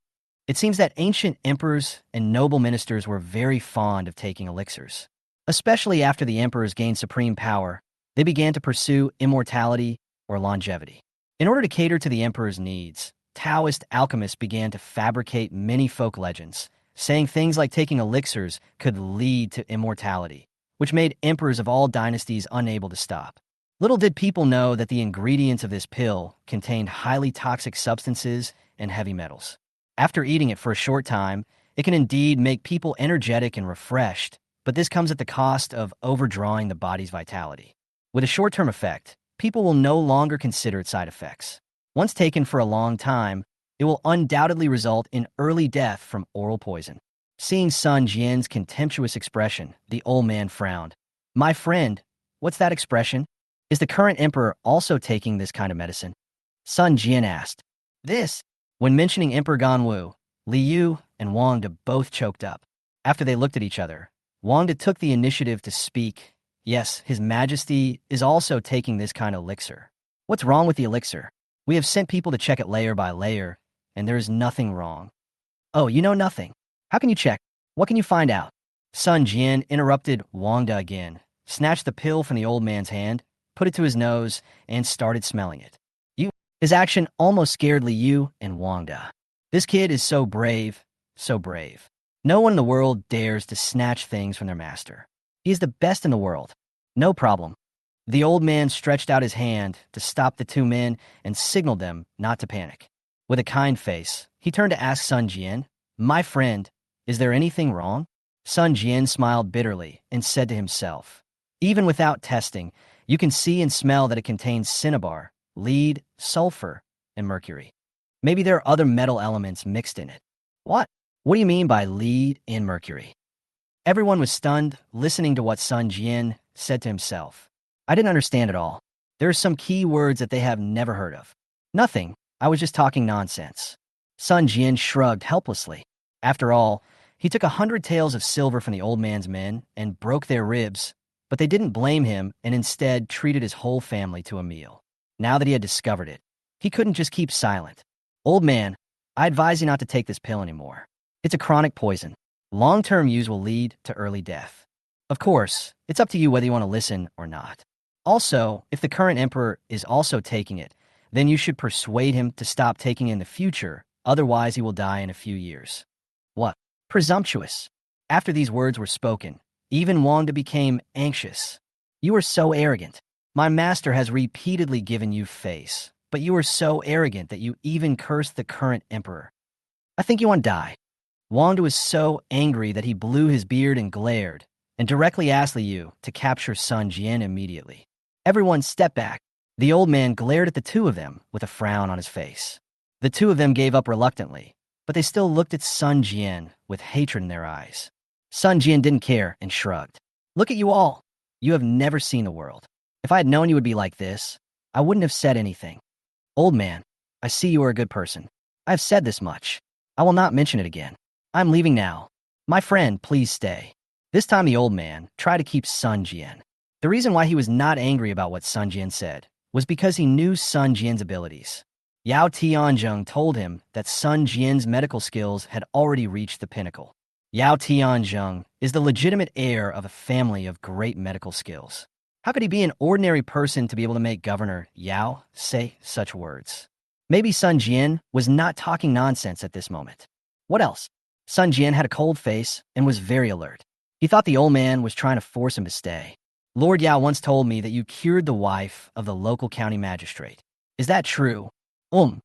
it seems that ancient emperors and noble ministers were very fond of taking elixirs. Especially after the emperors gained supreme power, they began to pursue immortality or longevity. In order to cater to the emperor's needs, Taoist alchemists began to fabricate many folk legends, saying things like taking elixirs could lead to immortality, which made emperors of all dynasties unable to stop. Little did people know that the ingredients of this pill contained highly toxic substances and heavy metals. After eating it for a short time, it can indeed make people energetic and refreshed, but this comes at the cost of overdrawing the body's vitality. With a short-term effect, people will no longer consider its side effects. Once taken for a long time, it will undoubtedly result in early death from oral poison. Seeing Sun Jian's contemptuous expression, the old man frowned. "My friend, what's that expression? Is the current emperor also taking this kind of medicine?" Sun Jian asked. This, when mentioning Emperor Ganwu, Li Yu and Wang De both choked up. After they looked at each other, Wang De took the initiative to speak. "Yes, His Majesty is also taking this kind of elixir." "What's wrong with the elixir?" "We have sent people to check it layer by layer, and there is nothing wrong." "Oh, you know nothing. How can you check? What can you find out?" Sun Jian interrupted Wang De again, snatched the pill from the old man's hand, put it to his nose, and started smelling it. His action almost scared Li Yu and Wang De. This kid is so brave, so brave. No one in the world dares to snatch things from their master. He is the best in the world. No problem. The old man stretched out his hand to stop the two men and signaled them not to panic. With a kind face, he turned to ask Sun Jian, "My friend, is there anything wrong?" Sun Jian smiled bitterly and said to himself, "Even without testing, you can see and smell that it contains cinnabar, lead, sulfur, and mercury. Maybe there are other metal elements mixed in it." "What? What do you mean by lead and mercury?" Everyone was stunned, listening to what Sun Jian said to himself. "I didn't understand at all. There are some key words that they have never heard of." "Nothing. I was just talking nonsense." Sun Jian shrugged helplessly. After all, he took 100 taels of silver from the old man's men and broke their ribs, but they didn't blame him and instead treated his whole family to a meal. Now that he had discovered it, he couldn't just keep silent. "Old man, I advise you not to take this pill anymore. It's a chronic poison. Long-term use will lead to early death. Of course, it's up to you whether you want to listen or not. Also, if the current emperor is also taking it, then you should persuade him to stop taking it in the future, otherwise he will die in a few years." "What? Presumptuous." After these words were spoken, even Wang De became anxious. "You are so arrogant. My master has repeatedly given you face, but you are so arrogant that you even cursed the current emperor. I think you want to die." Wang De was so angry that he blew his beard and glared, and directly asked Li Yu to capture Sun Jian immediately. Everyone stepped back. The old man glared at the two of them with a frown on his face. The two of them gave up reluctantly, but they still looked at Sun Jian with hatred in their eyes. Sun Jian didn't care and shrugged. "Look at you all. You have never seen the world. If I had known you would be like this, I wouldn't have said anything. Old man, I see you are a good person. I have said this much. I will not mention it again. I'm leaving now. My friend, please stay." This time the old man tried to keep Sun Jian. The reason why he was not angry about what Sun Jian said was because he knew Sun Jian's abilities. Yao Tianzheng told him that Sun Jian's medical skills had already reached the pinnacle. Yao Tianzheng is the legitimate heir of a family of great medical skills. How could he be an ordinary person to be able to make Governor Yao say such words? Maybe Sun Jian was not talking nonsense at this moment. What else? Sun Jian had a cold face and was very alert. He thought the old man was trying to force him to stay. Lord Yao once told me that you cured the wife of the local county magistrate. Is that true? Sun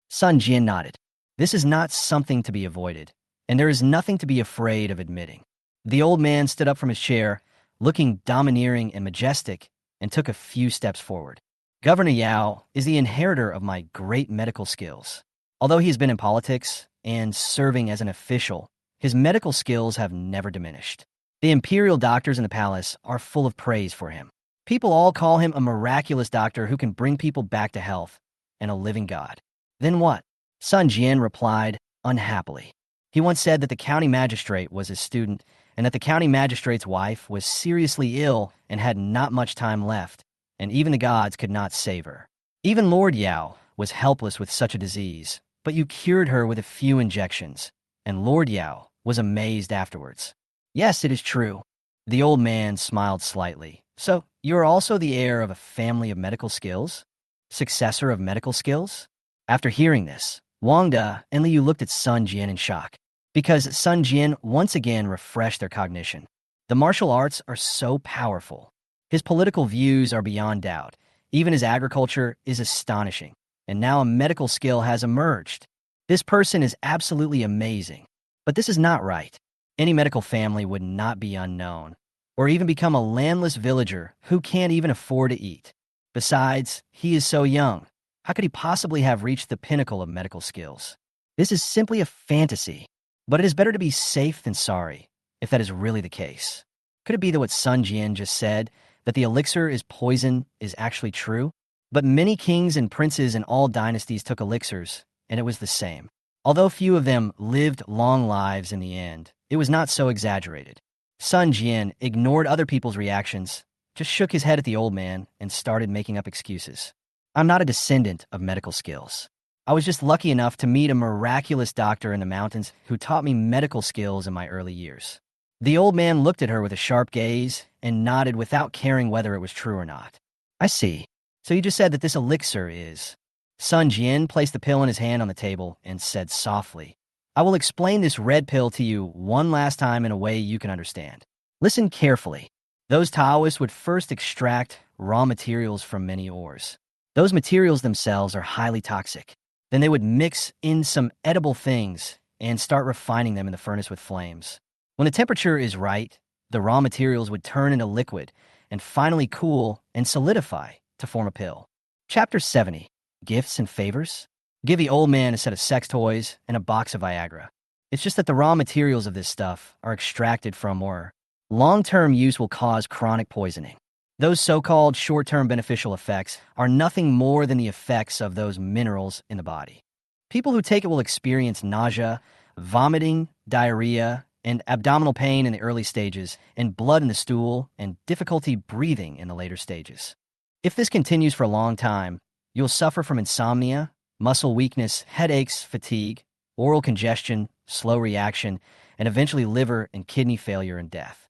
Jian nodded. This is not something to be avoided, and there is nothing to be afraid of admitting. The old man stood up from his chair, looking domineering and majestic, and took a few steps forward. Governor Yao is the inheritor of my great medical skills. Although he has been in politics and serving as an official, his medical skills have never diminished. The imperial doctors in the palace are full of praise for him. People all call him a miraculous doctor who can bring people back to health and a living god. Then what? Sun Jian replied unhappily. He once said that the county magistrate was his student and that the county magistrate's wife was seriously ill and had not much time left, and even the gods could not save her. Even Lord Yao was helpless with such a disease, but you cured her with a few injections, and Lord Yao was amazed afterwards. Yes, it is true. The old man smiled slightly. So, you are also the heir of a family of medical skills? Successor of medical skills? After hearing this, Wang De and Liu looked at Sun Jian in shock, because Sun Jian once again refreshed their cognition. The martial arts are so powerful. His political views are beyond doubt. Even his agriculture is astonishing. And now a medical skill has emerged. This person is absolutely amazing. But this is not right. Any medical family would not be unknown, or even become a landless villager who can't even afford to eat. Besides, he is so young. How could he possibly have reached the pinnacle of medical skills? This is simply a fantasy, but it is better to be safe than sorry, if that is really the case. Could it be that what Sun Jian just said, that the elixir is poison, is actually true? But many kings and princes in all dynasties took elixirs, and it was the same. Although few of them lived long lives in the end, it was not so exaggerated. Sun Jian ignored other people's reactions, just shook his head at the old man, and started making up excuses. I'm not a descendant of medical skills. I was just lucky enough to meet a miraculous doctor in the mountains who taught me medical skills in my early years. The old man looked at her with a sharp gaze and nodded without caring whether it was true or not. I see. So you just said that this elixir is... Sun Jian placed the pill in his hand on the table and said softly, I will explain this red pill to you one last time in a way you can understand. Listen carefully. Those Taoists would first extract raw materials from many ores. Those materials themselves are highly toxic. Then they would mix in some edible things and start refining them in the furnace with flames. When the temperature is right, the raw materials would turn into liquid and finally cool and solidify to form a pill. Chapter 70. Gifts and favors? Give the old man a set of sex toys and a box of Viagra. It's just that the raw materials of this stuff are extracted from ore. Long-term use will cause chronic poisoning. Those so-called short-term beneficial effects are nothing more than the effects of those minerals in the body. People who take it will experience nausea, vomiting, diarrhea, and abdominal pain in the early stages, and blood in the stool, and difficulty breathing in the later stages. If this continues for a long time, you'll suffer from insomnia, muscle weakness, headaches, fatigue, oral congestion, slow reaction, and eventually liver and kidney failure and death.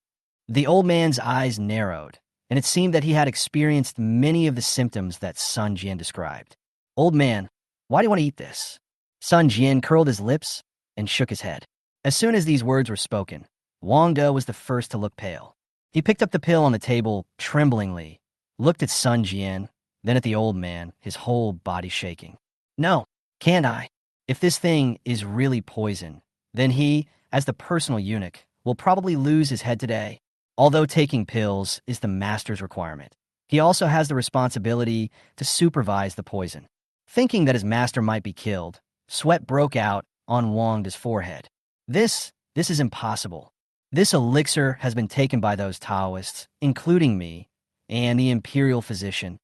The old man's eyes narrowed, and it seemed that he had experienced many of the symptoms that Sun Jian described. Old man, why do you want to eat this? Sun Jian curled his lips and shook his head. As soon as these words were spoken, Wang De was the first to look pale. He picked up the pill on the table tremblingly, looked at Sun Jian, then at the old man, his whole body shaking. No, can't I? If this thing is really poison, then he, as the personal eunuch, will probably lose his head today. Although taking pills is the master's requirement, he also has the responsibility to supervise the poison. Thinking that his master might be killed, sweat broke out on Wang De's forehead. This is impossible. This elixir has been taken by those Taoists, including me, and the imperial physician.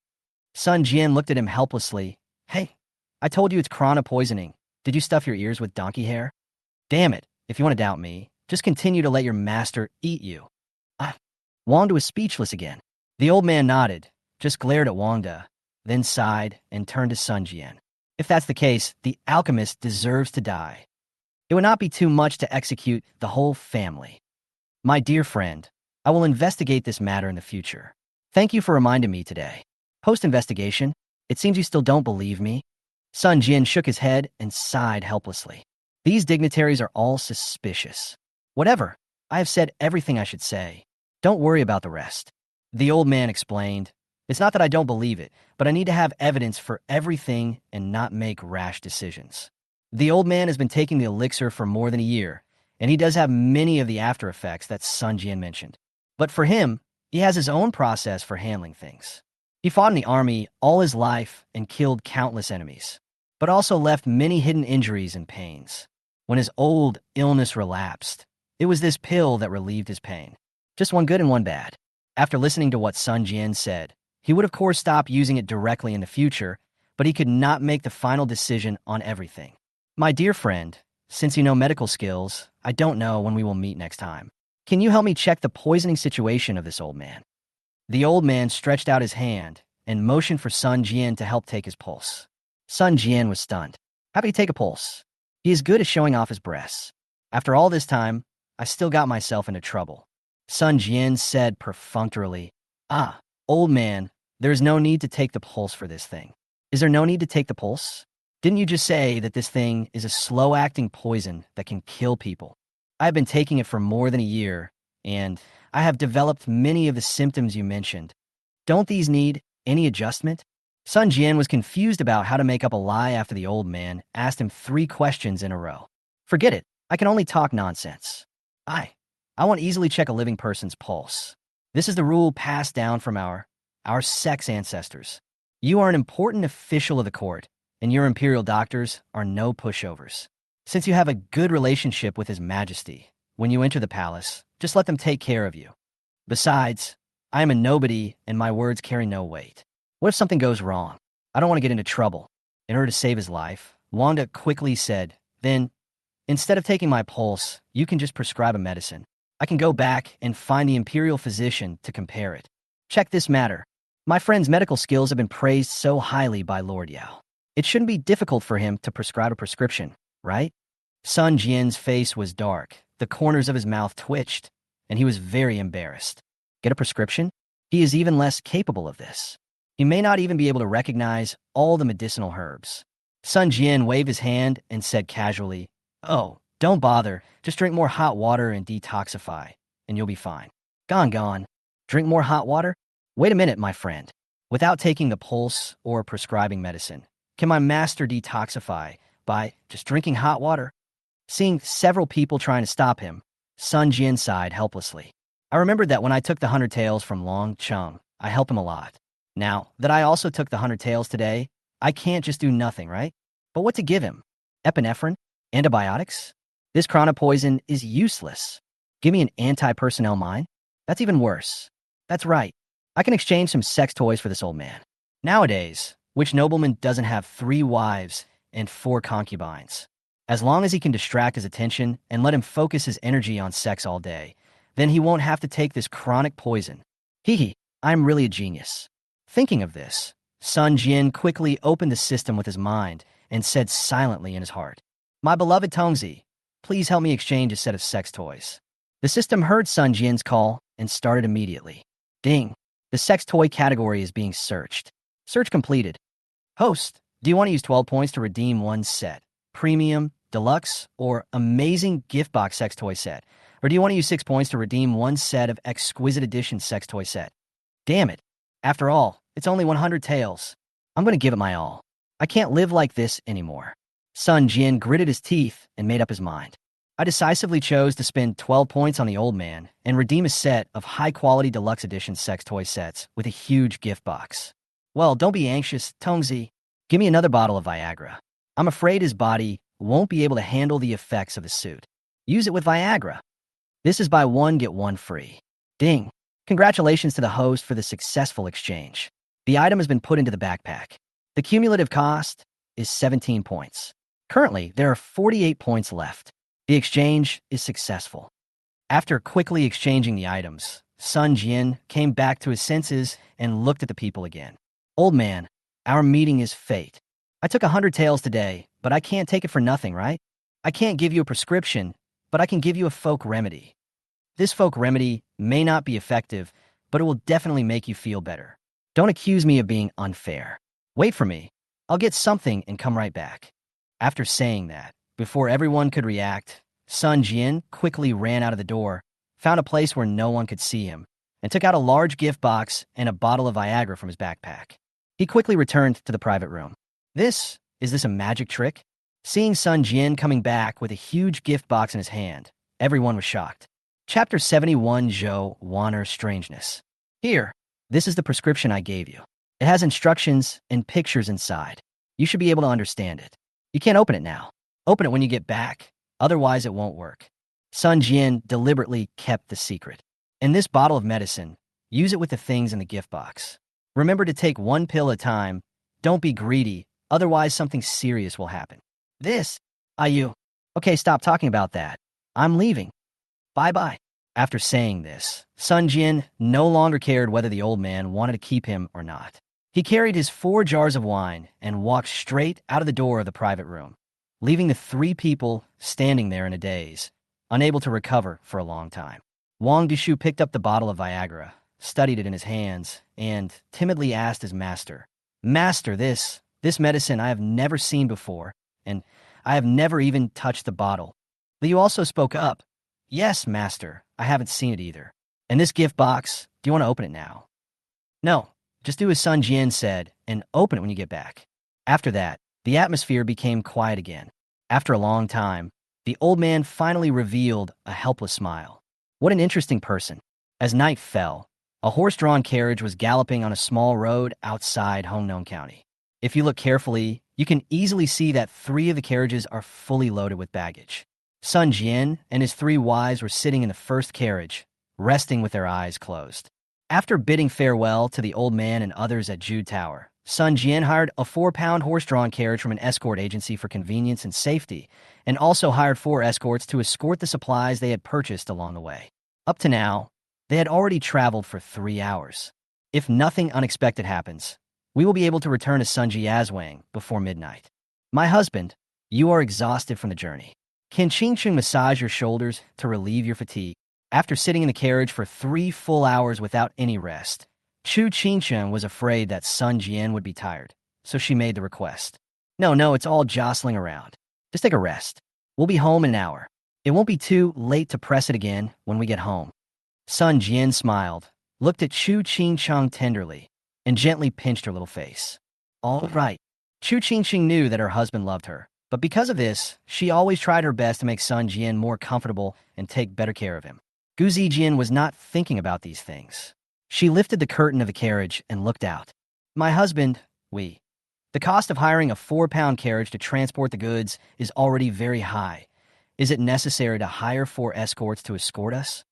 Sun Jian looked at him helplessly. Hey, I told you it's chronic poisoning. Did you stuff your ears with donkey hair? Damn it, if you want to doubt me, just continue to let your master eat you. Wang De was speechless again. The old man nodded, just glared at Wang De, then sighed and turned to Sun Jian. If that's the case, the alchemist deserves to die. It would not be too much to execute the whole family. My dear friend, I will investigate this matter in the future. Thank you for reminding me today. Post-investigation, it seems you still don't believe me. Sun Jian shook his head and sighed helplessly. These dignitaries are all suspicious. Whatever, I have said everything I should say. Don't worry about the rest. The old man explained, it's not that I don't believe it, but I need to have evidence for everything and not make rash decisions. The old man has been taking the elixir for more than a year, and he does have many of the after effects that Sun Jian mentioned. But for him, he has his own process for handling things. He fought in the army all his life and killed countless enemies, but also left many hidden injuries and pains. When his old illness relapsed, it was this pill that relieved his pain. Just one good and one bad. After listening to what Sun Jian said, he would of course stop using it directly in the future, but he could not make the final decision on everything. My dear friend, since you know medical skills, I don't know when we will meet next time. Can you help me check the poisoning situation of this old man? The old man stretched out his hand and motioned for Sun Jian to help take his pulse. Sun Jian was stunned. Happy to take a pulse. He is good at showing off his breasts. After all this time, I still got myself into trouble. Sun Jian said perfunctorily, old man, there is no need to take the pulse for this thing. Is there no need to take the pulse? Didn't you just say that this thing is a slow-acting poison that can kill people? I have been taking it for more than a year, and I have developed many of the symptoms you mentioned. Don't these need any adjustment? Sun Jian was confused about how to make up a lie after the old man asked him 3 questions in a row. Forget it. I can only talk nonsense. I won't easily check a living person's pulse. This is the rule passed down from our sex ancestors. You are an important official of the court, and your imperial doctors are no pushovers. Since you have a good relationship with His Majesty, when you enter the palace, just let them take care of you. Besides, I am a nobody and my words carry no weight. What if something goes wrong? I don't want to get into trouble. In order to save his life, Wanda quickly said, then, instead of taking my pulse, you can just prescribe a medicine. I can go back and find the imperial physician to compare it. Check this matter. My friend's medical skills have been praised so highly by Lord Yao. It shouldn't be difficult for him to prescribe a prescription, right? Sun Jian's face was dark, the corners of his mouth twitched, and he was very embarrassed. Get a prescription? He is even less capable of this. He may not even be able to recognize all the medicinal herbs. Sun Jian waved his hand and said casually, oh, don't bother, just drink more hot water and detoxify, and you'll be fine. Gone. Drink more hot water? Wait a minute, my friend. Without taking the pulse or prescribing medicine, can my master detoxify by just drinking hot water? Seeing several people trying to stop him, Sun Jian sighed helplessly. I remembered that when I took the 100 taels from Long Chung, I helped him a lot. Now that I also took the 100 taels today, I can't just do nothing, right? But what to give him? Epinephrine? Antibiotics? This chrono poison is useless. Give me an anti-personnel mine? That's even worse. That's right. I can exchange some sex toys for this old man. Nowadays, which nobleman doesn't have 3 wives and 4 concubines? As long as he can distract his attention and let him focus his energy on sex all day, then he won't have to take this chronic poison. I'm really a genius. Thinking of this, Sun Jian quickly opened the system with his mind and said silently in his heart, my beloved Tongzi, please help me exchange a set of sex toys. The system heard Sun Jian's call and started immediately. Ding. The sex toy category is being searched. Search completed. Host, do you want to use 12 points to redeem 1 set? Premium, deluxe, or amazing gift box sex toy set? Or do you want to use 6 points to redeem 1 set of exquisite edition sex toy set? Damn it. After all, it's only 100 taels. I'm going to give it my all. I can't live like this anymore. Sun Jian gritted his teeth and made up his mind. I decisively chose to spend 12 points on the old man and redeem a set of high-quality deluxe edition sex toy sets with a huge gift box. Well, don't be anxious, Tongzi. Give me another bottle of Viagra. I'm afraid his body won't be able to handle the effects of the suit. Use it with Viagra. This is buy 1, get 1 free. Ding. Congratulations to the host for the successful exchange. The item has been put into the backpack. The cumulative cost is 17 points. Currently, there are 48 points left. The exchange is successful. After quickly exchanging the items, Sun Jian came back to his senses and looked at the people again. Old man, our meeting is fate. I took 100 taels today, but I can't take it for nothing, right? I can't give you a prescription, but I can give you a folk remedy. This folk remedy may not be effective, but it will definitely make you feel better. Don't accuse me of being unfair. Wait for me. I'll get something and come right back." After saying that, before everyone could react, Sun Jian quickly ran out of the door, found a place where no one could see him, and took out a large gift box and a bottle of Viagra from his backpack. He quickly returned to the private room. Is this a magic trick? Seeing Sun Jian coming back with a huge gift box in his hand, everyone was shocked. Chapter 71, Zhou Wan'er Strangeness. Here, this is the prescription I gave you. It has instructions and pictures inside. You should be able to understand it. You can't open it now. Open it when you get back, otherwise it won't work. Sun Jian deliberately kept the secret. In this bottle of medicine, use it with the things in the gift box. Remember to take one pill at a time. Don't be greedy, otherwise something serious will happen. Okay, stop talking about that. I'm leaving. Bye-bye. After saying this, Sun Jian no longer cared whether the old man wanted to keep him or not. He carried his 4 jars of wine and walked straight out of the door of the private room, leaving the 3 people standing there in a daze, unable to recover for a long time. Wang Dishu picked up the bottle of Viagra, studied it in his hands, and timidly asked his master, "Master, this medicine I have never seen before, and I have never even touched the bottle." Liu also spoke up. "Yes, master, I haven't seen it either. And this gift box, do you want to open it now?" "No, just do as Sun Jian said, and open it when you get back." After that, the atmosphere became quiet again. After a long time, the old man finally revealed a helpless smile. What an interesting person. As night fell, a horse-drawn carriage was galloping on a small road outside Hongnon County. If you look carefully, you can easily see that 3 of the carriages are fully loaded with baggage. Sun Jian and his 3 wives were sitting in the first carriage, resting with their eyes closed. After bidding farewell to the old man and others at Jude Tower, Sun Jian hired a 4-pound horse-drawn carriage from an escort agency for convenience and safety, and also hired 4 escorts to escort the supplies they had purchased along the way. Up to now, they had already traveled for 3 hours. If nothing unexpected happens, we will be able to return to Sunji Yazwang before midnight. My husband, you are exhausted from the journey. Can Qingqing massage your shoulders to relieve your fatigue? After sitting in the carriage for 3 full hours without any rest, Chu Qingqing was afraid that Sun Jian would be tired, so she made the request. No, it's all jostling around. Just take a rest. We'll be home in an hour. It won't be too late to press it again when we get home." Sun Jian smiled, looked at Chu Qingqing tenderly, and gently pinched her little face. All right. Chu Qingqing knew that her husband loved her, but because of this, she always tried her best to make Sun Jian more comfortable and take better care of him. Gu Zijian was not thinking about these things. She lifted the curtain of the carriage and looked out. "My husband, the cost of hiring a 4-pound carriage to transport the goods is already very high. Is it necessary to hire 4 escorts to escort us?"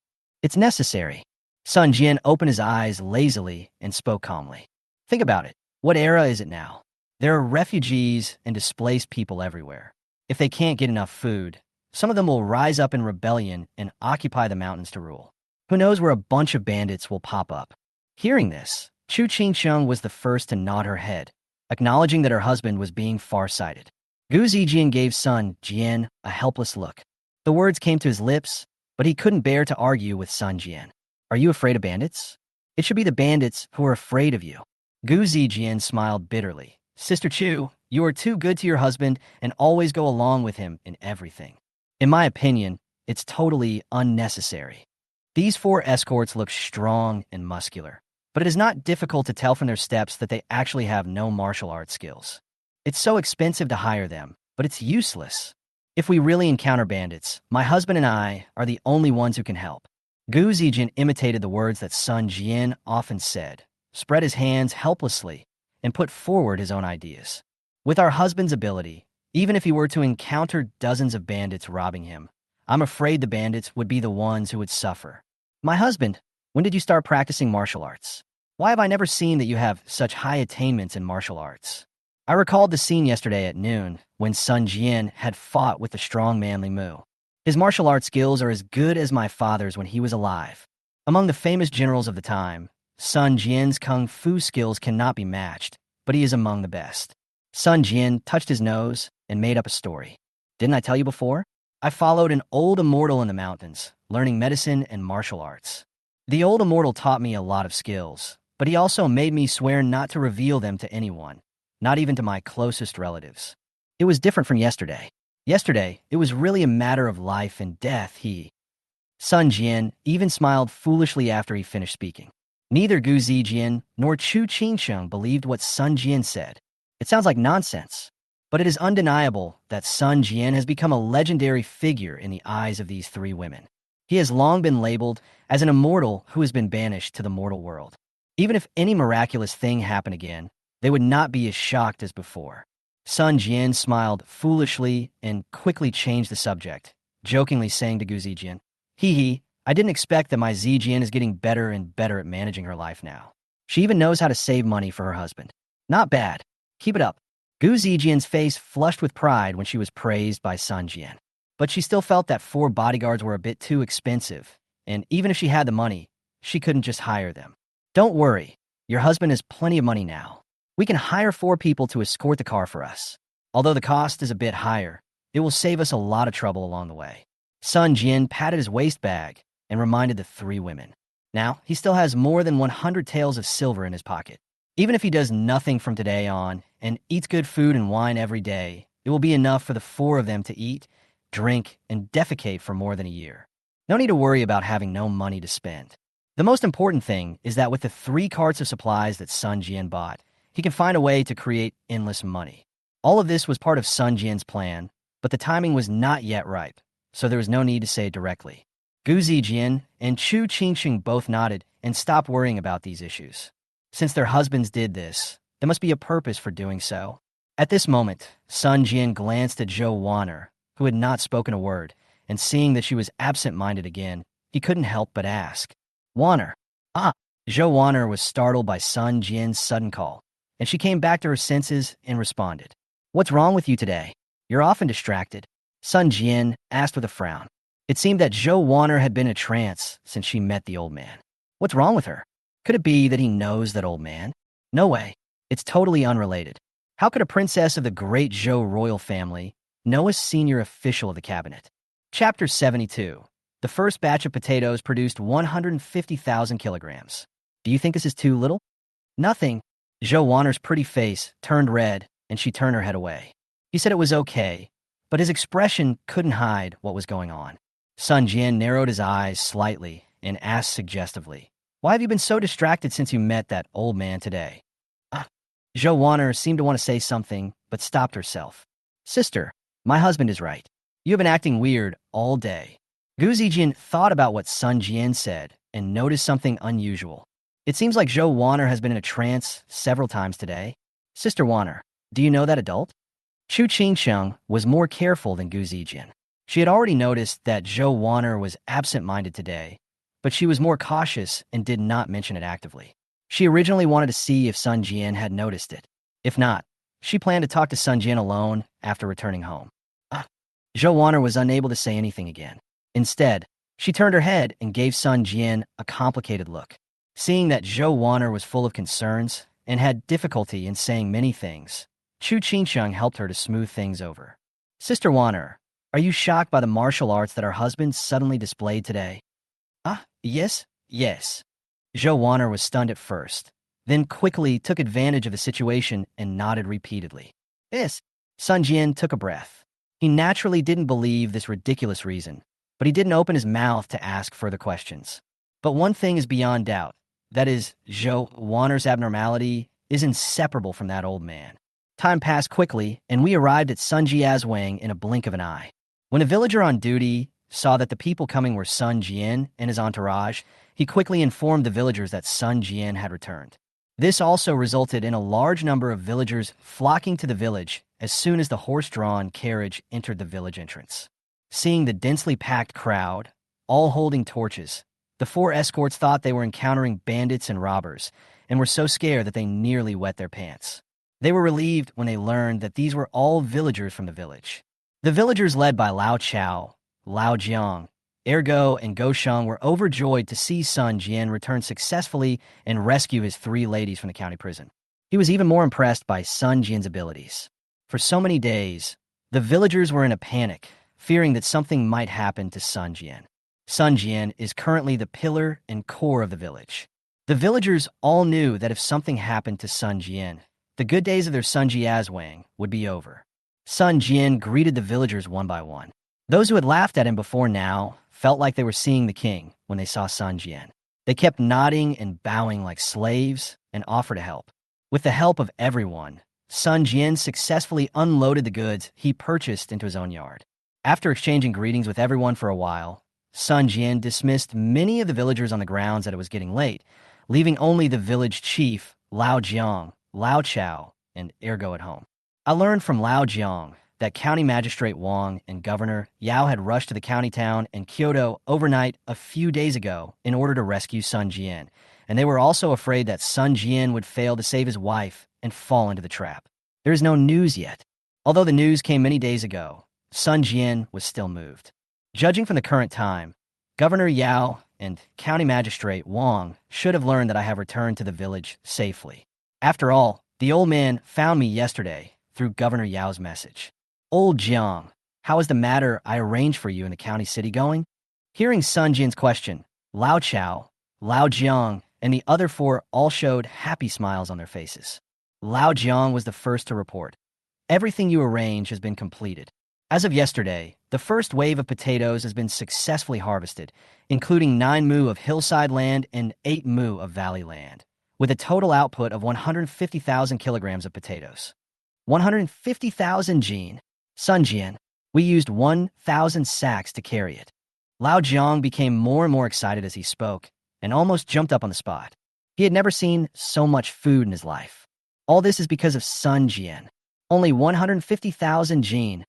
"It's necessary." Sun Jian opened his eyes lazily and spoke calmly. "Think about it. What era is it now? There are refugees and displaced people everywhere. If they can't get enough food, some of them will rise up in rebellion and occupy the mountains to rule. Who knows where a bunch of bandits will pop up?" Hearing this, Chu Qingqing was the first to nod her head, acknowledging that her husband was being far-sighted. Gu Zijian gave Sun Jian a helpless look. The words came to his lips, but he couldn't bear to argue with Sun Jian. "Are you afraid of bandits? It should be the bandits who are afraid of you." Gu Zijian smiled bitterly. "Sister Chu, you are too good to your husband and always go along with him in everything. In my opinion, it's totally unnecessary." These 4 escorts look strong and muscular, but it is not difficult to tell from their steps that they actually have no martial arts skills. It's so expensive to hire them, but it's useless. If we really encounter bandits, my husband and I are the only ones who can help. Gu Zijian imitated the words that Sun Jian often said, spread his hands helplessly, and put forward his own ideas. With our husband's ability, even if he were to encounter dozens of bandits robbing him, I'm afraid the bandits would be the ones who would suffer. "My husband, when did you start practicing martial arts? Why have I never seen that you have such high attainments in martial arts?" I recalled the scene yesterday at noon when Sun Jian had fought with the strong manly Mu. His martial arts skills are as good as my father's when he was alive. Among the famous generals of the time, Sun Jian's kung fu skills cannot be matched, but he is among the best. Sun Jian touched his nose and made up a story. Didn't I tell you before? I followed an old immortal in the mountains, learning medicine and martial arts. The old immortal taught me a lot of skills, but he also made me swear not to reveal them to anyone, not even to my closest relatives. It was different from yesterday. Yesterday, it was really a matter of life and death. Sun Jian even smiled foolishly after he finished speaking. Neither Gu Zijian nor Chu Qingsheng believed what Sun Jian said. It sounds like nonsense, but it is undeniable that Sun Jian has become a legendary figure in the eyes of these three women. He has long been labeled as an immortal who has been banished to the mortal world. Even if any miraculous thing happened again, they would not be as shocked as before. Sun Jian smiled foolishly and quickly changed the subject, jokingly saying to Gu Zijian, I didn't expect that my Zijian is getting better and better at managing her life now. She even knows how to save money for her husband. Not bad. Keep it up. Gu Zijian's face flushed with pride when she was praised by Sun Jian. But she still felt that 4 bodyguards were a bit too expensive, and even if she had the money, she couldn't just hire them. Don't worry, your husband has plenty of money now. We can hire 4 people to escort the car for us. Although the cost is a bit higher, it will save us a lot of trouble along the way. Sun Jian patted his waist bag and reminded the 3 women. Now, he still has more than 100 taels of silver in his pocket. Even if he does nothing from today on and eats good food and wine every day, it will be enough for the 4 of them to eat, drink, and defecate for more than a year. No need to worry about having no money to spend. The most important thing is that with the 3 carts of supplies that Sun Jian bought, he can find a way to create endless money. All of this was part of Sun Jian's plan, but the timing was not yet ripe, so there was no need to say it directly. Gu Zijian and Chu Qingsheng both nodded and stopped worrying about these issues. Since their husbands did this, there must be a purpose for doing so. At this moment, Sun Jian glanced at Zhou Wanner, who had not spoken a word, and seeing that she was absent-minded again, he couldn't help but ask, Wanner. Zhou Wanner was startled by Sun Jian's sudden call, and she came back to her senses and responded. What's wrong with you today? You're often distracted. Sun Jian asked with a frown. It seemed that Zhou Wanner had been in a trance since she met the old man. What's wrong with her? Could it be that he knows that old man? No way. It's totally unrelated. How could a princess of the great Zhou royal family know a senior official of the cabinet? Chapter 72. The first batch of potatoes produced 150,000 kilograms. Do you think this is too little? Nothing. Zhou Wanner's pretty face turned red, and she turned her head away. He said it was okay, but his expression couldn't hide what was going on. Sun Jian narrowed his eyes slightly and asked suggestively, Why have you been so distracted since you met that old man today? Zhou Wanner seemed to want to say something, but stopped herself. Sister, my husband is right. You have been acting weird all day. Gu Zijian thought about what Sun Jian said and noticed something unusual. It seems like Zhou Wanner has been in a trance several times today. Sister Wanner, do you know that adult? Chu Qingsheng was more careful than Gu Zijian. She had already noticed that Zhou Wanner was absent-minded today, but she was more cautious and did not mention it actively. She originally wanted to see if Sun Jian had noticed it. If not, she planned to talk to Sun Jian alone after returning home. Zhou Wanner was unable to say anything again. Instead, she turned her head and gave Sun Jian a complicated look. Seeing that Zhou Wanner was full of concerns and had difficulty in saying many things, Chu Qingsheng helped her to smooth things over. Sister Wanner, are you shocked by the martial arts that our husband suddenly displayed today? Yes. Zhou Wanner was stunned at first, then quickly took advantage of the situation and nodded repeatedly. Yes. Sun Jian took a breath. He naturally didn't believe this ridiculous reason, but he didn't open his mouth to ask further questions. But one thing is beyond doubt. That is, Zhou Wanner's abnormality is inseparable from that old man. Time passed quickly, and we arrived at Sun Jiazwang in a blink of an eye. When a villager on duty saw that the people coming were Sun Jian and his entourage, he quickly informed the villagers that Sun Jian had returned. This also resulted in a large number of villagers flocking to the village as soon as the horse-drawn carriage entered the village entrance. Seeing the densely packed crowd, all holding torches, the 4 escorts thought they were encountering bandits and robbers and were so scared that they nearly wet their pants. They were relieved when they learned that these were all villagers from the village. The villagers led by Lao Chao, Lao Jiang, Ergo, and Go Sheng were overjoyed to see Sun Jian return successfully and rescue his 3 ladies from the county prison. He was even more impressed by Sun Jian's abilities. For so many days, the The villagers were in a panic, fearing that something might happen to Sun Jian. Sun Jian is currently the pillar and core of the village. The villagers all knew that if something happened to Sun Jian, the good days of their Sun Jiazwang would be over. Sun Jian greeted the villagers one by one. Those who had laughed at him before now felt like they were seeing the king when they saw Sun Jian. They kept nodding and bowing like slaves and offered to help. With the help of everyone, Sun Jian successfully unloaded the goods he purchased into his own yard. After exchanging greetings with everyone for a while, Sun Jian dismissed many of the villagers on the grounds that it was getting late, leaving only the village chief, Lao Jiang, Lao Chao, and Ergo at home. I learned from Lao Jiang that County Magistrate Wang and Governor Yao had rushed to the county town in Kyoto overnight a few days ago in order to rescue Sun Jian, and they were also afraid that Sun Jian would fail to save his wife and fall into the trap. There is no news yet. Although the news came many days ago, Sun Jian was still moved. Judging from the current time, Governor Yao and County Magistrate Wang should have learned that I have returned to the village safely. After all, the old man found me yesterday through Governor Yao's message. Old Jiang, how is the matter I arranged for you in the county city going? Hearing Sun Jian's question, Lao Chao, Lao Jiang, and the other four all showed happy smiles on their faces. Lao Jiang was the first to report. Everything you arranged has been completed. As of yesterday, the first wave of potatoes has been successfully harvested, including 9 mu of hillside land and 8 mu of valley land, with a total output of 150,000 kilograms of potatoes. 150,000 Jin. Sun Jian. We used 1,000 sacks to carry it. Lao Jiang became more and more excited as he spoke, and almost jumped up on the spot. He had never seen so much food in his life. All this is because of Sun Jian. Only 150,000 Jin.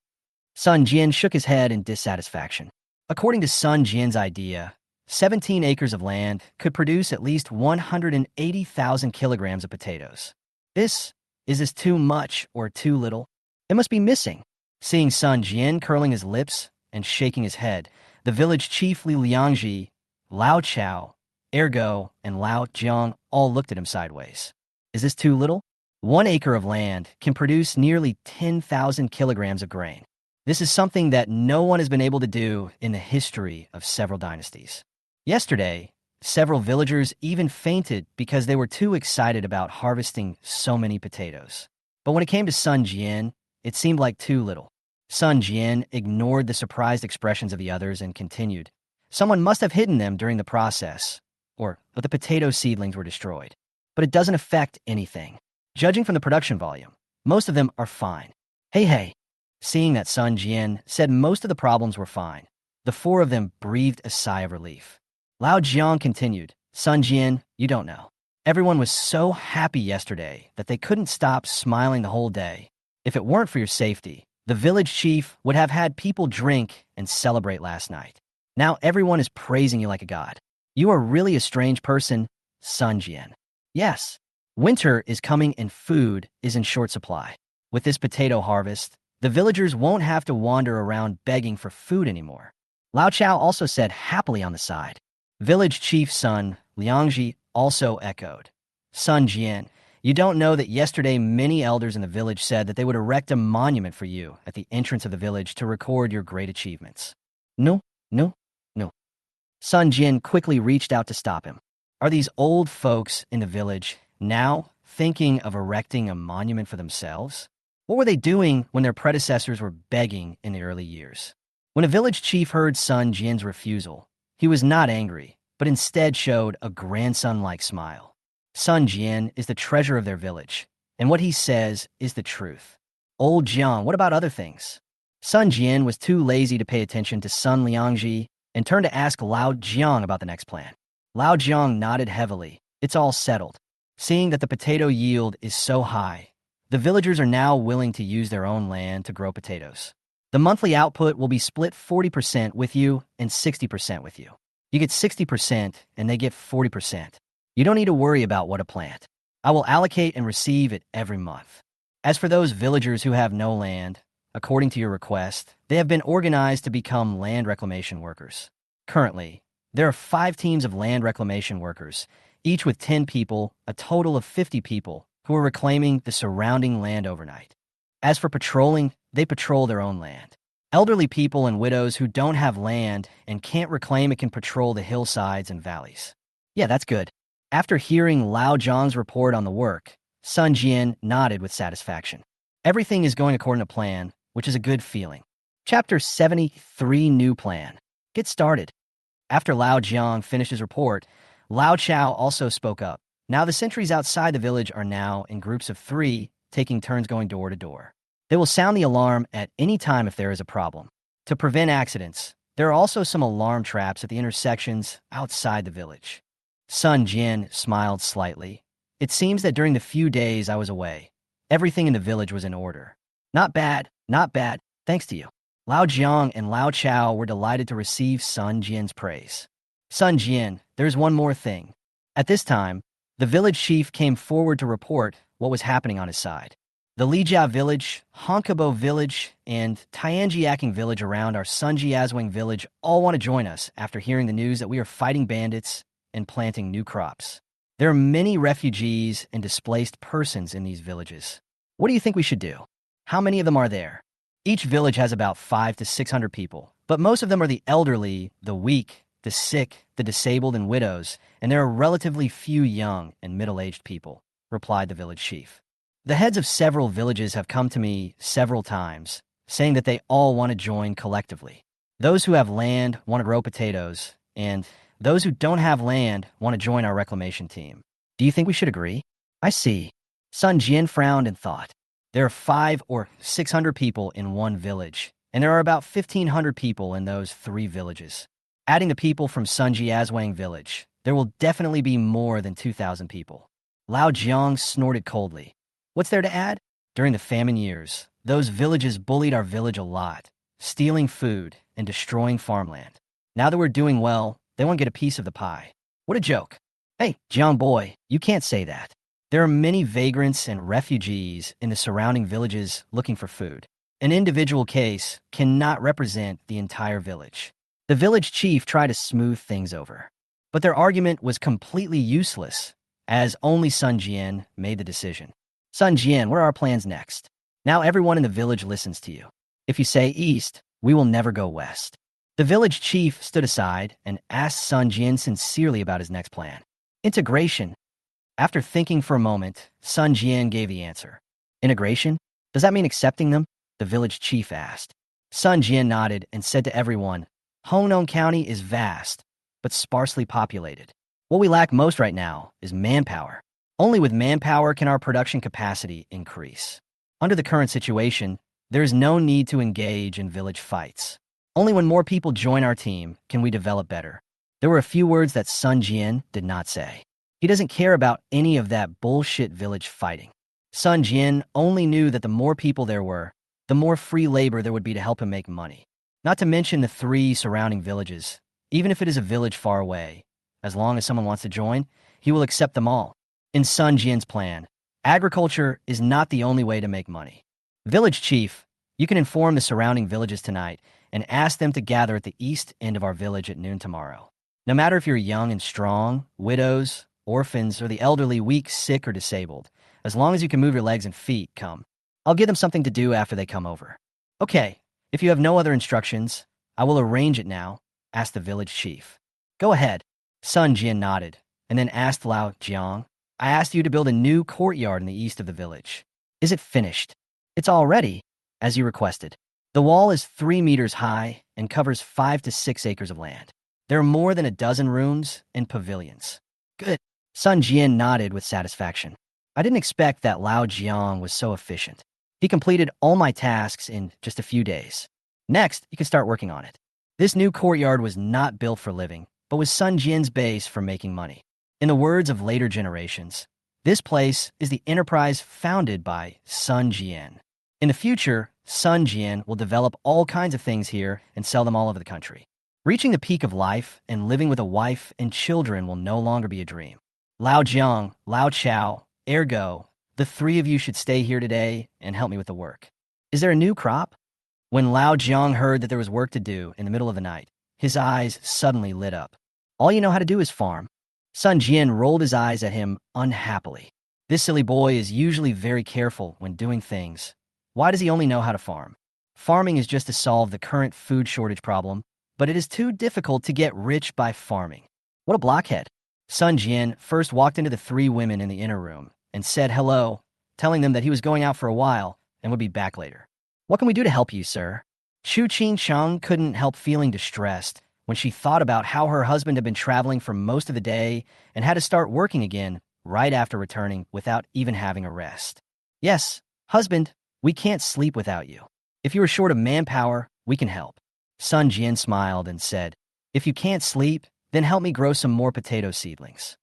Sun Jian shook his head in dissatisfaction. According to Sun Jian's idea, 17 acres of land could produce at least 180,000 kilograms of potatoes. Is this too much or too little? It must be missing. Seeing Sun Jian curling his lips and shaking his head, the village chief Li Liangji, Lao Chao, Ergo, and Lao Jiang all looked at him sideways. Is this too little? 1 acre of land can produce nearly 10,000 kilograms of grain. This is something that no one has been able to do in the history of several dynasties. Yesterday, several villagers even fainted because they were too excited about harvesting so many potatoes. But when it came to Sun Jian, it seemed like too little. Sun Jian ignored the surprised expressions of the others and continued. Someone must have hidden them during the process, but the potato seedlings were destroyed. But it doesn't affect anything. Judging from the production volume, most of them are fine. Hey. Seeing that Sun Jian said most of the problems were fine, the 4 of them breathed a sigh of relief. Lao Jiang continued, Sun Jian, you don't know. Everyone was so happy yesterday that they couldn't stop smiling the whole day. If it weren't for your safety, the village chief would have had people drink and celebrate last night. Now everyone is praising you like a god. You are really a strange person, Sun Jian. Yes, winter is coming and food is in short supply. With this potato harvest, the villagers won't have to wander around begging for food anymore. Lao Chao also said happily on the side. Village chief Sun Liangji also echoed. Sun Jian, you don't know that yesterday many elders in the village said that they would erect a monument for you at the entrance of the village to record your great achievements. No. Sun Jian quickly reached out to stop him. Are these old folks in the village now thinking of erecting a monument for themselves? What were they doing when their predecessors were begging in the early years? When a village chief heard Sun Jian's refusal, he was not angry, but instead showed a grandson-like smile. Sun Jian is the treasure of their village, and what he says is the truth. Old Jiang, what about other things? Sun Jian was too lazy to pay attention to Sun Liangji and turned to ask Lao Jiang about the next plan. Lao Jiang nodded heavily. It's all settled. Seeing that the potato yield is so high, the villagers are now willing to use their own land to grow potatoes. The monthly output will be split 40% with you and 60% with you. You get 60% and they get 40%. You don't need to worry about what to plant. I will allocate and receive it every month. As for those villagers who have no land, according to your request, they have been organized to become land reclamation workers. Currently, there are 5 teams of land reclamation workers, each with 10 people, a total of 50 people, who are reclaiming the surrounding land overnight. As for patrolling, they patrol their own land. Elderly people and widows who don't have land and can't reclaim it can patrol the hillsides and valleys. Yeah, that's good. After hearing Lao Zhang's report on the work, Sun Jian nodded with satisfaction. Everything is going according to plan, which is a good feeling. Chapter 73 New Plan. Get started. After Lao Jiang finished his report, Lao Chao also spoke up. Now the sentries outside the village are now in groups of 3, taking turns going door to door. They will sound the alarm at any time if there is a problem. To prevent accidents, there are also some alarm traps at the intersections outside the village. Sun Jian smiled slightly. It seems that during the few days I was away, everything in the village was in order. Not bad, thanks to you. Lao Jiang and Lao Chao were delighted to receive Sun Jian's praise. Sun Jian, there's one more thing. At this time, the village chief came forward to report what was happening on his side. The Lijia village, Honkabo village, and Tianjiaking village around our Sunjiazwang village all want to join us after hearing the news that we are fighting bandits and planting new crops. There are many refugees and displaced persons in these villages. What do you think we should do? How many of them are there? Each village has about 500 to 600 people, but most of them are the elderly, the weak, the sick, the disabled, and widows, and there are relatively few young and middle-aged people, replied the village chief. The heads of several villages have come to me several times, saying that they all want to join collectively. Those who have land want to grow potatoes, and those who don't have land want to join our reclamation team. Do you think we should agree? I see. Sun Jian frowned and thought. There are 500 or 600 people in one village, and there are about 1,500 people in those 3 villages. Adding the people from Sunjiazwang village, there will definitely be more than 2,000 people. Lao Jiang snorted coldly. What's there to add? During the famine years, those villages bullied our village a lot, stealing food and destroying farmland. Now that we're doing well, they want to get a piece of the pie. What a joke. Hey, Jiang boy, you can't say that. There are many vagrants and refugees in the surrounding villages looking for food. An individual case cannot represent the entire village. The village chief tried to smooth things over. But their argument was completely useless, as only Sun Jian made the decision. Sun Jian, what are our plans next? Now everyone in the village listens to you. If you say east, we will never go west. The village chief stood aside and asked Sun Jian sincerely about his next plan. Integration. After thinking for a moment, Sun Jian gave the answer. Integration? Does that mean accepting them? The village chief asked. Sun Jian nodded and said to everyone, Hongnong County is vast, but sparsely populated. What we lack most right now is manpower. Only with manpower can our production capacity increase. Under the current situation, there is no need to engage in village fights. Only when more people join our team can we develop better. There were a few words that Sun Jian did not say. He doesn't care about any of that bullshit village fighting. Sun Jian only knew that the more people there were, the more free labor there would be to help him make money. Not to mention the 3 surrounding villages. Even if it is a village far away, as long as someone wants to join, he will accept them all. In Sun Jian's plan, agriculture is not the only way to make money. Village chief, you can inform the surrounding villages tonight and ask them to gather at the east end of our village at noon tomorrow. No matter if you're young and strong, widows, orphans, or the elderly, weak, sick, or disabled, as long as you can move your legs and feet, come. I'll give them something to do after they come over. Okay, if you have no other instructions, I will arrange it now, asked the village chief. Go ahead. Sun Jian nodded, and then asked Lao Jiang, I asked you to build a new courtyard in the east of the village. Is it finished? It's all ready, as you requested. The wall is 3 meters high and covers 5 to 6 acres of land. There are more than a dozen rooms and pavilions. Good. Sun Jian nodded with satisfaction. I didn't expect that Lao Jiang was so efficient. He completed all my tasks in just a few days. Next, you can start working on it. This new courtyard was not built for living, but was Sun Jian's base for making money. In the words of later generations, this place is the enterprise founded by Sun Jian. In the future, Sun Jian will develop all kinds of things here and sell them all over the country. Reaching the peak of life and living with a wife and children will no longer be a dream. Lao Jiang, Lao Chao, ergo, the 3 of you should stay here today and help me with the work. Is there a new crop? When Lao Jiang heard that there was work to do in the middle of the night, his eyes suddenly lit up. All you know how to do is farm. Sun Jian rolled his eyes at him unhappily. This silly boy is usually very careful when doing things. Why does he only know how to farm? Farming is just to solve the current food shortage problem, but it is too difficult to get rich by farming. What a blockhead. Sun Jian first walked into the three women in the inner room and said hello, telling them that he was going out for a while and would be back later. What can we do to help you, sir? Chu Qing Chang couldn't help feeling distressed when she thought about how her husband had been traveling for most of the day and had to start working again right after returning without even having a rest. Yes, husband, we can't sleep without you. If you are short of manpower, we can help. Sun Jian smiled and said, if you can't sleep, then help me grow some more potato seedlings.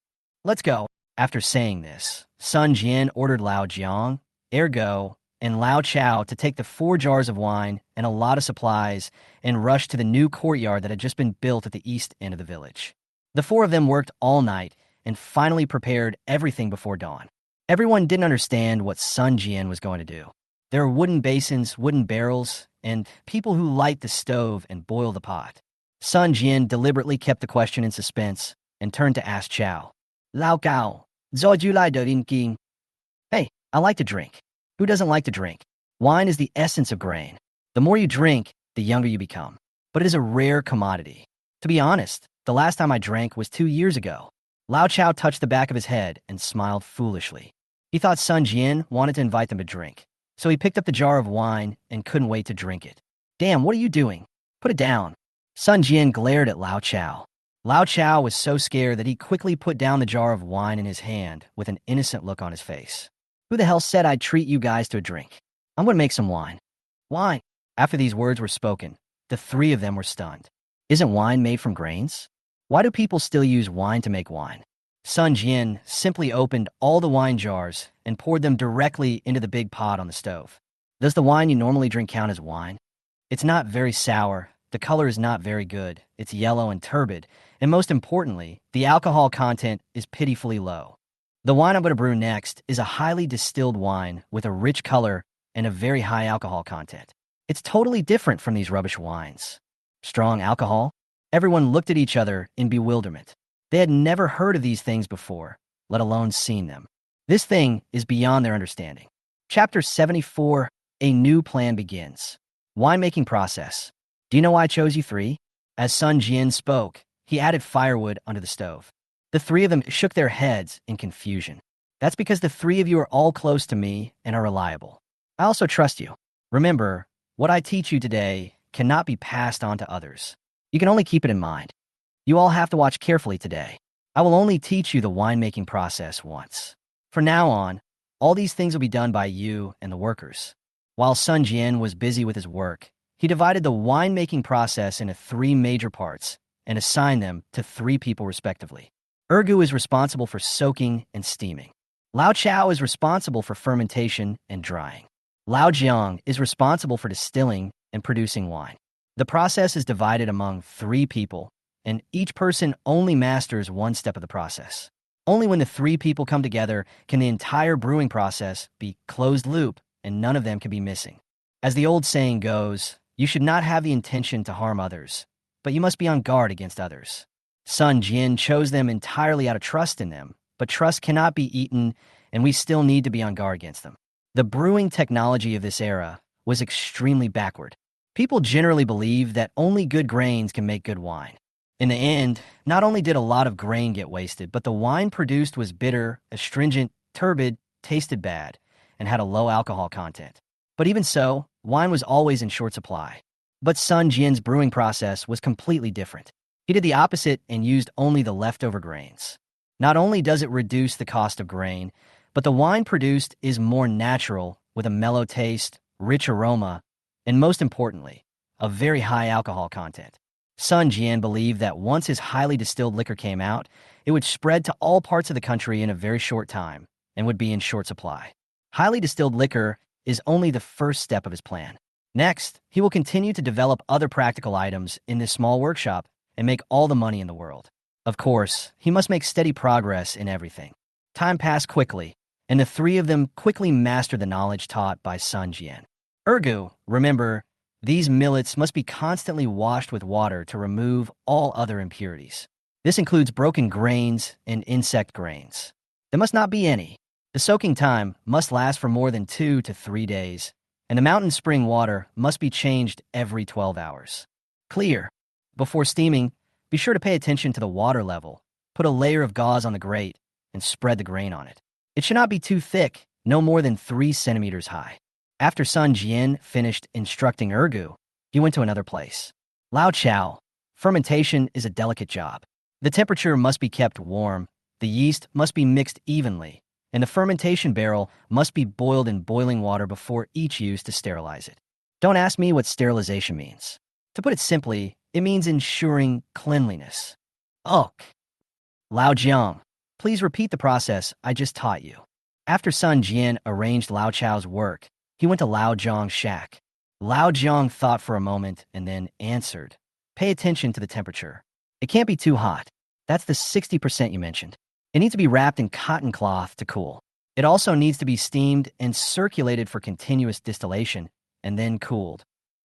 Let's go. After saying this, Sun Jian ordered Lao Jiang, Ergo, and Lao Chao to take the 4 jars of wine and a lot of supplies and rush to the new courtyard that had just been built at the east end of the village. The 4 of them worked all night and finally prepared everything before dawn. Everyone didn't understand what Sun Jian was going to do. There are wooden basins, wooden barrels, and people who light the stove and boil the pot. Sun Jian deliberately kept the question in suspense and turned to ask Chao. Lao Gao, zao ju lai de king? Hey, I like to drink. Who doesn't like to drink? Wine is the essence of grain. The more you drink, the younger you become. But it is a rare commodity. To be honest, the last time I drank was 2 years ago. Lao Chao touched the back of his head and smiled foolishly. He thought Sun Jian wanted to invite them to drink, so he picked up the jar of wine and couldn't wait to drink it. Damn, what are you doing? Put it down. Sun Jian glared at Lao Chao. Lao Chao was so scared that he quickly put down the jar of wine in his hand with an innocent look on his face. Who the hell said I'd treat you guys to a drink? I'm going to make some wine. Wine. After these words were spoken, the 3 of them were stunned. Isn't wine made from grains? Why do people still use wine to make wine? Sun Jian simply opened all the wine jars and poured them directly into the big pot on the stove. Does the wine you normally drink count as wine? It's not very sour, the color is not very good, it's yellow and turbid, and most importantly, the alcohol content is pitifully low. The wine I'm going to brew next is a highly distilled wine with a rich color and a very high alcohol content. It's totally different from these rubbish wines. Strong alcohol? Everyone looked at each other in bewilderment. They had never heard of these things before, let alone seen them. This thing is beyond their understanding. Chapter 74, A New Plan Begins. Winemaking process. Do you know why I chose you 3? As Sun Jian spoke, he added firewood under the stove. The 3 of them shook their heads in confusion. That's because the 3 of you are all close to me and are reliable. I also trust you. Remember, what I teach you today cannot be passed on to others. You can only keep it in mind. You all have to watch carefully today. I will only teach you the winemaking process once. From now on, all these things will be done by you and the workers. While Sun Jian was busy with his work, he divided the winemaking process into 3 major parts and assigned them to 3 people respectively. Ergu is responsible for soaking and steaming. Lao Chao is responsible for fermentation and drying. Lao Jiang is responsible for distilling and producing wine. The process is divided among 3 people, and each person only masters one step of the process. Only when the 3 people come together can the entire brewing process be closed loop and none of them can be missing. As the old saying goes, you should not have the intention to harm others, but you must be on guard against others. Sun Jian chose them entirely out of trust in them, but trust cannot be eaten, and we still need to be on guard against them. The brewing technology of this era was extremely backward. People generally believe that only good grains can make good wine. In the end, not only did a lot of grain get wasted, but the wine produced was bitter, astringent, turbid, tasted bad, and had a low alcohol content. But even so, wine was always in short supply. But Sun Jian's brewing process was completely different. He did the opposite and used only the leftover grains. Not only does it reduce the cost of grain, but the wine produced is more natural with a mellow taste, rich aroma, and most importantly, a very high alcohol content. Sun Jian believed that once his highly distilled liquor came out, it would spread to all parts of the country in a very short time and would be in short supply. Highly distilled liquor is only the first step of his plan. Next, he will continue to develop other practical items in this small workshop and make all the money in the world. Of course, he must make steady progress in everything. Time passed quickly, and the 3 of them quickly mastered the knowledge taught by Sun Jian. Ergu, remember, these millets must be constantly washed with water to remove all other impurities. This includes broken grains and insect grains. There must not be any. The soaking time must last for more than 2 to 3 days, and the mountain spring water must be changed every 12 hours. Clear. Before steaming, be sure to pay attention to the water level. Put a layer of gauze on the grate and spread the grain on it. It should not be too thick, no more than 3 centimeters high. After Sun Jian finished instructing Ergu, he went to another place. Lao Chao. Fermentation is a delicate job. The temperature must be kept warm, the yeast must be mixed evenly, and the fermentation barrel must be boiled in boiling water before each use to sterilize it. Don't ask me what sterilization means. To put it simply, it means ensuring cleanliness. Ok. Lao Jiang. Please repeat the process I just taught you. After Sun Jian arranged Lao Chao's work, he went to Lao Jiang's shack. Lao Jiang thought for a moment and then answered, "Pay attention to the temperature. It can't be too hot. That's the 60% you mentioned. It needs to be wrapped in cotton cloth to cool. It also needs to be steamed and circulated for continuous distillation and then cooled.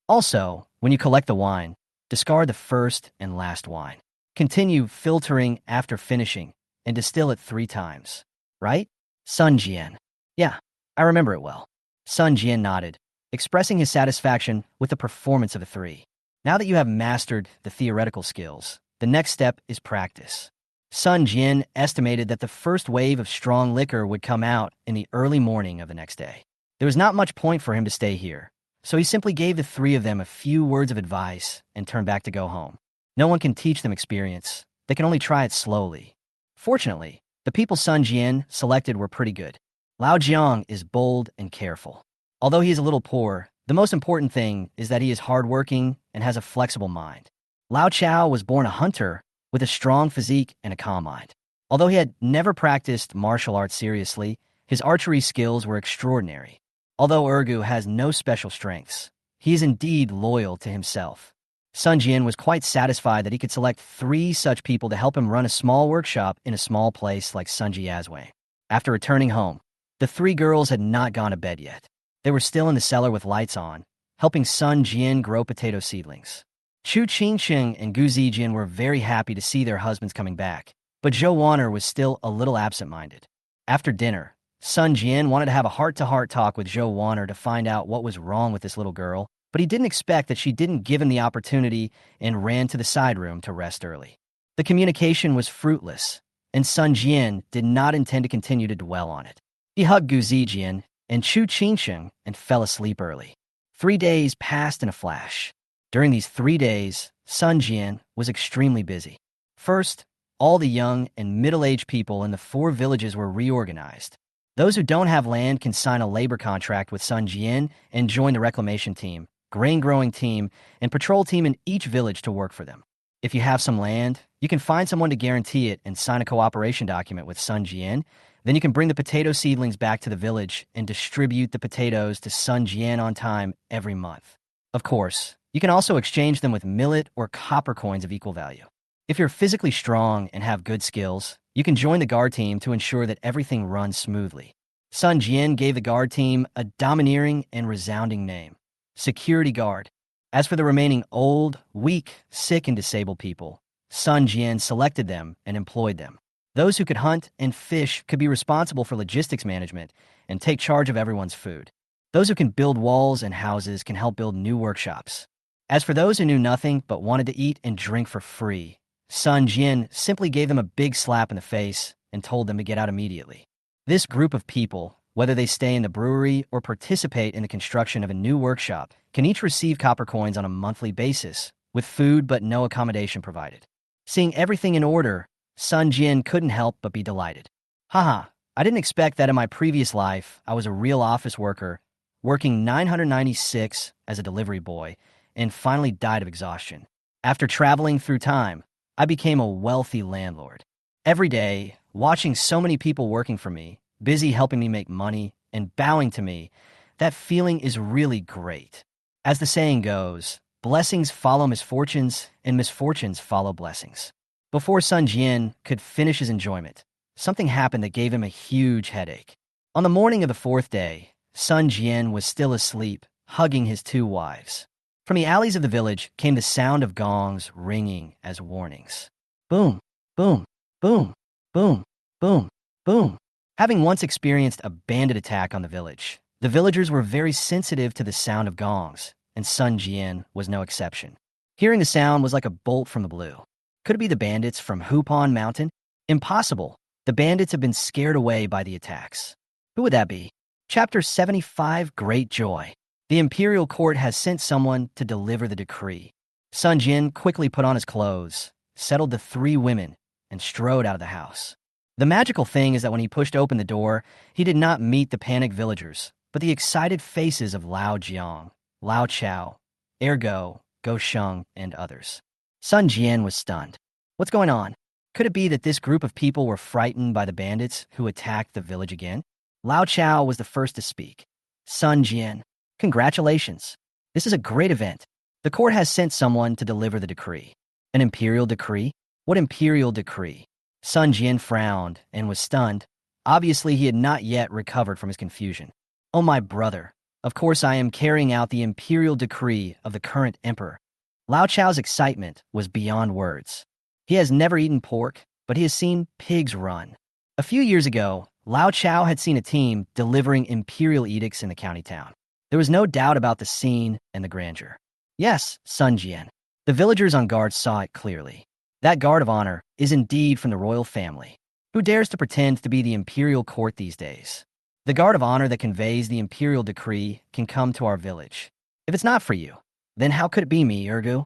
Also, when you collect the wine, discard the first and last wine. Continue filtering after finishing and distill it 3 times. Right?" Sun Jian. "Yeah, I remember it well." Sun Jian nodded, expressing his satisfaction with the performance of the 3. Now that you have mastered the theoretical skills, the next step is practice. Sun Jian estimated that the first wave of strong liquor would come out in the early morning of the next day. There was not much point for him to stay here, so he simply gave the 3 of them a few words of advice and turned back to go home. No one can teach them experience. They can only try it slowly. Fortunately, the people Sun Jian selected were pretty good. Lao Jiang is bold and careful. Although he is a little poor, the most important thing is that he is hardworking and has a flexible mind. Lao Chao was born a hunter with a strong physique and a calm mind. Although he had never practiced martial arts seriously, his archery skills were extraordinary. Although Ergu has no special strengths, he is indeed loyal to himself. Sun Jian was quite satisfied that he could select 3 such people to help him run a small workshop in a small place like Sunjiazway. After returning home, the 3 girls had not gone to bed yet. They were still in the cellar with lights on, helping Sun Jian grow potato seedlings. Chu Qingsheng and Gu Zijian were very happy to see their husbands coming back, but Zhou Wanner was still a little absent-minded. After dinner, Sun Jian wanted to have a heart-to-heart talk with Zhou Wanner to find out what was wrong with this little girl, but he didn't expect that she didn't give him the opportunity and ran to the side room to rest early. The communication was fruitless, and Sun Jian did not intend to continue to dwell on it. He hugged Gu Zijian and Chu Qingsheng and fell asleep early. 3 days passed in a flash. During these 3 days, Sun Jian was extremely busy. First, all the young and middle-aged people in the 4 villages were reorganized. Those who don't have land can sign a labor contract with Sun Jian and join the reclamation team, grain-growing team, and patrol team in each village to work for them. If you have some land, you can find someone to guarantee it and sign a cooperation document with Sun Jian. Then you can bring the potato seedlings back to the village and distribute the potatoes to Sun Jian on time every month. Of course, you can also exchange them with millet or copper coins of equal value. If you're physically strong and have good skills, you can join the guard team to ensure that everything runs smoothly. Sun Jian gave the guard team a domineering and resounding name: Security Guard. As for the remaining old, weak, sick, and disabled people, Sun Jian selected them and employed them. Those who could hunt and fish could be responsible for logistics management and take charge of everyone's food. Those who can build walls and houses can help build new workshops. As for those who knew nothing but wanted to eat and drink for free, Sun Jian simply gave them a big slap in the face and told them to get out immediately. This group of people, whether they stay in the brewery or participate in the construction of a new workshop, can each receive copper coins on a monthly basis, with food but no accommodation provided. Seeing everything in order, Sun Jian couldn't help but be delighted. Haha, I didn't expect that in my previous life I was a real office worker, working 996 as a delivery boy, and finally died of exhaustion. After traveling through time, I became a wealthy landlord. Every day, watching so many people working for me, busy helping me make money, and bowing to me, that feeling is really great. As the saying goes, blessings follow misfortunes, and misfortunes follow blessings. Before Sun Jian could finish his enjoyment, something happened that gave him a huge headache. On the morning of the 4th day, Sun Jian was still asleep, hugging his 2 wives. From the alleys of the village came the sound of gongs ringing as warnings. Boom, boom, boom, boom, boom, boom. Having once experienced a bandit attack on the village, The villagers were very sensitive to the sound of gongs, and Sun Jian was no exception. Hearing the sound was like a bolt from the blue. Could it be the bandits from Hupon Mountain? Impossible. The bandits have been scared away by the attacks. Who would that be? Chapter 75, Great Joy. The imperial court has sent someone to deliver the decree. Sun Jian quickly put on his clothes, settled the 3 women, and strode out of the house. The magical thing is that when he pushed open the door, he did not meet the panicked villagers, but the excited faces of Lao Jiang, Lao Chao, Ergo, Go Sheng, and others. Sun Jian was stunned. What's going on? Could it be that this group of people were frightened by the bandits who attacked the village again? Lao Chao was the first to speak. Sun Jian, congratulations. This is a great event. The court has sent someone to deliver the decree. An imperial decree? What imperial decree? Sun Jian frowned and was stunned. Obviously, he had not yet recovered from his confusion. Oh, my brother. Of course, I am carrying out the imperial decree of the current emperor. Lao Chao's excitement was beyond words. He has never eaten pork, but he has seen pigs run. A few years ago, Lao Chao had seen a team delivering imperial edicts in the county town. There was no doubt about the scene and the grandeur. Yes, Sun Jian. The villagers on guard saw it clearly. That guard of honor is indeed from the royal family. Who dares to pretend to be the imperial court these days? The guard of honor that conveys the imperial decree can come to our village. If it's not for you, then how could it be me, Ergu?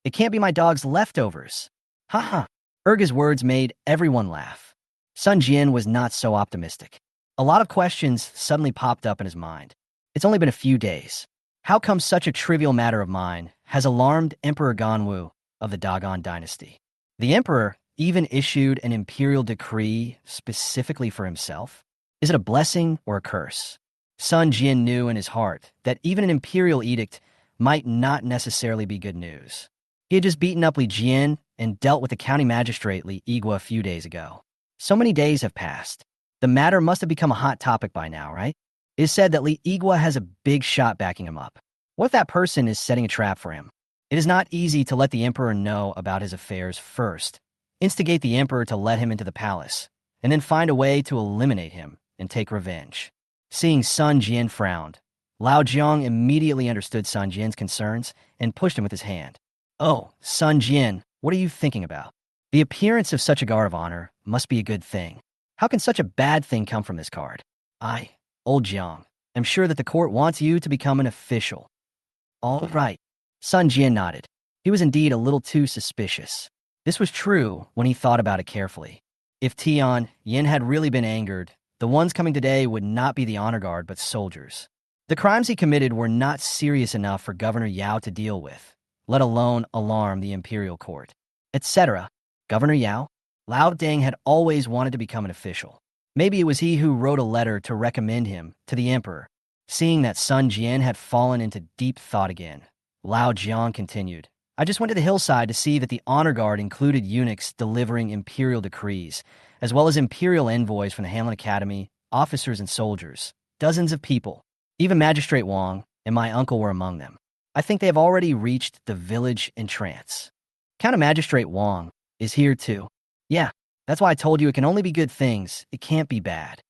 It can't be my dog's leftovers. Ha ha. Ergu's words made everyone laugh. Sun Jian was not so optimistic. A lot of questions suddenly popped up in his mind. It's only been a few days. How come such a trivial matter of mine has alarmed Emperor Ganwu of the Dagan dynasty? The emperor even issued an imperial decree specifically for himself? Is it a blessing or a curse? Sun Jian knew in his heart that even an imperial edict might not necessarily be good news. He had just beaten up Li Jian and dealt with the county magistrate Li Igua a few days ago. So many days have passed. The matter must have become a hot topic by now, right? It is said that Li Igua has a big shot backing him up. What if that person is setting a trap for him? It is not easy to let the emperor know about his affairs first, instigate the emperor to let him into the palace, and then find a way to eliminate him and take revenge. Seeing Sun Jian frowned, Lao Jiang immediately understood Sun Jian's concerns and pushed him with his hand. Oh, Sun Jian, what are you thinking about? The appearance of such a guard of honor must be a good thing. How can such a bad thing come from this card? Old Jiang, am sure that the court wants you to become an official. All right. Sun Jian nodded. He was indeed a little too suspicious. This was true when he thought about it carefully. If Tian Yin had really been angered, the ones coming today would not be the honor guard but soldiers. The crimes he committed were not serious enough for Governor Yao to deal with, let alone alarm the imperial court, etc. Governor Yao? Lao Deng had always wanted to become an official. Maybe it was he who wrote a letter to recommend him to the emperor. Seeing that Sun Jian had fallen into deep thought again, Lao Jiang continued. I just went to the hillside to see that the honor guard included eunuchs delivering imperial decrees, as well as imperial envoys from the Hanlin Academy, officers and soldiers, dozens of people. Even Magistrate Wang and my uncle were among them. I think they have already reached the village in trance. Counter Magistrate Wang is here too. Yeah, that's why I told you it can only be good things. It can't be bad.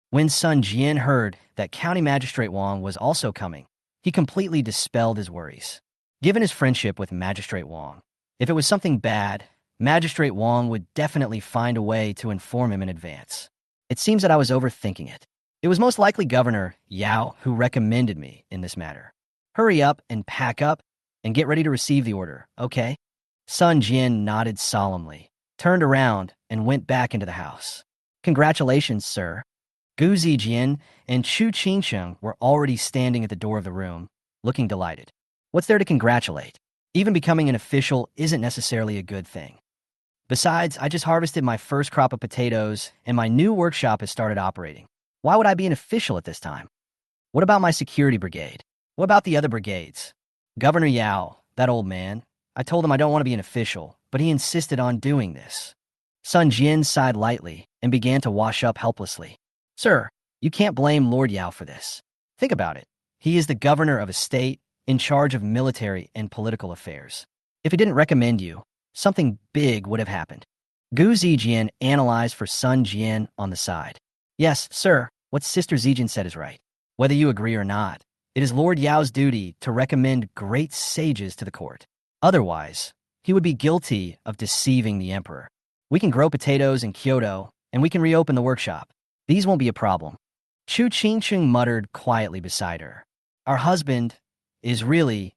When Sun Jian heard that County Magistrate Wang was also coming, he completely dispelled his worries. Given his friendship with Magistrate Wang, if it was something bad, Magistrate Wang would definitely find a way to inform him in advance. It seems that I was overthinking it. It was most likely Governor Yao who recommended me in this matter. Hurry up and pack up and get ready to receive the order, okay? Sun Jian nodded solemnly, turned around, and went back into the house. Congratulations, sir. Gu Zijian and Chu Qingsheng were already standing at the door of the room, looking delighted. What's there to congratulate? Even becoming an official isn't necessarily a good thing. Besides, I just harvested my first crop of potatoes, and my new workshop has started operating. Why would I be an official at this time? What about my security brigade? What about the other brigades? Governor Yao, that old man, I told him I don't want to be an official, but he insisted on doing this. Sun Jian sighed lightly and began to wash up helplessly. Sir, you can't blame Lord Yao for this. Think about it. He is the governor of a state in charge of military and political affairs. If he didn't recommend you, something big would have happened. Gu Zijian analyzed for Sun Jian on the side. Yes, sir, what Sister Zijin said is right. Whether you agree or not, it is Lord Yao's duty to recommend great sages to the court. Otherwise, he would be guilty of deceiving the emperor. We can grow potatoes in Kyoto, and we can reopen the workshop. These won't be a problem. Chu Qingcheng muttered quietly beside her. Our husband is really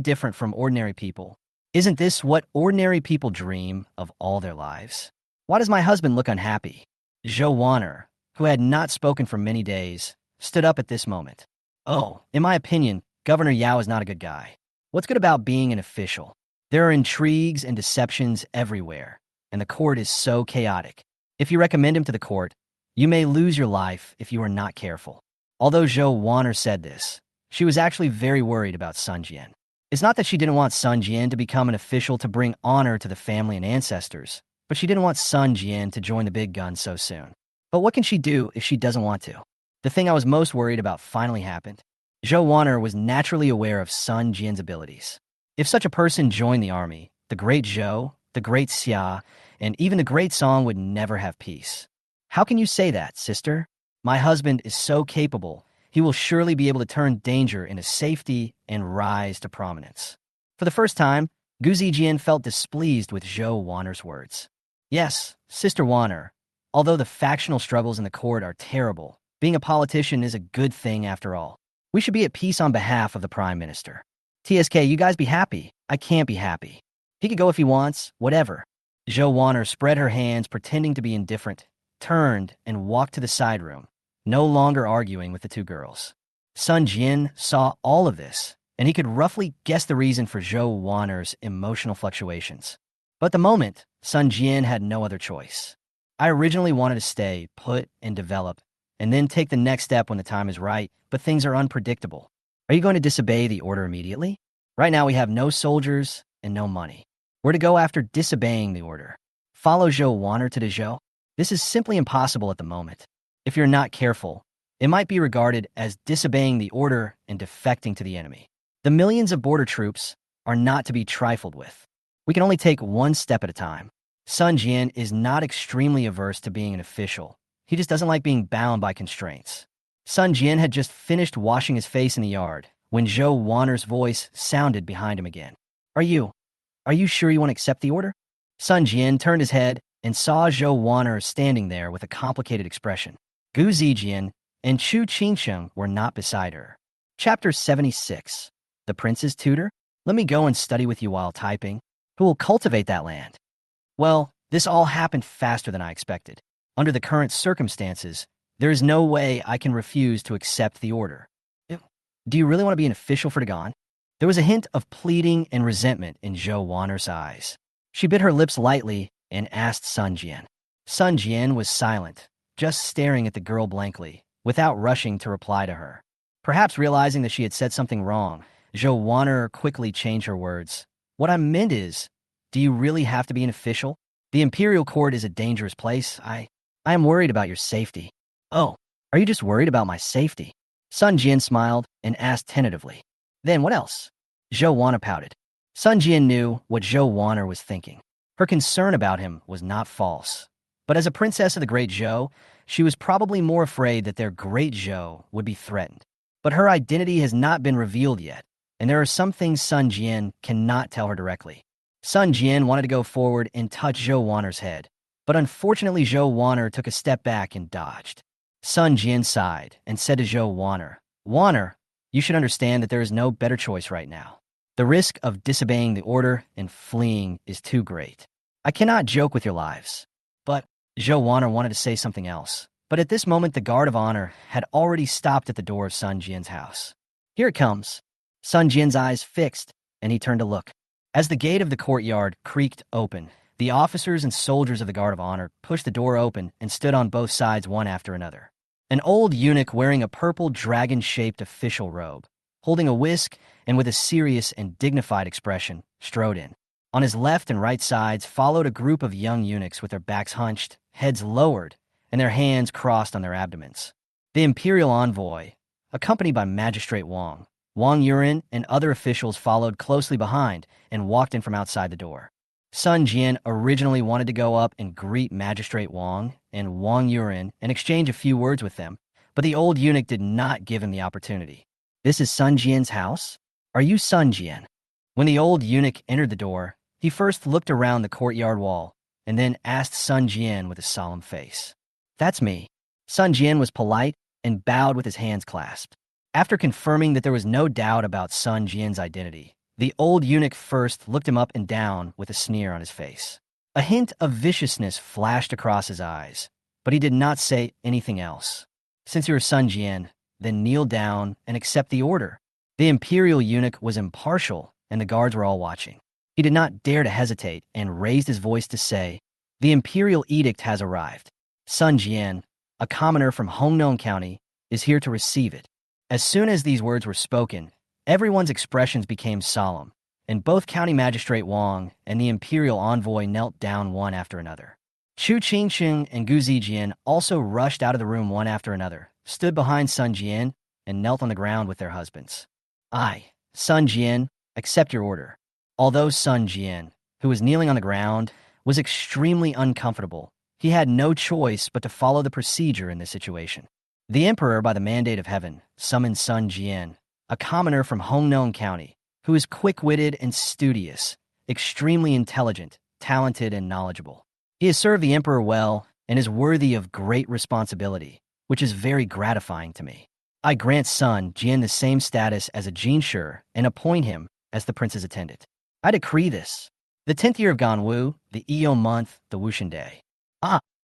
different from ordinary people. Isn't this what ordinary people dream of all their lives? Why does my husband look unhappy? Zhou Wanner, who had not spoken for many days, stood up at this moment. Oh, in my opinion, Governor Yao is not a good guy. What's good about being an official? There are intrigues and deceptions everywhere, and the court is so chaotic. If you recommend him to the court, you may lose your life if you are not careful. Although Zhou Wanner said this, she was actually very worried about Sun Jian. It's not that she didn't want Sun Jian to become an official to bring honor to the family and ancestors, but she didn't want Sun Jian to join the big guns so soon. But what can she do if she doesn't want to? The thing I was most worried about finally happened. Zhou Wanner was naturally aware of Sun Jian's abilities. If such a person joined the army, the great Zhou, the great Xia, and even the great Song would never have peace. How can you say that, sister? My husband is so capable, he will surely be able to turn danger into safety and rise to prominence. For the first time, Gu Zijian felt displeased with Zhou Wanner's words. Yes, Sister Wanner, although the factional struggles in the court are terrible, being a politician is a good thing after all. We should be at peace on behalf of the Prime Minister. TSK, you guys be happy. I can't be happy. He could go if he wants, whatever. Zhou Wanner spread her hands, pretending to be indifferent, turned, and walked to the side room, no longer arguing with the two girls. Sun Jian saw all of this, and he could roughly guess the reason for Zhou Wanner's emotional fluctuations. But at the moment, Sun Jian had no other choice. I originally wanted to stay, put, and develop, and then take the next step when the time is right, but things are unpredictable. Are you going to disobey the order immediately? Right now we have no soldiers and no money. We're to go after disobeying the order. Follow Zhou Wanner to Dezhou? This is simply impossible at the moment. If you're not careful, it might be regarded as disobeying the order and defecting to the enemy. The millions of border troops are not to be trifled with. We can only take one step at a time. Sun Jian is not extremely averse to being an official. He just doesn't like being bound by constraints. Sun Jian had just finished washing his face in the yard when Zhou Wanner's voice sounded behind him again. Are you sure you want to accept the order? Sun Jian turned his head and saw Zhou Wanner standing there with a complicated expression. Gu Zijian and Chu Qingcheng were not beside her. Chapter 76. The Prince's Tutor? Let me go and study with you while typing. Who will cultivate that land? Well, this all happened faster than I expected. Under the current circumstances, there is no way I can refuse to accept the order. Do you really want to be an official for Dagan? There was a hint of pleading and resentment in Zhou Wanner's eyes. She bit her lips lightly and asked Sun Jian. Sun Jian was silent, just staring at the girl blankly, without rushing to reply to her. Perhaps realizing that she had said something wrong, Zhou Wanner quickly changed her words. What I meant is, do you really have to be an official? The imperial court is a dangerous place. I am worried about your safety. Oh, are you just worried about my safety? Sun Jian smiled and asked tentatively. Then what else? Zhou Wanner pouted. Sun Jian knew what Zhou Wanner was thinking. Her concern about him was not false. But as a princess of the Great Zhou, she was probably more afraid that their Great Zhou would be threatened. But her identity has not been revealed yet, and there are some things Sun Jian cannot tell her directly. Sun Jian wanted to go forward and touch Zhou Wanner's head, but unfortunately Zhou Wanner took a step back and dodged. Sun Jian sighed and said to Zhou Wanner, Wanner, you should understand that there is no better choice right now. The risk of disobeying the order and fleeing is too great. I cannot joke with your lives. But Zhou Wanner wanted to say something else. But at this moment, the guard of honor had already stopped at the door of Sun Jian's house. Here it comes. Sun Jian's eyes fixed, and he turned to look. As the gate of the courtyard creaked open, the officers and soldiers of the guard of honor pushed the door open and stood on both sides one after another. An old eunuch wearing a purple dragon-shaped official robe, holding a whisk and with a serious and dignified expression, strode in. On his left and right sides followed a group of young eunuchs with their backs hunched, heads lowered, and their hands crossed on their abdomens. The imperial envoy, accompanied by Magistrate Wang Yuren, and other officials followed closely behind and walked in from outside the door. Sun Jian originally wanted to go up and greet Magistrate Wang and Wang Yuren and exchange a few words with them, But the old eunuch did not give him the opportunity. "This is Sun Jian's house? Are you Sun Jian?" When the old eunuch entered the door, he first looked around the courtyard wall and then asked Sun Jian with a solemn face. "That's me." Sun Jian was polite and bowed with his hands clasped. After confirming that there was no doubt about Sun Jian's identity, the old eunuch first looked him up and down with a sneer on his face. A hint of viciousness flashed across his eyes, but he did not say anything else. "Since you're Sun Jian, then kneel down and accept the order." The imperial eunuch was impartial, and the guards were all watching. He did not dare to hesitate and raised his voice to say, "The imperial edict has arrived. Sun Jian, a commoner from Hongnon County, is here to receive it." As soon as these words were spoken, everyone's expressions became solemn, and both County Magistrate Wang and the imperial envoy knelt down one after another. Chu Qingsheng and Gu Zijian also rushed out of the room one after another, stood behind Sun Jian, and knelt on the ground with their husbands. "I, Sun Jian, accept your order." Although Sun Jian, who was kneeling on the ground, was extremely uncomfortable, he had no choice but to follow the procedure in this situation. The emperor, by the mandate of heaven, summoned Sun Jian, a commoner from Hongnon County, who is quick-witted and studious, extremely intelligent, talented, and knowledgeable. He has served the emperor well and is worthy of great responsibility, which is very gratifying to me. I grant Sun Jian the same status as a Jinshi and appoint him as the prince's attendant. I decree this. The 10th year of Ganwu, the Eo month, the Wushan day.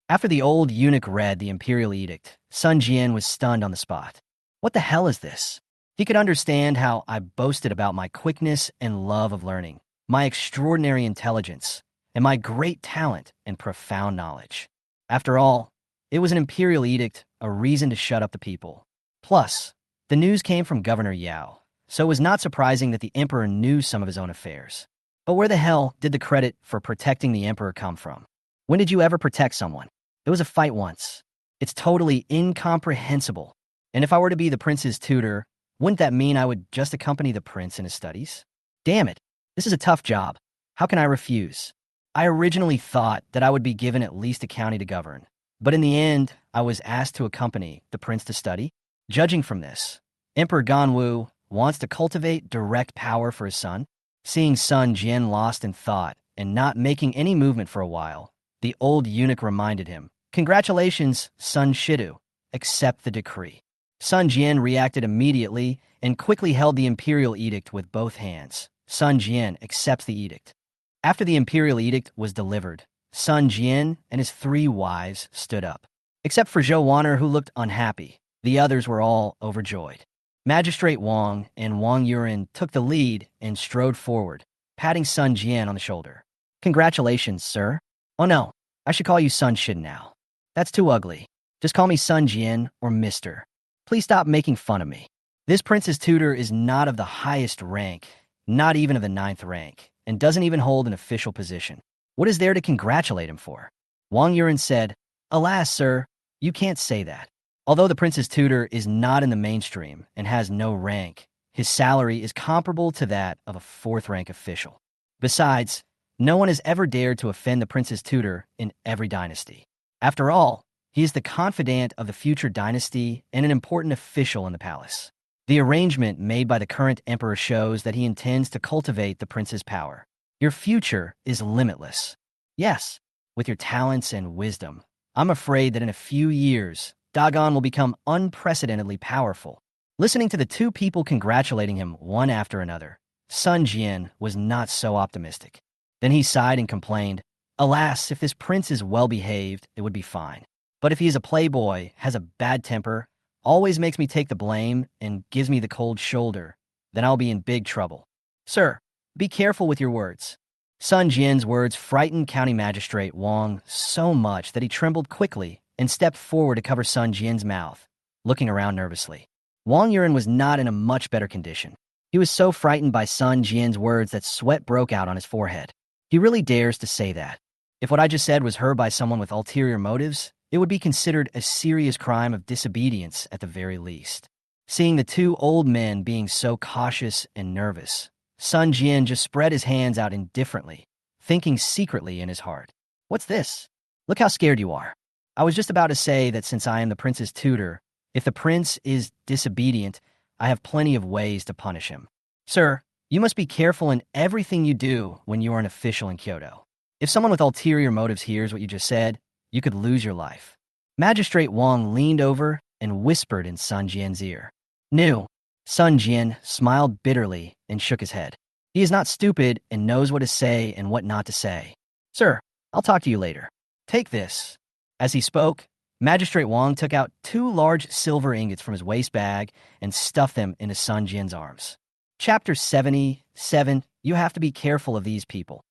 After the old eunuch read the imperial edict, Sun Jian was stunned on the spot. What the hell is this? He could understand how I boasted about my quickness and love of learning, my extraordinary intelligence, and my great talent and profound knowledge. After all, it was an imperial edict, a reason to shut up the people. Plus, the news came from Governor Yao, so it was not surprising that the emperor knew some of his own affairs. But where the hell did the credit for protecting the emperor come from? When did you ever protect someone? It was a fight once. It's totally incomprehensible. And if I were to be the prince's tutor, wouldn't that mean I would just accompany the prince in his studies? Damn it, this is a tough job. How can I refuse? I originally thought that I would be given at least a county to govern, but in the end, I was asked to accompany the prince to study. Judging from this, Emperor Ganwu wants to cultivate direct power for his son. Seeing Sun Jian lost in thought and not making any movement for a while, the old eunuch reminded him, "Congratulations, Sun Shidu. Accept the decree." Sun Jian reacted immediately and quickly held the imperial edict with both hands. Sun Jian accepts the edict. After the imperial edict was delivered, Sun Jian and his 3 wives stood up. Except for Zhou Wanner, who looked unhappy, the others were all overjoyed. Magistrate Wang and Wang Yuren took the lead and strode forward, patting Sun Jian on the shoulder. "Congratulations, sir." "Oh no, I should call you Sun Shid now. That's too ugly. Just call me Sun Jian or Mister. Please stop making fun of me. This prince's tutor is not of the highest rank, not even of the 9th rank, and doesn't even hold an official position. What is there to congratulate him for?" Wang Yuren said, "Alas, sir, you can't say that. Although the prince's tutor is not in the mainstream and has no rank, his salary is comparable to that of a 4th rank official. Besides, no one has ever dared to offend the prince's tutor in every dynasty. After all, he is the confidant of the future dynasty and an important official in the palace. The arrangement made by the current emperor shows that he intends to cultivate the prince's power. Your future is limitless. Yes, with your talents and wisdom, I'm afraid that in a few years, Dagan will become unprecedentedly powerful." Listening to the 2 people congratulating him one after another, Sun Jian was not so optimistic. Then he sighed and complained, "Alas, if this prince is well-behaved, it would be fine. But if he is a playboy, has a bad temper, always makes me take the blame, and gives me the cold shoulder, then I'll be in big trouble. Sir, be careful with your words." Sun Jian's words frightened County Magistrate Wang so much that he trembled quickly and stepped forward to cover Sun Jian's mouth, looking around nervously. Wang Yuren was not in a much better condition. He was so frightened by Sun Jian's words that sweat broke out on his forehead. He really dares to say that. If what I just said was heard by someone with ulterior motives, it would be considered a serious crime of disobedience at the very least. Seeing the 2 old men being so cautious and nervous, Sun Jian just spread his hands out indifferently, thinking secretly in his heart, "What's this? Look how scared you are. I was just about to say that since I am the prince's tutor, If the prince is disobedient, I have plenty of ways to punish him. Sir, you must be careful in everything you do when you are an official in Kyoto. If someone with ulterior motives hears what you just said, you could lose your life. Magistrate Wang leaned over and whispered in Sun Jian's ear. No. Sun Jian smiled bitterly and shook his head. He is not stupid and knows what to say and what not to say. Sir, I'll talk to you later. Take this. As he spoke, Magistrate Wang took out 2 large silver ingots from his waist bag and stuffed them into Sun Jian's arms. Chapter 77, You have to be careful of these people.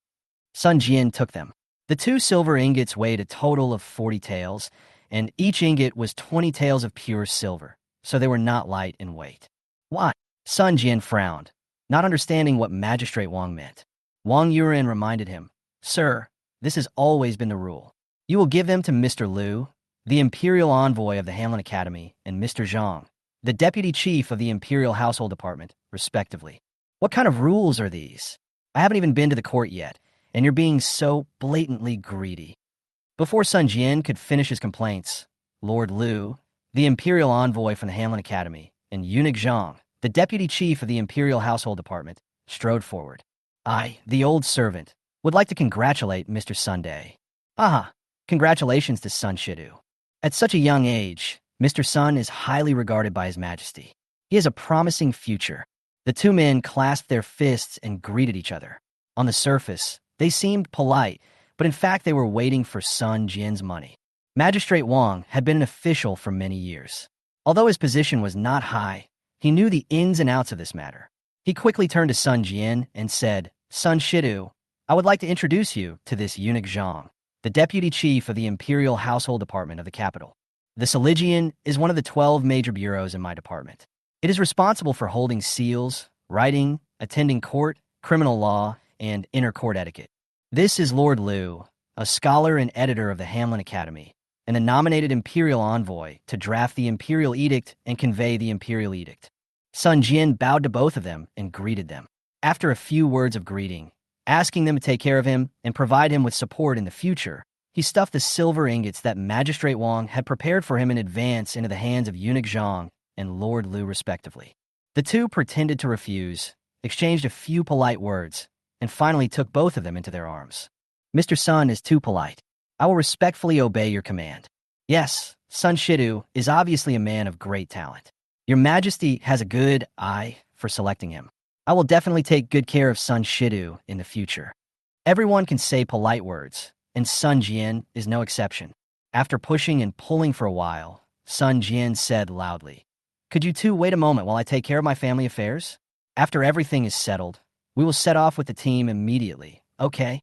Sun Jian took them. The 2 silver ingots weighed a total of 40 taels, and each ingot was 20 taels of pure silver, so they were not light in weight. Why? Sun Jian frowned, not understanding what Magistrate Wang meant. Wang Yuan reminded him, Sir, this has always been the rule. You will give them to Mr. Liu, the Imperial Envoy of the Hanlin Academy, and Mr. Zhang, the Deputy Chief of the Imperial Household Department, respectively. What kind of rules are these? I haven't even been to the court yet, and you're being so blatantly greedy. Before Sun Jian could finish his complaints, Lord Liu, the Imperial Envoy from the Hanlin Academy, and Eunuch Zhang, the Deputy Chief of the Imperial Household Department, strode forward. I, the old servant, would like to congratulate Mr. Sunday. Aha, congratulations to Sun Shidu. At such a young age, Mr. Sun is highly regarded by His Majesty. He has a promising future. The 2 men clasped their fists and greeted each other. On the surface, they seemed polite, but in fact they were waiting for Sun Jian's money. Magistrate Wang had been an official for many years. Although his position was not high, he knew the ins and outs of this matter. He quickly turned to Sun Jian and said, Sun Shidu, I would like to introduce you to this Eunuch Zhang, the Deputy Chief of the Imperial Household Department of the capital. The Saligian is one of the 12 major bureaus in my department. It is responsible for holding seals, writing, attending court, criminal law, and inter-court etiquette. This is Lord Liu, a scholar and editor of the Hanlin Academy, and the nominated Imperial Envoy to draft the Imperial Edict and convey the Imperial Edict. Sun Jian bowed to both of them and greeted them. After a few words of greeting, asking them to take care of him and provide him with support in the future, he stuffed the silver ingots that Magistrate Wang had prepared for him in advance into the hands of Eunuch Zhang and Lord Liu respectively. The 2 pretended to refuse, exchanged a few polite words, and finally took both of them into their arms. Mr. Sun is too polite. I will respectfully obey your command. Yes, Sun Shidu is obviously a man of great talent. Your Majesty has a good eye for selecting him. I will definitely take good care of Sun Shidu in the future. Everyone can say polite words, and Sun Jian is no exception. After pushing and pulling for a while, Sun Jian said loudly, Could you 2 wait a moment while I take care of my family affairs? After everything is settled, we will set off with the team immediately, okay?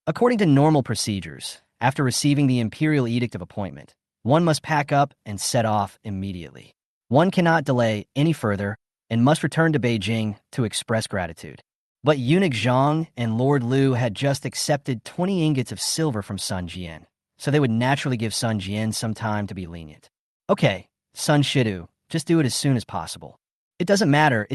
According to normal procedures, after receiving the Imperial Edict of Appointment, one must pack up and set off immediately. One cannot delay any further and must return to Beijing to express gratitude. But Eunuch Zhang and Lord Liu had just accepted 20 ingots of silver from Sun Jian, so they would naturally give Sun Jian some time to be lenient. Okay, Sun Shidu, just do it as soon as possible. It doesn't matter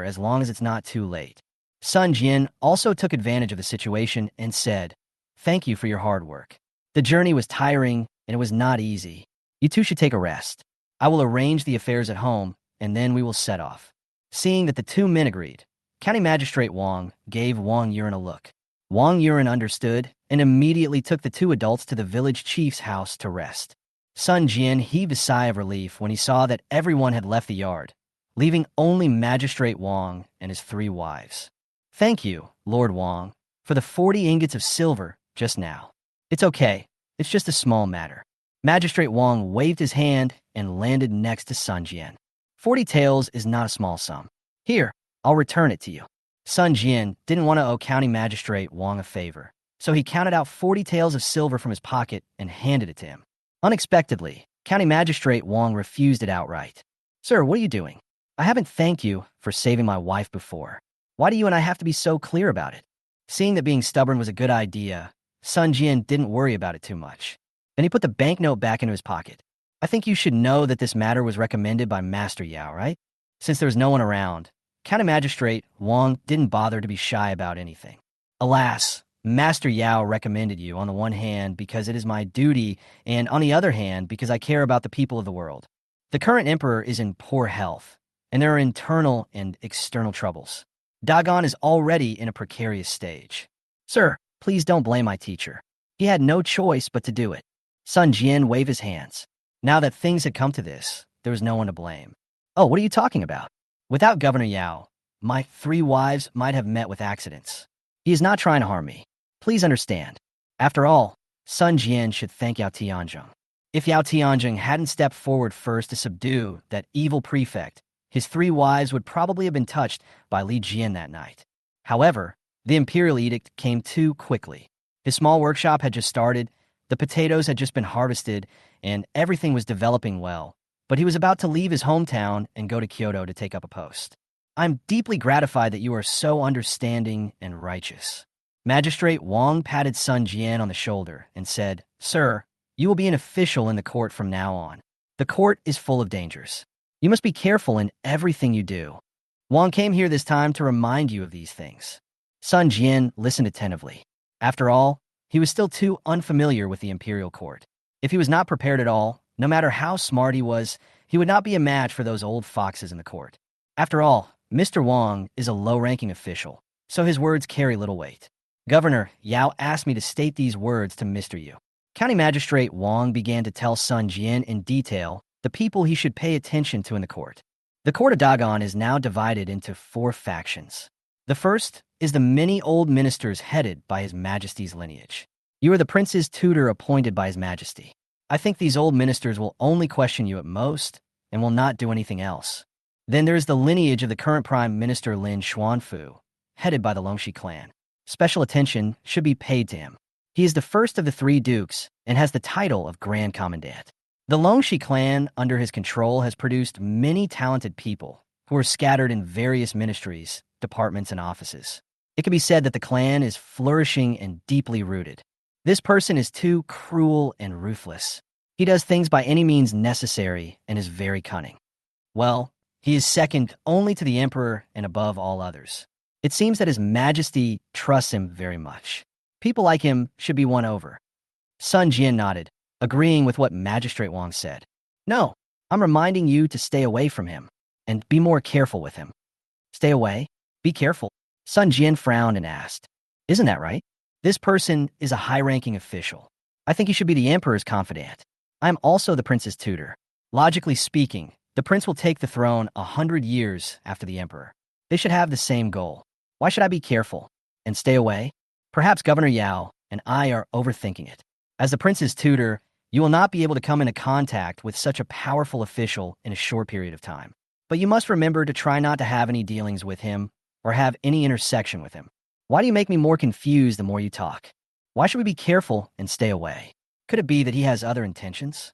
as long as it's not too late. Sun Jian also took advantage of the situation and said, Thank you for your hard work. The journey was tiring and it was not easy. You 2 should take a rest. I will arrange the affairs at home, and then we will set off. Seeing that the 2 men agreed, County Magistrate Wang gave Wang Yuan a look. Wang Yuan understood and immediately took the 2 adults to the village chief's house to rest. Sun Jian heaved a sigh of relief when he saw that everyone had left the yard, leaving only Magistrate Wang and his 3 wives. Thank you, Lord Wang, for the 40 ingots of silver just now. It's okay. It's just a small matter. Magistrate Wang waved his hand and landed next to Sun Jian. 40 taels is not a small sum. Here, I'll return it to you. Sun Jian didn't want to owe County Magistrate Wang a favor, so he counted out 40 taels of silver from his pocket and handed it to him. Unexpectedly, County Magistrate Wang refused it outright. Sir, what are you doing? I haven't thanked you for saving my wife before. Why do you and I have to be so clear about it? Seeing that being stubborn was a good idea, Sun Jian didn't worry about it too much. Then he put the banknote back into his pocket. I think you should know that this matter was recommended by Master Yao, right? Since there was no one around, County Magistrate Wang didn't bother to be shy about anything. Alas, Master Yao recommended you on the one hand because it is my duty, and on the other hand because I care about the people of the world. The current emperor is in poor health, and there are internal and external troubles. Dagan is already in a precarious stage. Sir, please don't blame my teacher. He had no choice but to do it. Sun Jian waved his hands. Now that things had come to this, there was no one to blame. Oh, what are you talking about? Without Governor Yao, my 3 wives might have met with accidents. He is not trying to harm me. Please understand. After all, Sun Jian should thank Yao Tianzheng. If Yao Tianzheng hadn't stepped forward first to subdue that evil prefect, his 3 wives would probably have been touched by Li Jian that night. However, the imperial edict came too quickly. His small workshop had just started, the potatoes had just been harvested, and everything was developing well. But he was about to leave his hometown and go to Kyoto to take up a post. I'm deeply gratified that you are so understanding and righteous. Magistrate Wang patted Sun Jian on the shoulder and said, Sir, you will be an official in the court from now on. The court is full of dangers. You must be careful in everything you do. Wang came here this time to remind you of these things. Sun Jian listened attentively. After all, he was still too unfamiliar with the imperial court. If he was not prepared at all, no matter how smart he was, he would not be a match for those old foxes in the court. After all, Mr. Wang is a low-ranking official, so his words carry little weight. Governor Yao asked me to state these words to Mr. Yu. County Magistrate Wang began to tell Sun Jian in detail the people he should pay attention to in the court. The court of Dagan is now divided into 4 factions. The first is the many old ministers headed by His Majesty's lineage. You are the prince's tutor appointed by His Majesty. I think these old ministers will only question you at most and will not do anything else. Then there is the lineage of the current Prime Minister Lin Xuanfu, headed by the Longxi clan. Special attention should be paid to him. He is the first of the 3 dukes and has the title of Grand Commandant. The Longxi clan under his control has produced many talented people who are scattered in various ministries, departments, and offices. It can be said that the clan is flourishing and deeply rooted. This person is too cruel and ruthless. He does things by any means necessary and is very cunning. Well, he is second only to the emperor and above all others. It seems that His Majesty trusts him very much. People like him should be won over. Sun Jian nodded, agreeing with what Magistrate Wang said. No, I'm reminding you to stay away from him and be more careful with him. Stay away? Be careful? Sun Jian frowned and asked, Isn't that right? This person is a high-ranking official. I think he should be the emperor's confidant. I am also the prince's tutor. Logically speaking, the prince will take the throne 100 years after the emperor. They should have the same goal. Why should I be careful and stay away? Perhaps Governor Yao and I are overthinking it. As the prince's tutor, you will not be able to come into contact with such a powerful official in a short period of time. But you must remember to try not to have any dealings with him or have any intersection with him. Why do you make me more confused the more you talk? Why should we be careful and stay away? Could it be that he has other intentions?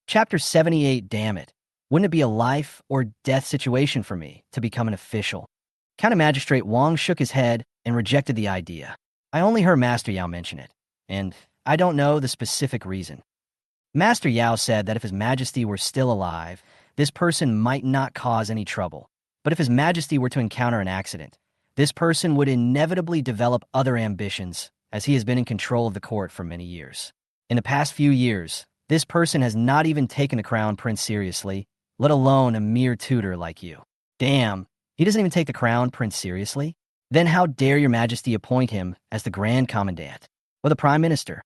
Chapter 78, damn it. Wouldn't it be a life or death situation for me to become an official? County Magistrate Wang shook his head and rejected the idea. I only heard Master Yao mention it, and I don't know the specific reason. Master Yao said that if His Majesty were still alive, this person might not cause any trouble. But if His Majesty were to encounter an accident, this person would inevitably develop other ambitions, as he has been in control of the court for many years. In the past few years, this person has not even taken the crown prince seriously, let alone a mere tutor like you. Damn, he doesn't even take the crown prince seriously? Then how dare your Majesty appoint him as the Grand Commandant, or the Prime Minister?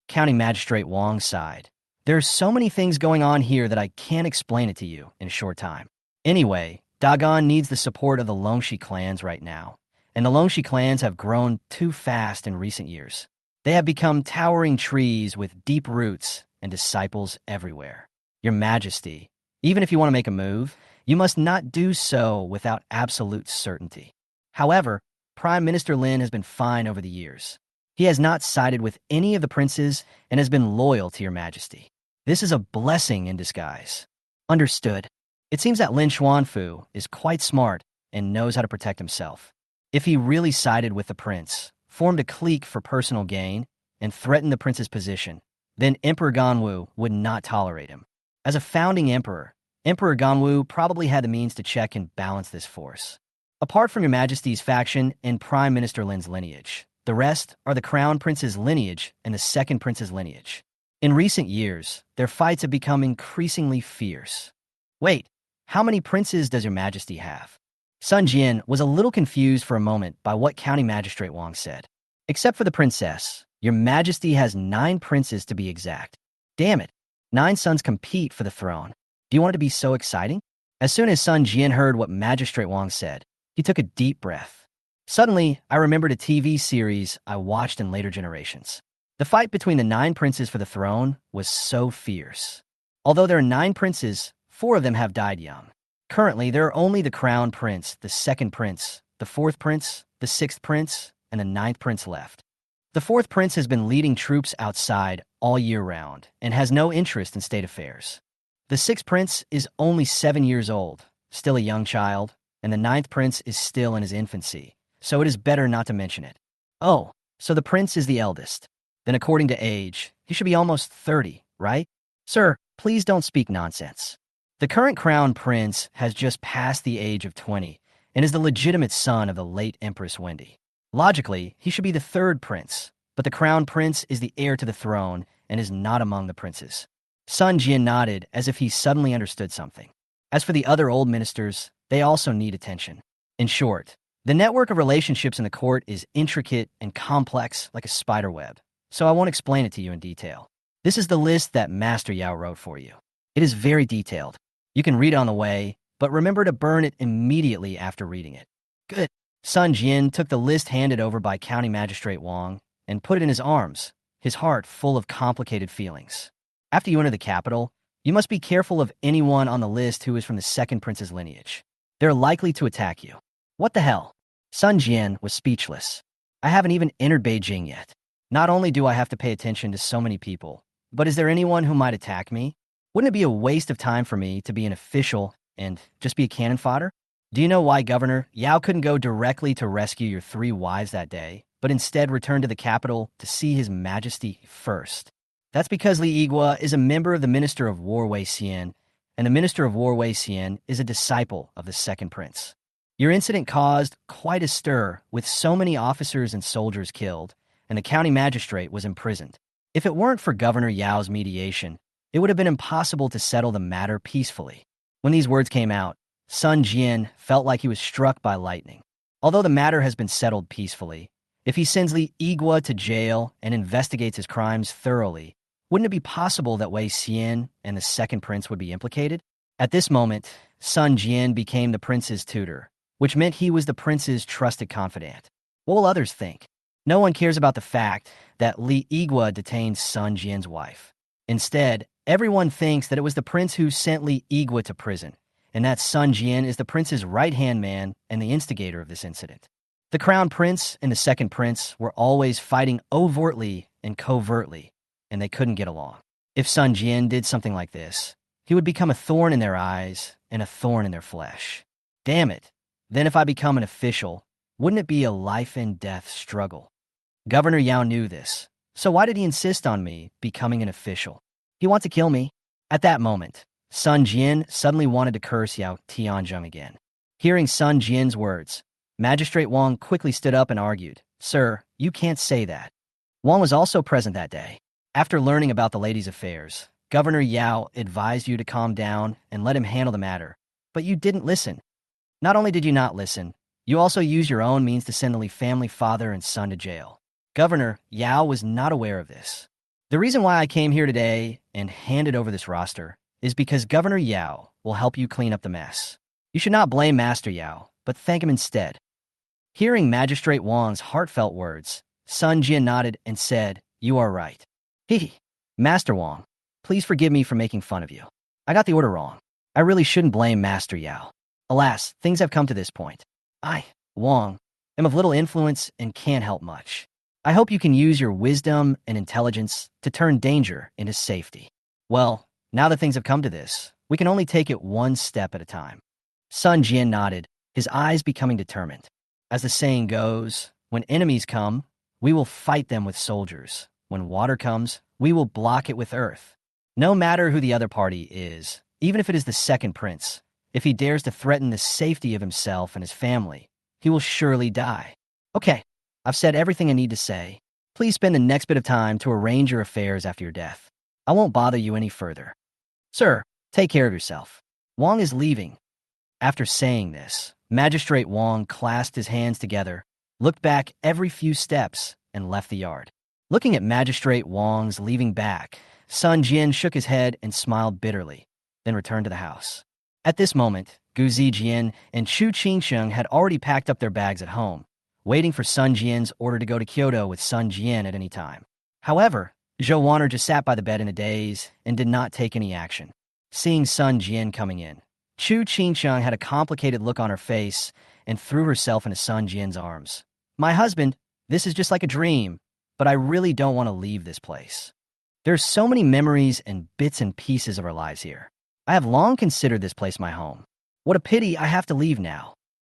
County Magistrate Wang sighed. There are so many things going on here that I can't explain it to you in a short time. Anyway, Dagan needs the support of the Longxi clans right now, and the Longxi clans have grown too fast in recent years. They have become towering trees with deep roots and disciples everywhere. Your Majesty, even if you want to make a move, you must not do so without absolute certainty. However, Prime Minister Lin has been fine over the years. He has not sided with any of the princes and has been loyal to your Majesty. This is a blessing in disguise. Understood. It seems that Lin Xuanfu is quite smart and knows how to protect himself. If he really sided with the prince, formed a clique for personal gain, and threatened the prince's position, then Emperor Ganwu would not tolerate him. As a founding emperor, Emperor Ganwu probably had the means to check and balance this force. Apart from your Majesty's faction and Prime Minister Lin's lineage, the rest are the Crown Prince's lineage and the Second Prince's lineage. In recent years, their fights have become increasingly fierce. Wait, how many princes does your majesty have? Sun Jian was a little confused for a moment by what County Magistrate Wang said. Except for the princess, your majesty has 9 princes to be exact. Damn it, 9 sons compete for the throne. Do you want it to be so exciting? As soon as Sun Jian heard what Magistrate Wang said, he took a deep breath. Suddenly, I remembered a TV series I watched in later generations. The fight between the 9 princes for the throne was so fierce. Although there are 9 princes, 4 of them have died young. Currently, there are only the crown prince, the 2nd prince, the 4th prince, the 6th prince, and the 9th prince left. The 4th prince has been leading troops outside all year round and has no interest in state affairs. The 6th prince is only 7 years old, still a young child, and the 9th prince is still in his infancy, so it is better not to mention it. Oh, so the prince is the eldest. Then according to age, he should be almost 30, right? Sir, please don't speak nonsense. The current crown prince has just passed the age of 20 and is the legitimate son of the late Empress Wendy. Logically, he should be the 3rd prince, but the crown prince is the heir to the throne and is not among the princes. Sun Jian nodded as if he suddenly understood something. As for the other old ministers, they also need attention. In short, the network of relationships in the court is intricate and complex like a spider web, so I won't explain it to you in detail. This is the list that Master Yao wrote for you. It is very detailed. You can read it on the way, but remember to burn it immediately after reading it. Good. Sun Jian took the list handed over by County Magistrate Wang and put it in his arms, his heart full of complicated feelings. After you enter the capital, you must be careful of anyone on the list who is from the 2nd prince's lineage. They're likely to attack you. What the hell? Sun Jian was speechless. I haven't even entered Beijing yet. Not only do I have to pay attention to so many people, but is there anyone who might attack me? Wouldn't it be a waste of time for me to be an official and just be a cannon fodder? Do you know why Governor Yao couldn't go directly to rescue your 3 wives that day, but instead returned to the capital to see his majesty first? That's because Li Yigua is a member of the Minister of War Wei Xian, and the Minister of War Wei Xian is a disciple of the 2nd prince. Your incident caused quite a stir, with so many officers and soldiers killed, and the county magistrate was imprisoned. If it weren't for Governor Yao's mediation, it would have been impossible to settle the matter peacefully. When these words came out, Sun Jian felt like he was struck by lightning. Although the matter has been settled peacefully, if he sends Li Yigua to jail and investigates his crimes thoroughly, wouldn't it be possible that Wei Xian and the 2nd prince would be implicated? At this moment, Sun Jian became the prince's tutor, which meant he was the prince's trusted confidant. What will others think? No one cares about the fact that Li Yigua detained Sun Jian's wife. Instead, everyone thinks that it was the prince who sent Li Yigua to prison, and that Sun Jian is the prince's right-hand man and the instigator of this incident. The crown prince and the 2nd prince were always fighting overtly and covertly, and they couldn't get along. If Sun Jian did something like this, he would become a thorn in their eyes and a thorn in their flesh. Damn it. Then if I become an official, wouldn't it be a life-and-death struggle? Governor Yao knew this, so why did he insist on me becoming an official? He wants to kill me. At that moment, Sun Jian suddenly wanted to curse Yao Tianzheng again. Hearing Sun Jian's words, Magistrate Wang quickly stood up and argued, "Sir, you can't say that." Wang was also present that day. After learning about the lady's affairs, Governor Yao advised you to calm down and let him handle the matter, but you didn't listen. Not only did you not listen, you also used your own means to send the Li family father and son to jail. Governor Yao was not aware of this. The reason why I came here today and handed over this roster is because Governor Yao will help you clean up the mess. You should not blame Master Yao, but thank him instead. Hearing Magistrate Wang's heartfelt words, Sun Jian nodded and said, "You are right." Master Wang, please forgive me for making fun of you. I got the order wrong. I really shouldn't blame Master Yao. Alas, things have come to this point. I, Wang, am of little influence and can't help much. I hope you can use your wisdom and intelligence to turn danger into safety. Well, now that things have come to this, we can only take it one step at a time. Sun Jian nodded, his eyes becoming determined. As the saying goes, when enemies come, we will fight them with soldiers. When water comes, we will block it with earth. No matter who the other party is, even if it is the 2nd prince, if he dares to threaten the safety of himself and his family, he will surely die. Okay, I've said everything I need to say. Please spend the next bit of time to arrange your affairs after your death. I won't bother you any further. Sir, take care of yourself. Wang is leaving. After saying this, Magistrate Wang clasped his hands together, looked back every few steps, and left the yard. Looking at Magistrate Wang's leaving back, Sun Jian shook his head and smiled bitterly, then returned to the house. At this moment, Gu Zijian and Chu Qingsheng had already packed up their bags at home, waiting for Sun Jian's order to go to Kyoto with Sun Jian at any time. However, Zhou Wanner just sat by the bed in a daze and did not take any action. Seeing Sun Jian coming in, Chu Qingsheng had a complicated look on her face and threw herself into Sun Jian's arms. "My husband, this is just like a dream, but I really don't want to leave this place. There's so many memories and bits and pieces of our lives here. I have long considered this place my home. What a pity I have to leave now."